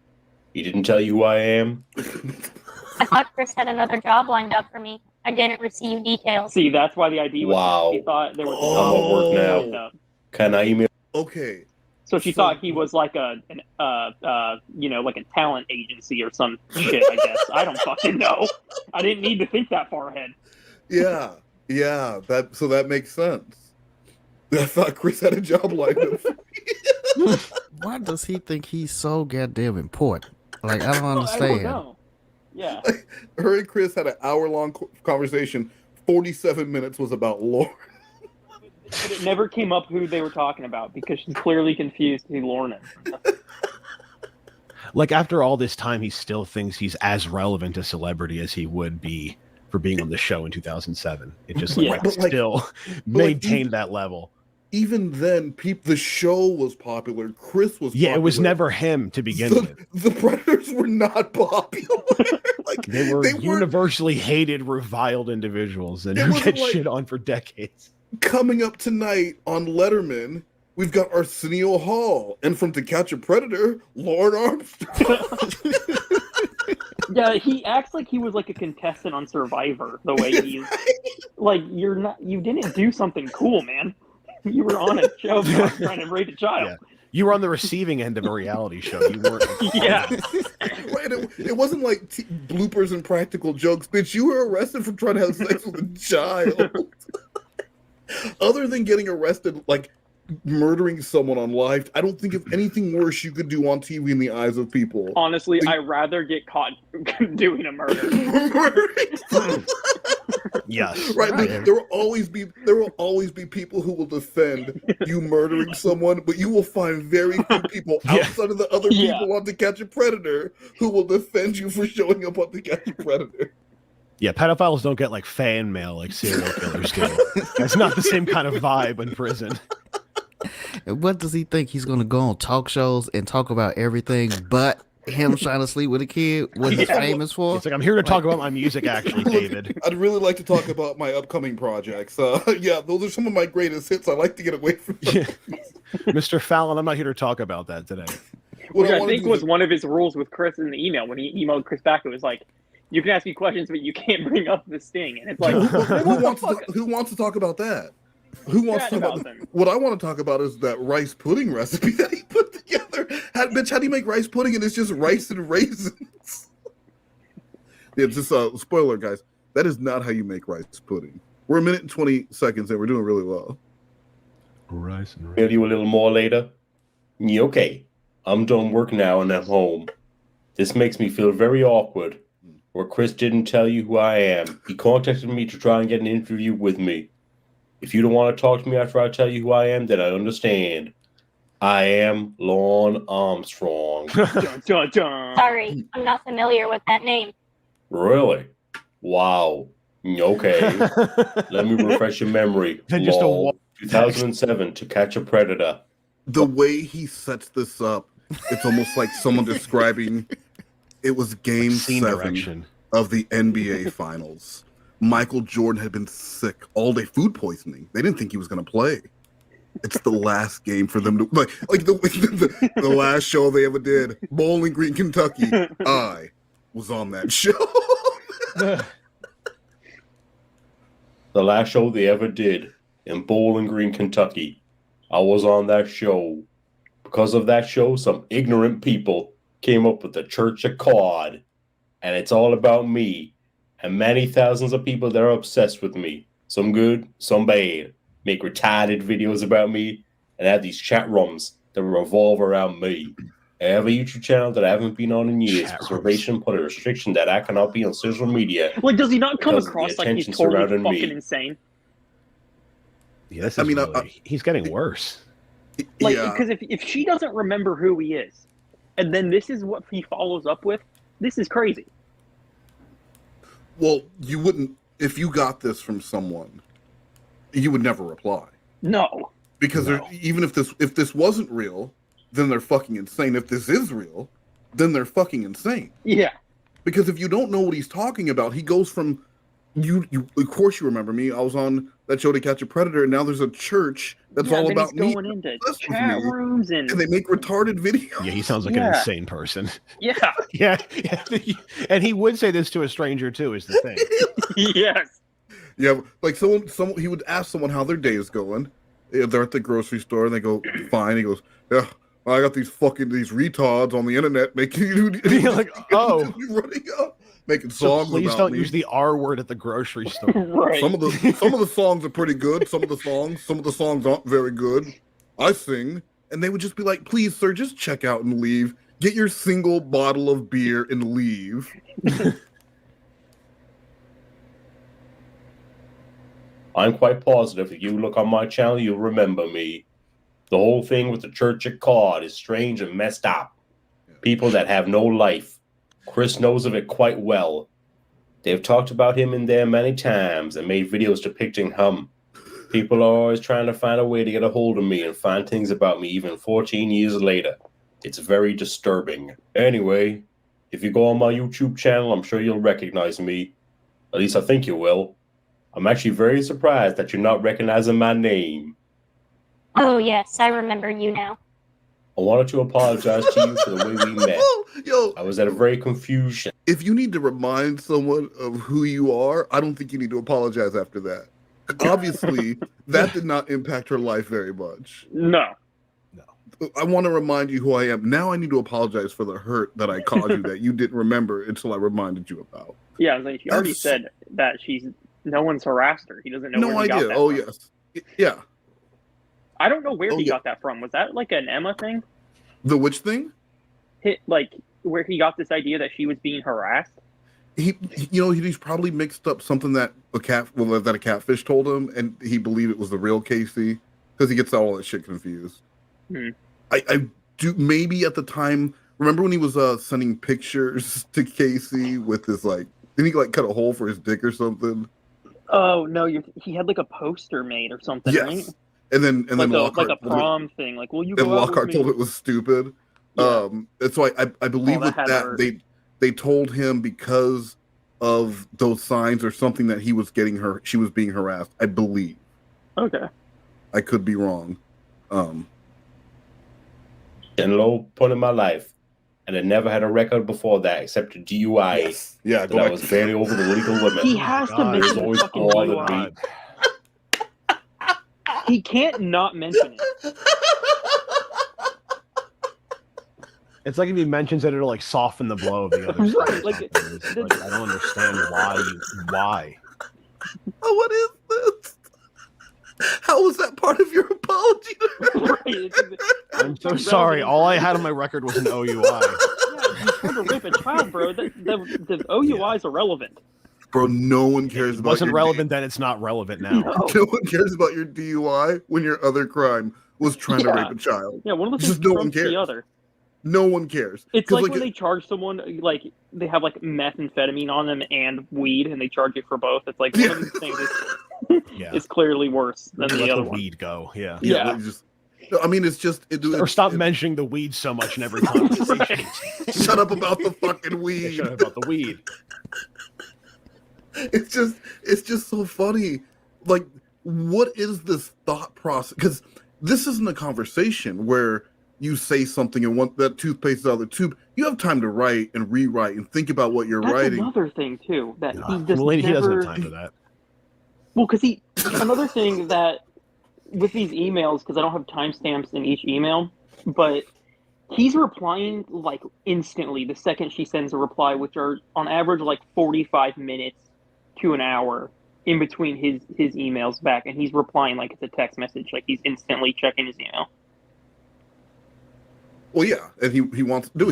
He didn't tell you who I am? I thought Chris had another job lined up for me. I didn't receive details. See, that's why the ID was. Wow. She thought there was. I'm at work now. Can I email? Okay. So she thought he was like like a talent agency or some shit. I guess I don't fucking know. I didn't need to think that far ahead. Yeah. So that makes sense. I thought Chris had a job lined up. Why does he think he's so goddamn important? Like, I don't I understand. don't know. Yeah. Her and Chris had an hour-long conversation. 47 minutes was about Lorne. But it never came up who they were talking about because she's clearly confused who Lorne is. Like, after all this time, he still thinks he's as relevant a celebrity as he would be for being on the show in 2007. It just still maintained that level. Even then, the show was popular. Chris was popular. It was never him to begin with. The Predators were not popular. They were universally hated, reviled individuals and who get shit on for decades. Coming up tonight on Letterman, we've got Arsenio Hall. And from To Catch a Predator, Lorne Armstrong. Yeah, he acts like he was like a contestant on Survivor. The way he's like, you didn't do something cool, man. You were on a show trying to rape a child. You were on the receiving end of a reality show. You weren't. Yeah. Right, it wasn't like bloopers and practical jokes, bitch. You were arrested for trying to have sex with a child. Other than getting arrested, like murdering someone on live, I don't think of anything worse you could do on TV in the eyes of people. Honestly, I'd rather get caught doing a murder. Yes. Right. There will always be people who will defend you murdering someone, but you will find very few people outside of the other people on To Catch a Predator who will defend you for showing up on To Catch a Predator. Yeah, pedophiles don't get like fan mail like serial killers do. It's not the same kind of vibe in prison. And what does he think he's going to go on talk shows and talk about everything but him trying to sleep with a kid? What he's famous for? It's like, I'm here to talk about my music, actually, David. I'd really like to talk about my upcoming projects. Yeah, those are some of my greatest hits. I like to get away from them. Mr. Fallon, I'm not here to talk about that today. Which I think was one of his rules with Chris in the email when he emailed Chris back. It was like, you can ask me questions, but you can't bring up the sting. And it's like, who wants to talk about that? Who wants to talk about them? What I want to talk about is that rice pudding recipe that he put together. How do you make rice pudding and it's just rice and raisins? Yeah, just spoiler, guys. That is not how you make rice pudding. We're 1 minute and 20 seconds and we're doing really well. Rice and Maybe you a little more later. Yeah, okay. I'm done work now and I'm home. This makes me feel very awkward. Where Chris didn't tell you who I am. He contacted me to try and get an interview with me. If you don't want to talk to me after I tell you who I am, then I understand. I am Lorne Armstrong. Dun, dun, dun. Sorry, I'm not familiar with that name. Really? Wow. Okay. Let me refresh your memory. Just a Lol. 2007, To Catch a Predator. The way he sets this up, it's almost like someone describing it was game 7 of the NBA Finals. Michael Jordan had been sick all day, food poisoning. They didn't think he was going to play. It's the last game for them to like the last show they ever did. Bowling Green, Kentucky. I was on that show. The last show they ever did in Bowling Green, Kentucky. I was on that show. Because of that show, some ignorant people came up with the Church of God. And it's all about me. And many thousands of people that are obsessed with me. Some good, some bad. Make retarded videos about me. And have these chat rooms that revolve around me. I have a YouTube channel that I haven't been on in years. Preservation put a restriction that I cannot be on social media. Like, does he not come across like he's totally fucking insane? Yeah, this is he's getting worse. Like, because if she doesn't remember who he is, and then this is what he follows up with, this is crazy. Well, you wouldn't, if you got this from someone, you would never reply. No. Because even if this wasn't real, then they're fucking insane. If this is real, then they're fucking insane. Yeah. Because if you don't know what he's talking about, he goes from you of course you remember me. I was on that show To Catch a Predator, and now there's a church that's all about me. Going into chat rooms and they make retarded videos. Yeah, he sounds like an insane person. Yeah. Yeah. And he would say this to a stranger too, is the thing. Yes. Yeah, like someone he would ask someone how their day is going. They're at the grocery store and they go, fine. He goes, yeah, I got these retards on the internet making you like, oh, running up, making so songs. Please about don't me. use the R word at the grocery store. Right. Some of the songs are pretty good. Some of the songs aren't very good. I sing, and they would just be like, please, sir, just check out and leave. Get your single bottle of beer and leave. I'm quite positive if you look on my channel, you'll remember me. The whole thing with the Church of God is strange and messed up. People that have no life. Chris knows of it quite well. They've talked about him in there many times and made videos depicting him. People are always trying to find a way to get a hold of me and find things about me even 14 years later. It's very disturbing. Anyway, if you go on my YouTube channel, I'm sure you'll recognize me. At least I think you will. I'm actually very surprised that you're not recognizing my name. Oh, yes, I remember you now. I wanted to apologize to you for the way we met. Yo, I was at a very confusion. If you need to remind someone of who you are, I don't think you need to apologize after that. Obviously, that did not impact her life very much. No. I want to remind you who I am. Now I need to apologize for the hurt that I caused you that you didn't remember until I reminded you about. Yeah, I was like, she already said that no one's harassed her. He doesn't know where he got that from. Yes. Yeah. I don't know where he got that from. Was that like an Emma thing? The which thing? Like where he got this idea that she was being harassed? He's probably mixed up something that a catfish told him, and he believed it was the real Casey because he gets all that shit confused. I do maybe at the time. Remember when he was sending pictures to Casey with his didn't he cut a hole for his dick or something? Oh no, he had like a poster made or something, right? And then Lockhart, like a prom thing, like, will you go and out Lockhart with me? told it was stupid. Yeah. And so I believe with that they told him because of those signs or something that she was being harassed. I believe. Okay. I could be wrong. And low point in my life, and I never had a record before that except a DUI. Yes. Yeah, that I was barely over the legal limit. He has to mention always fucking bothered DUI. me. He can't not mention it. It's like if he mentions it, it'll like soften the blow of the other side. Like, I don't understand why. Oh, what is this? How was that part of your apology? I'm so sorry. All I had on my record was an OUI. You tried to rape a child, bro. The OUI is irrelevant. Bro, no one cares about Wasn't relevant then, it's not relevant now. No one cares about your DUI when your other crime was trying to rape a child. Yeah, one of the Just things no one trumps cares. the other. No one cares. It's like when they charge someone, like, they have, like, methamphetamine on them and weed, and they charge you for both. It's like, one of these things is clearly worse than Let the other one. weed go, yeah. I mean, it's just... Or stop mentioning the weed so much in every conversation. Shut up about the fucking weed. Shut up about the weed. It's just so funny. Like, what is this thought process? Because this isn't a conversation where you say something and want that toothpaste is out of the tube. You have time to write and rewrite and think about what you're That's writing. another thing, too. That he just He doesn't never... have time for that. Well, because another thing that with these emails, because I don't have timestamps in each email, but he's replying like instantly the second she sends a reply, which are on average like 45 minutes to an hour in between his emails back, and he's replying like it's a text message, like he's instantly checking his email. Well, yeah, and he wants to do.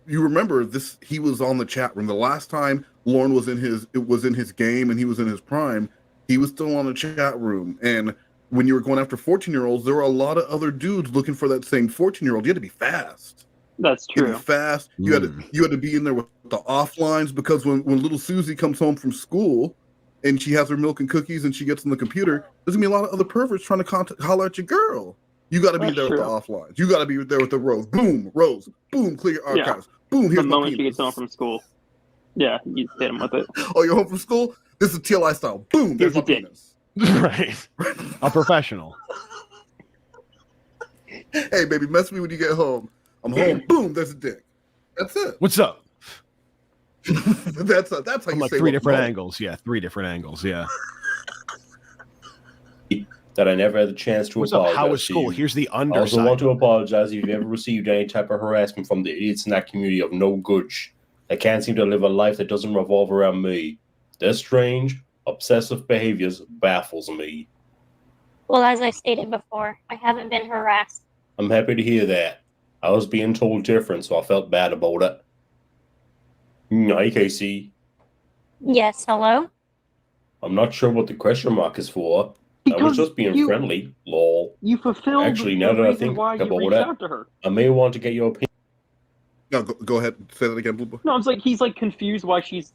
You remember this? He was on the chat room the last time Lorne was in his game and he was in his prime. He was still on the chat room, and when you were going after 14-year-olds, there were a lot of other dudes looking for that same 14-year-old. You had to be fast. That's true. You had to be fast. You had to be in there with the offlines, because when little Susie comes home from school and she has her milk and cookies and she gets on the computer, there's gonna be a lot of other perverts trying to holler at your girl. You got to be there with the offlines. You got to be there with the rose. Boom, rose. Boom, clear your archives. Boom, here's the my moment penis. she gets home from school. Yeah, you hit him with it. Oh, you're home from school? This is TLI style. Boom, there's my penis. Right. A professional. Hey, baby, mess with me when you get home. I'm home. Boom, there's a dick. That's it. What's up? that's how From you like say three what's different wrong. angles. Yeah, 3 different angles. Yeah. That I never had the chance to What's up? apologize How was to school? you. Here's the I also underside. want to apologize if you've ever received any type of harassment from the idiots in that community of no goods that can't seem to live a life that doesn't revolve around me. Their strange, obsessive behaviors baffles me. Well, as I stated before, I haven't been harassed. I'm happy to hear that. I was being told different, so I felt bad about it. Hi, Casey. Yes, hello? I'm not sure what the question mark is for. I was just being friendly. Lol. You fulfilled Actually, the now that I reason think why you about reached that, out to her. I may want to get your opinion. No, go ahead. Say that again, Blue Boy. No, it's like he's like confused why she's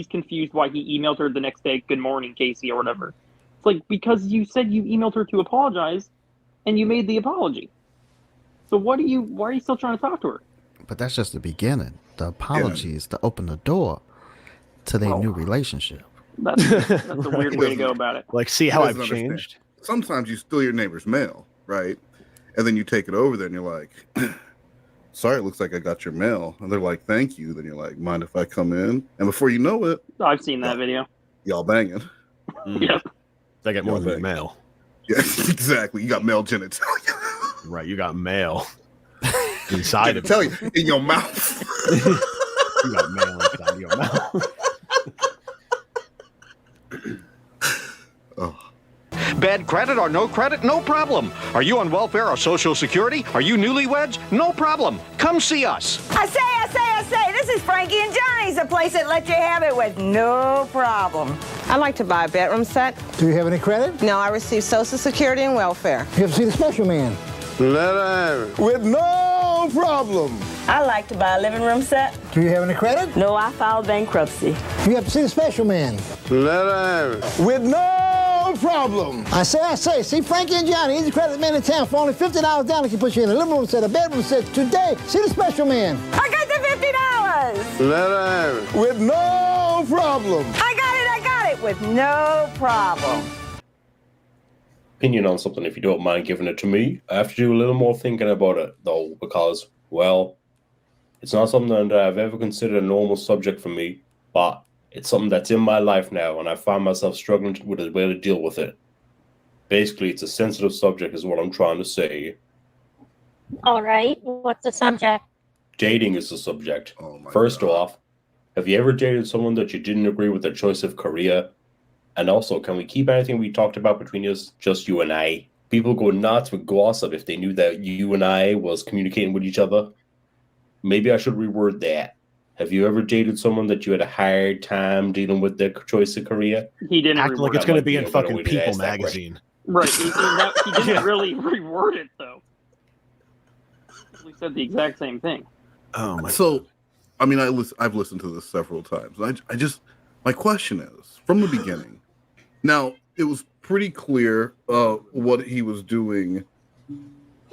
confused why he emailed her the next day, "Good morning, Casey," or whatever. It's like, because you said you emailed her to apologize, and you made the apology. So why are you still trying to talk to her? But that's just the beginning. The apology is to open the door to their new relationship. That's a weird way to go about it. Like, see He how doesn't I've understand. changed? Sometimes you steal your neighbor's mail, right? And then you take it over there and you're like, sorry, it looks like I got your mail. And they're like, thank you. Then you're like, mind if I come in? And before you know it, I've seen that video. y'all banging. Yep. I get more than the mail. Yes, exactly. You got male genitalia. Right, you got mail inside of tell you in your mouth. You got mail inside of your mouth. Bad credit or no credit? No problem. Are you on welfare or Social Security? Are you newlyweds? No problem. Come see us. I say, this is Frankie and Johnny's, the place that lets you have it with no problem. I'd like to buy a bedroom set. Do you have any credit? No, I receive Social Security and welfare. You have to see the special man. Let her have it. With no problem. I like to buy a living room set. Do you have any credit? No, I filed bankruptcy. You have to see the special man. Let her have it. With no problem. I say, see Frankie and Johnny, easy credit man in town for only $50 down. They can put you in a living room set, a bedroom set today. See the special man. I got the $50. Let her have it. With no problem. I got it with no problem. Opinion on something, if you don't mind giving it to me. I have to do a little more thinking about it, though, because, well, it's not something that I've ever considered a normal subject for me, but it's something that's in my life now, and I find myself struggling with a way to deal with it. Basically, it's a sensitive subject is what I'm trying to say. All right. What's the subject? Dating is the subject. First off, have you ever dated someone that you didn't agree with their choice of career? And also, can we keep anything we talked about between us just you and I? People go nuts with gossip if they knew that you and I was communicating with each other. Maybe I should reword that. Have you ever dated someone that you had a hard time dealing with their choice of career? He didn't act like it's going to be in fucking People magazine. Right. He didn't really reword it, though. He said the exact same thing. Oh my. So, I mean, I've listened to this several times. My question is, from the beginning, now it was pretty clear what he was doing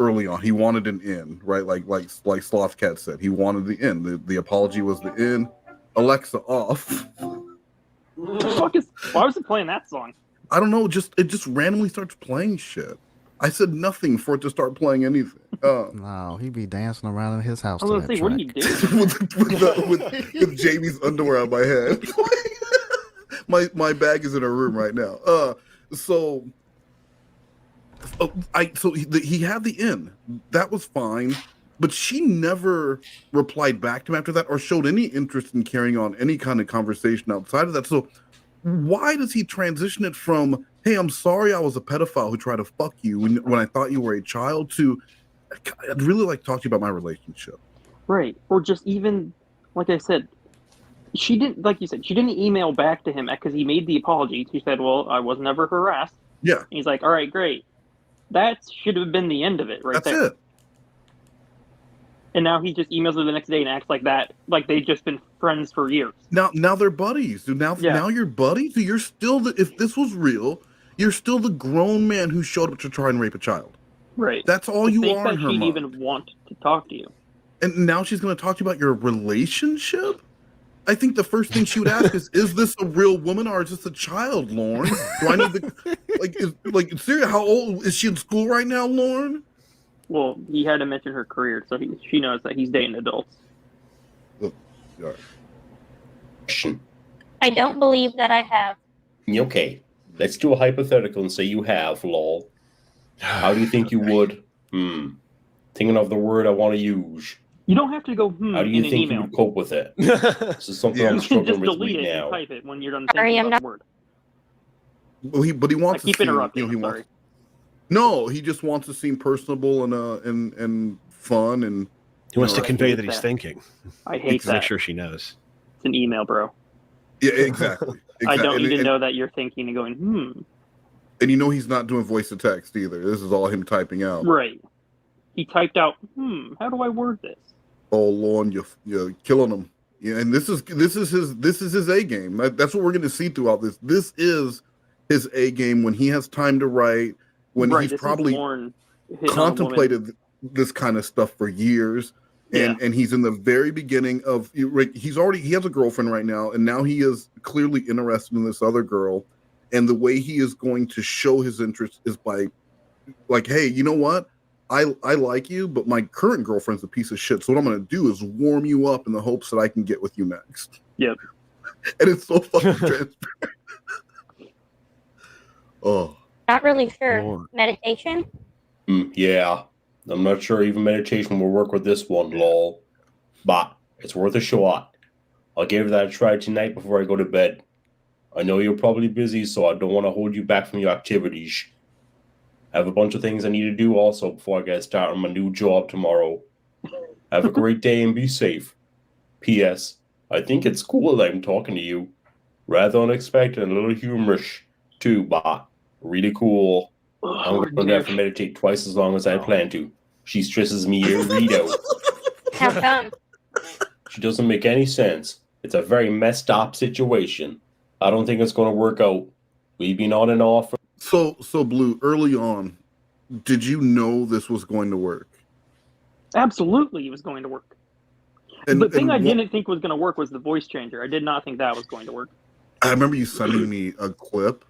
early on. He wanted an in, right? Like Slothcat said, he wanted the in. The apology was the in. Alexa off. Why was it playing that song? I don't know. It just randomly starts playing shit. I said nothing for it to start playing anything. No, he be dancing around in his house. I was to gonna that say, what track. are you doing? with Jamie's underwear on my head. my bag is in her room right now. So he had the in. That was fine, but she never replied back to him after that or showed any interest in carrying on any kind of conversation outside of that. So why does he transition it from, hey, I'm sorry I was a pedophile who tried to fuck you when I thought you were a child, to, I'd really like to talk to you about my relationship. Right. Or just even, like I said, she didn't, like you said, she didn't email back to him because he made the apology. She said, well, I was never harassed. Yeah. And he's like, all right, great. That should have been the end of it right there. That's it. And now he just emails her the next day and acts like that, like they've just been friends for years. Now they're buddies. Dude, now you're buddies. You're still if this was real, you're still the grown man who showed up to try and rape a child. Right. That's all you Think are that in her she'd mind. even want to talk to you. And now she's going to talk to you about your relationship? I think the first thing she would ask is this a real woman or is this a child, Lorne? Do I need to seriously, how old is she in school right now, Lorne? Well, he had to mention her career, so she knows that he's dating adults. I don't believe that I have. Okay, let's do a hypothetical and say you have, lol. How do you think you would? Thinking of the word I want to use. You don't have to go How do you in an think you email. would cope with it? This is something I'm You can just struggling with delete right it now. and type it when you're done Sorry, thinking I'm about not- the word. Well, he wants I keep to seem, interrupting, he sorry. wants. No, he just wants to seem personable and fun and. He wants to I convey hate that he's that. thinking. I hate to make that. sure she knows. It's an email, bro. Yeah, exactly. I don't And- even and- know that you're thinking and going, And you know he's not doing voice to text either. This is all him typing out. Right. He typed out, how do I word this? Oh, Lorne, you're killing him. Yeah, and this is his A game. That's what we're going to see throughout this. This is his A game when he has time to write. When Right, he's this is probably Lorne hitting on a contemplated this kind of stuff for years, and he's in the very beginning of. He has a girlfriend right now, and now he is clearly interested in this other girl, and the way he is going to show his interest is by, like, hey, you know what? I like you, but my current girlfriend's a piece of shit. So what I'm going to do is warm you up in the hopes that I can get with you next. Yep. And it's so fucking transparent. Oh. Not really sure. Meditation? Yeah. I'm not sure even meditation will work with this one, lol. But it's worth a shot. I'll give that a try tonight before I go to bed. I know you're probably busy, so I don't want to hold you back from your activities. I have a bunch of things I need to do also before I get started on my new job tomorrow. Have a great day and be safe. P.S. I think it's cool that I'm talking to you. Rather unexpected and a little humorous, too, but really cool. I'm going to have to meditate twice as long as I plan to. She stresses me out. How come? She doesn't make any sense. It's a very messed up situation. I don't think it's going to work out. We've been on and off. So Blue, early on, did you know this was going to work? Absolutely, it was going to work. The thing I didn't think was going to work was the voice changer. I did not think that was going to work. I remember you sending me a clip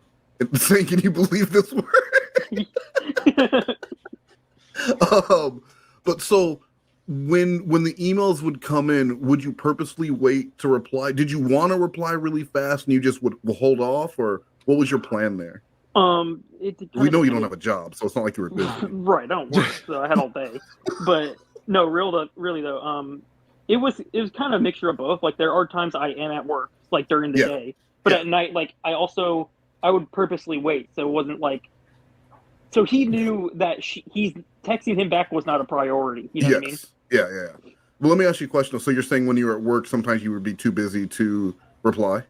saying, "Can you believe this worked?" But so when the emails would come in, would you purposely wait to reply? Did you want to reply really fast and you just would hold off, or what was your plan there? We know you don't have a job, so it's not like you were busy. Right, I don't work, so I had all day. But no, really though, it was kind of a mixture of both. Like there are times I am at work, like during the day, but at night, like I would purposely wait, so it wasn't like. So he knew that he's texting him back was not a priority. You know what I mean? Yeah. Well, let me ask you a question. So you're saying when you were at work, sometimes you would be too busy to reply?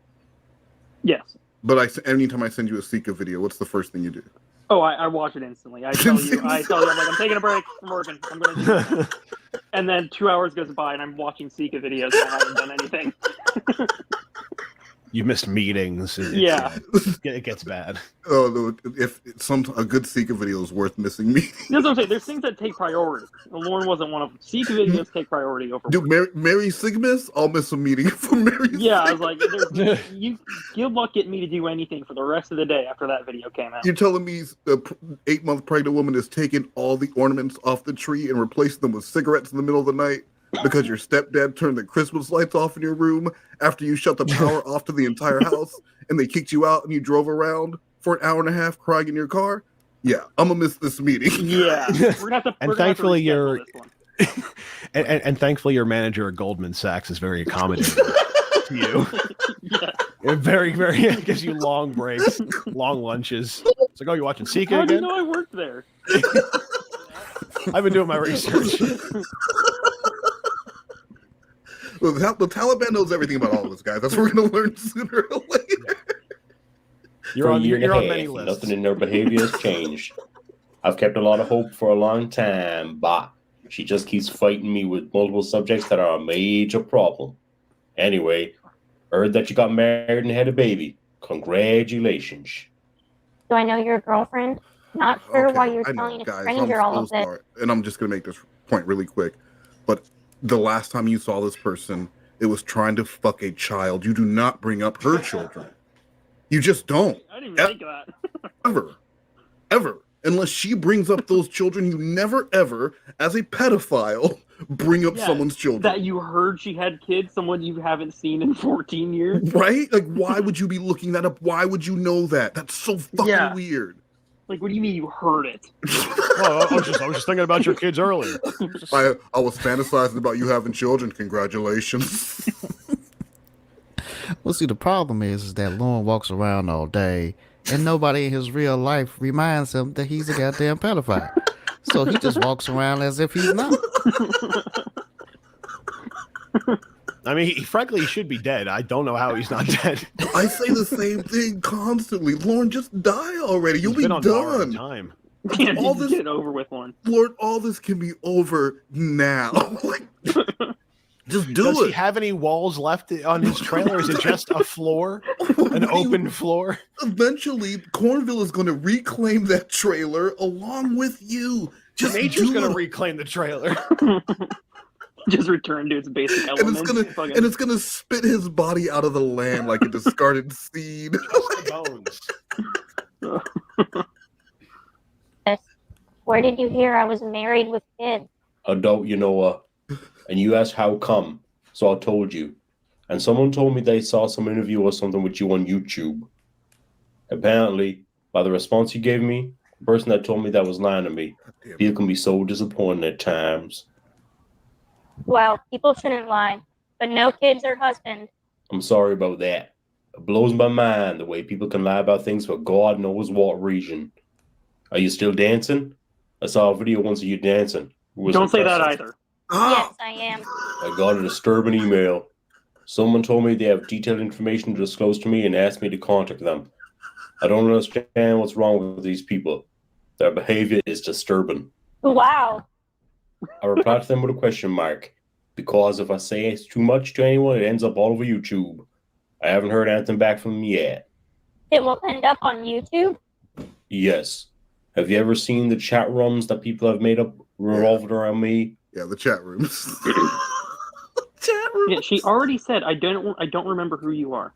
Yes. But anytime I send you a Sika video, what's the first thing you do? Oh, I watch it instantly. I tell you, I'm like, I'm taking a break from working. I'm going to do it. And then 2 hours goes by and I'm watching Sika videos and I haven't done anything. You missed meetings. It gets bad. Oh, no, if a good Sika video is worth missing meetings. That's what I'm saying. There's things that take priority. Lorne wasn't one of them. Sika videos take priority over. Dude, Mary Sigmas, I'll miss a meeting for Mary. Yeah, I was like, good luck getting me to do anything for the rest of the day after that video came out. You're telling me the 8-month pregnant woman is taking all the ornaments off the tree and replacing them with cigarettes in the middle of the night because your stepdad turned the Christmas lights off in your room after you shut the power off to the entire house and they kicked you out and you drove around for an hour and a half crying in your car? Yeah, I'm gonna miss this meeting. Yeah, we're gonna have to. And thankfully, and thankfully, your manager at Goldman Sachs is very accommodating to you. Yeah. It very gives you long breaks, long lunches. It's like, oh, you're watching Sika How do you again? know I worked there? I've been doing my research. Well, the Taliban knows everything about all of us, guys. That's what we're going to learn sooner or later. You're on many lists. Nothing in their behavior has changed. I've kept a lot of hope for a long time, but she just keeps fighting me with multiple subjects that are a major problem. Anyway, heard that you got married and had a baby. Congratulations. Do I know your girlfriend? Not sure why you're telling a stranger all of this. Smart. And I'm just going to make this point really quick. But the last time you saw this person, it was trying to fuck a child. You do not bring up her children. You just don't. I didn't even think of that. Ever. Unless she brings up those children, you never, ever, as a pedophile, bring up someone's children. That you heard she had kids, someone you haven't seen in 14 years. Right? Like, why would you be looking that up? Why would you know that? That's so fucking weird. Like, what do you mean you heard it? Well, I was just thinking about your kids earlier. I was fantasizing about you having children. Congratulations. Well, see, the problem is that Lorne walks around all day, and nobody in his real life reminds him that he's a goddamn pedophile. So he just walks around as if he's not. I mean, frankly, he should be dead. I don't know how he's not dead. I say the same thing constantly. Lorne, just die already. You'll be done. Time. Yeah, all this get over with, Lorne. Lord, all this can be over now. Just do Does it. he have any walls left on his trailer? Is it just a floor? An open floor? Eventually, Cornville is going to reclaim that trailer along with you. Just Nature's going to reclaim the trailer. Just return to its basic elements. And it's gonna spit his body out of the land like a discarded seed. Bones. Where did you hear I was married with kids? Adult, you know, and you asked how come, so I told you. And someone told me they saw some interview or something with you on YouTube. Apparently, by the response you gave me, The person that told me that was lying to me. People can be so disappointed at times. Well, people shouldn't lie, but no kids or husband. I'm sorry about that. It blows my mind the way people can lie about things for God knows what reason. Are you still dancing? I saw a video once of you dancing. Don't say that either. Yes, I am. I got a disturbing email. Someone told me they have detailed information to disclose to me and asked me to contact them. I don't understand what's wrong with these people. Their behavior is disturbing. Wow. I replied to them with a question mark, because if I say it's too much to anyone, it ends up all over YouTube. I haven't heard anything back from them yet. It will end up on YouTube? Yes. Have you ever seen the chat rooms that people have made up revolved around me? Yeah, the chat rooms. Yeah, she already said, I don't remember who you are.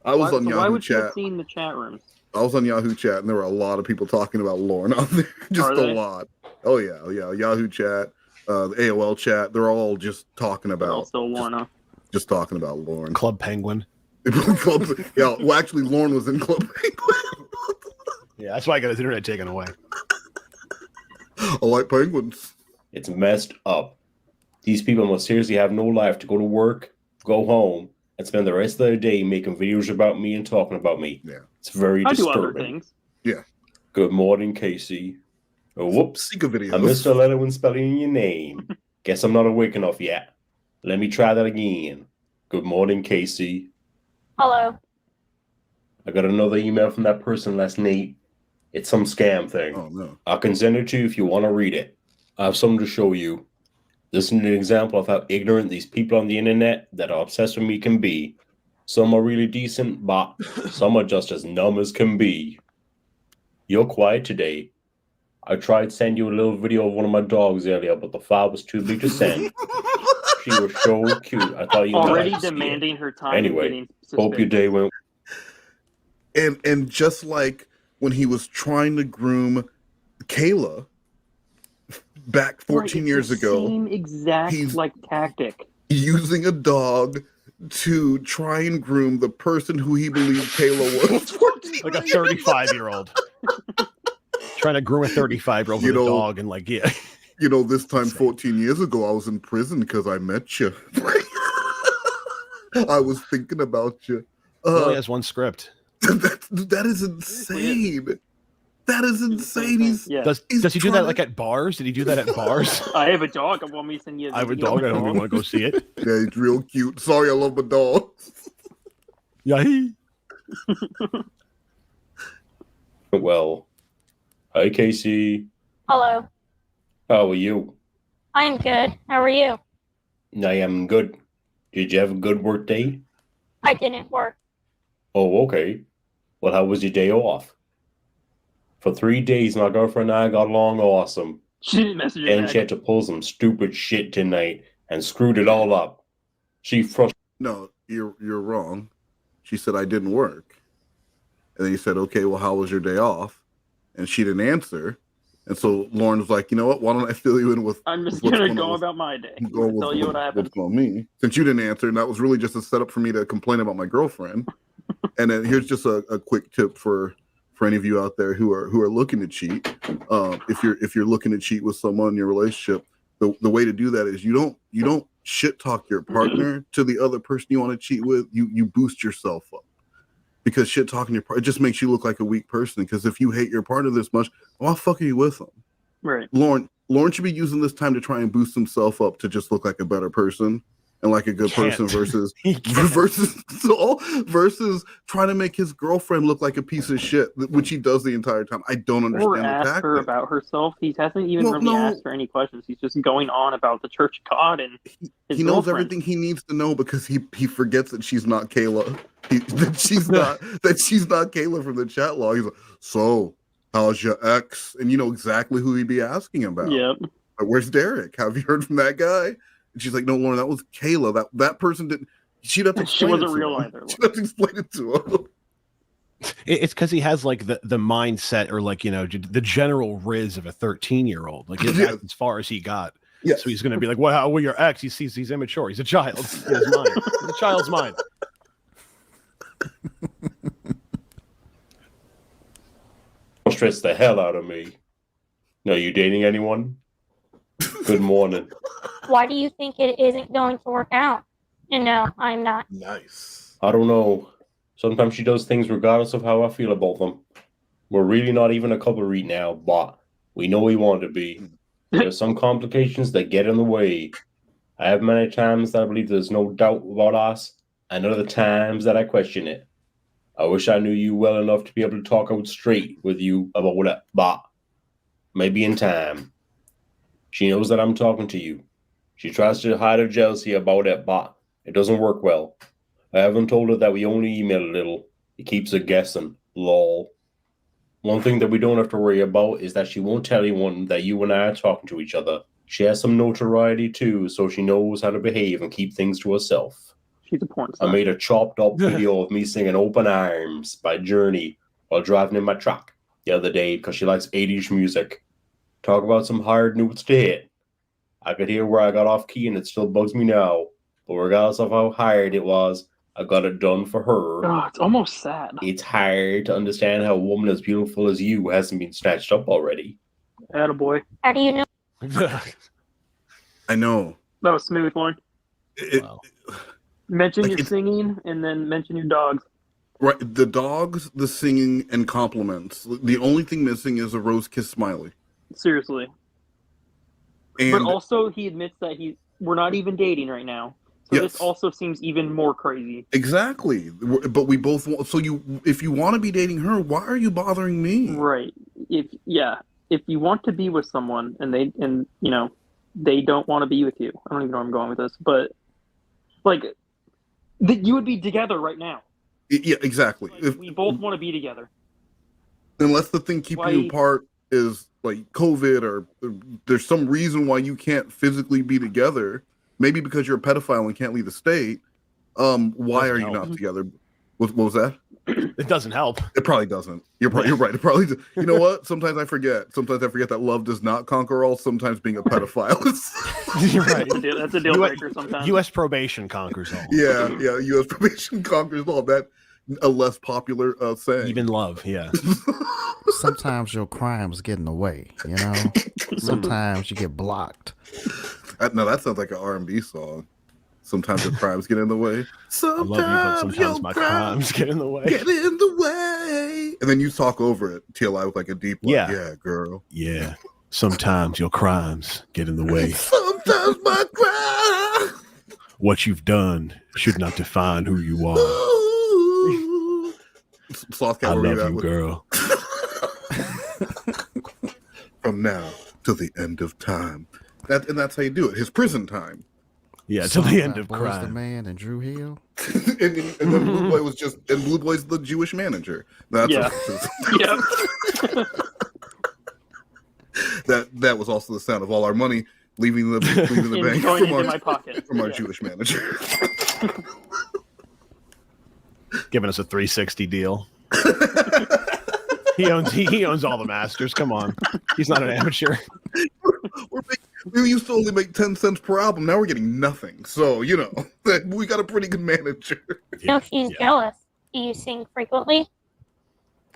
I was on Why Yahoo would she have Chat. seen the chat rooms? I was on Yahoo Chat, and there were a lot of people talking about Lorne on there. Just Are a they? lot. Oh yeah. Yahoo Chat, the AOL Chat. They're all just talking about. Also Lorne, huh? Just talking about Lorne. Club Penguin. Yeah. Well, actually, Lorne was in Club Penguin. Yeah, that's why I got his internet taken away. I like penguins. It's messed up. These people must seriously have no life to go to work, go home, and spend the rest of their day making videos about me and talking about me. Yeah. It's very I do disturbing. other things. Yeah. Good morning, Casey. Oh, whoops. videos. I missed a letter when spelling your name. Guess I'm not awake enough yet. Let me try that again. Good morning, Casey. Hello. I got another email from that person last night. It's some scam thing. Oh, no. I can send it to you if you want to read it. I have something to show you. This is an example of how ignorant these people on the internet that are obsessed with me can be. Some are really decent, but some are just as numb as can be. You're quiet today. I tried to send you a little video of one of my dogs earlier, but the file was too big to send. She was so cute. I thought you might Already like to see it. demanding her time. and Anyway, getting hope your suspicious. day went. And just like when he was trying to groom Kayla back 14 Right, years it's the ago, Same exact tactic. using a dog to try and groom the person who he believed Kayla was. 14 Like a 35-year-old. Trying to groom a 35-year-old with a dog and yeah. You know, this time 14 years ago, I was in prison because I met you. I was thinking about you. He only has one script. That is insane. That is insane. Does he do that like at bars? Did he do that at bars? I have a dog. I want me to send you. I have a dog. I don't even want to go see it. Yeah, he's real cute. Sorry, I love my dog. Yahee. Well, hi, Casey. Hello. How are you? I'm good. How are you? I am good. Did you have a good work day? I didn't work. Oh, okay. Well, how was your day off? For 3 days, my girlfriend and I got along awesome. She didn't message you And back. she had to pull some stupid shit tonight and screwed it all up. She frustrated. No, you're wrong. She said I didn't work. And then he said, okay, well, how was your day off? And she didn't answer. And so Lorne was like, you know what? Why don't I fill you in with I'm just what's gonna going go on about my day. with- go with Tell you what happened. what's going on me. Since you didn't answer, and that was really just a setup for me to complain about my girlfriend. And then here's just a quick tip for any of you out there who are looking to cheat. If you're looking to cheat with someone in your relationship, the way to do that is you don't shit talk your partner to the other person you want to cheat with. You boost yourself up, because shit talking your partner, it just makes you look like a weak person. Because if you hate your partner this much, why the fuck are you with them? Right. Lorne should be using this time to try and boost himself up to just look like a better person and like a good person versus trying to make his girlfriend look like a piece of shit, which he does the entire time. I don't Or understand the ask tactic. her about herself. He hasn't even No, really no. asked her any questions. He's just going on about the Church of God and his He knows girlfriend. everything he needs to know because he forgets that she's not Kayla. That she's not Kayla from the chat log. He's like, so how's your ex? And you know exactly who he'd be asking about. Yep. Like, where's Derek? Have you heard from that guy? And she's like, no, Lauren, that was Kayla. That person didn't. She'd have to She explain wasn't it to real him. either. She'd have to explain it to him. It's because he has like the mindset or the general riz of a 13-year-old. Like that's as far as he got. Yeah. So he's going to be like, "Well, well, your ex." He sees he's immature. He's a child in his mind. He's a child's mind. frustrates the hell out of me. No, you dating anyone? Good morning. Why do you think it isn't going to work out? And no, I'm not. Nice. I don't know. Sometimes she does things regardless of how I feel about them. We're really not even a couple right now, but we know we want to be. There's some complications that get in the way. I have many times that I believe there's no doubt about us, and other times that I question it. I wish I knew you well enough to be able to talk out straight with you about it, but maybe in time. She knows that I'm talking to you. She tries to hide her jealousy about it, but it doesn't work well. I haven't told her that we only email a little. It keeps her guessing. Lol. One thing that we don't have to worry about is that she won't tell anyone that you and I are talking to each other. She has some notoriety too, so she knows how to behave and keep things to herself. She's a porn star. I made a chopped up video of me singing Open Arms by Journey while driving in my truck the other day because she likes 80s music. Talk about some hard notes to hit. I could hear where I got off key and it still bugs me now, but regardless of how hard it was, I got it done for her. Oh, it's almost sad. It's hard to understand how a woman as beautiful as you hasn't been snatched up already. Attaboy. How do you know? I know. That was smooth, Lorne. Mention your singing and then mention your dogs. Right, the dogs, the singing, and compliments. The only thing missing is a rose kiss smiley. Seriously. And but also, he admits that we're not even dating right now. So this also seems even more crazy. Exactly. But we both want. So if you want to be dating her, why are you bothering me? Right. If you want to be with someone and they don't want to be with you. I don't even know where I'm going with this, but like you would be together right now. Yeah, exactly. Like, we both want to be together. Unless the thing keeping you apart is like COVID or there's some reason why you can't physically be together. Maybe because you're a pedophile and can't leave the state. Why are you not together? What was that? It doesn't help. It probably doesn't. You're right. It probably. You know what? Sometimes I forget. Sometimes I forget that love does not conquer all. Sometimes being a pedophile is. You're right. That's a deal breaker sometimes. U.S. probation conquers all. Yeah. U.S. probation conquers all. That a less popular saying. Even love. Yeah. Sometimes your crimes get in the way. You know. Sometimes you get blocked. No, that sounds like an R&B song. Sometimes your crimes get in the way. Sometimes I love you, but sometimes my crimes get in the way. Get in the way. And then you talk over it, TLI, with like a deep, like, yeah, girl. Yeah. Sometimes your crimes get in the way. Sometimes my crimes. What you've done should not define who you are. I love you, girl. From now to the end of time. And that's how you do it. His prison time. Yeah, till the end of Boyz II crime. Man and Drew Hill. and then Blue Boy and Blue Boy's the Jewish manager. That's that was also the sound of all our money leaving the bank from our Jewish manager. Giving us a 360 deal. He owns all the masters. Come on. He's not an amateur. We used to only make 10 cents per album. Now we're getting nothing. So, we got a pretty good manager. No, she's jealous. Do you sing frequently?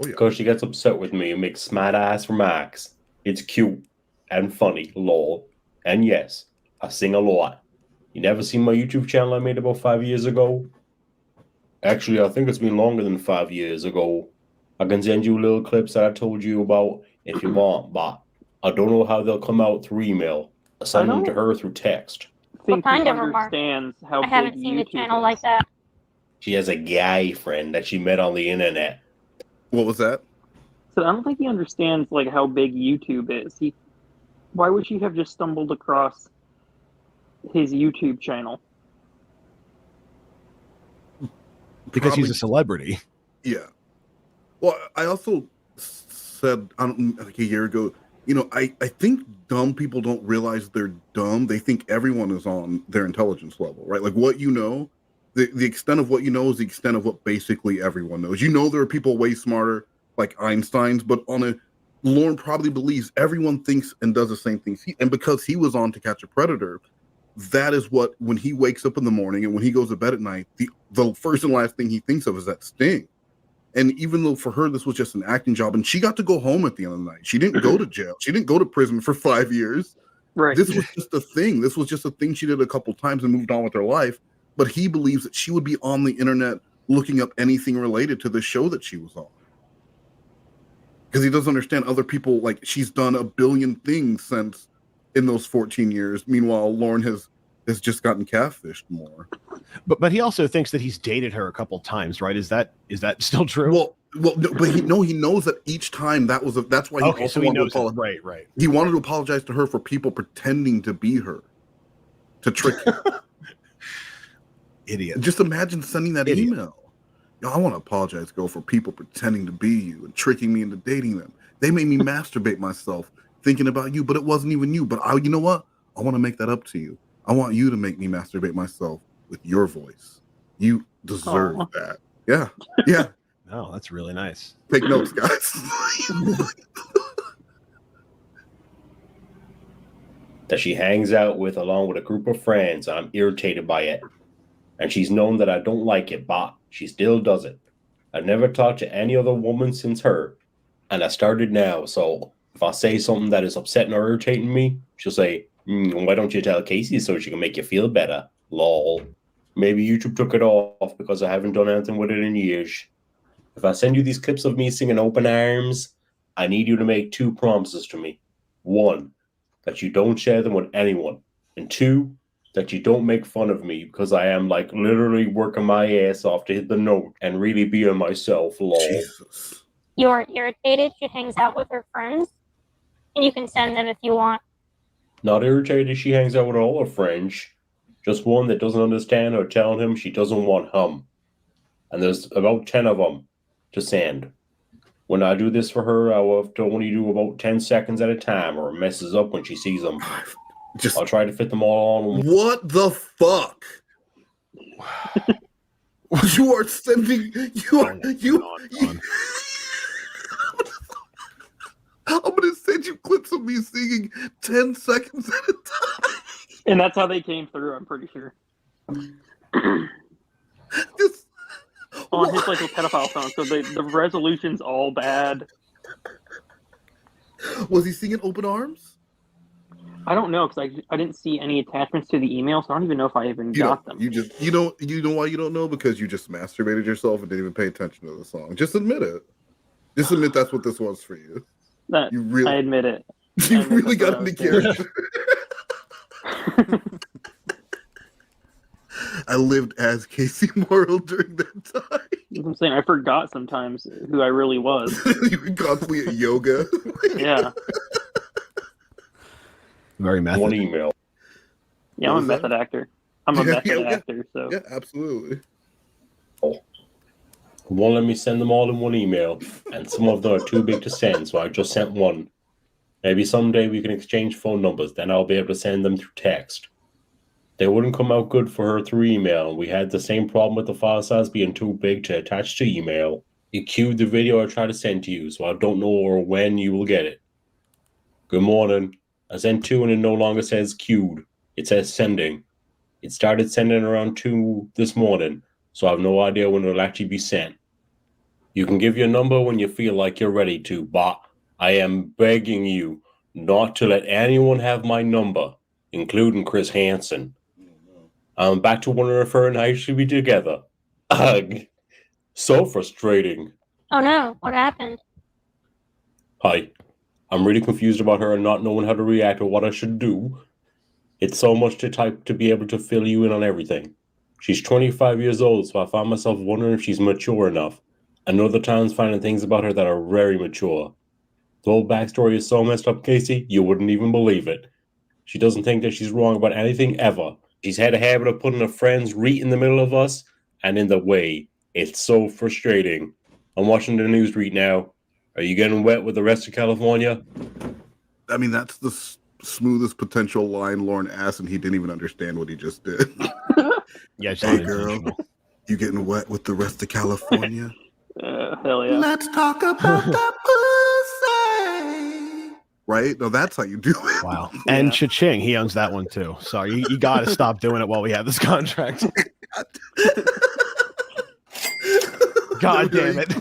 Because she gets upset with me and makes smart ass remarks. It's cute and funny, lol. And yes, I sing a lot. You never seen my YouTube channel I made about 5 years ago? Actually, I think it's been longer than 5 years ago. I can send you little clips that I told you about if you want, but I don't know how they'll come out through email. I send them to her through text. What kind of remark? How I haven't seen a channel like that. She has a guy friend that she met on the internet. What was that? So I don't think he understands how big YouTube is. Why would she have just stumbled across his YouTube channel? Because he's a celebrity. Yeah. Well, I also said like a year ago, I think dumb people don't realize they're dumb. They think everyone is on their intelligence level, right? Like what the extent of what you know is the extent of what basically everyone knows. There are people way smarter, like Einstein's, but Lorne probably believes everyone thinks and does the same things. And because he was on To Catch a Predator, that is what, when he wakes up in the morning and when he goes to bed at night, the first and last thing he thinks of is that sting. And even though for her this was just an acting job, and she got to go home at the end of the night, she didn't go to jail. She didn't go to prison for 5 years. Right. This was just a thing. This was just a thing she did a couple times and moved on with her life. But he believes that she would be on the internet looking up anything related to the show that she was on. Because he doesn't understand other people, like she's done a billion things since in those 14 years. Meanwhile, Lorne has just gotten catfished more. But he also thinks that he's dated her a couple times, right? Is that still true? Well, no, but he knows that each time that's why he okay, also so he wanted knows to apologize. Right. He wanted to apologize to her for people pretending to be her, to trick him. Idiot. Just imagine sending that email. Yo, I want to apologize, girl, for people pretending to be you and tricking me into dating them. They made me masturbate myself thinking about you, but it wasn't even you. But you know what? I want to make that up to you. I want you to make me masturbate myself with your voice. You deserve that. Yeah. Yeah. Oh, that's really nice. Take notes, guys. That she hangs out with along with a group of friends. I'm irritated by it. And she's known that I don't like it, but she still does it. I've never talked to any other woman since her. And I started now, so if I say something that is upsetting or irritating me, she'll say, why don't you tell Casey so she can make you feel better? Lol. Maybe YouTube took it off because I haven't done anything with it in years. If I send you these clips of me singing Open Arms, I need you to make 2 promises to me. 1, that you don't share them with anyone. And 2, that you don't make fun of me because I am like literally working my ass off to hit the note and really being myself. Lol. Jesus. You aren't irritated. She hangs out with her friends, and you can send them if you want. Not irritated she hangs out with all her friends. Just one that doesn't understand her telling him she doesn't want him. And there's about 10 of them to send. When I do this for her, I will have to only do about 10 seconds at a time or it messes up when she sees them. I'll try to fit them all on. What the fuck? You are sending I'm gonna send you clips of me singing 10 seconds at a time. And that's how they came through, I'm pretty sure. On his like a pedophile phone, so the resolution's all bad. Was he singing Open Arms? I don't know, because I didn't see any attachments to the email, so I don't even know if I even got them. You know why you don't know? Because you just masturbated yourself and didn't even pay attention to the song. Just admit it. Just admit that's what this was for you. I admit it. You really got into character. I lived as Casey Morrill during that time. I'm saying I forgot sometimes who I really was. You were constantly at yoga. Yeah. Very method. One email. Yeah, I'm a method actor. I'm a method actor, so. Yeah, absolutely. Won't let me send them all in one email, and some of them are too big to send, so I just sent one. Maybe someday we can exchange phone numbers, then I'll be able to send them through text. They wouldn't come out good for her through email, and we had the same problem with the file size being too big to attach to email. It queued the video I tried to send to you, so I don't know when you will get it. Good morning. I sent 2 and it no longer says queued. It says sending. It started sending around 2 this morning, so I have no idea when it'll actually be sent. You can give your number when you feel like you're ready to, but I am begging you not to let anyone have my number, including Chris Hansen. I'm back to wondering if her and I should be together. Ugh. So frustrating. Oh no, what happened? Hi. I'm really confused about her and not knowing how to react or what I should do. It's so much to type to be able to fill you in on everything. She's 25 years old, so I found myself wondering if she's mature enough. And other times finding things about her that are very mature. The whole backstory is so messed up, Casey, you wouldn't even believe it. She doesn't think that she's wrong about anything ever. She's had a habit of putting her friends right in the middle of us and in the way. It's so frustrating. I'm watching the news right now. Are you getting wet with the rest of California? I mean, that's the smoothest potential line Lorne asked, and he didn't even understand what he just did. Yeah, hey, girl, you getting wet with the rest of California? Hell yeah. Let's talk about the pussy. Right? No, that's how you do it. Wow. And Cha-ching, he owns that one too. So you got to stop doing it while we have this contract. God damn it.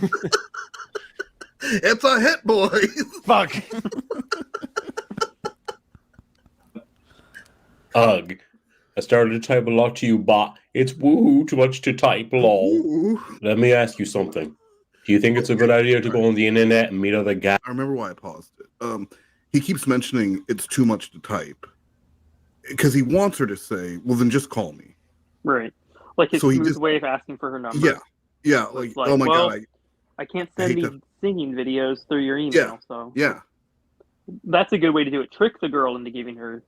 It's a hit, boys. Fuck. Ugh. I started to type a lot to you, but it's woohoo too much to type, lol. Let me ask you something. Do you think it's a good idea to go on the internet and meet other guys? I remember why I paused it. He keeps mentioning it's too much to type. Because he wants her to say, well, then just call me. Right. Like his So he smooth just- way of asking for her number. Yeah. Yeah. It's Like, oh my well, God. I can't I send hate these singing videos through your email. Yeah. So Yeah. that's a good way to do it. Trick the girl into giving you her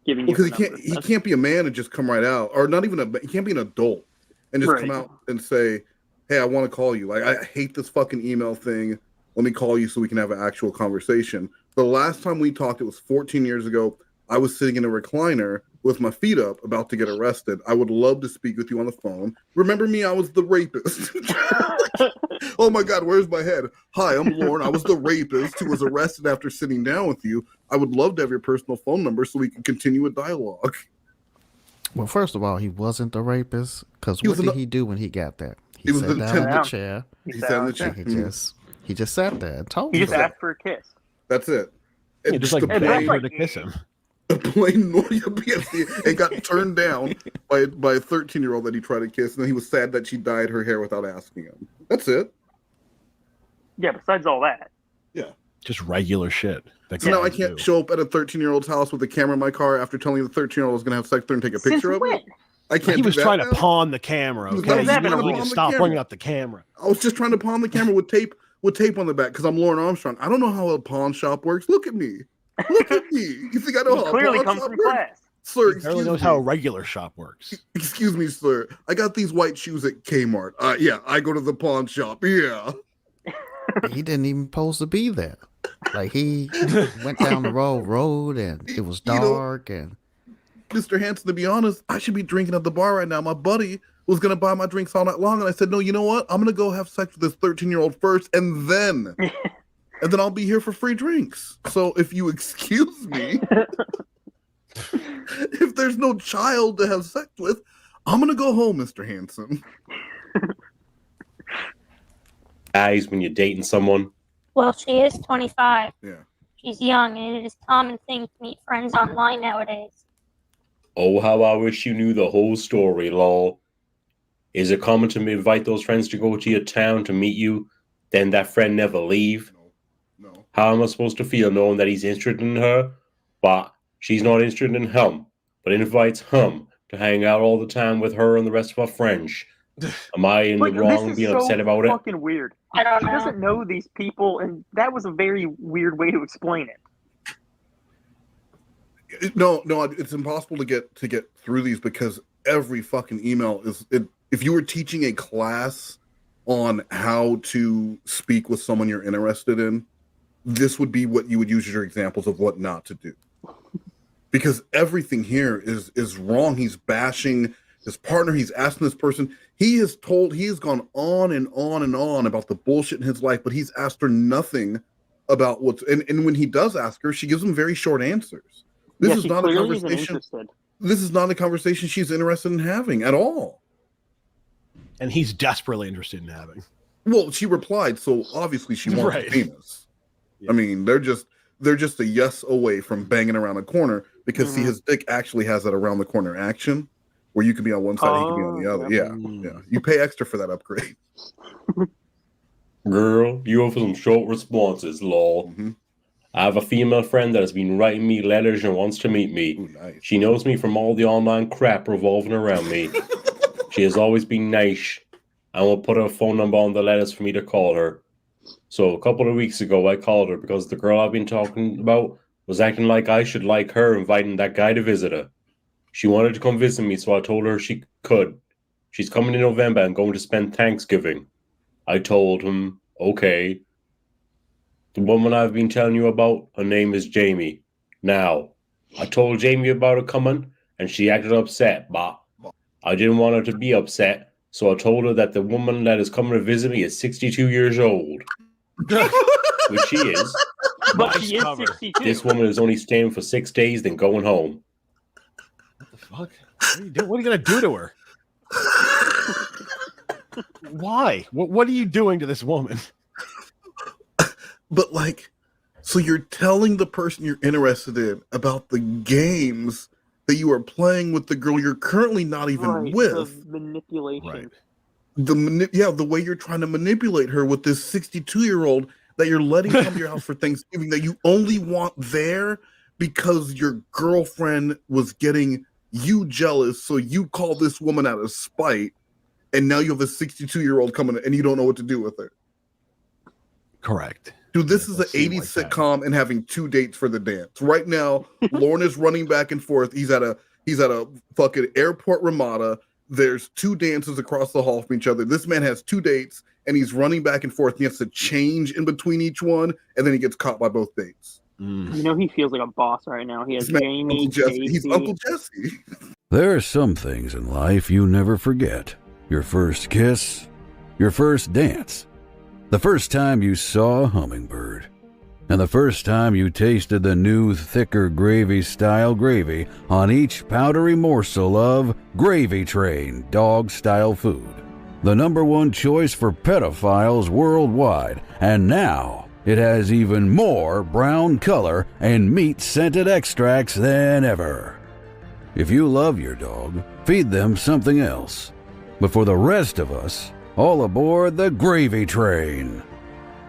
Because he number. can't be a man and just come right out, or not even he can't be an adult and just come Right. out and say, hey, I want to call you. Like, I hate this fucking email thing. Let me call you so we can have an actual conversation. The last time we talked, it was 14 years ago. I was sitting in a recliner with my feet up, about to get arrested. I would love to speak with you on the phone. Remember me? I was the rapist. Oh my God, where's my head? Hi, I'm Lorne. I was the rapist who was arrested after sitting down with you. I would love to have your personal phone number so we can continue a dialogue. Well, first of all, he wasn't the rapist, because what did he do when he got there? He was sat an down in the attendant. chair. He sat in the chair. He just sat there and told He you just so. asked for a kiss. That's it. Yeah, just like the begged plain, her to kiss him. a plain BFC and got turned down by a 13-year-old that he tried to kiss, and then he was sad that she dyed her hair without asking him. That's it. Yeah, besides all that. Yeah. Just regular shit. So now I can't show up at a 13-year-old's house with a camera in my car after telling the 13-year-old I was going to have sex there and take a picture of it. I can't. He was do that trying now. to pawn the camera. He was Okay, trying to you pawn need to the stop camera. bringing up the camera. I was just trying to pawn the camera with tape on the back because I'm Lorne Armstrong. I don't know how a pawn shop works. Look at me. Look at me. You think I know He how clearly a pawn comes shop from works? class. Sir, He excuse barely knows me. how a regular shop works. Excuse me, sir. I got these white shoes at Kmart. Yeah, I go to the pawn shop. Yeah. He didn't even supposed to be there. Like, he went down the road and it was dark. And Mr. Hanson, to be honest, I should be drinking at the bar right now. My buddy was going to buy my drinks all night long. And I said, no, you know what? I'm going to go have sex with this 13-year-old first. And then I'll be here for free drinks. So if you excuse me, if there's no child to have sex with, I'm going to go home, Mr. Hanson. Guys, when you're dating someone, Well, she is 25. Yeah. She's young, and it is a common thing to meet friends online nowadays. oh, how I wish you knew the whole story, lol. Is it common to invite those friends to go to your town to meet you, then that friend never leave? No. How am I supposed to feel knowing that he's interested in her, but she's not interested in him, but invites him to hang out all the time with her and the rest of her friends? Am I in the wrong being upset about it? Fucking weird. I don't She know. doesn't know these people, and that was a very weird way to explain it. No, it's impossible to get through these because every fucking email is it. If you were teaching a class on how to speak with someone you're interested in, this would be what you would use as your examples of what not to do. Because everything here is wrong. He's bashing his partner. He's asking this person. He has gone on and on and on about the bullshit in his life, but he's asked her nothing about what's and when he does ask her, she gives him very short answers. This is she not a clearly isn't conversation. interested. This is not a conversation she's interested in having at all. And he's desperately interested in having. Well, she replied, so obviously she wants Right. a penis. I mean, they're just a yes away from banging around a corner because see, his dick actually has that around the corner action where you can be on one side, he can be on the other. Yeah. You pay extra for that upgrade. Girl, you offer some short responses, lol. I have a female friend that has been writing me letters and wants to meet me. Ooh, nice. She knows me from all the online crap revolving around me. She has always been nice and will put her phone number on the letters for me to call her. So a couple of weeks ago, I called her because the girl I've been talking about was acting like I should like her, inviting that guy to visit her. She wanted to come visit me, so I told her she could. She's coming in November and going to spend Thanksgiving. I told him, okay. The woman I've been telling you about, her name is Jamie. Now, I told Jamie about her coming, and she acted upset, but I didn't want her to be upset, so I told her that the woman that is coming to visit me is 62 years old. Which she is. But she is 62. This woman is only staying for 6 days, then going home. What the fuck? What are you doing? What are you gonna do to her? Why? What are you doing to this woman? But like, so you're telling the person you're interested in about the games that you are playing with the girl you're currently not even with. The manipulation. Right. The way you're trying to manipulate her with this 62-year-old that you're letting come to your house for Thanksgiving that you only want there because your girlfriend was getting you jealous, so you call this woman out of spite, and now you have a 62-year-old coming and you don't know what to do with her. Correct. Dude, this is an 80s sitcom and having 2 dates for the dance. Right now, Lorne is running back and forth. He's at a fucking airport Ramada. There's 2 dances across the hall from each other. This man has 2 dates and he's running back and forth. He has to change in between each one, and then he gets caught by both dates. You know, he feels like a boss right now. He has Jamie, Uncle Jesse. He's Uncle Jesse. There are some things in life you never forget. Your first kiss, your first dance, the first time you saw a hummingbird, and the first time you tasted the new thicker gravy-style gravy on each powdery morsel of Gravy Train dog-style food. The #1 choice for pedophiles worldwide, and now it has even more brown color and meat-scented extracts than ever. If you love your dog, feed them something else. But for the rest of us, all aboard the Gravy Train,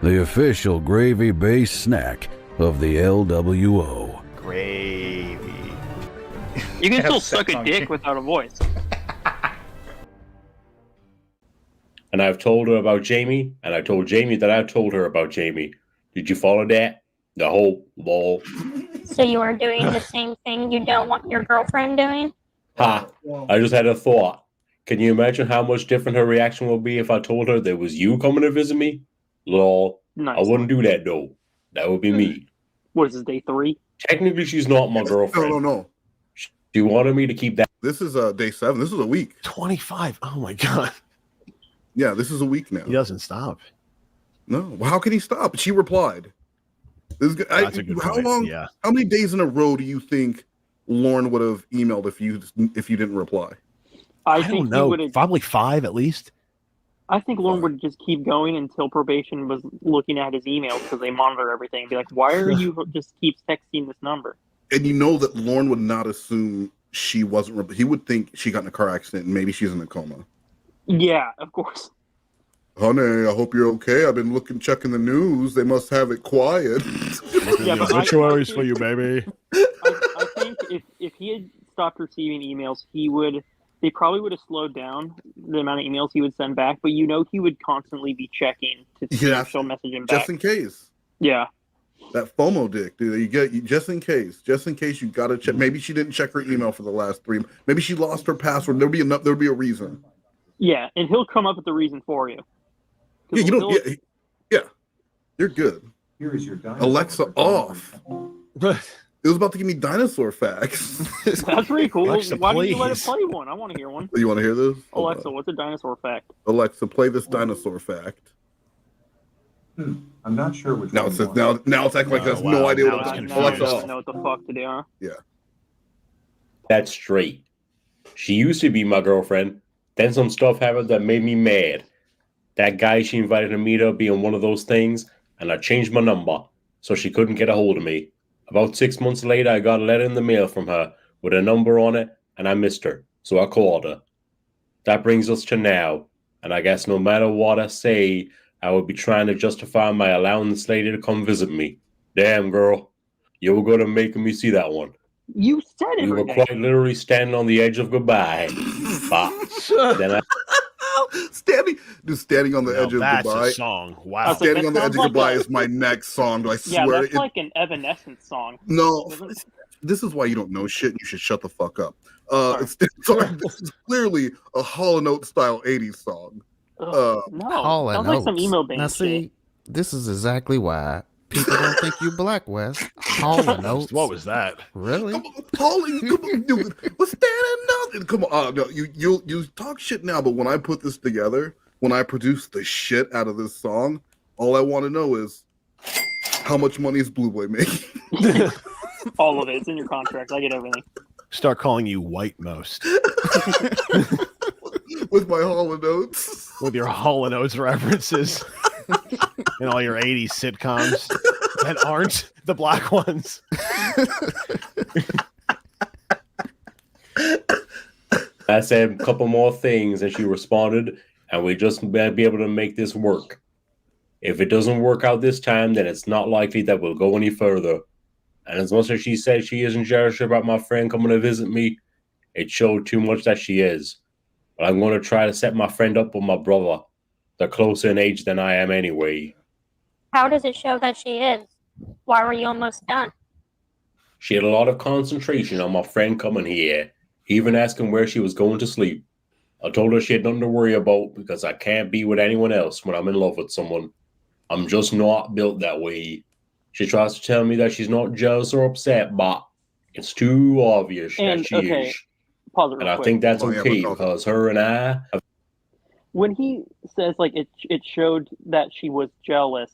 the official gravy-based snack of the LWO. Gravy. You can still suck a dick without a voice. And I've told her about Jamie, and I told Jamie that I told her about Jamie. Did you follow that? The whole ball. So you are doing the same thing you don't want your girlfriend doing? Ha! I just had a thought. Can you imagine how much different her reaction will be if I told her there was you coming to visit me? Lol. Nice. I wouldn't do that, though. That would be me. What is this, day 3? Technically, she's not my girlfriend. No. She wanted me to keep that. This is day 7. This is a week. 25. Oh my god. Yeah, this is a week now. He doesn't stop. No. Well, how can he stop? She replied. This is good. That's a good point. Long? Yeah. How many days in a row do you think Lorne would have emailed if you didn't reply? I don't know. Probably 5 at least. I think Lorne would just keep going until probation was looking at his emails because they monitor everything. Be like, why are you just keep texting this number? And you know that Lorne would not assume she wasn't. He would think she got in a car accident and maybe she's in a coma. Yeah, of course. Honey, I hope you're okay. I've been checking the news. They must have it quiet. Yeah, obituaries for you, baby. I think if he had stopped receiving emails, they probably would have slowed down the amount of emails he would send back, but he would constantly be checking to see if she'll message him back. Just in case. Yeah. That FOMO dick, dude. Just in case you gotta check. Maybe she didn't check her email for the last 3. Maybe she lost her password. There'll be a reason. Yeah, and he'll come up with the reason for you. Yeah, you don't. Yeah, you're good. Here is your Alexa off. It was about to give me dinosaur facts. That's pretty cool. Alexa, Why don't you let it please. play one? I want to hear one. You want to hear this? Alexa, what's a dinosaur fact? Alexa, play this dinosaur fact. I'm not sure which now one. It says, now it's acting like it has no idea what Now it's I Alexa don't off. know what the fuck to do, huh? Yeah. That's straight. She used to be my girlfriend. Then some stuff happened that made me mad. That guy she invited to meet up being one of those things, and I changed my number so she couldn't get a hold of me. About 6 months later, I got a letter in the mail from her with a number on it, and I missed her, so I called her. That brings us to now, and I guess no matter what I say, I would be trying to justify my allowing this lady to come visit me. Damn, girl. You were good at making me see that one. You said it. You were quite literally standing on the edge of goodbye. But then I... standing on the edge of that's goodbye. a song. Wow. Standing on the edge of like goodbye a- is my next song. I Yeah, swear. that's like an Evanescence song. No, this is why you don't know shit and you should shut the fuck up. Sorry, this is clearly a Hall & Oates style 80s song. No, Hall and sounds like some Oates. emo band Now shit. see, this is exactly why people don't think you black, Wes. Hall and Oates. What was that? Really? Holly, come on, dude. What's that? Nothing. Come on. No, you talk shit now, but when I put this together, when I produce the shit out of this song, all I want to know is how much money is Blue Boy making? All of it. It's in your contract. I get everything. Start calling you white most. with my Hall & Oates. With your Hall & Oates references. And all your 80s sitcoms that aren't the black ones. I said a couple more things, and she responded, and we just may be able to make this work. If it doesn't work out this time, then it's not likely that we'll go any further. And as much as she said she isn't jealous about my friend coming to visit me, it showed too much that she is. But I'm going to try to set my friend up with my brother. They're closer in age than I am anyway. How does it show that she is? Why were you almost done? She had a lot of concentration on my friend coming here, even asking where she was going to sleep. I told her she had nothing to worry about because I can't be with anyone else when I'm in love with someone. I'm just not built that way. She tries to tell me that she's not jealous or upset, but it's too obvious that she is. Pause it real And I quick. think that's okay because her and I have... When he says like it showed that she was jealous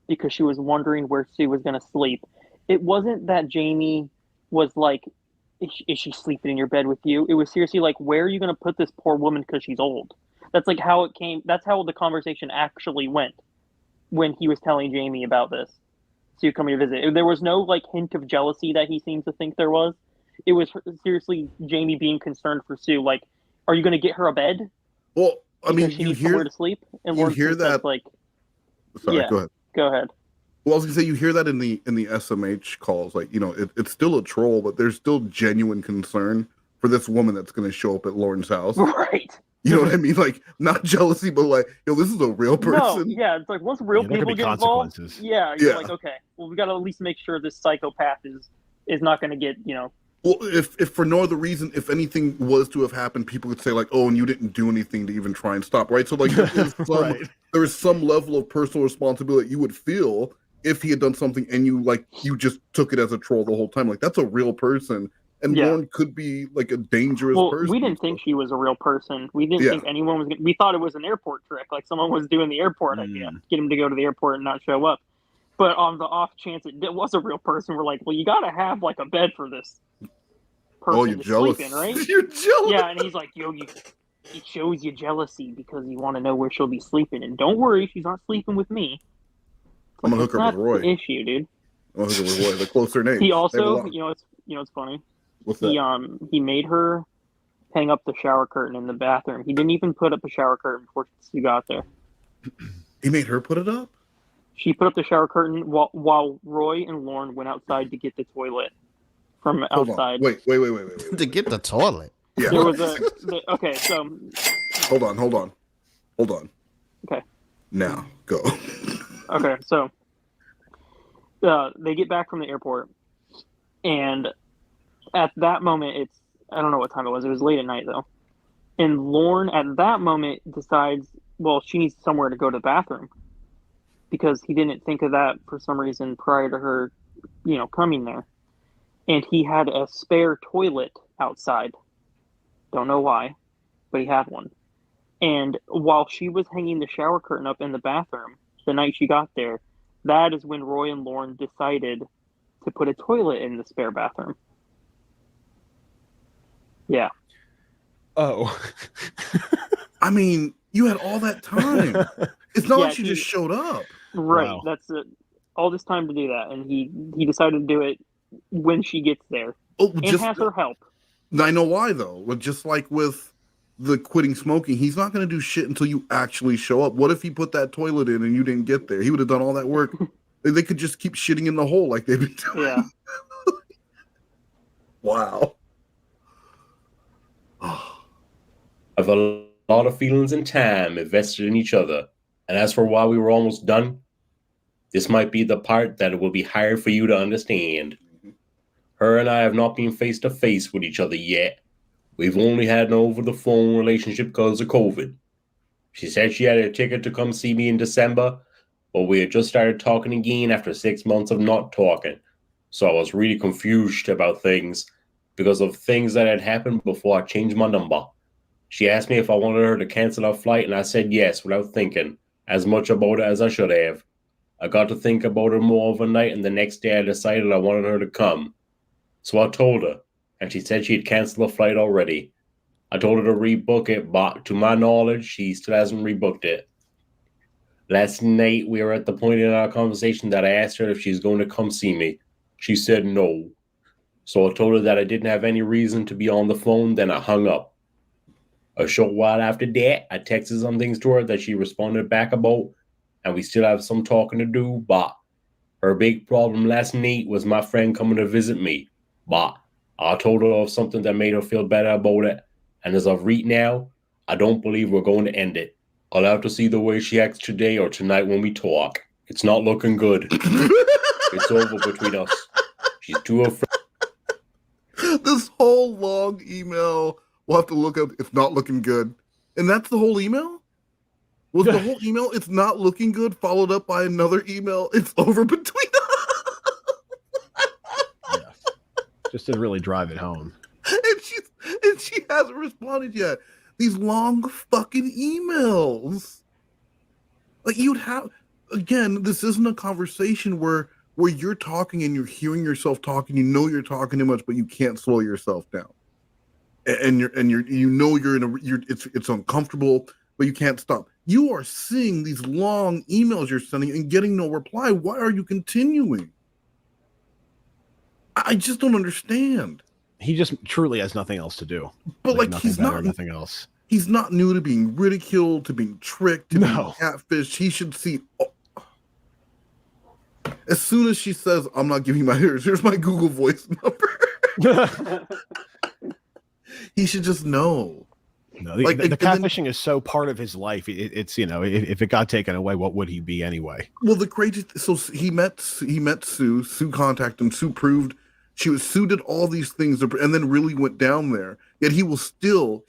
because she was wondering where Sue was going to sleep, it wasn't that Jamie was like, is she sleeping in your bed with you? It was seriously like, where are you going to put this poor woman because she's old? That's like how it came. That's how the conversation actually went when he was telling Jamie about this. Sue coming to visit. There was no like hint of jealousy that he seemed to think there was. It was seriously Jamie being concerned for Sue. Like, are you going to get her a bed? Well, I mean, she needs somewhere to sleep. And you Lorne hear thinks that? that's like, Sorry, yeah, go ahead. Go ahead. Well, I was gonna say you hear that in the SMH calls, like it's still a troll, but there's still genuine concern for this woman that's gonna show up at Lorne's house, right? You know what I mean? Like not jealousy, but like, this is a real person. No, yeah, it's like once real there could people be get involved, consequences. you're like, okay, well, we got to at least make sure this psychopath is not going to get, Well, if for no other reason, if anything was to have happened, people could say like, oh, and you didn't do anything to even try and stop, right? So like, there is some level of personal responsibility you would feel if he had done something and you just took it as a troll the whole time. Like that's a real person, and Lorne could be like a dangerous person. We didn't think she was a real person. We didn't think anyone was. We thought it was an airport trick, like someone was doing the airport idea, get him to go to the airport and not show up. But on the off chance it was a real person, we're like, well, you got to have like a bed for this person you're to jealous. sleep in, right? You're jealous. Yeah, and he's like, it shows you jealousy because you want to know where she'll be sleeping. And don't worry, she's not sleeping with me. I'm gonna hook her with Roy. The issue, dude. I'm gonna hook her with Roy. They're closer in age. He also, it's funny. What's that? He made her hang up the shower curtain in the bathroom. He didn't even put up a shower curtain before she got there. He made her put it up? She put up the shower curtain while Roy and Lorne went outside to get the toilet from outside. Wait. To get the toilet? Yeah. There was okay, so... Hold on. Okay. Now, go. Okay, so they get back from the airport, and at that moment, I don't know what time it was. It was late at night, though. And Lorne, at that moment, decides, well, she needs somewhere to go to the bathroom. Because he didn't think of that for some reason prior to her, coming there. And he had a spare toilet outside. Don't know why, but he had one. And while she was hanging the shower curtain up in the bathroom, the night she got there, that is when Roy and Lorne decided to put a toilet in the spare bathroom. Yeah. Oh. I mean, you had all that time. It's not like she just showed up. Right. Wow. That's all this time to do that. And he decided to do it when she gets there. Oh, and just has her help. I know why, though. But just like with the quitting smoking, he's not going to do shit until you actually show up. What if he put that toilet in and you didn't get there? He would have done all that work. They could just keep shitting in the hole like they've been doing. Yeah. Wow. I've a lot of feelings and time invested in each other. And as for why we were almost done, this might be the part that it will be hard for you to understand. Her and I have not been face to face with each other yet. We've only had an over-the-phone relationship because of COVID. She said she had a ticket to come see me in December, but we had just started talking again after 6 months of not talking. So I was really confused about things because of things that had happened before I changed my number. She asked me if I wanted her to cancel our flight, and I said yes without thinking as much about it as I should have. I got to think about it more overnight, and the next day I decided I wanted her to come. So I told her, and she said she had canceled the flight already. I told her to rebook it, but to my knowledge, she still hasn't rebooked it. Last night, we were at the point in our conversation that I asked her if she's going to come see me. She said no. So I told her that I didn't have any reason to be on the phone, then I hung up. A short while after that, I texted some things to her that she responded back about, and we still have some talking to do, but her big problem last night was my friend coming to visit me. But I told her of something that made her feel better about it, and as of right now, I don't believe we're going to end it. I'll have to see the way she acts today or tonight when we talk. It's not looking good. It's over between us. She's too afraid. This whole long email, we'll have to look up. It's not looking good. And that's the whole email? Was the whole email, it's not looking good, followed up by another email, it's over between us? Yeah. Just to really drive it home. And she hasn't responded yet. These long fucking emails. Like you'd have, again, this isn't a conversation where you're talking and you're hearing yourself talking, you know you're talking too much, but you can't slow yourself down. And you're it's uncomfortable, but you can't stop. You are seeing these long emails you're sending and getting no reply. Why are you continuing? I just don't understand. He just truly has nothing else to do. But like nothing better, nothing else. He's not new to being ridiculed, to being tricked, to being catfished. He should see. As soon as she says, "I'm not giving you my here's my Google Voice number," he should just know. No, the catfishing is so part of his life. It's if it got taken away, what would he be anyway? Well, the crazy. So he met Sue. Sue contacted him. Sue proved Sue did all these things, and then really went down there. Yet he would still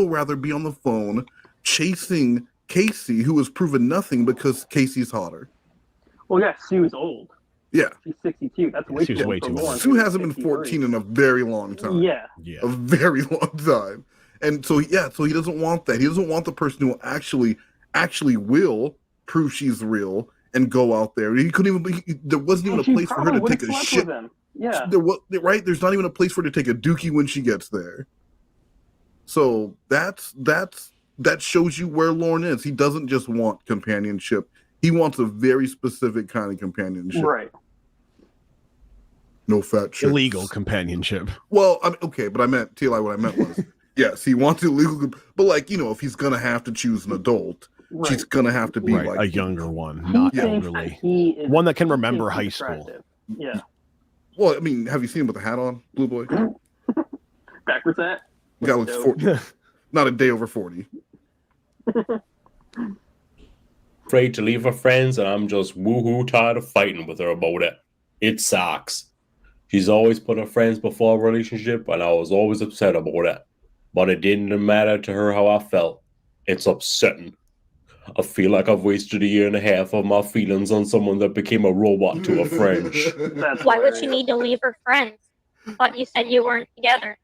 rather be on the phone chasing Casey, who has proven nothing because Casey's hotter. Well, yeah, Sue's old. Yeah, she's 62. That's way too old. Sue hasn't been 14 in a very long time. Yeah, a very long time. And so he doesn't want that. He doesn't want the person who actually will prove she's real and go out there. He couldn't even. There wasn't even a place for her to take a shit. Yeah, There's not even a place for her to take a dookie when she gets there. So that shows you where Lorne is. He doesn't just want companionship. He wants a very specific kind of companionship. Right. No fat chicks. Illegal companionship. Well, okay, but I meant TLI. What I meant was, yes, he wants illegal, but if he's gonna have to choose an adult, she's gonna have to be like a younger one, not elderly, one that can remember high school. Yeah. Well, I mean, have you seen him with a hat on, Blue Boy? Backwards hat. The guy looks 40, not a day over 40. Afraid to leave her friends, and I'm just woohoo tired of fighting with her about it. It sucks. She's always put her friends before a relationship, and I was always upset about it. But it didn't matter to her how I felt. It's upsetting. I feel like I've wasted a year and a half of my feelings on someone that became a robot to a friend. Why would she need to leave her friends? Thought you said you weren't together.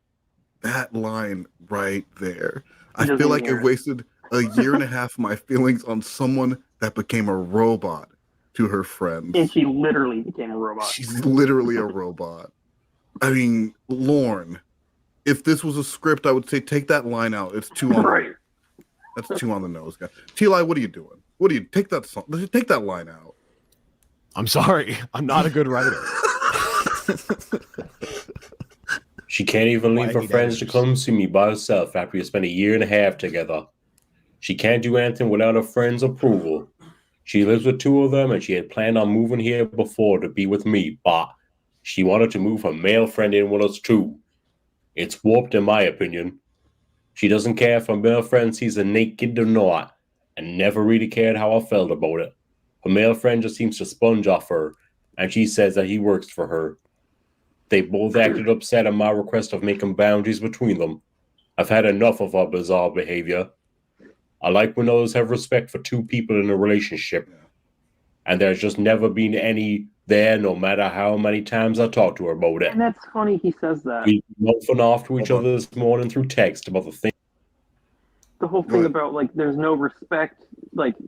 That line right there. I feel like I've wasted a year and a half of my feelings on someone that became a robot to her friends. And she literally became a robot. She's literally a robot. I mean, Lorne, if this was a script, I would say take that line out. It's too on that's too on the nose, guy. TLI, what are you doing? What do you take that line out? I'm sorry. I'm not a good writer. She can't even leave her friends to come see me by herself after we spent a year and a half together. She can't do anything without her friends' approval. She lives with two of them, and she had planned on moving here before to be with me, but she wanted to move her male friend in with us too. It's warped in my opinion. She doesn't care if her male friend sees her naked or not, and never really cared how I felt about it. Her male friend just seems to sponge off her, and she says that he works for her. They both acted upset at my request of making boundaries between them. I've had enough of her bizarre behavior. I like when others have respect for two people in a relationship. And there's just never been any there, no matter how many times I talk to her about it. And that's funny he says that. We've been muffing off to each other this morning through text about the thing. The whole thing about, there's no respect,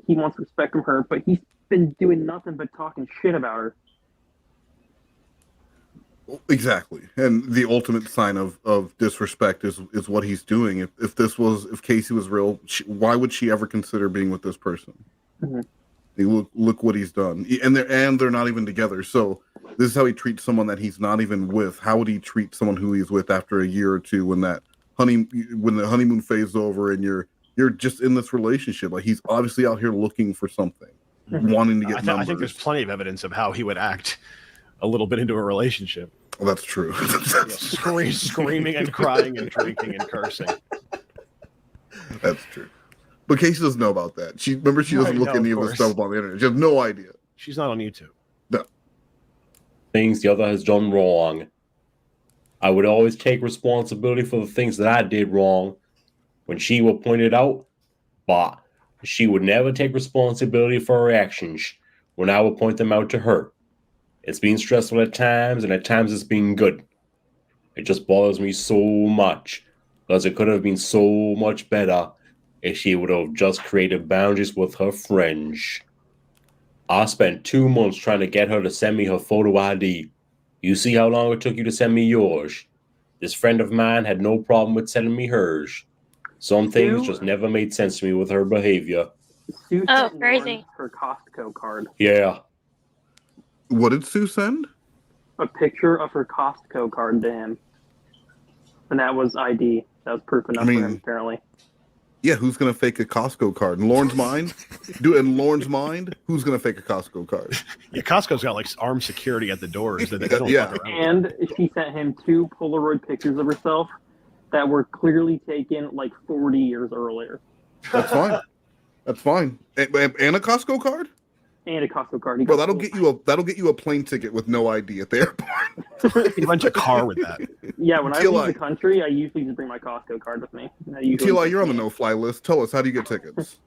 he wants respect from her, but he's been doing nothing but talking shit about her. Exactly, and the ultimate sign of disrespect is what he's doing. If Casey was real, why would she ever consider being with this person? Mm-hmm. Look what he's done, and they're not even together. So this is how he treats someone that he's not even with. How would he treat someone who he's with after a year or two when the honeymoon phase over and you're just in this relationship? Like, he's obviously out here looking for something, wanting to get numbers. I think there's plenty of evidence of how he would act a little bit into a relationship. Well, that's true. Screaming and crying and drinking and cursing. That's true. But Casey doesn't know about that. She doesn't look any of this stuff on the internet. She has no idea. She's not on YouTube. No. Things the other has done wrong. I would always take responsibility for the things that I did wrong when she will point it out, but she would never take responsibility for her actions when I would point them out to her. It's been stressful at times, and at times it's been good. It just bothers me so much, because it could have been so much better if she would have just created boundaries with her friends. I spent 2 months trying to get her to send me her photo ID. You see how long it took you to send me yours. This friend of mine had no problem with sending me hers. Some things just never made sense to me with her behavior. Sue Oh, sent crazy. Lorne her Costco card. Yeah. What did Sue send? A picture of her Costco card to him. And that was ID. That was proof enough for him, apparently. Yeah, who's gonna fake a Costco card? In Lorne's mind? In Lorne's mind, who's gonna fake a Costco card? Yeah, Costco's got like armed security at the doors. They don't fuck around. And she sent him 2 Polaroid pictures of herself that were clearly taken like 40 years earlier. That's fine. That's fine. And a Costco card? And a Costco card. Well, that'll get you a plane ticket with no ID at the airport. You rent a car with that. Yeah, when I TLI. leave the country, I usually just bring my Costco card with me. TLI, you're on the no-fly list. Tell us, how do you get tickets?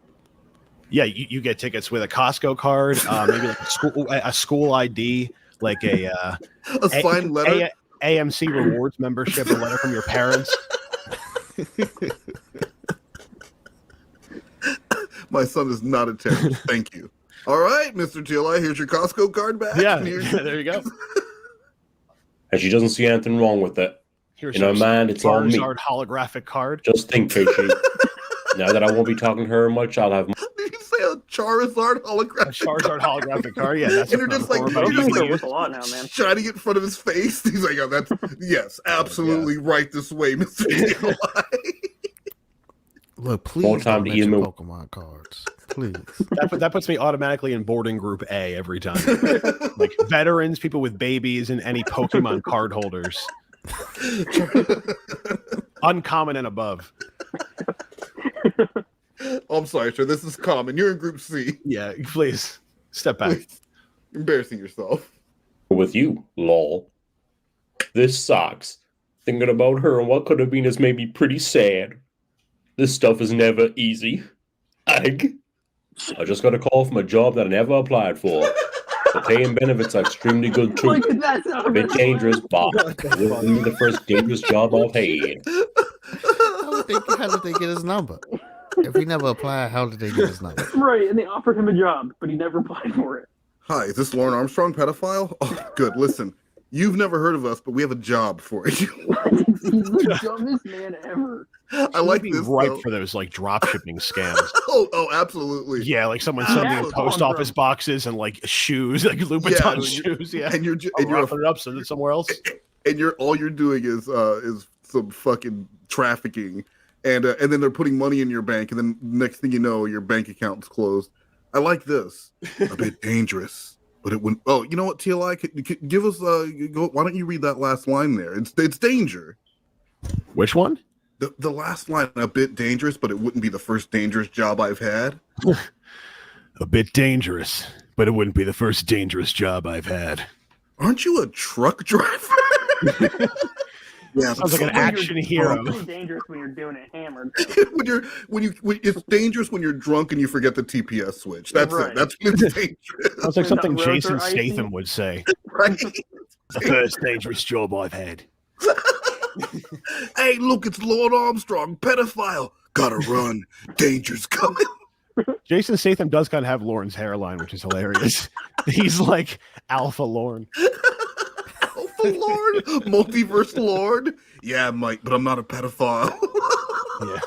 Yeah, you get tickets with a Costco card, maybe like a school ID, like a signed letter, AMC rewards membership, a letter from your parents. My son is not a terrorist. Thank you. All right, Mr. TLI, here's your Costco card back. Yeah, there you go. And she doesn't see anything wrong with it. Here's in her mind, it's all me. Charizard holographic card. Just think, Casey. Now that I won't be talking to her much, I'll have. Did you say a Charizard holographic? Charizard holographic card. Yeah, that's. And you're just like, a lot now, man. Shining it in front of his face. He's like, oh, that's yes, absolutely right this way, Mr. TLI. Look, please More time don't to eat mention milk. Pokemon cards. Please. That puts me automatically in boarding group A every time. Like veterans, people with babies, and any Pokemon card holders. Uncommon and above. Oh, I'm sorry, sir. This is common. You're in group C. Yeah, please step back. Please. Embarrassing yourself. With you, lol. This sucks. Thinking about her and what could have been has made me pretty sad. This stuff is never easy. I just got a call from a job that I never applied for. The pay and benefits are extremely good too. Look at that sound A bit dangerous, but it will be the first dangerous job I've had. How did they get his number? If he never applied, how did they get his number? Right, and they offered him a job, but he never applied for it. Hi, is this Lorne Armstrong, pedophile? Oh, good. Listen, you've never heard of us, but we have a job for you. He's the dumbest man ever. I like this. Ripe for those like drop shipping scams. Oh, absolutely. Yeah, like someone sending post office boxes and like shoes, like Louboutin shoes. Yeah, and you're wrapping it up, send it somewhere else. And all you're doing is some fucking trafficking, and then they're putting money in your bank, and then next thing you know, your bank account's closed. I like this. A bit dangerous, but it wouldn't. Oh, you know what, TLI? Give us why don't you read that last line there? It's danger. Which one? The last line, a bit dangerous, but it wouldn't be the first dangerous job I've had. A bit dangerous, but it wouldn't be the first dangerous job I've had. Aren't you a truck driver? Yeah, sounds like an action hero. It's pretty dangerous when you're doing it hammered. It's dangerous when you're drunk and you forget the TPS switch. That's right. it. That's when it's dangerous. Sounds like something Jason Statham would say. Right? The first dangerous job I've had. Hey, look, it's Lord Armstrong, pedophile. Gotta run. Danger's coming. Jason Statham does kind of have Lorne's hairline, which is hilarious. He's like Alpha Lorne. Alpha Lord, multiverse Lord. Yeah, Mike, but I'm not a pedophile. Yeah.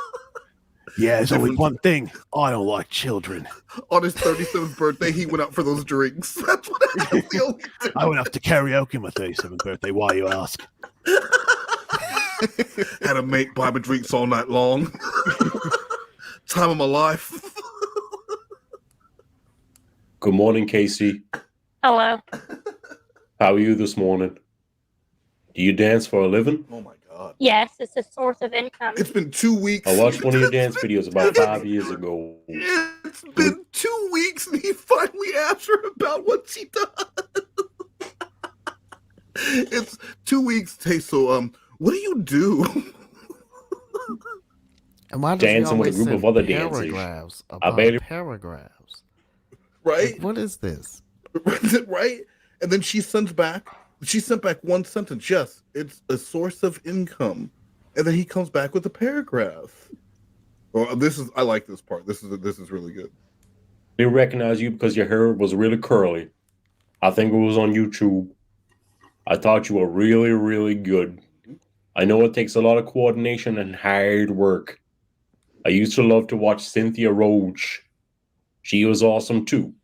Yeah, there's only one thing. I don't like children. On his 37th birthday, he went out for those drinks. That's what that's the only thing. I went out to karaoke on my 37th birthday. Why, you ask? Had a mate buy me drinks all night long. Time of my life. Good morning, Casey. Hello. How are you this morning? Do you dance for a living? Oh my god. Yes, it's a source of income. It's been 2 weeks. I watched one of your dance videos about 5 years ago. It's been 2 weeks and he finally asked her about what she does. It's 2 weeks. Hey, so what do you do? And why does Dancing with a group of other dancers. paragraphs I about barely... paragraphs? Right? Like, what is this? Right? And then she sent back one sentence. Yes, it's a source of income. And then he comes back with a paragraph. Well, I like this part. This is really good. They recognize you because your hair was really curly. I think it was on YouTube. I thought you were really, really good. I know it takes a lot of coordination and hard work. I used to love to watch Cynthia Roach. She was awesome too.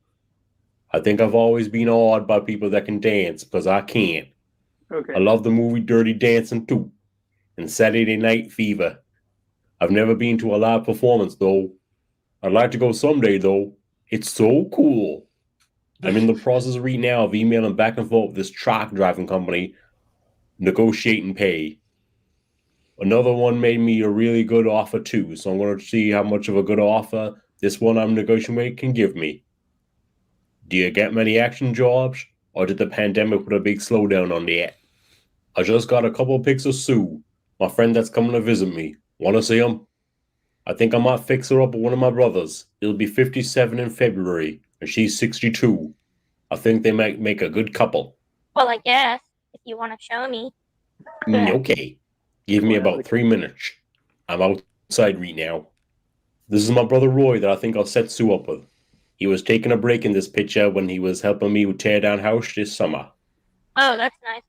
I think I've always been awed by people that can dance because I can't. Okay. I love the movie Dirty Dancing too, and Saturday Night Fever. I've never been to a live performance though. I'd like to go someday though. It's so cool. I'm in the process right now of emailing back and forth with this truck driving company, negotiating pay. Another one made me a really good offer too, so I'm going to see how much of a good offer this one I'm negotiating can give me. Do you get many action jobs, or did the pandemic put a big slowdown on that? I just got a couple of pics of Sue, my friend that's coming to visit me. Want to see him? I think I might fix her up with one of my brothers. He'll be 57 in February, and she's 62. I think they might make a good couple. Well, I guess, if you want to show me. Okay. Give me about 3 minutes. I'm outside right now. This is my brother Roy that I think I'll set Sue up with. He was taking a break in this picture when he was helping me tear down house this summer. Oh, that's nice.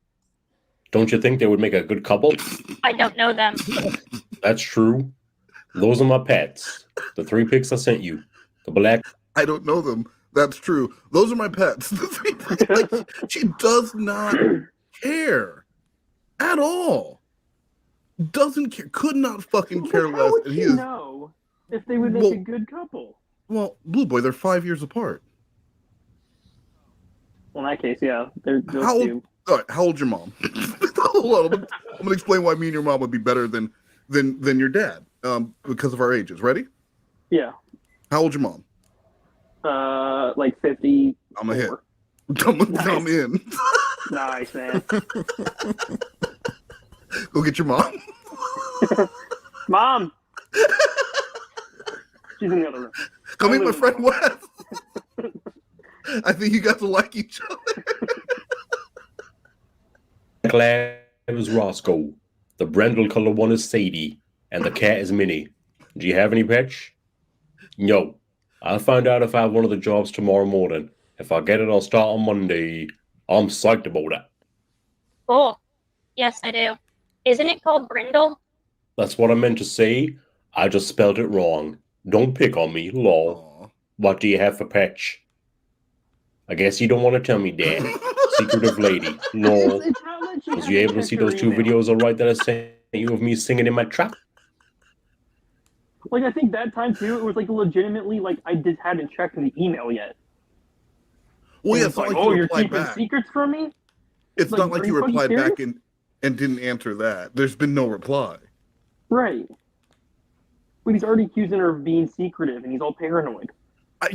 Don't you think they would make a good couple? I don't know them. That's true. Those are my pets. The 3 pics I sent you. The black... I don't know them. That's true. Those are my pets. The 3 pics. Like, she does not care at all. Doesn't care. Could not fucking care less. How would And she know if they would make a good couple? Well, Blue Boy, they're 5 years apart. Well, in that case, yeah. They're How old, how old's your mom? Hold on, I'm gonna explain why me and your mom would be better than your dad. Because of our ages. Ready? Yeah. How old's your mom? Like 50. I'm a hit. I'm in. Nice, man. Go get your mom. Mom. She's in the other room. Come meet my friend Wes. I think you guys will like each other. The lab is Roscoe. The brindle color one is Sadie. And the cat is Minnie. Do you have any pets? No. I'll find out if I have one of the jobs tomorrow morning. If I get it, I'll start on Monday. I'm psyched about it. Cool. Yes, I do. Isn't it called Brindle? That's what I meant to say. I just spelled it wrong. Don't pick on me, lol. What do you have for pets? I guess you don't want to tell me, Dad. Secretive lady, lol. Was you able to see those 2 videos alright that I sent you of me singing in my trap? Like, I think that time, too, it was, like, legitimately, like, I just hadn't checked the email yet. Well, yeah, it's like, oh, you're keeping secrets from me? It's not like you replied back and didn't answer that. There's been no reply. Right. But he's already accusing her of being secretive, and he's all paranoid. I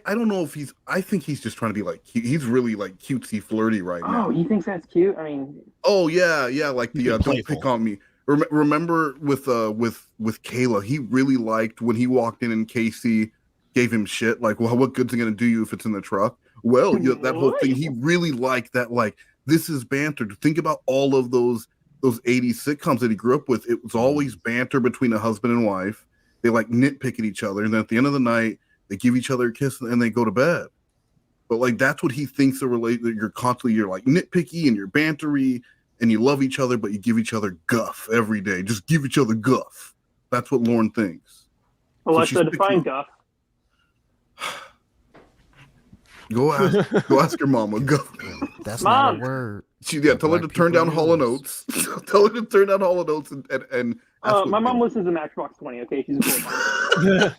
don't know if I think he's just trying to be like cute. He's really like cutesy flirty right now. Oh, he thinks that's cute? I mean... Oh, yeah, like the don't pick on me. Remember with Kayla, he really liked when he walked in and Casey gave him shit, like, well, what good's it going to do you if it's in the truck? Well, that whole thing, he really liked that, like, this is banter. Think about all of those 80s sitcoms that he grew up with. It was always banter between a husband and wife. They, like, nitpick at each other, and then at the end of the night, they give each other a kiss and they go to bed. But like that's what he thinks a relate that you're like nitpicky and you're bantery. and you love each other, but you give each other guff every day. Just give each other guff. That's what Lorne thinks. Alexa, define guff. Go ask your mama. Go. That's Mom. not a word. Tell her to turn down Hall & Oates. Tell her to turn down Hall & Oates and my mom listens to Matchbox 20. Okay, she's a cool mom.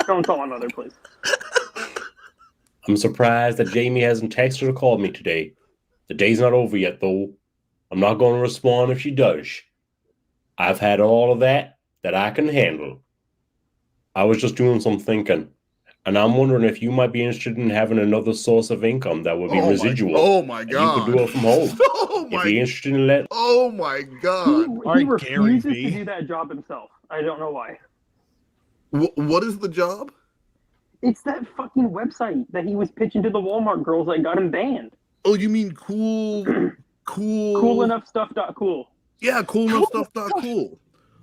Don't tell my mother, please. I'm surprised that Jamie hasn't texted or called me today. The day's not over yet, though. I'm not going to respond if she does. I've had all of that I can handle. I was just doing some thinking, and I'm wondering if you might be interested in having another source of income that would be residual. Oh my god! You could do it from home. Oh my! If you're interested in that. Oh my god! He refuses to do that job himself. I don't know why. What is the job? It's that fucking website that he was pitching to the Walmart girls that got him banned. Oh, you mean cool enough stuff.cool. Yeah, cool enough stuff.cool.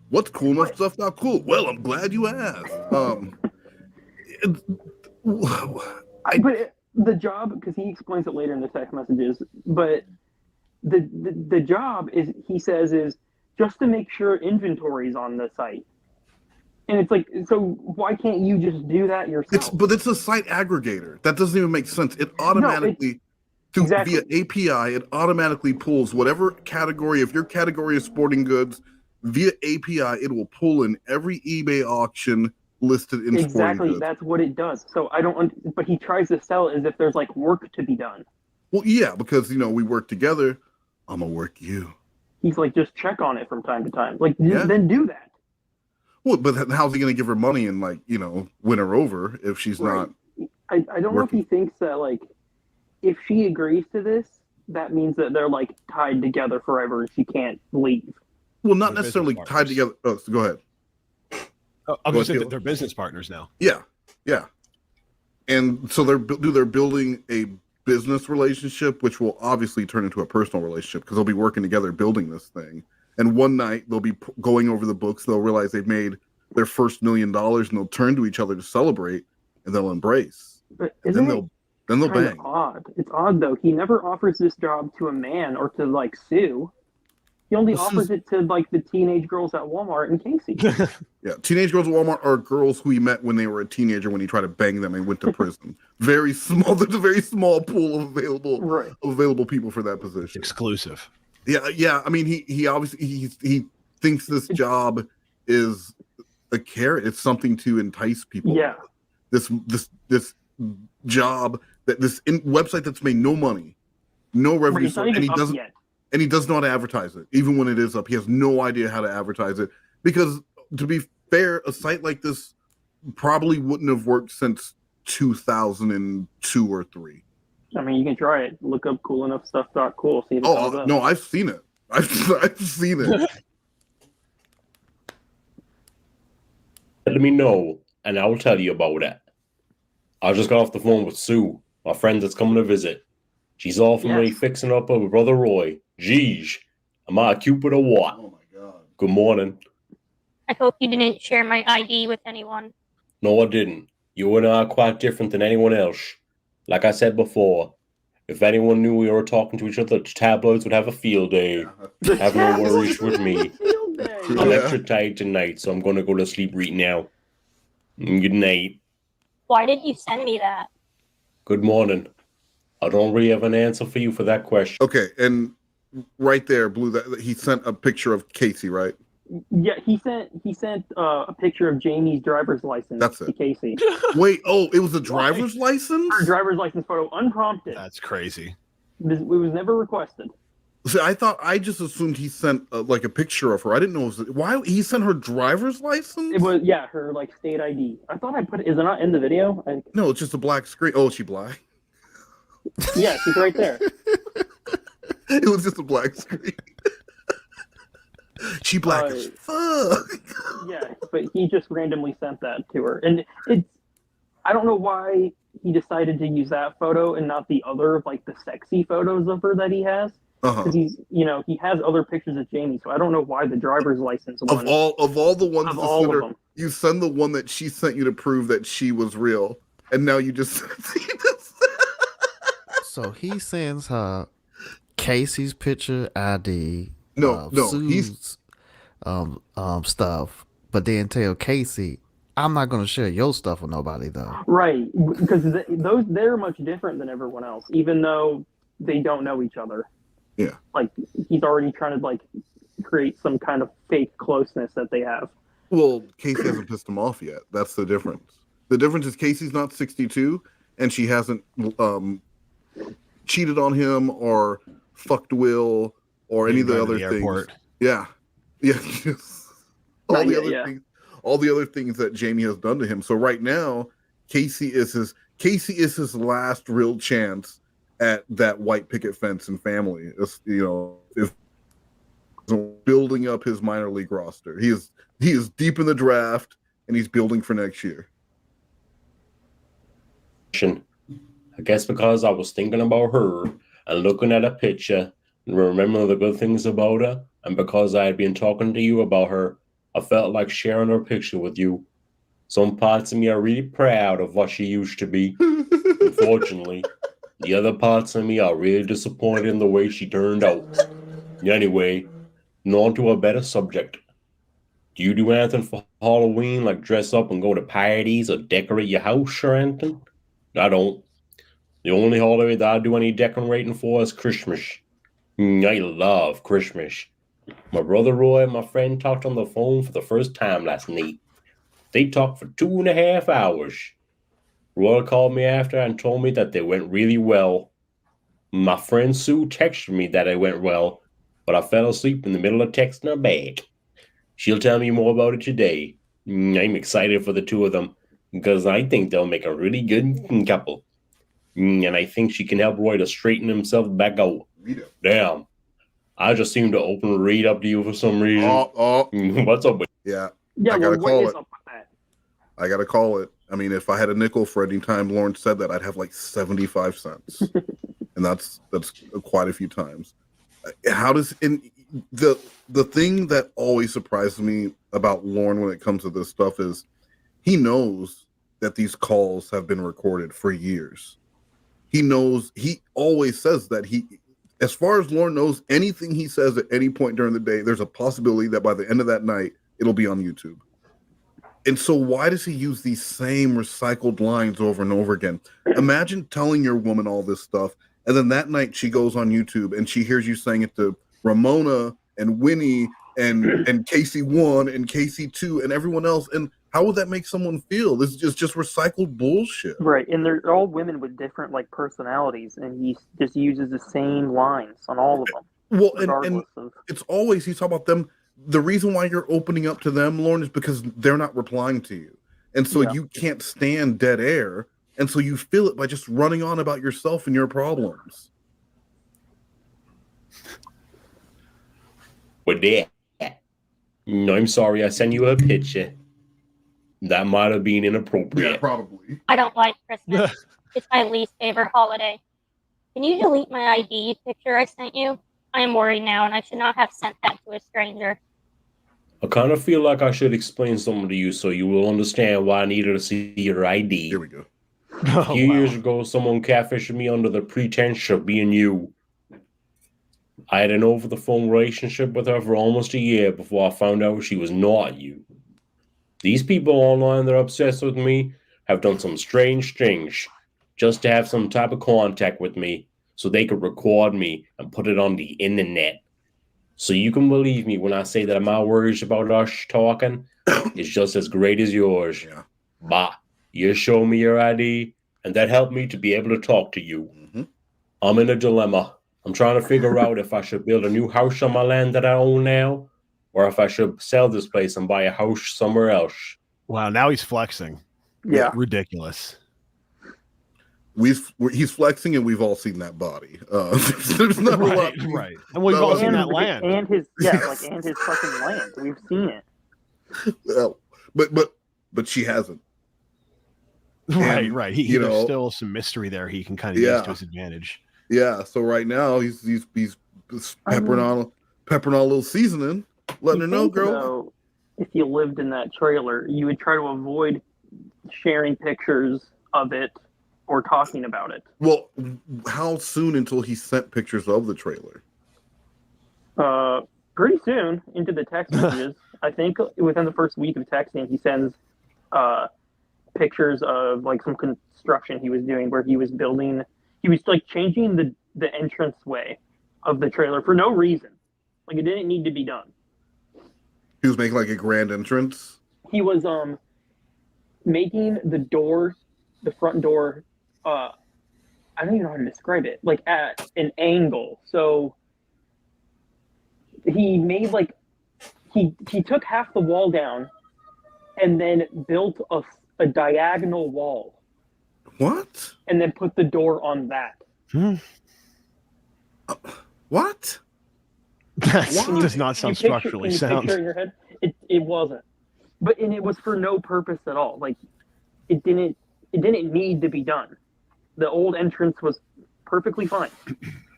What's cool enough stuff.cool? Well, I'm glad you asked. But the job, because he explains it later in the text messages, but the job is, he says, is just to make sure inventory's on the site. And it's like, so why can't you just do that yourself? But it's a site aggregator. That doesn't even make sense. It automatically, via API, it automatically pulls whatever category. If your category is sporting goods, via API, it will pull in every eBay auction listed in sporting goods. That's what it does. So I don't, but he tries to sell it as if there's like work to be done. Well, yeah, because, we work together. I'm going to work you. He's like, just check on it from time to time. Like, then do that. Well, but how's he going to give her money and, win her over if she's not? I don't know if he thinks that, if she agrees to this, that means that they're, tied together forever and she can't leave. Well, not necessarily tied together. Oh, so go ahead. I'm just saying that they're business partners now. Yeah. And so they're building a business relationship, which will obviously turn into a personal relationship because they'll be working together building this thing. And one night they'll be going over the books. They'll realize they've made their first $1 million, and they'll turn to each other to celebrate, and they'll embrace. But then they'll bang. Odd. It's odd though. He never offers this job to a man or to Sue. He only offers it to the teenage girls at Walmart and Casey. Yeah, teenage girls at Walmart are girls who he met when they were a teenager when he tried to bang them and went to prison. Very small. There's a very small pool of available people for that position. Exclusive. Yeah. I mean, he obviously he thinks this job is a carrot. It's something to entice people. Yeah. This job website that's made no money, no revenue, and he does not advertise it. Even when it is up, he has no idea how to advertise it because, to be fair, a site like this probably wouldn't have worked since 2002 or 3. I mean, you can try it. Look up coolenoughstuff.cool. See if it comes up. No, I've seen it. I've seen it. Let me know, and I will tell you about it. I just got off the phone with Sue, my friend that's coming to visit. She's awfully fixing up with Brother Roy. Jeez, am I a cupid or what? Oh my god. Good morning. I hope you didn't share my ID with anyone. No, I didn't. You and I are quite different than anyone else. Like I said before, if anyone knew we were talking to each other, the tabloids would have a field day. Have no worries with me. I'm extra tired tonight, so I'm going to go to sleep right now. Good night. Why did you send me that? Good morning. I don't really have an answer for you for that question. Okay, and right there, Blue, that he sent a picture of Casey, right? Yeah, he sent a picture of Jamie's driver's license to Casey. Wait, it was a driver's license? Her driver's license photo, unprompted. That's crazy. It was never requested. See, I just assumed he sent a picture of her. I didn't know why he sent her driver's license. It was her state ID. I thought I put it. Is it not in the video? No, it's just a black screen. Oh, is she black? Yeah, she's right there. It was just a black screen. She black as fuck. Yeah, but he just randomly sent that to her, and I don't know why he decided to use that photo and not the other the sexy photos of her that he has. Because he has other pictures of Jamie, so I don't know why the driver's license one. Of all the ones of all of them, you send the one that she sent you to prove that she was real, and now you just So he sends her Casey's picture ID, No, Sue's stuff, but then tell Casey, I'm not going to share your stuff with nobody though. Right, because they're much different than everyone else, even though they don't know each other. Yeah. Like he's already trying to like create some kind of fake closeness that they have. Well, Casey hasn't pissed him off yet. That's the difference. The difference is Casey's not 62, and she hasn't cheated on him or fucked Will or any of the other things. Yeah. all the other things that Jamie has done to him. So right now, Casey is his last real chance at that white picket fence and family. If building up his minor league roster. He is deep in the draft and he's building for next year. I guess because I was thinking about her and looking at a picture and remembering the good things about her, and because I had been talking to you about her, I felt like sharing her picture with you. Some parts of me are really proud of what she used to be. Unfortunately, the other parts of me are really disappointed in the way she turned out. Anyway, on to a better subject. Do you do anything for Halloween, like dress up and go to parties or decorate your house or anything? I don't. The only holiday that I do any decorating for is Christmas. I love Christmas. My brother Roy and my friend talked on the phone for the first time last night. They talked for 2.5 hours. Roy called me after and told me that they went really well. My friend Sue texted me that it went well, but I fell asleep in the middle of texting her back. She'll tell me more about it today. I'm excited for the two of them because I think they'll make a really good couple. And I think she can help Roy to straighten himself back out. Damn. I just seem to open Reed up to you for some reason. What's up with Yeah. Yeah, I gotta what call is it. up with that? I gotta call it. I mean, if I had a nickel for any time Lorne said that, I'd have like 75 cents. And that's quite a few times. How does the thing that always surprises me about Lorne when it comes to this stuff is he knows that these calls have been recorded for years. He knows, he always says that as far as Lorne knows, anything he says at any point during the day, there's a possibility that by the end of that night, it'll be on YouTube. And so why does he use these same recycled lines over and over again? Imagine telling your woman all this stuff, and then that night she goes on YouTube and she hears you saying it to Ramona and Winnie and Casey 1 and Casey 2 and everyone else. And how would that make someone feel? This is just recycled bullshit. Right, and they're all women with different like personalities, and he just uses the same lines on all of them. Well, and it's always he's talking about them. The reason why you're opening up to them, Lorne, is because they're not replying to you, and so you can't stand dead air, and so you fill it by just running on about yourself and your problems. with that? No, I'm sorry, I sent you a picture. That might have been inappropriate. Yeah, probably. I don't like Christmas. It's my least favorite holiday. Can you delete my ID picture I sent you? I am worried now, and I should not have sent that to a stranger. I kind of feel like I should explain something to you so you will understand why I needed to see your ID. Here we go. A few years ago, someone catfished me under the pretense of being you. I had an over-the-phone relationship with her for almost a year before I found out she was not you. These people online that are obsessed with me have done some strange things just to have some type of contact with me so they could record me and put it on the internet. So you can believe me when I say that my worries about us talking is just as great as yours. Yeah. Bah, you show me your ID, and that helped me to be able to talk to you. Mm-hmm. I'm in a dilemma. I'm trying to figure out if I should build a new house on my land that I own now, or if I should sell this place and buy a house somewhere else. Wow, now he's flexing. Yeah. Ridiculous. He's flexing, and we've all seen that body. There's not a lot. Right. And we've all seen that land. And his and his fucking land. We've seen it. Well, but she hasn't. Right. There's still some mystery there he can kind of use to his advantage. Yeah, so right now he's peppering on a little seasoning, letting her know, girl. Though, if you lived in that trailer, you would try to avoid sharing pictures of it or talking about it. Well, how soon until he sent pictures of the trailer? Pretty soon into the text messages. I think within the first week of texting, he sends pictures of like some construction he was doing where he was building. He was like changing the entrance way of the trailer for no reason. Like it didn't need to be done. He was making like a grand entrance. He was making the front door. I don't even know how to describe it. Like at an angle. So he made like he took half the wall down and then built a diagonal wall. What? And then put the door on that. What? That does not sound structurally sound. Picture in your head? It wasn't. But and it was for no purpose at all. Like it didn't need to be done. The old entrance was perfectly fine.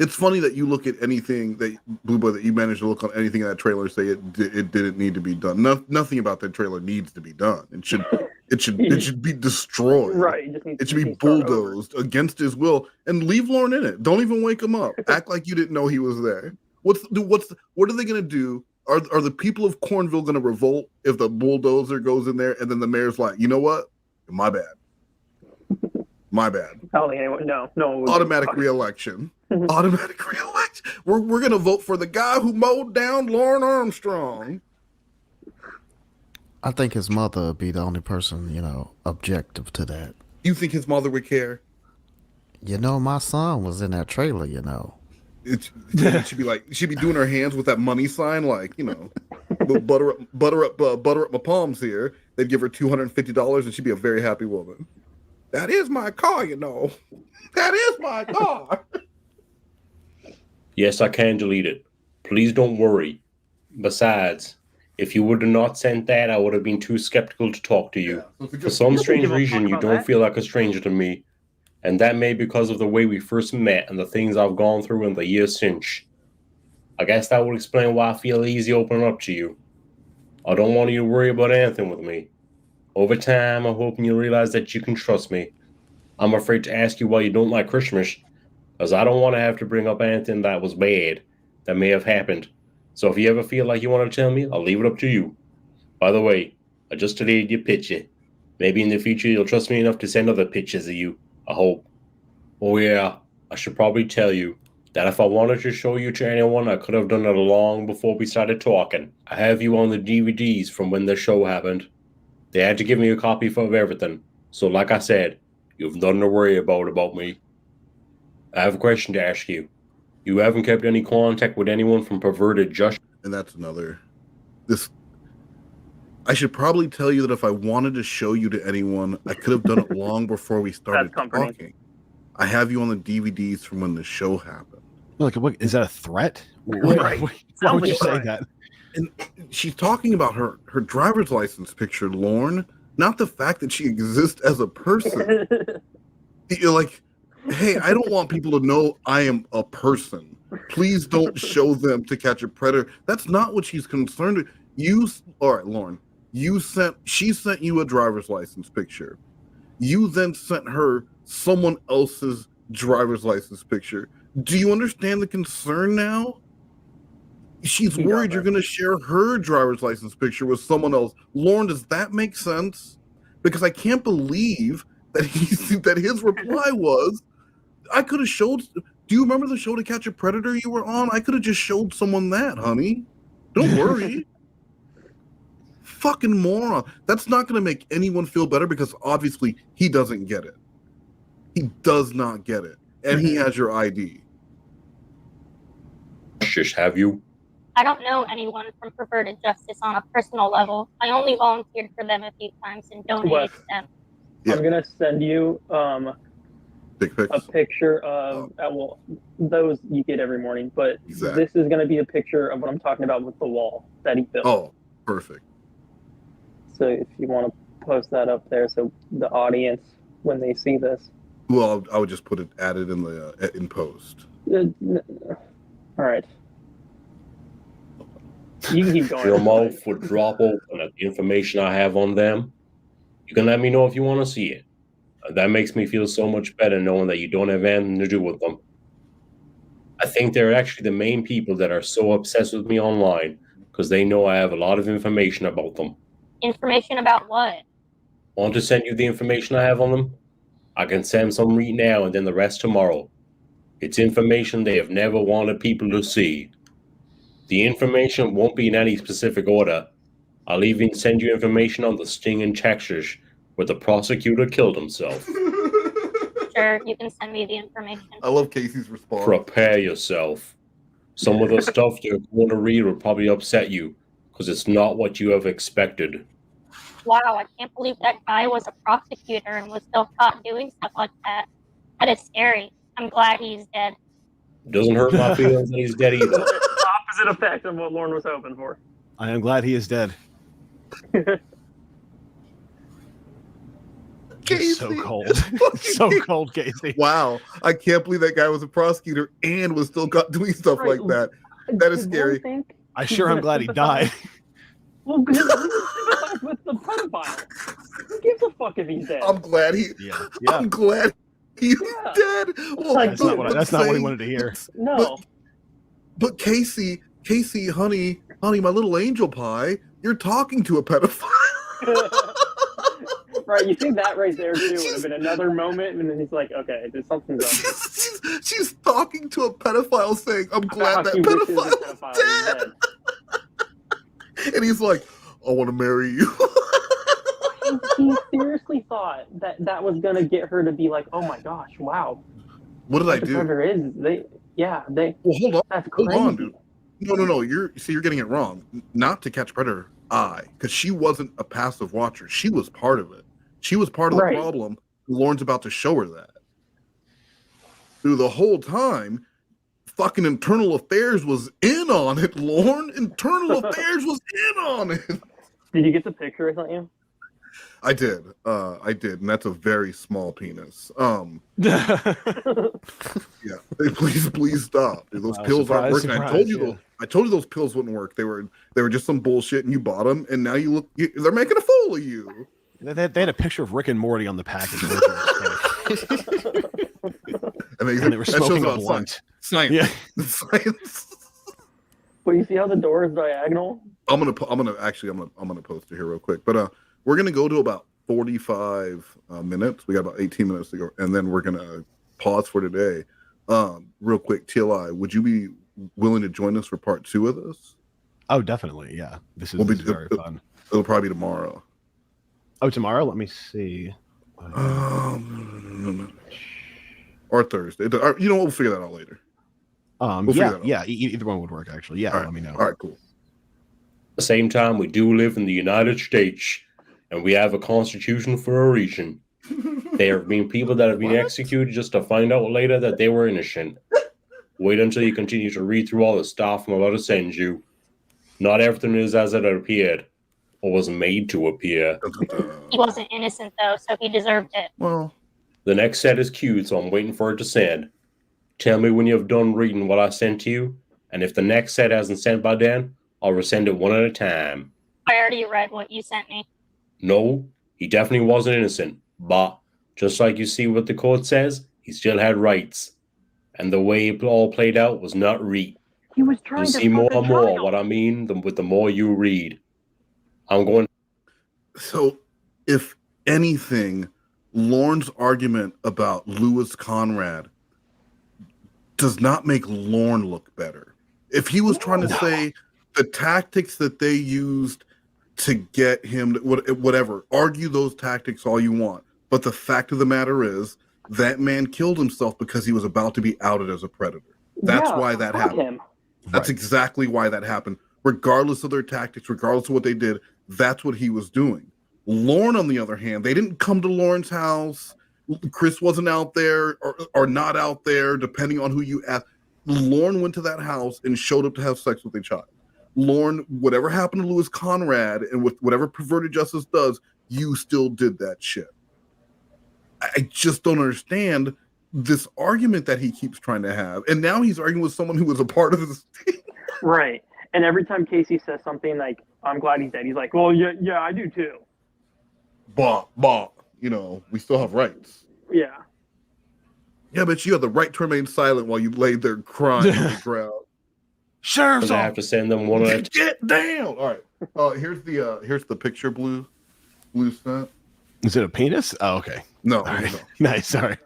It's funny that you look at anything that Blue Boy that you managed to look on anything in that trailer and say it didn't need to be done. Nothing about that trailer needs to be done. It should be destroyed. Right. It should be bulldozed against his will and leave Lorne in it. Don't even wake him up. Act like you didn't know he was there. What are they gonna do? Are the people of Cornville gonna revolt if the bulldozer goes in there and then the mayor's like, you know what? My bad. My bad. No. Automatic re-election. Automatic re-election. We're gonna vote for the guy who mowed down Lorne Armstrong. I think his mother would be the only person, objective to that. You think his mother would care? My son was in that trailer, It should be like she'd be doing her hands with that money sign, like butter up my palms here. They'd give her $250, and she'd be a very happy woman. That is my car, That is my car. Yes, I can delete it. Please don't worry. Besides, if you would have not sent that, I would have been too skeptical to talk to you. For some strange reason, you don't feel like a stranger to me. And that may be because of the way we first met and the things I've gone through in the years since. I guess that would explain why I feel easy opening up to you. I don't want you to worry about anything with me. Over time, I'm hoping you realize that you can trust me. I'm afraid to ask you why you don't like Christmas, as I don't want to have to bring up anything that was bad that may have happened. So if you ever feel like you want to tell me, I'll leave it up to you. By the way, I just deleted your picture. Maybe in the future you'll trust me enough to send other pictures of you. I hope. Oh yeah, I should probably tell you that if I wanted to show you to anyone, I could have done it long before we started talking. I have you on the DVDs from when the show happened. They had to give me a copy of everything. So like I said, you've nothing to worry about me. I have a question to ask you. You haven't kept any contact with anyone from Perverted Just... And that's another... I should probably tell you that if I wanted to show you to anyone, I could have done it long before we started talking. I have you on the DVDs from when the show happened. Like, what, is that a threat? Right. Why would you say that? And she's talking about her driver's license picture, Lorne, not the fact that she exists as a person. You're like, hey, I don't want people to know I am a person. Please don't show them To Catch a Predator. That's not what she's concerned with. All right, Lorne, she sent you a driver's license picture. You then sent her someone else's driver's license picture. Do you understand the concern now? She's worried you're going to share her driver's license picture with someone else. Lorne, does that make sense? Because I can't believe that his reply was, I could have showed... Do you remember the show To Catch a Predator you were on? I could have just showed someone that, honey. Don't worry. Fucking moron. That's not going to make anyone feel better because obviously he doesn't get it. He does not get it. And he has your ID. Just have you? I don't know anyone from Perverted Justice on a personal level. I only volunteered for them a few times and donated to them. I'm going to send you a picture of, those you get every morning, but This is going to be a picture of what I'm talking about with the wall that he built. Oh, perfect. So if you want to post that up there so the audience, when they see this. Well, I would just add it in post. All right. You can keep going. Your mouth would drop open at the information I have on them. You can let me know if you want to see it. That makes me feel so much better knowing that you don't have anything to do with them. I think they're actually the main people that are so obsessed with me online because they know I have a lot of information about them. Information about what? Want to send you the information I have on them? I can send some right now and then the rest tomorrow. It's information they have never wanted people to see. The information won't be in any specific order. I'll even send you information on the sting in Texas where the prosecutor killed himself. Sure, you can send me the information. I love Casey's response. Prepare yourself. Some of the stuff you're going to read will probably upset you because it's not what you have expected. Wow, I can't believe that guy was a prosecutor and was still caught doing stuff like that. That is scary. I'm glad he's dead. Doesn't hurt my feelings that he's dead either. Opposite effect of what Lorne was hoping for. I am glad he is dead. Casey. So cold. So cold, Casey. Wow. I can't believe that guy was a prosecutor and was still caught doing stuff like that. That is scary. I sure am glad he died. Well, good. With the pedophile. Who gives a fuck if he's dead? I'm glad he. Yeah. I'm glad he's dead. Well, That's not what he wanted to hear. No. But Casey, honey, my little angel pie, you're talking to a pedophile. Right, you think that right there too would have been another moment, and then he's like, "Okay, there's something going." She's talking to a pedophile, saying, "I'm glad that pedophile is dead." And he's like, "I want to marry you." He seriously thought that was gonna get her to be like, "Oh my gosh, wow." What did I the do? Predator is they? Well, hold on. That's Hold crazy. on, dude. No. You're getting it wrong. Not to catch Predator, because she wasn't a passive watcher. She was part of it. She was part of the problem. Lorne's about to show her that. Through the whole time, fucking Internal Affairs was in on it, Lorne. Internal Affairs was in on it. Did you get the picture I sent you? I did, and that's a very small penis. Yeah, please stop. Dude, those pills aren't working. I told you those pills wouldn't work. They were just some bullshit, and you bought them, and now they're making a fool of you. They had a picture of Rick and Morty on the package. And they were smoking a blunt. Science. Yeah. Science. Well, you see how the door is diagonal? I'm gonna post it here real quick, but we're gonna go to about 45 minutes. We got about 18 minutes to go, and then we're gonna pause for today. Real quick, TLI, would you be willing to join us for part 2 of this? Oh, definitely. Yeah, this is very fun. It'll probably be tomorrow. Oh, tomorrow? Let me see. Or Thursday. We'll figure that out later. Either one would work actually. Yeah, let me know. All right, cool. At the same time, we do live in the United States, and we have a constitution for a reason. There have been people that have been executed just to find out later that they were innocent. Wait until you continue to read through all the stuff I'm about to send you. Not everything is as it appeared, or was made to appear. He wasn't innocent though, so he deserved it. Well, the next set is queued, so I'm waiting for it to send. Tell me when you've done reading what I sent to you, and if the next set hasn't sent by then, I'll resend it one at a time. I already read what you sent me. No, he definitely wasn't innocent, but just like you see what the court says, he still had rights. And the way it all played out was not right. He was trying You to see more fuck a and more child. what I mean with the more you read. I'm going. So, if anything, Lorne's argument about Louis Conrad does not make Lorne look better. If he was trying to say the tactics that they used to get him, whatever, argue those tactics all you want. But the fact of the matter is, that man killed himself because he was about to be outed as a predator. That's why that happened. That's exactly why that happened. Regardless of their tactics, regardless of what they did, that's what he was doing. Lorne, on the other hand, they didn't come to Lorne's house. Chris wasn't out there or not out there, depending on who you ask. Lorne went to that house and showed up to have sex with a child. Lorne, whatever happened to Louis Conrad and with whatever perverted justice does, you still did that shit. I just don't understand this argument that he keeps trying to have. And now he's arguing with someone who was a part of this thing. Right. And every time Casey says something like, I'm glad he's dead, he's like, well, yeah, I do too. Bah. we still have rights. Yeah. Yeah, but you have the right to remain silent while you lay there crying on the ground. Because I have to send them one at a Get down. All right. Here's the picture blue sent. Is it a penis? Oh, okay. No, right. no. Nice. Sorry.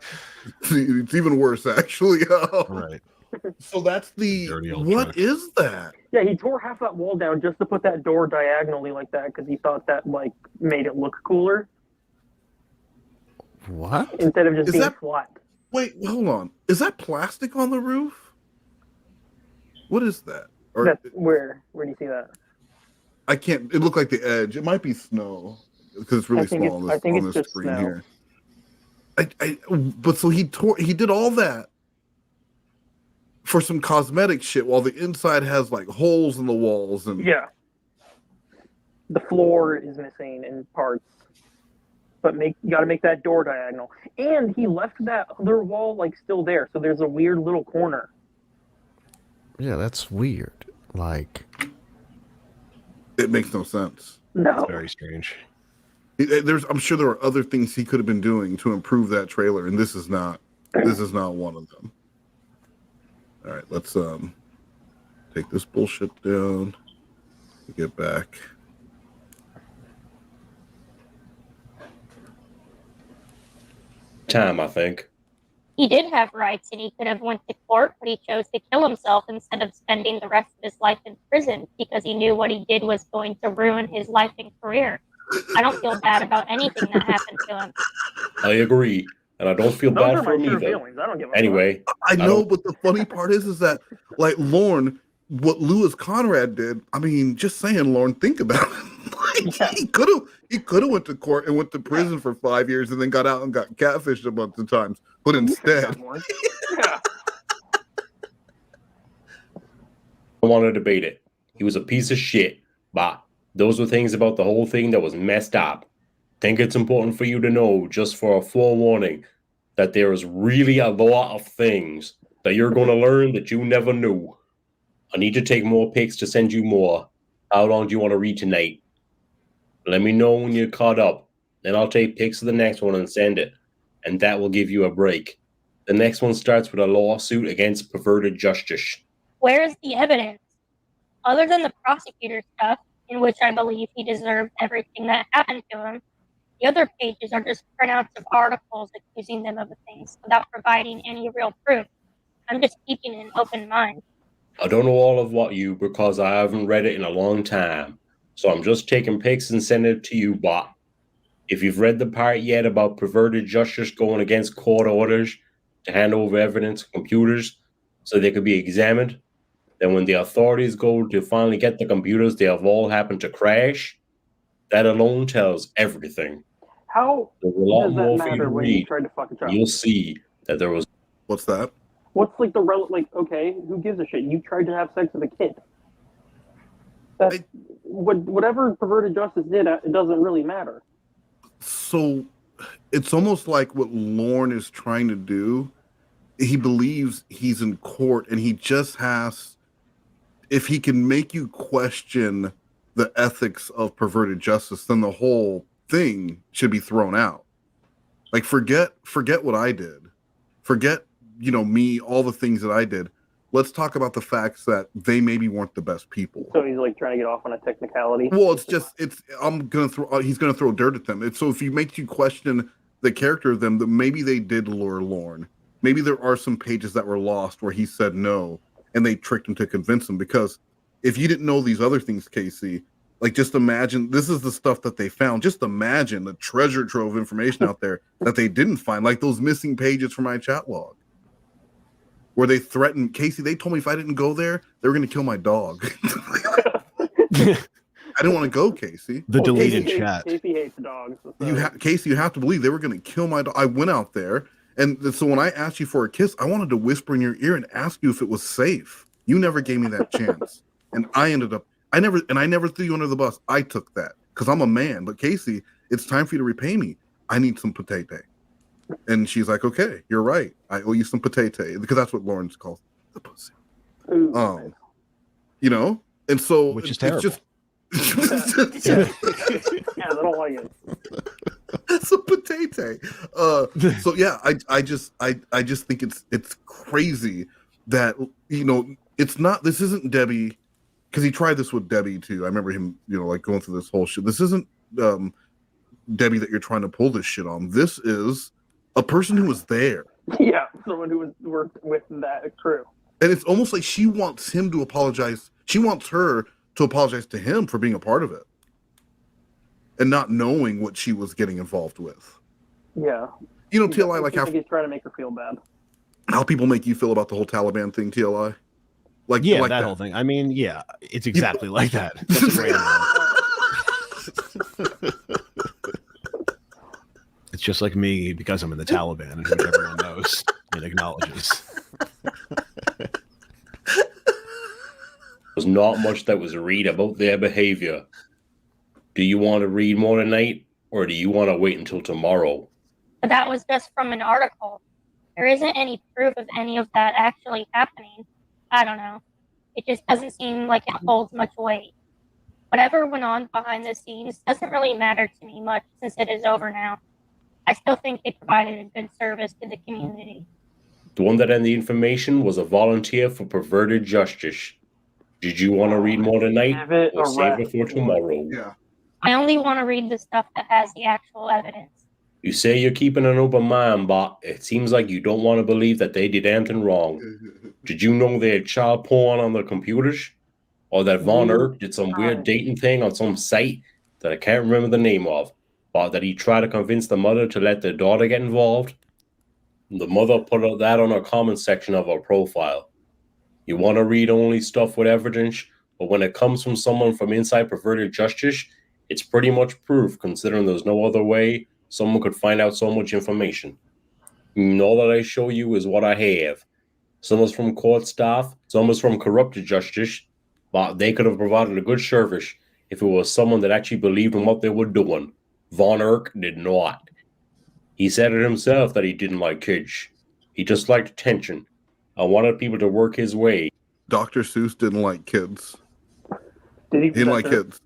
It's even worse, actually. Right. So that's the dirty old what truck. is that? Yeah, he tore half that wall down just to put that door diagonally like that because he thought that made it look cooler. What? Instead of just Is being that- flat. Wait, hold on. Is that plastic on the roof? What is that? Or That's where do you see that? I can't. It looked like the edge. It might be snow because it's really small on this just screen snow. here. But so he did all that for some cosmetic shit while the inside has like holes in the walls and Yeah. The floor is missing in parts. But you got to make that door diagonal. And he left that other wall still there, so there's a weird little corner. Yeah, that's weird. Like, it makes no sense. No. It's very strange. I'm sure there are other things he could have been doing to improve that trailer, and this is not one of them. All right, let's take this bullshit down. Get back. time, I think. He did have rights and he could have went to court, but he chose to kill himself instead of spending the rest of his life in prison because he knew what he did was going to ruin his life and career. I don't feel bad about anything that happened to him. I agree, and I don't feel Those bad are for my him true either. feelings. I don't give a Anyway, I know, but the funny part is that like Lorne, what Lewis Conrad did. I mean, just saying, Lorne, think about it. He could have went to court and went to prison for 5 years and then got out and got catfished a bunch of times. But instead, yeah. I want to debate it. He was a piece of shit, but those were things about the whole thing that was messed up. Think it's important for you to know, just for a forewarning, that there is really a lot of things that you're going to learn that you never knew. I need to take more pics to send you more. How long do you want to read tonight? Let me know when you're caught up. Then I'll take pics of the next one and send it. And that will give you a break. The next one starts with a lawsuit against perverted justice. Where's the evidence? Other than the prosecutor stuff, in which I believe he deserved everything that happened to him, the other pages are just printouts of articles accusing them of the things without providing any real proof. I'm just keeping an open mind. I don't know all of what you because I haven't read it in a long time. So I'm just taking pics and sending it to you, but if you've read the part yet about perverted justice going against court orders to hand over evidence to computers so they could be examined, then when the authorities go to finally get the computers, they have all happened to crash. That alone tells everything. How There's a lot does that more for you matter to when you read. tried to fuck a child? You'll see that there was. What's that? What's okay, who gives a shit? You tried to have sex with a kid. Whatever perverted justice did, it doesn't really matter. So it's almost like what Lorne is trying to do. He believes he's in court and he just has, if he can make you question the ethics of perverted justice, then the whole thing should be thrown out. Like forget what I did. Forget, me, all the things that I did. Let's talk about the facts that they maybe weren't the best people. So he's trying to get off on a technicality. Well, he's gonna throw dirt at them. So if he makes you question the character of them, that maybe they did lure Lorne. Maybe there are some pages that were lost where he said no and they tricked him to convince him. Because if you didn't know these other things, Casey, just imagine this is the stuff that they found. Just imagine the treasure trove of information out there that they didn't find, like those missing pages from my chat log. Where they threatened Casey, they told me if I didn't go there, they were going to kill my dog. I didn't want to go, Casey. The deleted Casey chat. Casey hates dogs. So. Casey, you have to believe they were going to kill my dog. I went out there, and so when I asked you for a kiss, I wanted to whisper in your ear and ask you if it was safe. You never gave me that chance, and I never threw you under the bus. I took that because I'm a man. But Casey, it's time for you to repay me. I need some potato. And she's like, okay, you're right. I owe you some potato because that's what Lawrence calls the pussy. And so which is terrible. It's just yeah, I don't like it. That's a potato. So yeah, I just think it's crazy that, you know, it's not. This isn't Debbie, because he tried this with Debbie too. I remember him, you know, like going through this whole shit. This isn't Debbie that you're trying to pull this shit on. This is a person who was there. Yeah, someone who worked with that crew. And it's almost like she wants him to apologize. She wants her to apologize to him for being a part of it and not knowing what she was getting involved with. Yeah. You know, TLI, like he's trying to make her feel bad. How people make you feel about the whole Taliban thing, TLI? Like, yeah, like that whole thing. I mean, yeah, it's exactly like that. That's a great one. It's just like me because I'm in the Taliban, and which everyone knows and acknowledges. There's not much that was read about their behavior. Do you want to read more tonight, or do you want to wait until tomorrow? But that was just from an article. There isn't any proof of any of that actually happening. I don't know. It just doesn't seem like it holds much weight. Whatever went on behind the scenes doesn't really matter to me much since it is over now. I still think they provided a good service to the community. The one that had the information was a volunteer for perverted justice. Did you want to read more tonight, or save it for tomorrow? Yeah. I only want to read the stuff that has the actual evidence. You say you're keeping an open mind, but it seems like you don't want to believe that they did anything wrong. Did you know they had child porn on their computers? Or that Von Erck did some weird dating thing on some site that I can't remember the name of, but that he tried to convince the mother to let their daughter get involved? The mother put that on her comment section of her profile. You want to read only stuff with evidence, but when it comes from someone from inside perverted justice, it's pretty much proof, considering there's no other way someone could find out so much information. And all that I show you is what I have. Some is from court staff, some is from corrupted justice, but they could have provided a good service if it was someone that actually believed in what they were doing. Von Erck did not. He said it himself that he didn't like kids. He just liked attention. I wanted people to work his way. Dr. Seuss didn't like kids. Did he didn't like kids?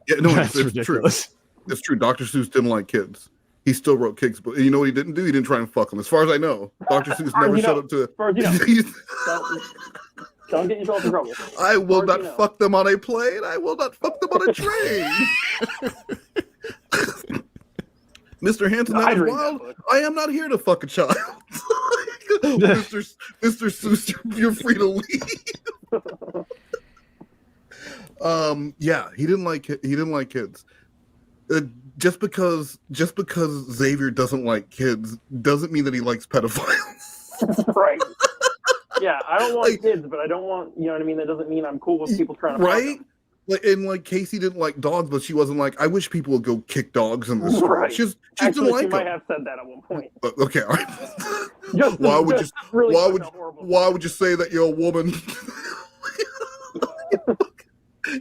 Yeah, no, it's true. ridiculous. It's true. Dr. Seuss didn't like kids. He still wrote kids, but you know what he didn't do? He didn't try and fuck them. As far as I know, Dr. Seuss never showed up to. As far as you know. Don't get yourself in trouble. I will not fuck them on a plane. I will not fuck them on a train. Mr. Hanson, that is wild. I am not here to fuck a child. Mr. Seuss, you're free to leave. Yeah, he didn't like kids. Just because Xavier doesn't like kids doesn't mean that he likes pedophiles. Right. Yeah, I don't want kids, but I don't want, you know what I mean? That doesn't mean I'm cool with people trying to fuck them. Like Casey didn't like dogs, but she wasn't like, I wish people would go kick dogs in the street. Right. She Actually, didn't like she might them. have said that at one point. Okay, all right. Why would you say that you're a woman?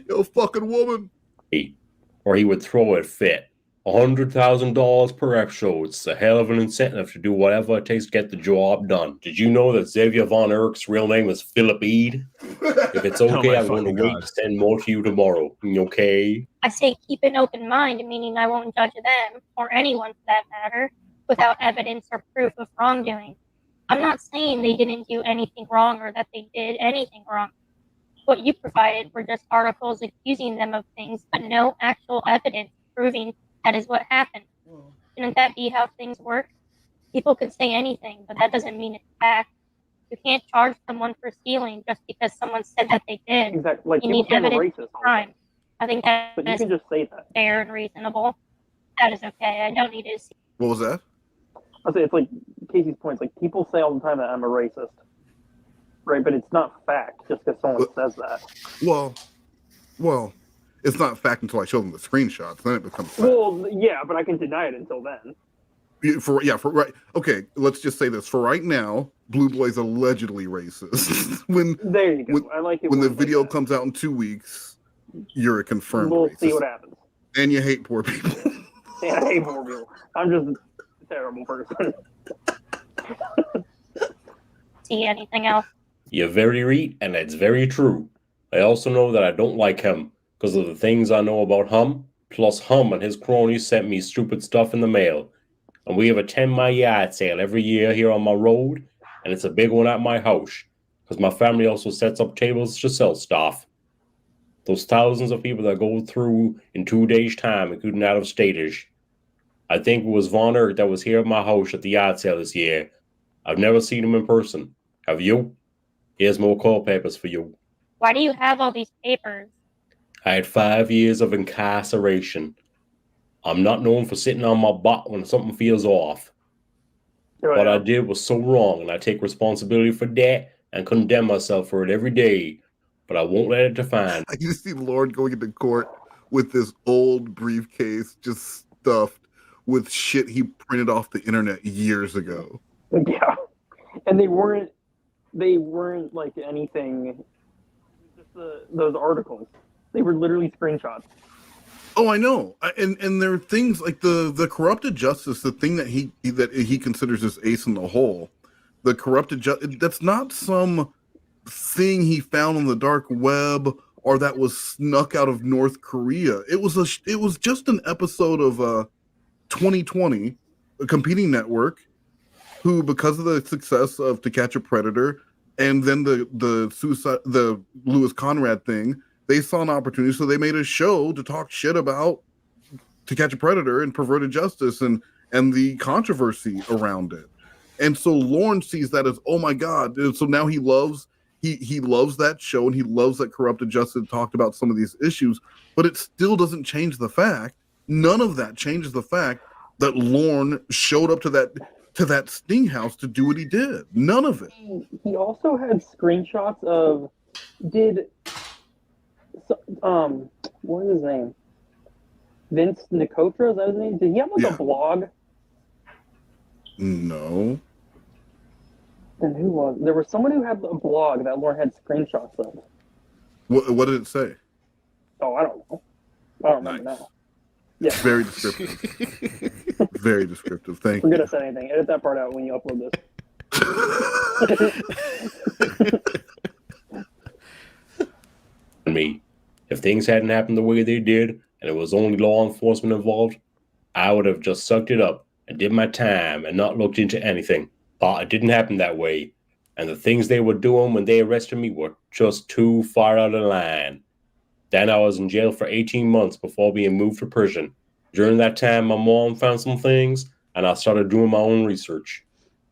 You're a fucking woman. Or he would throw a fit. $100,000 per episode. It's a hell of an incentive to do whatever it takes to get the job done. Did you know that Xavier Von Erck's real name is Philip Eade? If it's okay, I'm going to wait to send more to you tomorrow. Okay? I say keep an open mind, meaning I won't judge them, or anyone for that matter, without evidence or proof of wrongdoing. I'm not saying they didn't do anything wrong or that they did anything wrong. What you provided were just articles accusing them of things, but no actual evidence proving that is what happened. Shouldn't that be how things work? People could say anything, but that doesn't mean it's fact. You can't charge someone for stealing just because someone said that they did. Exactly. Like, you need people say I'm evidence racist of crime. I think that But you is can just say that. fair and reasonable. That is okay. I don't need to see. What was that? I'll say it's like Casey's point. It's like people say all the time that I'm a racist, right? But it's not fact just because someone says that. Well, it's not fact until I show them the screenshots. Then it becomes fact. Well, yeah, but I can deny it until then. Right. Okay, let's just say this. For right now, Blue Boy's allegedly racist. There you go. I like it when the video comes out in 2 weeks, you're a confirmed We'll racist. see what happens. And you hate poor people. Yeah, I hate poor people. I'm just a terrible person. See anything else? You're very right, and it's very true. I also know that I don't like him because of the things I know about him. Plus, him and his cronies sent me stupid stuff in the mail. and we have a 10-mile yard sale every year here on my road, and it's a big one at my house, because my family also sets up tables to sell stuff. Those thousands of people that go through in 2 days' time, including out-of-staters. I think it was Von Erck that was here at my house at the yard sale this year. I've never seen him in person. Have you? Here's more call papers for you. Why do you have all these papers? I had 5 years of incarceration. I'm not known for sitting on my butt when something feels off. What I did was so wrong, and I take responsibility for that and condemn myself for it every day. But I won't let it define. I just see Lorne going into court with this old briefcase just stuffed with shit he printed off the internet years ago. Yeah, and they weren't like anything. Just those articles. They were literally screenshots. Oh, I know, and there are things like the corrupted justice, the thing that he considers his ace in the hole. The corrupted justice, that's not some thing he found on the dark web or that was snuck out of North Korea. It was just an episode of 2020, a competing network, who, because of the success of To Catch a Predator and then the Lewis Conrad thing, they saw an opportunity, so they made a show to talk shit about To Catch a Predator and perverted justice and the controversy around it. And so Lorne sees that as, oh my God. And so now he loves that show, and he loves that Corrupted Justice talked about some of these issues, but it still doesn't change the fact, none of that changes the fact that Lorne showed up to that sting house to do what he did. None of it. He also had screenshots of what is his name? Vince Nicotra, is that his name? Did he have a blog? No. Then who was? There was someone who had a blog that Lorne had screenshots of. What did it say? Oh, I don't know. I don't remember now. Yeah. Very descriptive. Very descriptive. Thank We're you. gonna say anything. Edit that part out when you upload this. Me. If things hadn't happened the way they did, and it was only law enforcement involved, I would have just sucked it up and did my time and not looked into anything. But it didn't happen that way, and the things they were doing when they arrested me were just too far out of line. Then I was in jail for 18 months before being moved to prison. During that time, my mom found some things, and I started doing my own research.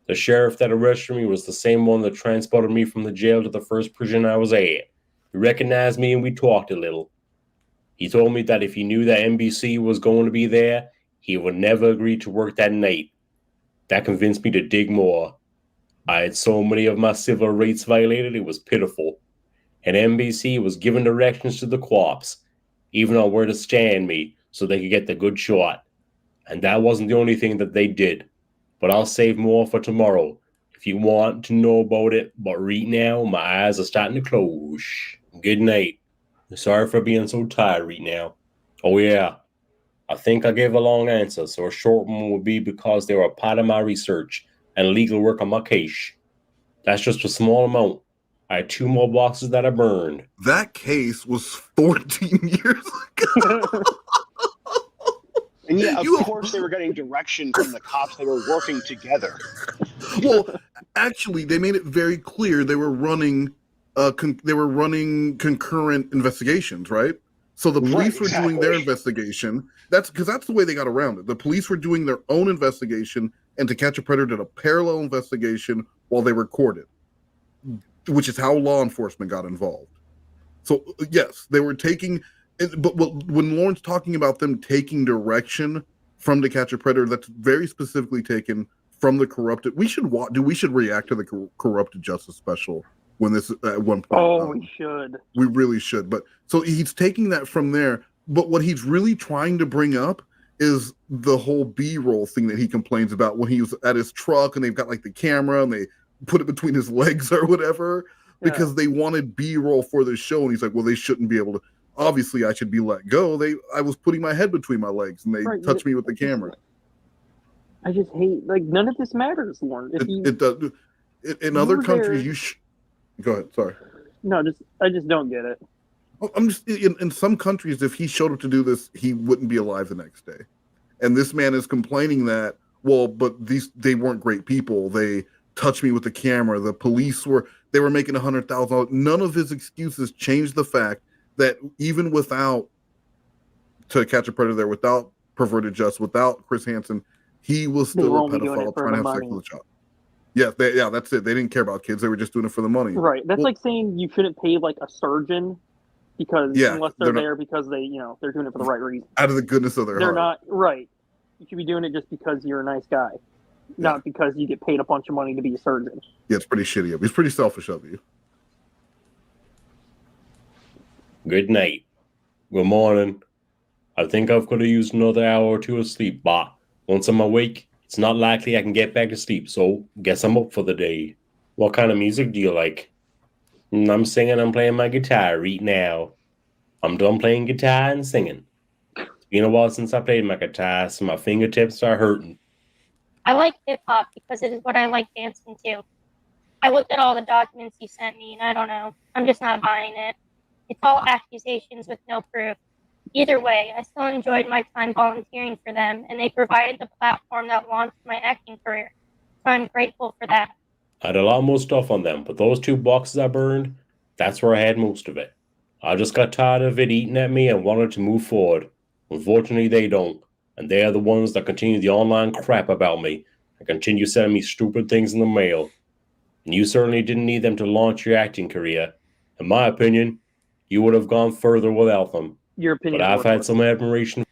The sheriff that arrested me was the same one that transported me from the jail to the first prison I was at. He recognized me and we talked a little. He told me that if he knew that NBC was going to be there, he would never agree to work that night. That convinced me to dig more. I had so many of my civil rights violated, it was pitiful. And NBC was giving directions to the cops, even on where to stand me so they could get the good shot. And that wasn't the only thing that they did. But I'll save more for tomorrow if you want to know about it. But right now, my eyes are starting to close. Good night. Sorry for being so tired right now. Oh yeah, I think I gave a long answer, so a short one would be because they were a part of my research and legal work on my case. That's just a small amount. I had 2 more boxes that I burned. That case was 14 years ago. And yeah, of course they were getting direction from the cops. They were working together. Well, actually, they made it very clear they were running concurrent investigations, right? So the police were doing their investigation. That's the way they got around it. The police were doing their own investigation, and To Catch a Predator did a parallel investigation while they recorded, which is how law enforcement got involved. So yes, they were taking, but when Lorne's talking about them taking direction from To Catch a Predator, that's very specifically taken from the corrupted. We should react to the Corrupted Justice special when this at one point. Oh, we should. We really should. But so he's taking that from there. But what he's really trying to bring up is the whole B-roll thing that he complains about when he was at his truck and they've got like the camera and they put it between his legs or whatever because they wanted B-roll for the show. And he's like, well, they shouldn't be able to. Obviously, I should be let go. I was putting my head between my legs and they touched me with the camera. I just hate, like, none of this matters, Lorne. It does. In other countries, Go ahead. Sorry. No, I just don't get it. I'm just in some countries, if he showed up to do this, he wouldn't be alive the next day. And this man is complaining that, well, but they weren't great people. They touched me with the camera. The police were making $100,000. None of his excuses changed the fact that even without To Catch a Predator, without Perverted Just, without Chris Hansen, he was They still were a only doing it pedophile for trying the to have sex money. with a child. Yeah, that's it. They didn't care about kids. They were just doing it for the money. Right. That's like saying you shouldn't pay like a surgeon because unless they're there because they, they're doing it for the right reason. Out of the goodness of their They're heart. not right. You should be doing it just because you're a nice guy, not because you get paid a bunch of money to be a surgeon. Yeah, it's pretty shitty of you. It's pretty selfish of you. Good night. Good morning. I think I've got to use another hour or two of sleep, but once I'm awake, it's not likely I can get back to sleep, so guess I'm up for the day. What kind of music do you like? I'm singing and playing my guitar right now. I'm done playing guitar and singing. It's been a while since I played my guitar, so my fingertips are hurting. I like hip hop because it is what I like dancing to. I looked at all the documents you sent me, and I don't know. I'm just not buying it. It's all accusations with no proof. Either way, I still enjoyed my time volunteering for them, and they provided the platform that launched my acting career. So I'm grateful for that. I had a lot more stuff on them, but those 2 boxes I burned, that's where I had most of it. I just got tired of it eating at me and wanted to move forward. Unfortunately, they don't, and they are the ones that continue the online crap about me and continue sending me stupid things in the mail. And you certainly didn't need them to launch your acting career. In my opinion, you would have gone further without them. Your opinion. But I've had some admiration.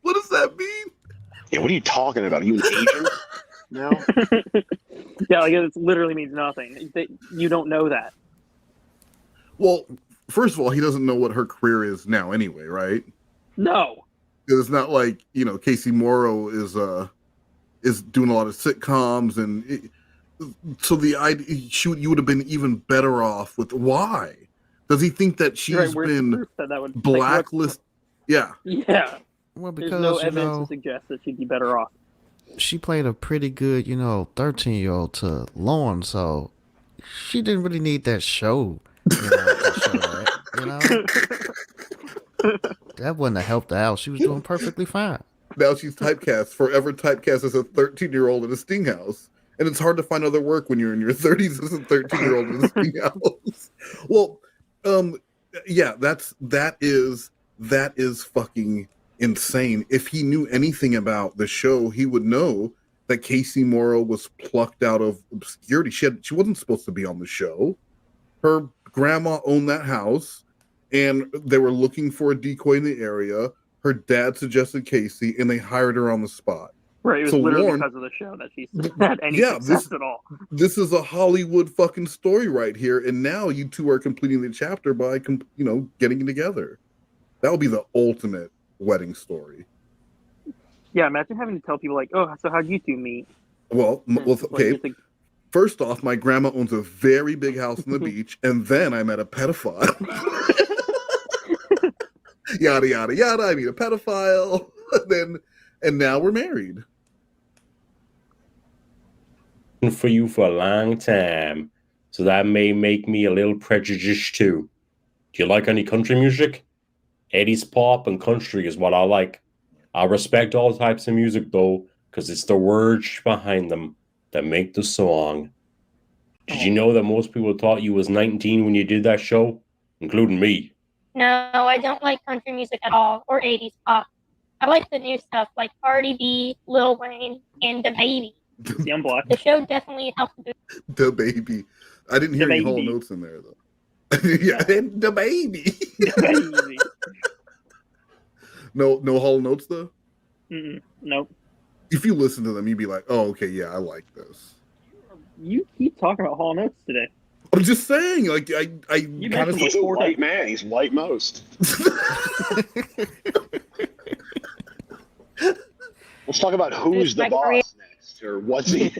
What does that mean? Yeah, what are you talking about? Are you an agent? No. Yeah, like it literally means nothing. You don't know that. Well, first of all, he doesn't know what her career is now anyway, right? No. It's not like, Casey Morrow is doing a lot of sitcoms, and so the idea you would have been even better off with why? Does he think that she's been blacklisted? Yeah. Yeah. Well, because there's no evidence to suggest that she'd be better off. She played a pretty good, 13-year-old to Lorne, so she didn't really need that show. That wouldn't have helped her out. She was doing perfectly fine. Now she's forever typecast as a 13-year-old in a sting house. And it's hard to find other work when you're in your 30s as a 13-year-old in a sting house. Well, yeah, that is fucking insane. If he knew anything about the show, he would know that Casey Morrow was plucked out of obscurity. She wasn't supposed to be on the show. Her grandma owned that house, and they were looking for a decoy in the area. Her dad suggested Casey, and they hired her on the spot. Right, it was literally because of the show that she had any success at all. This is a Hollywood fucking story right here, and now you two are completing the chapter by, getting together. That would be the ultimate wedding story. Yeah, imagine having to tell people like, "Oh, so how'd you two meet?" Well, okay. First off, my grandma owns a very big house on the beach, and then I met a pedophile. Yada yada yada. I meet a pedophile, and now we're married. For you for a long time, so that may make me a little prejudiced too. Do you like any country music? 80s pop and country is what I like. I respect all types of music though, because it's the words behind them that make the song. Did you know that most people thought you was 19 when you did that show, including me? No, I don't like country music at all, or 80s pop. I like the new stuff like Cardi B, Lil Wayne, and DaBaby. The show definitely helped. DaBaby. I didn't hear any whole notes in there though. Yeah, and DaBaby. No whole notes though. Nope. If you listen to them, you'd be like, "Oh, okay, yeah, I like this." You keep talking about Hall Notes today. I'm just saying, like, I kind of. He's a white man. He's white most. Let's talk about Who's the Boss next, or what's he?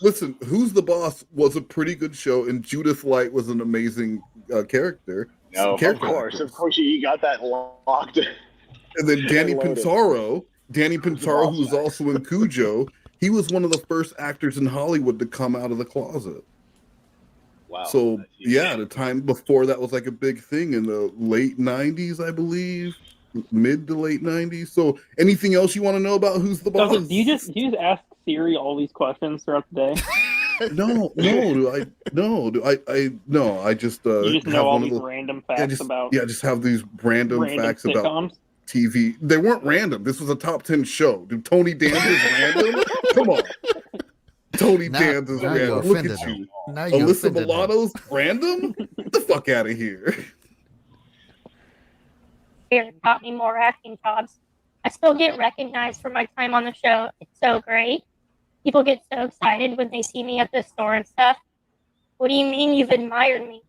Listen, Who's the Boss was a pretty good show, and Judith Light was an amazing character. No, of course, you got that locked. And then Danny Pinzaro, who was also in Cujo, he was one of the first actors in Hollywood to come out of the closet. Wow. So, yeah, at a time before that was like a big thing in the late 90s, I believe. mid to late 90s. So anything else you want to know about Who's the Boss? Douglas, do you just ask Siri all these questions throughout the day? No, I just You just have know all one of these the random facts about just have these random facts sitcoms? about TV. They weren't random. This was a top 10 show. Dude, Tony Danza's random? Come on. Tony Danza's now you're random. Look offended at him. you. Now you're Alyssa offended him. Milano's random? Get the fuck out of here. Here got me more acting jobs. I still get recognized for my time on the show. It's so great. People get so excited when they see me at the store and stuff. What do you mean you've admired me?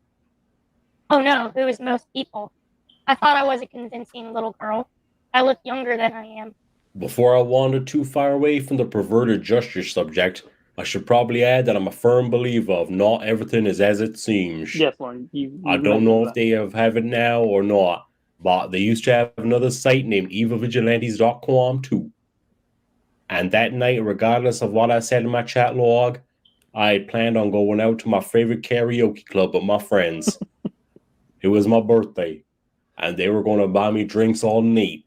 Oh no, who is most people? I thought I was a convincing little girl. I look younger than I am. Before I wander too far away from the perverted justice subject, I should probably add that I'm a firm believer of not everything is as it seems. Yes, Lorne. I don't know if they have it now or not, but they used to have another site named evilvigilantes.com too. And that night, regardless of what I said in my chat log, I planned on going out to my favorite karaoke club with my friends. It was my birthday, and they were going to buy me drinks all night.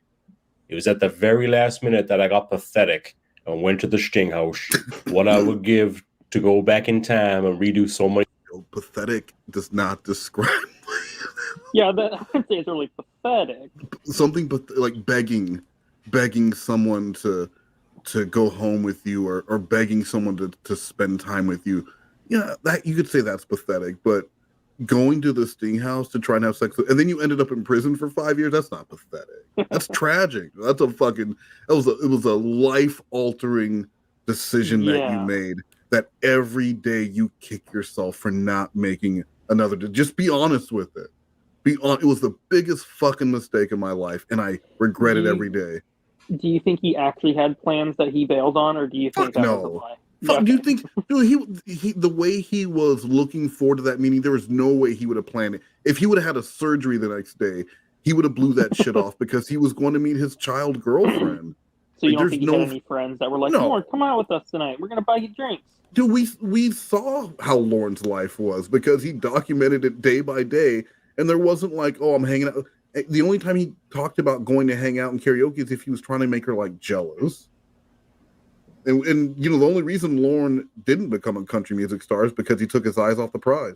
It was at the very last minute that I got pathetic and went to the Sting House. What I would give to go back in time and redo so many. Pathetic does not describe. Yeah, I'd say it's really pathetic. Something but like begging someone to go home with you, or begging someone to spend time with you. Yeah, that you could say that's pathetic, but going to the Sting House to try and have sex and then you ended up in prison for 5 years, that's not pathetic. That's tragic. That's it was a life-altering decision that you made, that every day you kick yourself for not making another. Just be honest with it. It was the biggest fucking mistake in my life, and I regret it every day. Do you think he actually had plans that he bailed on, or do you think that was a lie? Do you think, dude, he the way he was looking forward to that meeting, there was no way he would have planned it. If he would have had a surgery the next day, he would have blew that shit off because he was going to meet his child girlfriend. So you don't think he had any friends that were like, Lorne, come out with us tonight. We're going to buy you drinks. Dude, we saw how Lorne's life was because he documented it day by day, and there wasn't like, oh, I'm hanging out. The only time he talked about going to hang out in karaoke is if he was trying to make her like jealous. And you know, the only reason Lorne didn't become a country music star is because he took his eyes off the prize.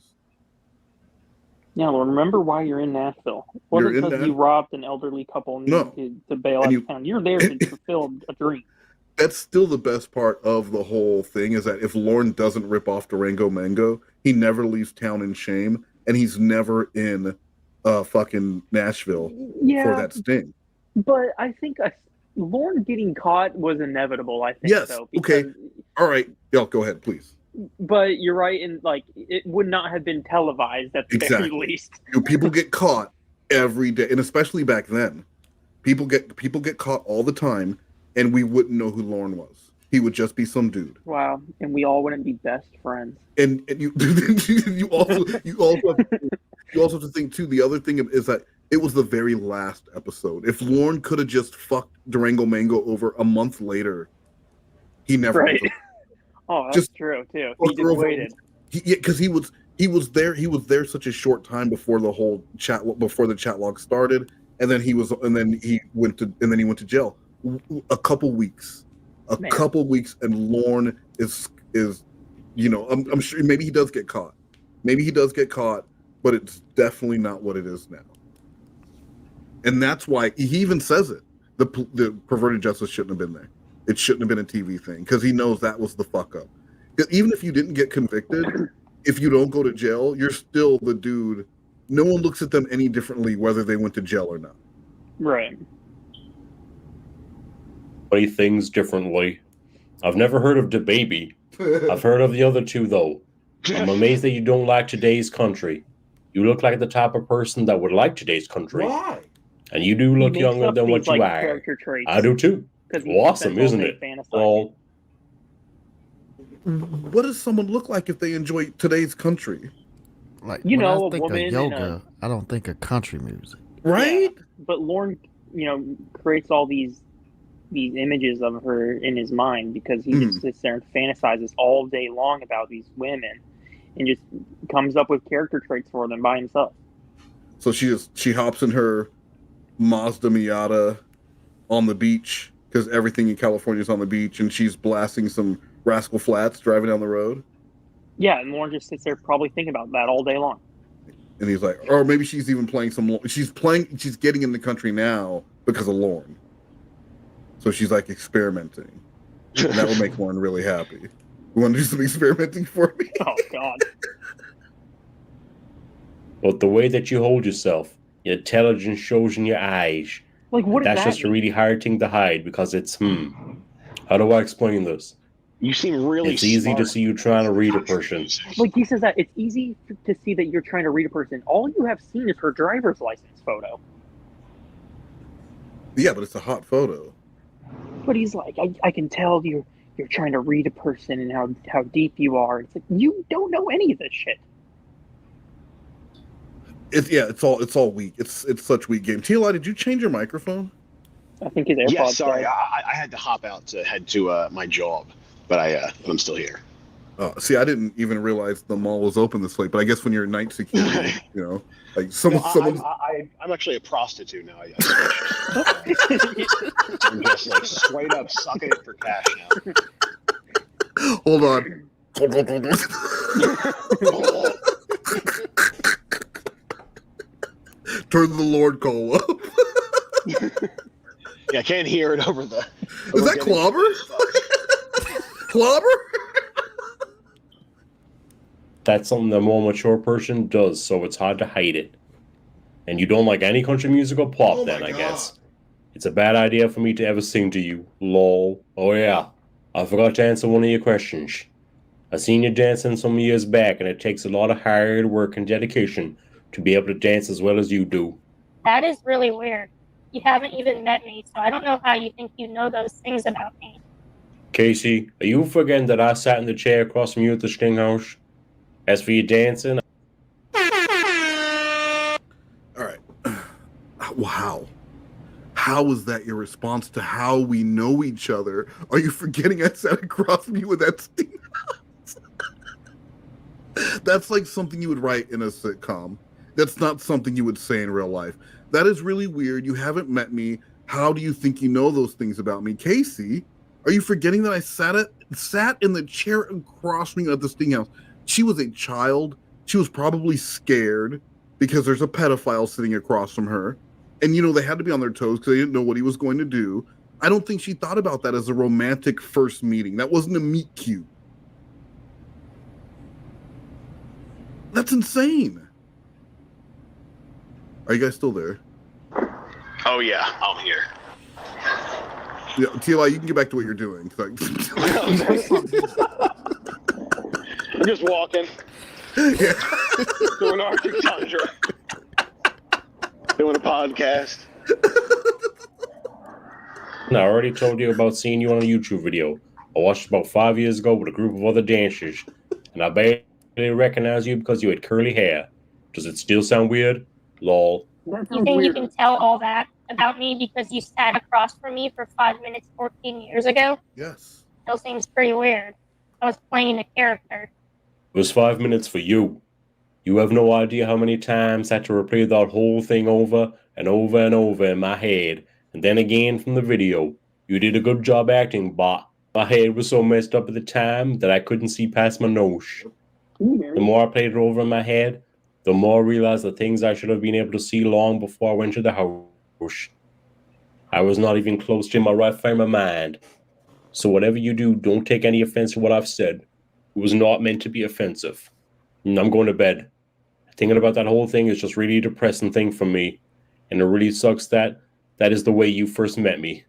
Yeah, Lorne, remember why you're in Nashville. It wasn't because you robbed an elderly couple and needed to bail out of town. You're there to fulfill a dream. That's still the best part of the whole thing, is that if Lorne doesn't rip off Durango Mango, he never leaves town in shame, and he's never in fucking Nashville for that sting. But I think Lorne getting caught was inevitable, I think. Yes. So, Okay. All right. Yeah, go ahead, please. But you're right, and like it would not have been televised at the very least. People get caught every day, and especially back then, people get caught all the time, and we wouldn't know who Lorne was. He would just be some dude. Wow, and we all wouldn't be best friends. And you you also have to think too. The other thing is that it was the very last episode. If Lorne could have just fucked Durango Mango over a month later, he never. Right. Oh, that's true too. He just waited. Because he was there such a short time before the whole before the chat log started, and then he went to jail. A couple weeks, and Lorne is you know, I'm sure maybe he does get caught, but it's definitely not what it is now. And that's why he even says it. The perverted justice shouldn't have been there. It shouldn't have been a TV thing, because he knows that was the fuck up. Because even if you didn't get convicted, if you don't go to jail, you're still the dude. No one looks at them any differently whether they went to jail or not. Right. Play things differently. I've never heard of DaBaby. I've heard of the other two, though. I'm amazed that you don't like today's country. You look like the type of person that would like today's country. Why? And you do look younger than what you are. I do too. Awesome, isn't it? Well, what does someone look like if they enjoy today's country? Like, you when know, I think a woman of yoga, I don't think of country music. Right? Yeah, but Lorne, you know, creates all these images of her in his mind because he just sits there and fantasizes all day long about these women and just comes up with character traits for them by himself. So she hops in her Mazda Miata on the beach because everything in California is on the beach, and she's blasting some Rascal Flatts driving down the road. Yeah, and Lorne just sits there probably thinking about that all day long. And he's like, or maybe she's even playing she's getting in the country now because of Lorne. So she's like experimenting. And that would make Lorne really happy. You want to do some experimenting for me? Oh, God. But the way that you hold yourself, your intelligence shows in your eyes. Like, what That's does that just a mean? really hard thing to hide because it's, how do I explain this? You seem really It's easy to smart. see you trying to read a person. Like, he says that it's easy to see that you're trying to read a person. All you have seen is her driver's license photo. Yeah, but it's a hot photo. But he's like, I can tell you're trying to read a person and how deep you are. It's like, you don't know any of this shit. It's all weak. It's such weak game. TLI, did you change your microphone? I think his AirPods. Yeah, sorry, I had to hop out to head to my job, but I'm still here. Oh, see, I didn't even realize the mall was open this late. But I guess when you're night security, like someone. I'm actually a prostitute now. I'm just like straight up sucking it for cash now. Hold on. Turn the Lord call up. Yeah, I can't hear it over the. Is that Clobber? Clobber? That's something the more mature person does, so it's hard to hide it. And you don't like any country music or pop, I guess. It's a bad idea for me to ever sing to you. Lol. Oh yeah, I forgot to answer one of your questions. I seen you dancing some years back, and it takes a lot of hard work and dedication to be able to dance as well as you do. That is really weird. You haven't even met me, so I don't know how you think you know those things about me. Casey, are you forgetting that I sat in the chair across from you at the Sting House? As for your dancing... Alright. Wow. How is that your response to how we know each other? Are you forgetting I sat across from you with that Sting House? That's like something you would write in a sitcom. That's not something you would say in real life. That is really weird. You haven't met me. How do you think you know those things about me? Casey, are you forgetting that I sat in the chair across from you at the Sting House? She was a child. She was probably scared because there's a pedophile sitting across from her. And, they had to be on their toes because they didn't know what he was going to do. I don't think she thought about that as a romantic first meeting. That wasn't a meet cute. That's insane. Are you guys still there? Oh yeah, I'm here. Yeah, TLI, you can get back to what you're doing. I'm just walking. Yeah. Doing Arctic Tundra. Doing a podcast. I already told you about seeing you on a YouTube video I watched about 5 years ago with a group of other dancers, and I barely recognize you because you had curly hair. Does it still sound weird? Lol. You think you can tell all that about me because you sat across from me for 5 minutes 14 years ago? Yes. Still seems pretty weird. I was playing a character. It was 5 minutes for you. You have no idea how many times I had to replay that whole thing over and over and over in my head, and then again from the video. You did a good job acting, but my head was so messed up at the time that I couldn't see past my nose. The more I played it over in my head, the more I realized the things I should have been able to see long before I went to the house. I was not even close to my right frame of mind. So whatever you do, don't take any offense to what I've said. It was not meant to be offensive. And I'm going to bed. Thinking about that whole thing is just really a depressing thing for me. And it really sucks that is the way you first met me.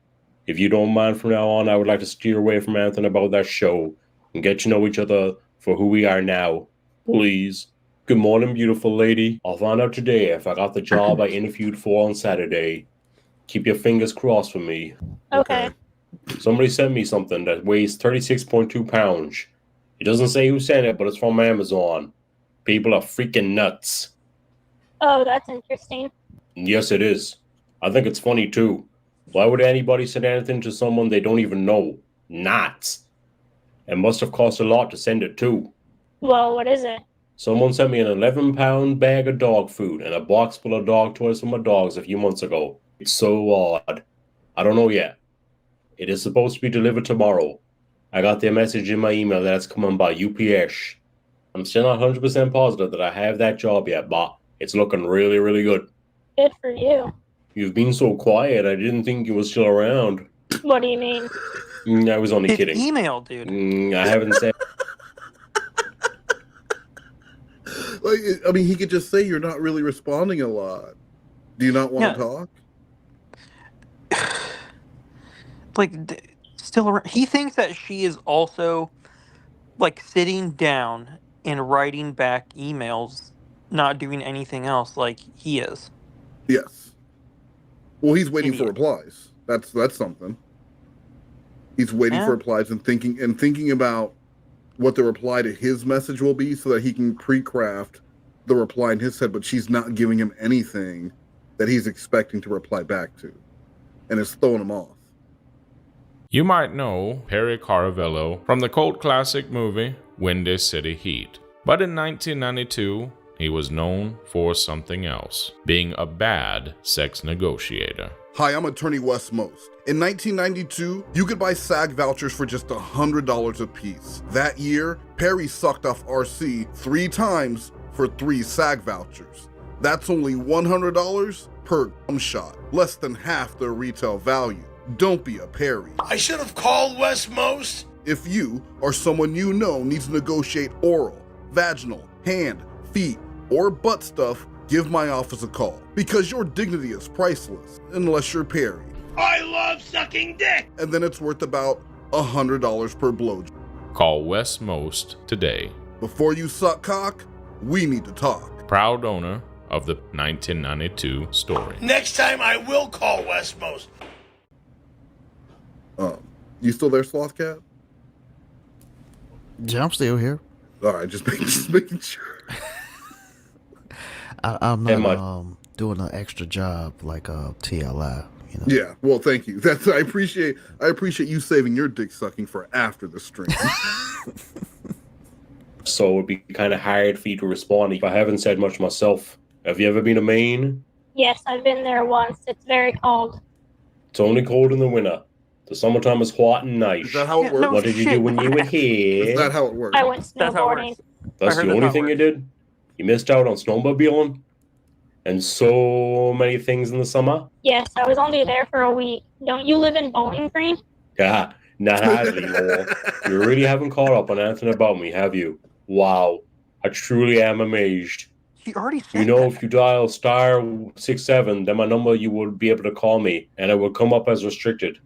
If you don't mind from now on, I would like to steer away from anything about that show and get to know each other for who we are now. Please. Good morning, beautiful lady. I'll find out today if I got the job I interviewed for on Saturday. Keep your fingers crossed for me. Okay. Somebody sent me something that weighs 36.2 pounds. It doesn't say who sent it, but it's from Amazon. People are freaking nuts. Oh, that's interesting. Yes, it is. I think it's funny, too. Why would anybody send anything to someone they don't even know? Not. It must have cost a lot to send it, too. Well, what is it? Someone sent me an 11-pound bag of dog food and a box full of dog toys for my dogs a few months ago. It's so odd. I don't know yet. It is supposed to be delivered tomorrow. I got their message in my email that it's coming by UPS. I'm still not 100% positive that I have that job yet, but it's looking really, really good. Good for you. You've been so quiet, I didn't think you were still around. What do you mean? I was only kidding. Email, dude. I haven't said... Like, I mean, he could just say you're not really responding a lot. Do you not want to talk? Like, still around. He thinks that she is also, like, sitting down and writing back emails, not doing anything else like he is. Yes. Well, he's waiting for replies. That's something. He's waiting for replies and thinking about what the reply to his message will be so that he can pre-craft the reply in his head, but she's not giving him anything that he's expecting to reply back to. And it's throwing him off. You might know Perry Caravello from the cult classic movie Windy City Heat. But in 1992, he was known for something else, being a bad sex negotiator. Hi, I'm attorney Wes Most. In 1992, you could buy SAG vouchers for just $100 a piece. That year, Perry sucked off RC 3 times for 3 SAG vouchers. That's only $100 per shot, less than half their retail value. Don't be a Perry. I should have called Wes Most. If you or someone you know needs to negotiate oral, vaginal, hand, feet, or butt stuff, give my office a call. Because your dignity is priceless, unless you're Perry. I love sucking dick. And then it's worth about $100 per blowjob. Call Wes Most today. Before you suck cock, we need to talk. Proud owner of the 1992 story. Next time I will call Wes Most. You still there, Sloth Cat? Yeah, I'm still here. All right, just making sure. I'm not doing an extra job like TLI. You know? Yeah, well, thank you. I appreciate you saving your dick sucking for after the stream. So it would be kind of hard for you to respond if I haven't said much myself. Have you ever been to Maine? Yes, I've been there once. It's very cold. It's only cold in the winter. The summertime is hot and nice. Is that how it works? What did you do when you were here? Is that how it works? I went snowboarding. That's the only thing you did? You missed out on snowmobiling? And so many things in the summer? Yes, I was only there for a week. Don't you live in Bowling Green? Yeah, not hardly, Lorne. You really haven't caught up on anything about me, have you? Wow. I truly am amazed. She already said You know, if you dial *67, then my number, you would be able to call me, and it would come up as restricted.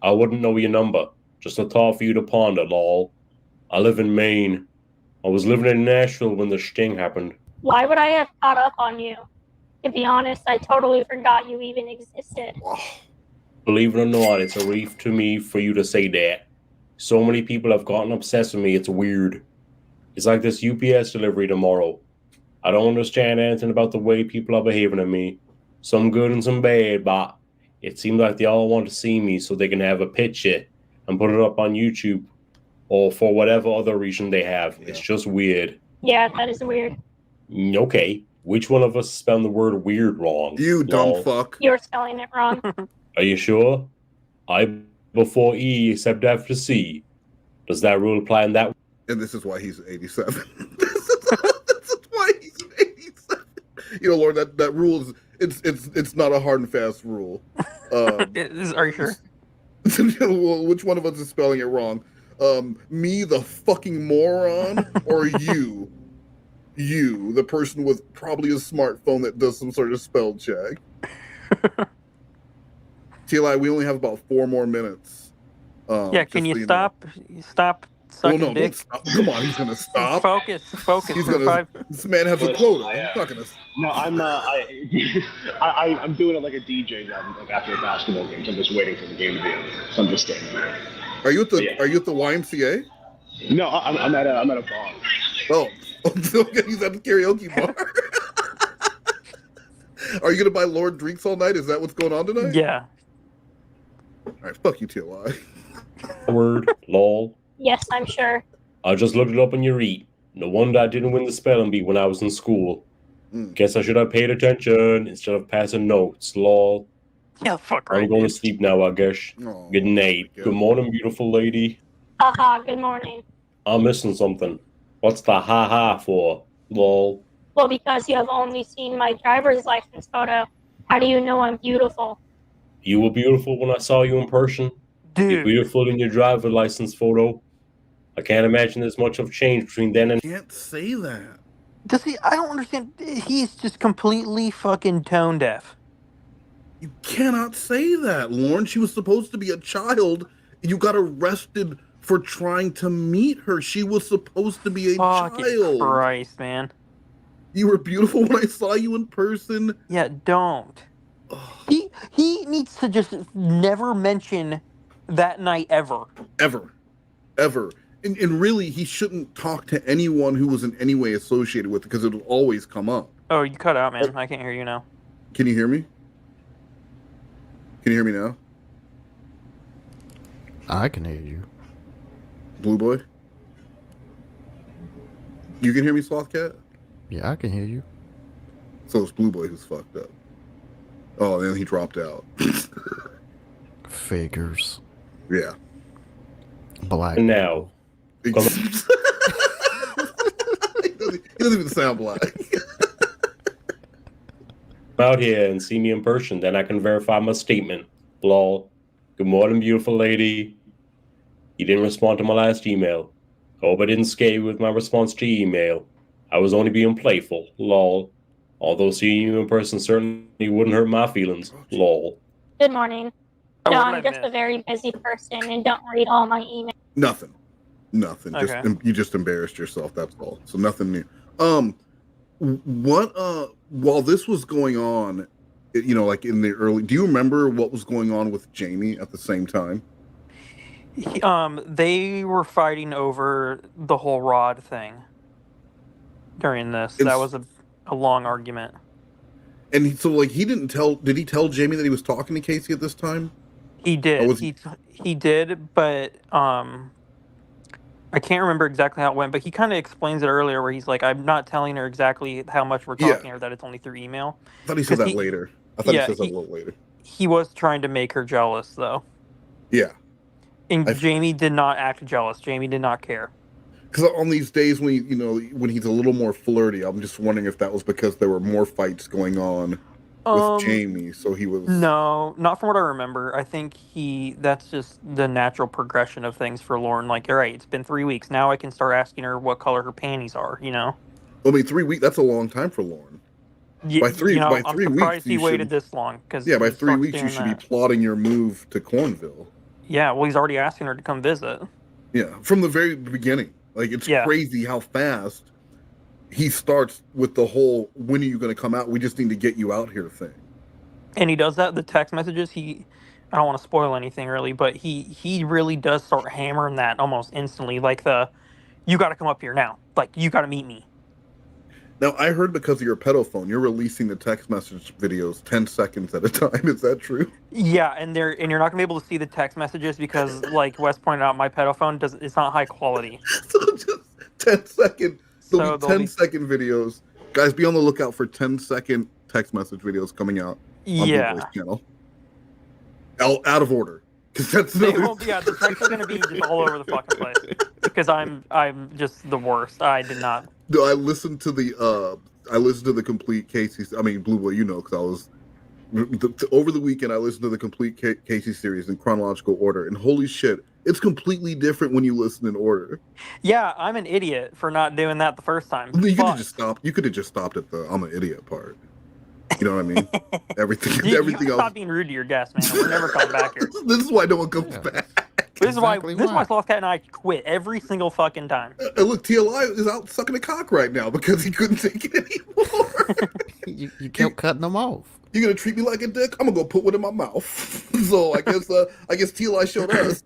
I wouldn't know your number. Just a thought for you to ponder, lol. I live in Maine. I was living in Nashville when the sting happened. Why would I have caught up on you? To be honest, I totally forgot you even existed. Believe it or not, it's a relief to me for you to say that. So many people have gotten obsessed with me, it's weird. It's like this UPS delivery tomorrow. I don't understand anything about the way people are behaving to me. Some good and some bad, but it seems like they all want to see me so they can have a picture and put it up on YouTube or for whatever other reason they have. Yeah. It's just weird. Yeah, that is weird. Okay. Which one of us is spelling the word weird wrong? You dumb fuck. You're spelling it wrong. Are you sure? I before E except after C. Does that rule apply in that? And this is why he's 87. This is why he's 87. You know, Lord, that rule is it's not a hard and fast rule. Are you sure? Well, which one of us is spelling it wrong? Me, the fucking moron, or you? You, the person with probably a smartphone that does some sort of spell check. TLI, we only have about 4 more minutes. Yeah, can you stop sucking dick? Stop. Come on, he's gonna stop. Focus. He's gonna. This man has a quota. He's not gonna. No, I'm not. I'm doing it like a DJ then, like after a basketball game. So I'm just waiting for the game to be over. So I'm just standing there. Are you at the YMCA? No, I'm at a bar. Oh, he's at the karaoke bar. Are you gonna buy Lord drinks all night? Is that what's going on tonight? Yeah. All right, fuck you, TLI. Word, lol. Yes, I'm sure. I just looked it up on your read. No wonder I didn't win the spelling bee when I was in school. Guess I should have paid attention instead of passing notes, lol. Yeah, fuck I'm right. going to sleep now, I guess. Good night. Good morning, beautiful lady. Haha, good morning. I'm missing something. What's the ha-ha for? Lol. Well, because you have only seen my driver's license photo, how do you know I'm beautiful? You were beautiful when I saw you in person. You're Dude. beautiful in your driver's license photo. I can't imagine there's much of change between then and... Can't say that. Does he? I don't understand. He's just completely fucking tone deaf. You cannot say that, Lorne. She was supposed to be a child. You got arrested for trying to meet her. She was supposed to be a child. Christ, man. You were beautiful when I saw you in person. Yeah, don't. He needs to just never mention that night ever. Ever. And really, he shouldn't talk to anyone who was in any way associated with it because it'll always come up. Oh, you cut out, man. I can't hear you now. Can you hear me? Can you hear me now? I can hear you. Blue Boy? You can hear me, Slothcat? Yeah, I can hear you. So it's Blue Boy who's fucked up. Oh, then he dropped out. Figures. Yeah. Black. Now. He doesn't even sound black. Out here and see me in person, then I can verify my statement. Lol. Good morning, beautiful lady. You didn't respond to my last email. Hope I didn't scare you with my response to your email. I was only being playful. Lol. Although seeing you in person certainly wouldn't hurt my feelings. Lol. Good morning. No, I'm just a very busy person and don't read all my emails. Nothing. Okay. You just embarrassed yourself. That's all. So nothing new. While this was going on, like in the early, do you remember what was going on with Jamie at the same time? They were fighting over the whole rod thing during this. That was a long argument. And he didn't tell. Did he tell Jamie that he was talking to Casey at this time? He did. He did, but I can't remember exactly how it went. But he kind of explains it earlier, where he's like, "I'm not telling her exactly how much we're talking, or that it's only through email." I thought he said that later. I thought he said that a little later. He was trying to make her jealous, though. Yeah. And Jamie did not act jealous. Jamie did not care. Because on these days when he's a little more flirty, I'm just wondering if that was because there were more fights going on with Jamie, so he was... No, not from what I remember. I think that's just the natural progression of things for Lorne. Like, all right, it's been 3 weeks. Now I can start asking her what color her panties are, I mean, 3 weeks, that's a long time for Lorne. By three I'm surprised weeks, he waited this long. By 3 weeks, you should be plotting your move to Cornville. Yeah, well, he's already asking her to come visit. Yeah, from the very beginning. Like, it's crazy how fast he starts with the whole, when are you going to come out? We just need to get you out here thing. And he does that, the text messages, I don't want to spoil anything really, but he really does start hammering that almost instantly. Like you got to come up here now. Like, you got to meet me. Now, I heard because of your pedophone, you're releasing the text message videos 10 seconds at a time. Is that true? Yeah, and you're not gonna be able to see the text messages because, like Wes pointed out, my pedophone it's not high quality. So just 10 second, there'll be 10-second videos. Guys, be on the lookout for 10-second text message videos coming out on the Voice channel. Out of order. Because that's the texts are gonna be just all over the fucking place. Because I'm just the worst. I did not. No, I listened to the complete Casey. I mean, Blue Boy, because I was over the weekend. I listened to the complete Casey series in chronological order, and holy shit, it's completely different when you listen in order. Yeah, I'm an idiot for not doing that the first time. You could have just stopped. You could have just stopped at the "I'm an idiot" part. You know what I mean? Everything else. Stop being rude to your guests, man. We're never coming back here. This is why no one comes back. This is why Slothcat and I quit every single fucking time. Look, TLI is out sucking a cock right now because he couldn't take it anymore. you kept cutting them off. You're gonna treat me like a dick? I'm gonna go put one in my mouth. So I guess TLI showed us.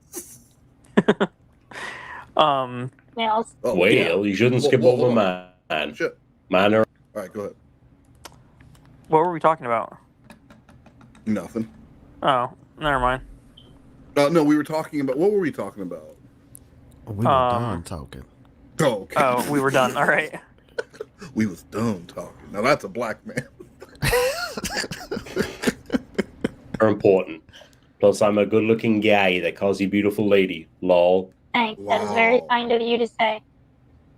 You shouldn't skip over mine. Shit. Mine are... All right, go ahead. What were we talking about? Nothing. Oh, never mind. No, we were talking about... What were we talking about? We were done talking. Oh, okay. Oh, we were done. All right. We was done talking. Now that's a black man. are important. Plus, I'm a good-looking guy that calls you beautiful lady. Lol. Thanks. That is very kind of you to say.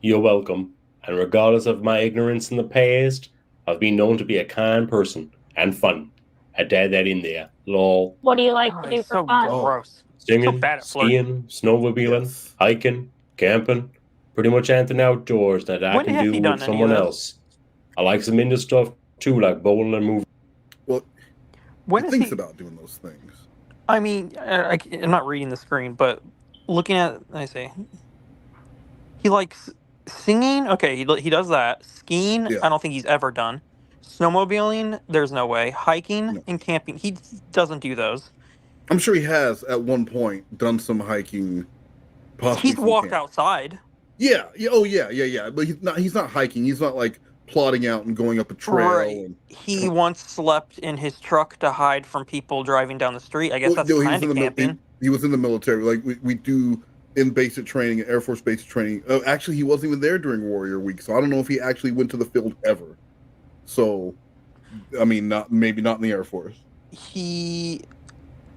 You're welcome. And regardless of my ignorance in the past, I've been known to be a kind person and fun. I add that in there. Lol. What do you like to do for fun? Gross. Singing, bad at flirting. skiing, snowmobiling, hiking, camping. Pretty much anything outdoors that I When can has do he done with any of someone those? else. I like some indoor stuff too, like bowling and moving. Well, When he is thinks he? about doing those things. I mean, I'm not reading the screen, but looking at, I say, he likes singing. Okay, he does that. Skiing, Yeah. I don't think he's ever done. Snowmobiling, there's no way. Hiking and camping, he doesn't do those. I'm sure he has at one point done some hiking, possibly He's some walked camping. outside. Yeah. Oh, yeah. But he's not hiking. He's not like plodding out and going up a trail. Right. And, He once slept in his truck to hide from people driving down the street. I guess that's he was kind in of the camping. he was in the military. Like we do in basic training, Air Force basic training. Actually, he wasn't even there during Warrior Week, so I don't know if he actually went to the field ever. So, I mean, maybe not in the Air Force.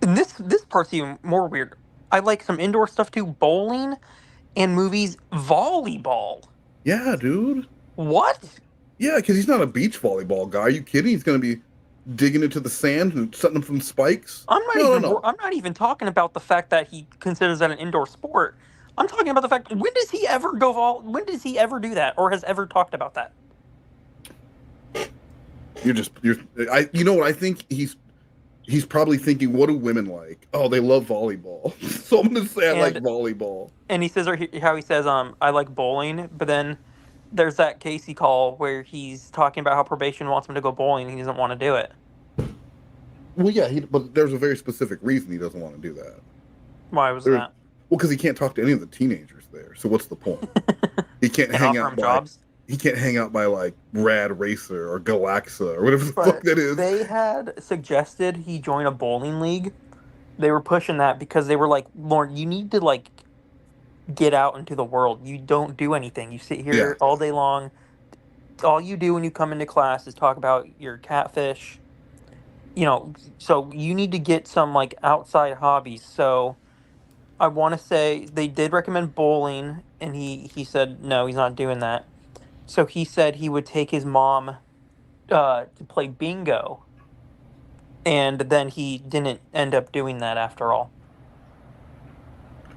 This part's even more weird. I like some indoor stuff too, bowling and movies, volleyball. Yeah, dude. What? Yeah, because he's not a beach volleyball guy. Are you kidding? He's going to be digging into the sand and setting them from spikes. I'm not even talking about the fact that he considers that an indoor sport. I'm talking about the fact, when does he ever when does he ever do that or has ever talked about that? You know what I think he's probably thinking, what do women like? Oh, they love volleyball. So I'm going to say I like volleyball. And he says, or how he says, I like bowling, but then there's that Casey call where he's talking about how probation wants him to go bowling and he doesn't want to do it. Well, yeah, but there's a very specific reason he doesn't want to do that. Why was that? Well, because he can't talk to any of the teenagers there. So what's the point? He can't hang out by jobs? He can't hang out by like Rad Racer or Galaxa or whatever the fuck that is. They had suggested he join a bowling league. They were pushing that because they were like, Lorne, you need to like get out into the world. You don't do anything. You sit here all day long. All you do when you come into class is talk about your catfish. You know, so you need to get some like outside hobbies. So I want to say they did recommend bowling, and he said no, he's not doing that. So he said he would take his mom to play bingo, and then he didn't end up doing that after all.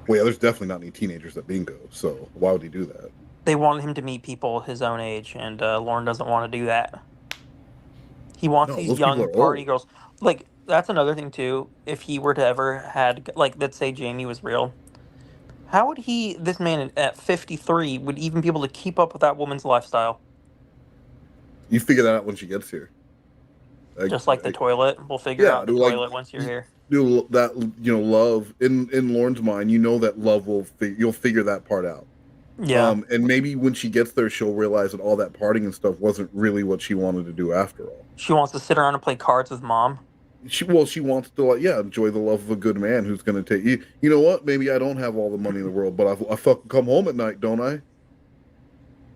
Well, yeah, there's definitely not any teenagers at bingo, so why would he do that? They wanted him to meet people his own age, and Lorne doesn't want to do that. He wants these young party girls. Like, that's another thing, too. If he were to ever had, like, let's say Jamie was real, how would this man at 53 would even be able to keep up with that woman's lifestyle? You figure that out when she gets here. Just like the toilet. We'll figure out the toilet once you're here. Do that, love in Lorne's mind, that love you'll figure that part out. Yeah. And maybe when she gets there, she'll realize that all that partying and stuff wasn't really what she wanted to do after all. She wants to sit around and play cards with mom. She wants to enjoy the love of a good man who's going to take you. You know what? Maybe I don't have all the money in the world, but I fucking come home at night, don't I?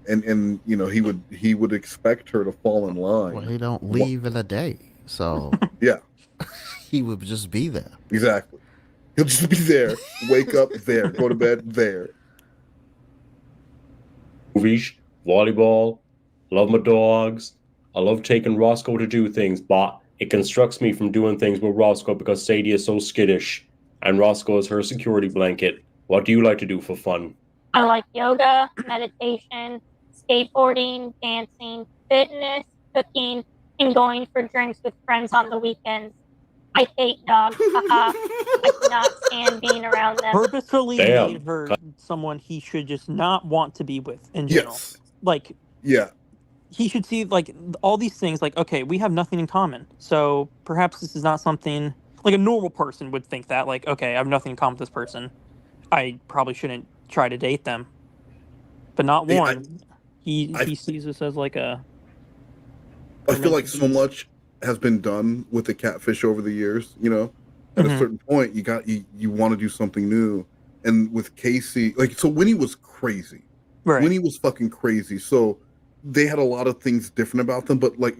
And he would expect her to fall in line. Well, he don't leave in a day, so yeah, he would just be there. Exactly. He'll just be there. Wake up there. Go to bed there. Movies, volleyball, love my dogs. I love taking Roscoe to do things, but it constructs me from doing things with Roscoe because Sadie is so skittish, and Roscoe is her security blanket. What do you like to do for fun? I like yoga, meditation, skateboarding, dancing, fitness, cooking, and going for drinks with friends on the weekends. I hate dogs. I cannot stand being around them. Purposefully made her someone he should just not want to be with in general. Yes. Like, yeah. He should see, like, all these things, like, okay, we have nothing in common. So perhaps this is not something, like, a normal person would think that, like, okay, I have nothing in common with this person. I probably shouldn't try to date them. But not Lorne. He sees this as, like, a... I feel like so much has been done with the catfish over the years, At a certain point, you want to do something new. And with Casey, like, so Winnie was crazy. Right. Winnie was fucking crazy. So they had a lot of things different about them, but like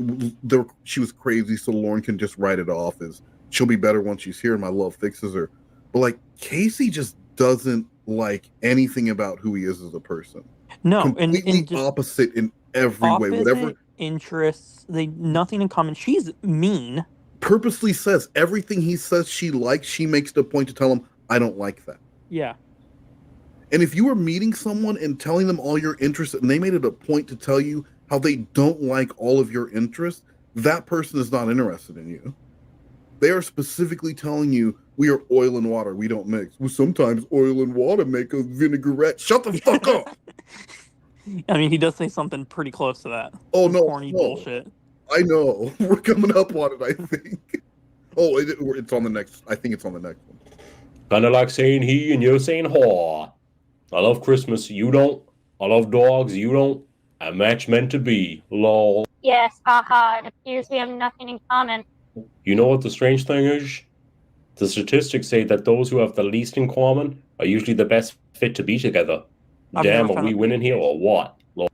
she was crazy, so Lorne can just write it off as she'll be better once she's here and my love fixes her. But like Casey just doesn't like anything about who he is as a person. No, completely and just opposite in every way. Whatever opposite interests, they nothing in common. She's mean. Purposely says everything he says she likes, she makes the point to tell him, I don't like that. Yeah. And if you were meeting someone and telling them all your interests and they made it a point to tell you how they don't like all of your interests, that person is not interested in you. They are specifically telling you, we are oil and water, we don't mix. Well, sometimes oil and water make a vinaigrette. Shut the fuck up! I mean, he does say something pretty close to that. Oh, Some no. corny bullshit. I know. We're coming up on it, I think. Oh, it's on the next. I think it's on the next one. Kind of like saying he and you're saying haw. I love Christmas, you don't. I love dogs, you don't. A match meant to be. Lol. Yes, haha, it appears we have nothing in common. You know what the strange thing is? The statistics say that those who have the least in common are usually the best fit to be together. Damn, are we winning here or what? Lol.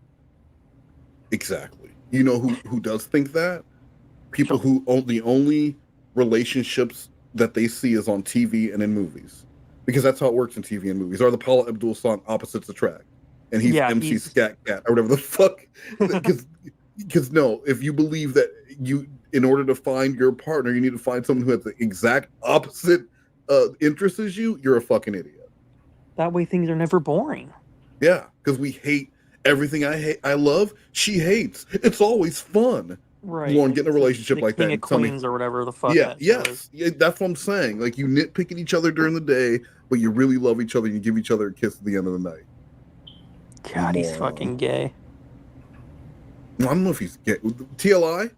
Exactly. You know who does think that? People who the only relationships that they see is on TV and in movies. Because that's how it works in TV and movies. Or the Paula Abdul song Opposites Attract. And he's MC Scat Cat or whatever the fuck. Because no, if you believe that in order to find your partner, you need to find someone who has the exact opposite interests as you, you're a fucking idiot. That way things are never boring. Yeah, because we hate everything I love, she hates. It's always fun. Right. Lorne, get in a relationship like King that. of Queens or whatever the fuck. Yeah, that yes. is. Yeah, that's what I'm saying. Like, you nitpick at each other during the day, but you really love each other and you give each other a kiss at the end of the night. God, he's fucking gay. I don't know if he's gay. TLI,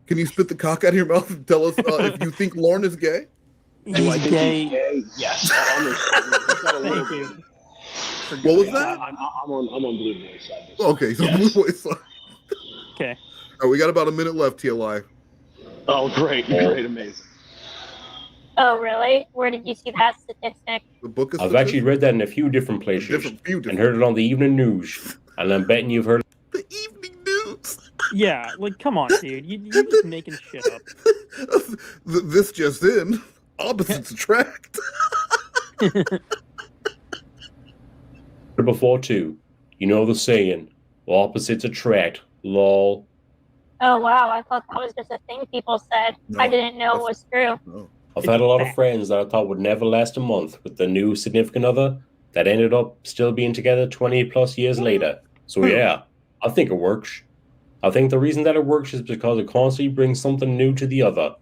can you spit the cock out of your mouth and tell us if you think Lorne is gay? He's gay. Yes. Thank you. What was that? I'm on Blue Boy's side. Okay, so Blue Boy's side. Okay. All right, we got about a minute left, TLI. Oh, great, amazing. Oh, really? Where did you see that statistic? The book is I've actually read that in a few different places and heard it on the evening news. And I'm betting you've heard the evening news. Yeah, like, come on, dude. You're just making shit up. This just in. Opposites attract. before too. You know the saying, opposites attract, lol. Oh, wow. I thought that was just a thing people said. No, I didn't know it was true. No. I've had a lot of friends that I thought would never last a month with the new significant other that ended up still being together 20 plus years later. So yeah, I think it works. I think the reason that it works is because it constantly brings something new to the other.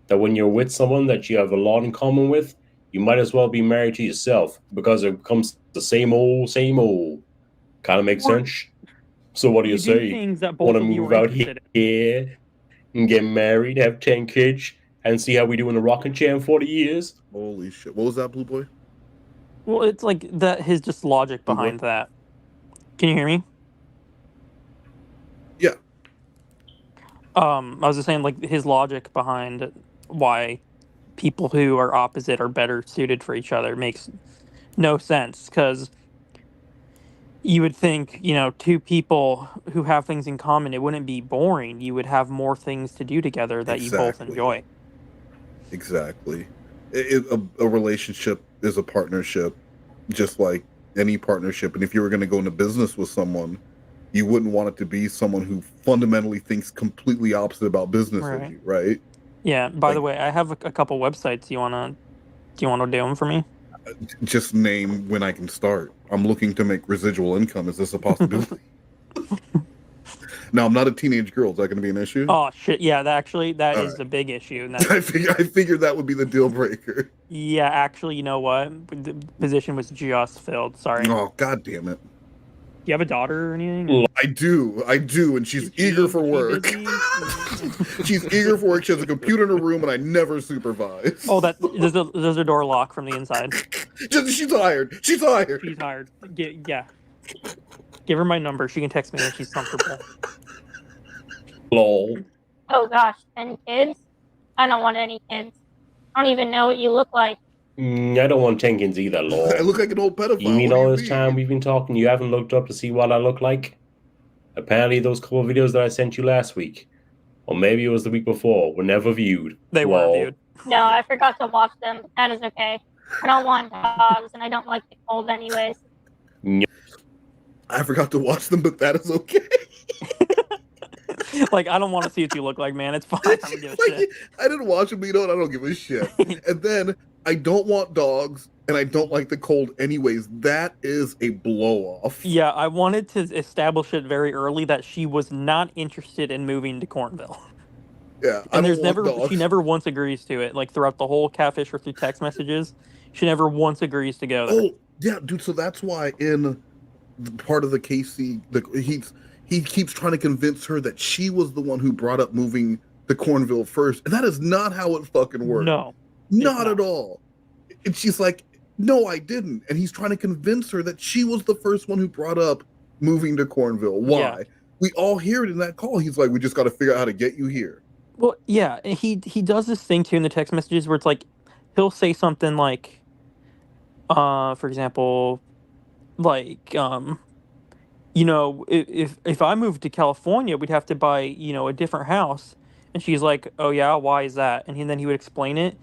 That when you're with someone that you have a lot in common with, you might as well be married to yourself because it becomes the same old. Kind of makes sense. So what do you say? Want to move out here and get married, have 10 kids, and see how we do in the rocking chair in 40 years? Holy shit. What was that, Blue Boy? Well, it's like that. His just logic behind that. Can you hear me? Yeah. I was just saying, like, his logic behind why people who are opposite are better suited for each other makes no sense. Because you would think, you know, two people who have things in common, it wouldn't be boring. You would have more things to do together that you both enjoy. Exactly. A relationship is a partnership, just like any partnership. And if you were going to go into business with someone, you wouldn't want it to be someone who fundamentally thinks completely opposite about business as you, right? Yeah. By the way, I have a couple websites. Do you want to do them for me? Just name when I can start. I'm looking to make residual income. Is this a possibility? No, I'm not a teenage girl. Is that going to be an issue? Oh shit! Yeah, that is a big issue. And I figured that would be the deal breaker. Yeah, actually, you know what? The position was just filled. Sorry. Oh, god damn it! Do you have a daughter or anything? I do, and she's eager for work. She's eager for work. She has a computer in her room, and I never supervise. Oh, does her door lock from the inside? She's hired. She's hired. She's hired. Yeah. Give her my number. She can text me when she's comfortable. Lol. Oh, gosh. 10 kids? I don't want any kids. I don't even know what you look like. I don't want 10 kids either, lol. I look like an old pedophile. You mean all this time we've been talking, you haven't looked up to see what I look like? Apparently those couple of videos that I sent you last week, or maybe it was the week before, were never viewed. They Lol. weren't viewed. No, I forgot to watch them. But that is okay. I don't want dogs, and I don't like the cold anyways. I forgot to watch them, but that is okay. Like, I don't want to see what you look like, man. It's fine. I don't give a shit. I didn't watch them, but you know what? I don't give a shit. And then I don't want dogs, and I don't like the cold anyways. That is a blow off. Yeah, I wanted to establish it very early that she was not interested in moving to Cornville. Yeah, and she never once agrees to it. Like throughout the whole catfish or through text messages, she never once agrees to go there. Oh yeah, dude. So that's why in part of the Casey, he keeps trying to convince her that she was the one who brought up moving to Cornville first, and that is not how it fucking works. No, not at all. And she's like, "No, I didn't," and he's trying to convince her that she was the first one who brought up moving to Cornville. Why? Yeah. We all hear it in that call. He's like, "We just got to figure out how to get you here." Well, yeah, and he does this thing too in the text messages where it's like he'll say something like, for example, like, you know, if I moved to California, we'd have to buy, you know, a different house. And she's like, oh yeah, why is that? And then he would explain it,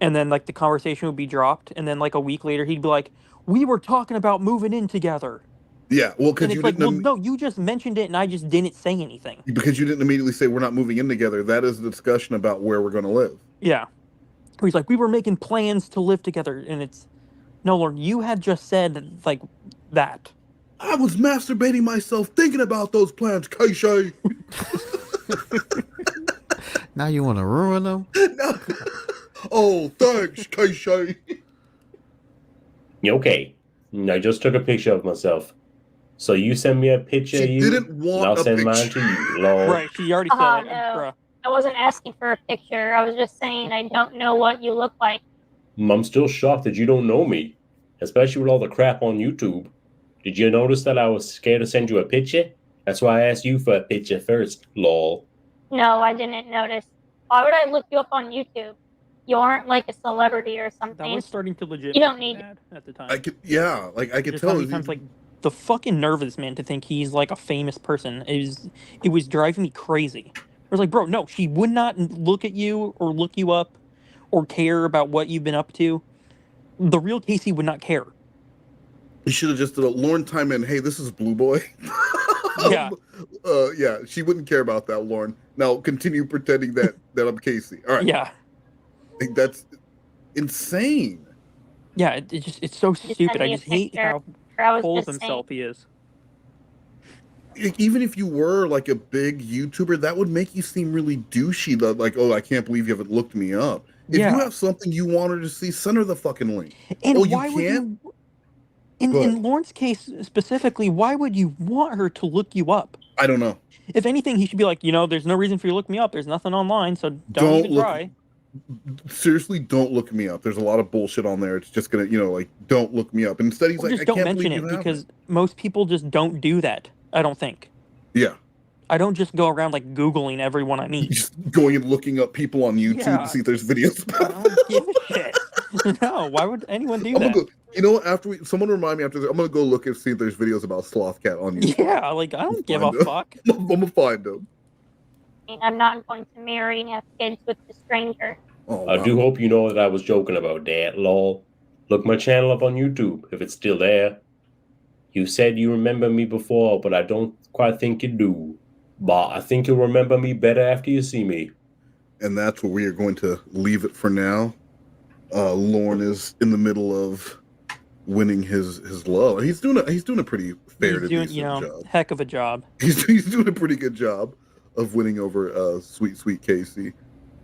and then like the conversation would be dropped, and then like a week later he'd be like, we were talking about moving in together. Yeah, well, because And you it's like, didn't. well, no, you just mentioned it, and I just didn't say anything. Because you didn't immediately say we're not moving in together. That is the discussion about where we're going to live. Yeah. He's like, we were making plans to live together, and it's, no, Lorne, you had just said like that. I was masturbating myself thinking about those plans, Kayshay. Now you want to ruin them? No. Oh, thanks, Kayshay. Okay. I just took a picture of myself. So you send me a picture of you, didn't want and I'll a send mine picture. to you, lol. Right, she already said it. No. I wasn't asking for a picture. I was just saying I don't know what you look like. I'm still shocked that you don't know me, especially with all the crap on YouTube. Did you notice that I was scared to send you a picture? That's why I asked you for a picture first, lol. No, I didn't notice. Why would I look you up on YouTube? You aren't like a celebrity or something. That was starting to legit. You don't need. At the time. I could tell. Just how many times, like, the fucking nerve of this man to think he's like a famous person it was driving me crazy. I was like, bro, no, she would not look at you or look you up or care about what you've been up to. The real Casey would not care. You should have just did a Lorne time in. Hey, this is Blue Boy. Yeah. Yeah, she wouldn't care about that, Lorne. Now continue pretending that I'm Casey. All right. Yeah. I think that's insane. Yeah, it's so stupid. I just hate how full of just himself he is. Even if you were like a big YouTuber, that would make you seem really douchey. Like, oh, I can't believe you haven't looked me up. If you have something you want her to see, send her the fucking link. And oh, why would you? In Lorne's case specifically, why would you want her to look you up? I don't know. If anything, he should be like, you know, there's no reason for you to look me up. There's nothing online, so don't even try. Seriously, don't look me up. There's a lot of bullshit on there. It's just gonna, like, don't look me up. And instead, he's Or like, just I don't can't mention believe it you because haven't. most people just don't do that. I don't think. Yeah. I don't just go around like Googling everyone I meet. Just going and looking up people on YouTube Yeah. to see if there's videos about I don't give a shit. No, why would anyone do I'm gonna that? go, you know what? After someone remind me after this, I'm gonna go look and see if there's videos about Sloth Cat on YouTube. Yeah, like I don't give a Find 'em. fuck. I'm gonna find them. I'm not going to marry and have kids with a stranger. Oh, I do hope you know that I was joking about that, lol. Look my channel up on YouTube, if it's still there. You said you remember me before, but I don't quite think you do. But I think you'll remember me better after you see me. And that's where we are going to leave it for now. Lorne is in the middle of winning his love. He's doing a pretty fair to He's doing, decent job. heck of a job. He's doing a pretty good job of winning over sweet Casey.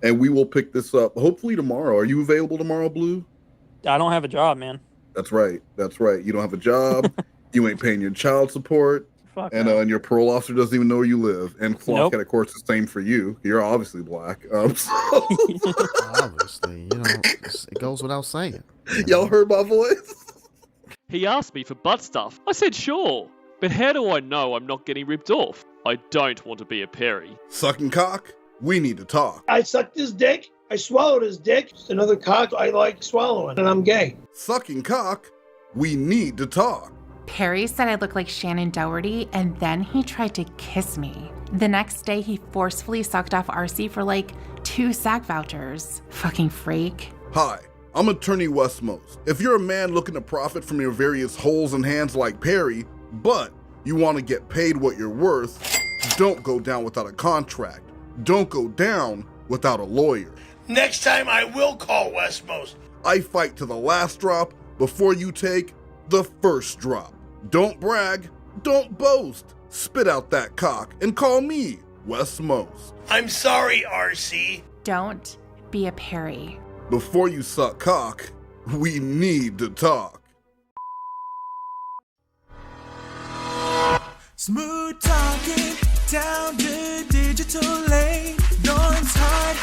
And we will pick this up hopefully tomorrow. Are you available tomorrow, Blue? I don't have a job, man. That's right. You don't have a job. You ain't paying your child support. Fuck and your parole officer doesn't even know where you live. And Sloth Cat, of course, the same for you. You're obviously black. Obviously, it goes without saying. Y'all heard my voice? He asked me for butt stuff. I said sure. But how do I know I'm not getting ripped off? I don't want to be a Perry. Sucking cock? We need to talk. I sucked his dick. I swallowed his dick. It's another cock I like swallowing, and I'm gay. Sucking cock? We need to talk. Perry said I look like Shannon Doherty, and then he tried to kiss me. The next day, he forcefully sucked off RC for like 2 SAC vouchers. Fucking freak. Hi, I'm attorney Westmost. If you're a man looking to profit from your various holes in hands like Perry, but you want to get paid what you're worth, don't go down without a contract. Don't go down without a lawyer. Next time I will call Westmost. I fight to the last drop before you take the first drop. Don't brag, don't boast. Spit out that cock and call me Westmost. I'm sorry, RC. Don't be a Perry. Before you suck cock, we need to talk. Smooth talking down the digital lane. Norms hard,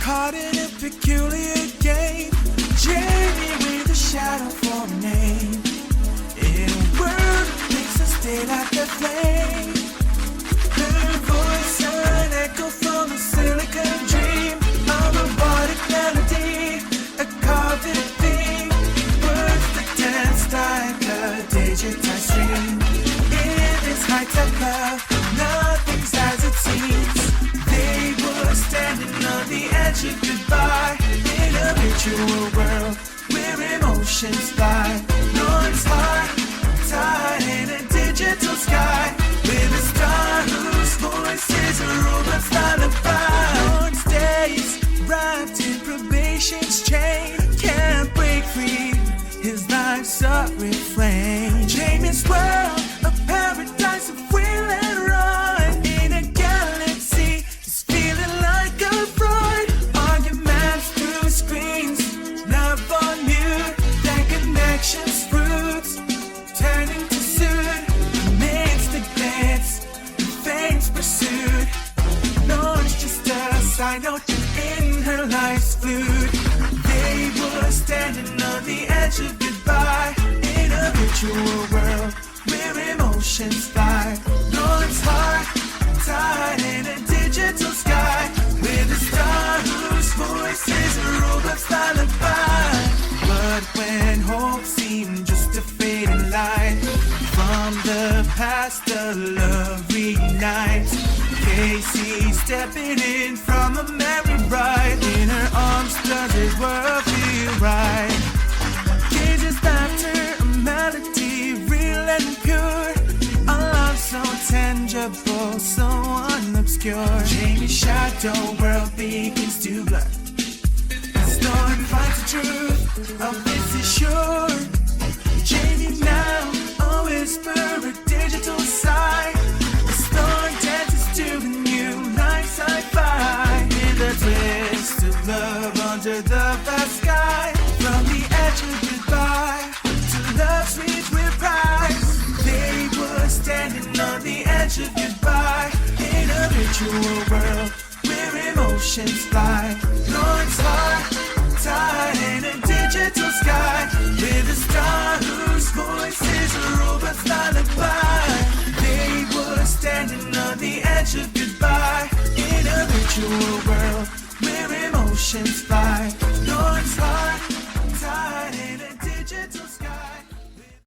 caught in a peculiar game. Jamie with a shadow for a name. In a world that makes us stay like a flame. Her voice an echo from a silicon dream. A robotic melody, a carved theme. Words that dance like a digitized stream. In this high-tech love, nothing's as it seems. They were standing on the edge of goodbye. In a virtual world where emotions fly. Norms high, tied in a digital sky. With a star whose voice is a robot's lullaby. Norms days wrapped in probation's chain. Can't break free, his life's a refrain. Jamie's world, a paradise of will and run. In a galaxy, he's feeling like a fraud. Arguments through screens, love on mute. Their connections roots, turning to suit. Amidst the glitz, the fame's pursued. No, it's just a side note in her life's flute. They were standing on the edge of goodbye. In a virtual world where emotions fly. Norms hard, tied in a digital sky. With a star whose voice is a robot's lullaby. But when hope seemed just a fading light, from the past the love reunites. Casey stepping in from a merry ride. In her arms does his world feel right. Cage's laughter, a melody, real and pure. A love so tangible, so unobscure. Jamie's shadow world begins to blur. Storm finds the truth of this is sure. Jamie now, a whisper, a digital sigh. The storm dances to a new night sci-fi. In the twist of love under the vast sky. From the edge of goodbye to love's sweet reprise. They were standing on the edge of goodbye. In a virtual world where emotions fly. Norms hard, tied in a digital sky. With a star whose voice is a robot's lullaby. They were standing on the edge of goodbye. In a virtual world where emotions fly.